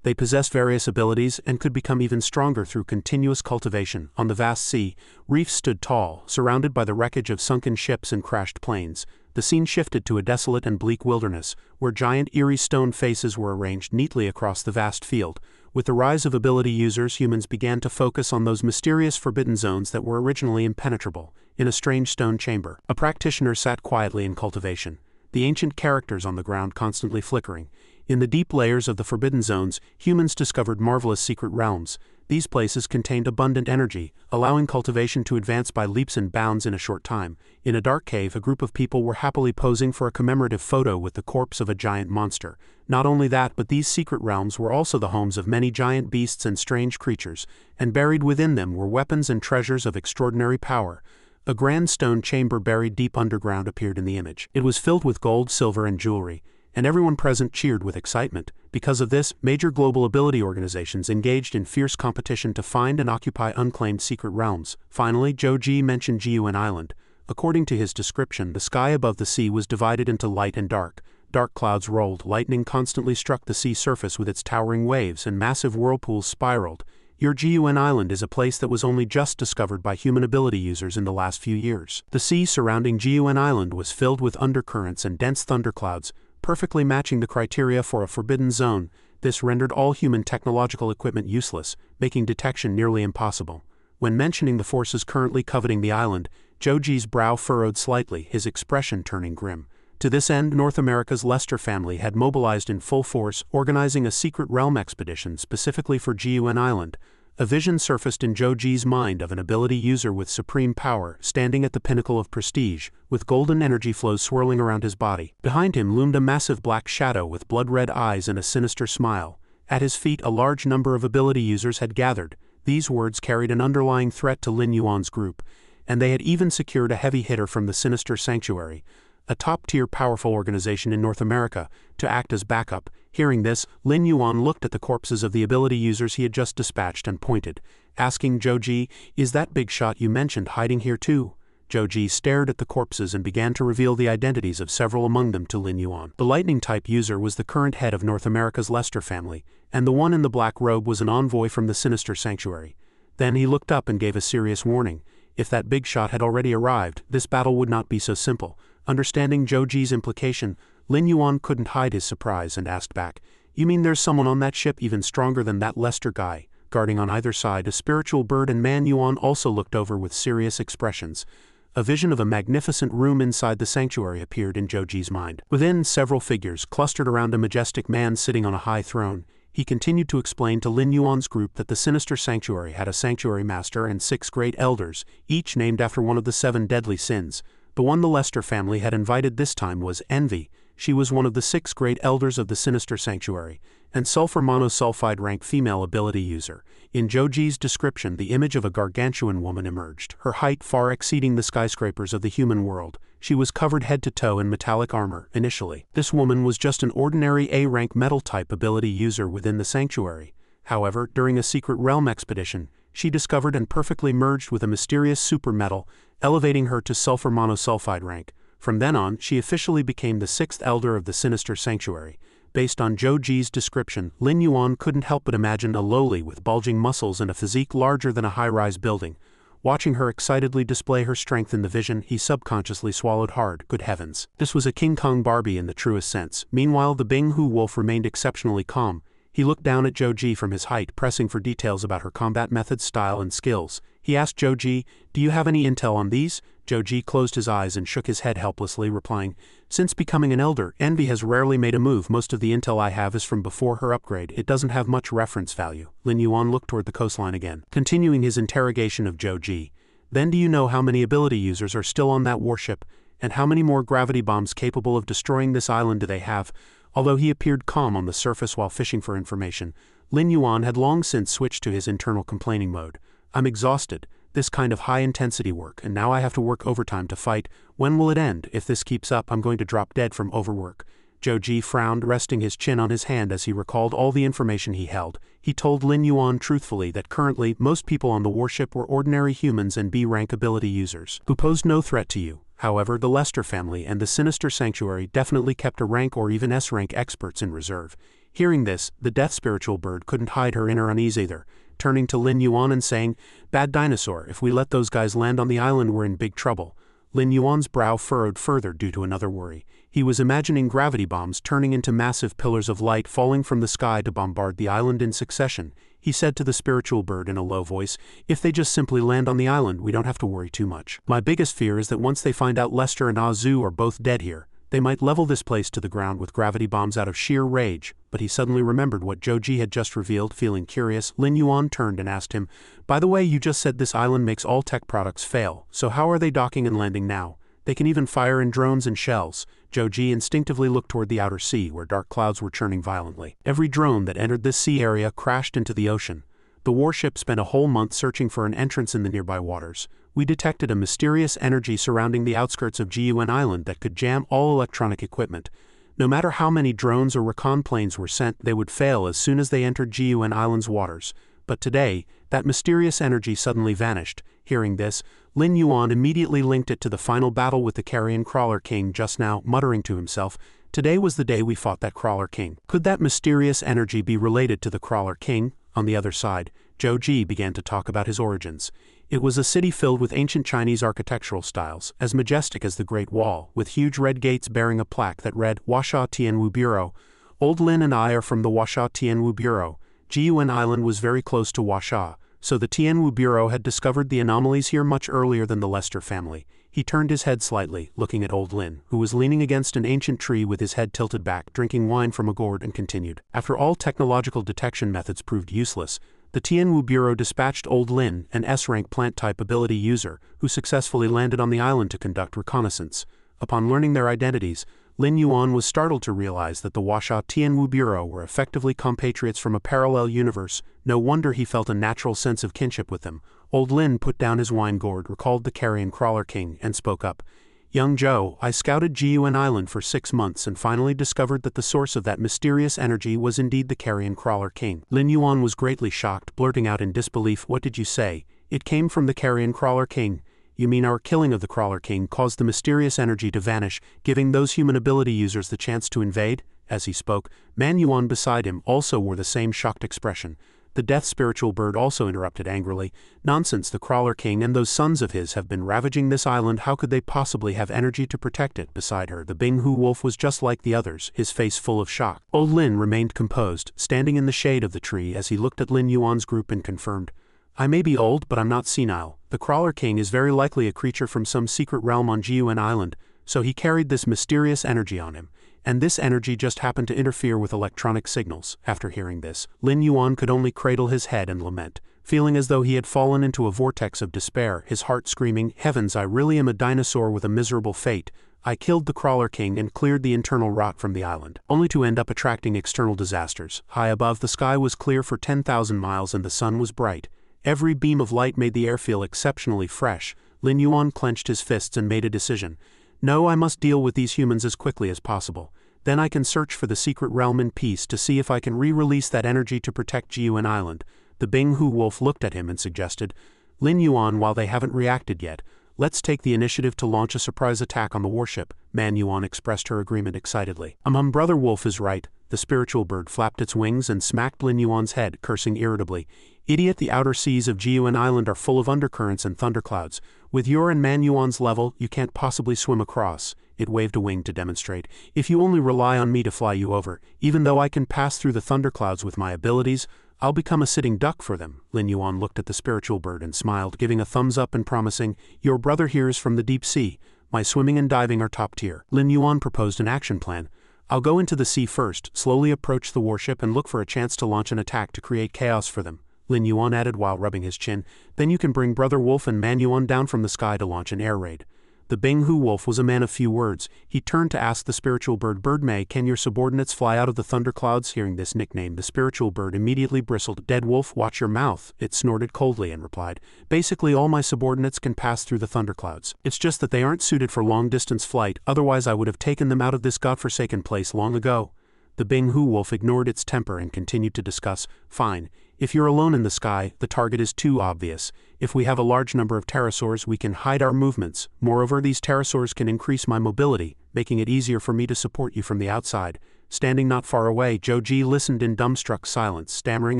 They possessed various abilities and could become even stronger through continuous cultivation. On the vast sea, reefs stood tall, surrounded by the wreckage of sunken ships and crashed planes. The scene shifted to a desolate and bleak wilderness, where giant eerie stone faces were arranged neatly across the vast field. With the rise of ability users, humans began to focus on those mysterious forbidden zones that were originally impenetrable. In a strange stone chamber, a practitioner sat quietly in cultivation, the ancient characters on the ground constantly flickering. In the deep layers of the Forbidden Zones, humans discovered marvelous secret realms. These places contained abundant energy, allowing cultivation to advance by leaps and bounds in a short time. In a dark cave, a group of people were happily posing for a commemorative photo with the corpse of a giant monster. Not only that, but these secret realms were also the homes of many giant beasts and strange creatures, and buried within them were weapons and treasures of extraordinary power. A grand stone chamber buried deep underground appeared in the image. It was filled with gold, silver, and jewelry, and everyone present cheered with excitement. Because of this, major global ability organizations engaged in fierce competition to find and occupy unclaimed secret realms. Finally, Joji mentioned Jiuan Island. According to his description, the sky above the sea was divided into light and dark. Dark clouds rolled, lightning constantly struck the sea surface with its towering waves, and massive whirlpools spiraled. Your Jiuan Island is a place that was only just discovered by human ability users in the last few years. The sea surrounding Jiuan Island was filled with undercurrents and dense thunderclouds, perfectly matching the criteria for a forbidden zone. This rendered all human technological equipment useless, making detection nearly impossible. When mentioning the forces currently coveting the island, Joji's brow furrowed slightly, his expression turning grim. To this end, North America's Lester family had mobilized in full force, organizing a secret realm expedition specifically for Jiuan Island. A vision surfaced in Joji's mind of an ability user with supreme power, standing at the pinnacle of prestige, with golden energy flows swirling around his body. Behind him loomed a massive black shadow with blood-red eyes and a sinister smile. At his feet, a large number of ability users had gathered. These words carried an underlying threat to Lin Yuan's group, and they had even secured a heavy hitter from the Sinister Sanctuary, a top-tier powerful organization in North America, to act as backup. Hearing this, Lin Yuan looked at the corpses of the ability users he had just dispatched and pointed, asking Joji, "Is that big shot you mentioned hiding here too?" Joji stared at the corpses and began to reveal the identities of several among them to Lin Yuan. The lightning-type user was the current head of North America's Lester family, and the one in the black robe was an envoy from the Sinister Sanctuary. Then he looked up and gave a serious warning. If that big shot had already arrived, this battle would not be so simple. Understanding Joji's implication, Lin Yuan couldn't hide his surprise and asked back, "You mean there's someone on that ship even stronger than that Lester guy?" Guarding on either side, a spiritual bird and man Yuan also looked over with serious expressions. A vision of a magnificent room inside the sanctuary appeared in Joji's mind. Within, several figures clustered around a majestic man sitting on a high throne. He continued to explain to Lin Yuan's group that the Sinister Sanctuary had a sanctuary master and 6 great elders, each named after one of the 7 deadly sins. The one the Lester family had invited this time was Envy. She was one of the 6 great elders of the Sinister Sanctuary, and sulfur monosulfide rank female ability user. In Joji's description, the image of a gargantuan woman emerged, her height far exceeding the skyscrapers of the human world. She was covered head to toe in metallic armor. Initially, this woman was just an ordinary A-rank metal-type ability user within the sanctuary. However, during a secret realm expedition, she discovered and perfectly merged with a mysterious super metal, elevating her to sulfur monosulfide rank. From then on, she officially became the 6th elder of the Sinister Sanctuary. Based on Joji's description, Lin Yuan couldn't help but imagine a lowly with bulging muscles and a physique larger than a high-rise building. Watching her excitedly display her strength in the vision, he subconsciously swallowed hard. Good heavens. This was a King Kong Barbie in the truest sense. Meanwhile, the Bing-Hu wolf remained exceptionally calm. He looked down at Joji from his height, pressing for details about her combat methods, style, and skills. He asked Joji, "Do you have any intel on these?" Joji closed his eyes and shook his head helplessly, replying, "Since becoming an elder, Envy has rarely made a move. Most of the intel I have is from before her upgrade. It doesn't have much reference value." Lin Yuan looked toward the coastline again, continuing his interrogation of Joji. "Then do you know how many ability users are still on that warship, and how many more gravity bombs capable of destroying this island do they have?" Although he appeared calm on the surface while fishing for information, Lin Yuan had long since switched to his internal complaining mode. "I'm exhausted. This kind of high-intensity work, and now I have to work overtime to fight. When will it end? If this keeps up, I'm going to drop dead from overwork." Joji frowned, resting his chin on his hand as he recalled all the information he held. He told Lin Yuan truthfully that currently, most people on the warship were ordinary humans and B-rank ability users, who posed no threat to you. However, the Lester family and the Sinister Sanctuary definitely kept a rank or even S-rank experts in reserve. Hearing this, the death spiritual bird couldn't hide her inner unease either, turning to Lin Yuan and saying, "Bad dinosaur, if we let those guys land on the island, we're in big trouble." Lin Yuan's brow furrowed further due to another worry. He was imagining gravity bombs turning into massive pillars of light falling from the sky to bombard the island in succession. He said to the spiritual bird in a low voice, "If they just simply land on the island, we don't have to worry too much. My biggest fear is that once they find out Lester and Azu are both dead here, They might level this place to the ground with gravity bombs out of sheer rage, but he suddenly remembered what Joji had just revealed. Feeling curious, Lin Yuan turned and asked him, "By the way, you just said this island makes all tech products fail, so how are they docking and landing now? They can even fire in drones and shells." Joji instinctively looked toward the outer sea, where dark clouds were churning violently. Every drone that entered this sea area crashed into the ocean. The warship spent a whole month searching for an entrance in the nearby waters. We detected a mysterious energy surrounding the outskirts of Gun Island that could jam all electronic equipment. No matter how many drones or recon planes were sent, they would fail as soon as they entered Gun Island's waters. But today, that mysterious energy suddenly vanished. Hearing this, Lin Yuan immediately linked it to the final battle with the Carrion Crawler King just now, muttering to himself, "Today was the day we fought that Crawler King." Could that mysterious energy be related to the Crawler King? On the other side, Joji began to talk about his origins. It was a city filled with ancient Chinese architectural styles, as majestic as the Great Wall, with huge red gates bearing a plaque that read, "Washa Tianwu Bureau." Old Lin and I are from the Washa Tianwu Bureau. Gun Island was very close to Washa, so the Tianwu Bureau had discovered the anomalies here much earlier than the Lester family. He turned his head slightly, looking at old Lin, who was leaning against an ancient tree with his head tilted back, drinking wine from a gourd, and continued. After all technological detection methods proved useless, the Tianwu Bureau dispatched old Lin, an S-rank plant-type ability user, who successfully landed on the island to conduct reconnaissance. Upon learning their identities, Lin Yuan was startled to realize that the Washa Tianwu Bureau were effectively compatriots from a parallel universe. No wonder he felt a natural sense of kinship with them. Old Lin put down his wine gourd, recalled the Carrion Crawler King, and spoke up. "Young Joe, I scouted Gun Island for 6 months and finally discovered that the source of that mysterious energy was indeed the Carrion Crawler King." Lin Yuan was greatly shocked, blurting out in disbelief, "What did you say? It came from the Carrion Crawler King? You mean our killing of the Crawler King caused the mysterious energy to vanish, giving those human ability users the chance to invade?" As he spoke, Man Yuan beside him also wore the same shocked expression. The death spiritual bird also interrupted angrily, "Nonsense, the Crawler King and those sons of his have been ravaging this island. How could they possibly have energy to protect it?" Beside her, the Binghu wolf was just like the others, his face full of shock. Old Lin remained composed, standing in the shade of the tree as he looked at Lin Yuan's group and confirmed, "I may be old, but I'm not senile. The Crawler King is very likely a creature from some secret realm on Gun Island, so he carried this mysterious energy on him. And this energy just happened to interfere with electronic signals." After hearing this, Lin Yuan could only cradle his head and lament, feeling as though he had fallen into a vortex of despair, his heart screaming, "Heavens, I really am a dinosaur with a miserable fate. I killed the Crawler King and cleared the internal rot from the island, only to end up attracting external disasters." High above, the sky was clear for 10,000 miles and the sun was bright. Every beam of light made the air feel exceptionally fresh. Lin Yuan clenched his fists and made a decision. "No, I must deal with these humans as quickly as possible. Then I can search for the secret realm in peace to see if I can re-release that energy to protect Gun Island." The Binghu wolf looked at him and suggested, "Lin Yuan, while they haven't reacted yet, let's take the initiative to launch a surprise attack on the warship." Man Yuan expressed her agreement excitedly. Brother Wolf is right." The spiritual bird flapped its wings and smacked Lin Yuan's head, cursing irritably. "Idiot, the outer seas of Gun Island are full of undercurrents and thunderclouds. With your and Man Yuan's level, you can't possibly swim across." It waved a wing to demonstrate. "If you only rely on me to fly you over, even though I can pass through the thunderclouds with my abilities, I'll become a sitting duck for them." Lin Yuan looked at the spiritual bird and smiled, giving a thumbs up and promising, "Your brother here is from the deep sea. My swimming and diving are top tier." Lin Yuan proposed an action plan. "I'll go into the sea first, slowly approach the warship and look for a chance to launch an attack to create chaos for them," Lin Yuan added while rubbing his chin. "Then you can bring Brother Wolf and Man Yuan down from the sky to launch an air raid." The Binghu wolf was a man of few words. He turned to ask the spiritual bird, "Birdmay, can your subordinates fly out of the thunderclouds?" Hearing this nickname, the spiritual bird immediately bristled. "Dead wolf, watch your mouth." It snorted coldly and replied, "Basically all my subordinates can pass through the thunderclouds. It's just that they aren't suited for long-distance flight, otherwise I would have taken them out of this godforsaken place long ago." The Binghu wolf ignored its temper and continued to discuss, "Fine. If you're alone in the sky, the target is too obvious. If we have a large number of pterosaurs, we can hide our movements. Moreover, these pterosaurs can increase my mobility, making it easier for me to support you from the outside." Standing not far away, Joji listened in dumbstruck silence, stammering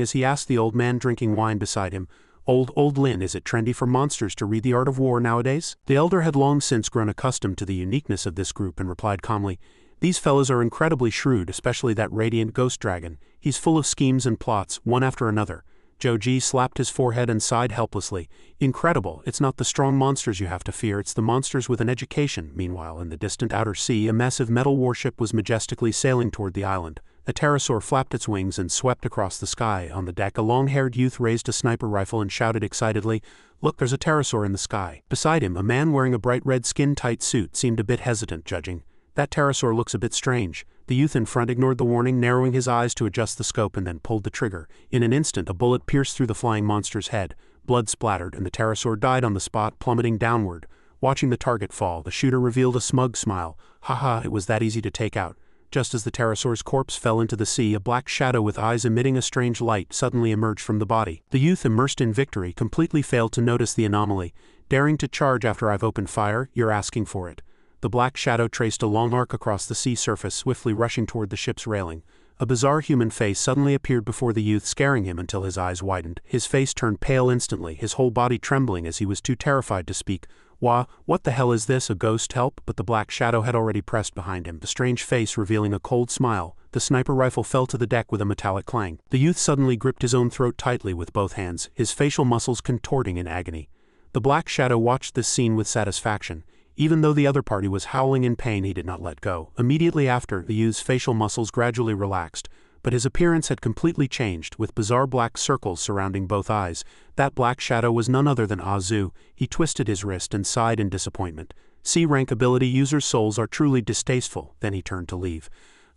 as he asked the old man drinking wine beside him, Old Lin, is it trendy for monsters to read the art of war nowadays?" The elder had long since grown accustomed to the uniqueness of this group and replied calmly, "These fellows are incredibly shrewd, especially that radiant ghost dragon. He's full of schemes and plots, one after another. Joji slapped his forehead and sighed helplessly. Incredible, it's not the strong monsters you have to fear, it's the monsters with an education. Meanwhile, in the distant outer sea, a massive metal warship was majestically sailing toward the island. A pterosaur flapped its wings and swept across the sky. On the deck, a long-haired youth raised a sniper rifle and shouted excitedly, "Look, there's a pterosaur in the sky." Beside him, a man wearing a bright red skin-tight suit seemed a bit hesitant, judging. "That pterosaur looks a bit strange." The youth in front ignored the warning, narrowing his eyes to adjust the scope, and then pulled the trigger. In an instant, a bullet pierced through the flying monster's head. Blood splattered, and the pterosaur died on the spot, plummeting downward. Watching the target fall, the shooter revealed a smug smile. "Haha, it was that easy to take out." Just as the pterosaur's corpse fell into the sea, a black shadow with eyes emitting a strange light suddenly emerged from the body. The youth, immersed in victory, completely failed to notice the anomaly. "Daring to charge after I've opened fire? You're asking for it." The black shadow traced a long arc across the sea surface, swiftly rushing toward the ship's railing. A bizarre human face suddenly appeared before the youth, scaring him until his eyes widened. His face turned pale instantly, his whole body trembling as he was too terrified to speak. What the hell is this, a ghost? Help?" But the black shadow had already pressed behind him, the strange face revealing a cold smile. The sniper rifle fell to the deck with a metallic clang. The youth suddenly gripped his own throat tightly with both hands, his facial muscles contorting in agony. The black shadow watched this scene with satisfaction. Even though the other party was howling in pain, he did not let go. Immediately after, the youth's facial muscles gradually relaxed, but his appearance had completely changed, with bizarre black circles surrounding both eyes. That black shadow was none other than Azu. He twisted his wrist and sighed in disappointment. C-rank ability users' souls are truly distasteful. Then he turned to leave.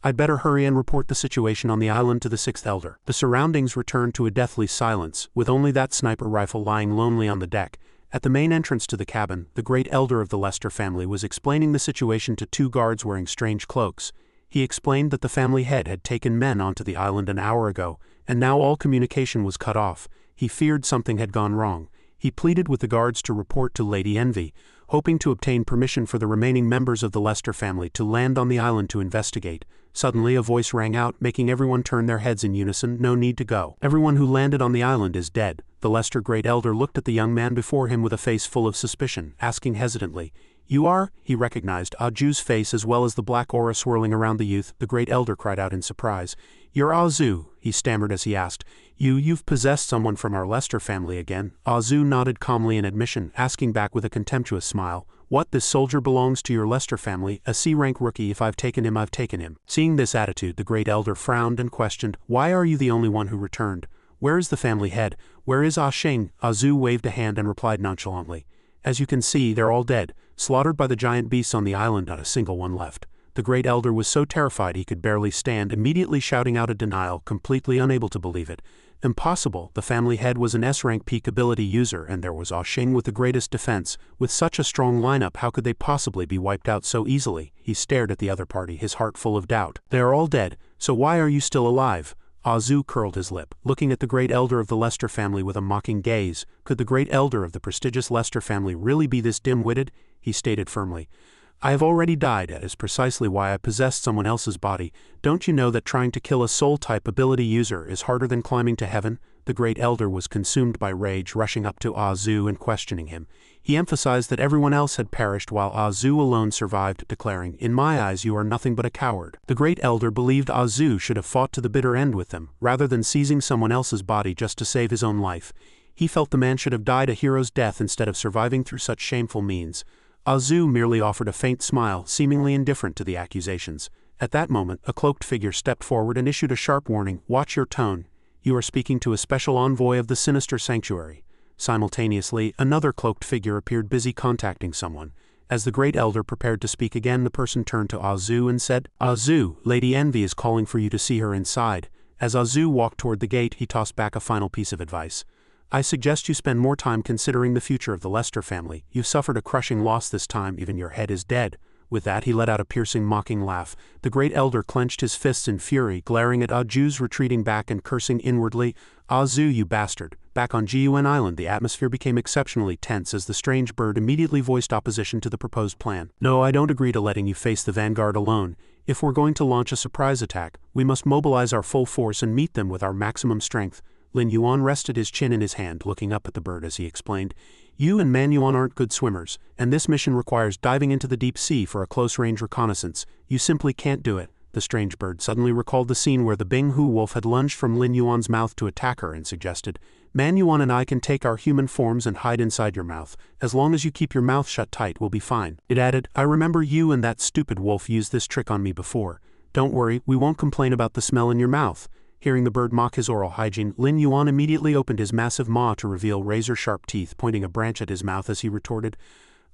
"I'd better hurry and report the situation on the island to the sixth elder." The surroundings returned to a deathly silence, with only that sniper rifle lying lonely on the deck. At the main entrance to the cabin, the great elder of the Lester family was explaining the situation to two guards wearing strange cloaks. He explained that the family head had taken men onto the island an hour ago, and now all communication was cut off. He feared something had gone wrong. He pleaded with the guards to report to Lady Envy, hoping to obtain permission for the remaining members of the Lester family to land on the island to investigate. Suddenly, a voice rang out, making everyone turn their heads in unison. "No need to go. Everyone who landed on the island is dead." The Lester Great Elder looked at the young man before him with a face full of suspicion, asking hesitantly, "You are?" He recognized Aju's face as well as the black aura swirling around the youth. The Great Elder cried out in surprise. "You're Azu," he stammered as he asked. You've possessed someone from our Lester family again." Azu nodded calmly in admission, asking back with a contemptuous smile, "What, this soldier belongs to your Lester family, a C-rank rookie. If I've taken him, I've taken him." Seeing this attitude, the Great Elder frowned and questioned, "Why are you the only one who returned? Where is the family head? Where is Ah Shing?" Azu waved a hand and replied nonchalantly, "As you can see, they're all dead, slaughtered by the giant beasts on the island, not a single one left." The Great Elder was so terrified he could barely stand, immediately shouting out a denial, completely unable to believe it. Impossible. The family head was an S-rank peak ability user, and there was Ah Shing with the greatest defense. With such a strong lineup, how could they possibly be wiped out so easily? He stared at the other party, his heart full of doubt. "They are all dead, so why are you still alive?" Azu curled his lip, looking at the Great Elder of the Lester family with a mocking gaze. Could the Great Elder of the prestigious Lester family really be this dim-witted? He stated firmly, "I have already died. That is precisely why I possessed someone else's body. Don't you know that trying to kill a soul-type ability user is harder than climbing to heaven?" The Great Elder was consumed by rage, rushing up to Azu and questioning him. He emphasized that everyone else had perished while Azu alone survived, declaring, "In my eyes you are nothing but a coward." The Great Elder believed Azu should have fought to the bitter end with them, rather than seizing someone else's body just to save his own life. He felt the man should have died a hero's death instead of surviving through such shameful means. Azu merely offered a faint smile, seemingly indifferent to the accusations. At that moment, a cloaked figure stepped forward and issued a sharp warning, "Watch your tone. You are speaking to a special envoy of the Sinister Sanctuary." Simultaneously, another cloaked figure appeared, busy contacting someone. As the Great Elder prepared to speak again, the person turned to Azu and said, "Azu, Lady Envy is calling for you to see her inside." As Azu walked toward the gate, he tossed back a final piece of advice. "I suggest you spend more time considering the future of the Lester family. You've suffered a crushing loss this time, even your head is dead." With that, he let out a piercing, mocking laugh. The Great Elder clenched his fists in fury, glaring at Aju's retreating back and cursing inwardly, "Azu, you bastard." Back on Gun Island, the atmosphere became exceptionally tense as the strange bird immediately voiced opposition to the proposed plan. "No, I don't agree to letting you face the Vanguard alone. If we're going to launch a surprise attack, we must mobilize our full force and meet them with our maximum strength." Lin Yuan rested his chin in his hand, looking up at the bird as he explained, "You and Manhua aren't good swimmers, and this mission requires diving into the deep sea for a close-range reconnaissance. You simply can't do it. The strange bird suddenly recalled the scene where the Bing-Hu wolf had lunged from Lin Yuan's mouth to attack her and suggested, Man Yuan and I can take our human forms and hide inside your mouth. As long as you keep your mouth shut tight, we'll be fine. It added, I remember you and that stupid wolf used this trick on me before. Don't worry, we won't complain about the smell in your mouth. Hearing the bird mock his oral hygiene, Lin Yuan immediately opened his massive maw to reveal razor-sharp teeth, pointing a branch at his mouth as he retorted,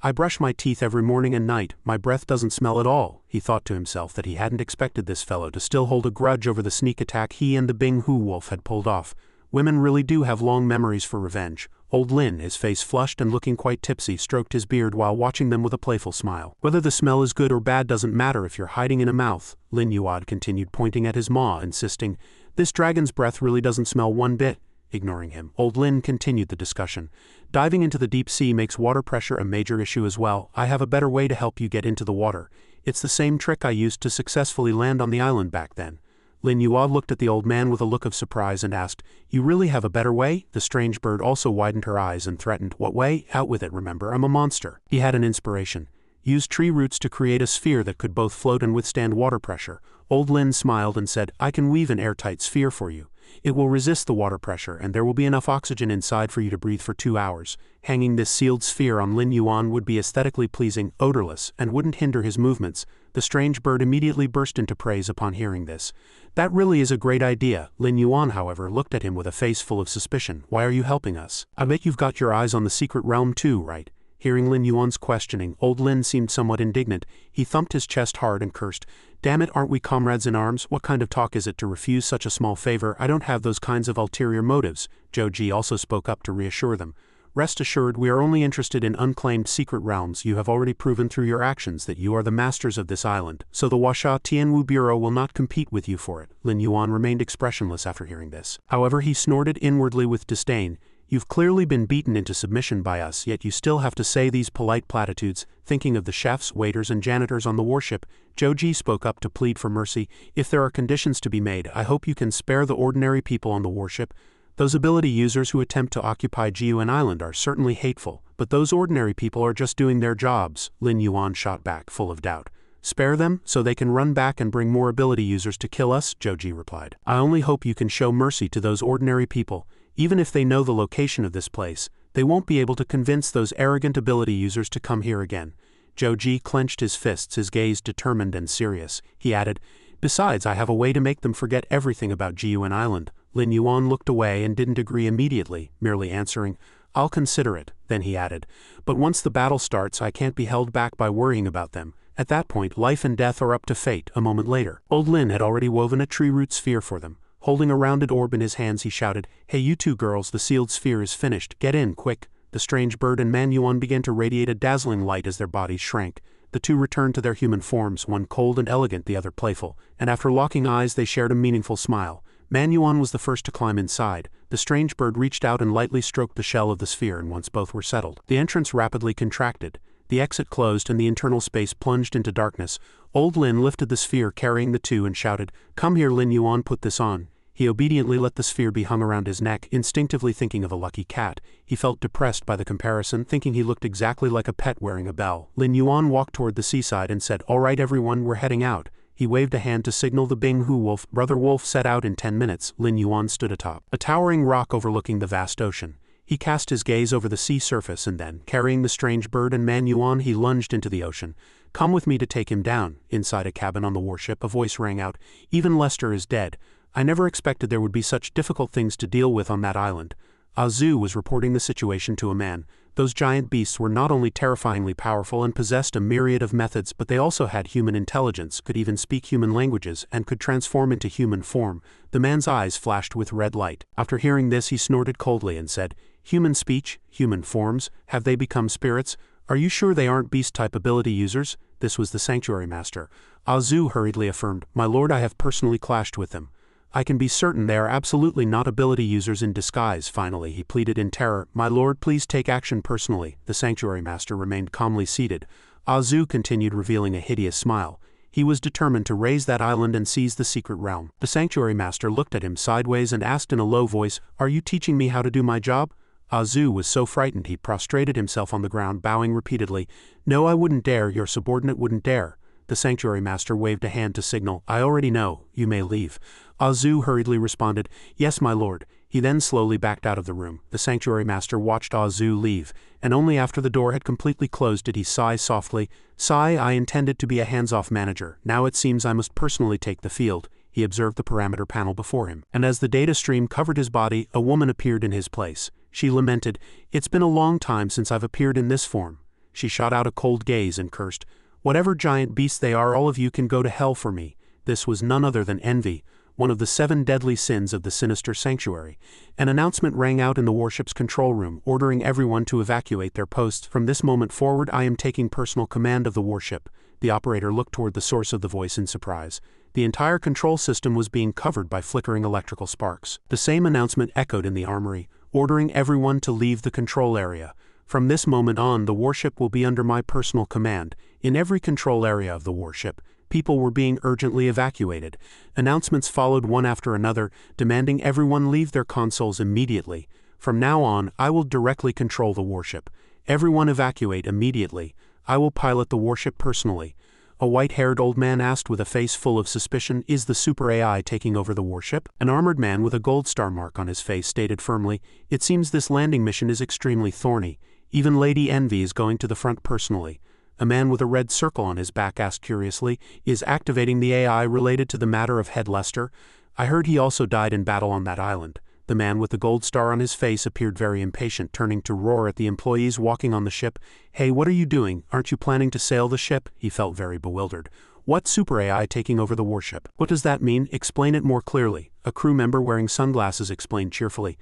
I brush my teeth every morning and night, my breath doesn't smell at all. He thought to himself that he hadn't expected this fellow to still hold a grudge over the sneak attack he and the Bing-Hu wolf had pulled off. Women really do have long memories for revenge. Old Lin, his face flushed and looking quite tipsy, stroked his beard while watching them with a playful smile. Whether the smell is good or bad doesn't matter if you're hiding in a mouth, Lin Yuan continued, pointing at his maw, insisting, This dragon's breath really doesn't smell one bit. Ignoring him, Old Lin continued the discussion. Diving into the deep sea makes water pressure a major issue as well. I have a better way to help you get into the water. It's the same trick I used to successfully land on the island back then. Lin Yuan looked at the old man with a look of surprise and asked, You really have a better way? The strange bird also widened her eyes and threatened, What way? Out with it, remember, I'm a monster. He had an inspiration. Use tree roots to create a sphere that could both float and withstand water pressure. Old Lin smiled and said, I can weave an airtight sphere for you. It will resist the water pressure and there will be enough oxygen inside for you to breathe for 2 hours. Hanging this sealed sphere on Lin Yuan would be aesthetically pleasing, odorless, and wouldn't hinder his movements. The strange bird immediately burst into praise upon hearing this. That really is a great idea. Lin Yuan, however, looked at him with a face full of suspicion. Why are you helping us? I bet you've got your eyes on the secret realm too, right? Hearing Lin Yuan's questioning, Old Lin seemed somewhat indignant. He thumped his chest hard and cursed, Damn it, aren't we comrades in arms? What kind of talk is it to refuse such a small favor? I don't have those kinds of ulterior motives. Zhou Ji also spoke up to reassure them. Rest assured, we are only interested in unclaimed secret realms. You have already proven through your actions that you are the masters of this island, so the Huasha Tianwu Bureau will not compete with you for it. Lin Yuan remained expressionless after hearing this. However, he snorted inwardly with disdain. You've clearly been beaten into submission by us, yet you still have to say these polite platitudes. Thinking of the chefs, waiters, and janitors on the warship, Zhou Ji spoke up to plead for mercy. If there are conditions to be made, I hope you can spare the ordinary people on the warship. Those ability users who attempt to occupy Jiuan Island are certainly hateful, but those ordinary people are just doing their jobs, Lin Yuan shot back, full of doubt. Spare them, so they can run back and bring more ability users to kill us, Zhou Ji replied. I only hope you can show mercy to those ordinary people. Even if they know the location of this place, they won't be able to convince those arrogant ability users to come here again. Zhou Ji clenched his fists, his gaze determined and serious. He added, Besides, I have a way to make them forget everything about Jiuan Island. Lin Yuan looked away and didn't agree immediately, merely answering, I'll consider it. Then he added, But once the battle starts, I can't be held back by worrying about them. At that point, life and death are up to fate. A moment later, Old Lin had already woven a tree root sphere for them. Holding a rounded orb in his hands, he shouted, Hey you two girls, the sealed sphere is finished. Get in, quick. The strange bird and Man Yuan began to radiate a dazzling light as their bodies shrank. The two returned to their human forms, one cold and elegant, the other playful, and after locking eyes they shared a meaningful smile. Man Yuan was the first to climb inside. The strange bird reached out and lightly stroked the shell of the sphere, and once both were settled, the entrance rapidly contracted. The exit closed and the internal space plunged into darkness. Old Lin lifted the sphere carrying the two and shouted, Come here, Lin Yuan, put this on. He obediently let the sphere be hung around his neck, instinctively thinking of a lucky cat. He felt depressed by the comparison, thinking he looked exactly like a pet wearing a bell. Lin Yuan walked toward the seaside and said, All right everyone, we're heading out. He waved a hand to signal the Bing-Hu wolf. Brother Wolf set out in 10 minutes. Lin Yuan stood atop a towering rock overlooking the vast ocean. He cast his gaze over the sea surface and then, carrying the strange bird and Man Yuan, he lunged into the ocean. Come with me to take him down. Inside a cabin on the warship, a voice rang out, Even Lester is dead. I never expected there would be such difficult things to deal with on that island. Azu was reporting the situation to a man. Those giant beasts were not only terrifyingly powerful and possessed a myriad of methods, but they also had human intelligence, could even speak human languages, and could transform into human form. The man's eyes flashed with red light. After hearing this, he snorted coldly and said, Human speech, human forms, have they become spirits? Are you sure they aren't beast-type ability users? This was the Sanctuary Master. Azu hurriedly affirmed, My lord, I have personally clashed with them. I can be certain they are absolutely not ability users in disguise. Finally, he pleaded in terror, My lord, please take action personally. The Sanctuary Master remained calmly seated. Azu continued, revealing a hideous smile. He was determined to raise that island and seize the secret realm. The Sanctuary Master looked at him sideways and asked in a low voice, Are you teaching me how to do my job? Azu was so frightened he prostrated himself on the ground, bowing repeatedly. No, I wouldn't dare, your subordinate wouldn't dare. The Sanctuary Master waved a hand to signal, "I already know, you may leave." Azu hurriedly responded, "Yes, my lord." He then slowly backed out of the room. The Sanctuary Master watched Azu leave, and only after the door had completely closed did he sigh softly. "Sigh, I intended to be a hands-off manager. Now it seems I must personally take the field." He observed the parameter panel before him, and as the data stream covered his body, a woman appeared in his place. She lamented, "It's been a long time since I've appeared in this form." She shot out a cold gaze and cursed, "Whatever giant beasts they are, all of you can go to hell for me." This was none other than envy, one of the 7 deadly sins of the Sinister Sanctuary. An announcement rang out in the warship's control room, ordering everyone to evacuate their posts. "From this moment forward, I am taking personal command of the warship." The operator looked toward the source of the voice in surprise. The entire control system was being covered by flickering electrical sparks. The same announcement echoed in the armory, ordering everyone to leave the control area. "From this moment on, the warship will be under my personal command." In every control area of the warship, people were being urgently evacuated. Announcements followed one after another, demanding everyone leave their consoles immediately. "From now on, I will directly control the warship. Everyone evacuate immediately. I will pilot the warship personally." A white-haired old man asked with a face full of suspicion, "Is the super AI taking over the warship?" An armored man with a gold star mark on his face stated firmly, "It seems this landing mission is extremely thorny. Even Lady Envy is going to the front personally." A man with a red circle on his back asked curiously, "Is activating the AI related to the matter of Head Lester? I heard he also died in battle on that island." The man with the gold star on his face appeared very impatient, turning to roar at the employees walking on the ship. "Hey, what are you doing? Aren't you planning to sail the ship?" He felt very bewildered. "What super AI taking over the warship? What does that mean? Explain it more clearly." A crew member wearing sunglasses explained cheerfully,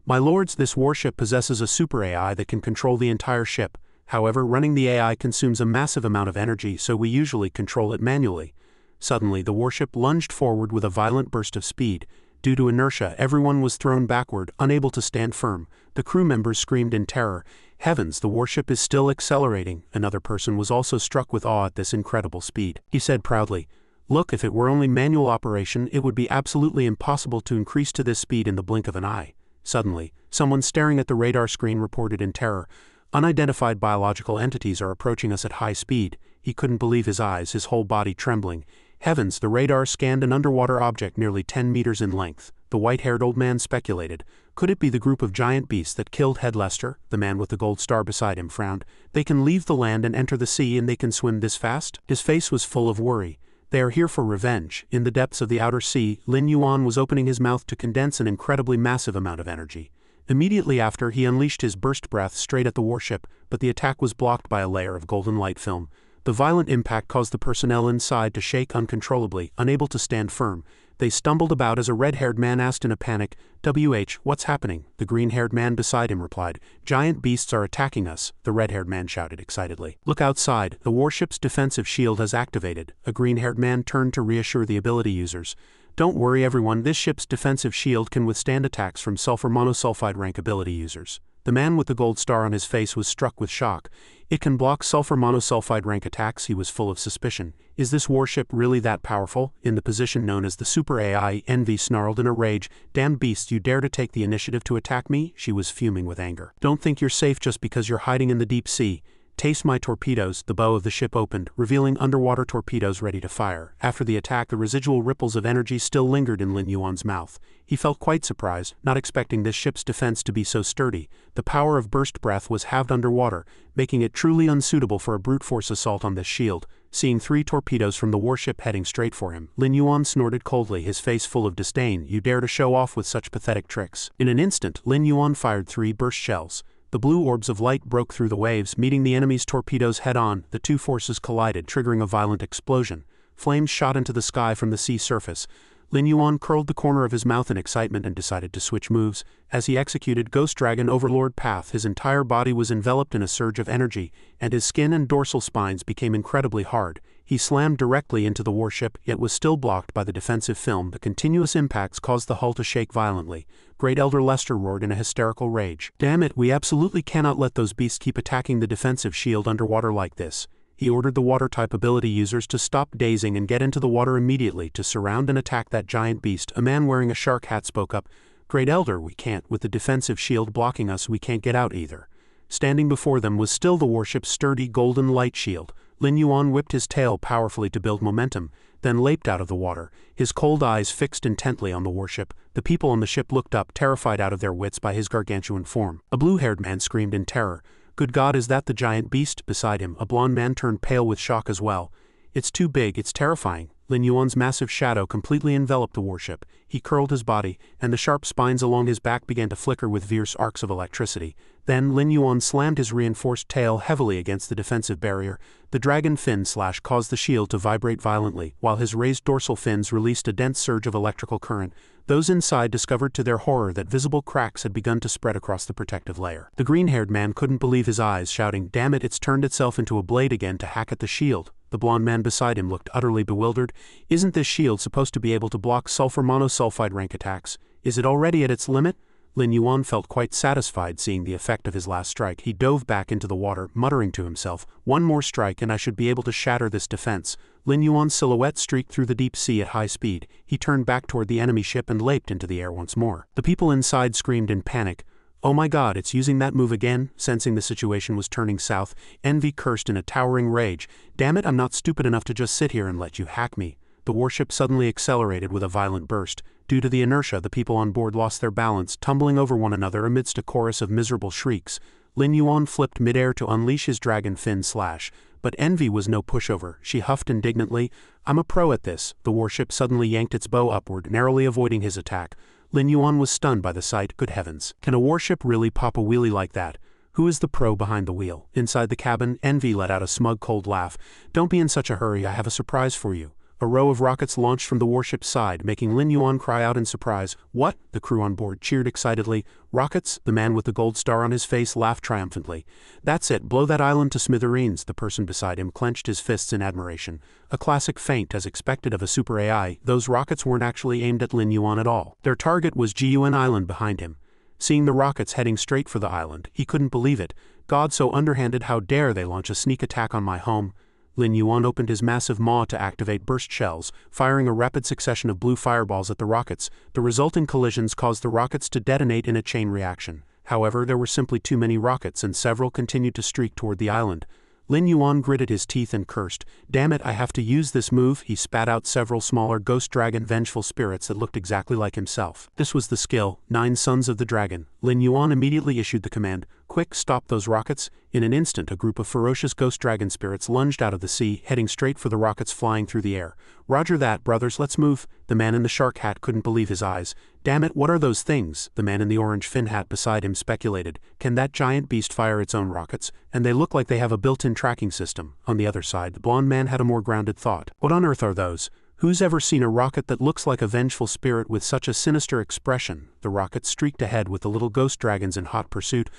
"My lords, this warship possesses a super AI that can control the entire ship. However, running the AI consumes a massive amount of energy, so we usually control it manually." Suddenly, the warship lunged forward with a violent burst of speed. Due to inertia, everyone was thrown backward, unable to stand firm. The crew members screamed in terror. "Heavens, the warship is still accelerating." Another person was also struck with awe at this incredible speed. He said proudly, "Look, if it were only manual operation, it would be absolutely impossible to increase to this speed in the blink of an eye." Suddenly, someone staring at the radar screen reported in terror, "Unidentified biological entities are approaching us at high speed." He couldn't believe his eyes, his whole body trembling. Heavens, the radar scanned an underwater object nearly 10 meters in length. The white-haired old man speculated, "Could it be the group of giant beasts that killed Head Lester?" The man with the gold star beside him frowned. "They can leave the land and enter the sea, and they can swim this fast?" His face was full of worry. "They are here for revenge." In the depths of the outer sea, Lin Yuan was opening his mouth to condense an incredibly massive amount of energy. Immediately after, he unleashed his burst breath straight at the warship, but the attack was blocked by a layer of golden light film. The violent impact caused the personnel inside to shake uncontrollably, unable to stand firm. They stumbled about as a red-haired man asked in a panic, "WH, what's happening?" The green-haired man beside him replied, "Giant beasts are attacking us." The red-haired man shouted excitedly, "Look outside, the warship's defensive shield has activated." A green-haired man turned to reassure the ability users. "Don't worry everyone, this ship's defensive shield can withstand attacks from sulfur monosulfide rank ability users." The man with the gold star on his face was struck with shock. "It can block sulfur monosulfide rank attacks." He was full of suspicion. Is this warship really that powerful? In the position known as the Super AI, Envy snarled in a rage, "Damned beast, you dare to take the initiative to attack me?" She was fuming with anger. "Don't think you're safe just because you're hiding in the deep sea. Taste my torpedoes." The bow of the ship opened, revealing underwater torpedoes ready to fire. After the attack, the residual ripples of energy still lingered in Lin Yuan's mouth. He felt quite surprised, not expecting this ship's defense to be so sturdy. The power of burst breath was halved underwater, making it truly unsuitable for a brute force assault on this shield. Seeing 3 torpedoes from the warship heading straight for him, Lin Yuan snorted coldly, his face full of disdain. "You dare to show off with such pathetic tricks." In an instant, Lin Yuan fired 3 burst shells. The blue orbs of light broke through the waves, meeting the enemy's torpedoes head-on. The 2 forces collided, triggering a violent explosion. Flames shot into the sky from the sea surface. Lin Yuan curled the corner of his mouth in excitement and decided to switch moves. As he executed Ghost Dragon Overlord Path, his entire body was enveloped in a surge of energy, and his skin and dorsal spines became incredibly hard. He slammed directly into the warship, yet was still blocked by the defensive film. The continuous impacts caused the hull to shake violently. Great Elder Lester roared in a hysterical rage. "Damn it, we absolutely cannot let those beasts keep attacking the defensive shield underwater like this." He ordered the water-type ability users to stop dazing and get into the water immediately to surround and attack that giant beast. A man wearing a shark hat spoke up, "Great Elder, we can't. With the defensive shield blocking us, we can't get out either." Standing before them was still the warship's sturdy golden light shield. Lin Yuan whipped his tail powerfully to build momentum, then leaped out of the water, his cold eyes fixed intently on the warship. The people on the ship looked up, terrified out of their wits by his gargantuan form. A blue-haired man screamed in terror. "Good God, is that the giant beast?" Beside him, a blond man turned pale with shock as well. "It's too big, it's terrifying." Lin Yuan's massive shadow completely enveloped the warship. He curled his body, and the sharp spines along his back began to flicker with fierce arcs of electricity. Then Lin Yuan slammed his reinforced tail heavily against the defensive barrier. The dragon fin slash caused the shield to vibrate violently, while his raised dorsal fins released a dense surge of electrical current. Those inside discovered to their horror that visible cracks had begun to spread across the protective layer. The green-haired man couldn't believe his eyes, shouting, "Damn it, it's turned itself into a blade again to hack at the shield." The blond man beside him looked utterly bewildered. "Isn't this shield supposed to be able to block sulfur monosulfide rank attacks? Is it already at its limit?" Lin Yuan felt quite satisfied seeing the effect of his last strike. He dove back into the water, muttering to himself, "One more strike and I should be able to shatter this defense." Lin Yuan's silhouette streaked through the deep sea at high speed. He turned back toward the enemy ship and leaped into the air once more. The people inside screamed in panic. "Oh my God, it's using that move again." Sensing the situation was turning south, Envy cursed in a towering rage. "Damn it, I'm not stupid enough to just sit here and let you hack me." The warship suddenly accelerated with a violent burst. Due to the inertia, the people on board lost their balance, tumbling over one another amidst a chorus of miserable shrieks. Lin Yuan flipped midair to unleash his dragon fin slash, but Envy was no pushover. She huffed indignantly, "I'm a pro at this." The warship suddenly yanked its bow upward, narrowly avoiding his attack. Lin Yuan was stunned by the sight. Good heavens. Can a warship really pop a wheelie like that? Who is the pro behind the wheel? Inside the cabin, Envy let out a smug cold laugh. "Don't be in such a hurry, I have a surprise for you." A row of rockets launched from the warship's side, making Lin Yuan cry out in surprise. "What?" The crew on board cheered excitedly. "Rockets?" The man with the gold star on his face laughed triumphantly. "That's it, blow that island to smithereens." The person beside him clenched his fists in admiration. A classic feint as expected of a super AI. Those rockets weren't actually aimed at Lin Yuan at all. Their target was Gun Island behind him. Seeing the rockets heading straight for the island, he couldn't believe it. "God, so underhanded, how dare they launch a sneak attack on my home?" Lin Yuan opened his massive maw to activate burst shells, firing a rapid succession of blue fireballs at the rockets. The resulting collisions caused the rockets to detonate in a chain reaction. However, there were simply too many rockets and several continued to streak toward the island. Lin Yuan gritted his teeth and cursed. "Damn it, I have to use this move." He spat out several smaller ghost dragon vengeful spirits that looked exactly like himself. This was the skill, 9 Sons of the Dragon. Lin Yuan immediately issued the command, "Quick, stop those rockets." In an instant, a group of ferocious ghost dragon spirits lunged out of the sea, heading straight for the rockets flying through the air. "Roger that, brothers, let's move." The man in the shark hat couldn't believe his eyes. "Damn it, what are those things?" The man in the orange fin hat beside him speculated. "Can that giant beast fire its own rockets? And they look like they have a built-in tracking system." On the other side, the blonde man had a more grounded thought. "What on earth are those? Who's ever seen a rocket that looks like a vengeful spirit with such a sinister expression?" The rockets streaked ahead with the little ghost dragons in hot pursuit,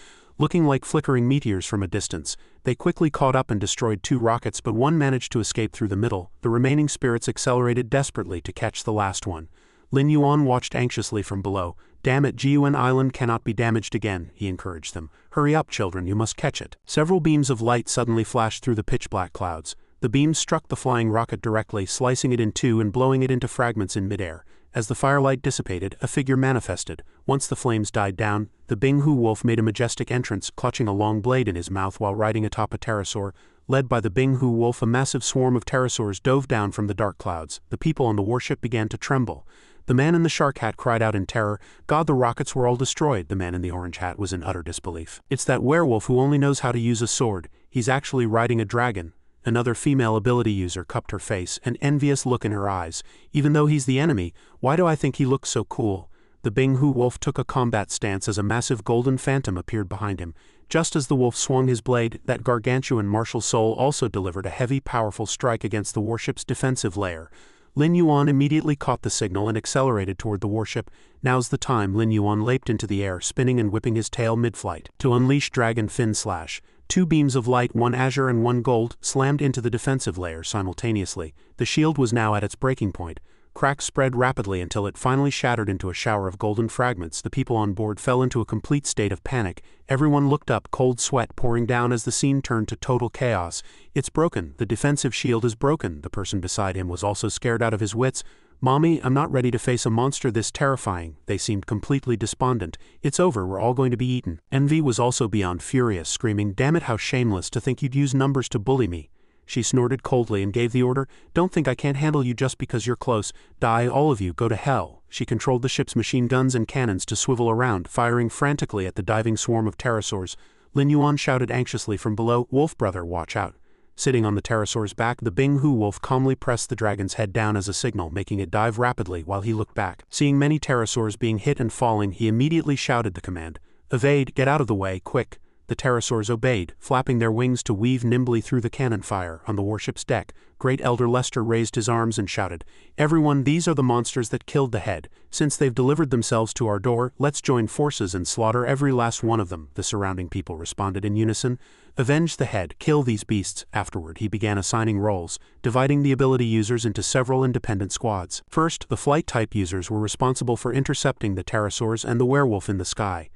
looking like flickering meteors from a distance. They quickly caught up and destroyed 2 rockets, but one managed to escape through the middle. The remaining spirits accelerated desperately to catch the last one. Lin Yuan watched anxiously from below. "Damn it, Gun Island cannot be damaged again," he encouraged them. "Hurry up, children, you must catch it." Several beams of light suddenly flashed through the pitch-black clouds. The beams struck the flying rocket directly, slicing it in two and blowing it into fragments in midair. As the firelight dissipated, a figure manifested. Once the flames died down, the Binghu wolf made a majestic entrance, clutching a long blade in his mouth while riding atop a pterosaur. Led by the Binghu wolf, a massive swarm of pterosaurs dove down from the dark clouds. The people on the warship began to tremble. The man in the shark hat cried out in terror. "God, the rockets were all destroyed." The man in the orange hat was in utter disbelief. "It's that werewolf who only knows how to use a sword. He's actually riding a dragon." Another female ability user cupped her face, an envious look in her eyes. "Even though he's the enemy, why do I think he looks so cool?" The Binghu wolf took a combat stance as a massive golden phantom appeared behind him. Just as the wolf swung his blade, that gargantuan martial soul also delivered a heavy, powerful strike against the warship's defensive layer. Lin Yuan immediately caught the signal and accelerated toward the warship. "Now's the time." Lin Yuan leaped into the air, spinning and whipping his tail mid-flight. To unleash Dragon Fin Slash. 2 beams of light, 1 azure and 1 gold, slammed into the defensive layer simultaneously. The shield was now at its breaking point. Cracks spread rapidly until it finally shattered into a shower of golden fragments. The people on board fell into a complete state of panic. Everyone looked up, cold sweat pouring down as the scene turned to total chaos. "It's broken. The defensive shield is broken." The person beside him was also scared out of his wits. "Mommy, I'm not ready to face a monster this terrifying." They seemed completely despondent. "It's over, we're all going to be eaten." Envy was also beyond furious, screaming, "Damn it, how shameless to think you'd use numbers to bully me." She snorted coldly and gave the order, "Don't think I can't handle you just because you're close. Die, all of you, go to hell." She controlled the ship's machine guns and cannons to swivel around, firing frantically at the diving swarm of pterosaurs. Lin Yuan shouted anxiously from below, "Wolf brother, watch out." Sitting on the pterosaur's back, the Bing Hu wolf calmly pressed the dragon's head down as a signal, making it dive rapidly while he looked back. Seeing many pterosaurs being hit and falling, he immediately shouted the command, "Evade, get out of the way, quick." The pterosaurs obeyed, flapping their wings to weave nimbly through the cannon fire. On the warship's deck, Great Elder Lester raised his arms and shouted, "Everyone, these are the monsters that killed the head. Since they've delivered themselves to our door, let's join forces and slaughter every last one of them." The surrounding people responded in unison. "Avenge the head, kill these beasts." Afterward, he began assigning roles, dividing the ability users into several independent squads. First, the flight-type users were responsible for intercepting the pterosaurs and the werewolf in the sky.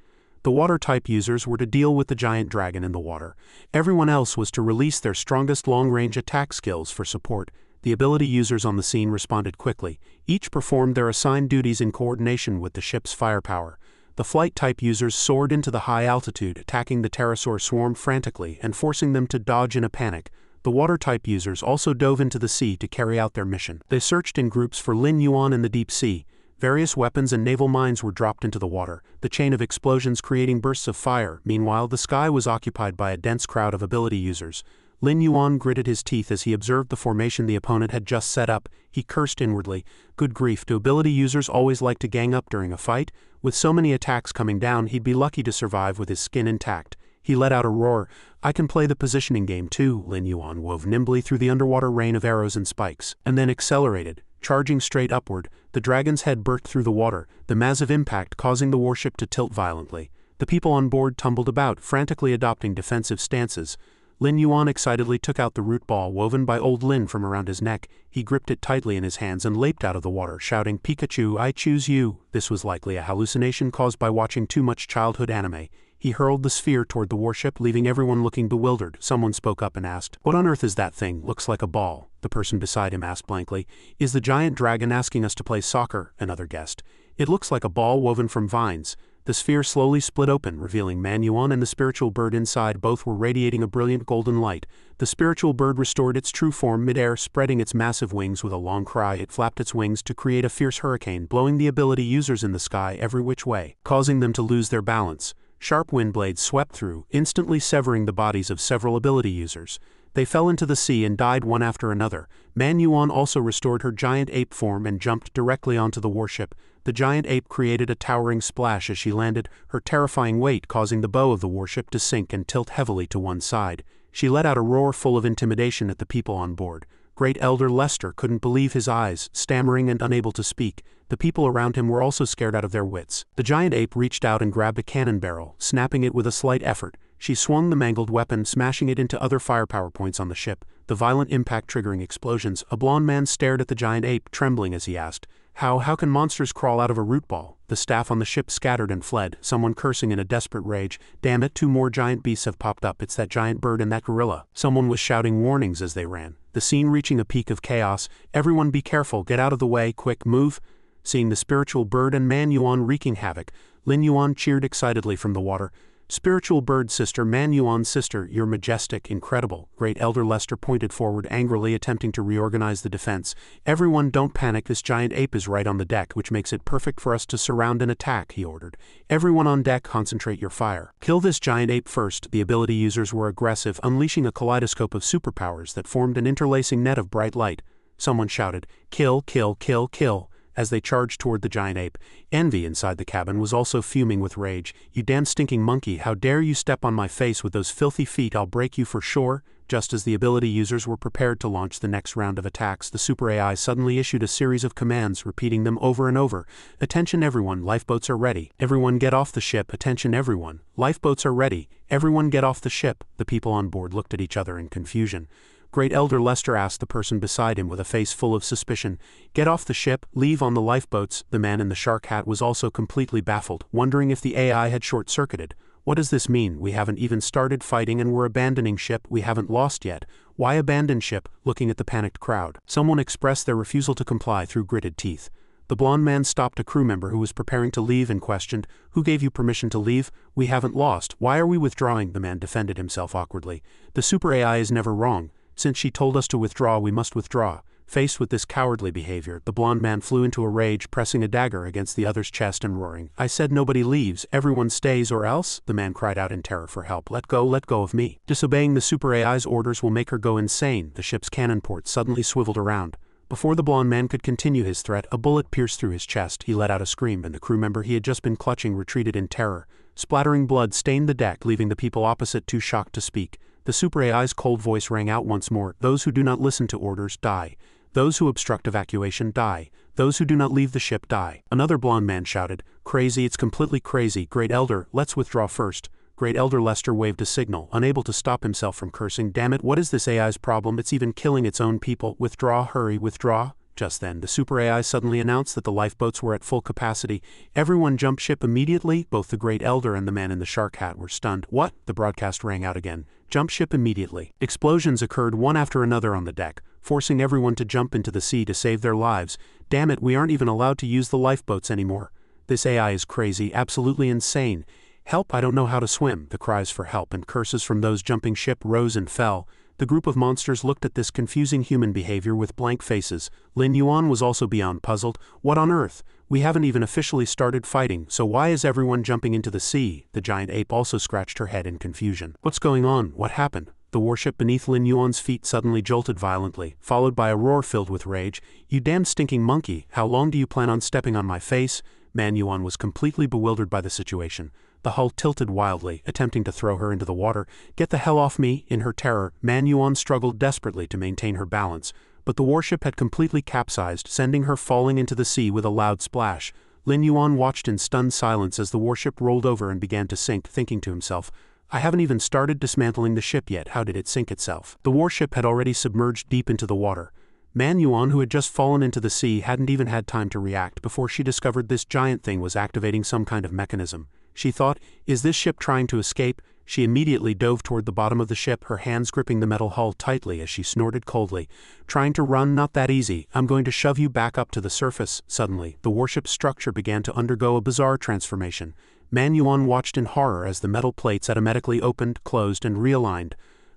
The water-type users were to deal with the giant dragon in the water. Everyone else was to release their strongest long-range attack skills for support. The ability users on the scene responded quickly. Each performed their assigned duties in coordination with the ship's firepower. The flight-type users soared into the high altitude, attacking the pterosaur swarm frantically and forcing them to dodge in a panic. The water-type users also dove into the sea to carry out their mission. They searched in groups for Lin Yuan in the deep sea. Various weapons and naval mines were dropped into the water, the chain of explosions creating bursts of fire. Meanwhile, the sky was occupied by a dense crowd of ability users. Lin Yuan gritted his teeth as he observed the formation the opponent had just set up. He cursed inwardly. Good grief, do ability users always like to gang up during a fight? With so many attacks coming down, he'd be lucky to survive with his skin intact. He let out a roar. "I can play the positioning game too." Lin Yuan wove nimbly through the underwater rain of arrows and spikes, and then accelerated. Charging straight upward, the dragon's head burst through the water, the massive impact causing the warship to tilt violently. The people on board tumbled about, frantically adopting defensive stances. Lin Yuan excitedly took out the root ball woven by old Lin from around his neck. He gripped it tightly in his hands and leaped out of the water, shouting, "Pikachu, I choose you." This was likely a hallucination caused by watching too much childhood anime. He hurled the sphere toward the warship, leaving everyone looking bewildered. Someone spoke up and asked, "What on earth is that thing? Looks like a ball." The person beside him asked blankly, "Is the giant dragon asking us to play soccer?" Another guessed, "It looks like a ball woven from vines." The sphere slowly split open, revealing Manhua and the spiritual bird inside. Both were radiating a brilliant golden light. The spiritual bird restored its true form midair, spreading its massive wings. With a long cry, it flapped its wings to create a fierce hurricane, blowing the ability users in the sky every which way, causing them to lose their balance. Sharp wind blades swept through, instantly severing the bodies of several ability users. They fell into the sea and died one after another. Manhua also restored her giant ape form and jumped directly onto the warship. The giant ape created a towering splash as she landed, her terrifying weight causing the bow of the warship to sink and tilt heavily to one side. She let out a roar full of intimidation at the people on board. Great Elder Lester couldn't believe his eyes, stammering and unable to speak. The people around him were also scared out of their wits. The giant ape reached out and grabbed a cannon barrel, snapping it with a slight effort. She swung the mangled weapon, smashing it into other firepower points on the ship, the violent impact triggering explosions. A blond man stared at the giant ape, trembling as he asked, How can monsters crawl out of a root ball?" The staff on the ship scattered and fled, someone cursing in a desperate rage, "Damn it, 2 more giant beasts have popped up. It's that giant bird and that gorilla." Someone was shouting warnings as they ran, the scene reaching a peak of chaos. "Everyone be careful, get out of the way, quick, move." Seeing the spiritual bird and Manhua wreaking havoc, Lin Yuan cheered excitedly from the water. "Spiritual bird sister, Manhua sister, you're majestic, incredible." Great Elder Lester pointed forward angrily, attempting to reorganize the defense. "Everyone don't panic, this giant ape is right on the deck, which makes it perfect for us to surround and attack," he ordered. "Everyone on deck, concentrate your fire. Kill this giant ape first." The ability users were aggressive, unleashing a kaleidoscope of superpowers that formed an interlacing net of bright light. Someone shouted, "Kill, kill, kill, kill," as they charged toward the giant ape. Envy inside the cabin was also fuming with rage. "You damn stinking monkey, how dare you step on my face with those filthy feet, I'll break you for sure." Just as the ability users were prepared to launch the next round of attacks, the Super AI suddenly issued a series of commands, repeating them over and over. "Attention everyone, lifeboats are ready. Everyone get off the ship. Attention everyone, lifeboats are ready. Everyone get off the ship." The people on board looked at each other in confusion. Great Elder Lester asked the person beside him with a face full of suspicion, "Get off the ship, leave on the lifeboats." The man in the shark hat was also completely baffled, wondering if the AI had short-circuited. "What does this mean? We haven't even started fighting and we're abandoning ship. We haven't lost yet. Why abandon ship?" Looking at the panicked crowd, someone expressed their refusal to comply through gritted teeth. The blond man stopped a crew member who was preparing to leave and questioned, "Who gave you permission to leave? We haven't lost. Why are we withdrawing?" The man defended himself awkwardly. "The Super AI is never wrong. Since she told us to withdraw, we must withdraw. Faced with this cowardly behavior, the blonde man flew into a rage, pressing a dagger against the other's chest and roaring, "I said nobody leaves, everyone stays or else?" The man cried out in terror for help. Let go of me." Disobeying the Super AI's orders will make her go insane." The ship's cannon port suddenly swiveled around. Before the blonde man could continue his threat, a bullet pierced through his chest. He let out a scream, and the crew member he had just been clutching retreated in terror. Splattering blood stained the deck, leaving the people opposite too shocked to speak. The Super AI's cold voice rang out once more, "Those who do not listen to orders die. Those who obstruct evacuation die. Those who do not leave the ship die." Another blonde man shouted, "Crazy, it's completely crazy. Great Elder, let's withdraw first." Great Elder Lester waved a signal, unable to stop himself from cursing. "Damn it, what is this AI's problem? It's even killing its own people. Withdraw, hurry, withdraw." Just then, the Super AI suddenly announced that the lifeboats were at full capacity. "Everyone jump ship immediately." Both the Great Elder and the man in the shark hat were stunned. "What?" The broadcast rang out again. "Jump ship immediately." Explosions occurred one after another on the deck, forcing everyone to jump into the sea to save their lives. "Damn it, we aren't even allowed to use the lifeboats anymore. This AI is crazy, absolutely insane. Help, I don't know how to swim." The cries for help and curses from those jumping ship rose and fell. The group of monsters looked at this confusing human behavior with blank faces. Lin Yuan was also beyond puzzled. "What on earth? We haven't even officially started fighting, so why is everyone jumping into the sea?" The giant ape also scratched her head in confusion. "What's going on? What happened?" The warship beneath Lin Yuan's feet suddenly jolted violently, followed by a roar filled with rage. "You damn stinking monkey, how long do you plan on stepping on my face?" Man Yuan was completely bewildered by the situation. The hull tilted wildly, attempting to throw her into the water. "Get the hell off me!" In her terror, Man Yuan struggled desperately to maintain her balance, but the warship had completely capsized, sending her falling into the sea with a loud splash. Lin Yuan watched in stunned silence as the warship rolled over and began to sink, thinking to himself, "I haven't even started dismantling the ship yet, how did it sink itself?" The warship had already submerged deep into the water. Man Yuan, who had just fallen into the sea, hadn't even had time to react before she discovered this giant thing was activating some kind of mechanism. She thought, "Is this ship trying to escape?" She immediately dove toward the bottom of the ship, her hands gripping the metal hull tightly as she snorted coldly. "Trying to run? Not that easy. I'm going to shove you back up to the surface." Suddenly, the warship's structure began to undergo a bizarre transformation. Man Yuan watched in horror as the metal plates automatically opened, closed, and realigned.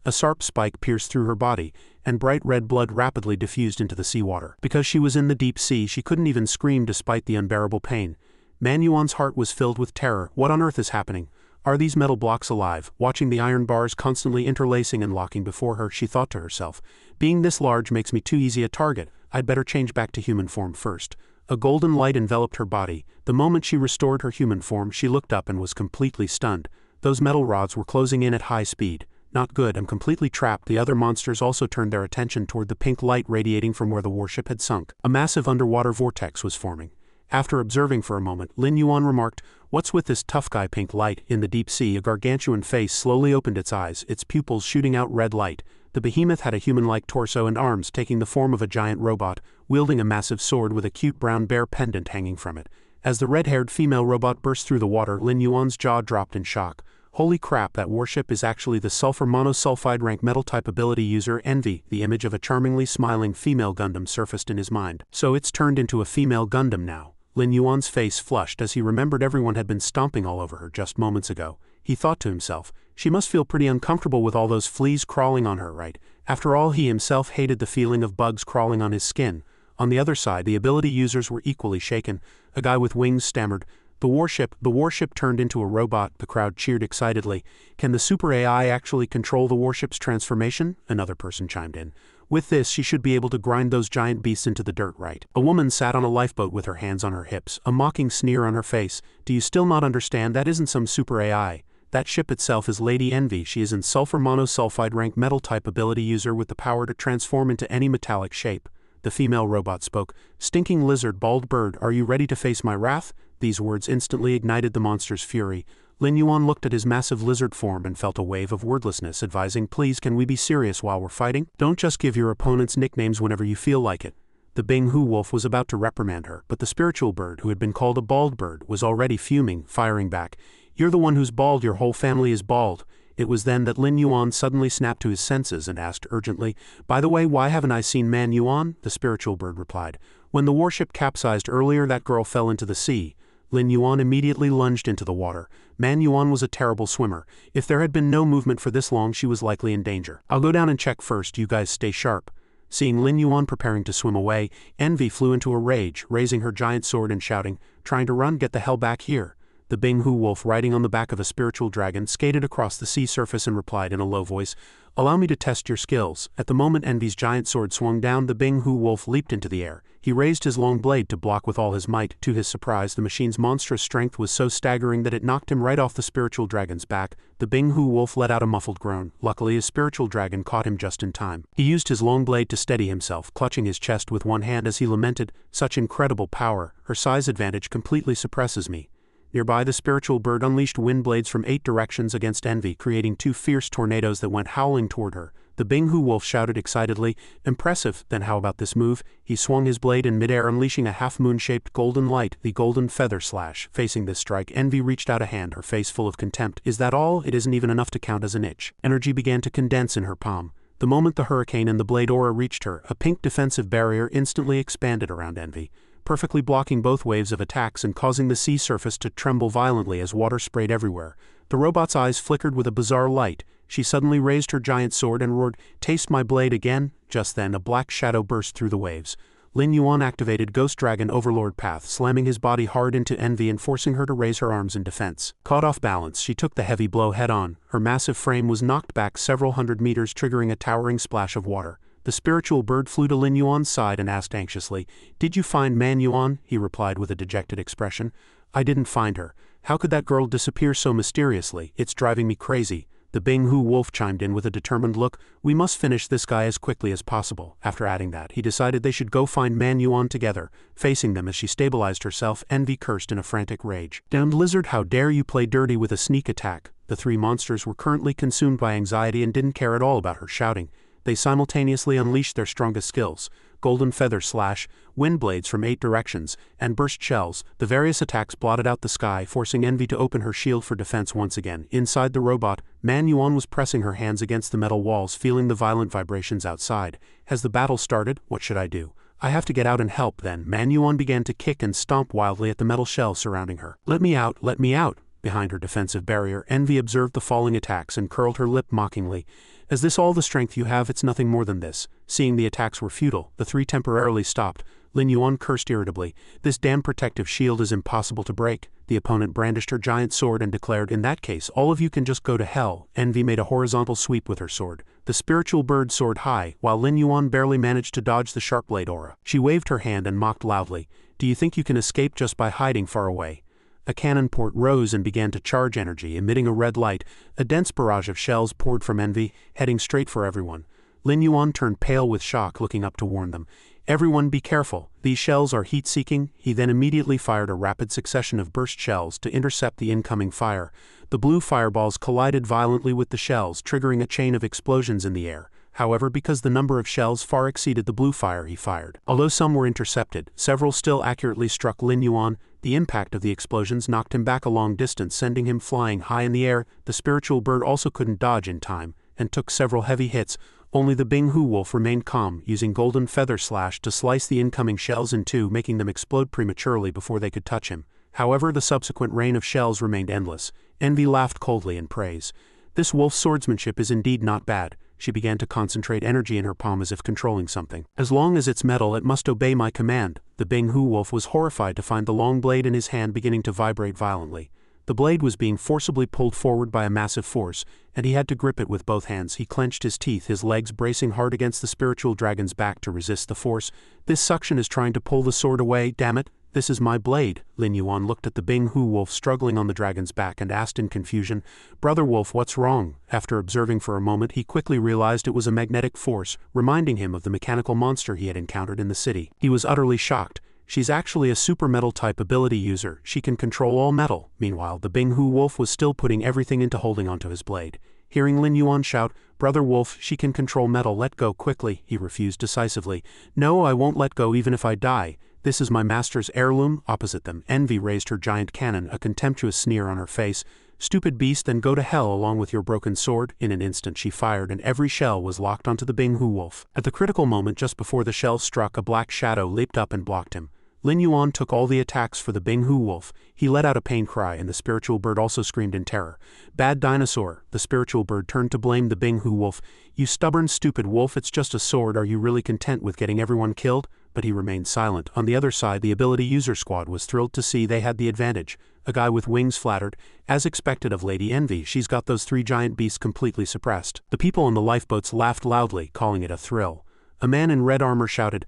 A sharp spike pierced through her body, and bright red blood rapidly diffused into the seawater. Because she was in the deep sea, she couldn't even scream despite the unbearable pain. Man Yuan's heart was filled with terror. What on earth is happening? Are these metal blocks alive? Watching the iron bars constantly interlacing and locking before her, she thought to herself, "Being this large makes me too easy a target. I'd better change back to human form first." A golden light enveloped her body. The moment she restored her human form, she looked up and was completely stunned. Those metal rods were closing in at high speed. "Not good, I'm completely trapped." The other monsters also turned their attention toward the pink light radiating from where the warship had sunk. A massive underwater vortex was forming. After observing for a moment, Lin Yuan remarked, "What's with this tough guy pink light?" In the deep sea, a gargantuan face slowly opened its eyes, its pupils shooting out red light. The behemoth had a human-like torso and arms, taking the form of a giant robot, wielding a massive sword with a cute brown bear pendant hanging from it. As the red-haired female robot burst through the water, Lin Yuan's jaw dropped in shock. Holy crap, that warship is actually the sulfur monosulfide rank metal type ability user Envy. The image of a charmingly smiling female Gundam surfaced in his mind. So it's turned into a female Gundam now. Lin Yuan's face flushed as he remembered everyone had been stomping all over her just moments ago. He thought to himself, she must feel pretty uncomfortable with all those fleas crawling on her, right? After all, he himself hated the feeling of bugs crawling on his skin. On the other side, the ability users were equally shaken. A guy with wings stammered, The warship turned into a robot." The crowd cheered excitedly. "Can the Super AI actually control the warship's transformation?" Another person chimed in. "With this, she should be able to grind those giant beasts into the dirt, right?" A woman sat on a lifeboat with her hands on her hips, a mocking sneer on her face. "Do you still not understand? That isn't some Super AI. That ship itself is Lady Envy. She is a sulfur monosulfide rank metal type ability user with the power to transform into any metallic shape." The female robot spoke. "Stinking lizard, bald bird, are you ready to face my wrath?" These words instantly ignited the monster's fury. Lin Yuan looked at his massive lizard form and felt a wave of wordlessness, advising, "Please, can we be serious while we're fighting? Don't just give your opponents nicknames whenever you feel like it." The Bing Hu wolf was about to reprimand her, but the spiritual bird, who had been called a bald bird, was already fuming, firing back. "You're the one who's bald, your whole family is bald." It was then that Lin Yuan suddenly snapped to his senses and asked urgently, "By the way, why haven't I seen Man Yuan?" The spiritual bird replied, "When the warship capsized earlier, that girl fell into the sea." Lin Yuan immediately lunged into the water. Man Yuan was a terrible swimmer. If there had been no movement for this long, she was likely in danger. I'll go down and check first, you guys stay sharp. Seeing Lin Yuan preparing to swim away, Envy flew into a rage, raising her giant sword and shouting, "Trying to run, get the hell back here." The Binghu wolf, riding on the back of a spiritual dragon, skated across the sea surface and replied in a low voice, "Allow me to test your skills." At the moment Envy's giant sword swung down, the Binghu wolf leaped into the air. He raised his long blade to block with all his might. To his surprise, the machine's monstrous strength was so staggering that it knocked him right off the spiritual dragon's back. The Binghu wolf let out a muffled groan. Luckily, his spiritual dragon caught him just in time. He used his long blade to steady himself, clutching his chest with one hand as he lamented, "Such incredible power. Her size advantage completely suppresses me." Nearby, the spiritual bird unleashed wind blades from 8 directions against Envy, creating 2 fierce tornadoes that went howling toward her. The Binghu wolf shouted excitedly, "Impressive, then how about this move?" He swung his blade in midair, unleashing a half-moon-shaped golden light, the golden feather slash. Facing this strike, Envy reached out a hand, her face full of contempt. "Is that all? It isn't even enough to count as an itch." Energy began to condense in her palm. The moment the hurricane and the blade aura reached her, a pink defensive barrier instantly expanded around Envy, perfectly blocking both waves of attacks and causing the sea surface to tremble violently as water sprayed everywhere. The robot's eyes flickered with a bizarre light. She suddenly raised her giant sword and roared, "Taste my blade again." Just then, a black shadow burst through the waves. Lin Yuan activated Ghost Dragon Overlord Path, slamming his body hard into Envy and forcing her to raise her arms in defense. Caught off balance, she took the heavy blow head-on. Her massive frame was knocked back several hundred meters, triggering a towering splash of water. The spiritual bird flew to Lin Yuan's side and asked anxiously, "Did you find Man Yuan?" He replied with a dejected expression, "I didn't find her. How could that girl disappear so mysteriously? It's driving me crazy." The Binghu wolf chimed in with a determined look, "We must finish this guy as quickly as possible." After adding that, he decided they should go find Man Yuan together. Facing them as she stabilized herself, Envy cursed in a frantic rage. "Damned lizard, how dare you play dirty with a sneak attack?" The 3 monsters were currently consumed by anxiety and didn't care at all about her shouting. They simultaneously unleashed their strongest skills: Golden Feather Slash, Wind Blades from 8 directions, and Burst Shells. The various attacks blotted out the sky, forcing Envy to open her shield for defense once again. Inside the robot, Man Yuan was pressing her hands against the metal walls, feeling the violent vibrations outside. "Has the battle started? What should I do? I have to get out and help." Then Man Yuan began to kick and stomp wildly at the metal shell surrounding her. "Let me out, let me out." Behind her defensive barrier, Envy observed the falling attacks and curled her lip mockingly. "Is this all the strength you have? It's nothing more than this." Seeing the attacks were futile, the 3 temporarily stopped. Lin Yuan cursed irritably, "This damn protective shield is impossible to break." The opponent brandished her giant sword and declared, "In that case, all of you can just go to hell." Envy made a horizontal sweep with her sword. The spiritual bird soared high, while Lin Yuan barely managed to dodge the sharp blade aura. She waved her hand and mocked loudly, "Do you think you can escape just by hiding far away?" A cannon port rose and began to charge energy, emitting a red light. A dense barrage of shells poured from Envy, heading straight for everyone. Lin Yuan turned pale with shock, looking up to warn them, "Everyone be careful. These shells are heat-seeking." He then immediately fired a rapid succession of burst shells to intercept the incoming fire. The blue fireballs collided violently with the shells, triggering a chain of explosions in the air. However, because the number of shells far exceeded the blue fire he fired, although some were intercepted, several still accurately struck Lin Yuan. The impact of the explosions knocked him back a long distance, sending him flying high in the air. The spiritual bird also couldn't dodge in time, and took several heavy hits. Only the Binghu wolf remained calm, using Golden Feather Slash to slice the incoming shells in 2, making them explode prematurely before they could touch him. However, the subsequent rain of shells remained endless. Envy laughed coldly in praise. "This wolf's swordsmanship is indeed not bad." She began to concentrate energy in her palm as if controlling something. "As long as it's metal, it must obey my command." The Binghu wolf was horrified to find the long blade in his hand beginning to vibrate violently. The blade was being forcibly pulled forward by a massive force, and he had to grip it with both hands. He clenched his teeth, his legs bracing hard against the spiritual dragon's back to resist the force. "This suction is trying to pull the sword away, damn it. This is my blade." Lin Yuan looked at the Binghu wolf struggling on the dragon's back and asked in confusion, "Brother wolf, what's wrong?" After observing for a moment, he quickly realized it was a magnetic force, reminding him of the mechanical monster he had encountered in the city. He was utterly shocked. "She's actually a super metal type ability user. She can control all metal." Meanwhile, the Binghu wolf was still putting everything into holding onto his blade. Hearing Lin Yuan shout, "Brother wolf, she can control metal, let go quickly," he refused decisively. "No, I won't let go even if I die. This is my master's heirloom." Opposite them, Envy raised her giant cannon, a contemptuous sneer on her face. "Stupid beast, then go to hell along with your broken sword." In an instant she fired, and every shell was locked onto the Binghu wolf. At the critical moment just before the shell struck, a black shadow leaped up and blocked him. Lin Yuan took all the attacks for the Binghu wolf. He let out a pain cry and the spiritual bird also screamed in terror. Bad dinosaur, the spiritual bird turned to blame the Binghu wolf. You stubborn stupid wolf, it's just a sword, are you really content with getting everyone killed? But he remained silent. On the other side, the ability user squad was thrilled to see they had the advantage. A guy with wings flattered. As expected of Lady Envy, she's got those 3 giant beasts completely suppressed. The people on the lifeboats laughed loudly, calling it a thrill. A man in red armor shouted,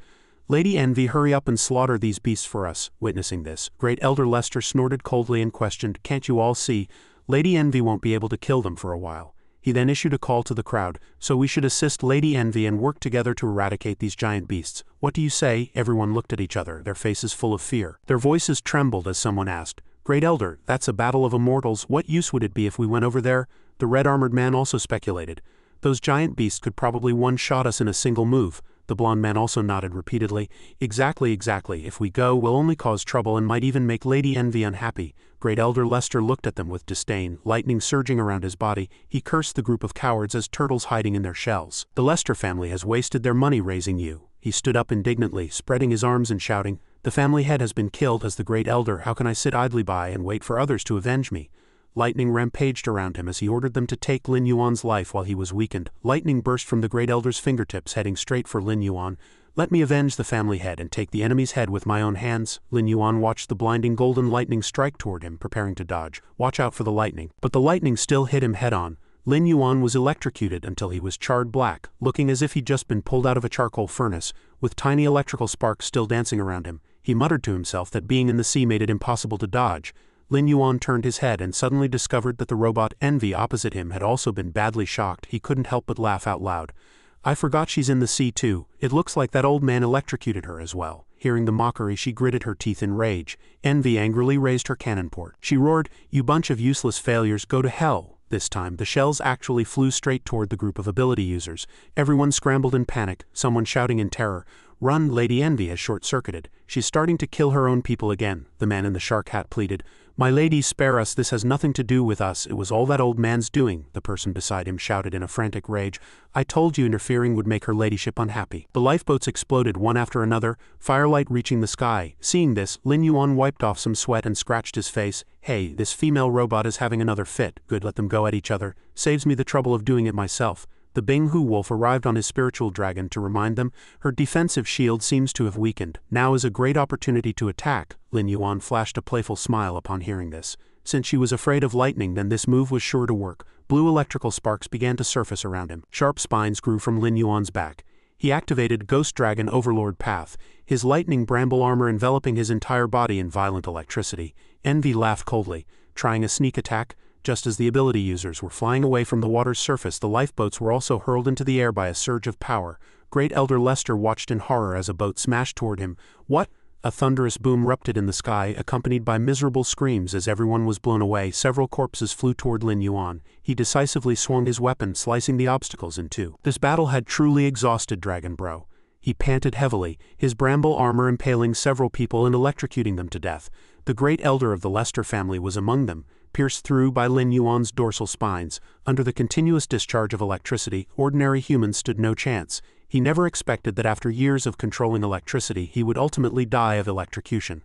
Lady Envy, hurry up and slaughter these beasts for us. Witnessing this, Great Elder Lester snorted coldly and questioned, can't you all see? Lady Envy won't be able to kill them for a while. He then issued a call to the crowd, so we should assist Lady Envy and work together to eradicate these giant beasts. What do you say? Everyone looked at each other, their faces full of fear. Their voices trembled as someone asked, Great Elder, that's a battle of immortals, what use would it be if we went over there? The red-armored man also speculated. Those giant beasts could probably one-shot us in a single move. The blonde man also nodded repeatedly. Exactly. If we go, we'll only cause trouble and might even make Lady Envy unhappy. Great Elder Lester looked at them with disdain, lightning surging around his body. He cursed the group of cowards as turtles hiding in their shells. The Lester family has wasted their money raising you. He stood up indignantly, spreading his arms and shouting, the family head has been killed as the Great Elder, how can I sit idly by and wait for others to avenge me? Lightning rampaged around him as he ordered them to take Lin Yuan's life while he was weakened. Lightning burst from the Great Elder's fingertips heading straight for Lin Yuan. Let me avenge the family head and take the enemy's head with my own hands. Lin Yuan watched the blinding golden lightning strike toward him, preparing to dodge. Watch out for the lightning. But the lightning still hit him head-on. Lin Yuan was electrocuted until he was charred black, looking as if he'd just been pulled out of a charcoal furnace, with tiny electrical sparks still dancing around him. He muttered to himself that being in the sea made it impossible to dodge. Lin Yuan turned his head and suddenly discovered that the robot Envy opposite him had also been badly shocked. He couldn't help but laugh out loud. I forgot she's in the sea too. It looks like that old man electrocuted her as well. Hearing the mockery, she gritted her teeth in rage. Envy angrily raised her cannon port. She roared, you bunch of useless failures, go to hell. This time, the shells actually flew straight toward the group of ability users. Everyone scrambled in panic, someone shouting in terror, run, Lady Envy has short-circuited. She's starting to kill her own people again, the man in the shark hat pleaded. My lady, spare us, this has nothing to do with us, it was all that old man's doing, the person beside him shouted in a frantic rage. I told you interfering would make her ladyship unhappy. The lifeboats exploded one after another, firelight reaching the sky. Seeing this, Lin Yuan wiped off some sweat and scratched his face. Hey, this female robot is having another fit, good, let them go at each other, saves me the trouble of doing it myself. The Binghu wolf arrived on his spiritual dragon to remind them, her defensive shield seems to have weakened. Now is a great opportunity to attack. Lin Yuan flashed a playful smile upon hearing this. Since she was afraid of lightning, then this move was sure to work. Blue electrical sparks began to surface around him. Sharp spines grew from Lin Yuan's back. He activated Ghost Dragon Overlord Path, his lightning bramble armor enveloping his entire body in violent electricity. Envy laughed coldly, trying a sneak attack. Just as the ability users were flying away from the water's surface, the lifeboats were also hurled into the air by a surge of power. Great Elder Lester watched in horror as a boat smashed toward him. What? A thunderous boom erupted in the sky, accompanied by miserable screams as everyone was blown away. Several corpses flew toward Lin Yuan. He decisively swung his weapon, slicing the obstacles in two. This battle had truly exhausted Dragon Bro. He panted heavily, his bramble armor impaling several people and electrocuting them to death. The Great Elder of the Lester family was among them, pierced through by Lin Yuan's dorsal spines. Under the continuous discharge of electricity, ordinary humans stood no chance. He never expected that after years of controlling electricity, he would ultimately die of electrocution.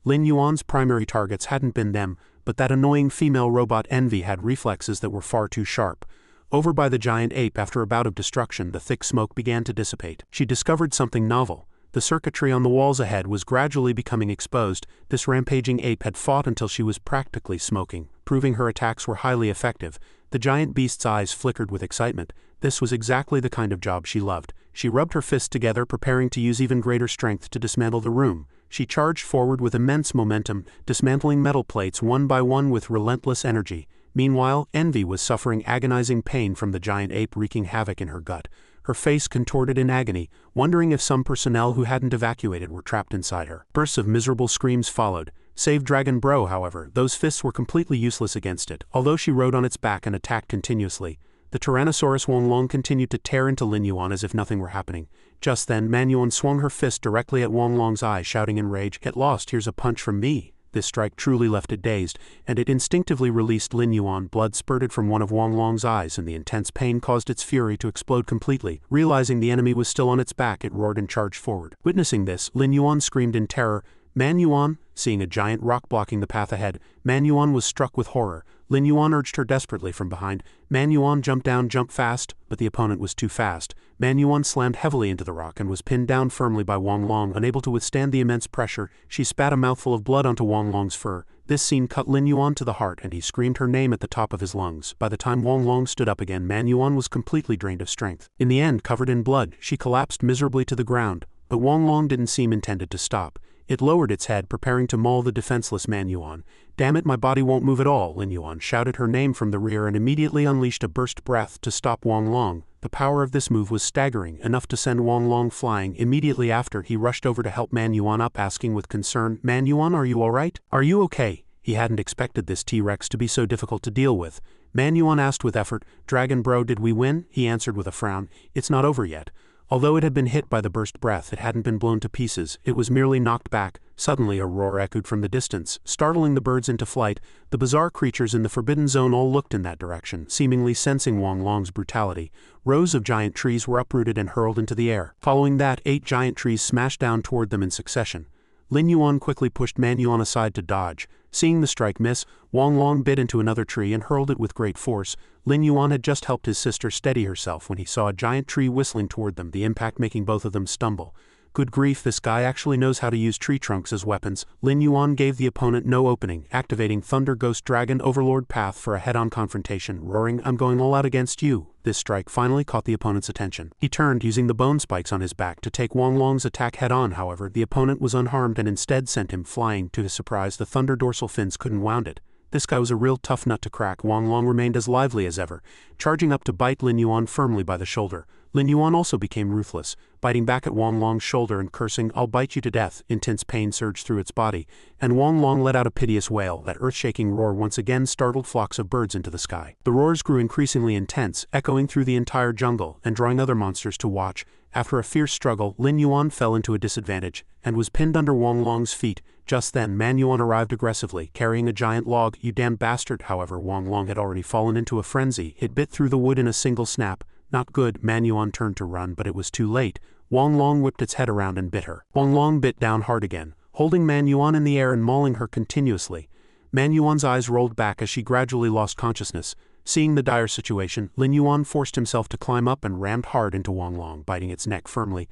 Lin Yuan's primary targets hadn't been them, but that annoying female robot Envy had reflexes that were far too sharp. Over by the giant ape, after a bout of destruction, the thick smoke began to dissipate. She discovered something novel. The circuitry on the walls ahead was gradually becoming exposed. This rampaging ape had fought until she was practically smoking, proving her attacks were highly effective. The giant beast's eyes flickered with excitement. This was exactly the kind of job she loved. She rubbed her fists together, preparing to use even greater strength to dismantle the room. She charged forward with immense momentum, dismantling metal plates one by one with relentless energy. Meanwhile, Envy was suffering agonizing pain from the giant ape wreaking havoc in her gut. Her face contorted in agony, wondering if some personnel who hadn't evacuated were trapped inside her. Bursts of miserable screams followed. Save Dragon Bro, however, those fists were completely useless against it. Although she rode on its back and attacked continuously, the Tyrannosaurus Wonglong continued to tear into Lin Yuan as if nothing were happening. Just then, Manhua swung her fist directly at Wonglong's eye, shouting in rage, "Get lost, here's a punch from me." This strike truly left it dazed, and it instinctively released Lin Yuan. Blood spurted from one of Wonglong's eyes, and the intense pain caused its fury to explode completely. Realizing the enemy was still on its back, it roared and charged forward. Witnessing this, Lin Yuan screamed in terror. Man Yuan, seeing a giant rock blocking the path ahead, Man Yuan was struck with horror. Lin Yuan urged her desperately from behind. Man Yuan jumped down, jumped fast, but the opponent was too fast. Man Yuan slammed heavily into the rock and was pinned down firmly by Wang Long. Unable to withstand the immense pressure, she spat a mouthful of blood onto Wang Long's fur. This scene cut Lin Yuan to the heart and he screamed her name at the top of his lungs. By the time Wang Long stood up again, Man Yuan was completely drained of strength. In the end, covered in blood, she collapsed miserably to the ground, but Wang Long didn't seem intended to stop. It lowered its head, preparing to maul the defenseless Man Yuan. "Damn it, my body won't move at all," Lin Yuan shouted her name from the rear and immediately unleashed a burst breath to stop Wang Long. The power of this move was staggering, enough to send Wang Long flying. Immediately after, he rushed over to help Man Yuan up, asking with concern, "Man Yuan, are you alright? Are you okay?" He hadn't expected this T-Rex to be so difficult to deal with. Man Yuan asked with effort, "Dragon bro, did we win?" He answered with a frown, "It's not over yet." Although it had been hit by the burst breath, it hadn't been blown to pieces, it was merely knocked back. Suddenly a roar echoed from the distance, startling the birds into flight. The bizarre creatures in the Forbidden Zone all looked in that direction, seemingly sensing Wang Long's brutality. Rows of giant trees were uprooted and hurled into the air. Following that, 8 giant trees smashed down toward them in succession. Lin Yuan quickly pushed Man Yuan aside to dodge. Seeing the strike miss, Wang Long bit into another tree and hurled it with great force. Lin Yuan had just helped his sister steady herself when he saw a giant tree whistling toward them, the impact making both of them stumble. Good grief, this guy actually knows how to use tree trunks as weapons. Lin Yuan gave the opponent no opening, activating Thunder Ghost Dragon Overlord Path for a head-on confrontation, roaring, "I'm going all out against you." This strike finally caught the opponent's attention. He turned, using the bone spikes on his back to take Wang Long's attack head-on. However, the opponent was unharmed and instead sent him flying. To his surprise, the Thunder dorsal fins couldn't wound it. This guy was a real tough nut to crack. Wang Long remained as lively as ever, charging up to bite Lin Yuan firmly by the shoulder. Lin Yuan also became ruthless, biting back at Wang Long's shoulder and cursing, "I'll bite you to death." Intense pain surged through its body, and Wang Long let out a piteous wail. That earth-shaking roar once again startled flocks of birds into the sky. The roars grew increasingly intense, echoing through the entire jungle and drawing other monsters to watch. After a fierce struggle, Lin Yuan fell into a disadvantage and was pinned under Wang Long's feet. Just then, Man Yuan arrived aggressively, carrying a giant log. "You damn bastard!" However, Wang Long had already fallen into a frenzy. It bit through the wood in a single snap. Not good. Man Yuan turned to run, but it was too late. Wang Long whipped its head around and bit her. Wang Long bit down hard again, holding Man Yuan in the air and mauling her continuously. Man Yuan's eyes rolled back as she gradually lost consciousness. Seeing the dire situation, Lin Yuan forced himself to climb up and rammed hard into Wang Long, biting its neck firmly.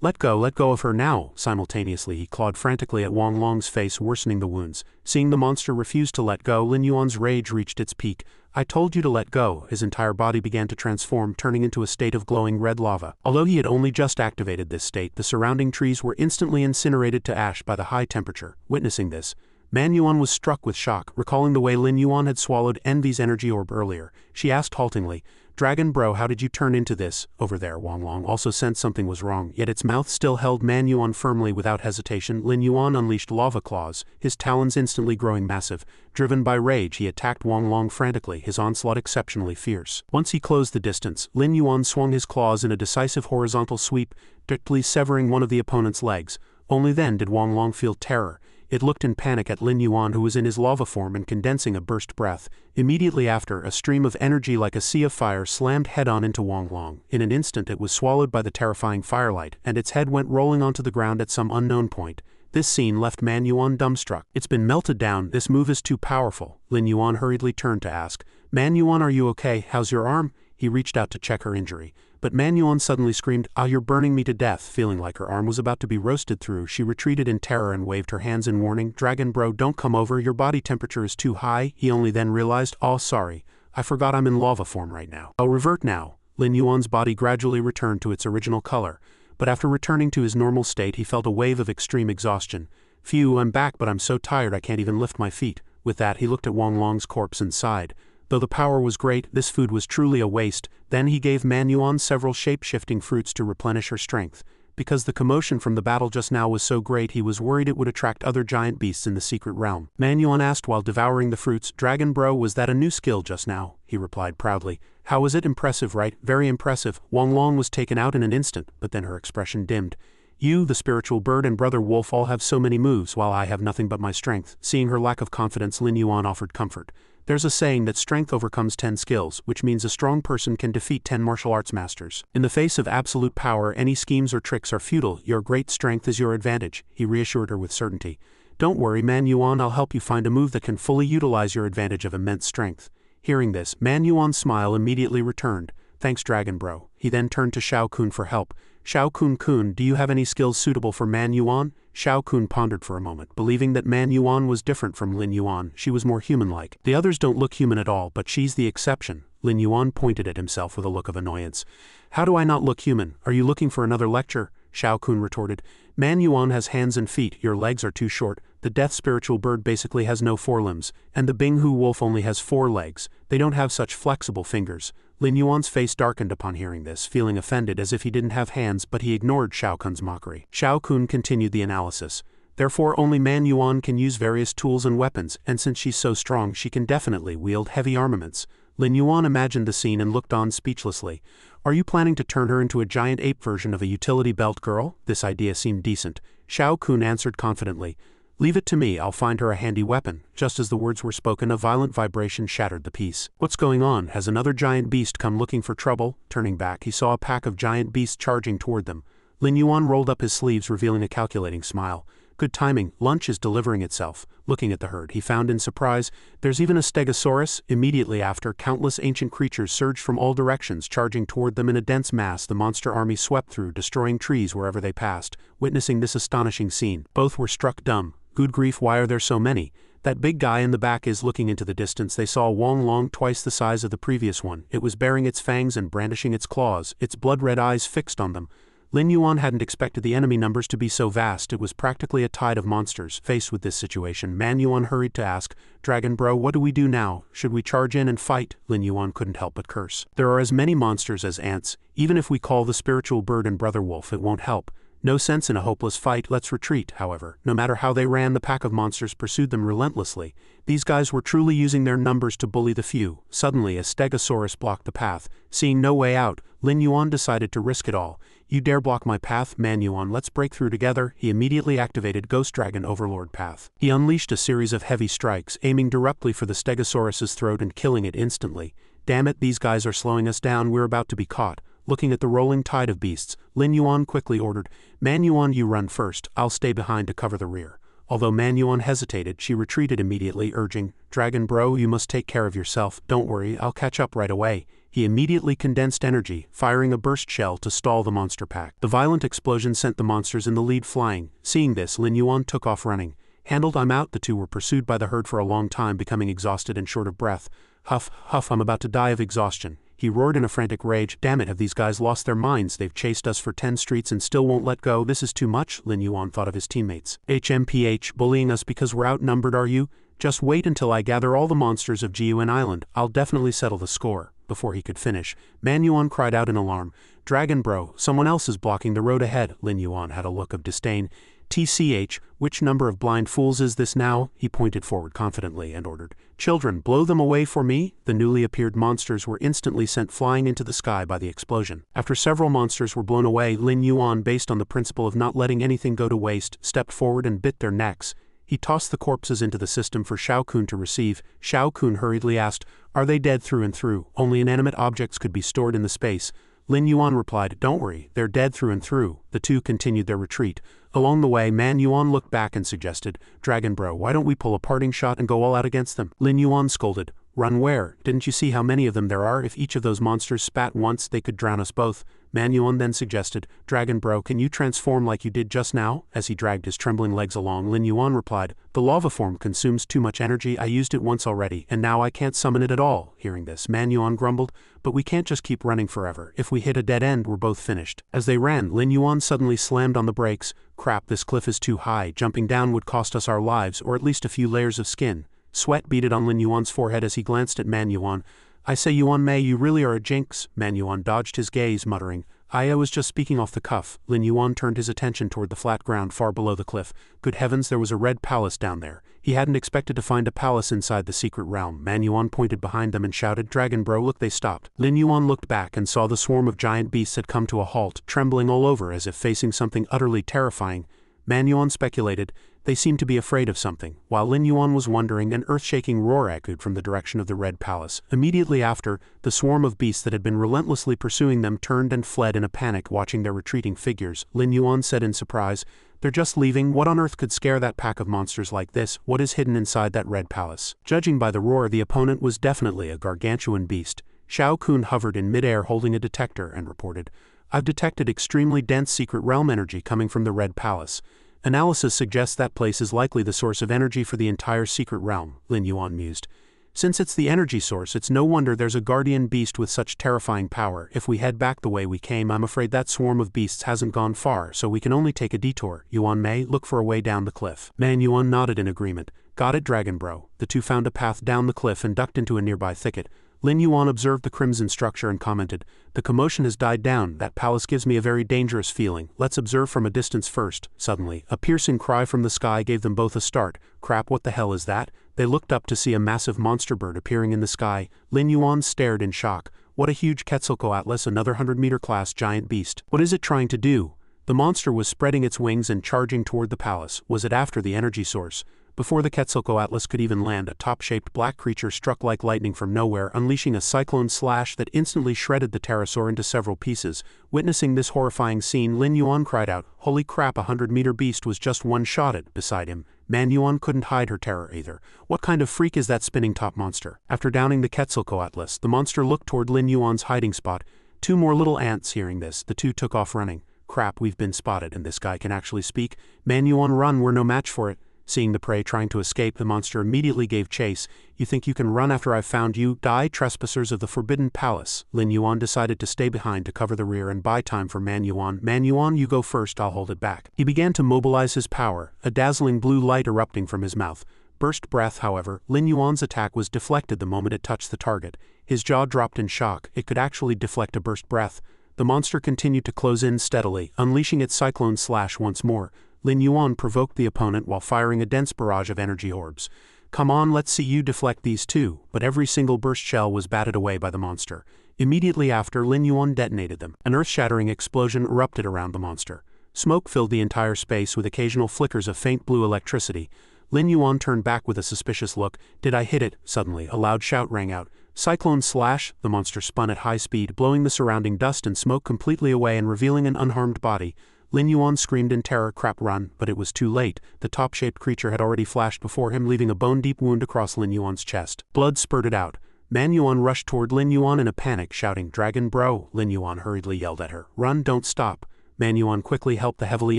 Let go of her now!" Simultaneously, he clawed frantically at Wang Long's face, worsening the wounds. Seeing the monster refuse to let go, Lin Yuan's rage reached its peak. "I told you to let go." His entire body began to transform, turning into a state of glowing red lava. Although he had only just activated this state, the surrounding trees were instantly incinerated to ash by the high temperature. Witnessing this, Man Yuan was struck with shock, recalling the way Lin Yuan had swallowed Envy's energy orb earlier. She asked haltingly, "Dragon bro, how did you turn into this?" Over there, Wang Long also sensed something was wrong, yet its mouth still held Man Yuan firmly. Without hesitation, Lin Yuan unleashed lava claws, his talons instantly growing massive. Driven by rage, he attacked Wang Long frantically, his onslaught exceptionally fierce. Once he closed the distance, Lin Yuan swung his claws in a decisive horizontal sweep, directly severing one of the opponent's legs. Only then did Wang Long feel terror. It looked in panic at Lin Yuan, who was in his lava form and condensing a burst breath. Immediately after, a stream of energy like a sea of fire slammed head-on into Wang Long. In an instant it was swallowed by the terrifying firelight, and its head went rolling onto the ground at some unknown point. This scene left Man Yuan dumbstruck. "It's been melted down, this move is too powerful." Lin Yuan hurriedly turned to ask, "Man Yuan, are you okay? How's your arm?" He reached out to check her injury. But Man Yuan suddenly screamed, "Ah, you're burning me to death." Feeling like her arm was about to be roasted through, she retreated in terror and waved her hands in warning. "Dragon bro, don't come over, your body temperature is too high." He only then realized, "Oh sorry, I forgot I'm in lava form right now. I'll revert now." Lin Yuan's body gradually returned to its original color, but after returning to his normal state he felt a wave of extreme exhaustion. "Phew, I'm back, but I'm so tired I can't even lift my feet." With that, he looked at Wang Long's corpse and sighed. Though the power was great, this food was truly a waste. Then he gave Man Yuan several shape-shifting fruits to replenish her strength. Because the commotion from the battle just now was so great, he was worried it would attract other giant beasts in the secret realm. Man Yuan asked while devouring the fruits, "Dragon bro, was that a new skill just now?" He replied proudly, "How was it? Impressive, right? Very impressive." Wang Long was taken out in an instant, but then her expression dimmed. "You, the spiritual bird, and brother wolf all have so many moves, while I have nothing but my strength." Seeing her lack of confidence, Lin Yuan offered comfort. There's a saying that strength overcomes 10 skills, which means a strong person can defeat 10 martial arts masters. In the face of absolute power, any schemes or tricks are futile. Your great strength is your advantage, he reassured her with certainty. Don't worry, Man Yuan, I'll help you find a move that can fully utilize your advantage of immense strength. Hearing this, Man Yuan's smile immediately returned. Thanks, Dragon Bro. He then turned to Shao Kun for help. Shao Kun, do you have any skills suitable for Man Yuan? Shao Kun pondered for a moment, believing that Man Yuan was different from Lin Yuan. She was more human-like. The others don't look human at all, but she's the exception. Lin Yuan pointed at himself with a look of annoyance. How do I not look human? Are you looking for another lecture? Shao Kun retorted. Man Yuan has hands and feet, your legs are too short. The death spiritual bird basically has no forelimbs, and the Binghu wolf only has 4 legs. They don't have such flexible fingers. Lin Yuan's face darkened upon hearing this, feeling offended as if he didn't have hands, but he ignored Shao Kun's mockery. Shao Kun continued the analysis. Therefore, only Man Yuan can use various tools and weapons, and since she's so strong, she can definitely wield heavy armaments. Lin Yuan imagined the scene and looked on speechlessly. Are you planning to turn her into a giant ape version of a utility belt girl? This idea seemed decent. Shao Kun answered confidently. Leave it to me, I'll find her a handy weapon. Just as the words were spoken, a violent vibration shattered the peace. What's going on? Has another giant beast come looking for trouble? Turning back, he saw a pack of giant beasts charging toward them. Lin Yuan rolled up his sleeves, revealing a calculating smile. Good timing, lunch is delivering itself. Looking at the herd, he found in surprise, there's even a stegosaurus. Immediately after, countless ancient creatures surged from all directions, charging toward them in a dense mass. The monster army swept through, destroying trees wherever they passed. Witnessing this astonishing scene, both were struck dumb. Good grief, why are there so many? That big guy in the back is looking into the distance. They saw Wong Long, twice the size of the previous one. It was baring its fangs and brandishing its claws, its blood-red eyes fixed on them. Lin Yuan hadn't expected the enemy numbers to be so vast. It was practically a tide of monsters. Faced with this situation, Man Yuan hurried to ask, Dragon Bro, what do we do now? Should we charge in and fight? Lin Yuan couldn't help but curse. There are as many monsters as ants. Even if we call the spiritual bird and brother wolf, it won't help. No sense in a hopeless fight. Let's retreat. However, no matter how they ran, the pack of monsters pursued them relentlessly. These guys were truly using their numbers to bully the few. Suddenly, a stegosaurus blocked the path. Seeing no way out, Lin Yuan decided to risk it all. You dare block my path, Man Yuan, let's break through together. He immediately activated Ghost Dragon Overlord Path. He unleashed a series of heavy strikes, aiming directly for the stegosaurus's throat and killing it instantly. Damn it, these guys are slowing us down, we're about to be caught. Looking at the rolling tide of beasts, Lin Yuan quickly ordered, Man Yuan, you run first, I'll stay behind to cover the rear. Although Man Yuan hesitated, she retreated immediately, urging, Dragon Bro, you must take care of yourself, don't worry, I'll catch up right away. He immediately condensed energy, firing a burst shell to stall the monster pack. The violent explosion sent the monsters in the lead flying. Seeing this, Lin Yuan took off running. Handled, I'm out. The two were pursued by the herd for a long time, becoming exhausted and short of breath. Huff, huff, I'm about to die of exhaustion. He roared in a frantic rage. Damn it, have these guys lost their minds? They've chased us for 10 streets and still won't let go. This is too much, Lin Yuan thought of his teammates. HMPH, bullying us because we're outnumbered, are you? Just wait until I gather all the monsters of Jiuan Island. I'll definitely settle the score. Before he could finish, Man Yuan cried out in alarm. Dragon Bro, someone else is blocking the road ahead. Lin Yuan had a look of disdain. TCH, which number of blind fools is this now? He pointed forward confidently and ordered, Children, blow them away for me. The newly appeared monsters were instantly sent flying into the sky by the explosion. After several monsters were blown away, Lin Yuan, based on the principle of not letting anything go to waste, stepped forward and bit their necks. He tossed the corpses into the system for Shao Kun to receive. Shao Kun hurriedly asked, Are they dead through and through? Only inanimate objects could be stored in the space. Lin Yuan replied, Don't worry, they're dead through and through. The two continued their retreat. Along the way, Man Yuan looked back and suggested, Dragon Bro, why don't we pull a parting shot and go all out against them? Lin Yuan scolded, Run where? Didn't you see how many of them there are? If each of those monsters spat once, they could drown us both. Man Yuan then suggested, Dragon Bro, can you transform like you did just now? As he dragged his trembling legs along, Lin Yuan replied, The lava form consumes too much energy. I used it once already, and now I can't summon it at all. Hearing this, Man Yuan grumbled, But we can't just keep running forever. If we hit a dead end, we're both finished. As they ran, Lin Yuan suddenly slammed on the brakes. Crap, this cliff is too high. Jumping down would cost us our lives, or at least a few layers of skin. Sweat beaded on Lin Yuan's forehead as he glanced at Man Yuan. I say, Yuan Mei, you really are a jinx. Man Yuan dodged his gaze, muttering, I was just speaking off the cuff. Lin Yuan turned his attention toward the flat ground far below the cliff. Good heavens, there was a red palace down there. He hadn't expected to find a palace inside the secret realm. Man Yuan pointed behind them and shouted, Dragon Bro, look, they stopped. Lin Yuan looked back and saw the swarm of giant beasts had come to a halt, trembling all over as if facing something utterly terrifying. Man Yuan speculated, They seemed to be afraid of something. While Lin Yuan was wondering, an earth-shaking roar echoed from the direction of the Red Palace. Immediately after, the swarm of beasts that had been relentlessly pursuing them turned and fled in a panic, watching their retreating figures. Lin Yuan said in surprise, "They're just leaving. What on earth could scare that pack of monsters like this? What is hidden inside that Red Palace?" Judging by the roar, the opponent was definitely a gargantuan beast. Shao Kun hovered in midair holding a detector and reported, "I've detected extremely dense secret realm energy coming from the Red Palace. Analysis suggests that place is likely the source of energy for the entire secret realm," Lin Yuan mused. "Since it's the energy source, it's no wonder there's a guardian beast with such terrifying power. If we head back the way we came, I'm afraid that swarm of beasts hasn't gone far, so we can only take a detour. Yuan Mei, look for a way down the cliff." Man Yuan nodded in agreement. "Got it, Dragon Bro." The two found a path down the cliff and ducked into a nearby thicket. Lin Yuan observed the crimson structure and commented, "The commotion has died down. That palace gives me a very dangerous feeling. Let's observe from a distance first." Suddenly, a piercing cry from the sky gave them both a start. "Crap, what the hell is that?" They looked up to see a massive monster bird appearing in the sky. Lin Yuan stared in shock. What a huge Quetzalcoatlus, another 100-meter class giant beast. What is it trying to do? The monster was spreading its wings and charging toward the palace. Was it after the energy source? Before the Quetzalcoatlus could even land, a top-shaped black creature struck like lightning from nowhere, unleashing a cyclone slash that instantly shredded the pterosaur into several pieces. Witnessing this horrifying scene, Lin Yuan cried out, "Holy crap, a 100-meter beast was just one-shotted." Beside him, Man Yuan couldn't hide her terror either. What kind of freak is that spinning top monster? After downing the Quetzalcoatlus, the monster looked toward Lin Yuan's hiding spot. Two more little ants. Hearing this, the two took off running. "Crap, we've been spotted, and this guy can actually speak. Man Yuan, run, we're no match for it." Seeing the prey trying to escape, the monster immediately gave chase. "You think you can run after I've found you? Die, trespassers of the Forbidden Palace." Lin Yuan decided to stay behind to cover the rear and buy time for Man Yuan. "Man Yuan, you go first, I'll hold it back." He began to mobilize his power, a dazzling blue light erupting from his mouth. Burst breath, however, Lin Yuan's attack was deflected the moment it touched the target. His jaw dropped in shock. It could actually deflect a burst breath. The monster continued to close in steadily, unleashing its cyclone slash once more. Lin Yuan provoked the opponent while firing a dense barrage of energy orbs. "Come on, let's see you deflect these too," but every single burst shell was batted away by the monster. Immediately after, Lin Yuan detonated them. An earth-shattering explosion erupted around the monster. Smoke filled the entire space with occasional flickers of faint blue electricity. Lin Yuan turned back with a suspicious look. "Did I hit it?" Suddenly, a loud shout rang out. "Cyclone slash!" The monster spun at high speed, blowing the surrounding dust and smoke completely away and revealing an unharmed body. Lin Yuan screamed in terror, "Crap, run," but it was too late. The top-shaped creature had already flashed before him, leaving a bone-deep wound across Lin Yuan's chest. Blood spurted out. Man Yuan rushed toward Lin Yuan in a panic, shouting, "Dragon Bro!" Lin Yuan hurriedly yelled at her, "Run, don't stop." Man Yuan quickly helped the heavily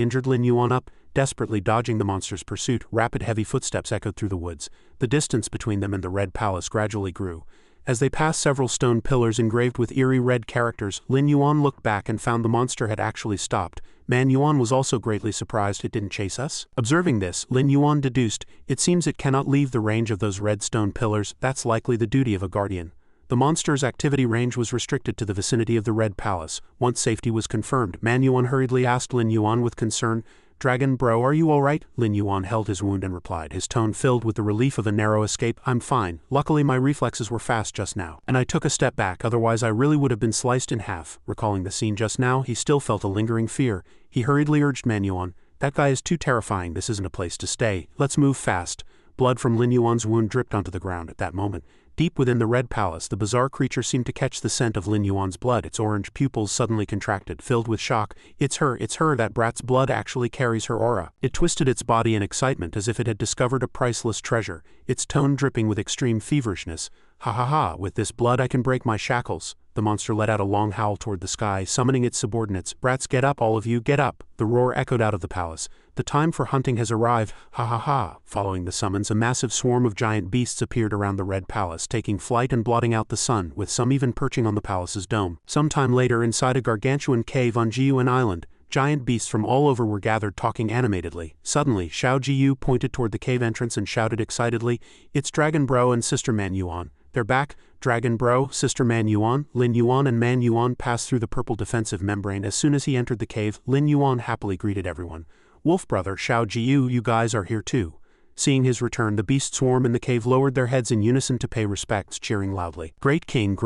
injured Lin Yuan up, desperately dodging the monster's pursuit. Rapid, heavy footsteps echoed through the woods. The distance between them and the Red Palace gradually grew. As they passed several stone pillars engraved with eerie red characters, Lin Yuan looked back and found the monster had actually stopped. Man Yuan was also greatly surprised it didn't chase us. Observing this, Lin Yuan deduced, "It seems it cannot leave the range of those red stone pillars. That's likely the duty of a guardian." The monster's activity range was restricted to the vicinity of the Red Palace. Once safety was confirmed, Man Yuan hurriedly asked Lin Yuan with concern, "Dragon Bro, are you alright?" Lin Yuan held his wound and replied, his tone filled with the relief of a narrow escape, "I'm fine. Luckily my reflexes were fast just now, and I took a step back, otherwise I really would have been sliced in half." Recalling the scene just now, he still felt a lingering fear. He hurriedly urged Man Yuan, "That guy is too terrifying. This isn't a place to stay. Let's move fast." Blood from Lin Yuan's wound dripped onto the ground at that moment. Deep within the Red Palace, the bizarre creature seemed to catch the scent of Lin Yuan's blood. Its orange pupils suddenly contracted, filled with shock. It's her, that brat's blood actually carries her aura." It twisted its body in excitement as if it had discovered a priceless treasure, its tone dripping with extreme feverishness. "Ha ha ha, with this blood I can break my shackles." The monster let out a long howl toward the sky, summoning its subordinates. "Brats, get up, all of you, get up!" The roar echoed out of the palace. "The time for hunting has arrived, ha ha ha." Following the summons, a massive swarm of giant beasts appeared around the Red Palace, taking flight and blotting out the sun, with some even perching on the palace's dome. Sometime later, inside a gargantuan cave on Jiyuan Island, giant beasts from all over were gathered, talking animatedly. Suddenly, Xiao Jiyu pointed toward the cave entrance and shouted excitedly, "It's Dragon Bro and Sister Man Yuan. They're back. Dragon Bro, Sister Man Yuan." Lin Yuan and Man Yuan passed through the purple defensive membrane. As soon as he entered the cave, Lin Yuan happily greeted everyone. "Wolf brother, Xiao Jiyu, you guys are here too." Seeing his return, the beast swarm in the cave lowered their heads in unison to pay respects, cheering loudly. Great King,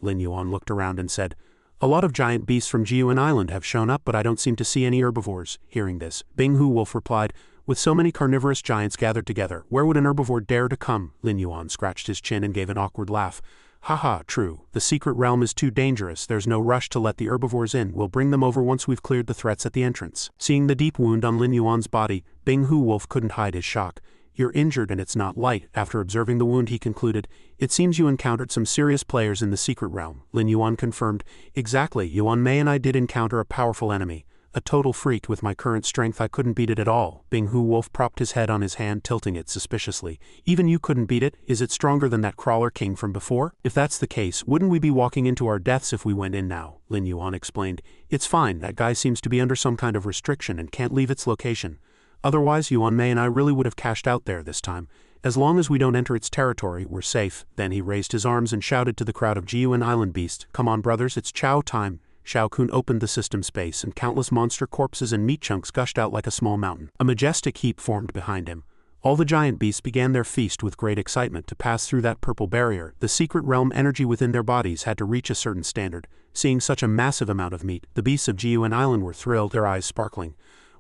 Lin Yuan looked around and said, "A lot of giant beasts from Jiyuan Island have shown up, but I don't seem to see any herbivores." Hearing this, Bing Hu Wolf replied, With so many carnivorous giants gathered together, where would an herbivore dare to come? Lin Yuan scratched his chin and gave an awkward laugh. Haha, true. The secret realm is too dangerous. There's no rush to let the herbivores in. We'll bring them over once we've cleared the threats at the entrance. Seeing the deep wound on Lin Yuan's body, Bing Hu Wolf couldn't hide his shock. You're injured and it's not light. After observing the wound, he concluded, it seems you encountered some serious players in the secret realm. Lin Yuan confirmed, exactly. Yuan Mei and I did encounter a powerful enemy. A total freak. With my current strength I couldn't beat it at all. Bing Hu Wolf propped his head on his hand, tilting it suspiciously. Even you couldn't beat it? Is it stronger than that crawler king from before? If that's the case, wouldn't we be walking into our deaths if we went in now? Lin Yuan explained. It's fine, that guy seems to be under some kind of restriction and can't leave its location. Otherwise Yuan Mei and I really would have cashed out there this time. As long as we don't enter its territory, we're safe. Then he raised his arms and shouted to the crowd of Jiuan Island beasts, come on brothers, it's chow time. Shao Kun opened the system space and countless monster corpses and meat chunks gushed out like a small mountain. A majestic heap formed behind him. All the giant beasts began their feast with great excitement. To pass through that purple barrier, the secret realm energy within their bodies had to reach a certain standard. Seeing such a massive amount of meat, the beasts of Jiuan Island were thrilled, their eyes sparkling.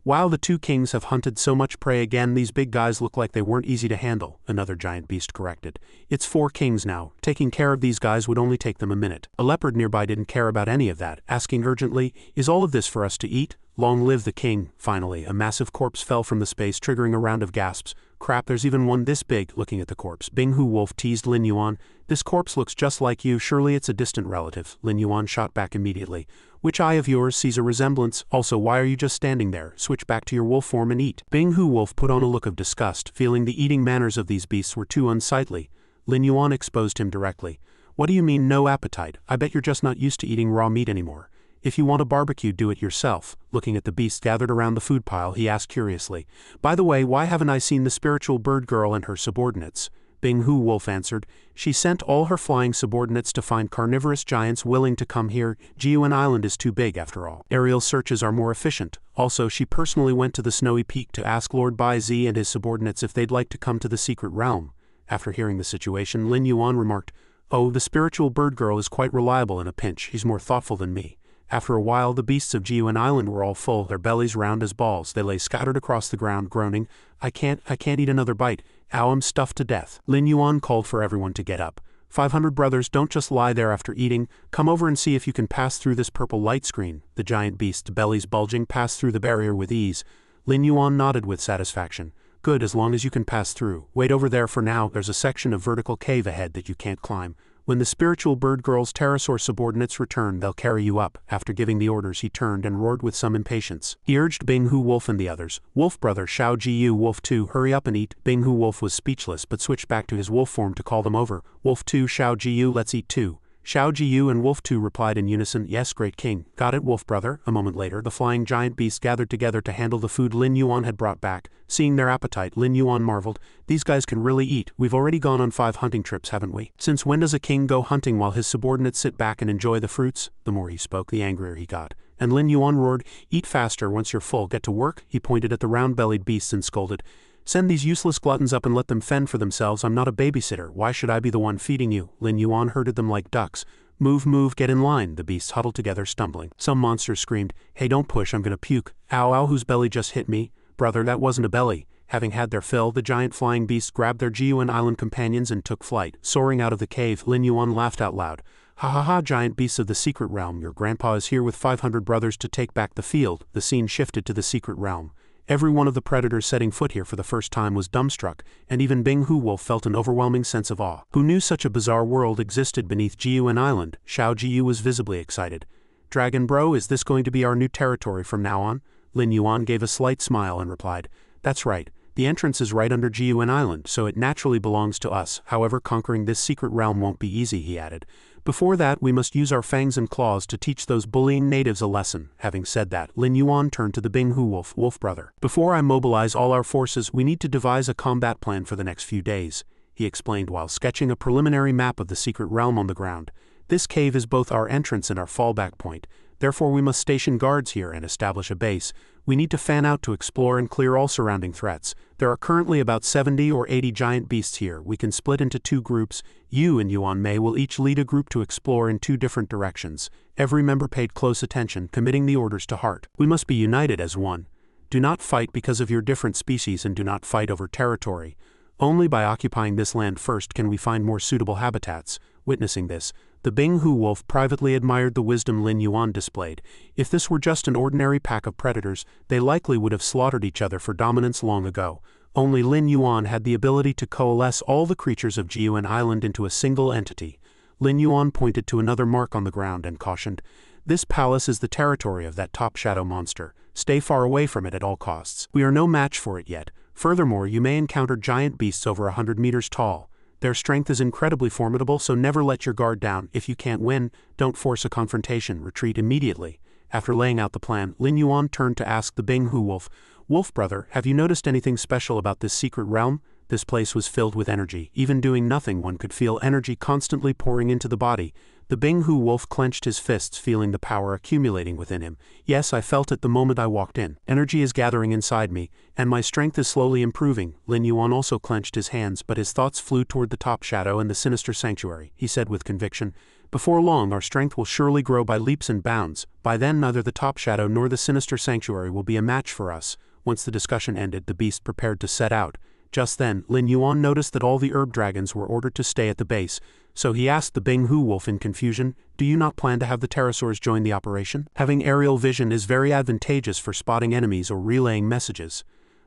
Wow, the two kings have hunted so much prey again. These big guys look like they weren't easy to handle, another giant beast corrected. It's 4 kings now. Taking care of these guys would only take them a minute. A leopard nearby didn't care about any of that, asking urgently, is all of this for us to eat? Long live the king. Finally, a massive corpse fell from the space, triggering a round of gasps. Crap, there's even one this big. Looking at the corpse, Bing Hu Wolf teased Lin Yuan. This corpse looks just like you. Surely it's a distant relative. Lin Yuan shot back immediately. Which eye of yours sees a resemblance? Also, why are you just standing there? Switch back to your wolf form and eat. Bing Hu Wolf put on a look of disgust, feeling the eating manners of these beasts were too unsightly. Lin Yuan exposed him directly. What do you mean no appetite? I bet you're just not used to eating raw meat anymore. If you want a barbecue, do it yourself. Looking at the beasts gathered around the food pile, he asked curiously, by the way, why haven't I seen the spiritual bird girl and her subordinates? Bing Hu Wolf answered, she sent all her flying subordinates to find carnivorous giants willing to come here. Jiuan Island is too big after all. Aerial searches are more efficient. Also, she personally went to the snowy peak to ask Lord Bai Zi and his subordinates if they'd like to come to the secret realm. After hearing the situation, Lin Yuan remarked, oh, the spiritual bird girl is quite reliable in a pinch. He's more thoughtful than me. After a while, the beasts of Jiuan Island were all full, their bellies round as balls. They lay scattered across the ground, groaning, I can't eat another bite. Ow, I'm stuffed to death. Lin Yuan called for everyone to get up. 500 brothers, don't just lie there after eating. Come over and see if you can pass through this purple light screen. The giant beasts, bellies bulging, passed through the barrier with ease. Lin Yuan nodded with satisfaction. Good, as long as you can pass through. Wait over there for now. There's a section of vertical cave ahead that you can't climb. When the spiritual bird girl's pterosaur subordinates return, they'll carry you up. After giving the orders, he turned and roared with some impatience. He urged Bing Hu Wolf and the others. Wolf brother Shao Jiyu Wolf 2, hurry up and eat. Bing Hu Wolf was speechless but switched back to his wolf form to call them over. Wolf 2, Shao Jiyu, let's eat too. Shao Jiyu and Wolf 2 replied in unison, yes, great king. Got it, wolf brother. A moment later, the flying giant beasts gathered together to handle the food Lin Yuan had brought back. Seeing their appetite, Lin Yuan marveled, these guys can really eat. We've already gone on 5 hunting trips, haven't we? Since when does a king go hunting while his subordinates sit back and enjoy the fruits? The more he spoke, the angrier he got. And Lin Yuan roared, eat faster, once you're full, get to work. He pointed at the round-bellied beasts and scolded, send these useless gluttons up and let them fend for themselves. I'm not a babysitter. Why should I be the one feeding you? Lin Yuan herded them like ducks. Move, move, get in line. The beasts huddled together, stumbling. Some monsters screamed, hey, don't push, I'm gonna puke. Ow, ow, whose belly just hit me? Brother, that wasn't a belly. Having had their fill, the giant flying beasts grabbed their Jiuan Island companions and took flight. Soaring out of the cave, Lin Yuan laughed out loud. Ha ha ha, giant beasts of the secret realm, your grandpa is here with 500 brothers to take back the field. The scene shifted to the secret realm. Every one of the predators setting foot here for the first time was dumbstruck, and even Bing Hu Wolf felt an overwhelming sense of awe. Who knew such a bizarre world existed beneath Jiuan Island? Shao Jiyu was visibly excited. Dragon bro, is this going to be our new territory from now on? Lin Yuan gave a slight smile and replied, that's right. The entrance is right under Jiuan Island, so it naturally belongs to us. However, conquering this secret realm won't be easy, he added. Before that, we must use our fangs and claws to teach those bullying natives a lesson. Having said that, Lin Yuan turned to the Bing Hu Wolf, wolf brother. Before I mobilize all our forces, we need to devise a combat plan for the next few days, he explained while sketching a preliminary map of the secret realm on the ground. This cave is both our entrance and our fallback point. Therefore, we must station guards here and establish a base. We need to fan out to explore and clear all surrounding threats. There are currently about 70 or 80 giant beasts here. We can split into 2 groups. You and Yuan Mei will each lead a group to explore in 2 different directions. Every member paid close attention, committing the orders to heart. We must be united as one. Do not fight because of your different species and do not fight over territory. Only by occupying this land first can we find more suitable habitats. Witnessing this, the Binghu wolf privately admired the wisdom Lin Yuan displayed. If this were just an ordinary pack of predators, they likely would have slaughtered each other for dominance long ago. Only Lin Yuan had the ability to coalesce all the creatures of Jiuan Island into a single entity. Lin Yuan pointed to another mark on the ground and cautioned, "This palace is the territory of that top shadow monster. Stay far away from it at all costs. We are no match for it yet. Furthermore, you may encounter giant beasts over 100 meters tall. Their strength is incredibly formidable, so never let your guard down. If you can't win, don't force a confrontation, retreat immediately." After laying out the plan, Lin Yuan turned to ask the Binghu wolf, "Wolf brother, have you noticed anything special about this secret realm?" This place was filled with energy. Even doing nothing, one could feel energy constantly pouring into the body. The Binghu wolf clenched his fists, feeling the power accumulating within him. "Yes, I felt it the moment I walked in. Energy is gathering inside me, and my strength is slowly improving." Lin Yuan also clenched his hands, but his thoughts flew toward the top shadow and the sinister sanctuary. He said with conviction, "Before long, our strength will surely grow by leaps and bounds. By then, neither the top shadow nor the sinister sanctuary will be a match for us." Once the discussion ended, the beast prepared to set out. Just then, Lin Yuan noticed that all the herb dragons were ordered to stay at the base, so he asked the Binghu wolf in confusion, "Do you not plan to have the pterosaurs join the operation? Having aerial vision is very advantageous for spotting enemies or relaying messages."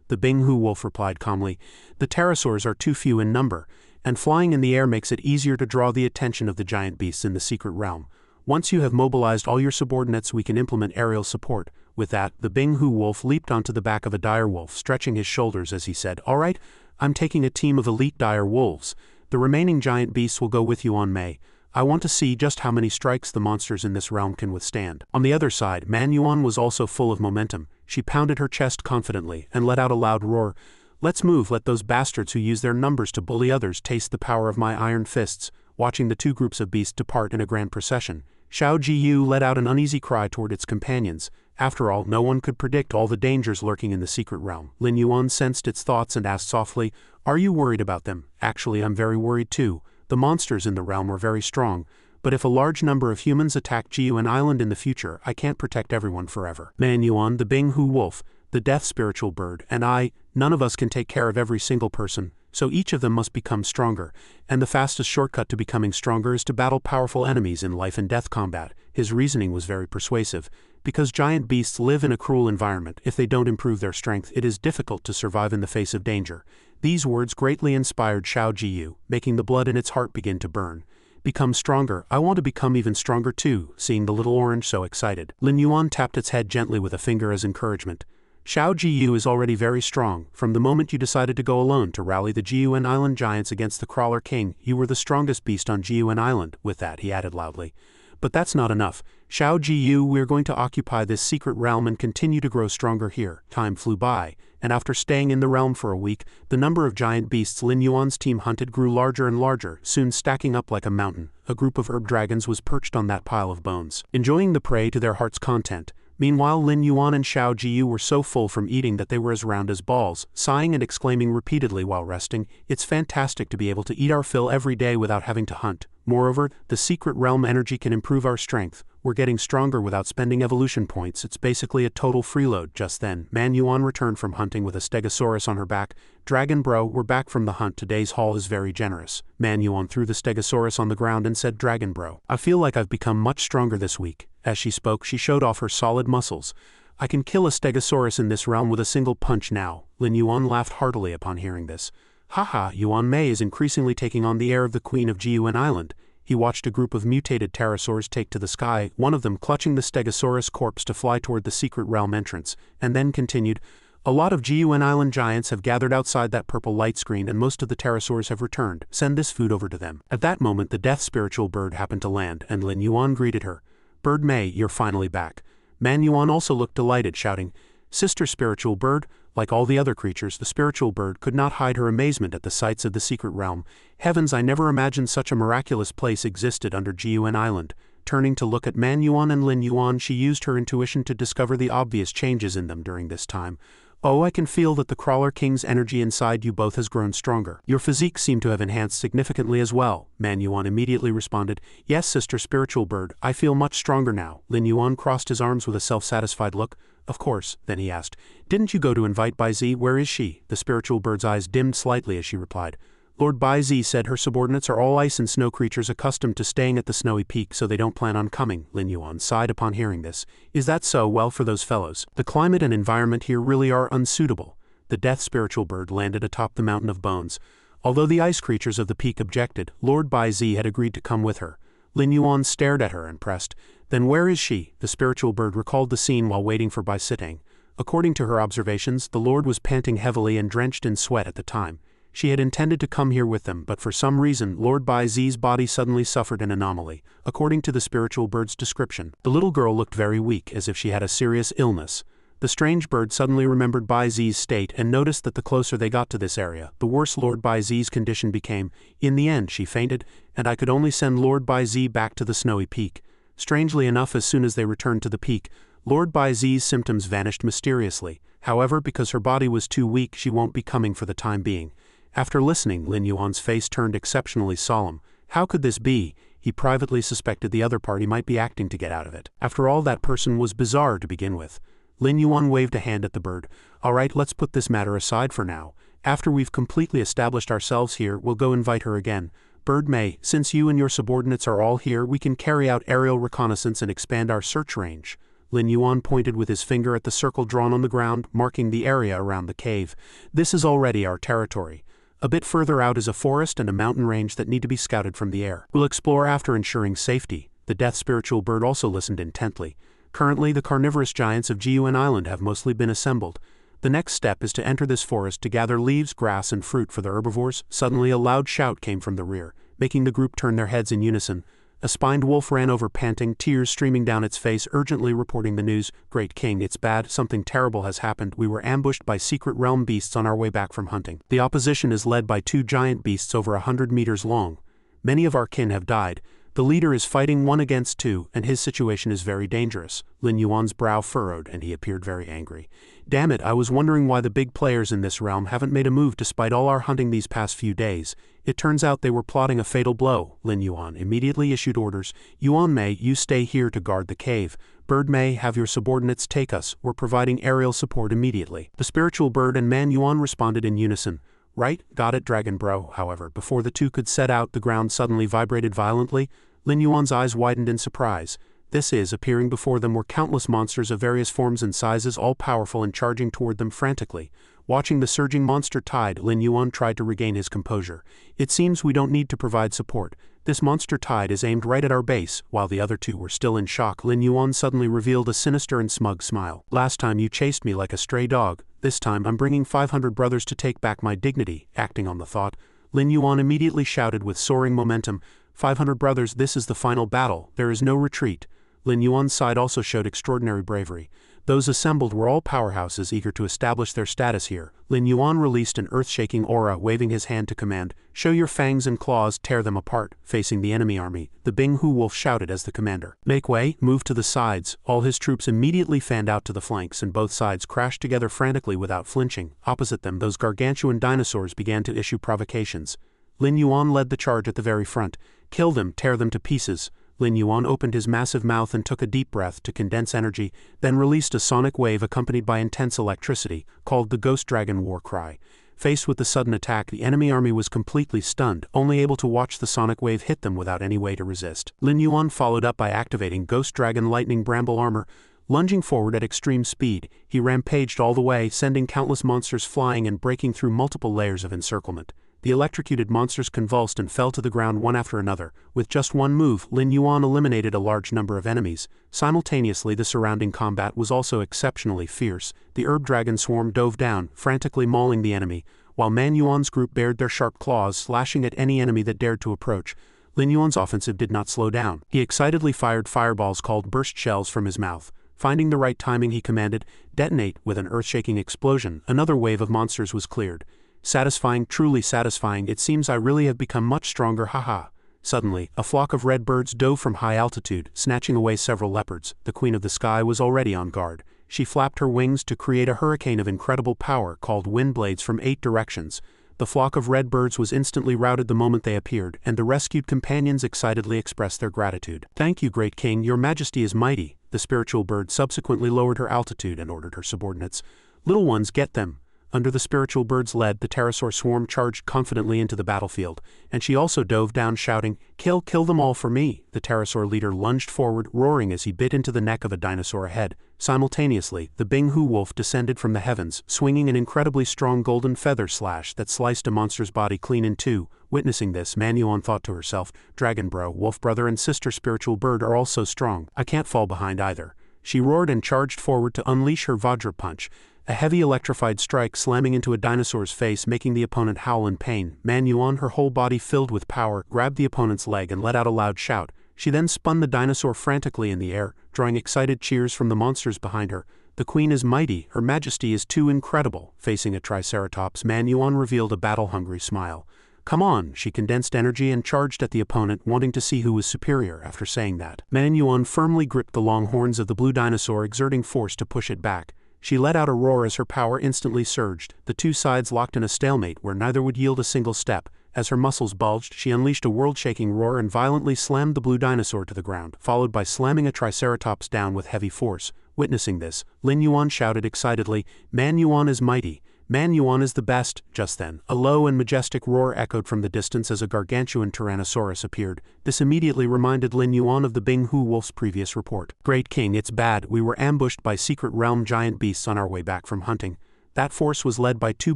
The Binghu wolf replied calmly, "The pterosaurs are too few in number, and flying in the air makes it easier to draw the attention of the giant beasts in the secret realm. Once you have mobilized all your subordinates, we can implement aerial support." With that, the Binghu wolf leaped onto the back of a dire wolf, stretching his shoulders as he said, "All right, I'm taking a team of elite dire wolves. The remaining giant beasts will go with you on May. I want to see just how many strikes the monsters in this realm can withstand." On the other side, Manhua was also full of momentum. She pounded her chest confidently and let out a loud roar. "Let's move, let those bastards who use their numbers to bully others taste the power of my iron fists." Watching the two groups of beasts depart in a grand procession, Xiao Jiyu let out an uneasy cry toward its companions. After all, no one could predict all the dangers lurking in the secret realm. Lin Yuan sensed its thoughts and asked softly, "Are you worried about them?" "Actually, I'm very worried too. The monsters in the realm are very strong, but if a large number of humans attack Jiuan Island in the future, I can't protect everyone forever. Manhua, the Binghu wolf, the death spiritual bird, and I, none of us can take care of every single person, so each of them must become stronger, and the fastest shortcut to becoming stronger is to battle powerful enemies in life and death combat." His reasoning was very persuasive. Because giant beasts live in a cruel environment, if they don't improve their strength, it is difficult to survive in the face of danger. These words greatly inspired Xiao Jiyu, making the blood in its heart begin to burn. "Become stronger. I want to become even stronger too." Seeing the little orange so excited, Lin Yuan tapped its head gently with a finger as encouragement. "Xiao Jiyu is already very strong. From the moment you decided to go alone to rally the Jiuan Island giants against the Crawler King, you were the strongest beast on Jiuan Island." With that, he added loudly, "But that's not enough. Xiao Jiyu, we're going to occupy this secret realm and continue to grow stronger here." Time flew by, and after staying in the realm for a week, the number of giant beasts Lin Yuan's team hunted grew larger and larger, soon stacking up like a mountain. A group of herb dragons was perched on that pile of bones, enjoying the prey to their heart's content. Meanwhile, Lin Yuan and Xiao Jiyu were so full from eating that they were as round as balls, sighing and exclaiming repeatedly while resting, "It's fantastic to be able to eat our fill every day without having to hunt. Moreover, the secret realm energy can improve our strength. We're getting stronger without spending evolution points. It's basically a total freeload." Just then, Manhua returned from hunting with a stegosaurus on her back. "Dragon bro, we're back from the hunt. Today's haul is very generous." Manhua threw the stegosaurus on the ground and said, "Dragon bro, I feel like I've become much stronger this week." As she spoke, she showed off her solid muscles. "I can kill a stegosaurus in this realm with a single punch now." Lin Yuan laughed heartily upon hearing this. "Haha, Yuan Mei is increasingly taking on the air of the Queen of Jiuan Island." He watched a group of mutated pterosaurs take to the sky, one of them clutching the stegosaurus corpse to fly toward the secret realm entrance, and then continued, "A lot of Jiuan Island giants have gathered outside that purple light screen and most of the pterosaurs have returned. Send this food over to them." At that moment, the death spiritual bird happened to land, and Lin Yuan greeted her. "Bird Mei, you're finally back." Manhua also looked delighted, shouting, "Sister spiritual bird." Like all the other creatures, the spiritual bird could not hide her amazement at the sights of the secret realm. "Heavens, I never imagined such a miraculous place existed under Jiuan Island." Turning to look at Manhua and Lin Yuan, she used her intuition to discover the obvious changes in them during this time. "Oh, I can feel that the Crawler King's energy inside you both has grown stronger. Your physique seemed to have enhanced significantly as well." Manhua immediately responded, "Yes, sister spiritual bird, I feel much stronger now." Lin Yuan crossed his arms with a self-satisfied look. Of course, then he asked, "Didn't you go to invite Bai Zi? Where is she?" The spiritual bird's eyes dimmed slightly as she replied, "Lord Bai Zi said her subordinates are all ice and snow creatures accustomed to staying at the snowy peak, so they don't plan on coming." Lin Yuan sighed upon hearing this. "Is that so? Well, for those fellows. The climate and environment here really are unsuitable." The death spiritual bird landed atop the mountain of bones. Although the ice creatures of the peak objected, Lord Bai Zi had agreed to come with her. Lin Yuan stared at her and pressed, "Then where is she?" The spiritual bird recalled the scene while waiting for Bai Sitang. According to her observations, the Lord was panting heavily and drenched in sweat at the time. She had intended to come here with them, but for some reason Lord Bai Zi's body suddenly suffered an anomaly, according to the spiritual bird's description. The little girl looked very weak, as if she had a serious illness. The strange bird suddenly remembered Bai Zi's state and noticed that the closer they got to this area, the worse Lord Bai Zi's condition became. In the end, she fainted, and I could only send Lord Bai Zi back to the snowy peak. Strangely enough, as soon as they returned to the peak, Lord Bai Zi's symptoms vanished mysteriously. However, because her body was too weak, she won't be coming for the time being. After listening, Lin Yuan's face turned exceptionally solemn. How could this be? He privately suspected the other party might be acting to get out of it. After all, that person was bizarre to begin with. Lin Yuan waved a hand at the bird. "All right, let's put this matter aside for now. After we've completely established ourselves here, we'll go invite her again. Bird May, since you and your subordinates are all here, we can carry out aerial reconnaissance and expand our search range." Lin Yuan pointed with his finger at the circle drawn on the ground, marking the area around the cave. "This is already our territory. A bit further out is a forest and a mountain range that need to be scouted from the air. We'll explore after ensuring safety." The death spiritual bird also listened intently. "Currently, the carnivorous giants of Jiuan Island have mostly been assembled. The next step is to enter this forest to gather leaves, grass, and fruit for the herbivores." Suddenly a loud shout came from the rear, making the group turn their heads in unison. A spined wolf ran over panting, tears streaming down its face, urgently reporting the news. "Great King, it's bad, something terrible has happened. We were ambushed by secret realm beasts on our way back from hunting. The opposition is led by 2 giant beasts over 100 meters long. Many of our kin have died. The leader is fighting 1 against 2, and his situation is very dangerous." Lin Yuan's brow furrowed, and he appeared very angry. "Damn it, I was wondering why the big players in this realm haven't made a move despite all our hunting these past few days. It turns out they were plotting a fatal blow." Lin Yuan immediately issued orders. "Yuan Mei, you stay here to guard the cave. Bird Mei, have your subordinates take us. We're providing aerial support immediately." The spiritual bird and Man Yuan responded in unison. "Right, got it, Dragon Bro." However, before the two could set out, the ground suddenly vibrated violently. Lin Yuan's eyes widened in surprise. Appearing before them were countless monsters of various forms and sizes, all powerful and charging toward them frantically. Watching the surging monster tide, Lin Yuan tried to regain his composure. "It seems we don't need to provide support. This monster tide is aimed right at our base." While the other two were still in shock, Lin Yuan suddenly revealed a sinister and smug smile. "Last time you chased me like a stray dog. This time I'm bringing 500 brothers to take back my dignity." Acting on the thought, Lin Yuan immediately shouted with soaring momentum, "500 brothers, this is the final battle. There is no retreat." Lin Yuan's side also showed extraordinary bravery. Those assembled were all powerhouses eager to establish their status here. Lin Yuan released an earth-shaking aura, waving his hand to command, "Show your fangs and claws, tear them apart." Facing the enemy army, the Binghu wolf shouted as the commander, "Make way, move to the sides." All his troops immediately fanned out to the flanks, and both sides crashed together frantically without flinching. Opposite them, those gargantuan dinosaurs began to issue provocations. Lin Yuan led the charge at the very front. "Kill them, tear them to pieces." Lin Yuan opened his massive mouth and took a deep breath to condense energy, then released a sonic wave accompanied by intense electricity, called the Ghost Dragon War Cry. Faced with the sudden attack, the enemy army was completely stunned, only able to watch the sonic wave hit them without any way to resist. Lin Yuan followed up by activating Ghost Dragon Lightning Bramble Armor. Lunging forward at extreme speed, he rampaged all the way, sending countless monsters flying and breaking through multiple layers of encirclement. The electrocuted monsters convulsed and fell to the ground one after another. With just one move, Lin Yuan eliminated a large number of enemies. Simultaneously, the surrounding combat was also exceptionally fierce. The herb dragon swarm dove down, frantically mauling the enemy, while Man Yuan's group bared their sharp claws, slashing at any enemy that dared to approach. Lin Yuan's offensive did not slow down. He excitedly fired fireballs called burst shells from his mouth. Finding the right timing, he commanded, "Detonate." With an earth-shaking explosion, another wave of monsters was cleared. "Satisfying, truly satisfying. It seems I really have become much stronger, haha." Suddenly, a flock of red birds dove from high altitude, snatching away several leopards. The Queen of the Sky was already on guard. She flapped her wings to create a hurricane of incredible power called wind blades from 8 directions. The flock of red birds was instantly routed the moment they appeared, and the rescued companions excitedly expressed their gratitude. "Thank you, great king, your majesty is mighty." The spiritual bird subsequently lowered her altitude and ordered her subordinates, "Little ones, get them." Under the spiritual bird's lead, the pterosaur swarm charged confidently into the battlefield, and she also dove down shouting, kill them all for me." The pterosaur leader lunged forward, roaring as he bit into the neck of a dinosaur ahead. Simultaneously, the Bing-Hu wolf descended from the heavens, swinging an incredibly strong golden feather slash that sliced a monster's body clean in two. Witnessing this, Manhua thought to herself, "Dragon bro, wolf brother and sister spiritual bird are all so strong, I can't fall behind either." She roared and charged forward to unleash her Vajra punch, a heavy electrified strike slamming into a dinosaur's face, making the opponent howl in pain. Manhua, her whole body filled with power, grabbed the opponent's leg and let out a loud shout. She then spun the dinosaur frantically in the air, drawing excited cheers from the monsters behind her. "The queen is mighty, her majesty is too incredible." Facing a triceratops, Manhua revealed a battle-hungry smile. "Come on," she condensed energy and charged at the opponent, wanting to see who was superior. After saying that, Manhua firmly gripped the long horns of the blue dinosaur, exerting force to push it back. She let out a roar as her power instantly surged. The two sides locked in a stalemate where neither would yield a single step. As her muscles bulged, she unleashed a world-shaking roar and violently slammed the blue dinosaur to the ground, followed by slamming a triceratops down with heavy force. Witnessing this, Lin Yuan shouted excitedly, "Manhua is mighty. Manhua is the best." Just then, a low and majestic roar echoed from the distance as a gargantuan Tyrannosaurus appeared. This immediately reminded Lin Yuan of the Bing-Hu wolf's previous report. "Great king, it's bad. We were ambushed by secret realm giant beasts on our way back from hunting. That force was led by two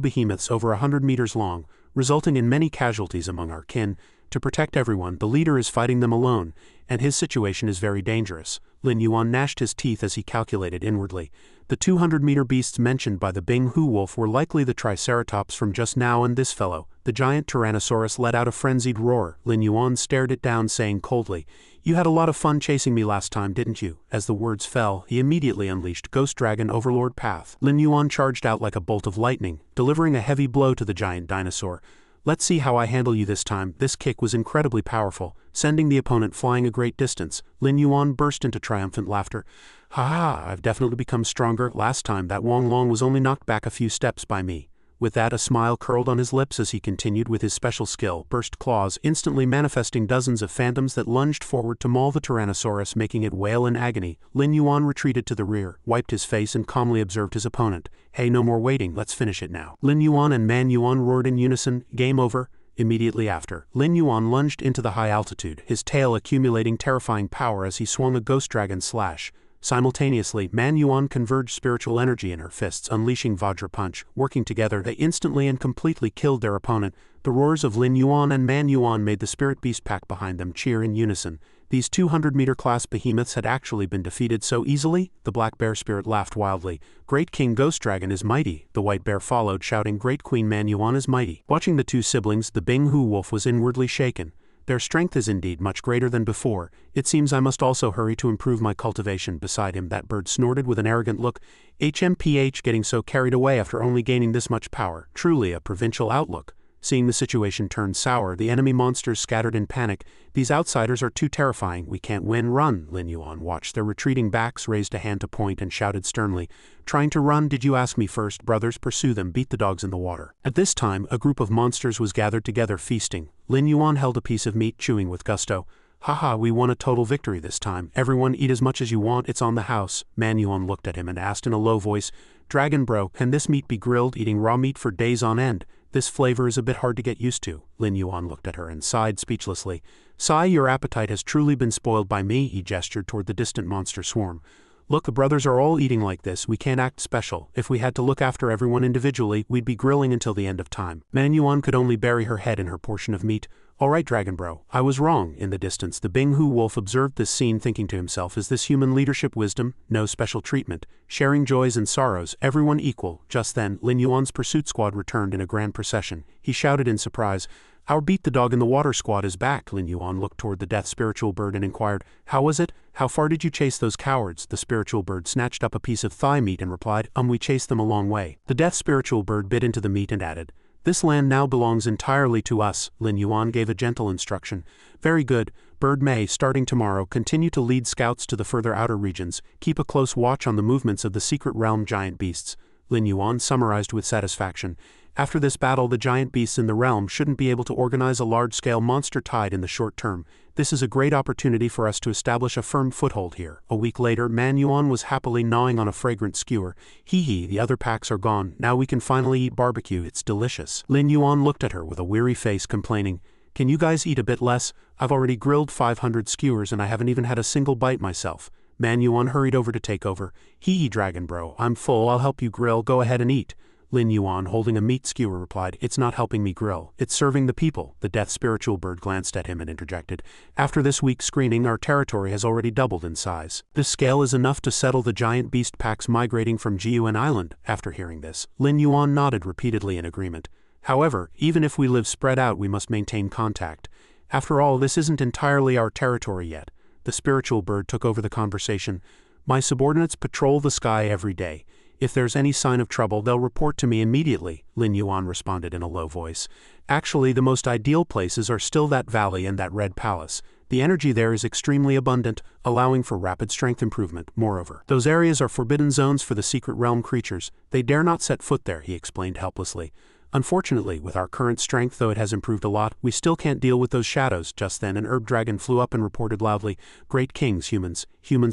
behemoths over 100 meters long, resulting in many casualties among our kin. To protect everyone, the leader is fighting them alone, and his situation is very dangerous." Lin Yuan gnashed his teeth as he calculated inwardly. The 200-meter beasts mentioned by the Bing-Hu wolf were likely the Triceratops from just now, and this fellow, the giant Tyrannosaurus, let out a frenzied roar. Lin Yuan stared it down, saying coldly, "You had a lot of fun chasing me last time, didn't you?" As the words fell, he immediately unleashed Ghost Dragon Overlord Path. Lin Yuan charged out like a bolt of lightning, delivering a heavy blow to the giant dinosaur. "Let's see how I handle you this time." This kick was incredibly powerful, sending the opponent flying a great distance. Lin Yuan burst into triumphant laughter. "Ha ha, I've definitely become stronger. Last time that Wong Long was only knocked back a few steps by me." With that, a smile curled on his lips as he continued with his special skill, Burst Claws, instantly manifesting dozens of phantoms that lunged forward to maul the Tyrannosaurus, making it wail in agony. Lin Yuan retreated to the rear, wiped his face and calmly observed his opponent. "Hey, no more waiting, let's finish it now." Lin Yuan and Manhua roared in unison, "Game over." Immediately after, Lin Yuan lunged into the high altitude, his tail accumulating terrifying power as he swung a Ghost Dragon slash. Simultaneously, Manhua converged spiritual energy in her fists, unleashing Vajra Punch. Working together, they instantly and completely killed their opponent. The roars of Lin Yuan and Manhua made the Spirit Beast pack behind them cheer in unison. These 200-meter class behemoths had actually been defeated so easily? The Black Bear Spirit laughed wildly. "Great King Ghost Dragon is mighty." The White Bear followed, shouting, "Great Queen Manhua is mighty." Watching the two siblings, the Bing-Hu wolf was inwardly shaken. "Their strength is indeed much greater than before. It seems I must also hurry to improve my cultivation." Beside him, that bird snorted with an arrogant look. "HMPH, getting so carried away after only gaining this much power. Truly a provincial outlook." Seeing the situation turn sour, the enemy monsters scattered in panic. "These outsiders are too terrifying. We can't win. Run." Lin Yuan watched their retreating backs, raised a hand to point, and shouted sternly, "Trying to run? Did you ask me first? Brothers, pursue them. Beat the dogs in the water." At this time, a group of monsters was gathered together, feasting. Lin Yuan held a piece of meat, chewing with gusto. "Haha, we won a total victory this time. Everyone eat as much as you want, it's on the house." Manhua looked at him and asked in a low voice, "Dragon bro, can this meat be grilled? Eating raw meat for days on end. This flavor is a bit hard to get used to." Lin Yuan looked at her and sighed speechlessly. "Sigh, your appetite has truly been spoiled by me." He gestured toward the distant monster swarm. "Look, the brothers are all eating like this. We can't act special. If we had to look after everyone individually, we'd be grilling until the end of time." Manhua could only bury her head in her portion of meat. "All right, Dragon bro, I was wrong." In the distance, the Bing-Hu wolf observed this scene, thinking to himself, "Is this human leadership wisdom? No special treatment. Sharing joys and sorrows, everyone equal." Just then, Lin Yuan's pursuit squad returned in a grand procession. He shouted in surprise, "Our Beat the Dog in the Water squad is back." Lin Yuan looked toward the death spiritual bird and inquired, "How was it? How far did you chase those cowards?" The spiritual bird snatched up a piece of thigh meat and replied, "We chased them a long way." The death spiritual bird bit into the meat and added, "This land now belongs entirely to us." Lin Yuan gave a gentle instruction. "Very good. Bird may, starting tomorrow, continue to lead scouts to the further outer regions. Keep a close watch on the movements of the secret realm giant beasts." Lin Yuan summarized with satisfaction. After this battle, the giant beasts in the realm shouldn't be able to organize a large-scale monster tide in the short term. This is a great opportunity for us to establish a firm foothold here. A week later, Manhua was happily gnawing on a fragrant skewer. Hee hee, the other packs are gone. Now we can finally eat barbecue. It's delicious. Lin Yuan looked at her with a weary face, complaining, "Can you guys eat a bit less? I've already grilled 500 skewers and I haven't even had a single bite myself." Manhua hurried over to take over. "Hee hee, Dragon Bro, I'm full. I'll help you grill. Go ahead and eat." Lin Yuan, holding a meat skewer, replied, "It's not helping me grill. It's serving the people." The death spiritual bird glanced at him and interjected, "After this week's screening, our territory has already doubled in size. This scale is enough to settle the giant beast packs migrating from Jiuan Island." After hearing this, Lin Yuan nodded repeatedly in agreement. "However, even if we live spread out, we must maintain contact. After all, this isn't entirely our territory yet." The spiritual bird took over the conversation. "My subordinates patrol the sky every day. If there's any sign of trouble, they'll report to me immediately," Lin Yuan responded in a low voice. "Actually, the most ideal places are still that valley and that red palace. The energy there is extremely abundant, allowing for rapid strength improvement. Moreover, those areas are forbidden zones for the secret realm creatures. They dare not set foot there," he explained helplessly. "Unfortunately, with our current strength, though it has improved a lot, we still can't deal with those shadows." Just then an herb dragon flew up and reported loudly, "Great kings, humans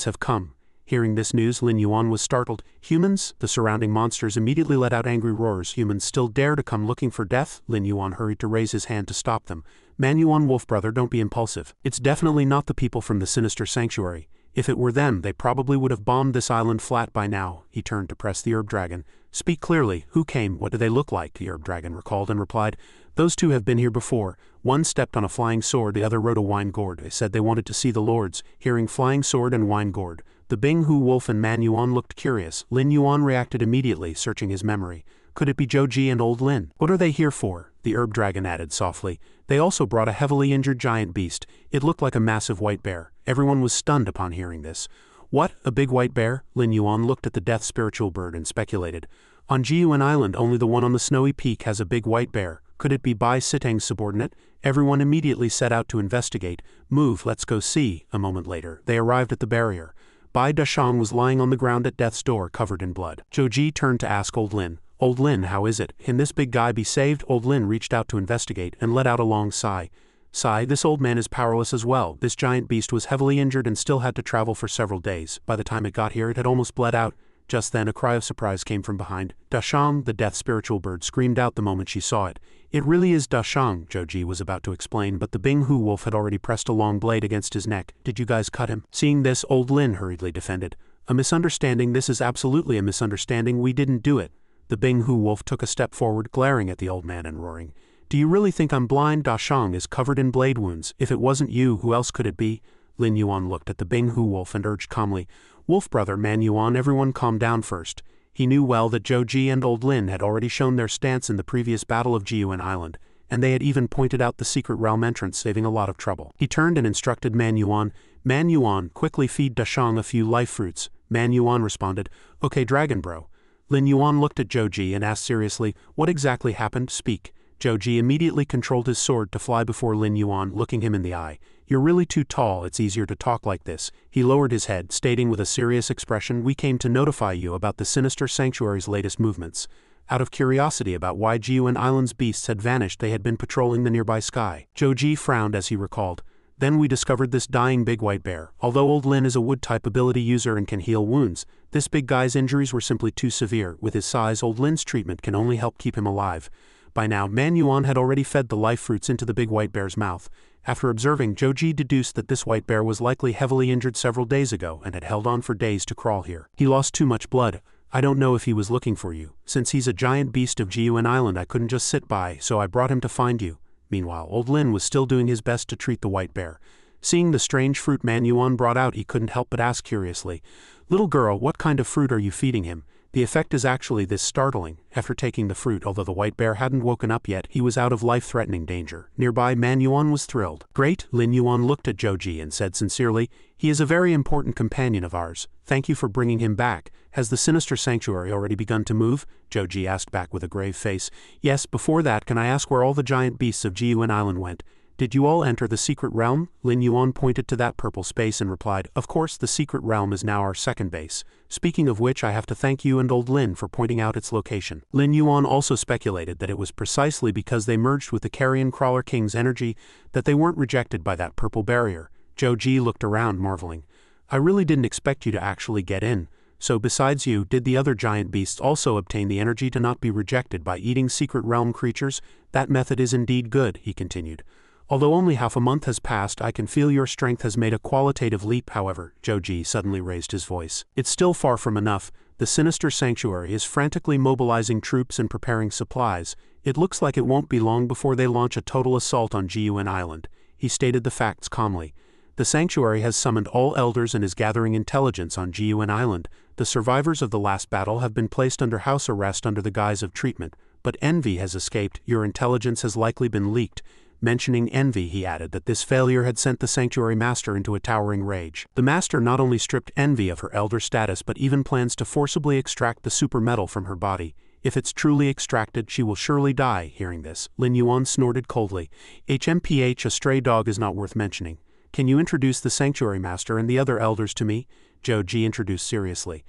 have come." Hearing this news, Lin Yuan was startled. "Humans?" The surrounding monsters immediately let out angry roars. "Humans still dare to come looking for death?" Lin Yuan hurried to raise his hand to stop them. "Manhua Wolf Brother, don't be impulsive. It's definitely not the people from the Sinister Sanctuary. If it were them, they probably would have bombed this island flat by now." He turned to press the herb dragon. "Speak clearly. Who came? What do they look like?" The herb dragon recalled and replied, "Those two have been here before. One stepped on a flying sword, the other rode a wine gourd. They said they wanted to see the lords." Hearing flying sword and wine gourd, the Binghu Wolf and Manhua looked curious. Lin Yuan reacted immediately, searching his memory. "Could it be Joji and Old Lin? What are they here for?" The herb dragon added softly. "They also brought a heavily injured giant beast. It looked like a massive white bear." Everyone was stunned upon hearing this. "What? A big white bear?" Lin Yuan looked at the death spiritual bird and speculated. "On Jiuan Island, only the one on the snowy peak has a big white bear. Could it be Bai Sitang's subordinate?" Everyone immediately set out to investigate. "Move, let's go see." A moment later, they arrived at the barrier. Bai Dashang was lying on the ground at death's door, covered in blood. Joji turned to ask Old Lin, "Old Lin, how is it? Can this big guy be saved?" Old Lin reached out to investigate and let out a long sigh. "Sigh, this old man is powerless as well. This giant beast was heavily injured and still had to travel for several days. By the time it got here, it had almost bled out." Just then a cry of surprise came from behind. "Dashang!" The death spiritual bird screamed out the moment she saw it. "It really is Dashang," Joji was about to explain, but the Binghu wolf had already pressed a long blade against his neck. "Did you guys cut him?" Seeing this, Old Lin hurriedly defended. "A misunderstanding. This is absolutely a misunderstanding. We didn't do it." The Binghu wolf took a step forward, glaring at the old man and roaring, "Do you really think I'm blind? Dashang is covered in blade wounds. If it wasn't you, who else could it be?" Lin Yuan looked at the Binghu wolf and urged calmly, "Wolf Brother, Manhua, everyone calm down first." He knew well that Joji and Old Lin had already shown their stance in the previous battle of Jiuan Island, and they had even pointed out the secret realm entrance, saving a lot of trouble. He turned and instructed Manhua, "Manhua, quickly feed Dashang a few life fruits." Manhua responded, "Okay, Dragon Bro." Lin Yuan looked at Joji and asked seriously, "What exactly happened? Speak." Joji immediately controlled his sword to fly before Lin Yuan, looking him in the eye. "You're really too tall. It's easier to talk like this." He lowered his head, stating with a serious expression, "We came to notify you about the Sinister Sanctuary's latest movements. Out of curiosity about why Jiuan Island's beasts had vanished, they had been patrolling the nearby sky." Joji frowned as he recalled. "Then we discovered this dying big white bear. Although Old Lin is a wood-type ability user and can heal wounds, this big guy's injuries were simply too severe. With his size, Old Lin's treatment can only help keep him alive." By now, Manhua had already fed the life fruits into the big white bear's mouth. After observing, Joji deduced that this white bear was likely heavily injured several days ago and had held on for days to crawl here. "He lost too much blood. I don't know if he was looking for you. Since he's a giant beast of Jiuan Island, I couldn't just sit by, so I brought him to find you." Meanwhile, Old Lin was still doing his best to treat the white bear. Seeing the strange fruit Manhua brought out, he couldn't help but ask curiously, "Little girl, what kind of fruit are you feeding him?" The effect is actually this startling. After taking the fruit, although the white bear hadn't woken up yet, he was out of life-threatening danger. Nearby, Manhua was thrilled. "Great." Lin Yuan looked at Joji and said sincerely, "He is a very important companion of ours. Thank you for bringing him back. Has the Sinister Sanctuary already begun to move?" Joji asked back with a grave face. "Yes, before that, can I ask where all the giant beasts of Jiuan Island went? Did you all enter the secret realm? Lin Yuan pointed to that purple space and replied, of course, the secret realm is now our second base. Speaking of which, I have to thank you and old Lin for pointing out its location. Lin Yuan also speculated that it was precisely because they merged with the Carrion Crawler King's energy that they weren't rejected by that purple barrier. Zhou Ji looked around, marveling. I really didn't expect you to actually get in. So besides you, did the other giant beasts also obtain the energy to not be rejected by eating secret realm creatures? That method is indeed good, he continued. Although only half a month has passed, I can feel your strength has made a qualitative leap. However, Zhou Ji suddenly raised his voice. It's still far from enough. The Sinister Sanctuary is frantically mobilizing troops and preparing supplies. It looks like it won't be long before they launch a total assault on Gun Island. He stated the facts calmly. The Sanctuary has summoned all elders and is gathering intelligence on Gun Island. The survivors of the last battle have been placed under house arrest under the guise of treatment, but Envy has escaped. Your intelligence has likely been leaked. Mentioning Envy, he added that this failure had sent the Sanctuary Master into a towering rage. The Master not only stripped Envy of her elder status but even plans to forcibly extract the super metal from her body. If it's truly extracted, she will surely die. Hearing this, Lin Yuan snorted coldly. HMPH, a stray dog is not worth mentioning. Can you introduce the Sanctuary Master and the other elders to me? Zhou Ji introduced seriously.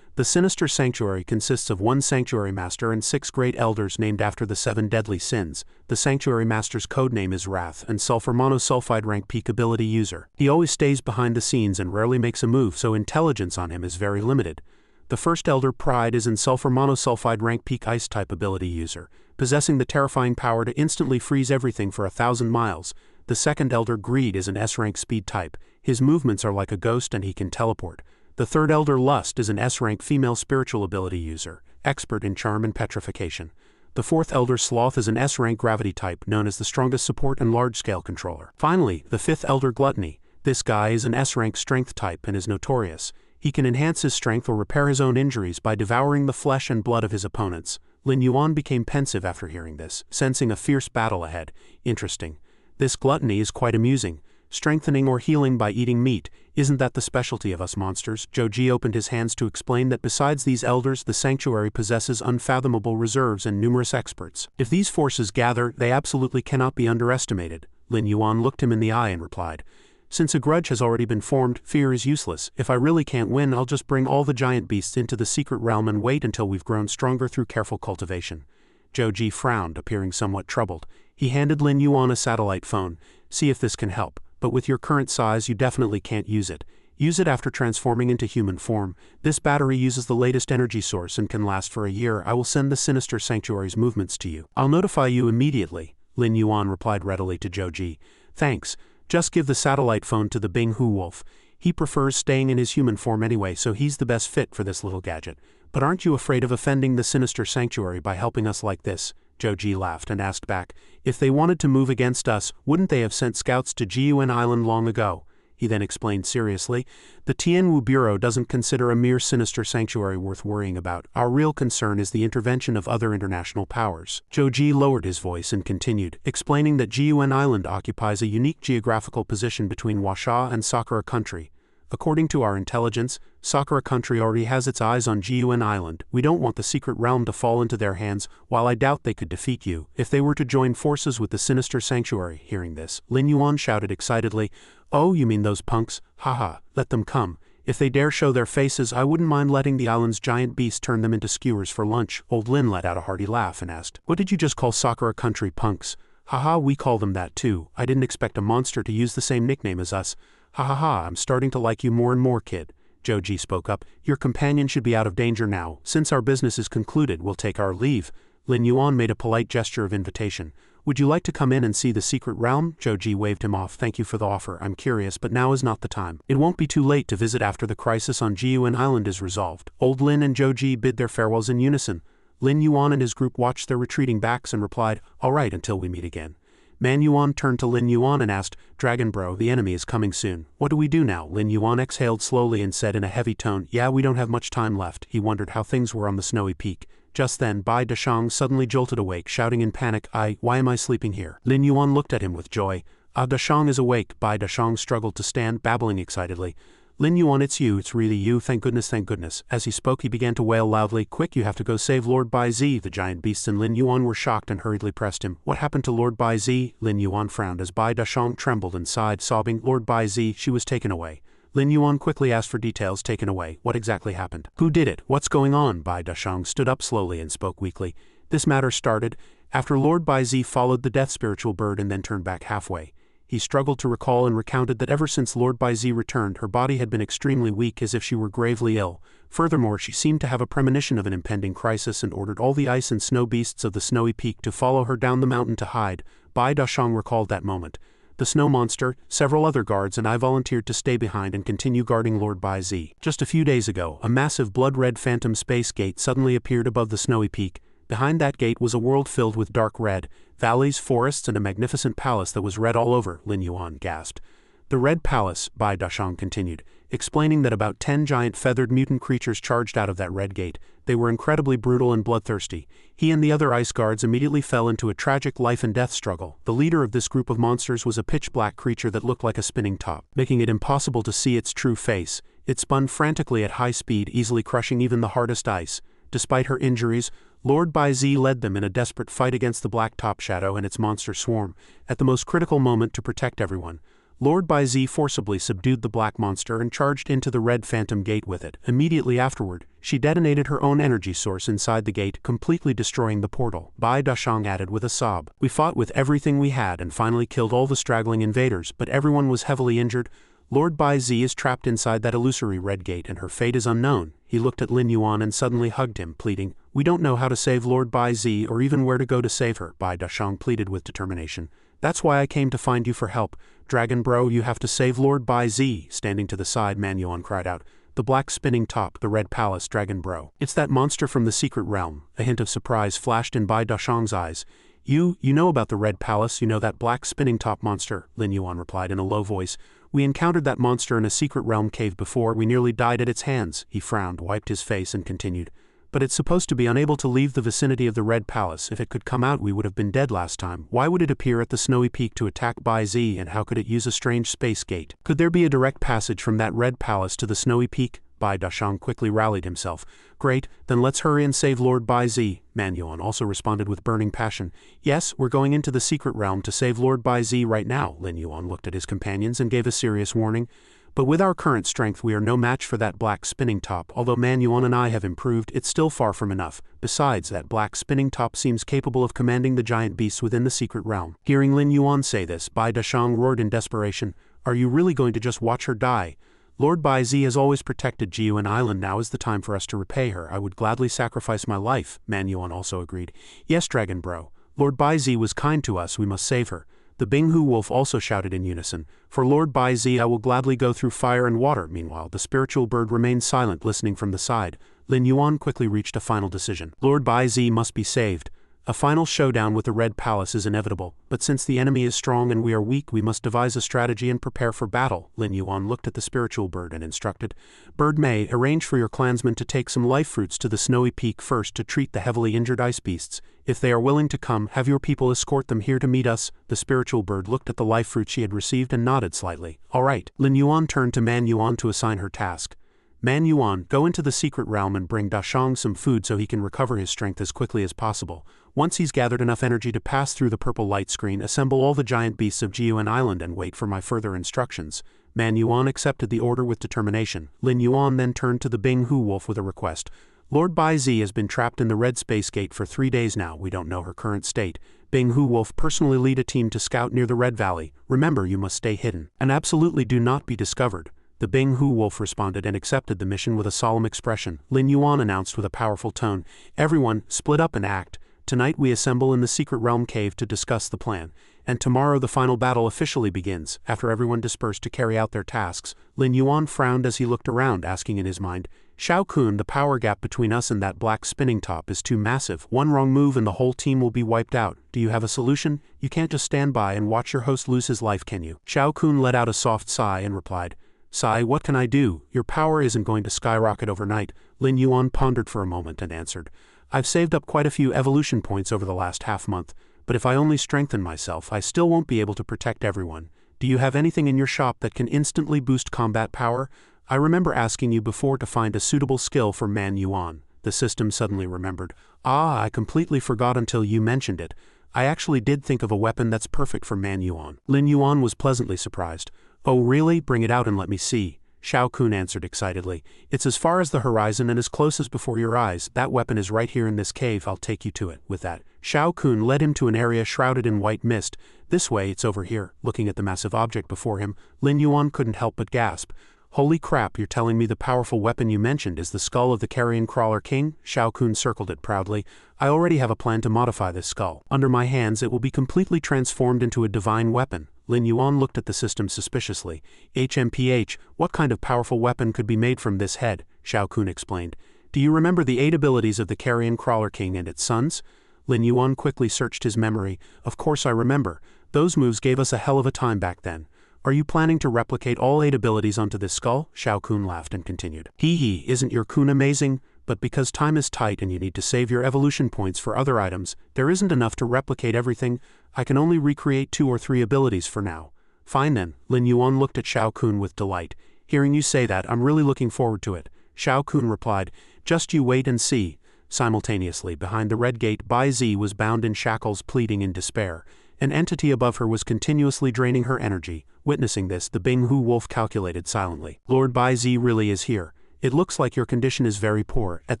The Sinister Sanctuary consists of 1 Sanctuary Master and 6 great elders named after the 7 deadly sins. The Sanctuary Master's codename is Wrath and Sulfur Monosulfide rank peak ability user. He always stays behind the scenes and rarely makes a move, so intelligence on him is very limited. The first elder, Pride, is in Sulfur Monosulfide rank peak ice type ability user, possessing the terrifying power to instantly freeze everything for 1,000 miles. The second elder, Greed, is an S-rank speed type. His movements are like a ghost and he can teleport. The third elder, Lust, is an S-rank female spiritual ability user, expert in charm and petrification. The fourth elder, Sloth, is an S-rank gravity type known as the strongest support and large-scale controller. Finally, the fifth elder, Gluttony. This guy is an S-rank strength type and is notorious. He can enhance his strength or repair his own injuries by devouring the flesh and blood of his opponents. Lin Yuan became pensive after hearing this, sensing a fierce battle ahead. Interesting. This Gluttony is quite amusing. Strengthening or healing by eating meat, isn't that the specialty of us monsters? Zhou Ji opened his hands to explain that besides these elders, the Sanctuary possesses unfathomable reserves and numerous experts. If these forces gather, they absolutely cannot be underestimated. Lin Yuan looked him in the eye and replied, since a grudge has already been formed, fear is useless. If I really can't win, I'll just bring all the giant beasts into the secret realm and wait until we've grown stronger through careful cultivation. Zhou Ji frowned, appearing somewhat troubled. He handed Lin Yuan a satellite phone. See if this can help. But with your current size, you definitely can't use it. Use it after transforming into human form. This battery uses the latest energy source and can last for a year. I will send the Sinister Sanctuary's movements to you. I'll notify you immediately, Lin Yuan replied readily to Zhou Ji. Thanks. Just give the satellite phone to the Bing Hu Wolf. He prefers staying in his human form anyway, so he's the best fit for this little gadget. But aren't you afraid of offending the Sinister Sanctuary by helping us like this? Zhou Ji laughed and asked back, if they wanted to move against us, wouldn't they have sent scouts to Gun Island long ago? He then explained seriously, the Tianwu Bureau doesn't consider a mere Sinister Sanctuary worth worrying about. Our real concern is the intervention of other international powers. Zhou Ji lowered his voice and continued, explaining that Gun Island occupies a unique geographical position between Washa and Sakura Country. According to our intelligence, Sakura Country already has its eyes on Gun Island. We don't want the secret realm to fall into their hands. While I doubt they could defeat you, if they were to join forces with the Sinister Sanctuary. Hearing this, Lin Yuan shouted excitedly, oh, you mean those punks? Haha, let them come. If they dare show their faces, I wouldn't mind letting the island's giant beast turn them into skewers for lunch. Old Lin let out a hearty laugh and asked, what did you just call Sakura Country punks? Haha, we call them that too. I didn't expect a monster to use the same nickname as us. Ha ha ha, I'm starting to like you more and more, kid. Zhou Ji spoke up. Your companion should be out of danger now. Since our business is concluded, we'll take our leave. Lin Yuan made a polite gesture of invitation. Would you like to come in and see the secret realm? Zhou Ji waved him off. Thank you for the offer. I'm curious, but now is not the time. It won't be too late to visit after the crisis on Gun Island is resolved. Old Lin and Zhou Ji bid their farewells in unison. Lin Yuan and his group watched their retreating backs and replied, all right, until we meet again. Man Yuan turned to Lin Yuan and asked, Dragon Bro, the enemy is coming soon. What do we do now? Lin Yuan exhaled slowly and said in a heavy tone, yeah, we don't have much time left. He wondered how things were on the snowy peak. Just then, Bai Dashang suddenly jolted awake, shouting in panic, why am I sleeping here? Lin Yuan looked at him with joy. Dashang is awake. Bai Dashang struggled to stand, babbling excitedly. Lin Yuan, it's you, it's really you, thank goodness, thank goodness. As he spoke he began to wail loudly, quick, you have to go save Lord Bai Zi. The giant beasts and Lin Yuan were shocked and hurriedly pressed him. What happened to Lord Bai Zi? Lin Yuan frowned as Bai Dashang trembled and sighed, sobbing, Lord Bai Zi, she was taken away. Lin Yuan quickly asked for details. Taken away, what exactly happened? Who did it? What's going on? Bai Dashang stood up slowly and spoke weakly. This matter started after Lord Bai Zi followed the death spiritual bird and then turned back halfway. He struggled to recall and recounted that ever since Lord Bai Zi returned her body had been extremely weak, as if she were gravely ill. Furthermore, she seemed to have a premonition of an impending crisis and ordered all the ice and snow beasts of the snowy peak to follow her down the mountain to hide. Bai Dashang recalled that moment. The snow monster, several other guards and I volunteered to stay behind and continue guarding Lord Bai Zi. Just a few days ago, a massive blood-red phantom space gate suddenly appeared above the snowy peak. Behind that gate was a world filled with dark red valleys, forests, and a magnificent palace that was red all over, Lin Yuan gasped. The Red Palace, Bai Dashang continued, explaining that about 10 giant feathered mutant creatures charged out of that red gate. They were incredibly brutal and bloodthirsty. He and the other ice guards immediately fell into a tragic life and death struggle. The leader of this group of monsters was a pitch-black creature that looked like a spinning top, making it impossible to see its true face. It spun frantically at high speed, easily crushing even the hardest ice. Despite her injuries, Lord Bai Zi led them in a desperate fight against the Black Top Shadow and its monster swarm. At the most critical moment, to protect everyone, Lord Bai Zi forcibly subdued the black monster and charged into the red phantom gate with it. Immediately afterward, she detonated her own energy source inside the gate, completely destroying the portal. Bai Dashang added with a sob, we fought with everything we had and finally killed all the straggling invaders, but everyone was heavily injured. Lord Bai Zi is trapped inside that illusory red gate and her fate is unknown. He looked at Lin Yuan and suddenly hugged him, pleading, we don't know how to save Lord Bai Zi or even where to go to save her. Bai Dashang pleaded with determination. That's why I came to find you for help. Dragon bro, you have to save Lord Bai Zi. Standing to the side, Man Yuan cried out. The black spinning top, the red palace, Dragon bro. It's that monster from the secret realm. A hint of surprise flashed in Bai Dashang's eyes. You know about the red palace, you know that black spinning top monster, Lin Yuan replied in a low voice. We encountered that monster in a secret realm cave before, we nearly died at its hands. He frowned, wiped his face and continued. But it's supposed to be unable to leave the vicinity of the Red Palace. If it could come out, we would have been dead last time. Why would it appear at the snowy peak to attack Bai Zi, and how could it use a strange space gate? Could there be a direct passage from that Red Palace to the snowy peak? Bai Dashang quickly rallied himself. Great, then let's hurry and save Lord Bai Zi. Man Yuan also responded with burning passion. Yes, we're going into the secret realm to save Lord Bai Zi right now. Lin Yuan looked at his companions and gave a serious warning. But with our current strength we are no match for that black spinning top. Although Man Yuan and I have improved, it's still far from enough. Besides, that black spinning top seems capable of commanding the giant beasts within the secret realm. Hearing Lin Yuan say this, Bai Dashang roared in desperation. Are you really going to just watch her die? Lord Bai Zi has always protected Jiuan Island. Now is the time for us to repay her. I would gladly sacrifice my life. Man Yuan also agreed. Yes, Dragon Bro. Lord Bai Zi was kind to us. We must save her. The Binghu Wolf also shouted in unison. For Lord Bai Zi I will gladly go through fire and water. Meanwhile, the spiritual bird remained silent, listening from the side. Lin Yuan quickly reached a final decision. Lord Bai Zi must be saved. A final showdown with the Red Palace is inevitable, but since the enemy is strong and we are weak, we must devise a strategy and prepare for battle. Lin Yuan looked at the spiritual bird and instructed, Bird May, arrange for your clansmen to take some life fruits to the snowy peak first to treat the heavily injured ice beasts. If they are willing to come, have your people escort them here to meet us. The spiritual bird looked at the life fruit she had received and nodded slightly. All right. Lin Yuan turned to Man Yuan to assign her task. Man Yuan, go into the secret realm and bring Dashang some food so he can recover his strength as quickly as possible. Once he's gathered enough energy to pass through the purple light screen, assemble all the giant beasts of Jiuan Island and wait for my further instructions. Man Yuan accepted the order with determination. Lin Yuan then turned to the Binghu Wolf with a request. Lord Bai Zi has been trapped in the Red Space Gate for 3 days now. We don't know her current state. Binghu Wolf, personally lead a team to scout near the Red Valley. Remember, you must stay hidden and absolutely do not be discovered. The Binghu Wolf responded and accepted the mission with a solemn expression. Lin Yuan announced with a powerful tone, Everyone, split up and act. Tonight we assemble in the secret realm cave to discuss the plan, and tomorrow the final battle officially begins. After everyone dispersed to carry out their tasks, Lin Yuan frowned as he looked around, asking in his mind, Shao Kun, the power gap between us and that black spinning top is too massive. One wrong move and the whole team will be wiped out. Do you have a solution? You can't just stand by and watch your host lose his life, can you? Shao Kun let out a soft sigh and replied, Sai, what can I do? Your power isn't going to skyrocket overnight. Lin Yuan pondered for a moment and answered, I've saved up quite a few evolution points over the last half-month, but if I only strengthen myself, I still won't be able to protect everyone. Do you have anything in your shop that can instantly boost combat power? I remember asking you before to find a suitable skill for Man Yuan. The system suddenly remembered. Ah, I completely forgot until you mentioned it. I actually did think of a weapon that's perfect for Man Yuan. Lin Yuan was pleasantly surprised. Oh really? Bring it out and let me see. Shao Kun answered excitedly. It's as far as the horizon and as close as before your eyes. That weapon is right here in this cave. I'll take you to it. With that, Shao Kun led him to an area shrouded in white mist. This way, it's over here. Looking at the massive object before him, Lin Yuan couldn't help but gasp. Holy crap, you're telling me the powerful weapon you mentioned is the skull of the Carrion Crawler King? Shao Kun circled it proudly. I already have a plan to modify this skull. Under my hands it will be completely transformed into a divine weapon. Lin Yuan looked at the system suspiciously. HMPH, what kind of powerful weapon could be made from this head? Shao Kun explained. Do you remember the 8 abilities of the Carrion Crawler King and its sons? Lin Yuan quickly searched his memory. Of course I remember. Those moves gave us a hell of a time back then. Are you planning to replicate all 8 abilities onto this skull? Shao Kun laughed and continued. Hee, isn't your Kun amazing? But because time is tight and you need to save your evolution points for other items, there isn't enough to replicate everything. I can only recreate 2 or 3 abilities for now. Fine then. Lin Yuan looked at Shao Kun with delight. Hearing you say that, I'm really looking forward to it. Shao Kun replied. Just you wait and see. Simultaneously, behind the red gate, Bai Zi was bound in shackles, pleading in despair. An entity above her was continuously draining her energy. Witnessing this, the Binghu wolf calculated silently. Lord Bai Zi really is here. It looks like your condition is very poor. At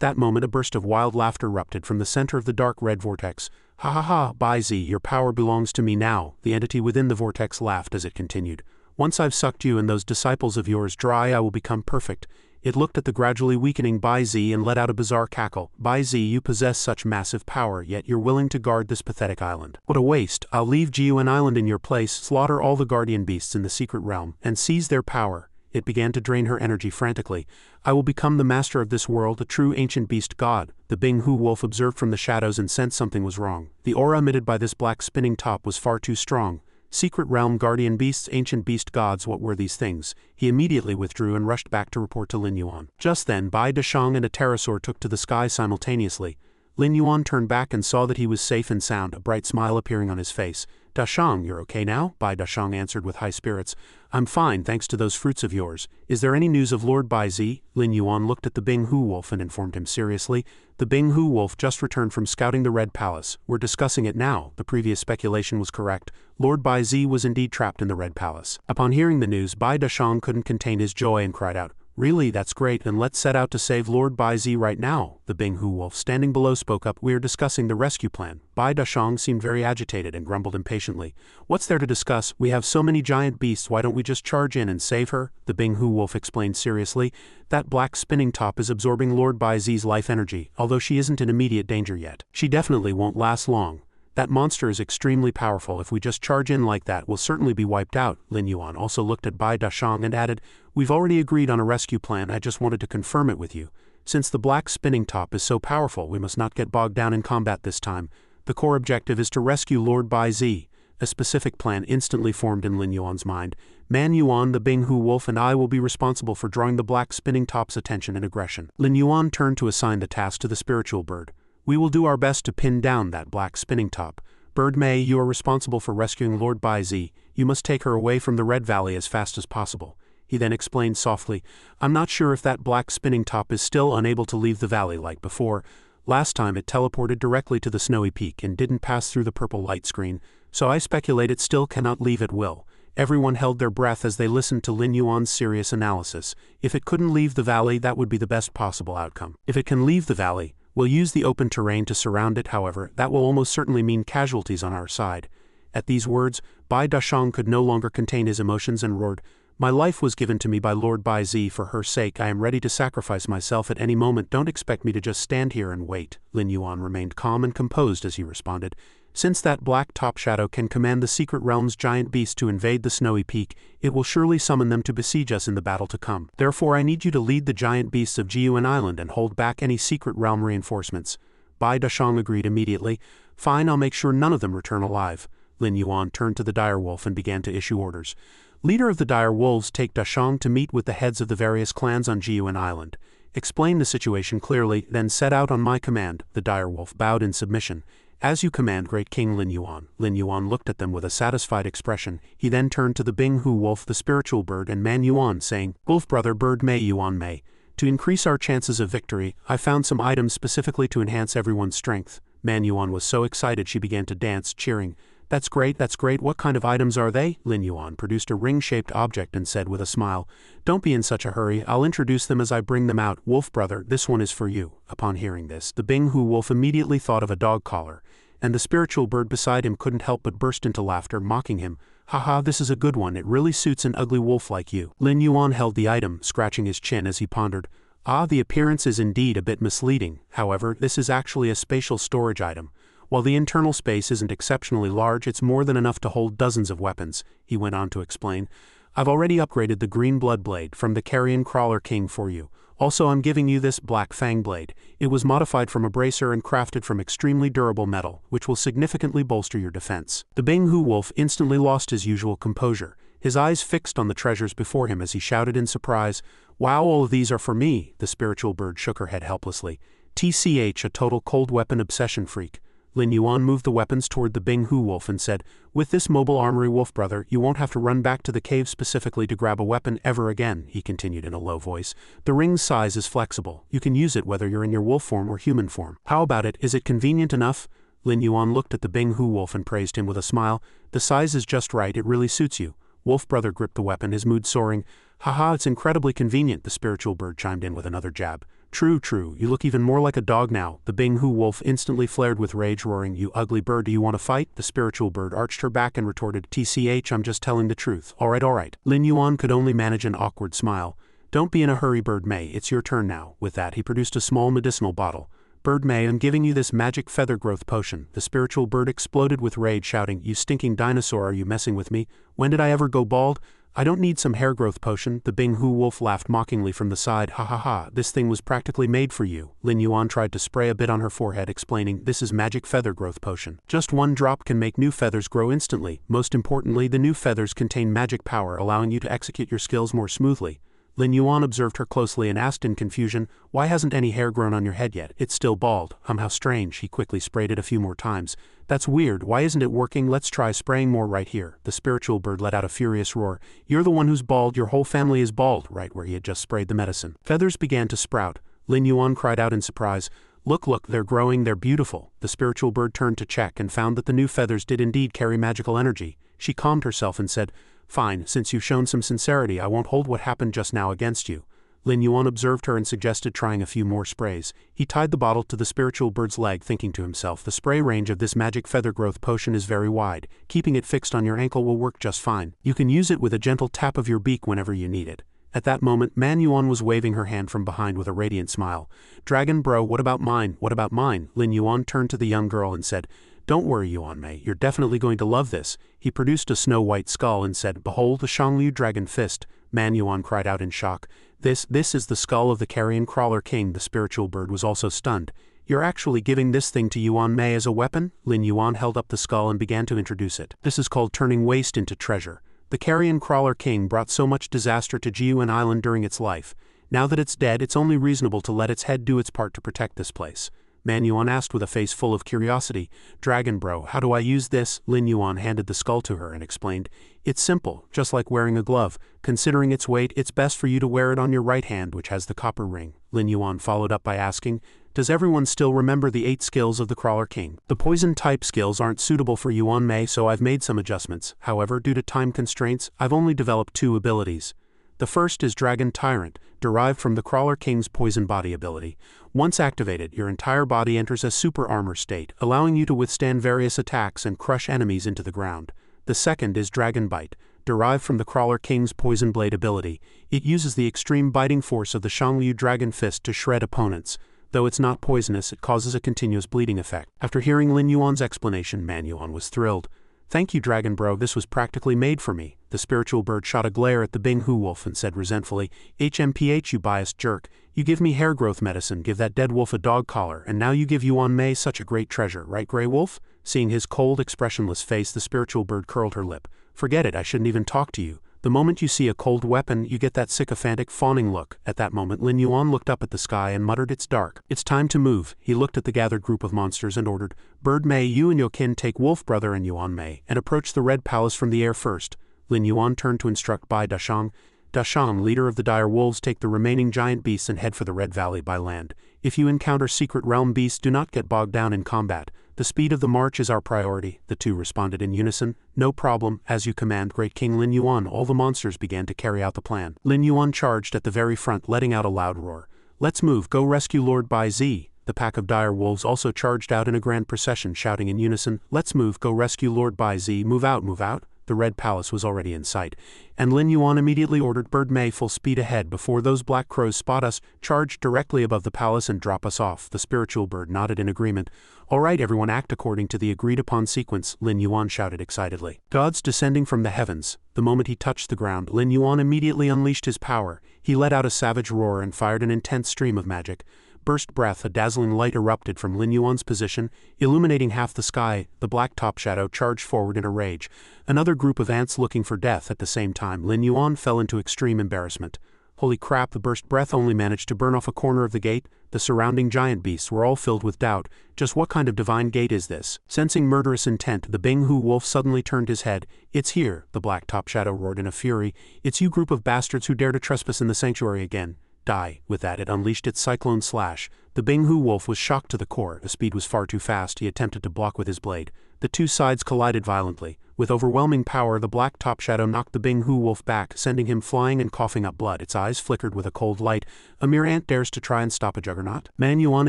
that moment a burst of wild laughter erupted from the center of the dark red vortex. Ha ha ha, Bai Zi, your power belongs to me now. The entity within the vortex laughed as it continued. Once I've sucked you and those disciples of yours dry, I will become perfect. It looked at the gradually weakening Bai Zi and let out a bizarre cackle. Bai Zi, you possess such massive power, yet you're willing to guard this pathetic island. What a waste. I'll leave Jiuan Island in your place, slaughter all the guardian beasts in the secret realm, and seize their power. It began to drain her energy frantically. I will become the master of this world, a true ancient beast god. The Binghu wolf observed from the shadows and sensed something was wrong. The aura emitted by this black spinning top was far too strong. Secret realm, guardian beasts, ancient beast gods, what were these things? He immediately withdrew and rushed back to report to Lin Yuan. Just then, Bai Dashang and a pterosaur took to the sky simultaneously. Lin Yuan turned back and saw that he was safe and sound, a bright smile appearing on his face. Dashang, you're okay now? Bai Dashang answered with high spirits. I'm fine, thanks to those fruits of yours. Is there any news of Lord Bai Zi? Lin Yuan looked at the Binghu wolf and informed him seriously. The Binghu wolf just returned from scouting the Red Palace. We're discussing it now. The previous speculation was correct. Lord Bai Zi was indeed trapped in the Red Palace. Upon hearing the news, Bai Dashang couldn't contain his joy and cried out, Really, that's great, then let's set out to save Lord Bai Zi right now. The Binghu wolf standing below spoke up. We're discussing the rescue plan. Bai Dashang seemed very agitated and grumbled impatiently. What's there to discuss? We have so many giant beasts, why don't we just charge in and save her? The Binghu wolf explained seriously. That black spinning top is absorbing Lord Bai Zi's life energy, although she isn't in immediate danger yet. She definitely won't last long. That monster is extremely powerful. If we just charge in like that, we'll certainly be wiped out. Lin Yuan also looked at Bai Dashang and added, We've already agreed on a rescue plan, I just wanted to confirm it with you. Since the black spinning top is so powerful, we must not get bogged down in combat this time. The core objective is to rescue Lord Bai Zi. A specific plan instantly formed in Lin Yuan's mind. Man Yuan, the Binghu wolf, and I will be responsible for drawing the black spinning top's attention and aggression. Lin Yuan turned to assign the task to the spiritual bird. We will do our best to pin down that black spinning top. Bird Mei, you are responsible for rescuing Lord Bai Zi. You must take her away from the Red Valley as fast as possible. He then explained softly, I'm not sure if that black spinning top is still unable to leave the valley like before. Last time it teleported directly to the snowy peak and didn't pass through the purple light screen, so I speculate it still cannot leave at will. Everyone held their breath as they listened to Lin Yuan's serious analysis. If it couldn't leave the valley, that would be the best possible outcome. If it can leave the valley, we'll use the open terrain to surround it, however, that will almost certainly mean casualties on our side. At these words, Bai Dashang could no longer contain his emotions and roared, My life was given to me by Lord Bai Zi. For her sake, I am ready to sacrifice myself at any moment. Don't expect me to just stand here and wait. Lin Yuan remained calm and composed as he responded, Since that black top shadow can command the secret realm's giant beasts to invade the snowy peak, it will surely summon them to besiege us in the battle to come. Therefore I need you to lead the giant beasts of Jiuan Island and hold back any secret realm reinforcements. Bai Dashang agreed immediately. Fine, I'll make sure none of them return alive. Lin Yuan turned to the dire wolf and began to issue orders. Leader of the dire wolves, take Dashang to meet with the heads of the various clans on Jiuan Island. Explain the situation clearly, then set out on my command. The dire wolf bowed in submission. As you command, Great King Lin Yuan. Lin Yuan looked at them with a satisfied expression. He then turned to the Bing Hu wolf, the spiritual bird, and Man Yuan, saying, Wolf brother bird Mei Yuan Mei. To increase our chances of victory, I found some items specifically to enhance everyone's strength. Man Yuan was so excited she began to dance, cheering. That's great, what kind of items are they? Lin Yuan produced a ring-shaped object and said with a smile, Don't be in such a hurry, I'll introduce them as I bring them out. Wolf brother, this one is for you. Upon hearing this, the Bing Hu wolf immediately thought of a dog collar, and the spiritual bird beside him couldn't help but burst into laughter, mocking him. Haha, this is a good one, it really suits an ugly wolf like you. Lin Yuan held the item, scratching his chin as he pondered. The appearance is indeed a bit misleading. However, this is actually a spatial storage item. While the internal space isn't exceptionally large, it's more than enough to hold dozens of weapons, he went on to explain. I've already upgraded the green blood blade from the Carrion Crawler King for you. Also, I'm giving you this black fang blade. It was modified from a bracer and crafted from extremely durable metal, which will significantly bolster your defense. The Bing Hu wolf instantly lost his usual composure, his eyes fixed on the treasures before him as he shouted in surprise, Wow, all of these are for me. The spiritual bird shook her head helplessly. TCH, a total cold weapon obsession freak. Lin Yuan moved the weapons toward the Bing Hu wolf and said, With this mobile armory, wolf brother, you won't have to run back to the cave specifically to grab a weapon ever again, he continued in a low voice. The ring's size is flexible. You can use it whether you're in your wolf form or human form. How about it? Is it convenient enough? Lin Yuan looked at the Bing Hu wolf and praised him with a smile. The size is just right, it really suits you. Wolf brother gripped the weapon, his mood soaring. Haha, it's incredibly convenient, the spiritual bird chimed in with another jab. True, you look even more like a dog now. The Bing Hu wolf instantly flared with rage, roaring, You ugly bird, do you want to fight? The spiritual bird arched her back and retorted, TCH, I'm just telling the truth. Alright. Lin Yuan could only manage an awkward smile. Don't be in a hurry, bird Mei, it's your turn now. With that, he produced a small medicinal bottle. Bird Mei, I'm giving you this magic feather growth potion. The spiritual bird exploded with rage, shouting, You stinking dinosaur, are you messing with me? When did I ever go bald? I don't need some hair growth potion. The Bing Hu wolf laughed mockingly from the side. Ha, this thing was practically made for you. Lin Yuan tried to spray a bit on her forehead, explaining, This is magic feather growth potion. Just one drop can make new feathers grow instantly. Most importantly, the new feathers contain magic power, allowing you to execute your skills more smoothly. Lin Yuan observed her closely and asked in confusion, Why hasn't any hair grown on your head yet? It's still bald. How strange. He quickly sprayed it a few more times. That's weird. Why isn't it working? Let's try spraying more right here. The spiritual bird let out a furious roar. You're the one who's bald. Your whole family is bald, right where he had just sprayed the medicine. Feathers began to sprout. Lin Yuan cried out in surprise. Look, they're growing, they're beautiful. The spiritual bird turned to check and found that the new feathers did indeed carry magical energy. She calmed herself and said, Fine, since you've shown some sincerity, I won't hold what happened just now against you. Lin Yuan observed her and suggested trying a few more sprays. He tied the bottle to the spiritual bird's leg, thinking to himself, the spray range of this magic feather growth potion is very wide. Keeping it fixed on your ankle will work just fine. You can use it with a gentle tap of your beak whenever you need it. At that moment, Man Yuan was waving her hand from behind with a radiant smile. Dragon bro, what about mine? What about mine? Lin Yuan turned to the young girl and said, Don't worry, Yuan Mei, you're definitely going to love this. He produced a snow-white skull and said, Behold the Shangliu Dragon Fist. Man Yuan cried out in shock. This is the skull of the Carrion Crawler King. The spiritual bird was also stunned. You're actually giving this thing to Yuan Mei as a weapon? Lin Yuan held up the skull and began to introduce it. This is called turning waste into treasure. The Carrion Crawler King brought so much disaster to Jiuan Island during its life. Now that it's dead, it's only reasonable to let its head do its part to protect this place. Man Yuan asked with a face full of curiosity. Dragon bro, how do I use this? Lin Yuan handed the skull to her and explained. It's simple, just like wearing a glove. Considering its weight, it's best for you to wear it on your right hand, which has the copper ring. Lin Yuan followed up by asking, Does everyone still remember the 8 skills of the Crawler King? The poison type skills aren't suitable for Yuan Mei, so I've made some adjustments. However, due to time constraints, I've only developed 2 abilities. The first is Dragon Tyrant, derived from the Crawler King's Poison Body ability. Once activated, your entire body enters a super armor state, allowing you to withstand various attacks and crush enemies into the ground. The second is Dragon Bite, derived from the Crawler King's Poison Blade ability. It uses the extreme biting force of the Shangliu Dragon Fist to shred opponents. Though it's not poisonous, it causes a continuous bleeding effect. After hearing Lin Yuan's explanation, Man Yuan was thrilled. Thank you, Dragon bro, this was practically made for me. The spiritual bird shot a glare at the Bing Hu wolf and said resentfully, HMPH, you biased jerk. You give me hair growth medicine, give that dead wolf a dog collar, and now you give Yuan Mei such a great treasure, right, Grey Wolf? Seeing his cold, expressionless face, the spiritual bird curled her lip. Forget it, I shouldn't even talk to you. The moment you see a cold weapon, you get that sycophantic, fawning look. At that moment, Lin Yuan looked up at the sky and muttered, "It's dark. It's time to move." He looked at the gathered group of monsters and ordered, "Bird Mei, you and your kin take Wolf Brother and Yuan Mei, and approach the Red Palace from the air first." Lin Yuan turned to instruct Bai Dashang. Dashang, leader of the dire wolves, take the remaining giant beasts and head for the Red Valley by land. If you encounter secret realm beasts, do not get bogged down in combat. The speed of the march is our priority, the two responded in unison. No problem, as you command, Great King Lin Yuan. All the monsters began to carry out the plan. Lin Yuan charged at the very front, letting out a loud roar. "Let's move, go rescue Lord Bai Zi." The pack of dire wolves also charged out in a grand procession, shouting in unison, "Let's move, go rescue Lord Bai Zi, move out, move out." The Red Palace was already in sight, and Lin Yuan immediately ordered Bird Mei full speed ahead before those black crows spot us, charge directly above the palace and drop us off. The spiritual bird nodded in agreement. "All right, everyone, act according to the agreed-upon sequence," Lin Yuan shouted excitedly. Gods descending from the heavens. The moment he touched the ground, Lin Yuan immediately unleashed his power. He let out a savage roar and fired an intense stream of magic. Burst breath, a dazzling light erupted from Lin Yuan's position, illuminating half the sky. The black top shadow charged forward in a rage. Another group of ants looking for death. At the same time, Lin Yuan fell into extreme embarrassment. Holy crap, the burst breath only managed to burn off a corner of the gate. The surrounding giant beasts were all filled with doubt. Just what kind of divine gate is this? Sensing murderous intent, the Binghu wolf suddenly turned his head. "It's here," the black top shadow roared in a fury. "It's you group of bastards who dare to trespass in the sanctuary again. Die." With that, it unleashed its cyclone slash. The Binghu wolf was shocked to the core. The speed was far too fast. He attempted to block with his blade. The two sides collided violently. With overwhelming power, the black top shadow knocked the Binghu wolf back, sending him flying and coughing up blood. Its eyes flickered with a cold light. A mere ant dares to try and stop a juggernaut? Man Yuan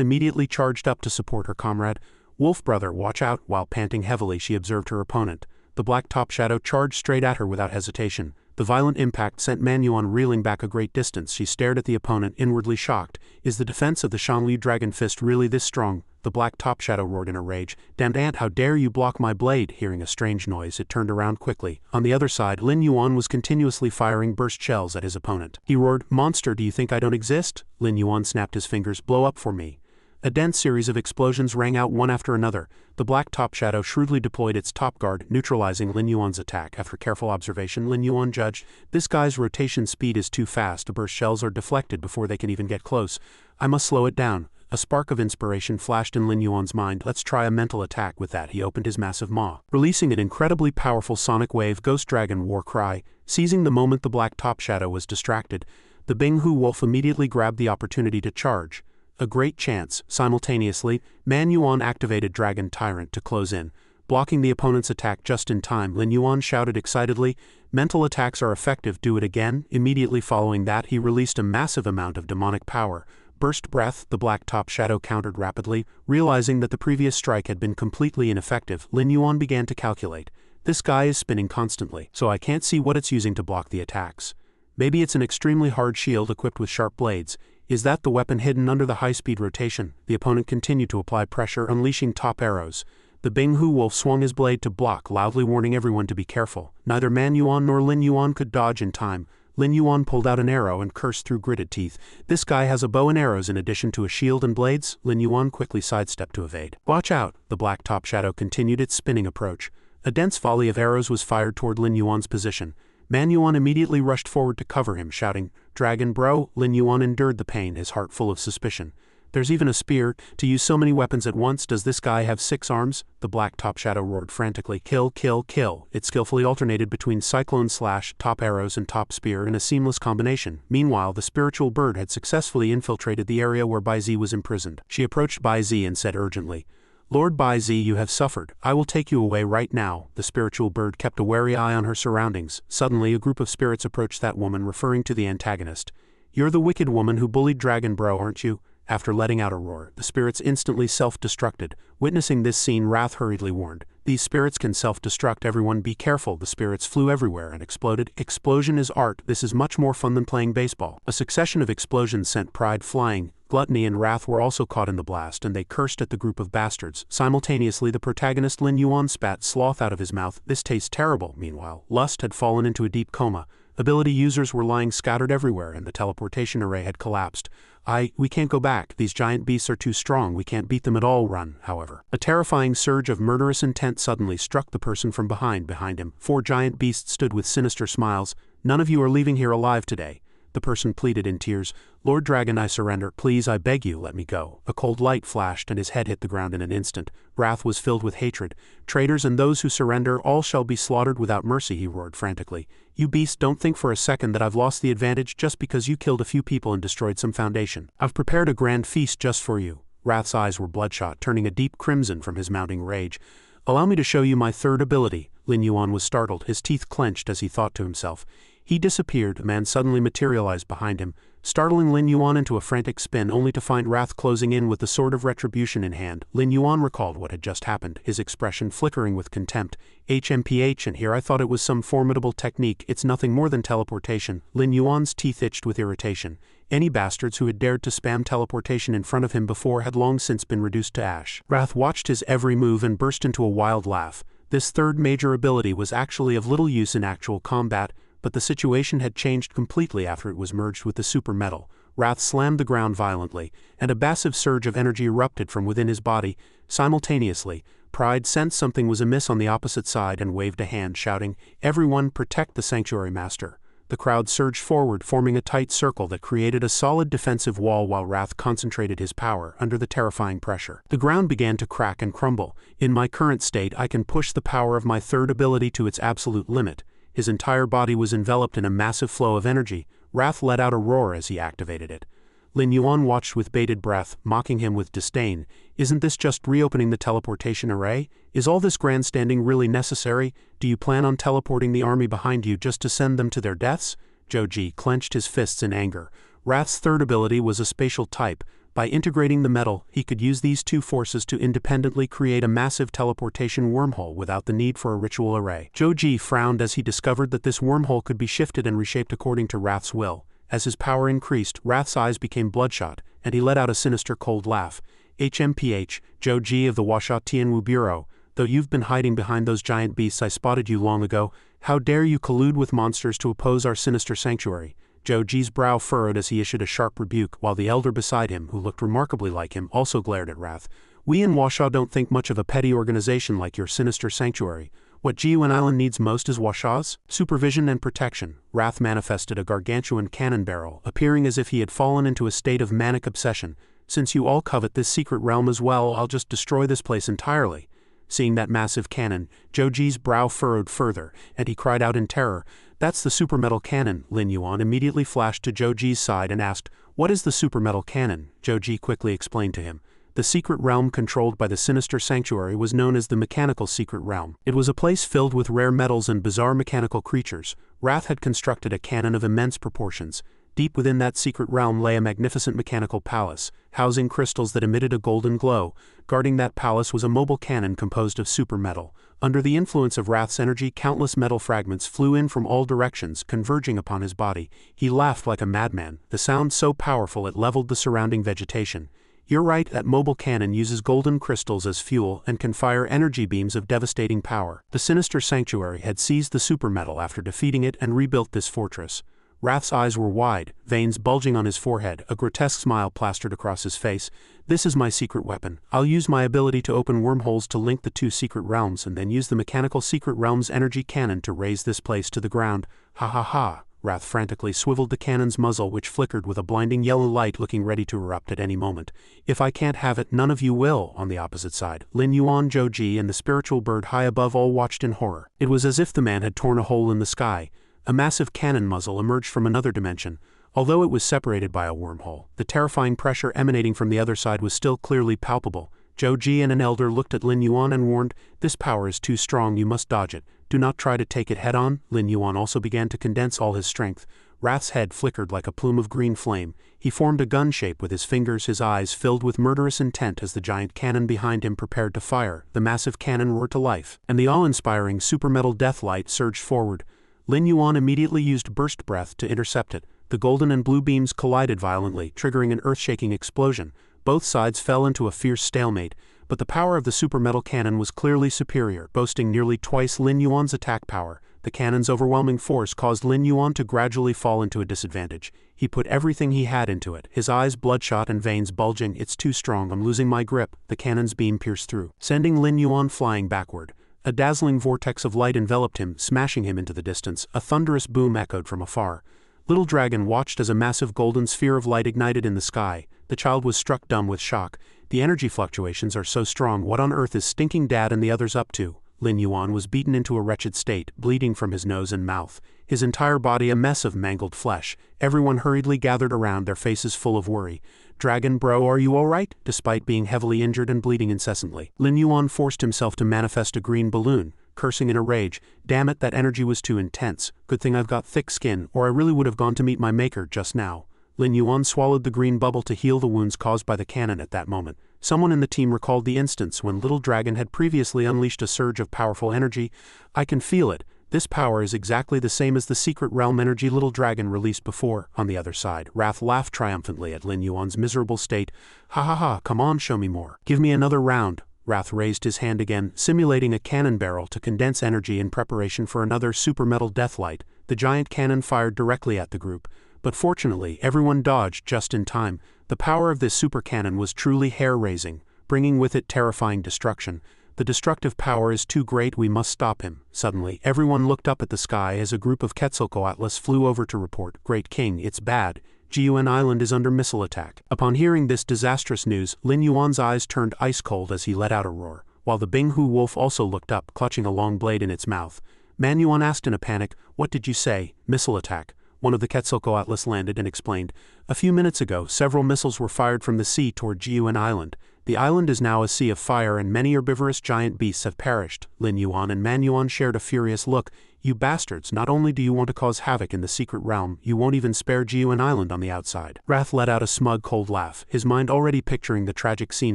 immediately charged up to support her comrade. "Wolf Brother, watch out." While panting heavily, she observed her opponent. The black top shadow charged straight at her without hesitation. The violent impact sent Man Yuan reeling back a great distance. She stared at the opponent, inwardly shocked. Is the defense of the Shanliu Dragon Fist really this strong? The black top shadow roared in a rage. "Damned ant, how dare you block my blade!" Hearing a strange noise, it turned around quickly. On the other side, Lin Yuan was continuously firing burst shells at his opponent. He roared, "Monster, do you think I don't exist?" Lin Yuan snapped his fingers. "Blow up for me." A dense series of explosions rang out one after another. The black top shadow shrewdly deployed its top guard, neutralizing Lin Yuan's attack. After careful observation, Lin Yuan judged, "This guy's rotation speed is too fast. The burst shells are deflected before they can even get close. I must slow it down." A spark of inspiration flashed in Lin Yuan's mind. "Let's try a mental attack." With that, he opened his massive maw, releasing an incredibly powerful sonic wave. Ghost Dragon war cry. Seizing the moment the black top shadow was distracted, the Binghu wolf immediately grabbed the opportunity to charge. A great chance. Simultaneously, Man Yuan activated Dragon Tyrant to close in, blocking the opponent's attack just in time. Lin Yuan shouted excitedly, "Mental attacks are effective, do it again." Immediately following that, he released a massive amount of demonic power. Burst breath, the black top shadow countered rapidly. Realizing that the previous strike had been completely ineffective, Lin Yuan began to calculate. This guy is spinning constantly, so I can't see what it's using to block the attacks. Maybe it's an extremely hard shield equipped with sharp blades. Is that the weapon hidden under the high-speed rotation? The opponent continued to apply pressure, unleashing top arrows. The Binghu wolf swung his blade to block, loudly warning everyone to be careful. Neither Man Yuan nor Lin Yuan could dodge in time. Lin Yuan pulled out an arrow and cursed through gritted teeth. "This guy has a bow and arrows in addition to a shield and blades." Lin Yuan quickly sidestepped to evade. "Watch out!" The black top shadow continued its spinning approach. A dense volley of arrows was fired toward Lin Yuan's position. Man Yuan immediately rushed forward to cover him, shouting, "Dragon bro!" Lin Yuan endured the pain, his heart full of suspicion. "There's even a spear. To use so many weapons at once, does this guy have 6 arms? The black top shadow roared frantically. "Kill, kill, kill." It skillfully alternated between cyclone slash, top arrows and top spear in a seamless combination. Meanwhile, the spiritual bird had successfully infiltrated the area where Bai Zi was imprisoned. She approached Bai Zi and said urgently, "Lord Bai Zi, you have suffered. I will take you away right now." The spiritual bird kept a wary eye on her surroundings. Suddenly, a group of spirits approached that woman, referring to the antagonist. "You're the wicked woman who bullied Dragon Bro, aren't you?" After letting out a roar, the spirits instantly self-destructed. Witnessing this scene, Wrath hurriedly warned, "These spirits can self-destruct, everyone be careful." The spirits flew everywhere and exploded. Explosion is art. This is much more fun than playing baseball. A succession of explosions sent Pride flying. Gluttony and Wrath were also caught in the blast, and they cursed at the group of bastards. Simultaneously, the protagonist Lin Yuan spat sloth out of his mouth. "This tastes terrible." Meanwhile, Lust had fallen into a deep coma. Ability users were lying scattered everywhere, and the teleportation array had collapsed. We can't go back. These giant beasts are too strong. We can't beat them at all. Run, however. A terrifying surge of murderous intent suddenly struck the person from behind him. 4 giant beasts stood with sinister smiles. None of you are leaving here alive today. The person pleaded in tears. Lord Dragon, I surrender. Please, I beg you, let me go. A cold light flashed and his head hit the ground in an instant. Wrath was filled with hatred. Traitors and those who surrender, all shall be slaughtered without mercy, he roared frantically. You beast, don't think for a second that I've lost the advantage just because you killed a few people and destroyed some foundation. I've prepared a grand feast just for you. Wrath's eyes were bloodshot, turning a deep crimson from his mounting rage. Allow me to show you my third ability. Lin Yuan was startled, his teeth clenched as he thought to himself. He disappeared. A man suddenly materialized behind him, startling Lin Yuan into a frantic spin only to find Wrath closing in with the sword of retribution in hand. Lin Yuan recalled what had just happened, his expression flickering with contempt. HMPH, and here I thought it was some formidable technique. It's nothing more than teleportation. Lin Yuan's teeth itched with irritation. Any bastards who had dared to spam teleportation in front of him before had long since been reduced to ash. Wrath watched his every move and burst into a wild laugh. This third major ability was actually of little use in actual combat, but the situation had changed completely after it was merged with the super metal. Wrath slammed the ground violently, and a massive surge of energy erupted from within his body. Simultaneously, Pride sensed something was amiss on the opposite side and waved a hand, shouting, "Everyone, protect the Sanctuary Master." The crowd surged forward, forming a tight circle that created a solid defensive wall while Wrath concentrated his power under the terrifying pressure. The ground began to crack and crumble. In my current state, I can push the power of my third ability to its absolute limit. His entire body was enveloped in a massive flow of energy. Wrath let out a roar as he activated it. Lin Yuan watched with bated breath, mocking him with disdain. Isn't this just reopening the teleportation array? Is all this grandstanding really necessary? Do you plan on teleporting the army behind you just to send them to their deaths? Zhou clenched his fists in anger. Wrath's third ability was a spatial type. By integrating the metal, he could use these two forces to independently create a massive teleportation wormhole without the need for a ritual array. Zhou frowned as he discovered that this wormhole could be shifted and reshaped according to Wrath's will. As his power increased, Wrath's eyes became bloodshot, and he let out a sinister cold laugh. HMPH, Zhou of the Huasha Tianwu Bureau, though you've been hiding behind those giant beasts, I spotted you long ago. How dare you collude with monsters to oppose our sinister sanctuary? Zhou's brow furrowed as he issued a sharp rebuke, while the elder beside him, who looked remarkably like him, also glared at Wrath. We in Huasha don't think much of a petty organization like your sinister sanctuary. What Jiuan Island needs most is Huasha's supervision and protection. Wrath manifested a gargantuan cannon barrel, appearing as if he had fallen into a state of manic obsession. Since you all covet this secret realm as well, I'll just destroy this place entirely. Seeing that massive cannon, Zhou's brow furrowed further, and he cried out in terror. That's the super metal cannon. Lin Yuan immediately flashed to Zhou's side and asked, "What is the super metal cannon?" Zhou quickly explained to him. The secret realm controlled by the sinister sanctuary was known as the Mechanical Secret Realm. It was a place filled with rare metals and bizarre mechanical creatures. Wrath had constructed a cannon of immense proportions. Deep within that secret realm lay a magnificent mechanical palace, housing crystals that emitted a golden glow. Guarding that palace was a mobile cannon composed of super metal. Under the influence of Wrath's energy, countless metal fragments flew in from all directions, converging upon his body. He laughed like a madman, the sound so powerful it leveled the surrounding vegetation. You're right, that mobile cannon uses golden crystals as fuel and can fire energy beams of devastating power. The sinister sanctuary had seized the super metal after defeating it and rebuilt this fortress. Wrath's eyes were wide, veins bulging on his forehead, a grotesque smile plastered across his face. This is my secret weapon. I'll use my ability to open wormholes to link the two secret realms and then use the Mechanical Secret Realm's energy cannon to raise this place to the ground. Ha ha ha. Wrath frantically swiveled the cannon's muzzle, which flickered with a blinding yellow light, looking ready to erupt at any moment. If I can't have it, none of you will. On the opposite side, Lin Yuan, Zhou, and the spiritual bird high above all watched in horror. It was as if the man had torn a hole in the sky. A massive cannon muzzle emerged from another dimension. Although it was separated by a wormhole, the terrifying pressure emanating from the other side was still clearly palpable. Zhou and an elder looked at Lin Yuan and warned, "This power is too strong, you must dodge it. Do not try to take it head-on." Lin Yuan also began to condense all his strength. Wrath's head flickered like a plume of green flame. He formed a gun shape with his fingers, his eyes filled with murderous intent as the giant cannon behind him prepared to fire. The massive cannon roared to life, and the awe-inspiring super metal death light surged forward. Lin Yuan immediately used burst breath to intercept it. The golden and blue beams collided violently, triggering an earth-shaking explosion. Both sides fell into a fierce stalemate, but the power of the super metal cannon was clearly superior, boasting nearly twice Lin Yuan's attack power. The cannon's overwhelming force caused Lin Yuan to gradually fall into a disadvantage. He put everything he had into it, his eyes bloodshot and veins bulging. "It's too strong, I'm losing my grip." The cannon's beam pierced through, sending Lin Yuan flying backward. A dazzling vortex of light enveloped him, smashing him into the distance. A thunderous boom echoed from afar. Little Dragon watched as a massive golden sphere of light ignited in the sky. The child was struck dumb with shock. The energy fluctuations are so strong. What on earth is Stinking Dad and the others up to? Lin Yuan was beaten into a wretched state, bleeding from his nose and mouth, his entire body a mess of mangled flesh. Everyone hurriedly gathered around, their faces full of worry. "Dragon bro, are you alright?" Despite being heavily injured and bleeding incessantly, Lin Yuan forced himself to manifest a green balloon, cursing in a rage. "Damn it, that energy was too intense. Good thing I've got thick skin, or I really would have gone to meet my maker just now." Lin Yuan swallowed the green bubble to heal the wounds caused by the cannon at that moment. Someone in the team recalled the instance when Little Dragon had previously unleashed a surge of powerful energy. "I can feel it. This power is exactly the same as the secret realm energy Little Dragon released before." On the other side, Wrath laughed triumphantly at Lin Yuan's miserable state. "Ha ha ha, come on, show me more. Give me another round." Wrath raised his hand again, simulating a cannon barrel to condense energy in preparation for another super metal deathlight. The giant cannon fired directly at the group. But fortunately, everyone dodged just in time. The power of this super cannon was truly hair-raising, bringing with it terrifying destruction. "The destructive power is too great, we must stop him." Suddenly, everyone looked up at the sky as a group of Quetzalcoatlus flew over to report, "Great King, it's bad. Jiuan Island is under missile attack." Upon hearing this disastrous news, Lin Yuan's eyes turned ice-cold as he let out a roar, while the Binghu wolf also looked up, clutching a long blade in its mouth. Man Yuan asked in a panic, "What did you say?" "Missile attack." One of the Quetzalcoatlus landed and explained. "A few minutes ago, several missiles were fired from the sea toward Jiuan Island. The island is now a sea of fire and many herbivorous giant beasts have perished." Lin Yuan and Man Yuan shared a furious look. "You bastards, not only do you want to cause havoc in the secret realm, you won't even spare Jiuan Island on the outside." Wrath let out a smug cold laugh, his mind already picturing the tragic scene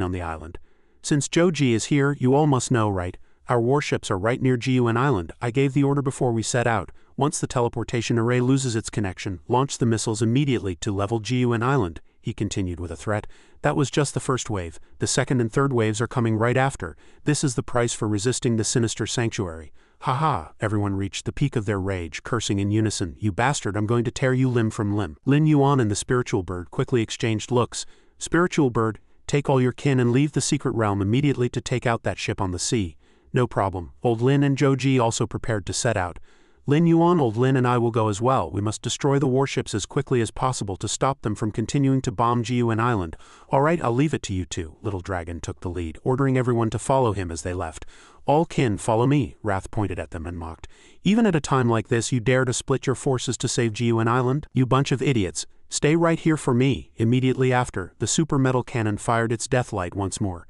on the island. "Since Joji is here, you all must know, right? Our warships are right near Jiuan Island. I gave the order before we set out. Once the teleportation array loses its connection, launch the missiles immediately to level Jiuan Island," he continued with a threat. "That was just the first wave. The second and third waves are coming right after. This is the price for resisting the Sinister Sanctuary." "Ha ha!" Everyone reached the peak of their rage, cursing in unison. "You bastard, I'm going to tear you limb from limb." Lin Yuan and the Spiritual Bird quickly exchanged looks. "Spiritual Bird, take all your kin and leave the secret realm immediately to take out that ship on the sea." "No problem." Old Lin and Joji also prepared to set out. "Lin Yuan, Old Lin and I will go as well. We must destroy the warships as quickly as possible to stop them from continuing to bomb Jiuan Island." "Alright, I'll leave it to you two." Little Dragon took the lead, ordering everyone to follow him as they left. "All kin, follow me." Wrath pointed at them and mocked. "Even at a time like this you dare to split your forces to save Jiuan Island? You bunch of idiots. Stay right here for me." Immediately after, the super metal cannon fired its deathlight once more.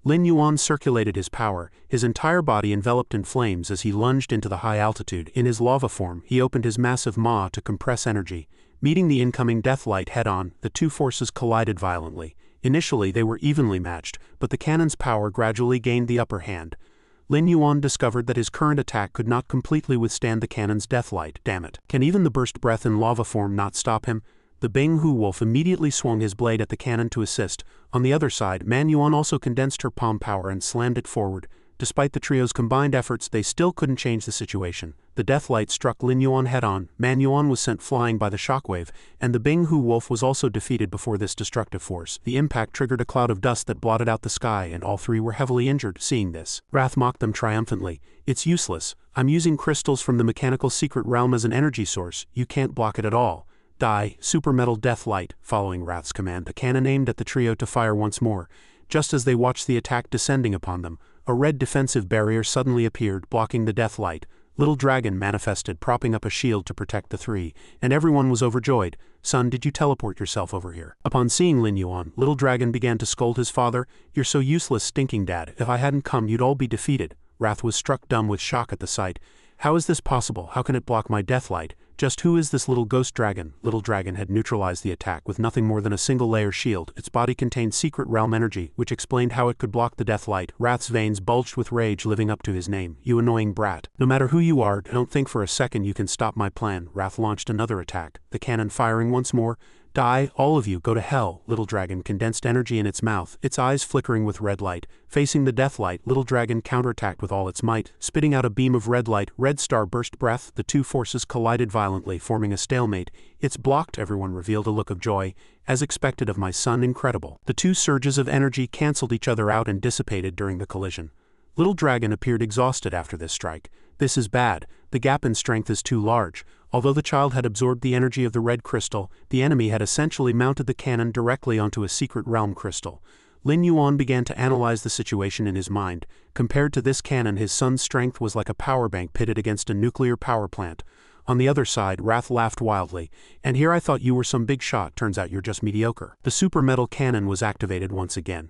Lin Yuan circulated his power, his entire body enveloped in flames as he lunged into the high altitude. In his lava form, he opened his massive maw to compress energy. Meeting the incoming deathlight head-on, the two forces collided violently. Initially they were evenly matched, but the cannon's power gradually gained the upper hand. Lin Yuan discovered that his current attack could not completely withstand the cannon's deathlight. Damn it. Can even the burst breath in lava form not stop him? The Binghu wolf immediately swung his blade at the cannon to assist. On the other side, Man Yuan also condensed her palm power and slammed it forward. Despite the trio's combined efforts, they still couldn't change the situation. The deathlight struck Lin Yuan head-on, Man Yuan was sent flying by the shockwave, and the Binghu wolf was also defeated before this destructive force. The impact triggered a cloud of dust that blotted out the sky, and all three were heavily injured. Seeing this, Wrath mocked them triumphantly. "It's useless. I'm using crystals from the mechanical secret realm as an energy source. You can't block it at all. Die, super metal deathlight." Following Wrath's command, the cannon aimed at the trio to fire once more. Just as they watched the attack descending upon them, a red defensive barrier suddenly appeared, blocking the deathlight. Little Dragon manifested, propping up a shield to protect the three, and everyone was overjoyed. "Son, did you teleport yourself over here?" Upon seeing Lin Yuan, Little Dragon began to scold his father. "You're so useless, Stinking Dad. If I hadn't come, you'd all be defeated." Wrath was struck dumb with shock at the sight. "How is this possible? How can it block my deathlight? Just who is this little ghost dragon?" Little Dragon had neutralized the attack with nothing more than a single-layer shield. Its body contained secret realm energy, which explained how it could block the deathlight. Wrath's veins bulged with rage living up to his name. "You annoying brat. No matter who you are, don't think for a second you can stop my plan." Wrath launched another attack, the cannon firing once more. Die, all of you, go to hell. Little Dragon condensed energy in its mouth, its eyes flickering with red light. Facing the death light, Little Dragon counterattacked with all its might, spitting out a beam of red light. Red Star burst breath, the two forces collided violently, forming a stalemate. It's blocked, everyone revealed a look of joy. As expected of my son, incredible. The two surges of energy cancelled each other out and dissipated during the collision. Little Dragon appeared exhausted after this strike. This is bad. The gap in strength is too large. Although the child had absorbed the energy of the red crystal, the enemy had essentially mounted the cannon directly onto a secret realm crystal. Lin Yuan began to analyze the situation in his mind. Compared to this cannon, his son's strength was like a power bank pitted against a nuclear power plant. On the other side, Wrath laughed wildly. And here I thought you were some big shot, turns out you're just mediocre. The super metal cannon was activated once again.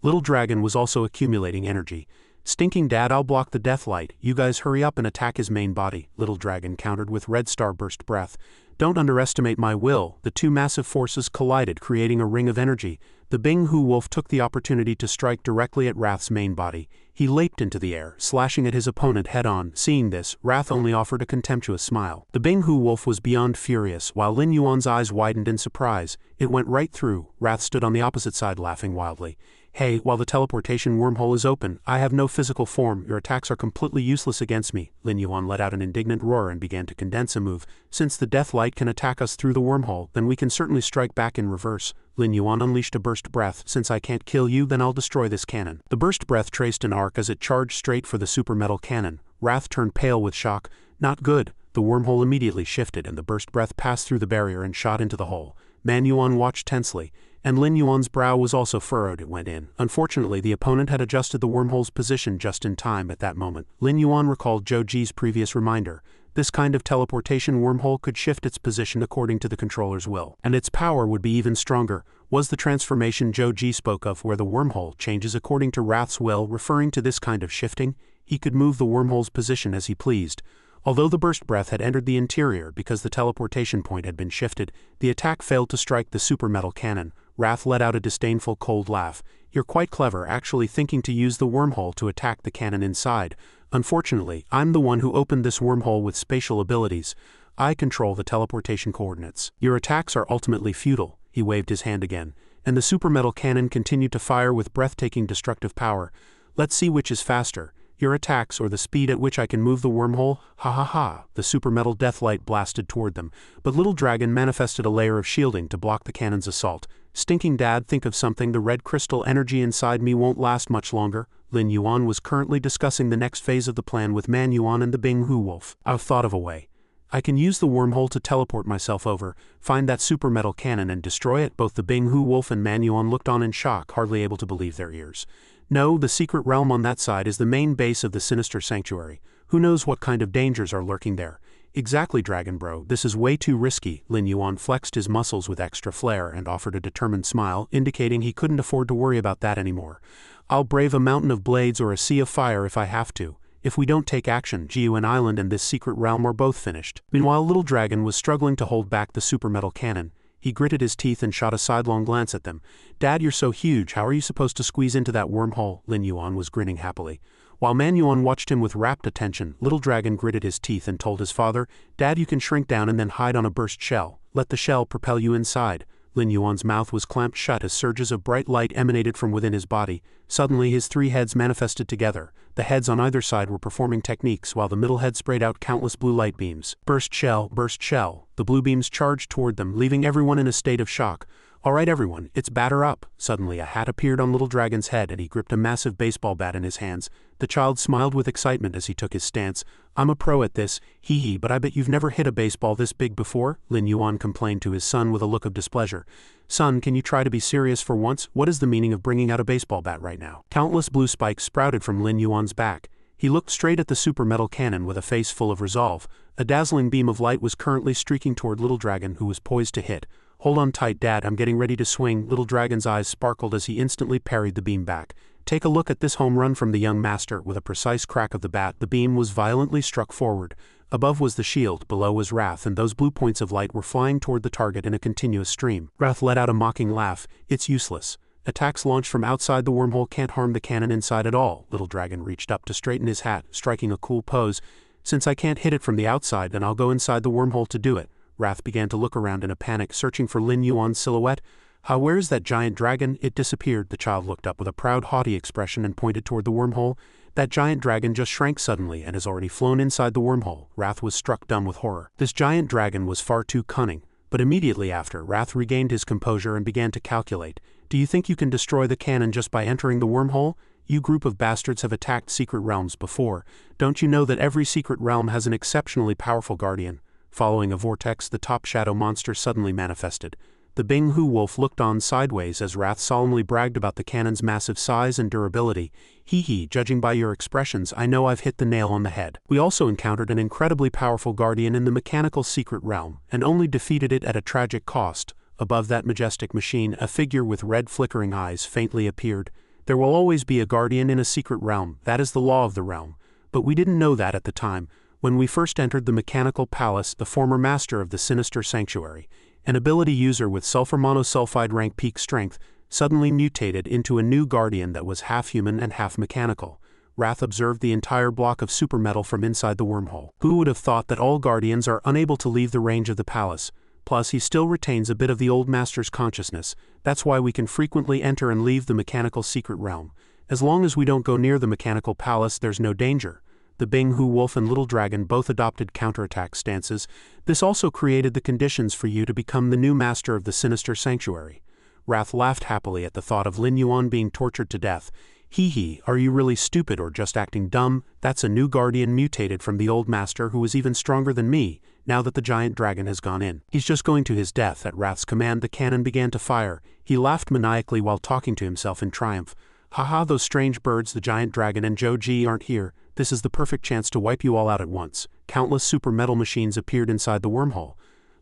Little Dragon was also accumulating energy. Stinking dad, I'll block the death light. You guys hurry up and attack his main body. Little Dragon countered with Red Star burst breath. Don't underestimate my will. The two massive forces collided, creating a ring of energy. The Bing Hu Wolf took the opportunity to strike directly at Wrath's main body. He leaped into the air, slashing at his opponent head-on. Seeing this, Wrath only offered a contemptuous smile. The Bing Hu Wolf was beyond furious, while Lin Yuan's eyes widened in surprise. It went right through. Wrath stood on the opposite side laughing wildly. Hey, while the teleportation wormhole is open, I have no physical form. Your attacks are completely useless against me. Lin Yuan let out an indignant roar and began to condense a move. Since the death light can attack us through the wormhole, then we can certainly strike back in reverse. Lin Yuan unleashed a burst breath. Since I can't kill you, then I'll destroy this cannon. The burst breath traced an arc as it charged straight for the super metal cannon. Wrath turned pale with shock. Not good. The wormhole immediately shifted and the burst breath passed through the barrier and shot into the hole. Man Yuan watched tensely, and Lin Yuan's brow was also furrowed. It went in. Unfortunately, the opponent had adjusted the wormhole's position just in time at that moment. Lin Yuan recalled Zhou Ji's previous reminder. This kind of teleportation wormhole could shift its position according to the controller's will, and its power would be even stronger. Was the transformation Zhou Ji spoke of where the wormhole changes according to Wrath's will referring to this kind of shifting? He could move the wormhole's position as he pleased. Although the burst breath had entered the interior because the teleportation point had been shifted, the attack failed to strike the super metal cannon. Wrath let out a disdainful cold laugh. You're quite clever, actually thinking to use the wormhole to attack the cannon inside. Unfortunately, I'm the one who opened this wormhole with spatial abilities. I control the teleportation coordinates. Your attacks are ultimately futile. He waved his hand again, and the super metal cannon continued to fire with breathtaking destructive power. Let's see which is faster. Your attacks or the speed at which I can move the wormhole? Ha ha ha. The super metal deathlight blasted toward them, but Little Dragon manifested a layer of shielding to block the cannon's assault. Stinking dad, think of something. The red crystal energy inside me won't last much longer. Lin Yuan was currently discussing the next phase of the plan with Man Yuan and the Bing Hu Wolf. I've thought of a way. I can use the wormhole to teleport myself over, find that super metal cannon and destroy it. Both the Bing Hu Wolf and Man Yuan looked on in shock, hardly able to believe their ears. No, the secret realm on that side is the main base of the Sinister Sanctuary. Who knows what kind of dangers are lurking there? Exactly, Dragon Bro, this is way too risky. Lin Yuan flexed his muscles with extra flair and offered a determined smile, indicating he couldn't afford to worry about that anymore. I'll brave a mountain of blades or a sea of fire if I have to. If we don't take action, Jiuan Island and this secret realm are both finished. Meanwhile, Little Dragon was struggling to hold back the super metal cannon. He gritted his teeth and shot a sidelong glance at them. Dad, you're so huge, how are you supposed to squeeze into that wormhole? Lin Yuan was grinning happily. While Man Yuan watched him with rapt attention, Little Dragon gritted his teeth and told his father, Dad, you can shrink down and then hide on a burst shell. Let the shell propel you inside. Lin Yuan's mouth was clamped shut as surges of bright light emanated from within his body. Suddenly his three heads manifested together. The heads on either side were performing techniques while the middle head sprayed out countless blue light beams. Burst shell, burst shell. The blue beams charged toward them, leaving everyone in a state of shock. Alright everyone, it's batter up. Suddenly a hat appeared on Little Dragon's head and he gripped a massive baseball bat in his hands. The child smiled with excitement as he took his stance. I'm a pro at this, hee hee, but I bet you've never hit a baseball this big before? Lin Yuan complained to his son with a look of displeasure. Son, can you try to be serious for once? What is the meaning of bringing out a baseball bat right now? Countless blue spikes sprouted from Lin Yuan's back. He looked straight at the super metal cannon with a face full of resolve. A dazzling beam of light was currently streaking toward Little Dragon, who was poised to hit. Hold on tight, Dad, I'm getting ready to swing. Little Dragon's eyes sparkled as he instantly parried the beam back. Take a look at this home run from the young master. With a precise crack of the bat, the beam was violently struck forward. Above was the shield, below was Wrath, and those blue points of light were flying toward the target in a continuous stream. Wrath let out a mocking laugh. It's useless. Attacks launched from outside the wormhole can't harm the cannon inside at all. Little Dragon reached up to straighten his hat, striking a cool pose. Since I can't hit it from the outside, then I'll go inside the wormhole to do it. Wrath began to look around in a panic, searching for Lin Yuan's silhouette. Where is that giant dragon? It disappeared. The child looked up with a proud, haughty expression and pointed toward the wormhole. That giant dragon just shrank suddenly and has already flown inside the wormhole. Wrath was struck dumb with horror. This giant dragon was far too cunning. But immediately after, Wrath regained his composure and began to calculate. Do you think you can destroy the cannon just by entering the wormhole? You group of bastards have attacked secret realms before. Don't you know that every secret realm has an exceptionally powerful guardian? Following a vortex, the top shadow monster suddenly manifested. The Bing-Hu wolf looked on sideways as Wrath solemnly bragged about the cannon's massive size and durability. Hee, judging by your expressions, I know I've hit the nail on the head. We also encountered an incredibly powerful guardian in the mechanical secret realm, and only defeated it at a tragic cost. Above that majestic machine, a figure with red flickering eyes faintly appeared. There will always be a guardian in a secret realm, that is the law of the realm. But we didn't know that at the time. When we first entered the mechanical palace, the former master of the Sinister Sanctuary, an ability user with sulfur monosulfide rank peak strength, suddenly mutated into a new guardian that was half human and half mechanical. Wrath observed the entire block of super metal from inside the wormhole. Who would have thought that all guardians are unable to leave the range of the palace? Plus, he still retains a bit of the old master's consciousness. That's why we can frequently enter and leave the mechanical secret realm. As long as we don't go near the mechanical palace, there's no danger. The Bing-Hu wolf and Little Dragon both adopted counterattack stances. This also created the conditions for you to become the new master of the Sinister Sanctuary. Wrath laughed happily at the thought of Lin Yuan being tortured to death. Hee, are you really stupid or just acting dumb? That's a new guardian mutated from the old master who is even stronger than me, now that the giant dragon has gone in. He's just going to his death. At Wrath's command, the cannon began to fire. He laughed maniacally while talking to himself in triumph. Haha, those strange birds, the giant dragon and Zhou aren't here. This is the perfect chance to wipe you all out at once. Countless super metal machines appeared inside the wormhole.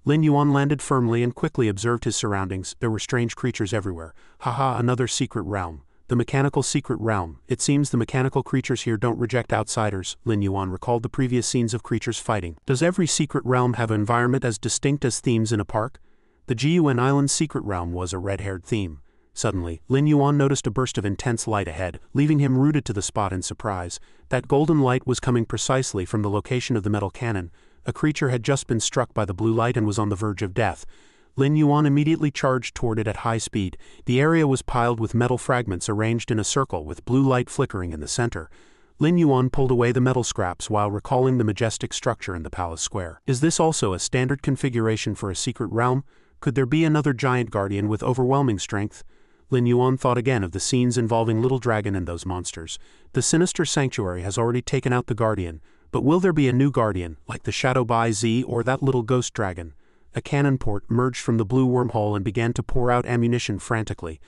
Lin Yuan landed firmly and quickly observed his surroundings. There were strange creatures everywhere. Haha, another secret realm. The mechanical secret realm. It seems the mechanical creatures here don't reject outsiders. Lin Yuan recalled the previous scenes of creatures fighting. Does every secret realm have an environment as distinct as themes in a park? The Gun Island's secret realm was a red-haired theme. Suddenly, Lin Yuan noticed a burst of intense light ahead, leaving him rooted to the spot in surprise. That golden light was coming precisely from the location of the metal cannon. A creature had just been struck by the blue light and was on the verge of death. Lin Yuan immediately charged toward it at high speed. The area was piled with metal fragments arranged in a circle with blue light flickering in the center. Lin Yuan pulled away the metal scraps while recalling the majestic structure in the palace square. Is this also a standard configuration for a secret realm? Could there be another giant guardian with overwhelming strength? Lin Yuan thought again of the scenes involving Little Dragon and those monsters. The Sinister Sanctuary has already taken out the guardian, but will there be a new guardian, like the Shadow Bai Z or that little ghost dragon? A cannon port emerged from the blue wormhole and began to pour out ammunition frantically.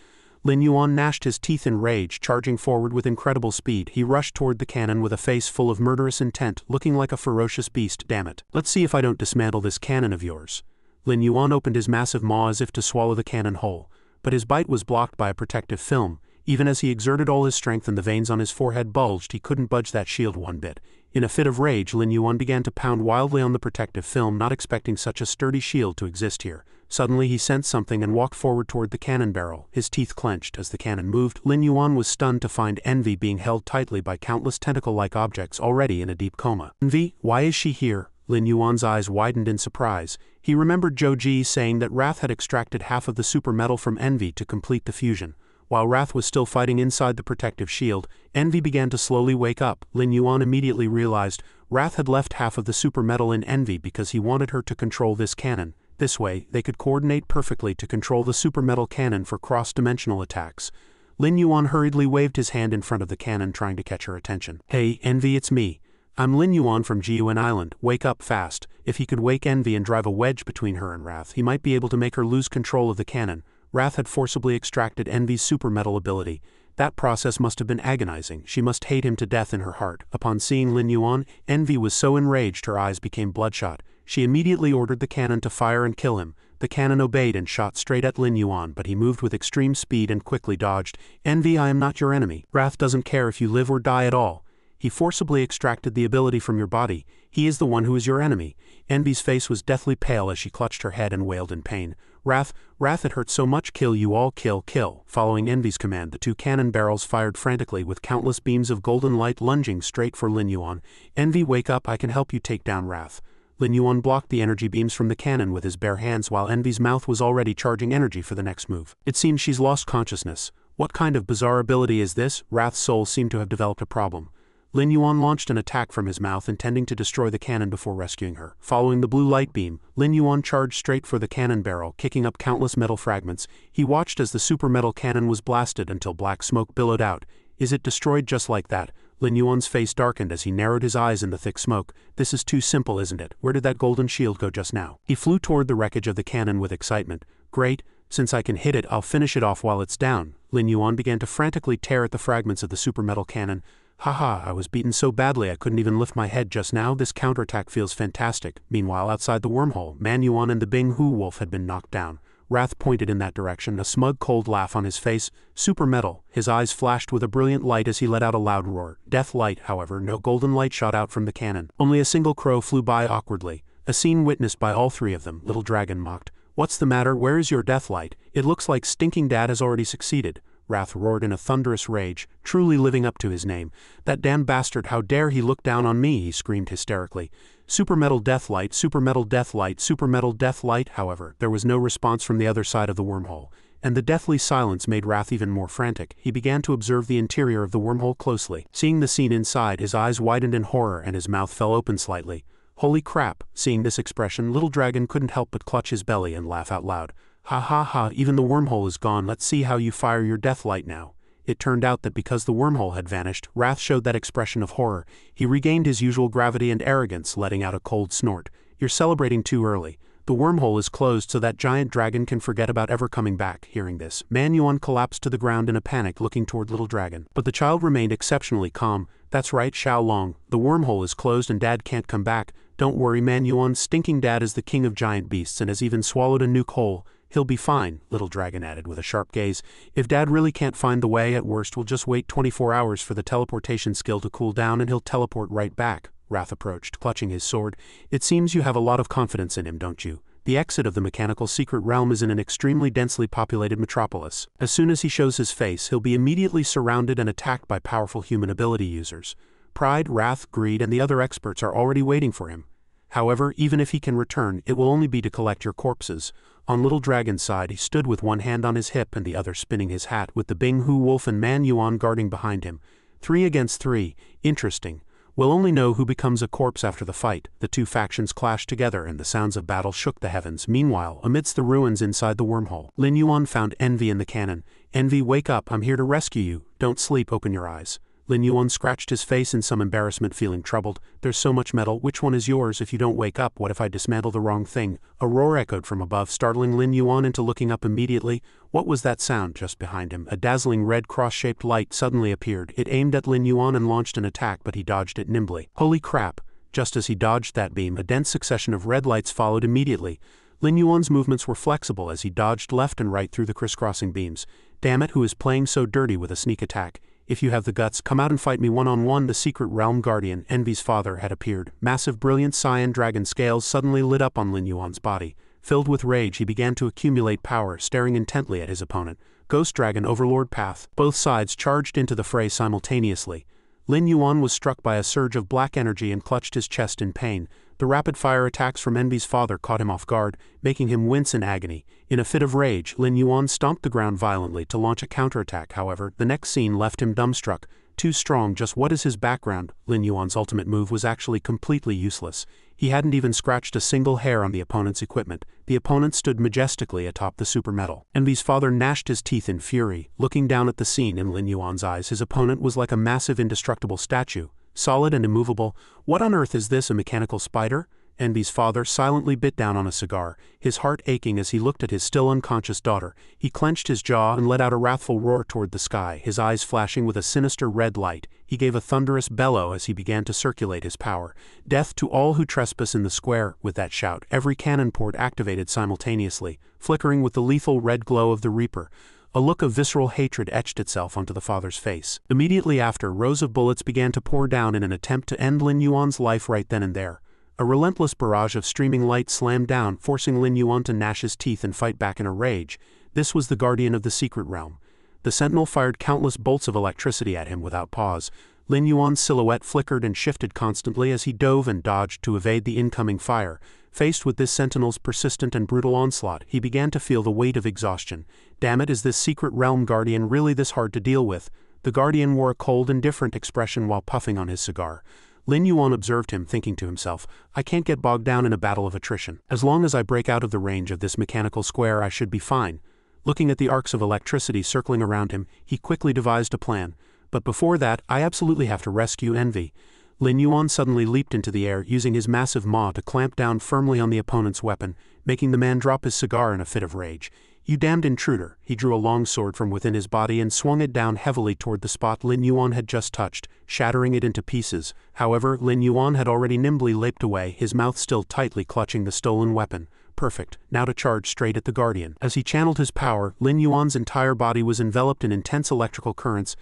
Lin Yuan gnashed his teeth in rage, charging forward with incredible speed. He rushed toward the cannon with a face full of murderous intent, looking like a ferocious beast. Damn it. Let's see if I don't dismantle this cannon of yours. Lin Yuan opened his massive maw as if to swallow the cannon whole. But his bite was blocked by a protective film. Even as he exerted all his strength and the veins on his forehead bulged, he couldn't budge that shield one bit. In a fit of rage, Lin Yuan began to pound wildly on the protective film, not expecting such a sturdy shield to exist here. Suddenly he sensed something and walked forward toward the cannon barrel, his teeth clenched. As the cannon moved, Lin Yuan was stunned to find Envy being held tightly by countless tentacle-like objects already in a deep coma. Envy, why is she here? Lin Yuan's eyes widened in surprise. He remembered Zhou saying that Wrath had extracted half of the super metal from Envy to complete the fusion. While Wrath was still fighting inside the protective shield, Envy began to slowly wake up. Lin Yuan immediately realized Wrath had left half of the super metal in Envy because he wanted her to control this cannon. This way, they could coordinate perfectly to control the super metal cannon for cross-dimensional attacks. Lin Yuan hurriedly waved his hand in front of the cannon, trying to catch her attention. Hey, Envy, it's me. I'm Lin Yuan from Gun Island. Wake up fast. If he could wake Envy and drive a wedge between her and Wrath, he might be able to make her lose control of the cannon. Wrath had forcibly extracted Envy's super metal ability. That process must have been agonizing. She must hate him to death in her heart. Upon seeing Lin Yuan, Envy was so enraged her eyes became bloodshot. She immediately ordered the cannon to fire and kill him. The cannon obeyed and shot straight at Lin Yuan, but he moved with extreme speed and quickly dodged. Envy, I am not your enemy. Wrath doesn't care if you live or die at all. He forcibly extracted the ability from your body. He is the one who is your enemy. Envy's face was deathly pale as she clutched her head and wailed in pain. Wrath, it hurt so much. Kill you all, kill. Following Envy's command, the two cannon barrels fired frantically with countless beams of golden light lunging straight for Lin Yuan. Envy, wake up, I can help you take down Wrath. Lin Yuan blocked the energy beams from the cannon with his bare hands while Envy's mouth was already charging energy for the next move. It seems she's lost consciousness. What kind of bizarre ability is this? Wrath's soul seemed to have developed a problem. Lin Yuan launched an attack from his mouth intending to destroy the cannon before rescuing her. Following the blue light beam, Lin Yuan charged straight for the cannon barrel, kicking up countless metal fragments. He watched as the super metal cannon was blasted until black smoke billowed out. Is it destroyed just like that? Lin Yuan's face darkened as he narrowed his eyes in the thick smoke. This is too simple, isn't it? Where did that golden shield go just now? He flew toward the wreckage of the cannon with excitement. Great, since I can hit it, I'll finish it off while it's down. Lin Yuan began to frantically tear at the fragments of the super metal cannon. Haha, I was beaten so badly I couldn't even lift my head just now. This counterattack feels fantastic. Meanwhile, outside the wormhole, Man Yuan and the Bing Hu Wolf had been knocked down. Wrath pointed in that direction, a smug cold laugh on his face. Super metal. His eyes flashed with a brilliant light as he let out a loud roar. Death light, however, no golden light shot out from the cannon. Only a single crow flew by awkwardly. A scene witnessed by all three of them, Little Dragon mocked. What's the matter? Where is your death light? It looks like Stinking Dad has already succeeded. Wrath roared in a thunderous rage, truly living up to his name. That damn bastard, how dare he look down on me, he screamed hysterically. Super metal death light, super metal death light, super metal death light. However, there was no response from the other side of the wormhole, and the deathly silence made Wrath even more frantic. He began to observe the interior of the wormhole closely. Seeing the scene inside, his eyes widened in horror and his mouth fell open slightly. Holy crap! Seeing this expression, Little Dragon couldn't help but clutch his belly and laugh out loud. Ha ha ha, even the wormhole is gone. Let's see how you fire your death light now. It turned out that because the wormhole had vanished, Wrath showed that expression of horror. He regained his usual gravity and arrogance, letting out a cold snort. You're celebrating too early. The wormhole is closed so that giant dragon can forget about ever coming back. Hearing this, Man Yuan collapsed to the ground in a panic, looking toward Little Dragon. But the child remained exceptionally calm. That's right, Xiao Long. The wormhole is closed and Dad can't come back. Don't worry, Man Yuan. Stinking Dad is the king of giant beasts and has even swallowed a nuke whole. He'll be fine, Little Dragon added with a sharp gaze. If Dad really can't find the way, at worst we'll just wait 24 hours for the teleportation skill to cool down and he'll teleport right back. Wrath approached, clutching his sword. It seems you have a lot of confidence in him, don't you? The exit of the mechanical secret realm is in an extremely densely populated metropolis. As soon as he shows his face, he'll be immediately surrounded and attacked by powerful human ability users. Pride, Wrath, Greed, and the other experts are already waiting for him. However, even if he can return, it will only be to collect your corpses. On Little Dragon's side, he stood with one hand on his hip and the other spinning his hat, with the Bing Hu Wolf and Man Yuan guarding behind him. 3 against 3. Interesting. We'll only know who becomes a corpse after the fight. The two factions clashed together and the sounds of battle shook the heavens. Meanwhile, amidst the ruins inside the wormhole, Lin Yuan found Envy in the cannon. Envy, wake up, I'm here to rescue you. Don't sleep, open your eyes. Lin Yuan scratched his face in some embarrassment, feeling troubled. There's so much metal, which one is yours? If you don't wake up, what if I dismantle the wrong thing? A roar echoed from above, startling Lin Yuan into looking up immediately. What was that sound? Just behind him, a dazzling red cross-shaped light suddenly appeared. It aimed at Lin Yuan and launched an attack, but he dodged it nimbly. Holy crap! Just as he dodged that beam, a dense succession of red lights followed immediately. Lin Yuan's movements were flexible as he dodged left and right through the crisscrossing beams. Damn it, who is playing so dirty with a sneak attack? If you have the guts, come out and fight me one-on-one. The secret realm guardian, Envy's father, had appeared. Massive brilliant cyan dragon scales suddenly lit up on Lin Yuan's body. Filled with rage, he began to accumulate power, staring intently at his opponent. Ghost Dragon Overlord Path. Both sides charged into the fray simultaneously. Lin Yuan was struck by a surge of black energy and clutched his chest in pain. The rapid-fire attacks from Envy's father caught him off guard, making him wince in agony. In a fit of rage, Lin Yuan stomped the ground violently to launch a counterattack. However, the next scene left him dumbstruck. Too strong. Just what is his background? Lin Yuan's ultimate move was actually completely useless. He hadn't even scratched a single hair on the opponent's equipment. The opponent stood majestically atop the super metal. Envy's father gnashed his teeth in fury. Looking down at the scene in Lin Yuan's eyes, his opponent was like a massive indestructible statue. Solid and immovable. What on earth is this, a mechanical spider? Envy's father silently bit down on a cigar, his heart aching as he looked at his still unconscious daughter. He clenched his jaw and let out a wrathful roar toward the sky, his eyes flashing with a sinister red light. He gave a thunderous bellow as he began to circulate his power. Death to all who trespass in the square. With that shout, every cannon port activated simultaneously, flickering with the lethal red glow of the Reaper. A look of visceral hatred etched itself onto the father's face. Immediately after, rows of bullets began to pour down in an attempt to end Lin Yuan's life right then and there. A relentless barrage of streaming light slammed down, forcing Lin Yuan to gnash his teeth and fight back in a rage. This was the guardian of the secret realm. The sentinel fired countless bolts of electricity at him without pause. Lin Yuan's silhouette flickered and shifted constantly as he dove and dodged to evade the incoming fire. Faced with this sentinel's persistent and brutal onslaught, he began to feel the weight of exhaustion. Damn it, is this secret realm guardian really this hard to deal with? The guardian wore a cold, indifferent expression while puffing on his cigar. Lin Yuan observed him, thinking to himself, I can't get bogged down in a battle of attrition. As long as I break out of the range of this mechanical square, I should be fine. Looking at the arcs of electricity circling around him, he quickly devised a plan. But before that, I absolutely have to rescue Envy. Lin Yuan suddenly leaped into the air, using his massive maw to clamp down firmly on the opponent's weapon, making the man drop his cigar in a fit of rage. You damned intruder! He drew a long sword from within his body and swung it down heavily toward the spot Lin Yuan had just touched, shattering it into pieces. However, Lin Yuan had already nimbly leaped away, his mouth still tightly clutching the stolen weapon. Perfect, now to charge straight at the guardian. As he channeled his power, Lin Yuan's entire body was enveloped in intense electrical currents.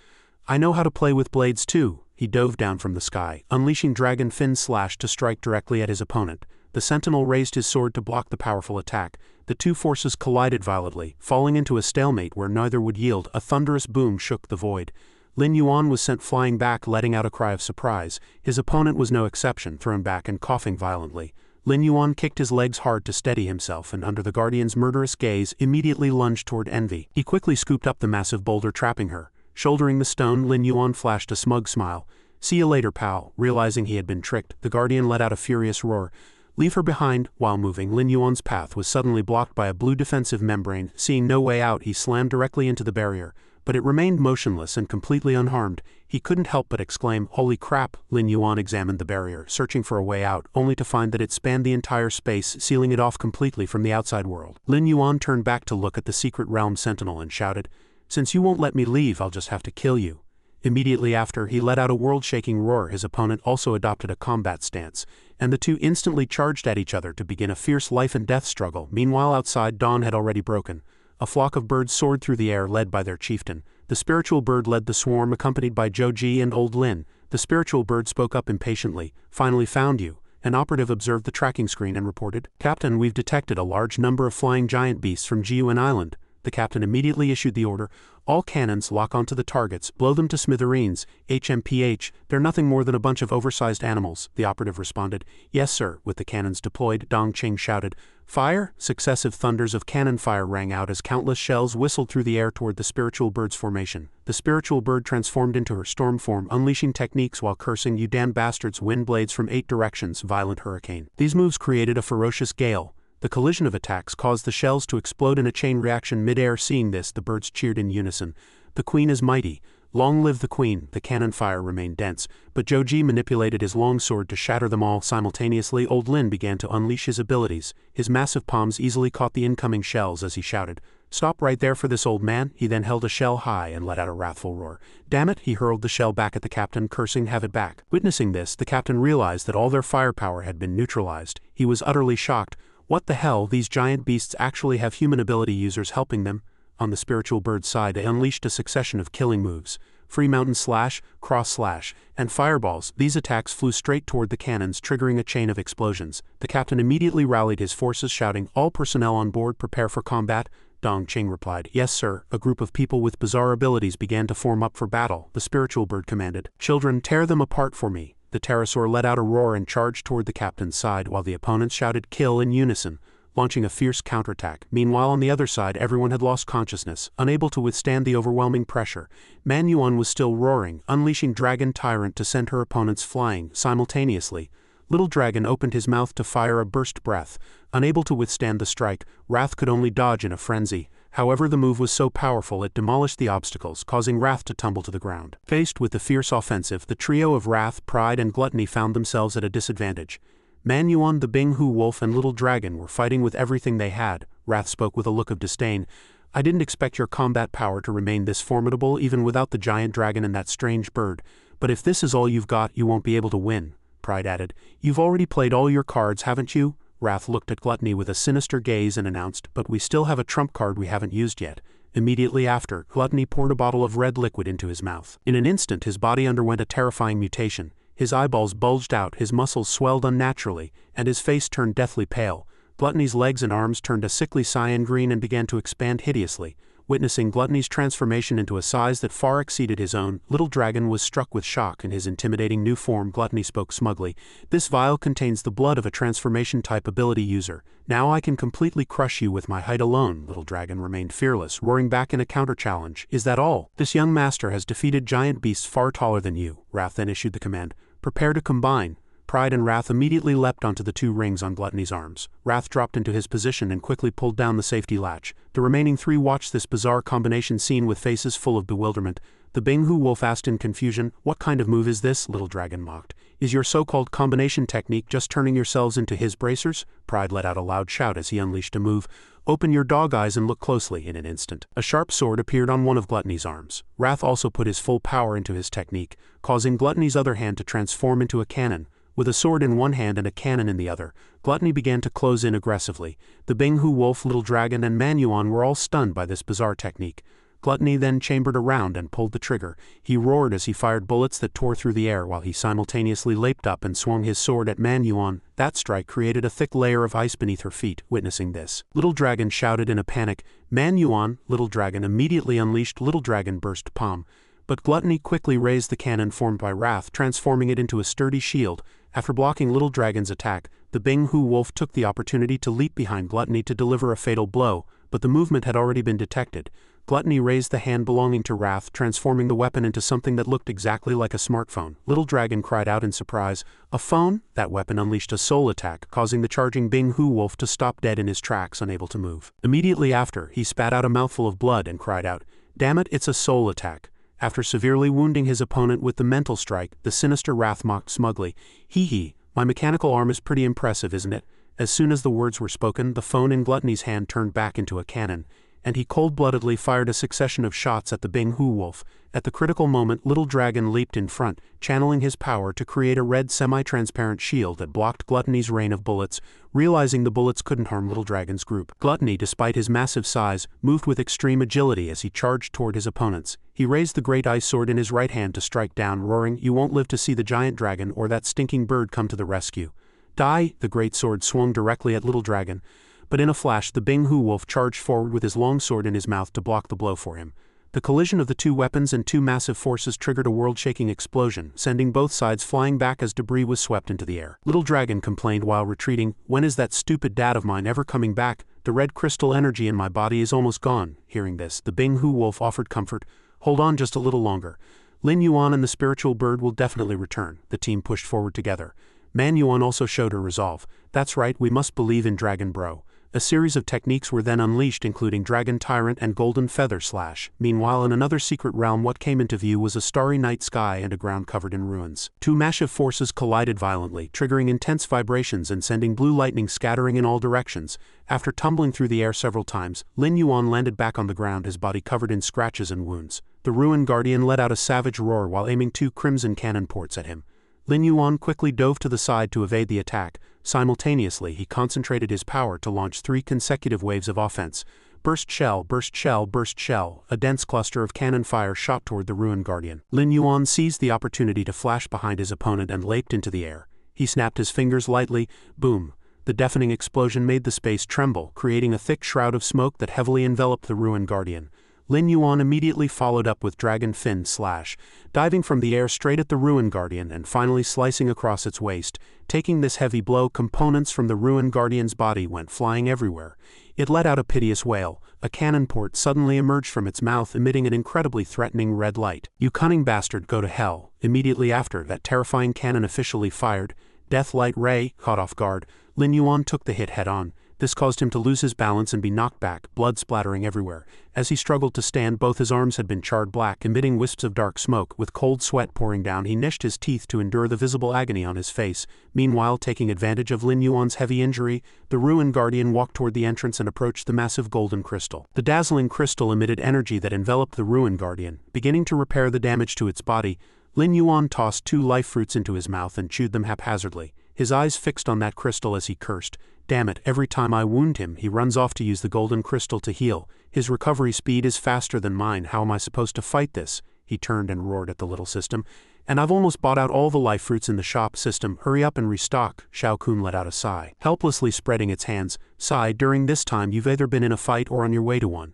I know how to play with blades too. He dove down from the sky, unleashing dragon fin slash to strike directly at his opponent. The sentinel raised his sword to block the powerful attack. The two forces collided violently, falling into a stalemate where neither would yield. A thunderous boom shook the void. Lin Yuan was sent flying back, letting out a cry of surprise. His opponent was no exception, thrown back and coughing violently. Lin Yuan kicked his legs hard to steady himself and, under the guardian's murderous gaze, immediately lunged toward Envy. He quickly scooped up the massive boulder trapping her. Shouldering the stone, Lin Yuan flashed a smug smile. See you later, pal. Realizing he had been tricked, the guardian let out a furious roar. Leave her behind. While moving, Lin Yuan's path was suddenly blocked by a blue defensive membrane. Seeing no way out, he slammed directly into the barrier. But it remained motionless and completely unharmed. He couldn't help but exclaim, "Holy crap!" Lin Yuan examined the barrier, searching for a way out, only to find that it spanned the entire space, sealing it off completely from the outside world. Lin Yuan turned back to look at the secret realm sentinel and shouted, "Since you won't let me leave, I'll just have to kill you." Immediately after, he let out a world-shaking roar. His opponent also adopted a combat stance, and the two instantly charged at each other to begin a fierce life-and-death struggle. Meanwhile, outside, dawn had already broken. A flock of birds soared through the air, led by their chieftain. The spiritual bird led the swarm, accompanied by Joji and Old Lin. The spiritual bird spoke up impatiently. "Finally found you." An operative observed the tracking screen and reported, "Captain, we've detected a large number of flying giant beasts from Jiuan Island." The captain immediately issued the order, "All cannons lock onto the targets, blow them to smithereens. HMPH, they're nothing more than a bunch of oversized animals." The operative responded, "Yes, sir." With the cannons deployed, Dong Qing shouted, "Fire!" Successive thunders of cannon fire rang out as countless shells whistled through the air toward the spiritual bird's formation. The spiritual bird transformed into her storm form, unleashing techniques while cursing, "You damn bastards!" Wind blades from 8 directions, violent hurricane. These moves created a ferocious gale. The collision of attacks caused the shells to explode in a chain reaction mid-air. Seeing this, the birds cheered in unison. "The queen is mighty. Long live the queen." The cannon fire remained dense, but Joji manipulated his long sword to shatter them all. Simultaneously, Old Lin began to unleash his abilities. His massive palms easily caught the incoming shells as he shouted, "Stop right there for this old man." He then held a shell high and let out a wrathful roar. "Damn it!" He hurled the shell back at the captain, cursing, "Have it back." Witnessing this, the captain realized that all their firepower had been neutralized. He was utterly shocked. What the hell, these giant beasts actually have human ability users helping them? On the spiritual bird's side, they unleashed a succession of killing moves. Free mountain slash, cross slash, and fireballs. These attacks flew straight toward the cannons, triggering a chain of explosions. The captain immediately rallied his forces, shouting, "All personnel on board, prepare for combat." Dong Qing replied, "Yes, sir." A group of people with bizarre abilities began to form up for battle. The spiritual bird commanded, "Children, tear them apart for me." The pterosaur let out a roar and charged toward the captain's side, while the opponents shouted, "Kill," in unison, launching a fierce counterattack. Meanwhile, on the other side, everyone had lost consciousness, unable to withstand the overwhelming pressure. Man Yuan was still roaring, unleashing Dragon Tyrant to send her opponents flying. Simultaneously, Little Dragon opened his mouth to fire a burst breath. Unable to withstand the strike, Wrath could only dodge in a frenzy. However, the move was so powerful it demolished the obstacles, causing Wrath to tumble to the ground. Faced with the fierce offensive, the trio of Wrath, Pride, and Gluttony found themselves at a disadvantage. Man Yuan, the Binghu Wolf, and Little Dragon were fighting with everything they had. Wrath spoke with a look of disdain. "I didn't expect your combat power to remain this formidable even without the giant dragon and that strange bird. But if this is all you've got, you won't be able to win." Pride added, "You've already played all your cards, haven't you?" Wrath looked at Gluttony with a sinister gaze and announced, "But we still have a trump card we haven't used yet." Immediately after, Gluttony poured a bottle of red liquid into his mouth. In an instant, his body underwent a terrifying mutation. His eyeballs bulged out, his muscles swelled unnaturally, and his face turned deathly pale. Gluttony's legs and arms turned a sickly cyan green and began to expand hideously. Witnessing Gluttony's transformation into a size that far exceeded his own, Little Dragon was struck with shock. In his intimidating new form, Gluttony spoke smugly. "This vial contains the blood of a transformation-type ability user. Now I can completely crush you with my height alone." Little Dragon remained fearless, roaring back in a counter-challenge. "Is that all? This young master has defeated giant beasts far taller than you." Wrath then issued the command, "Prepare to combine." Pride and Wrath immediately leapt onto the two rings on Gluttony's arms. Wrath dropped into his position and quickly pulled down the safety latch. The remaining three watched this bizarre combination scene with faces full of bewilderment. The Binghu Wolf asked in confusion, "What kind of move is this?" Little Dragon mocked. "Is your so-called combination technique just turning yourselves into his bracers?" Pride let out a loud shout as he unleashed a move. "Open your dog eyes and look closely." In an instant, a sharp sword appeared on one of Gluttony's arms. Wrath also put his full power into his technique, causing Gluttony's other hand to transform into a cannon. With a sword in one hand and a cannon in the other, Gluttony began to close in aggressively. The Binghu Wolf, Little Dragon, and Manhua were all stunned by this bizarre technique. Gluttony then chambered around and pulled the trigger. He roared as he fired bullets that tore through the air while he simultaneously leaped up and swung his sword at Manhua. That strike created a thick layer of ice beneath her feet. Witnessing this, Little Dragon shouted in a panic, "Manhua!" Little Dragon immediately unleashed Little Dragon Burst Palm. But Gluttony quickly raised the cannon formed by Wrath, transforming it into a sturdy shield. After blocking Little Dragon's attack, the Binghu Wolf took the opportunity to leap behind Gluttony to deliver a fatal blow, but the movement had already been detected. Gluttony raised the hand belonging to Wrath, transforming the weapon into something that looked exactly like a smartphone. Little Dragon cried out in surprise, "A phone?" That weapon unleashed a soul attack, causing the charging Binghu Wolf to stop dead in his tracks, unable to move. Immediately after, he spat out a mouthful of blood and cried out, "Damn it, it's a soul attack." After severely wounding his opponent with the mental strike, the sinister Wrath mocked smugly, "Hee hee, my mechanical arm is pretty impressive, isn't it?" As soon as the words were spoken, the phone in Gluttony's hand turned back into a cannon, and he cold-bloodedly fired a succession of shots at the Binghu Wolf. At the critical moment, Little Dragon leaped in front, channeling his power to create a red semi-transparent shield that blocked Gluttony's rain of bullets. Realizing the bullets couldn't harm Little Dragon's group, Gluttony, despite his massive size, moved with extreme agility as he charged toward his opponents. He raised the great ice sword in his right hand to strike down, roaring, "You won't live to see the giant dragon or that stinking bird come to the rescue." "Die!" The great sword swung directly at Little Dragon, but in a flash the Binghu Wolf charged forward with his long sword in his mouth to block the blow for him. The collision of the two weapons and two massive forces triggered a world-shaking explosion, sending both sides flying back as debris was swept into the air. Little Dragon complained while retreating, "When is that stupid dad of mine ever coming back? The red crystal energy in my body is almost gone." Hearing this, the Binghu Wolf offered comfort, "Hold on just a little longer. Lin Yuan and the spiritual bird will definitely return." The team pushed forward together. Manhua also showed her resolve. "That's right, we must believe in Dragon Bro." A series of techniques were then unleashed, including Dragon Tyrant and Golden Feather Slash. Meanwhile, in another secret realm, what came into view was a starry night sky and a ground covered in ruins. Two massive forces collided violently, triggering intense vibrations and sending blue lightning scattering in all directions. After tumbling through the air several times, Lin Yuan landed back on the ground, his body covered in scratches and wounds. The Ruin Guardian let out a savage roar while aiming two crimson cannon ports at him. Lin Yuan quickly dove to the side to evade the attack. Simultaneously, he concentrated his power to launch 3 consecutive waves of offense. Burst shell, burst shell, burst shell. A dense cluster of cannon fire shot toward the Ruin Guardian. Lin Yuan seized the opportunity to flash behind his opponent and leaped into the air. He snapped his fingers lightly. Boom. The deafening explosion made the space tremble, creating a thick shroud of smoke that heavily enveloped the Ruin Guardian. Lin Yuan immediately followed up with Dragon Fin Slash, diving from the air straight at the Ruin Guardian and finally slicing across its waist. Taking this heavy blow, components from the Ruin Guardian's body went flying everywhere. It let out a piteous wail. A cannon port suddenly emerged from its mouth, emitting an incredibly threatening red light. "You cunning bastard, go to hell." Immediately after that terrifying cannon officially fired, Death Light Ray, caught off guard, Lin Yuan took the hit head-on. This caused him to lose his balance and be knocked back, blood splattering everywhere. As he struggled to stand, both his arms had been charred black, emitting wisps of dark smoke. With cold sweat pouring down, he gnashed his teeth to endure the visible agony on his face. Meanwhile, taking advantage of Lin Yuan's heavy injury, the Ruin Guardian walked toward the entrance and approached the massive golden crystal. The dazzling crystal emitted energy that enveloped the Ruin Guardian. Beginning to repair the damage to its body, Lin Yuan tossed 2 life fruits into his mouth and chewed them haphazardly, his eyes fixed on that crystal as he cursed. "Damn it, every time I wound him, he runs off to use the golden crystal to heal. His recovery speed is faster than mine. How am I supposed to fight this?" He turned and roared at the little system. "And I've almost bought out all the life fruits in the shop system. Hurry up and restock." Shao Kun let out a sigh, helplessly spreading its hands. "Sigh, during this time you've either been in a fight or on your way to one.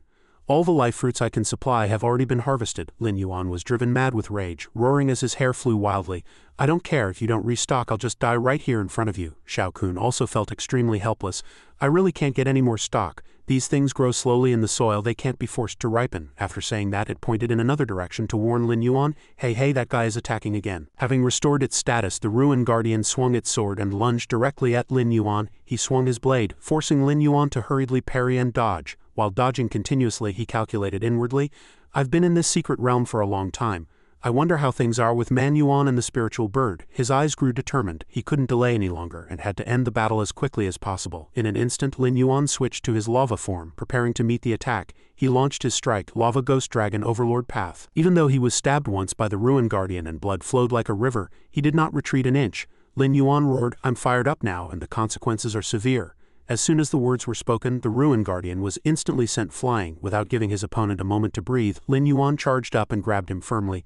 All the life fruits I can supply have already been harvested. Lin Yuan was driven mad with rage, roaring as his hair flew wildly. I don't care if you don't restock, I'll just die right here in front of you. Shao Kun also felt extremely helpless. I really can't get any more stock. These things grow slowly in the soil, they can't be forced to ripen. After saying that, it pointed in another direction to warn Lin Yuan, hey, that guy is attacking again. Having restored its status, the Ruin Guardian swung its sword and lunged directly at Lin Yuan. He swung his blade, forcing Lin Yuan to hurriedly parry and dodge. While dodging continuously, he calculated inwardly, I've been in this secret realm for a long time. I wonder how things are with Man Yuan and the spiritual bird. His eyes grew determined. He couldn't delay any longer and had to end the battle as quickly as possible. In an instant, Lin Yuan switched to his lava form, preparing to meet the attack. He launched his strike, Lava Ghost Dragon Overlord Path. Even though he was stabbed once by the Ruin Guardian and blood flowed like a river, he did not retreat an inch. Lin Yuan roared, I'm fired up now and the consequences are severe. As soon as the words were spoken, the Ruin Guardian was instantly sent flying. Without giving his opponent a moment to breathe, Lin Yuan charged up and grabbed him firmly.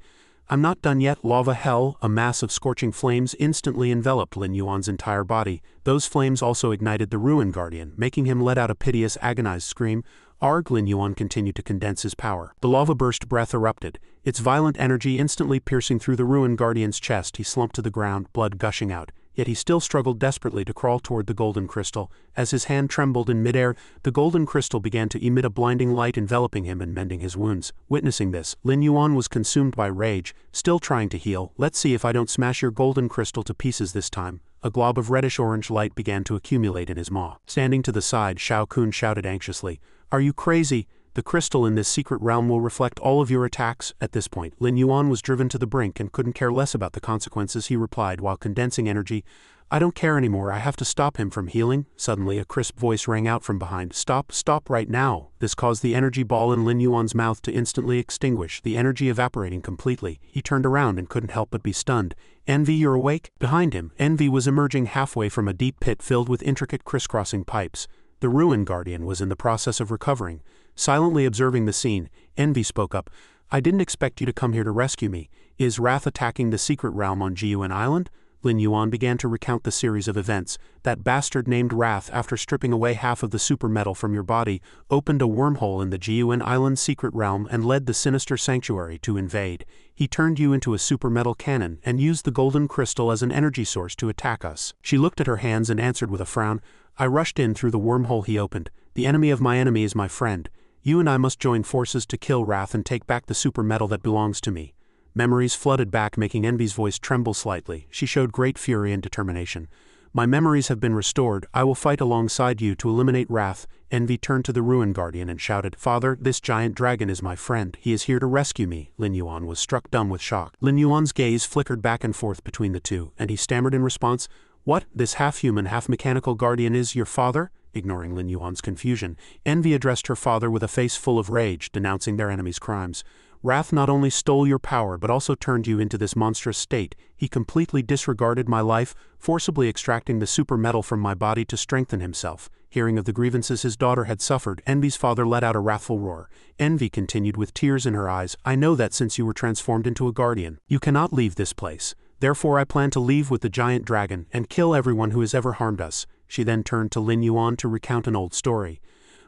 I'm not done yet. Lava Hell, a mass of scorching flames instantly enveloped Lin Yuan's entire body. Those flames also ignited the Ruin Guardian, making him let out a piteous, agonized scream. Arg! Lin Yuan continued to condense his power. The lava burst breath erupted, its violent energy instantly piercing through the Ruin Guardian's chest. He slumped to the ground, blood gushing out. Yet he still struggled desperately to crawl toward the golden crystal. As his hand trembled in midair, the golden crystal began to emit a blinding light, enveloping him and mending his wounds. Witnessing this, Lin Yuan was consumed by rage, still trying to heal. Let's see if I don't smash your golden crystal to pieces this time. A glob of reddish-orange light began to accumulate in his maw. Standing to the side, Shao Kun shouted anxiously, Are you crazy? The crystal in this secret realm will reflect all of your attacks. At this point, Lin Yuan was driven to the brink and couldn't care less about the consequences. He replied while condensing energy, I don't care anymore, I have to stop him from healing. Suddenly a crisp voice rang out from behind, Stop right now. This caused the energy ball in Lin Yuan's mouth to instantly extinguish, the energy evaporating completely. He turned around and couldn't help but be stunned. Envy, you're awake? Behind him, Envy was emerging halfway from a deep pit filled with intricate crisscrossing pipes. The Ruin Guardian was in the process of recovering. Silently observing the scene, Envy spoke up, I didn't expect you to come here to rescue me. Is Wrath attacking the secret realm on Jiuan Island? Lin Yuan began to recount the series of events. That bastard named Wrath, after stripping away half of the super metal from your body, opened a wormhole in the Jiuan Island secret realm and led the Sinister Sanctuary to invade. He turned you into a super metal cannon and used the golden crystal as an energy source to attack us. She looked at her hands and answered with a frown, I rushed in through the wormhole he opened. The enemy of my enemy is my friend. You and I must join forces to kill Wrath and take back the super metal that belongs to me. Memories flooded back, making Envy's voice tremble slightly. She showed great fury and determination. My memories have been restored. I will fight alongside you to eliminate Wrath. Envy turned to the Ruin Guardian and shouted, Father, this giant dragon is my friend. He is here to rescue me. Lin Yuan was struck dumb with shock. Lin Yuan's gaze flickered back and forth between the two, and he stammered in response, What? This half-human, half-mechanical guardian is your father? Ignoring Lin Yuan's confusion, Envy addressed her father with a face full of rage, denouncing their enemy's crimes. Wrath not only stole your power but also turned you into this monstrous state. He completely disregarded my life, forcibly extracting the super metal from my body to strengthen himself. Hearing of the grievances his daughter had suffered, Envy's father let out a wrathful roar. Envy continued with tears in her eyes, I know that since you were transformed into a guardian, you cannot leave this place. Therefore I plan to leave with the giant dragon and kill everyone who has ever harmed us. She then turned to Lin Yuan to recount an old story.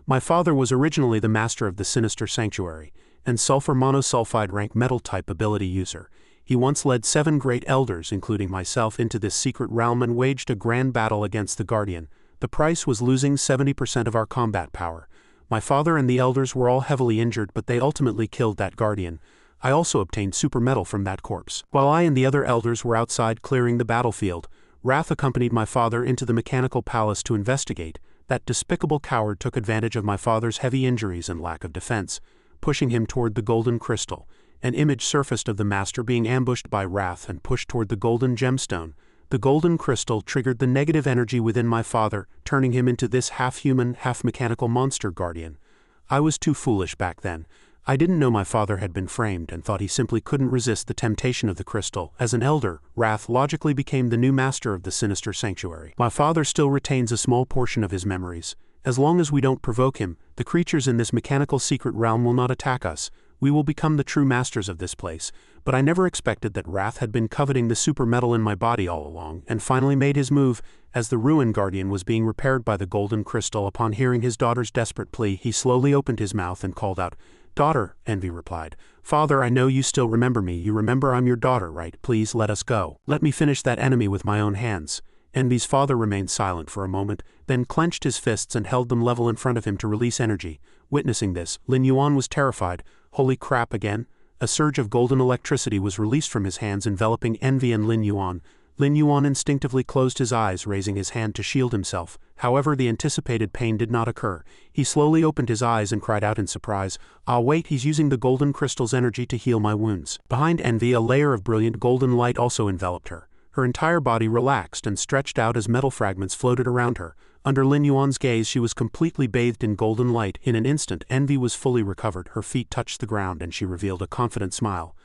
My father was originally the master of the Sinister Sanctuary, and sulfur monosulfide rank metal type ability user. He once led 7 great elders, including myself, into this secret realm and waged a grand battle against the Guardian. The price was losing 70% of our combat power. My father and the elders were all heavily injured, but they ultimately killed that Guardian. I also obtained super metal from that corpse. While I and the other elders were outside clearing the battlefield, Wrath accompanied my father into the mechanical palace to investigate. That despicable coward took advantage of my father's heavy injuries and lack of defense, pushing him toward the golden crystal. An image surfaced of the master being ambushed by Wrath and pushed toward the golden gemstone. The golden crystal triggered the negative energy within my father, turning him into this half-human, half-mechanical monster guardian. I was too foolish back then. I didn't know my father had been framed and thought he simply couldn't resist the temptation of the crystal. As an elder, Wrath logically became the new master of the Sinister Sanctuary. My father still retains a small portion of his memories. As long as we don't provoke him, the creatures in this mechanical secret realm will not attack us. We will become the true masters of this place, but I never expected that Wrath had been coveting the super metal in my body all along, and finally made his move. As the Ruin Guardian was being repaired by the golden crystal, upon hearing his daughter's desperate plea, he slowly opened his mouth and called out, "Daughter," Envy replied. "Father, I know you still remember me. You remember I'm your daughter, right? Please let us go. Let me finish that enemy with my own hands." Envy's father remained silent for a moment, then clenched his fists and held them level in front of him to release energy. Witnessing this, Lin Yuan was terrified. Holy crap again? A surge of golden electricity was released from his hands, enveloping Envy and Lin Yuan. Lin Yuan instinctively closed his eyes, raising his hand to shield himself. However, the anticipated pain did not occur. He slowly opened his eyes and cried out in surprise, "Ah wait, he's using the golden crystal's energy to heal my wounds." Behind Envy, a layer of brilliant golden light also enveloped her. Her entire body relaxed and stretched out as metal fragments floated around her. Under Lin Yuan's gaze, she was completely bathed in golden light. In an instant, Envy was fully recovered. Her feet touched the ground and she revealed a confident smile.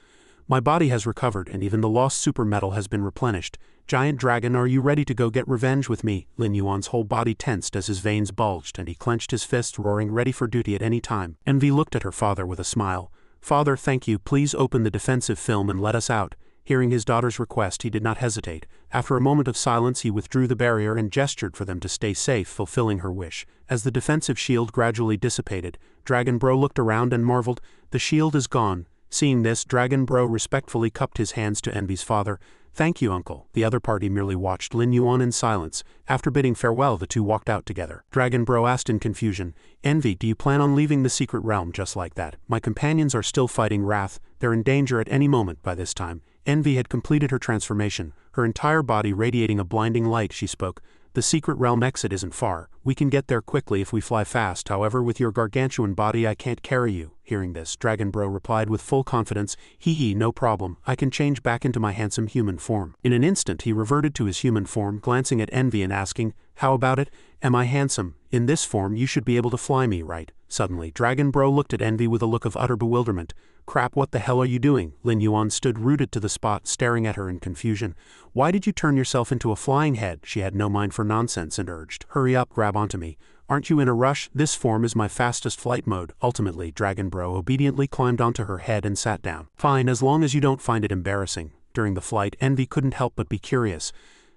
"My body has recovered and even the lost super metal has been replenished. Giant Dragon, are you ready to go get revenge with me?" Lin Yuan's whole body tensed as his veins bulged and he clenched his fists, roaring, ready for duty at any time. Envy looked at her father with a smile. "Father, thank you. Please open the defensive film and let us out." Hearing his daughter's request, he did not hesitate. After a moment of silence, he withdrew the barrier and gestured for them to stay safe, fulfilling her wish. As the defensive shield gradually dissipated, Dragon Bro looked around and marveled, "The shield is gone." Seeing this, Dragon Bro respectfully cupped his hands to Envy's father. "Thank you, uncle." The other party merely watched Lin Yuan in silence. After bidding farewell, the two walked out together. Dragon Bro asked in confusion, "Envy, do you plan on leaving the secret realm just like that? My companions are still fighting Wrath. They're in danger at any moment by this time." Envy had completed her transformation, her entire body radiating a blinding light. She spoke, "The secret realm exit isn't far. We can get there quickly if we fly fast. However, with your gargantuan body I can't carry you." Hearing this, Dragon Bro replied with full confidence, "Hee, no problem. I can change back into my handsome human form." In an instant he reverted to his human form, glancing at Envy and asking, "How about it? Am I handsome? In this form you should be able to fly me, right?" Suddenly, Dragon Bro looked at Envy with a look of utter bewilderment. "Crap, what the hell are you doing?" Lin Yuan stood rooted to the spot, staring at her in confusion. "Why did you turn yourself into a flying head?" She had no mind for nonsense and urged, "Hurry up, grab onto me. Aren't you in a rush? This form is my fastest flight mode." Ultimately, Dragon Bro obediently climbed onto her head and sat down. "Fine, as long as you don't find it embarrassing." During the flight, Envy couldn't help but be curious.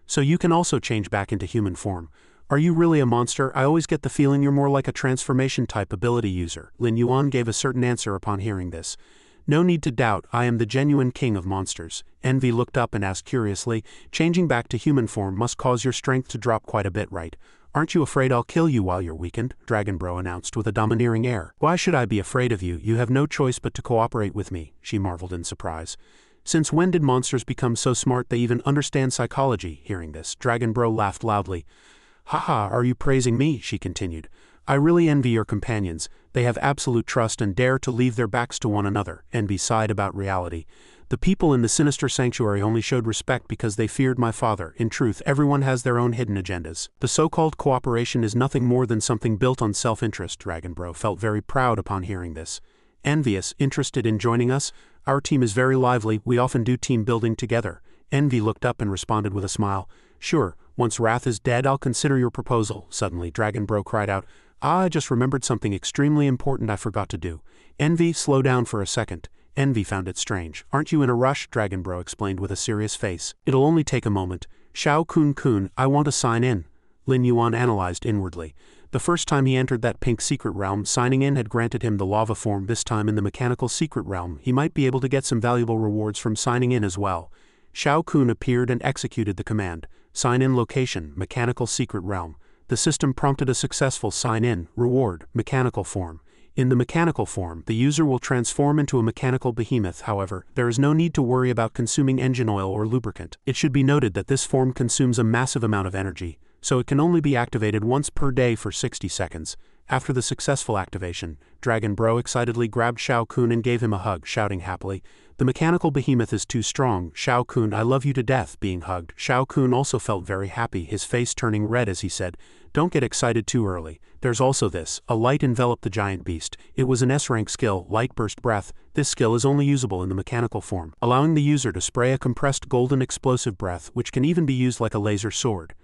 "So you can also change back into human form. Are you really a monster? I always get the feeling you're more like a transformation type ability user." Lin Yuan gave a certain answer upon hearing this. "No need to doubt, I am the genuine king of monsters." Envy looked up and asked curiously, "Changing back to human form must cause your strength to drop quite a bit, right? Aren't you afraid I'll kill you while you're weakened?" Dragon Bro announced with a domineering air. "Why should I be afraid of you? You have no choice but to cooperate with me," she marveled in surprise. "Since when did monsters become so smart they even understand psychology?" Hearing this, Dragon Bro laughed loudly. "Haha, are you praising me?" she continued. "I really envy your companions. They have absolute trust and dare to leave their backs to one another." Envy sighed about reality. "The people in the Sinister Sanctuary only showed respect because they feared my father. In truth, everyone has their own hidden agendas. The so-called cooperation is nothing more than something built on self-interest." Dragon Bro felt very proud upon hearing this. "Envious, interested in joining us? Our team is very lively. We often do team building together." Envy looked up and responded with a smile. "Sure, once Wrath is dead I'll consider your proposal." Suddenly, Dragon Bro cried out, "I just remembered something extremely important I forgot to do." "Envy, slow down for a second." Envy found it strange. "Aren't you in a rush?" Dragon Bro explained with a serious face. "It'll only take a moment. Shao Kun, I want to sign in." Lin Yuan analyzed inwardly. The first time he entered that pink secret realm, signing in had granted him the lava form. This time in the mechanical secret realm, he might be able to get some valuable rewards from signing in as well. Shao Kun appeared and executed the command. Sign in location, mechanical secret realm. The system prompted a successful sign-in, reward, mechanical form. In the mechanical form, the user will transform into a mechanical behemoth. However, there is no need to worry about consuming engine oil or lubricant. It should be noted that this form consumes a massive amount of energy, so it can only be activated once per day for 60 seconds. After the successful activation, Dragon Bro excitedly grabbed Shao Kun and gave him a hug, shouting happily, "The mechanical behemoth is too strong. Shao Kun, I love you to death." Being hugged, Shao Kun also felt very happy, his face turning red as he said, "Don't get excited too early. There's also this." A light enveloped the giant beast. It was an S-rank skill, Light Burst Breath. This skill is only usable in the mechanical form, allowing the user to spray a compressed golden explosive breath which can even be used like a laser sword.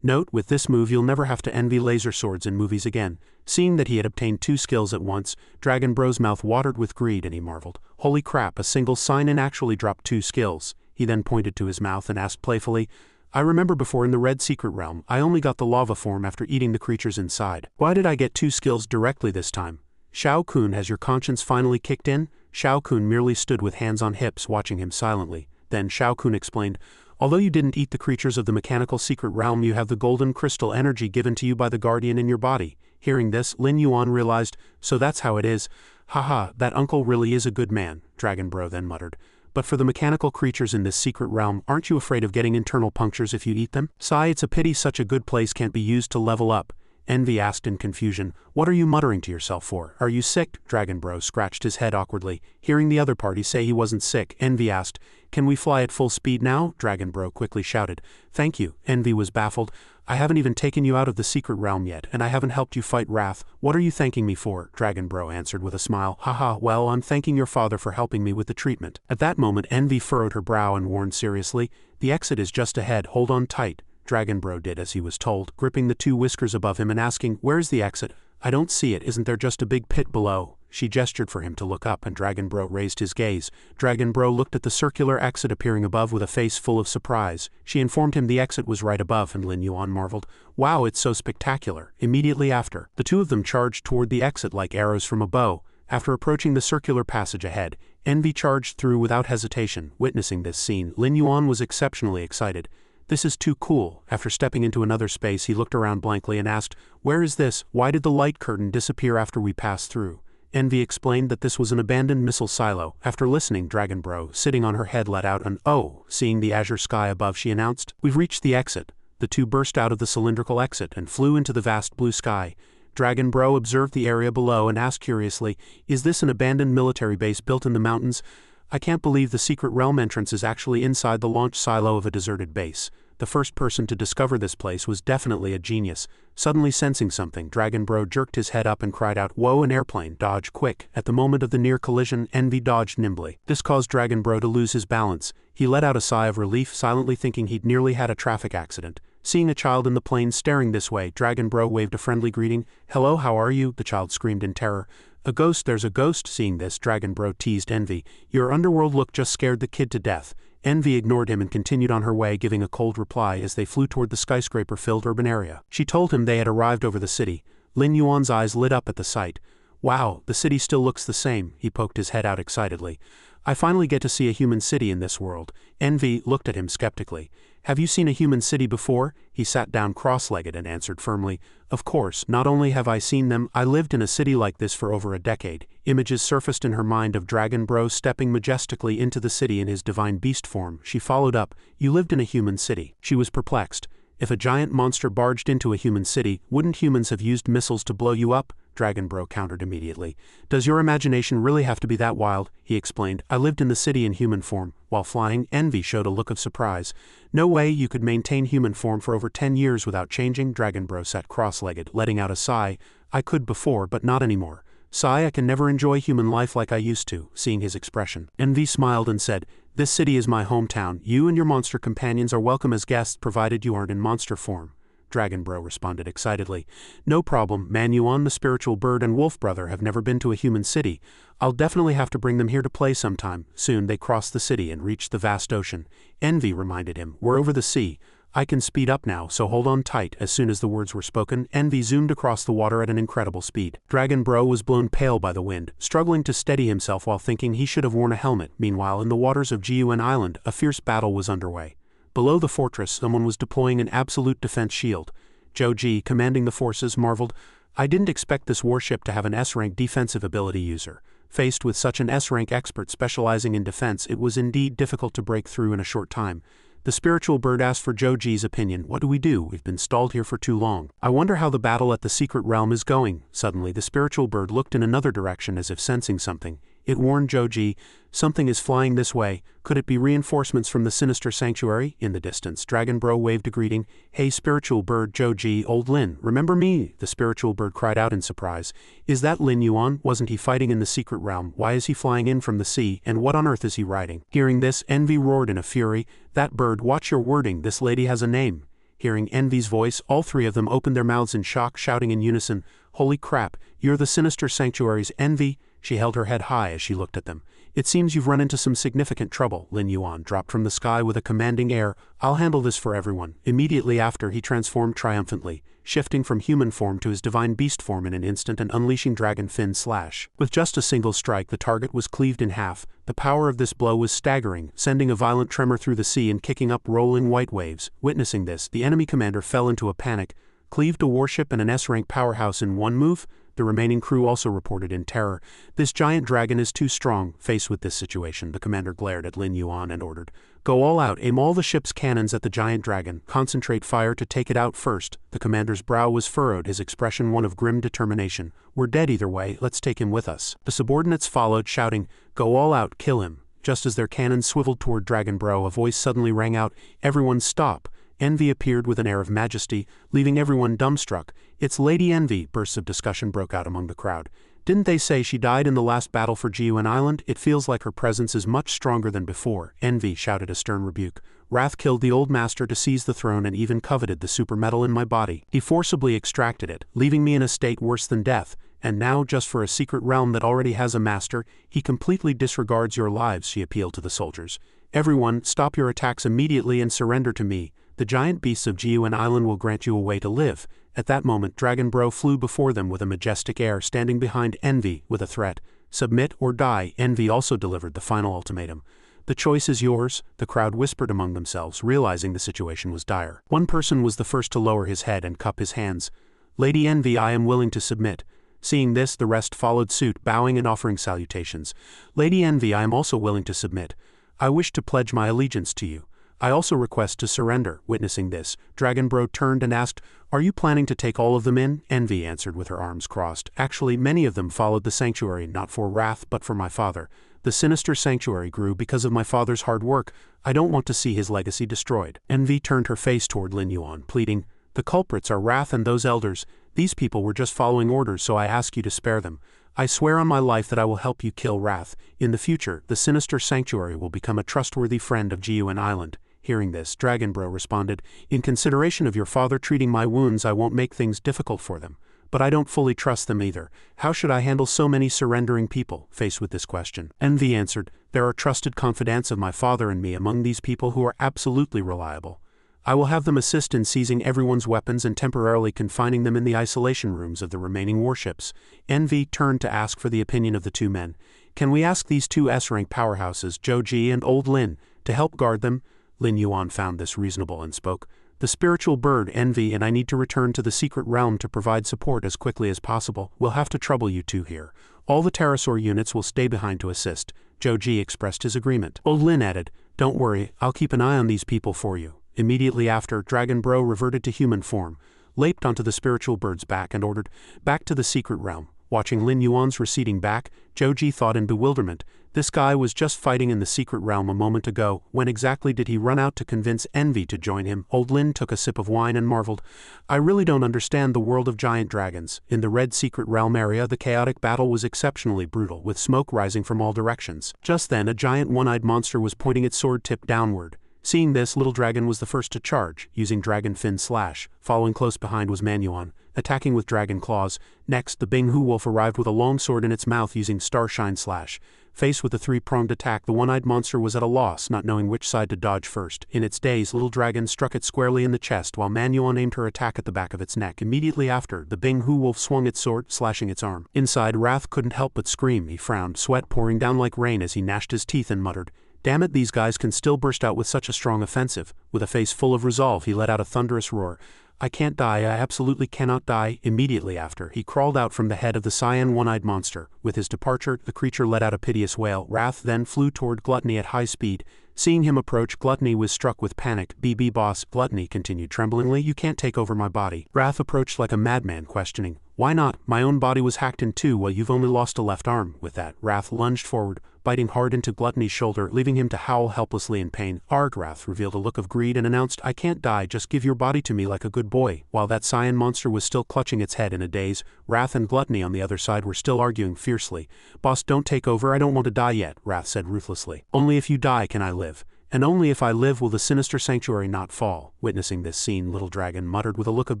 Note, with this move you'll never have to envy laser swords in movies again. Seeing that he had obtained 2 skills at once, Dragon Bro's mouth watered with greed and he marveled. Holy crap, a single sign-in actually dropped 2 skills. He then pointed to his mouth and asked playfully, I remember before in the Red Secret Realm, I only got the lava form after eating the creatures inside. Why did I get 2 skills directly this time? Shao Kun, has your conscience finally kicked in? Shao Kun merely stood with hands on hips watching him silently. Then Shao Kun explained, although you didn't eat the creatures of the mechanical secret realm, you have the golden crystal energy given to you by the guardian in your body. Hearing this, Lin Yuan realized, so that's how it is. Haha, that uncle really is a good man, Dragon Bro then muttered. But for the mechanical creatures in this secret realm, aren't you afraid of getting internal punctures if you eat them? Sigh, it's a pity such a good place can't be used to level up. Envy asked in confusion, what are you muttering to yourself for? Are you sick? Dragon Bro scratched his head awkwardly. Hearing the other party say he wasn't sick, Envy asked, can we fly at full speed now? Dragon Bro quickly shouted, thank you. Envy was baffled. I haven't even taken you out of the secret realm yet, and I haven't helped you fight Wrath. What are you thanking me for? Dragon Bro answered with a smile. Haha, well, I'm thanking your father for helping me with the treatment. At that moment, Envy furrowed her brow and warned seriously, the exit is just ahead, hold on tight. Dragon Bro did as he was told, gripping the 2 whiskers above him and asking, where's the exit? I don't see it, isn't there just a big pit below? She gestured for him to look up and Dragon Bro raised his gaze. Dragon Bro looked at the circular exit appearing above with a face full of surprise. She informed him the exit was right above and Lin Yuan marveled, wow, it's so spectacular. Immediately after, the 2 of them charged toward the exit like arrows from a bow. After approaching the circular passage ahead, Envy charged through without hesitation. Witnessing this scene, Lin Yuan was exceptionally excited. This is too cool. After stepping into another space, he looked around blankly and asked, where is this? Why did the light curtain disappear after we passed through? Envy explained that this was an abandoned missile silo. After listening, Dragon Bro, sitting on her head, let out an oh. Seeing the azure sky above, she announced, we've reached the exit. The 2 burst out of the cylindrical exit and flew into the vast blue sky. Dragon Bro observed the area below and asked curiously, is this an abandoned military base built in the mountains? I can't believe the secret realm entrance is actually inside the launch silo of a deserted base. The first person to discover this place was definitely a genius. Suddenly sensing something, Dragon Bro jerked his head up and cried out, whoa, an airplane, dodge quick. At the moment of the near collision, Envy dodged nimbly. This caused Dragon Bro to lose his balance. He let out a sigh of relief, silently thinking he'd nearly had a traffic accident. Seeing a child in the plane staring this way, Dragon Bro waved a friendly greeting. Hello, how are you? The child screamed in terror. A ghost, there's a ghost. Seeing this, Dragon Bro teased Envy. Your underworld look just scared the kid to death. Envy ignored him and continued on her way, giving a cold reply as they flew toward the skyscraper-filled urban area. She told him they had arrived over the city. Lin Yuan's eyes lit up at the sight. Wow, the city still looks the same. He poked his head out excitedly. I finally get to see a human city in this world. Envy looked at him skeptically. Have you seen a human city before? He sat down cross-legged and answered firmly, of course, not only have I seen them, I lived in a city like this for over a decade. Images surfaced in her mind of Dragon Bro stepping majestically into the city in his divine beast form. She followed up, you lived in a human city. She was perplexed. If a giant monster barged into a human city, wouldn't humans have used missiles to blow you up? Dragon Bro countered immediately. Does your imagination really have to be that wild? He explained. I lived in the city in human form. While flying, Envy showed a look of surprise. No way you could maintain human form for over 10 years without changing. Dragon Bro sat cross-legged, letting out a sigh. I could before, but not anymore. Sigh, I can never enjoy human life like I used to. Seeing his expression, Envy smiled and said, this city is my hometown. You and your monster companions are welcome as guests provided you aren't in monster form. Dragon Bro responded excitedly. No problem, Manhua, the spiritual bird and wolf brother have never been to a human city. I'll definitely have to bring them here to play sometime. Soon they crossed the city and reached the vast ocean. Envy reminded him, we're over the sea. I can speed up now, so hold on tight. As soon as the words were spoken, Envy zoomed across the water at an incredible speed. Dragon Bro was blown pale by the wind, struggling to steady himself while thinking he should have worn a helmet. Meanwhile, in the waters of Jiuan Island, a fierce battle was underway. Below the fortress, someone was deploying an absolute defense shield. Joji, commanding the forces, marveled, I didn't expect this warship to have an S-rank defensive ability user. Faced with such an S-rank expert specializing in defense, it was indeed difficult to break through in a short time. The spiritual bird asked for Joji's opinion. What do we do? We've been stalled here for too long. I wonder how the battle at the secret realm is going. Suddenly, the spiritual bird looked in another direction as if sensing something. It warned Joji, something is flying this way. Could it be reinforcements from the Sinister sanctuary? In the distance, Dragon Bro waved a greeting. Hey spiritual bird, Joji, old Lin, remember me? The spiritual bird cried out in surprise. Is that Lin Yuan? Wasn't he fighting in the secret realm? Why is he flying in from the sea, and what on earth is he riding? Hearing this, Envy roared in a fury. That bird, watch your wording, this lady has a name. Hearing Envy's voice, all three of them opened their mouths in shock, shouting in unison, "Holy crap, you're the Sinister Sanctuary's Envy?" She held her head high as she looked at them. "It seems you've run into some significant trouble." Lin Yuan dropped from the sky with a commanding air. "I'll handle this for everyone." Immediately after, he transformed triumphantly, shifting from human form to his divine beast form in an instant and unleashing dragon fin slash. With just a single strike, the target was cleaved in half. The power of this blow was staggering, sending a violent tremor through the sea and kicking up rolling white waves. Witnessing this, the enemy commander fell into a panic, cleaved a warship and an S-rank powerhouse in one move. The remaining crew also reported in terror. "This giant dragon is too strong." Faced with this situation, the commander glared at Lin Yuan and ordered, "Go all out, aim all the ship's cannons at the giant dragon, concentrate fire to take it out first." The commander's brow was furrowed, his expression one of grim determination. "We're dead either way, let's take him with us." The subordinates followed, shouting, "Go all out, kill him." Just as their cannons swiveled toward Dragon Bro, a voice suddenly rang out, "Everyone stop." Envy appeared with an air of majesty, leaving everyone dumbstruck. "It's Lady Envy." Bursts of discussion broke out among the crowd. "Didn't they say she died in the last battle for Jiuan Island? It feels like her presence is much stronger than before." Envy shouted a stern rebuke. "Wrath killed the old master to seize the throne and even coveted the super metal in my body. He forcibly extracted it, leaving me in a state worse than death. And now, just for a secret realm that already has a master, he completely disregards your lives." She appealed to the soldiers. "Everyone, stop your attacks immediately and surrender to me. The giant beasts of Jiuan Island will grant you a way to live." At that moment, Dragon Bro flew before them with a majestic air, standing behind Envy with a threat. "Submit or die." Envy also delivered the final ultimatum. "The choice is yours," the crowd whispered among themselves, realizing the situation was dire. One person was the first to lower his head and cup his hands. "Lady Envy, I am willing to submit." Seeing this, the rest followed suit, bowing and offering salutations. "Lady Envy, I am also willing to submit. I wish to pledge my allegiance to you. I also request to surrender." Witnessing this, Dragon Bro turned and asked, "Are you planning to take all of them in?" Envy answered with her arms crossed. "Actually, many of them followed the sanctuary, not for wrath but for my father. The Sinister Sanctuary grew because of my father's hard work. I don't want to see his legacy destroyed." Envy turned her face toward Lin Yuan, pleading, "The culprits are Wrath and those elders. These people were just following orders, so I ask you to spare them. I swear on my life that I will help you kill Wrath. In the future, the Sinister Sanctuary will become a trustworthy friend of Jiuan Island." Hearing this, Dragon Bro responded, "In consideration of your father treating my wounds, I won't make things difficult for them. But I don't fully trust them either. How should I handle so many surrendering people?" Faced with this question, Envy answered, "There are trusted confidants of my father and me among these people who are absolutely reliable. I will have them assist in seizing everyone's weapons and temporarily confining them in the isolation rooms of the remaining warships." Envy turned to ask for the opinion of the two men. "Can we ask these two S-rank powerhouses, Joji and Old Lin, to help guard them?" Lin Yuan found this reasonable and spoke, "The spiritual bird, Envy, and I need to return to the secret realm to provide support as quickly as possible. We'll have to trouble you two here. All the pterosaur units will stay behind to assist." Joji expressed his agreement. Old Lin added, "Don't worry, I'll keep an eye on these people for you." Immediately after, Dragon Bro reverted to human form, leaped onto the spiritual bird's back and ordered, "Back to the secret realm." Watching Lin Yuan's receding back, Joji thought in bewilderment, this guy was just fighting in the secret realm a moment ago. When exactly did he run out to convince Envy to join him? Old Lin took a sip of wine and marveled, "I really don't understand the world of giant dragons." In the red secret realm area, the chaotic battle was exceptionally brutal, with smoke rising from all directions. Just then, a giant one-eyed monster was pointing its sword tip downward. Seeing this, Little Dragon was the first to charge, using Dragon Fin Slash. Following close behind was Manhua, attacking with Dragon Claws. Next, the Bing Hu Wolf arrived with a long sword in its mouth using Starshine Slash. Faced with a three-pronged attack, the one-eyed monster was at a loss, not knowing which side to dodge first. In its daze, Little Dragon struck it squarely in the chest, while Manhua aimed her attack at the back of its neck. Immediately after, the Bing Hu Wolf swung its sword, slashing its arm. Inside, Wrath couldn't help but scream. He frowned, sweat pouring down like rain as he gnashed his teeth and muttered, "Damn it, these guys can still burst out with such a strong offensive." With a face full of resolve, he let out a thunderous roar. "I can't die, I absolutely cannot die." Immediately after, he crawled out from the head of the cyan one-eyed monster. With his departure, the creature let out a piteous wail. Wrath then flew toward Gluttony at high speed. Seeing him approach, Gluttony was struck with panic. "BB boss," Gluttony continued tremblingly, "you can't take over my body." Wrath approached like a madman, questioning, "Why not? My own body was hacked in two while you've only lost a left arm." With that, Wrath lunged forward, biting hard into Gluttony's shoulder, leaving him to howl helplessly in pain. Arg! Wrath revealed a look of greed and announced, "I can't die, just give your body to me like a good boy." While that cyan monster was still clutching its head in a daze, Wrath and Gluttony on the other side were still arguing fiercely. "Boss, don't take over, I don't want to die yet," Wrath said ruthlessly. "Only if you die can I live." and only if I live will the sinister sanctuary not fall. Witnessing this scene, Little Dragon muttered with a look of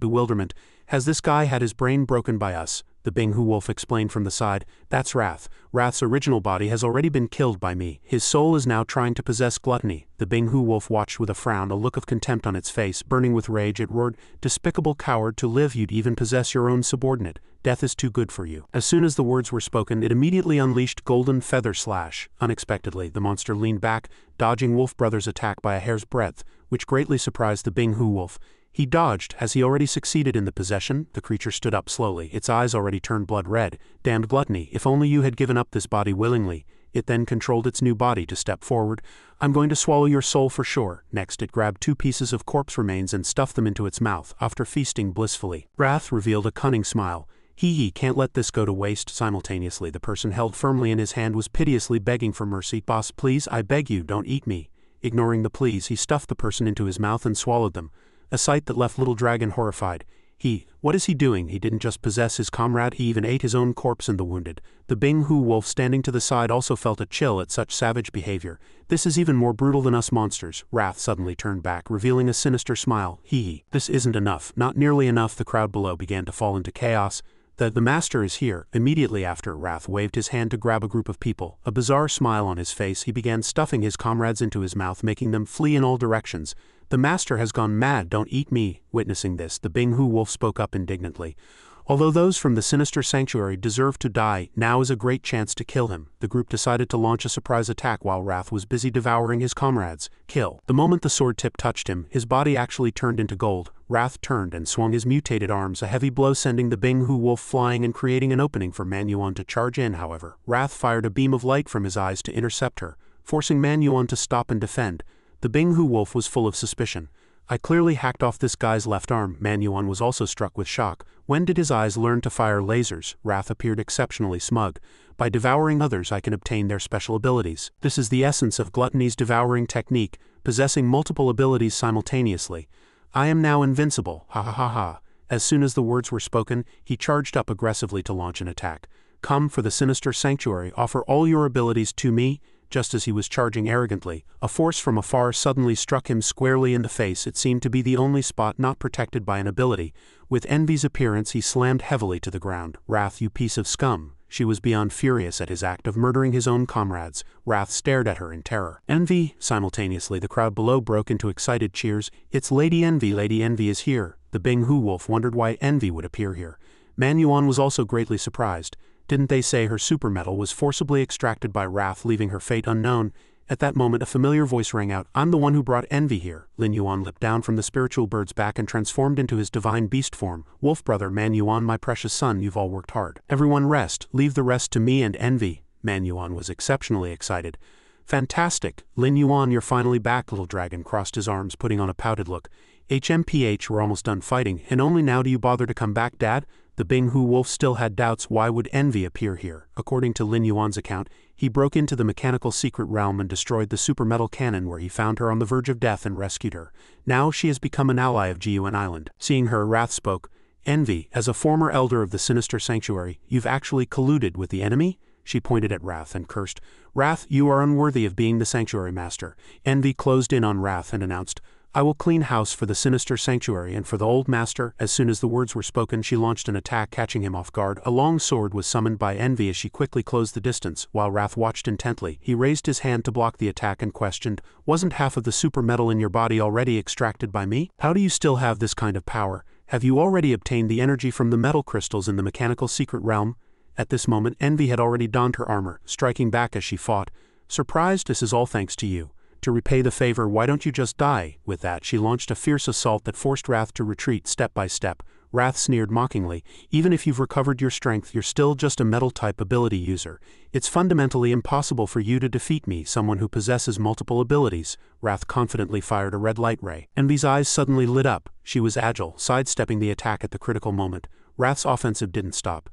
bewilderment, "Has this guy had his brain broken by us?" The Binghu Wolf explained from the side, "That's Wrath. Wrath's original body has already been killed by me. His soul is now trying to possess gluttony." The Binghu Wolf watched with a frown, a look of contempt on its face. Burning with rage, it roared, "Despicable coward, to live you'd even possess your own subordinate. Death is too good for you." As soon as the words were spoken, it immediately unleashed Golden Feather Slash. Unexpectedly, the monster leaned back, dodging Wolf Brother's attack by a hair's breadth, which greatly surprised the Binghu Wolf. He dodged. Has he already succeeded in the possession? The creature stood up slowly, its eyes already turned blood red. "Damned gluttony, if only you had given up this body willingly." It then controlled its new body to step forward. "I'm going to swallow your soul for sure." Next, it grabbed 2 pieces of corpse remains and stuffed them into its mouth, after feasting blissfully. Wrath revealed a cunning smile. "He can't let this go to waste." Simultaneously, the person held firmly in his hand was piteously begging for mercy. "Boss, please, I beg you, don't eat me." Ignoring the pleas, he stuffed the person into his mouth and swallowed them, a sight that left Little Dragon horrified. What is he doing? He didn't just possess his comrade, he even ate his own corpse and the wounded. The Binghu Wolf standing to the side also felt a chill at such savage behavior. "This is even more brutal than us monsters." Wrath suddenly turned back, revealing a sinister smile. This isn't enough. Not nearly enough." The crowd below began to fall into chaos. The master is here." Immediately after, Wrath waved his hand to grab a group of people. A bizarre smile on his face, he began stuffing his comrades into his mouth, making them flee in all directions. "The master has gone mad, don't eat me." Witnessing this, the Binghu Wolf spoke up indignantly. "Although those from the sinister sanctuary deserve to die, now is a great chance to kill him." The group decided to launch a surprise attack while Wrath was busy devouring his comrades. Kill. The moment the sword tip touched him, his body actually turned into gold. Wrath turned and swung his mutated arms, a heavy blow sending the Binghu Wolf flying and creating an opening for Manhua to charge in. However, Wrath fired a beam of light from his eyes to intercept her, forcing Manhua to stop and defend. The Binghu Wolf was full of suspicion. "I clearly hacked off this guy's left arm." Manhua was also struck with shock. When did his eyes learn to fire lasers? Wrath appeared exceptionally smug. "By devouring others I can obtain their special abilities. This is the essence of Gluttony's devouring technique, possessing multiple abilities simultaneously. I am now invincible, ha ha ha ha." As soon as the words were spoken, he charged up aggressively to launch an attack. "Come for the sinister sanctuary, offer all your abilities to me." Just as he was charging arrogantly, a force from afar suddenly struck him squarely in the face. It seemed to be the only spot not protected by an ability. With Envy's appearance, he slammed heavily to the ground. "Wrath, you piece of scum." She was beyond furious at his act of murdering his own comrades. Wrath stared at her in terror. "Envy!" Simultaneously, the crowd below broke into excited cheers. "It's Lady Envy! Lady Envy is here!" The Binghu Wolf wondered why Envy would appear here. Manhua was also greatly surprised. Didn't they say her super metal was forcibly extracted by Wrath, leaving her fate unknown? At that moment, a familiar voice rang out. "I'm the one who brought Envy here." Lin Yuan leapt down from the spiritual bird's back and transformed into his divine beast form. "Wolf brother Manhua, my precious son, you've all worked hard. Everyone rest. Leave the rest to me and Envy." Manhua was exceptionally excited. "Fantastic! Lin Yuan, you're finally back." Little Dragon crossed his arms, putting on a pouted look. "HMPH, we're almost done fighting, and only now do you bother to come back, Dad?" The Binghu Wolf still had doubts. Why would Envy appear here? According to Lin Yuan's account, he broke into the mechanical secret realm and destroyed the super metal cannon, where he found her on the verge of death and rescued her. Now she has become an ally of Jiuan Island. Seeing her, Wrath spoke. "Envy, as a former elder of the Sinister Sanctuary, you've actually colluded with the enemy?" She pointed at Wrath and cursed. "Wrath, you are unworthy of being the Sanctuary Master." Envy closed in on Wrath and announced, "I will clean house for the Sinister Sanctuary and for the old master." As soon as the words were spoken, she launched an attack, catching him off guard. A long sword was summoned by Envy as she quickly closed the distance. While Wrath watched intently, he raised his hand to block the attack and questioned, "Wasn't half of the super metal in your body already extracted by me? How do you still have this kind of power? Have you already obtained the energy from the metal crystals in the mechanical secret realm?" At this moment, Envy had already donned her armor, striking back as she fought. "Surprised? This is all thanks to you. To repay the favor, why don't you just die?" With that, she launched a fierce assault that forced Wrath to retreat step by step. Wrath sneered mockingly, "Even if you've recovered your strength, you're still just a metal-type ability user. It's fundamentally impossible for you to defeat me, someone who possesses multiple abilities." Wrath confidently fired a red light ray. Envy's eyes suddenly lit up. She was agile, sidestepping the attack at the critical moment. Wrath's offensive didn't stop.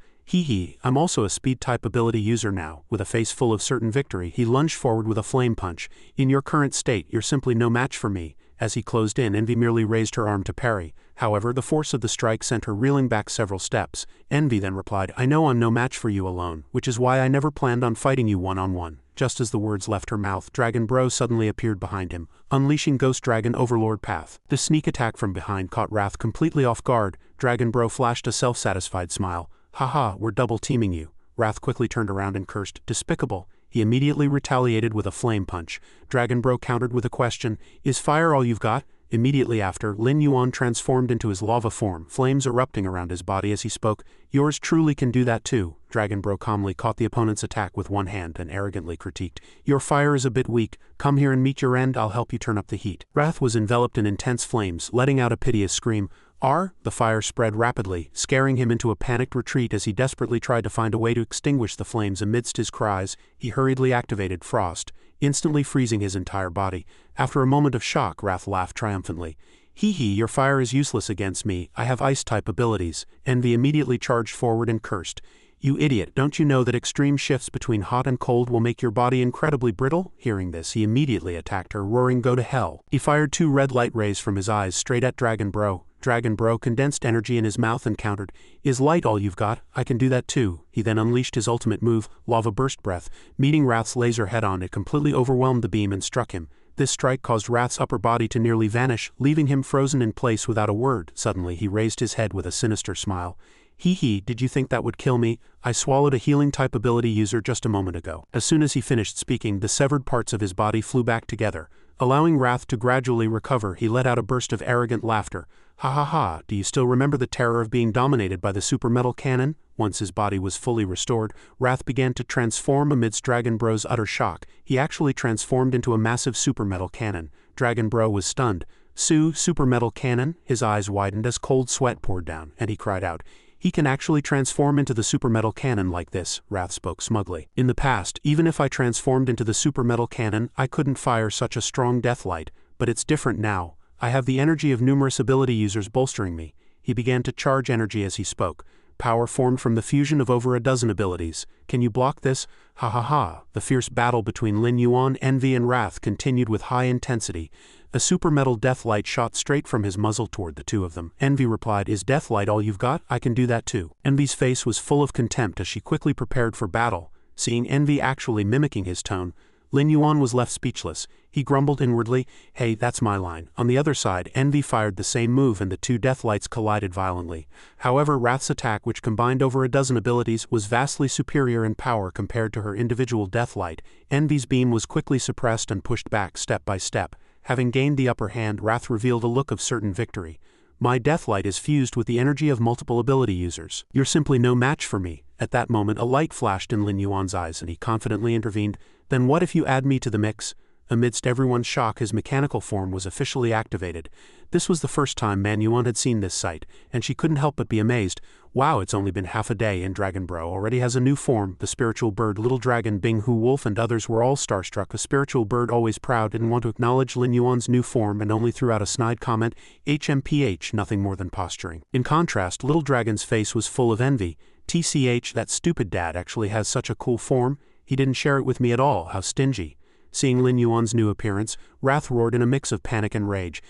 I'm also a speed-type ability user now." With a face full of certain victory, he lunged forward with a flame punch. "In your current state, you're simply no match for me." As he closed in, Envy merely raised her arm to parry. However, the force of the strike sent her reeling back several steps. Envy then replied, "I know I'm no match for you alone, which is why I never planned on fighting you one-on-one." Just as the words left her mouth, Dragon Bro suddenly appeared behind him, unleashing Ghost Dragon Overlord Path. The sneak attack from behind caught Wrath completely off guard. Dragon Bro flashed a self-satisfied smile. "Haha, we're double-teaming you." Wrath quickly turned around and cursed, "Despicable." He immediately retaliated with a flame punch. Dragon Bro countered with a question, "Is fire all you've got?" Immediately after, Lin Yuan transformed into his lava form, flames erupting around his body as he spoke. "Yours truly can do that too." Dragon Bro calmly caught the opponent's attack with one hand and arrogantly critiqued, "Your fire is a bit weak. Come here and meet your end, I'll help you turn up the heat." Wrath was enveloped in intense flames, letting out a piteous scream. The fire spread rapidly, scaring him into a panicked retreat as he desperately tried to find a way to extinguish the flames. Amidst his cries, he hurriedly activated Frost, instantly freezing his entire body. After a moment of shock, Wrath laughed triumphantly. "Hee hee, your fire is useless against me, I have ice-type abilities." Envy immediately charged forward and cursed, "You idiot, don't you know that extreme shifts between hot and cold will make your body incredibly brittle?" Hearing this, he immediately attacked her, roaring, "Go to hell." He fired 2 red light rays from his eyes straight at Dragon Bro. Dragon Bro condensed energy in his mouth and countered, "Is light all you've got? I can do that too." He then unleashed his ultimate move, Lava Burst Breath. Meeting Wrath's laser head-on, it completely overwhelmed the beam and struck him. This strike caused Wrath's upper body to nearly vanish, leaving him frozen in place without a word. Suddenly he raised his head with a sinister smile. "Hee hee, did you think that would kill me? I swallowed a healing-type ability user just a moment ago." As soon as he finished speaking, the severed parts of his body flew back together. Allowing Wrath to gradually recover, he let out a burst of arrogant laughter. "Ha ha ha, do you still remember the terror of being dominated by the super metal cannon?" Once his body was fully restored, Wrath began to transform amidst Dragon Bro's utter shock. He actually transformed into a massive super metal cannon. Dragon Bro was stunned. Super metal cannon?" His eyes widened as cold sweat poured down, and he cried out, "He can actually transform into the super metal cannon like this," Wrath spoke smugly. "In the past, even if I transformed into the super metal cannon, I couldn't fire such a strong death light, but it's different now. I have the energy of numerous ability users bolstering me." He began to charge energy as he spoke. "Power formed from the fusion of over a dozen abilities. Can you block this?" "Ha ha ha." The fierce battle between Lin Yuan, Envy and Wrath continued with high intensity. A super metal death light shot straight from his muzzle toward the two of them. Envy replied, "Is death light all you've got? I can do that too." Envy's face was full of contempt as she quickly prepared for battle. Seeing Envy actually mimicking his tone, Lin Yuan was left speechless. He grumbled inwardly, "Hey, that's my line." On the other side, Envy fired the same move and the two death lights collided violently. However, Wrath's attack, which combined over a dozen abilities, was vastly superior in power compared to her individual death light. Envy's beam was quickly suppressed and pushed back step by step. Having gained the upper hand, Wrath revealed a look of certain victory. "My deathlight is fused with the energy of multiple ability users. You're simply no match for me." At that moment, a light flashed in Lin Yuan's eyes and he confidently intervened, "Then what if you add me to the mix?" Amidst everyone's shock, his mechanical form was officially activated. This was the first time Manhua had seen this sight, and she couldn't help but be amazed. "Wow, it's only been half a day and Dragon Bro already has a new form." The spiritual bird, Little Dragon, Bing Hu Wolf and others were all starstruck. The spiritual bird, always proud, didn't want to acknowledge Lin Yuan's new form and only threw out a snide comment, "HMPH, nothing more than posturing." In contrast, Little Dragon's face was full of envy. "TCH, that stupid dad actually has such a cool form. He didn't share it with me at all, how stingy." Seeing Lin Yuan's new appearance, Wrath roared in a mix of panic and rage.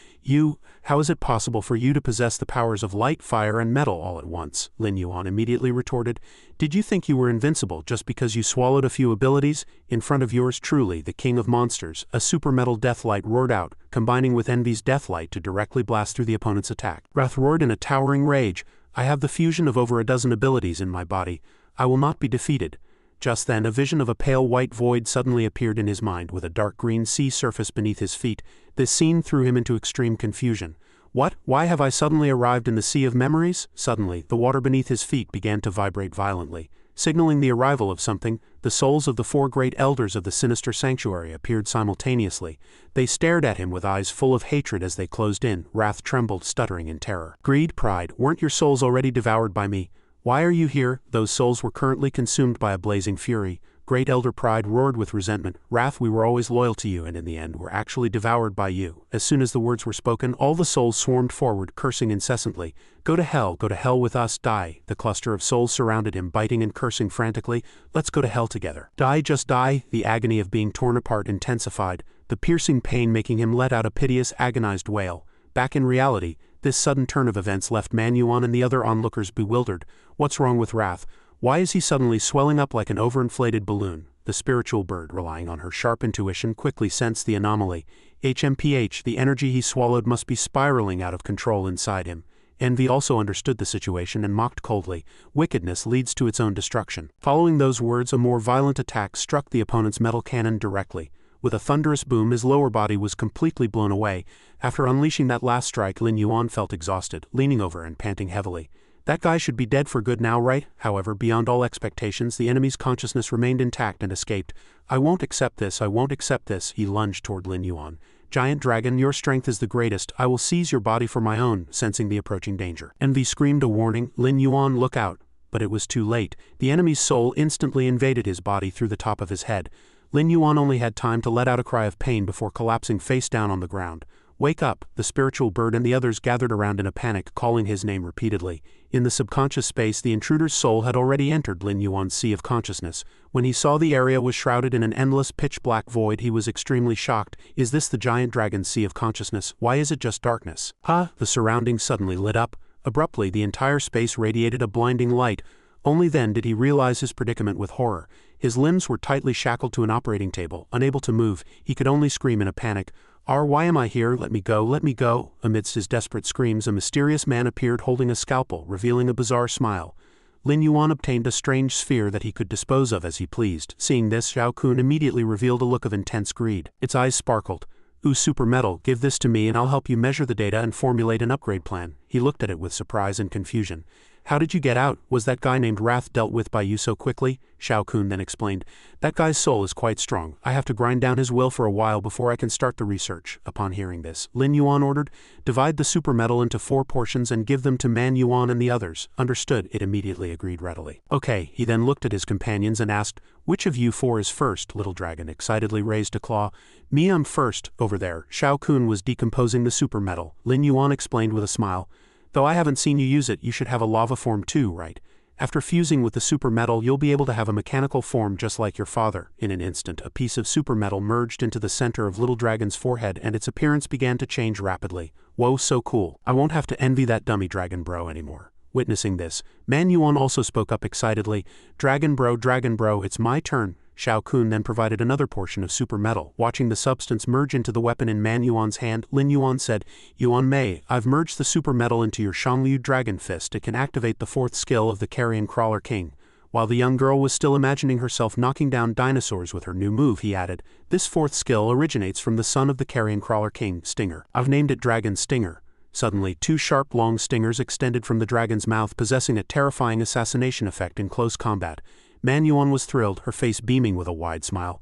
How is it possible for you to possess the powers of light, fire, and metal all at once?" Lin Yuan immediately retorted. "Did you think you were invincible just because you swallowed a few abilities? In front of yours truly, the king of monsters." A super metal death light roared out, combining with Envy's death light to directly blast through the opponent's attack. Wrath roared in a towering rage, "I have the fusion of over a dozen abilities in my body. I will not be defeated." Just then, a vision of a pale white void suddenly appeared in his mind, with a dark green sea surface beneath his feet. This scene threw him into extreme confusion. "What? Why have I suddenly arrived in the sea of memories?" Suddenly, the water beneath his feet began to vibrate violently, signaling the arrival of something. The souls of the 4 great elders of the Sinister Sanctuary appeared simultaneously. They stared at him with eyes full of hatred as they closed in. Wrath trembled, stuttering in terror. "Greed, pride, weren't your souls already devoured by me? Why are you here?" Those souls were currently consumed by a blazing fury. Great Elder Pride roared with resentment, "Wrath, we were always loyal to you and in the end were actually devoured by you." As soon as the words were spoken, all the souls swarmed forward, cursing incessantly. Go to hell with us, die." The cluster of souls surrounded him, biting and cursing frantically. "Let's go to hell together. Die, just die." The agony of being torn apart intensified, the piercing pain making him let out a piteous, agonized wail. Back in reality, this sudden turn of events left Manhua and the other onlookers bewildered. What's wrong with Wrath? Why is he suddenly swelling up like an overinflated balloon? The spiritual bird, relying on her sharp intuition, quickly sensed the anomaly. HMPH, the energy he swallowed must be spiraling out of control inside him. Envy also understood the situation and mocked coldly, "Wickedness leads to its own destruction." Following those words, a more violent attack struck the opponent's metal cannon directly. With a thunderous boom, his lower body was completely blown away. After unleashing that last strike, Lin Yuan felt exhausted, leaning over and panting heavily. That guy should be dead for good now, right? However, beyond all expectations, the enemy's consciousness remained intact and escaped. "I won't accept this, I won't accept this," he lunged toward Lin Yuan. "Giant dragon, your strength is the greatest. I will seize your body for my own," sensing the approaching danger. Envy screamed a warning, "Lin Yuan, look out." But it was too late. The enemy's soul instantly invaded his body through the top of his head. Lin Yuan only had time to let out a cry of pain before collapsing face down on the ground. "Wake up!" The spiritual bird and the others gathered around in a panic, calling his name repeatedly. In the subconscious space, the intruder's soul had already entered Lin Yuan's sea of consciousness. When he saw the area was shrouded in an endless pitch-black void, he was extremely shocked. "Is this the giant dragon's sea of consciousness? Why is it just darkness?" The surroundings suddenly lit up. Abruptly, the entire space radiated a blinding light. Only then did he realize his predicament with horror. His limbs were tightly shackled to an operating table, unable to move. He could only scream in a panic, "Why am I here? Let me go, let me go." Amidst his desperate screams, a mysterious man appeared holding a scalpel, revealing a bizarre smile. Lin Yuan obtained a strange sphere that he could dispose of as he pleased. Seeing this, Xiao Kun immediately revealed a look of intense greed. Its eyes sparkled. "Ooh, super metal, give this to me and I'll help you measure the data and formulate an upgrade plan." He looked at it with surprise and confusion. "How did you get out? Was that guy named Wrath dealt with by you so quickly?" Xiao Kun then explained. "That guy's soul is quite strong. I have to grind down his will for a while before I can start the research." Upon hearing this, Lin Yuan ordered, "Divide the super metal into 4 portions and give them to Man Yuan and the others." "Understood," it immediately agreed readily. "Okay." He then looked at his companions and asked, "Which of you 4 is first?" Little Dragon excitedly raised a claw. "Me, I'm first, over there." Xiao Kun was decomposing the super metal. Lin Yuan explained with a smile, "Though I haven't seen you use it, you should have a lava form too, right? After fusing with the super metal, you'll be able to have a mechanical form just like your father." In an instant, a piece of super metal merged into the center of Little Dragon's forehead and its appearance began to change rapidly. "Whoa, so cool. I won't have to envy that dummy dragon bro anymore." Witnessing this, Man Yuan also spoke up excitedly, Dragon bro, it's my turn." Xiao Kun then provided another portion of super metal. Watching the substance merge into the weapon in Man Yuan's hand, Lin Yuan said, "Yuan Mei, I've merged the super metal into your Shangliu Dragon Fist. It can activate the 4th skill of the Carrion Crawler King." While the young girl was still imagining herself knocking down dinosaurs with her new move, he added, "This 4th skill originates from the son of the Carrion Crawler King, Stinger. I've named it Dragon Stinger." Suddenly, 2 sharp, long stingers extended from the dragon's mouth, possessing a terrifying assassination effect in close combat. Man Yuan was thrilled, her face beaming with a wide smile.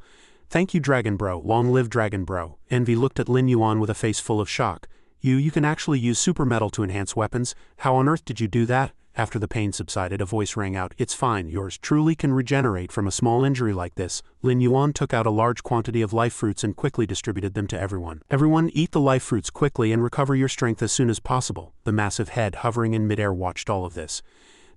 "Thank you, Dragon Bro. Long live Dragon Bro." Envy looked at Lin Yuan with a face full of shock. You can actually use super metal to enhance weapons? How on earth did you do that?" After the pain subsided, a voice rang out, "It's fine, yours truly can regenerate from a small injury like this." Lin Yuan took out a large quantity of life fruits and quickly distributed them to everyone. "Everyone, eat the life fruits quickly and recover your strength as soon as possible." The massive head hovering in midair watched all of this.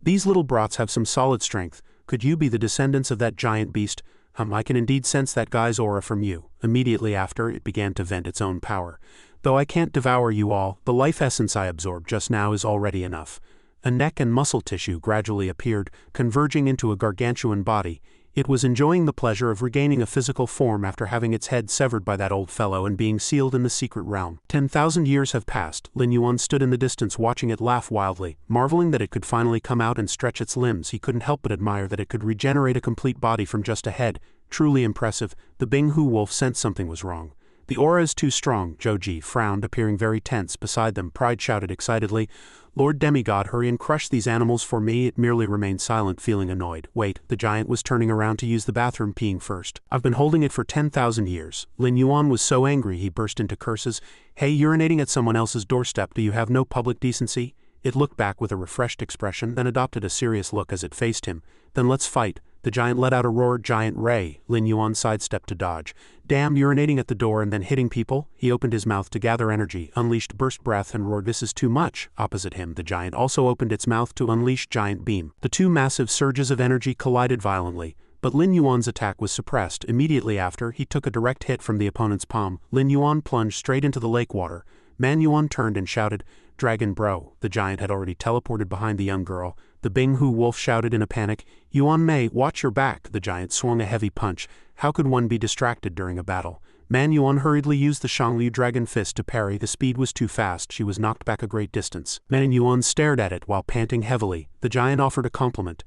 "These little brats have some solid strength. Could you be the descendants of that giant beast? I can indeed sense that guy's aura from you." Immediately after, it began to vent its own power. "Though I can't devour you all, the life essence I absorbed just now is already enough." A neck and muscle tissue gradually appeared, converging into a gargantuan body. It was enjoying the pleasure of regaining a physical form after having its head severed by that old fellow and being sealed in the secret realm. 10,000 years have passed. Lin Yuan stood in the distance watching it laugh wildly, marveling that it could finally come out and stretch its limbs. He couldn't help but admire that it could regenerate a complete body from just a head. Truly impressive. The Binghu wolf sensed something was wrong. "The aura is too strong." Zhou Ji frowned, appearing very tense. Beside them, Pride shouted excitedly, "Lord Demigod, hurry and crush these animals for me." It merely remained silent, feeling annoyed. "Wait," the giant was turning around to use the bathroom, peeing first. "I've been holding it for 10,000 years." Lin Yuan was so angry he burst into curses. "Hey, urinating at someone else's doorstep, do you have no public decency?" It looked back with a refreshed expression, then adopted a serious look as it faced him. "Then let's fight." The giant let out a roar, "Giant Ray." Lin Yuan sidestepped to dodge. "Damn, urinating at the door and then hitting people?" He opened his mouth to gather energy, unleashed burst breath and roared, "This is too much." Opposite him, the giant also opened its mouth to unleash giant beam. The 2 massive surges of energy collided violently, but Lin Yuan's attack was suppressed. Immediately after, he took a direct hit from the opponent's palm. Lin Yuan plunged straight into the lake water. Man Yuan turned and shouted, "Dragon Bro." The giant had already teleported behind the young girl. the Bing-Hu wolf shouted in a panic. Yuan Mei, watch your back, the giant swung a heavy punch. How could one be distracted during a battle? Man Yuan hurriedly used the Shangli Dragon Fist to parry. The speed was too fast, she was knocked back a great distance. Man Yuan stared at it while panting heavily. The giant offered a compliment.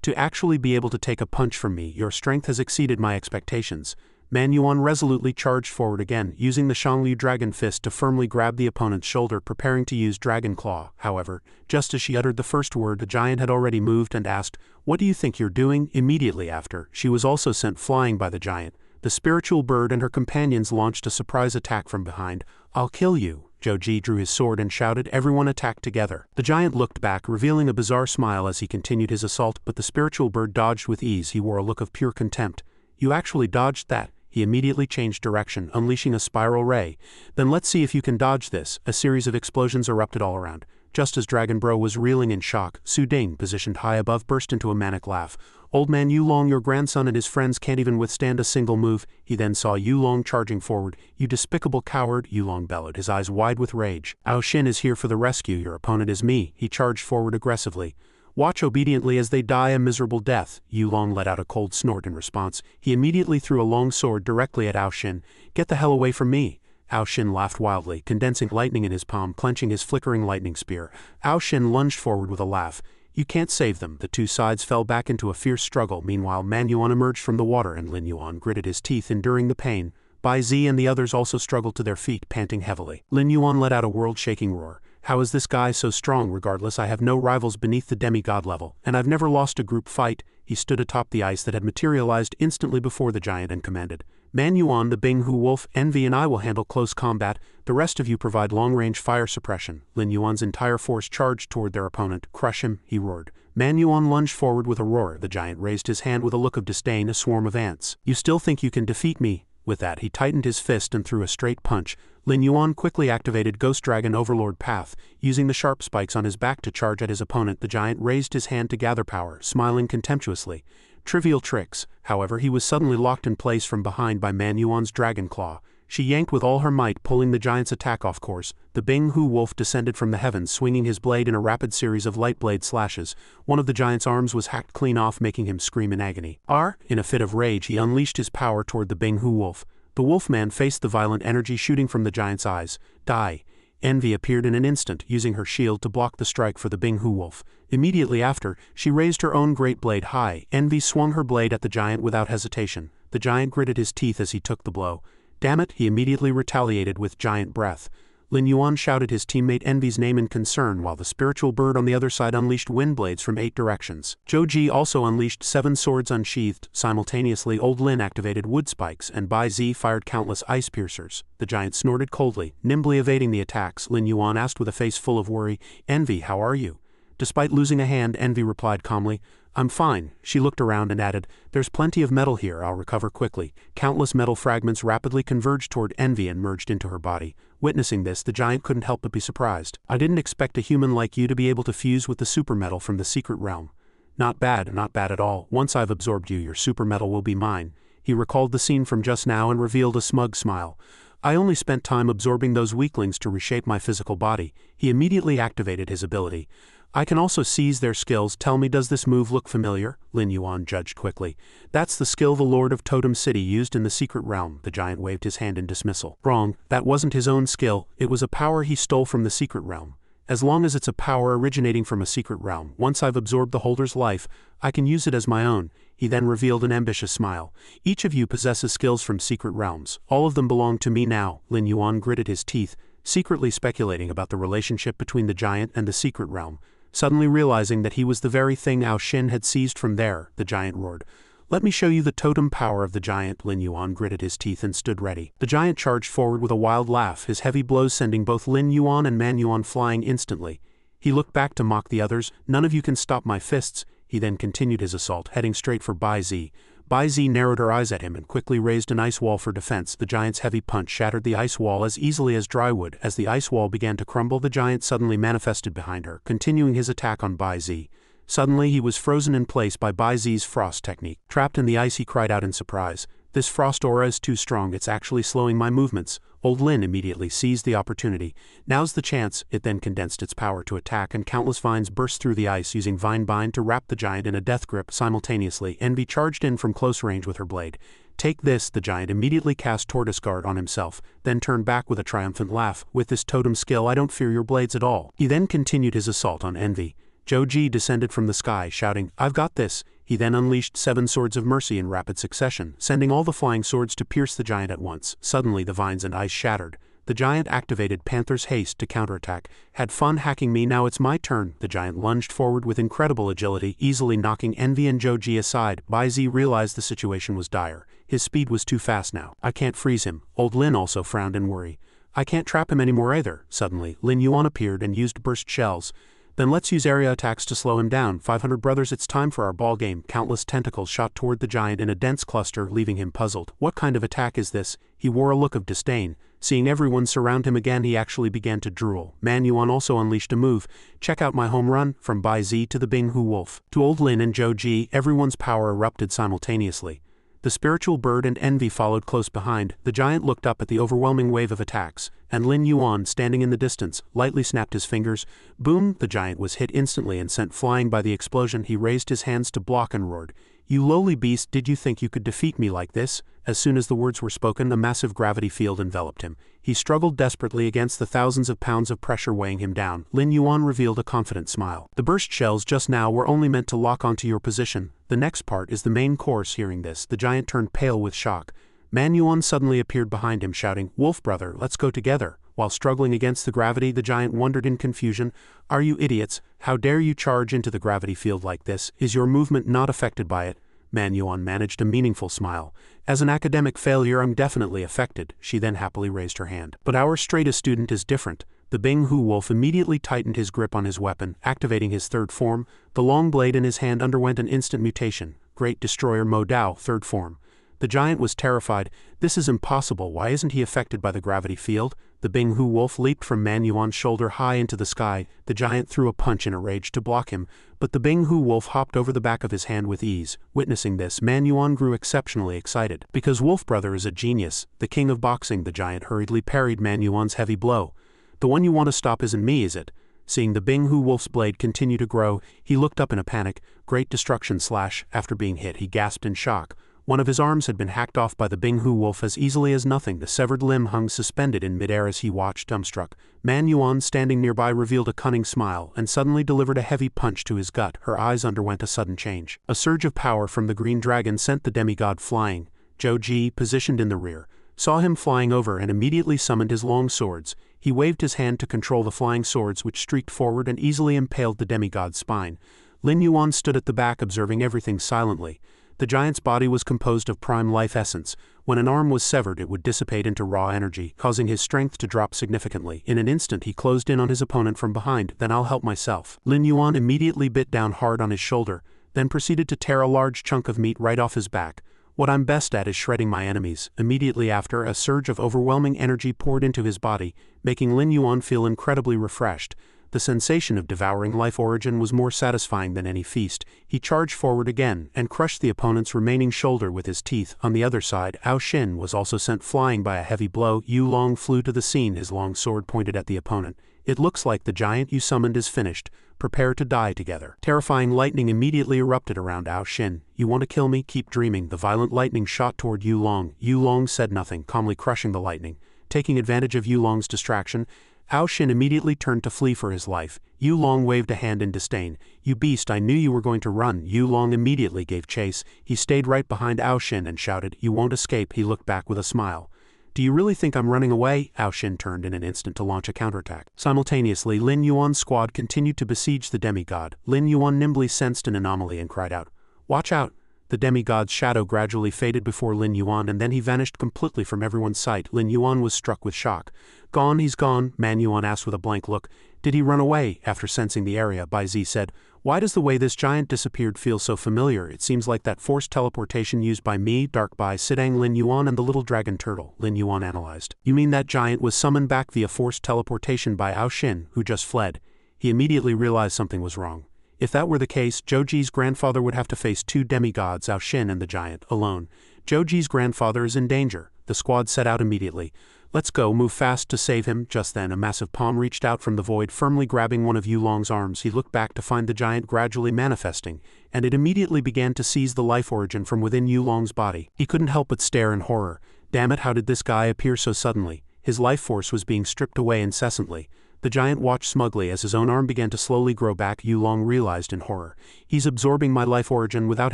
To actually be able to take a punch from me, your strength has exceeded my expectations. Man Yuan resolutely charged forward again, using the Shangli Dragon Fist to firmly grab the opponent's shoulder, preparing to use Dragon Claw. However, just as she uttered the first word, the giant had already moved and asked, "What do you think you're doing?" Immediately after, she was also sent flying by the giant. The spiritual bird and her companions launched a surprise attack from behind. "I'll kill you." Joji drew his sword and shouted, "Everyone attack together." The giant looked back, revealing a bizarre smile as he continued his assault, but the spiritual bird dodged with ease. He wore a look of pure contempt. "You actually dodged that?" He immediately changed direction, unleashing a spiral ray. "Then let's see if you can dodge this." A series of explosions erupted all around. Just as Dragon Bro was reeling in shock, Su Ding, positioned high above, burst into a manic laugh. "Old man Yulong, your grandson and his friends can't even withstand a single move." He then saw Yulong charging forward. "You despicable coward," Yulong bellowed, his eyes wide with rage. "Ao Shin is here for the rescue, your opponent is me." He charged forward aggressively. "Watch obediently as they die a miserable death." Yulong let out a cold snort in response. He immediately threw a long sword directly at Ao Shin. "Get the hell away from me." Ao Shin laughed wildly, condensing lightning in his palm, clenching his flickering lightning spear. Ao Shin lunged forward with a laugh. "You can't save them." The two sides fell back into a fierce struggle. Meanwhile, Man Yuan emerged from the water and Lin Yuan gritted his teeth, enduring the pain. Bai Zi and the others also struggled to their feet, panting heavily. Lin Yuan let out a world-shaking roar. "How is this guy so strong? Regardless, I have no rivals beneath the demigod level, and I've never lost a group fight." He stood atop the ice that had materialized instantly before the giant and commanded, "Man Yuan, the Bing-Hu wolf, Envy and I will handle close combat. The rest of you provide long-range fire suppression." Lin Yuan's entire force charged toward their opponent. "Crush him," he roared. Man Yuan lunged forward with a roar. The giant raised his hand with a look of disdain, a swarm of ants. "You still think you can defeat me?" With that, he tightened his fist and threw a straight punch. Lin Yuan quickly activated Ghost Dragon Overlord Path, using the sharp spikes on his back to charge at his opponent. The giant raised his hand to gather power, smiling contemptuously. Trivial tricks. However, he was suddenly locked in place from behind by Man Yuan's Dragon Claw. She yanked with all her might, pulling the giant's attack off course. The Bing-Hu wolf descended from the heavens, swinging his blade in a rapid series of light blade slashes. One of the giant's arms was hacked clean off, making him scream in agony. In a fit of rage, he unleashed his power toward the Bing-Hu wolf. The wolfman faced the violent energy shooting from the giant's eyes. Die. Envy appeared in an instant, using her shield to block the strike for the Bing-Hu wolf. Immediately after, she raised her own great blade high. Envy swung her blade at the giant without hesitation. The giant gritted his teeth as he took the blow. "Damn it," he immediately retaliated with giant breath. Lin Yuan shouted his teammate Envy's name in concern, while the spiritual bird on the other side unleashed wind blades from 8 directions. Joji also unleashed 7 swords unsheathed. Simultaneously, Old Lin activated wood spikes, and Bai Zi fired countless ice piercers. The giant snorted coldly, nimbly evading the attacks. Lin Yuan asked with a face full of worry, "Envy, how are you?" Despite losing a hand, Envy replied calmly, "I'm fine." She looked around and added, "There's plenty of metal here, I'll recover quickly." Countless metal fragments rapidly converged toward Envy and merged into her body. Witnessing this, the giant couldn't help but be surprised. "I didn't expect a human like you to be able to fuse with the super metal from the secret realm." Not bad at all. Once I've absorbed you, your super metal will be mine." He recalled the scene from just now and revealed a smug smile. "I only spent time absorbing those weaklings to reshape my physical body." He immediately activated his ability. "I can also seize their skills. Tell me, does this move look familiar?" Lin Yuan judged quickly. "That's the skill the Lord of Totem City used in the secret realm." The giant waved his hand in dismissal. "Wrong, that wasn't his own skill. It was a power he stole from the secret realm. As long as it's a power originating from a secret realm, once I've absorbed the holder's life, I can use it as my own." He then revealed an ambitious smile. "Each of you possesses skills from secret realms. All of them belong to me now." Lin Yuan gritted his teeth, secretly speculating about the relationship between the giant and the secret realm. Suddenly realizing that he was the very thing Ao Shin had seized from there, the giant roared, "Let me show you the totem power of the giant." Lin Yuan gritted his teeth and stood ready. The giant charged forward with a wild laugh, his heavy blows sending both Lin Yuan and Man Yuan flying instantly. He looked back to mock the others. "None of you can stop my fists." He then continued his assault, heading straight for Bai Zi. Bai Zi narrowed her eyes at him and quickly raised an ice wall for defense. The giant's heavy punch shattered the ice wall as easily as dry wood. As the ice wall began to crumble, the giant suddenly manifested behind her, continuing his attack on Bai Zi. Suddenly, he was frozen in place by Bai Zi's frost technique. Trapped in the ice, he cried out in surprise, "This frost aura is too strong, it's actually slowing my movements." Old Lin immediately seized the opportunity. Now's the chance. It then condensed its power to attack, and countless vines burst through the ice, using Vine Bind to wrap the giant in a death grip. Simultaneously, Envy charged in from close range with her blade. Take this, the giant immediately cast Tortoise Guard on himself, then turned back with a triumphant laugh. With this totem skill, I don't fear your blades at all. He then continued his assault on Envy. Joji descended from the sky, shouting, I've got this. He then unleashed 7 swords of mercy in rapid succession, sending all the flying swords to pierce the giant at once. Suddenly the vines and ice shattered. The giant activated Panther's Haste to counterattack. Had fun hacking me, now it's my turn. The giant lunged forward with incredible agility, easily knocking Envy and Joji aside. Baizi realized the situation was dire. His speed was too fast now. I can't freeze him. Old Lin also frowned in worry. I can't trap him anymore either. Suddenly, Lin Yuan appeared and used burst shells. Then let's use area attacks to slow him down. 500 brothers, it's time for our ball game. Countless tentacles shot toward the giant in a dense cluster, leaving him puzzled. What kind of attack is this? He wore a look of disdain. Seeing everyone surround him again, he actually began to drool. Manhua also unleashed a move. Check out my home run, from Bai Zi to the Bing Hu Wolf. To Old Lin and Zhou Ji, everyone's power erupted simultaneously. The spiritual bird and Envy followed close behind. The giant looked up at the overwhelming wave of attacks, and Lin Yuan, standing in the distance, lightly snapped his fingers. Boom! The giant was hit instantly and sent flying by the explosion. He raised his hands to block and roared, You lowly beast, did you think you could defeat me like this? As soon as the words were spoken, a massive gravity field enveloped him. He struggled desperately against the thousands of pounds of pressure weighing him down. Lin Yuan revealed a confident smile. The burst shells just now were only meant to lock onto your position. The next part is the main course. Hearing this, the giant turned pale with shock. Manhua suddenly appeared behind him, shouting, Wolf brother, let's go together. While struggling against the gravity, the giant wondered in confusion, Are you idiots? How dare you charge into the gravity field like this? Is your movement not affected by it? Manhua managed a meaningful smile. As an academic failure, I'm definitely affected. She then happily raised her hand. But our straightest student is different. The Bing Hu Wolf immediately tightened his grip on his weapon, activating his third form. The long blade in his hand underwent an instant mutation. Great Destroyer Mo Dao, third form. The giant was terrified. This is impossible. Why isn't he affected by the gravity field? The Bing Hu Wolf leaped from Manhua's shoulder high into the sky. The giant threw a punch in a rage to block him, but the Bing Hu Wolf hopped over the back of his hand with ease. Witnessing this, Manhua grew exceptionally excited. Because Wolf Brother is a genius, the king of boxing, the giant hurriedly parried Manhua's heavy blow. The one you want to stop isn't me, is it? Seeing the Bing Hu Wolf's blade continue to grow, he looked up in a panic. Great Destruction Slash. After being hit, he gasped in shock. One of his arms had been hacked off by the Bing Hu Wolf as easily as nothing. The severed limb hung suspended in midair as he watched, dumbstruck. Manhua, standing nearby, revealed a cunning smile and suddenly delivered a heavy punch to his gut. Her eyes underwent a sudden change. A surge of power from the green dragon sent the demigod flying. Zhou Ji, positioned in the rear, saw him flying over and immediately summoned his long swords. He waved his hand to control the flying swords, which streaked forward and easily impaled the demigod's spine. Lin Yuan stood at the back, observing everything silently. The giant's body was composed of prime life essence. When an arm was severed, it would dissipate into raw energy, causing his strength to drop significantly. In an instant, he closed in on his opponent from behind. Then I'll help myself. Lin Yuan immediately bit down hard on his shoulder, then proceeded to tear a large chunk of meat right off his back. What I'm best at is shredding my enemies. Immediately after, a surge of overwhelming energy poured into his body, making Lin Yuan feel incredibly refreshed. The sensation of devouring life origin was more satisfying than any feast. He charged forward again and crushed the opponent's remaining shoulder with his teeth. On the other side, Ao Xin was also sent flying by a heavy blow. Yu Long flew to the scene, his long sword pointed at the opponent. It looks like the giant you summoned is finished. Prepare to die together. Terrifying lightning immediately erupted around Ao Xin. You want to kill me? Keep dreaming. The violent lightning shot toward Yu Long. Yu Long said nothing, calmly crushing the lightning. Taking advantage of Yu Long's distraction, Ao Xin immediately turned to flee for his life. Yu Long waved a hand in disdain. You beast, I knew you were going to run. Yu Long immediately gave chase. He stayed right behind Ao Xin and shouted, You won't escape. He looked back with a smile. Do you really think I'm running away? Ao Xin turned in an instant to launch a counterattack. Simultaneously, Lin Yuan's squad continued to besiege the demigod. Lin Yuan nimbly sensed an anomaly and cried out, Watch out! The demigod's shadow gradually faded before Lin Yuan, and then he vanished completely from everyone's sight. Lin Yuan was struck with shock. Gone, he's gone, Manhua asked with a blank look. Did he run away? After sensing the area, Bai Zi said, Why does the way this giant disappeared feel so familiar? It seems like that forced teleportation used by me, Dark Bai, Sidang, Lin Yuan, and the little dragon turtle. Lin Yuan analyzed. You mean that giant was summoned back via forced teleportation by Ao Xin, who just fled? He immediately realized something was wrong. If that were the case, Zhou Ji's grandfather would have to face two demigods, Ao Xin and the giant, alone. Zhou Ji's grandfather is in danger. The squad set out immediately. Let's go, move fast to save him. Just then a massive palm reached out from the void, firmly grabbing one of Yulong's arms. He looked back to find the giant gradually manifesting, and it immediately began to seize the life origin from within Yulong's body. He couldn't help but stare in horror. Damn it, how did this guy appear so suddenly? His life force was being stripped away incessantly. The giant watched smugly as his own arm began to slowly grow back. Yulong realized in horror. He's absorbing my life origin. Without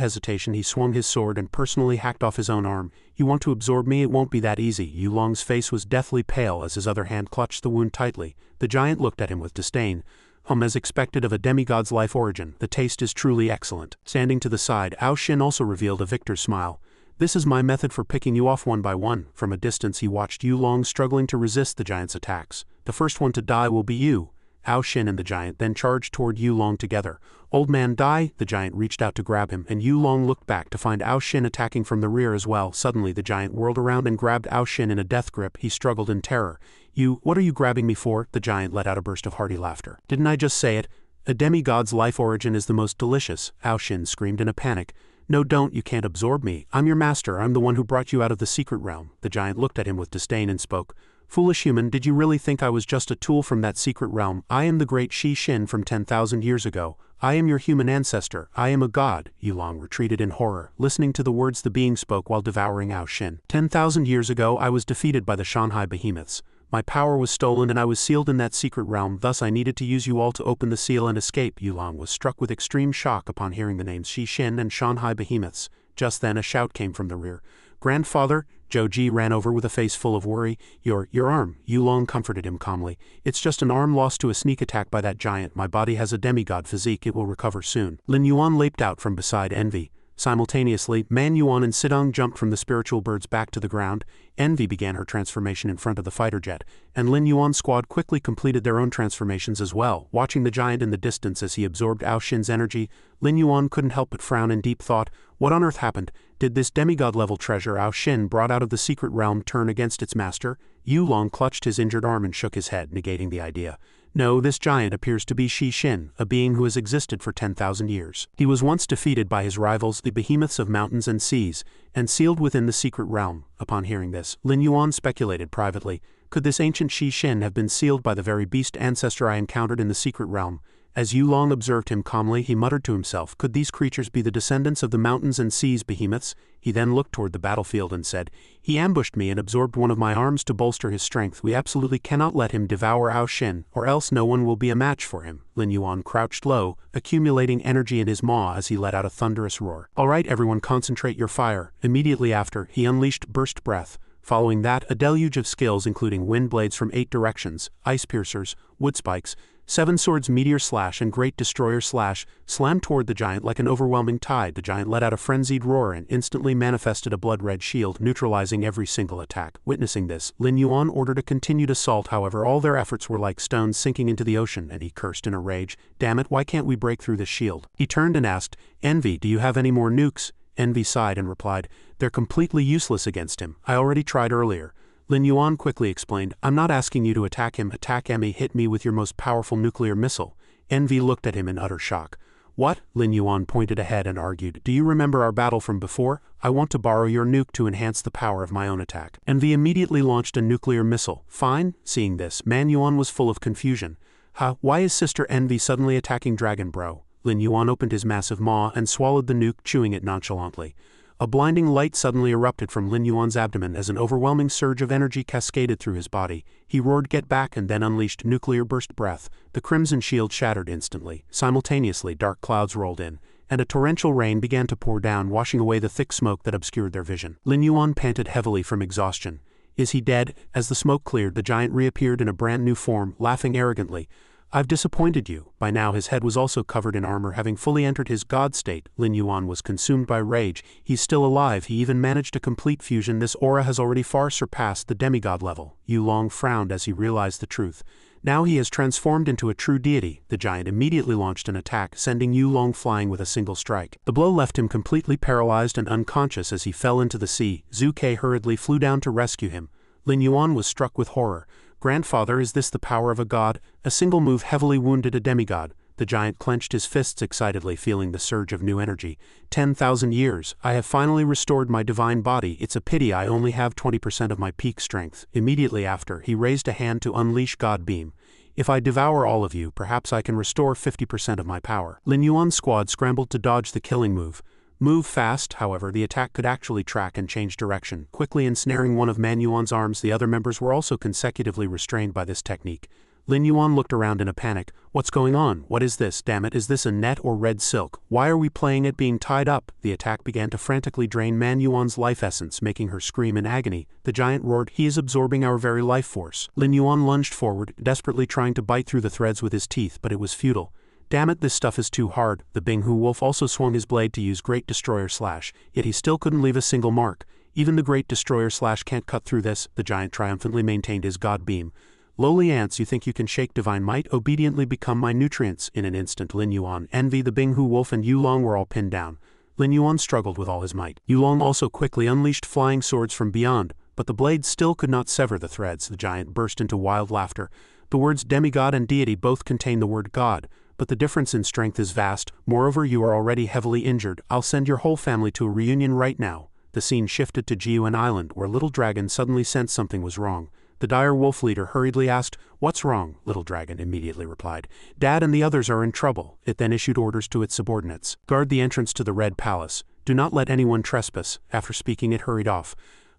hesitation, he swung his sword and personally hacked off his own arm. You want to absorb me? It won't be that easy. Yulong's face was deathly pale as his other hand clutched the wound tightly. The giant looked at him with disdain. As expected of a demigod's life origin, the taste is truly excellent. Standing to the side, Ao Shin also revealed a victor's smile. This is my method for picking you off one by one. From a distance he watched Yulong struggling to resist the giant's attacks. The first one to die will be you. Ao Shin and the giant then charged toward Yulong together. Old man, die! The giant reached out to grab him, and Yulong looked back to find Ao Shin attacking from the rear as well. Suddenly the giant whirled around and grabbed Ao Shin in a death grip. He struggled in terror. What are you grabbing me for? The giant let out a burst of hearty laughter. Didn't I just say it? A demigod's life origin is the most delicious. Ao Shin screamed in a panic. No, don't, you can't absorb me. I'm your master, I'm the one who brought you out of the secret realm. The giant looked at him with disdain and spoke. Foolish human, did you really think I was just a tool from that secret realm? I am the great Shi Shin from 10,000 years ago. I am your human ancestor. I am a god. Yulong retreated in horror, listening to the words the being spoke while devouring Ao Shin. 10,000 years ago I was defeated by the Shanghai behemoths. My power was stolen and I was sealed in that secret realm, thus I needed to use you all to open the seal and escape. Yulong was struck with extreme shock upon hearing the names Shi Shin and Shanghai behemoths. Just then a shout came from the rear. Grandfather? Zhou ran over with a face full of worry. Your arm. Yulong comforted him calmly. It's just an arm lost to a sneak attack by that giant. My body has a demigod physique, it will recover soon. Lin Yuan leaped out from beside Envy. Simultaneously, Man Yuan and Sidong jumped from the spiritual birds back to the ground. Envy began her transformation in front of the fighter jet, and Lin Yuan's squad quickly completed their own transformations as well. Watching the giant in the distance as he absorbed Ao Shin's energy, Lin Yuan couldn't help but frown in deep thought. What on earth happened? Did this demigod-level treasure Ao Shin brought out of the secret realm turn against its master? Yulong clutched his injured arm and shook his head, negating the idea. No, this giant appears to be Shi Shin, a being who has existed for 10,000 years. He was once defeated by his rivals, the behemoths of mountains and seas, and sealed within the secret realm. Upon hearing this, Lin Yuan speculated privately, could this ancient Shi Shin have been sealed by the very beast ancestor I encountered in the secret realm? As Yulong observed him calmly, he muttered to himself, could these creatures be the descendants of the mountains and seas behemoths? He then looked toward the battlefield and said, he ambushed me and absorbed one of my arms to bolster his strength. We absolutely cannot let him devour Ao Shin, or else no one will be a match for him. Lin Yuan crouched low, accumulating energy in his maw as he let out a thunderous roar. All right, everyone, concentrate your fire. Immediately after, he unleashed Burst Breath. Following that, a deluge of skills including wind blades from 8 directions, ice piercers, wood spikes, 7 swords, meteor slash and great destroyer slash, slammed toward the giant like an overwhelming tide. The giant let out a frenzied roar and instantly manifested a blood-red shield, neutralizing every single attack. Witnessing this, Lin Yuan ordered a continued assault. However, all their efforts were like stones sinking into the ocean, and he cursed in a rage. Damn it, why can't we break through this shield? He turned and asked, Envy, do you have any more nukes? Envy sighed and replied, they're completely useless against him. I already tried earlier. Lin Yuan quickly explained, I'm not asking you to attack him. Attack Emmy, hit me with your most powerful nuclear missile. Envy looked at him in utter shock. What? Lin Yuan pointed ahead and argued, do you remember our battle from before? I want to borrow your nuke to enhance the power of my own attack. Envy immediately launched a nuclear missile. Fine. Seeing this, Man Yuan was full of confusion. Why is Sister Envy suddenly attacking Dragon Bro? Lin Yuan opened his massive maw and swallowed the nuke, chewing it nonchalantly. A blinding light suddenly erupted from Lin Yuan's abdomen as an overwhelming surge of energy cascaded through his body. He roared, get back, and then unleashed nuclear burst breath. The crimson shield shattered instantly. Simultaneously, dark clouds rolled in, and a torrential rain began to pour down, washing away the thick smoke that obscured their vision. Lin Yuan panted heavily from exhaustion. Is he dead? As the smoke cleared, the giant reappeared in a brand new form, laughing arrogantly. I've disappointed you. By now his head was also covered in armor, having fully entered his god state. Lin Yuan was consumed by rage. He's still alive. He even managed a complete fusion. This aura has already far surpassed the demigod level. Yulong frowned as he realized the truth. Now he has transformed into a true deity. The giant immediately launched an attack, sending Yulong flying with a single strike. The blow left him completely paralyzed and unconscious as he fell into the sea. Zhu Ke hurriedly flew down to rescue him. Lin Yuan was struck with horror. Grandfather, is this the power of a god? A single move heavily wounded a demigod. The giant clenched his fists excitedly, feeling the surge of new energy. 10,000 years. I have finally restored my divine body. It's a pity I only have 20% of my peak strength. Immediately after, he raised a hand to unleash God Beam. If I devour all of you, perhaps I can restore 50% of my power. Lin Yuan's squad scrambled to dodge the killing move. Move fast, however, the attack could actually track and change direction. Quickly ensnaring one of Man Yuan's arms, the other members were also consecutively restrained by this technique. Lin Yuan looked around in a panic. What's going on? What is this? Damn it, is this a net or red silk? Why are we playing it being tied up? The attack began to frantically drain Man Yuan's life essence, making her scream in agony. The giant roared, he is absorbing our very life force. Lin Yuan lunged forward, desperately trying to bite through the threads with his teeth, but it was futile. Damn it, this stuff is too hard. The Binghu Wolf also swung his blade to use Great Destroyer Slash, yet he still couldn't leave a single mark. Even the Great Destroyer Slash can't cut through this, the giant triumphantly maintained his God Beam. Lowly ants, you think you can shake divine might? Obediently become my nutrients. In an instant, Lin Yuan, Envy, the Binghu Wolf, and Yulong were all pinned down. Lin Yuan struggled with all his might. Yulong also quickly unleashed flying swords from beyond, but the blades still could not sever the threads. The giant burst into wild laughter. The words demigod and deity both contain the word God, but the difference in strength is vast. Moreover, you are already heavily injured. I'll send your whole family to a reunion right now. The scene shifted to Jiuan Island, where Little Dragon suddenly sensed something was wrong. The dire wolf leader hurriedly asked, "What's wrong?" Little Dragon immediately replied, "Dad and the others are in trouble." It then issued orders to its subordinates. Guard the entrance to the Red Palace. Do not let anyone trespass. After speaking, it hurried off.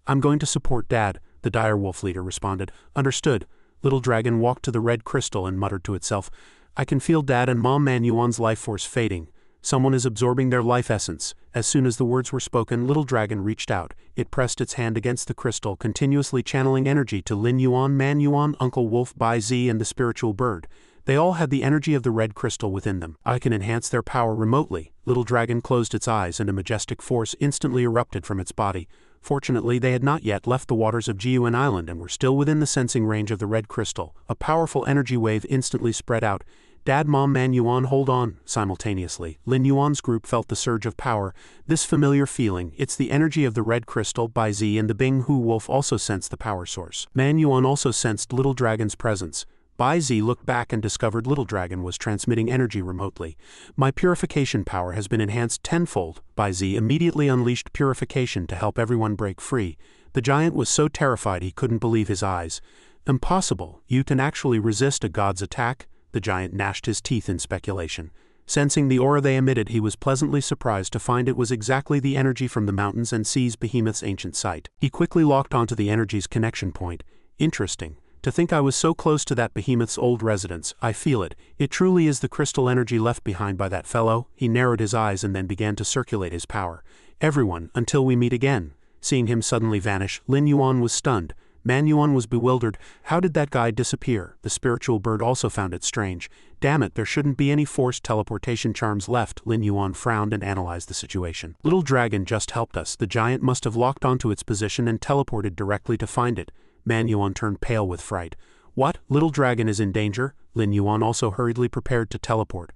I'm going to support Dad, the dire wolf leader responded. Understood. Little Dragon walked to the red crystal and muttered to itself, I can feel Dad and Mom Man Yuan's life force fading. Someone is absorbing their life essence. As soon as the words were spoken, Little Dragon reached out. It pressed its hand against the crystal, continuously channeling energy to Lin Yuan, Man Yuan, Uncle Wolf, Bai Zi, and the spiritual bird. They all had the energy of the red crystal within them. I can enhance their power remotely. Little Dragon closed its eyes and a majestic force instantly erupted from its body. Fortunately, they had not yet left the waters of Jiuan Island and were still within the sensing range of the red crystal. A powerful energy wave instantly spread out. Dad, Mom, Man Yuan, hold on. Simultaneously, Lin Yuan's group felt the surge of power. This familiar feeling, it's the energy of the red crystal. Bai Zi and the Binghu Wolf also sensed the power source. Man Yuan also sensed Little Dragon's presence. Bai Zi looked back and discovered Little Dragon was transmitting energy remotely. My purification power has been enhanced tenfold. Bai Zi immediately unleashed purification to help everyone break free. The giant was so terrified he couldn't believe his eyes. Impossible. You can actually resist a god's attack? The giant gnashed his teeth in speculation. Sensing the aura they emitted, he was pleasantly surprised to find it was exactly the energy from the mountains and seas behemoth's ancient site. He quickly locked onto the energy's connection point. Interesting. To think I was so close to that behemoth's old residence. I feel it. It truly is the crystal energy left behind by that fellow. He narrowed his eyes and then began to circulate his power. Everyone, until we meet again. Seeing him suddenly vanish, Lin Yuan was stunned. Man Yuan was bewildered. How did that guy disappear? The spiritual bird also found it strange. Damn it, there shouldn't be any forced teleportation charms left. Lin Yuan frowned and analyzed the situation. Little Dragon just helped us. The giant must have locked onto its position and teleported directly to find it. Man Yuan turned pale with fright. What? Little Dragon is in danger? Lin Yuan also hurriedly prepared to teleport.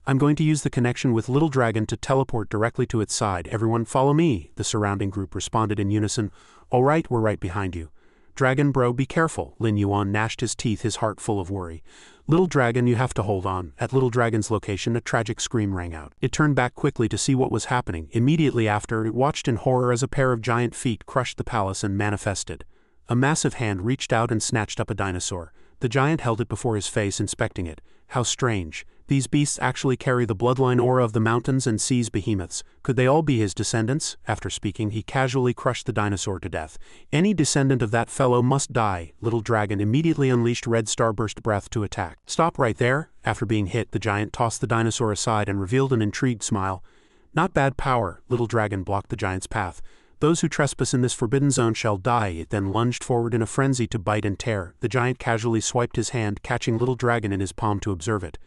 I'm going to use the connection with Little Dragon to teleport directly to its side. Everyone follow me. The surrounding group responded in unison. All right, we're right behind you. Dragon bro, be careful. Lin Yuan gnashed his teeth, his heart full of worry. Little Dragon, you have to hold on. At Little Dragon's location, a tragic scream rang out. It turned back quickly to see what was happening. Immediately after, it watched in horror as a pair of giant feet crushed the palace and manifested. A massive hand reached out and snatched up a dinosaur. The giant held it before his face, inspecting it. How strange. These beasts actually carry the bloodline aura of the mountains and seas behemoths. Could they all be his descendants? After speaking, he casually crushed the dinosaur to death. Any descendant of that fellow must die. Little Dragon immediately unleashed red starburst breath to attack. Stop right there. After being hit, the giant tossed the dinosaur aside and revealed an intrigued smile. Not bad power. Little Dragon blocked the giant's path. Those who trespass in this forbidden zone shall die. It then lunged forward in a frenzy to bite and tear. The giant casually swiped his hand, catching Little Dragon in his palm to observe it.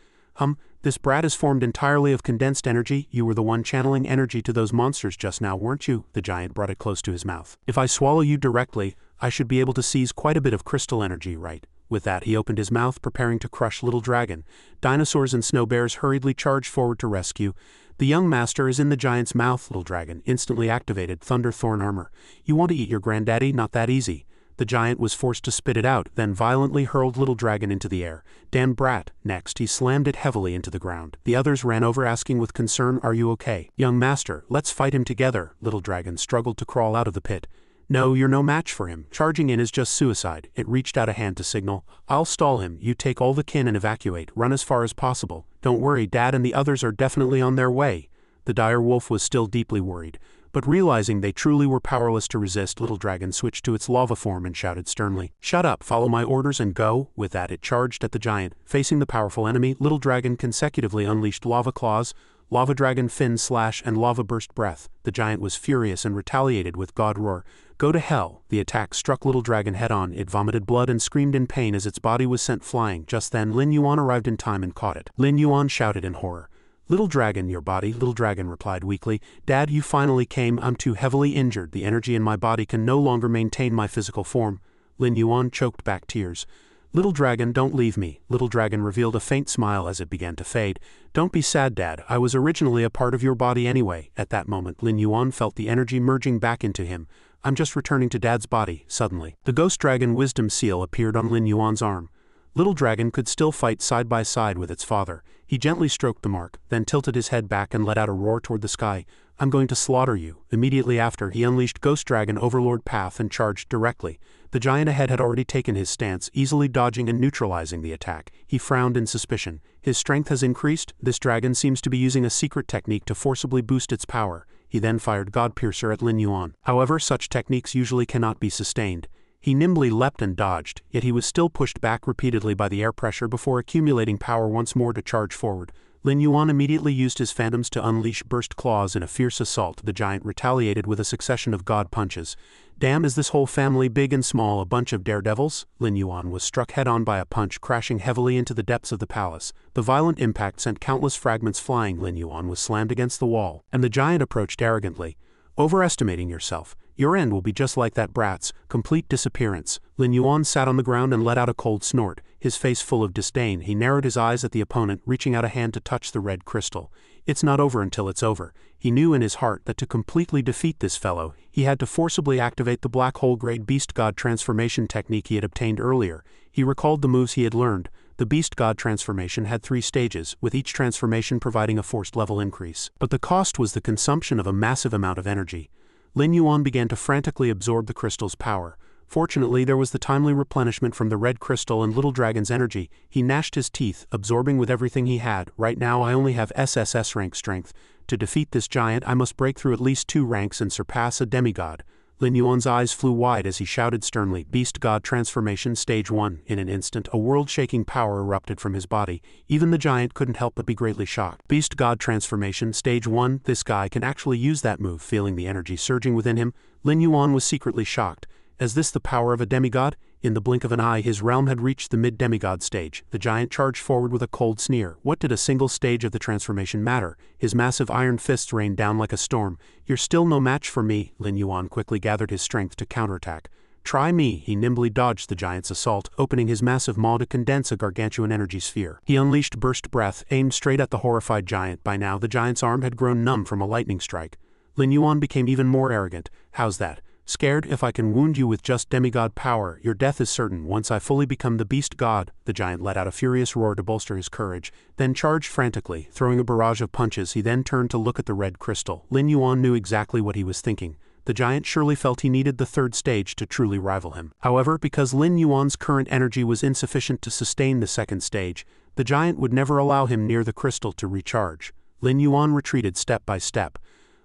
This brat is formed entirely of condensed energy. You were the one channeling energy to those monsters just now, weren't you? The giant brought it close to his mouth. If I swallow you directly, I should be able to seize quite a bit of crystal energy, right? With that, he opened his mouth, preparing to crush Little Dragon. Dinosaurs and snow bears hurriedly charged forward to rescue. The young master is in the giant's mouth. Little Dragon instantly activated Thunderthorn armor. You want to eat your granddaddy? Not that easy. The giant was forced to spit it out, then violently hurled Little Dragon into the air. Damn brat. Next, he slammed it heavily into the ground. The others ran over asking with concern, "Are you okay? Young master, let's fight him together." Little Dragon struggled to crawl out of the pit. "No, you're no match for him. Charging in is just suicide." It reached out a hand to signal. "I'll stall him. You take all the kin and evacuate. Run as far as possible. Don't worry, Dad and the others are definitely on their way." The dire wolf was still deeply worried. But realizing they truly were powerless to resist, Little Dragon switched to its lava form and shouted sternly, "Shut up, follow my orders and go." With that, it charged at the giant. Facing the powerful enemy, Little Dragon consecutively unleashed Lava Claws, Lava Dragon Fin Slash, and Lava Burst Breath. The giant was furious and retaliated with God Roar. "Go to hell." The attack struck Little Dragon head-on. It vomited blood and screamed in pain as its body was sent flying. Just then, Lin Yuan arrived in time and caught it. Lin Yuan shouted in horror. "Little Dragon, your body." Little Dragon replied weakly, "Dad, you finally came. I'm too heavily injured. The energy in my body can no longer maintain my physical form." Lin Yuan choked back tears. "Little Dragon, don't leave me." Little Dragon revealed a faint smile as it began to fade. "Don't be sad, Dad. I was originally a part of your body anyway." At that moment, Lin Yuan felt the energy merging back into him. "I'm just returning to Dad's body." Suddenly, the Ghost Dragon Wisdom Seal appeared on Lin Yuan's arm. Little Dragon could still fight side by side with its father. He gently stroked the mark, then tilted his head back and let out a roar toward the sky. "I'm going to slaughter you." Immediately after, he unleashed Ghost Dragon Overlord Path and charged directly. The giant ahead had already taken his stance, easily dodging and neutralizing the attack. He frowned in suspicion. "His strength has increased. This dragon seems to be using a secret technique to forcibly boost its power." He then fired God Piercer at Lin Yuan. However, such techniques usually cannot be sustained. He nimbly leapt and dodged, yet he was still pushed back repeatedly by the air pressure before accumulating power once more to charge forward. Lin Yuan immediately used his phantoms to unleash Burst Claws in a fierce assault. The giant retaliated with a succession of God Punches. "Damn, is this whole family, big and small, a bunch of daredevils?" Lin Yuan was struck head-on by a punch, crashing heavily into the depths of the palace. The violent impact sent countless fragments flying. Lin Yuan was slammed against the wall, and the giant approached arrogantly. "Overestimating yourself. Your end will be just like that brat's, complete disappearance." Lin Yuan sat on the ground and let out a cold snort, his face full of disdain. He narrowed his eyes at the opponent, reaching out a hand to touch the red crystal. It's not over until it's over. He knew in his heart that to completely defeat this fellow, he had to forcibly activate the black hole grade Beast God transformation technique he had obtained earlier. He recalled the moves he had learned. The Beast God transformation had 3 stages, with each transformation providing a forced level increase. But the cost was the consumption of a massive amount of energy. Lin Yuan began to frantically absorb the crystal's power. Fortunately, there was the timely replenishment from the red crystal and Little Dragon's energy. He gnashed his teeth, absorbing with everything he had. "Right now I only have SSS rank strength. To defeat this giant, I must break through at least 2 ranks and surpass a demigod." Lin Yuan's eyes flew wide as he shouted sternly, "Beast God Transformation Stage 1. In an instant, a world-shaking power erupted from his body. Even the giant couldn't help but be greatly shocked. "Beast God Transformation Stage 1, this guy can actually use that move." Feeling the energy surging within him, Lin Yuan was secretly shocked. Is this the power of a demigod? In the blink of an eye, his realm had reached the mid-demigod stage. The giant charged forward with a cold sneer. What did a single stage of the transformation matter? His massive iron fists rained down like a storm. "You're still no match for me." Lin Yuan quickly gathered his strength to counterattack. "Try me." He nimbly dodged the giant's assault, opening his massive maw to condense a gargantuan energy sphere. He unleashed Burst Breath, aimed straight at the horrified giant. By now, the giant's arm had grown numb from a lightning strike. Lin Yuan became even more arrogant. "How's that? Scared? If I can wound you with just demigod power, your death is certain. Once I fully become the Beast God." The giant let out a furious roar to bolster his courage, then charged frantically, throwing a barrage of punches. He then turned to look at the red crystal. Lin Yuan knew exactly what he was thinking. The giant surely felt he needed the 3rd stage to truly rival him. However, because Lin Yuan's current energy was insufficient to sustain the 2nd stage, the giant would never allow him near the crystal to recharge. Lin Yuan retreated step by step.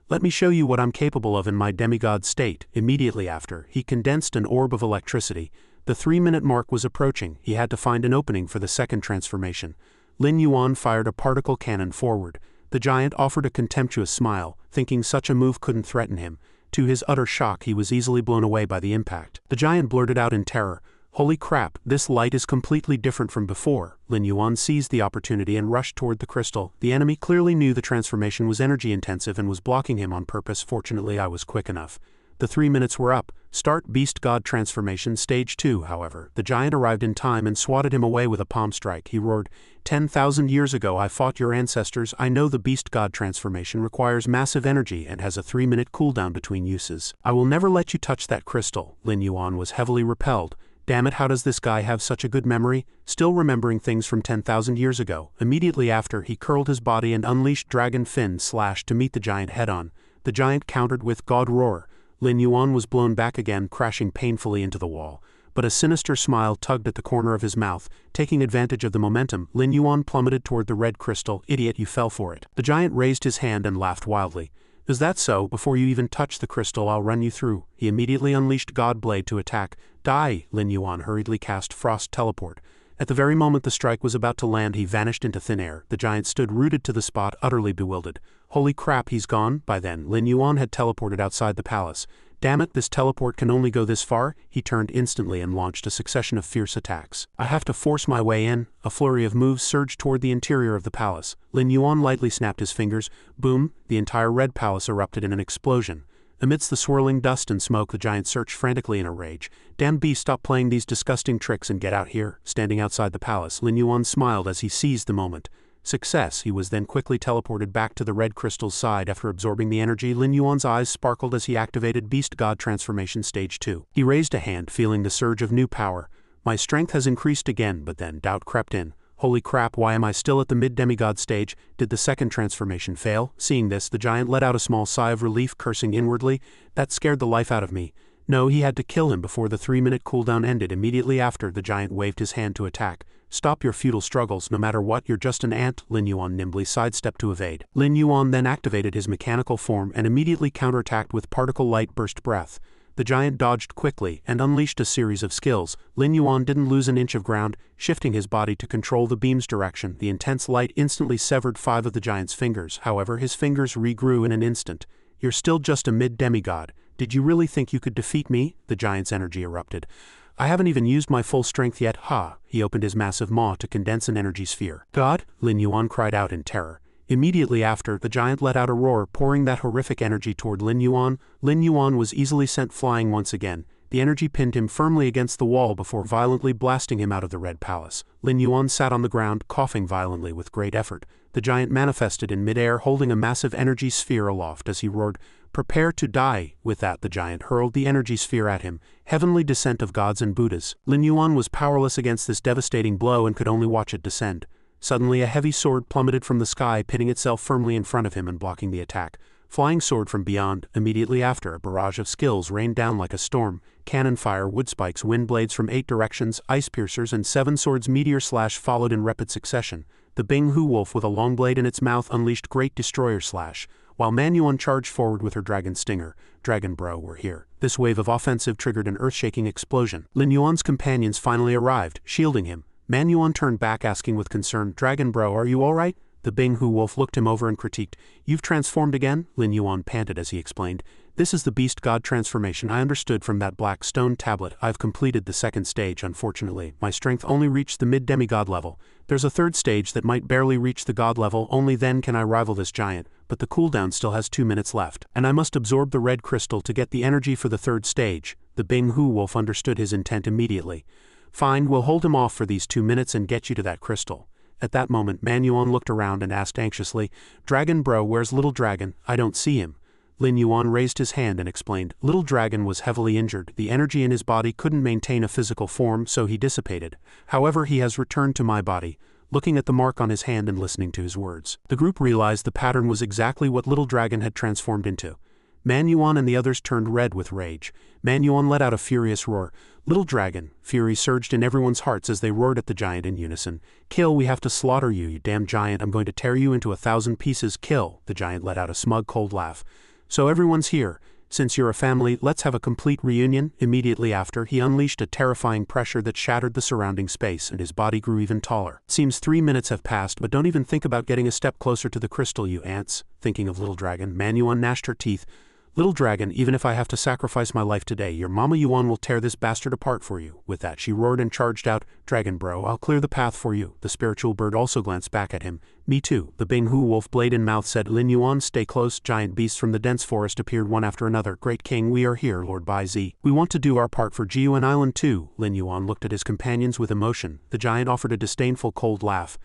"Let me show you what I'm capable of in my demigod state." Immediately after, he condensed an orb of electricity. The 3-minute mark was approaching. He had to find an opening for the 2nd transformation. Lin Yuan fired a particle cannon forward. The giant offered a contemptuous smile, thinking such a move couldn't threaten him. To his utter shock, he was easily blown away by the impact. The giant blurted out in terror, "Holy crap, this light is completely different from before." Lin Yuan seized the opportunity and rushed toward the crystal. The enemy clearly knew the transformation was energy intensive and was blocking him on purpose. "Fortunately, I was quick enough." The 3 minutes were up. Start Beast God Transformation Stage 2, however. The giant arrived in time and swatted him away with a palm strike. He roared, 10,000 years ago I fought your ancestors. I know the Beast God Transformation requires massive energy and has a 3-minute cooldown between uses. I will never let you touch that crystal. Lin Yuan was heavily repelled. Damn it, how does this guy have such a good memory? Still remembering things from 10,000 years ago. Immediately after, he curled his body and unleashed Dragon Fin Slash to meet the giant head-on. The giant countered with God Roar. Lin Yuan was blown back again, crashing painfully into the wall. But a sinister smile tugged at the corner of his mouth. Taking advantage of the momentum, Lin Yuan plummeted toward the red crystal. Idiot, you fell for it. The giant raised his hand and laughed wildly. Is that so? Before you even touch the crystal, I'll run you through. He immediately unleashed God Blade to attack. Die! Lin Yuan hurriedly cast Frost Teleport. At the very moment the strike was about to land, he vanished into thin air. The giant stood rooted to the spot, utterly bewildered. Holy crap, he's gone? By then, Lin Yuan had teleported outside the palace. Damn it, this teleport can only go this far. He turned instantly and launched a succession of fierce attacks. I have to force my way in. A flurry of moves surged toward the interior of the palace. Lin Yuan lightly snapped his fingers. Boom! The entire red palace erupted in an explosion. Amidst the swirling dust and smoke, the giant searched frantically in a rage. Damn beast, stop playing these disgusting tricks and get out here. Standing outside the palace, Lin Yuan smiled as he seized the moment. Success. He was then quickly teleported back to the red crystal's side after absorbing the energy. Lin Yuan's eyes sparkled as he activated Beast God Transformation Stage 2. He raised a hand, feeling the surge of new power. My strength has increased again, but then doubt crept in. Holy crap, why am I still at the mid-demigod stage? Did the second transformation fail? Seeing this, the giant let out a small sigh of relief, cursing inwardly. That scared the life out of me. No, he had to kill him before the 3-minute cooldown ended. Immediately after, the giant waved his hand to attack. Stop your futile struggles, no matter what, you're just an ant. Lin Yuan nimbly sidestepped to evade. Lin Yuan then activated his mechanical form and immediately counterattacked with particle light burst breath. The giant dodged quickly and unleashed a series of skills. Lin Yuan didn't lose an inch of ground, shifting his body to control the beam's direction. The intense light instantly severed 5 of the giant's fingers. However, his fingers regrew in an instant. You're still just a mid-demigod. Did you really think you could defeat me? The giant's energy erupted. I haven't even used my full strength yet. Ha! He opened his massive maw to condense an energy sphere. God! Lin Yuan cried out in terror. Immediately after, the giant let out a roar, pouring that horrific energy toward Lin Yuan. Lin Yuan was easily sent flying once again. The energy pinned him firmly against the wall before violently blasting him out of the red palace. Lin Yuan sat on the ground, coughing violently with great effort. The giant manifested in midair, holding a massive energy sphere aloft as he roared, "Prepare to die!" With that, the giant hurled the energy sphere at him. Heavenly descent of gods and Buddhas. Lin Yuan was powerless against this devastating blow and could only watch it descend. Suddenly, a heavy sword plummeted from the sky, pitting itself firmly in front of him and blocking the attack. Flying sword from beyond. Immediately after, a barrage of skills rained down like a storm. Cannon fire, wood spikes, wind blades from 8 directions, ice piercers, and 7 swords meteor slash followed in rapid succession. The Bing Hu wolf with a long blade in its mouth unleashed great destroyer slash, while Manhua charged forward with her dragon stinger. Dragon Bro were here. This wave of offensive triggered an earth-shaking explosion. Lin Yuan's companions finally arrived, shielding him. Manhua turned back, asking with concern, "Dragon Bro, are you alright?" The Bing Hu wolf looked him over and critiqued. "You've transformed again?" Lin Yuan panted as he explained. "This is the Beast God transformation I understood from that black stone tablet. I've completed the second stage, unfortunately. My strength only reached the mid-demigod level. There's a third stage that might barely reach the god level, only then can I rival this giant, but the cooldown still has 2 minutes left. And I must absorb the red crystal to get the energy for the third stage." The Bing Hu wolf understood his intent immediately. "Fine, we'll hold him off for these 2 minutes and get you to that crystal." At that moment, Manhua looked around and asked anxiously, "Dragon Bro, where's Little Dragon? I don't see him." Lin Yuan raised his hand and explained, "Little Dragon was heavily injured. The energy in his body couldn't maintain a physical form, so he dissipated. However, he has returned to my body." Looking at the mark on his hand and listening to his words, the group realized the pattern was exactly what Little Dragon had transformed into. Manhua and the others turned red with rage. Manhua let out a furious roar. "Little Dragon!" Fury surged in everyone's hearts as they roared at the giant in unison. "Kill, we have to slaughter you, you damn giant. I'm going to tear you into 1,000 pieces. Kill!" The giant let out a smug, cold laugh. "So everyone's here. Since you're a family, let's have a complete reunion." Immediately after, he unleashed a terrifying pressure that shattered the surrounding space, and his body grew even taller. "Seems 3 minutes have passed, but don't even think about getting a step closer to the crystal, you ants." Thinking of Little Dragon, Manhua gnashed her teeth. Little dragon, even if I have to sacrifice my life today, your Mama Yuan will tear this bastard apart for you. With that, she roared and charged out. Dragon bro, I'll clear the path for you. The spiritual bird also glanced back at him. Me too. The Bing Hu wolf blade in mouth said. Lin Yuan, stay close. Giant beasts from the dense forest appeared one after another. Great king, we are here, Lord Bai Zi. We want to do our part for Jiuan Island too. Lin Yuan looked at his companions with emotion. The giant offered a disdainful cold laugh.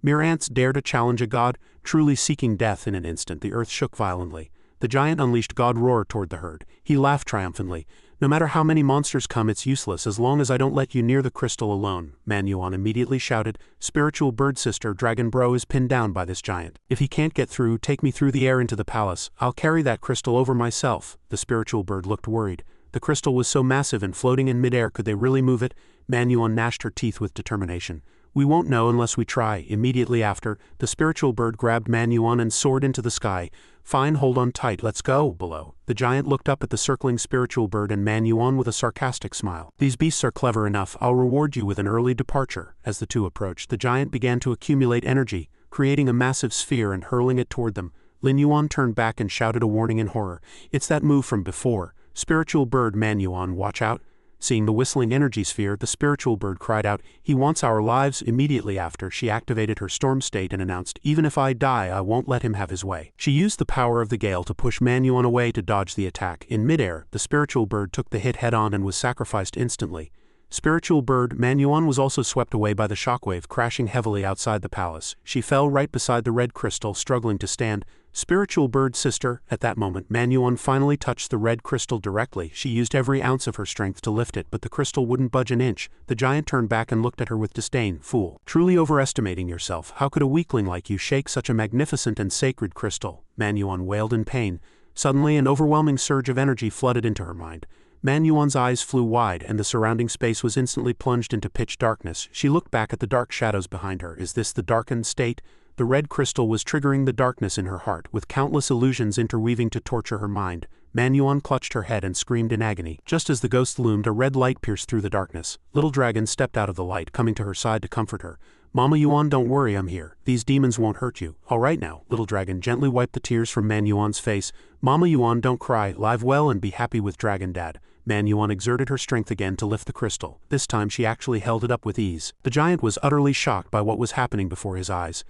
Mere ants dare to challenge a god, truly seeking death. In an instant the earth shook violently. The giant unleashed God roar toward the herd. He laughed triumphantly. No matter how many monsters come, it's useless as long as I don't let you near the crystal alone. Manhua immediately shouted. Spiritual bird sister, dragon bro is pinned down by this giant. If he can't get through, take me through the air into the palace. I'll carry that crystal over myself. The spiritual bird looked worried. The crystal was so massive and floating in midair, could they really move it? Manhua gnashed her teeth with determination. We won't know unless we try. Immediately after, the spiritual bird grabbed Manhua and soared into the sky. Fine, hold on tight, let's go. Below, the giant looked up at the circling spiritual bird and Manhua with a sarcastic smile. These beasts are clever enough, I'll reward you with an early departure. As the two approached, the giant began to accumulate energy, creating a massive sphere and hurling it toward them. Lin Yuan turned back and shouted a warning in horror. It's that move from before. Spiritual bird Manhua, watch out. Seeing the whistling energy sphere, the spiritual bird cried out, he wants our lives. Immediately after, she activated her storm state and announced, even if I die, I won't let him have his way. She used the power of the gale to push Manhua away to dodge the attack. In midair, the spiritual bird took the hit head-on and was sacrificed instantly. Spiritual bird Manhua was also swept away by the shockwave, crashing heavily outside the palace. She fell right beside the red crystal, struggling to stand. Spiritual bird sister, at that moment, Manhua finally touched the red crystal directly. She used every ounce of her strength to lift it, but the crystal wouldn't budge an inch. The giant turned back and looked at her with disdain. Fool. Truly overestimating yourself. How could a weakling like you shake such a magnificent and sacred crystal? Manhua wailed in pain. Suddenly, an overwhelming surge of energy flooded into her mind. Manhua's eyes flew wide, and the surrounding space was instantly plunged into pitch darkness. She looked back at the dark shadows behind her. Is this the darkened state? The red crystal was triggering the darkness in her heart, with countless illusions interweaving to torture her mind. Manhua clutched her head and screamed in agony. Just as the ghost loomed, a red light pierced through the darkness. Little Dragon stepped out of the light, coming to her side to comfort her. Mama Yuan, don't worry, I'm here. These demons won't hurt you. All right now. Little Dragon gently wiped the tears from Manhua's face. Mama Yuan, don't cry. Live well and be happy with Dragon Dad. Manhua exerted her strength again to lift the crystal. This time she actually held it up with ease. The giant was utterly shocked by what was happening before his eyes.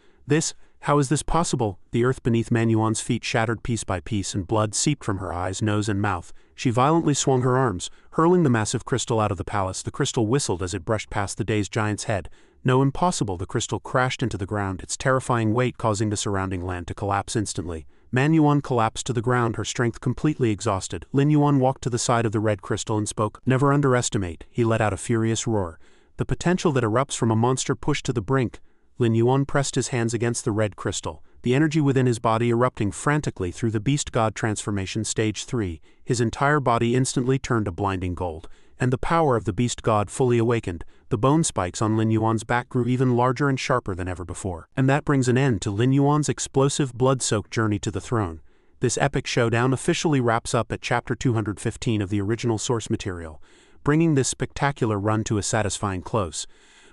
How is this possible? The earth beneath Manhua's feet shattered piece by piece and blood seeped from her eyes, nose and mouth. She violently swung her arms, hurling the massive crystal out of the palace. The crystal whistled as it brushed past the dazed giant's head. No, impossible. The crystal crashed into the ground, its terrifying weight causing the surrounding land to collapse instantly. Manhua collapsed to the ground, her strength completely exhausted. Lin Yuan walked to the side of the red crystal and spoke. Never underestimate. He let out a furious roar. The potential that erupts from a monster pushed to the brink. Lin Yuan pressed his hands against the red crystal, the energy within his body erupting frantically through the beast god transformation stage 3. His entire body instantly turned a blinding gold, and the power of the beast god fully awakened. The bone spikes on Lin Yuan's back grew even larger and sharper than ever before. And that brings an end to Lin Yuan's explosive, blood-soaked journey to the throne. This epic showdown officially wraps up at chapter 215 of the original source material, bringing this spectacular run to a satisfying close.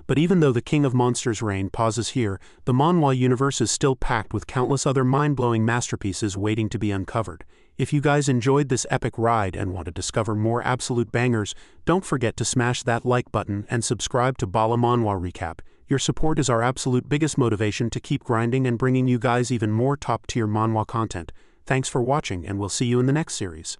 But even though the King of Monsters' reign pauses here, the Manhua universe is still packed with countless other mind-blowing masterpieces waiting to be uncovered. If you guys enjoyed this epic ride and want to discover more absolute bangers, don't forget to smash that like button and subscribe to BALA Manhua Recap. Your support is our absolute biggest motivation to keep grinding and bringing you guys even more top-tier manhwa content. Thanks for watching, and we'll see you in the next series.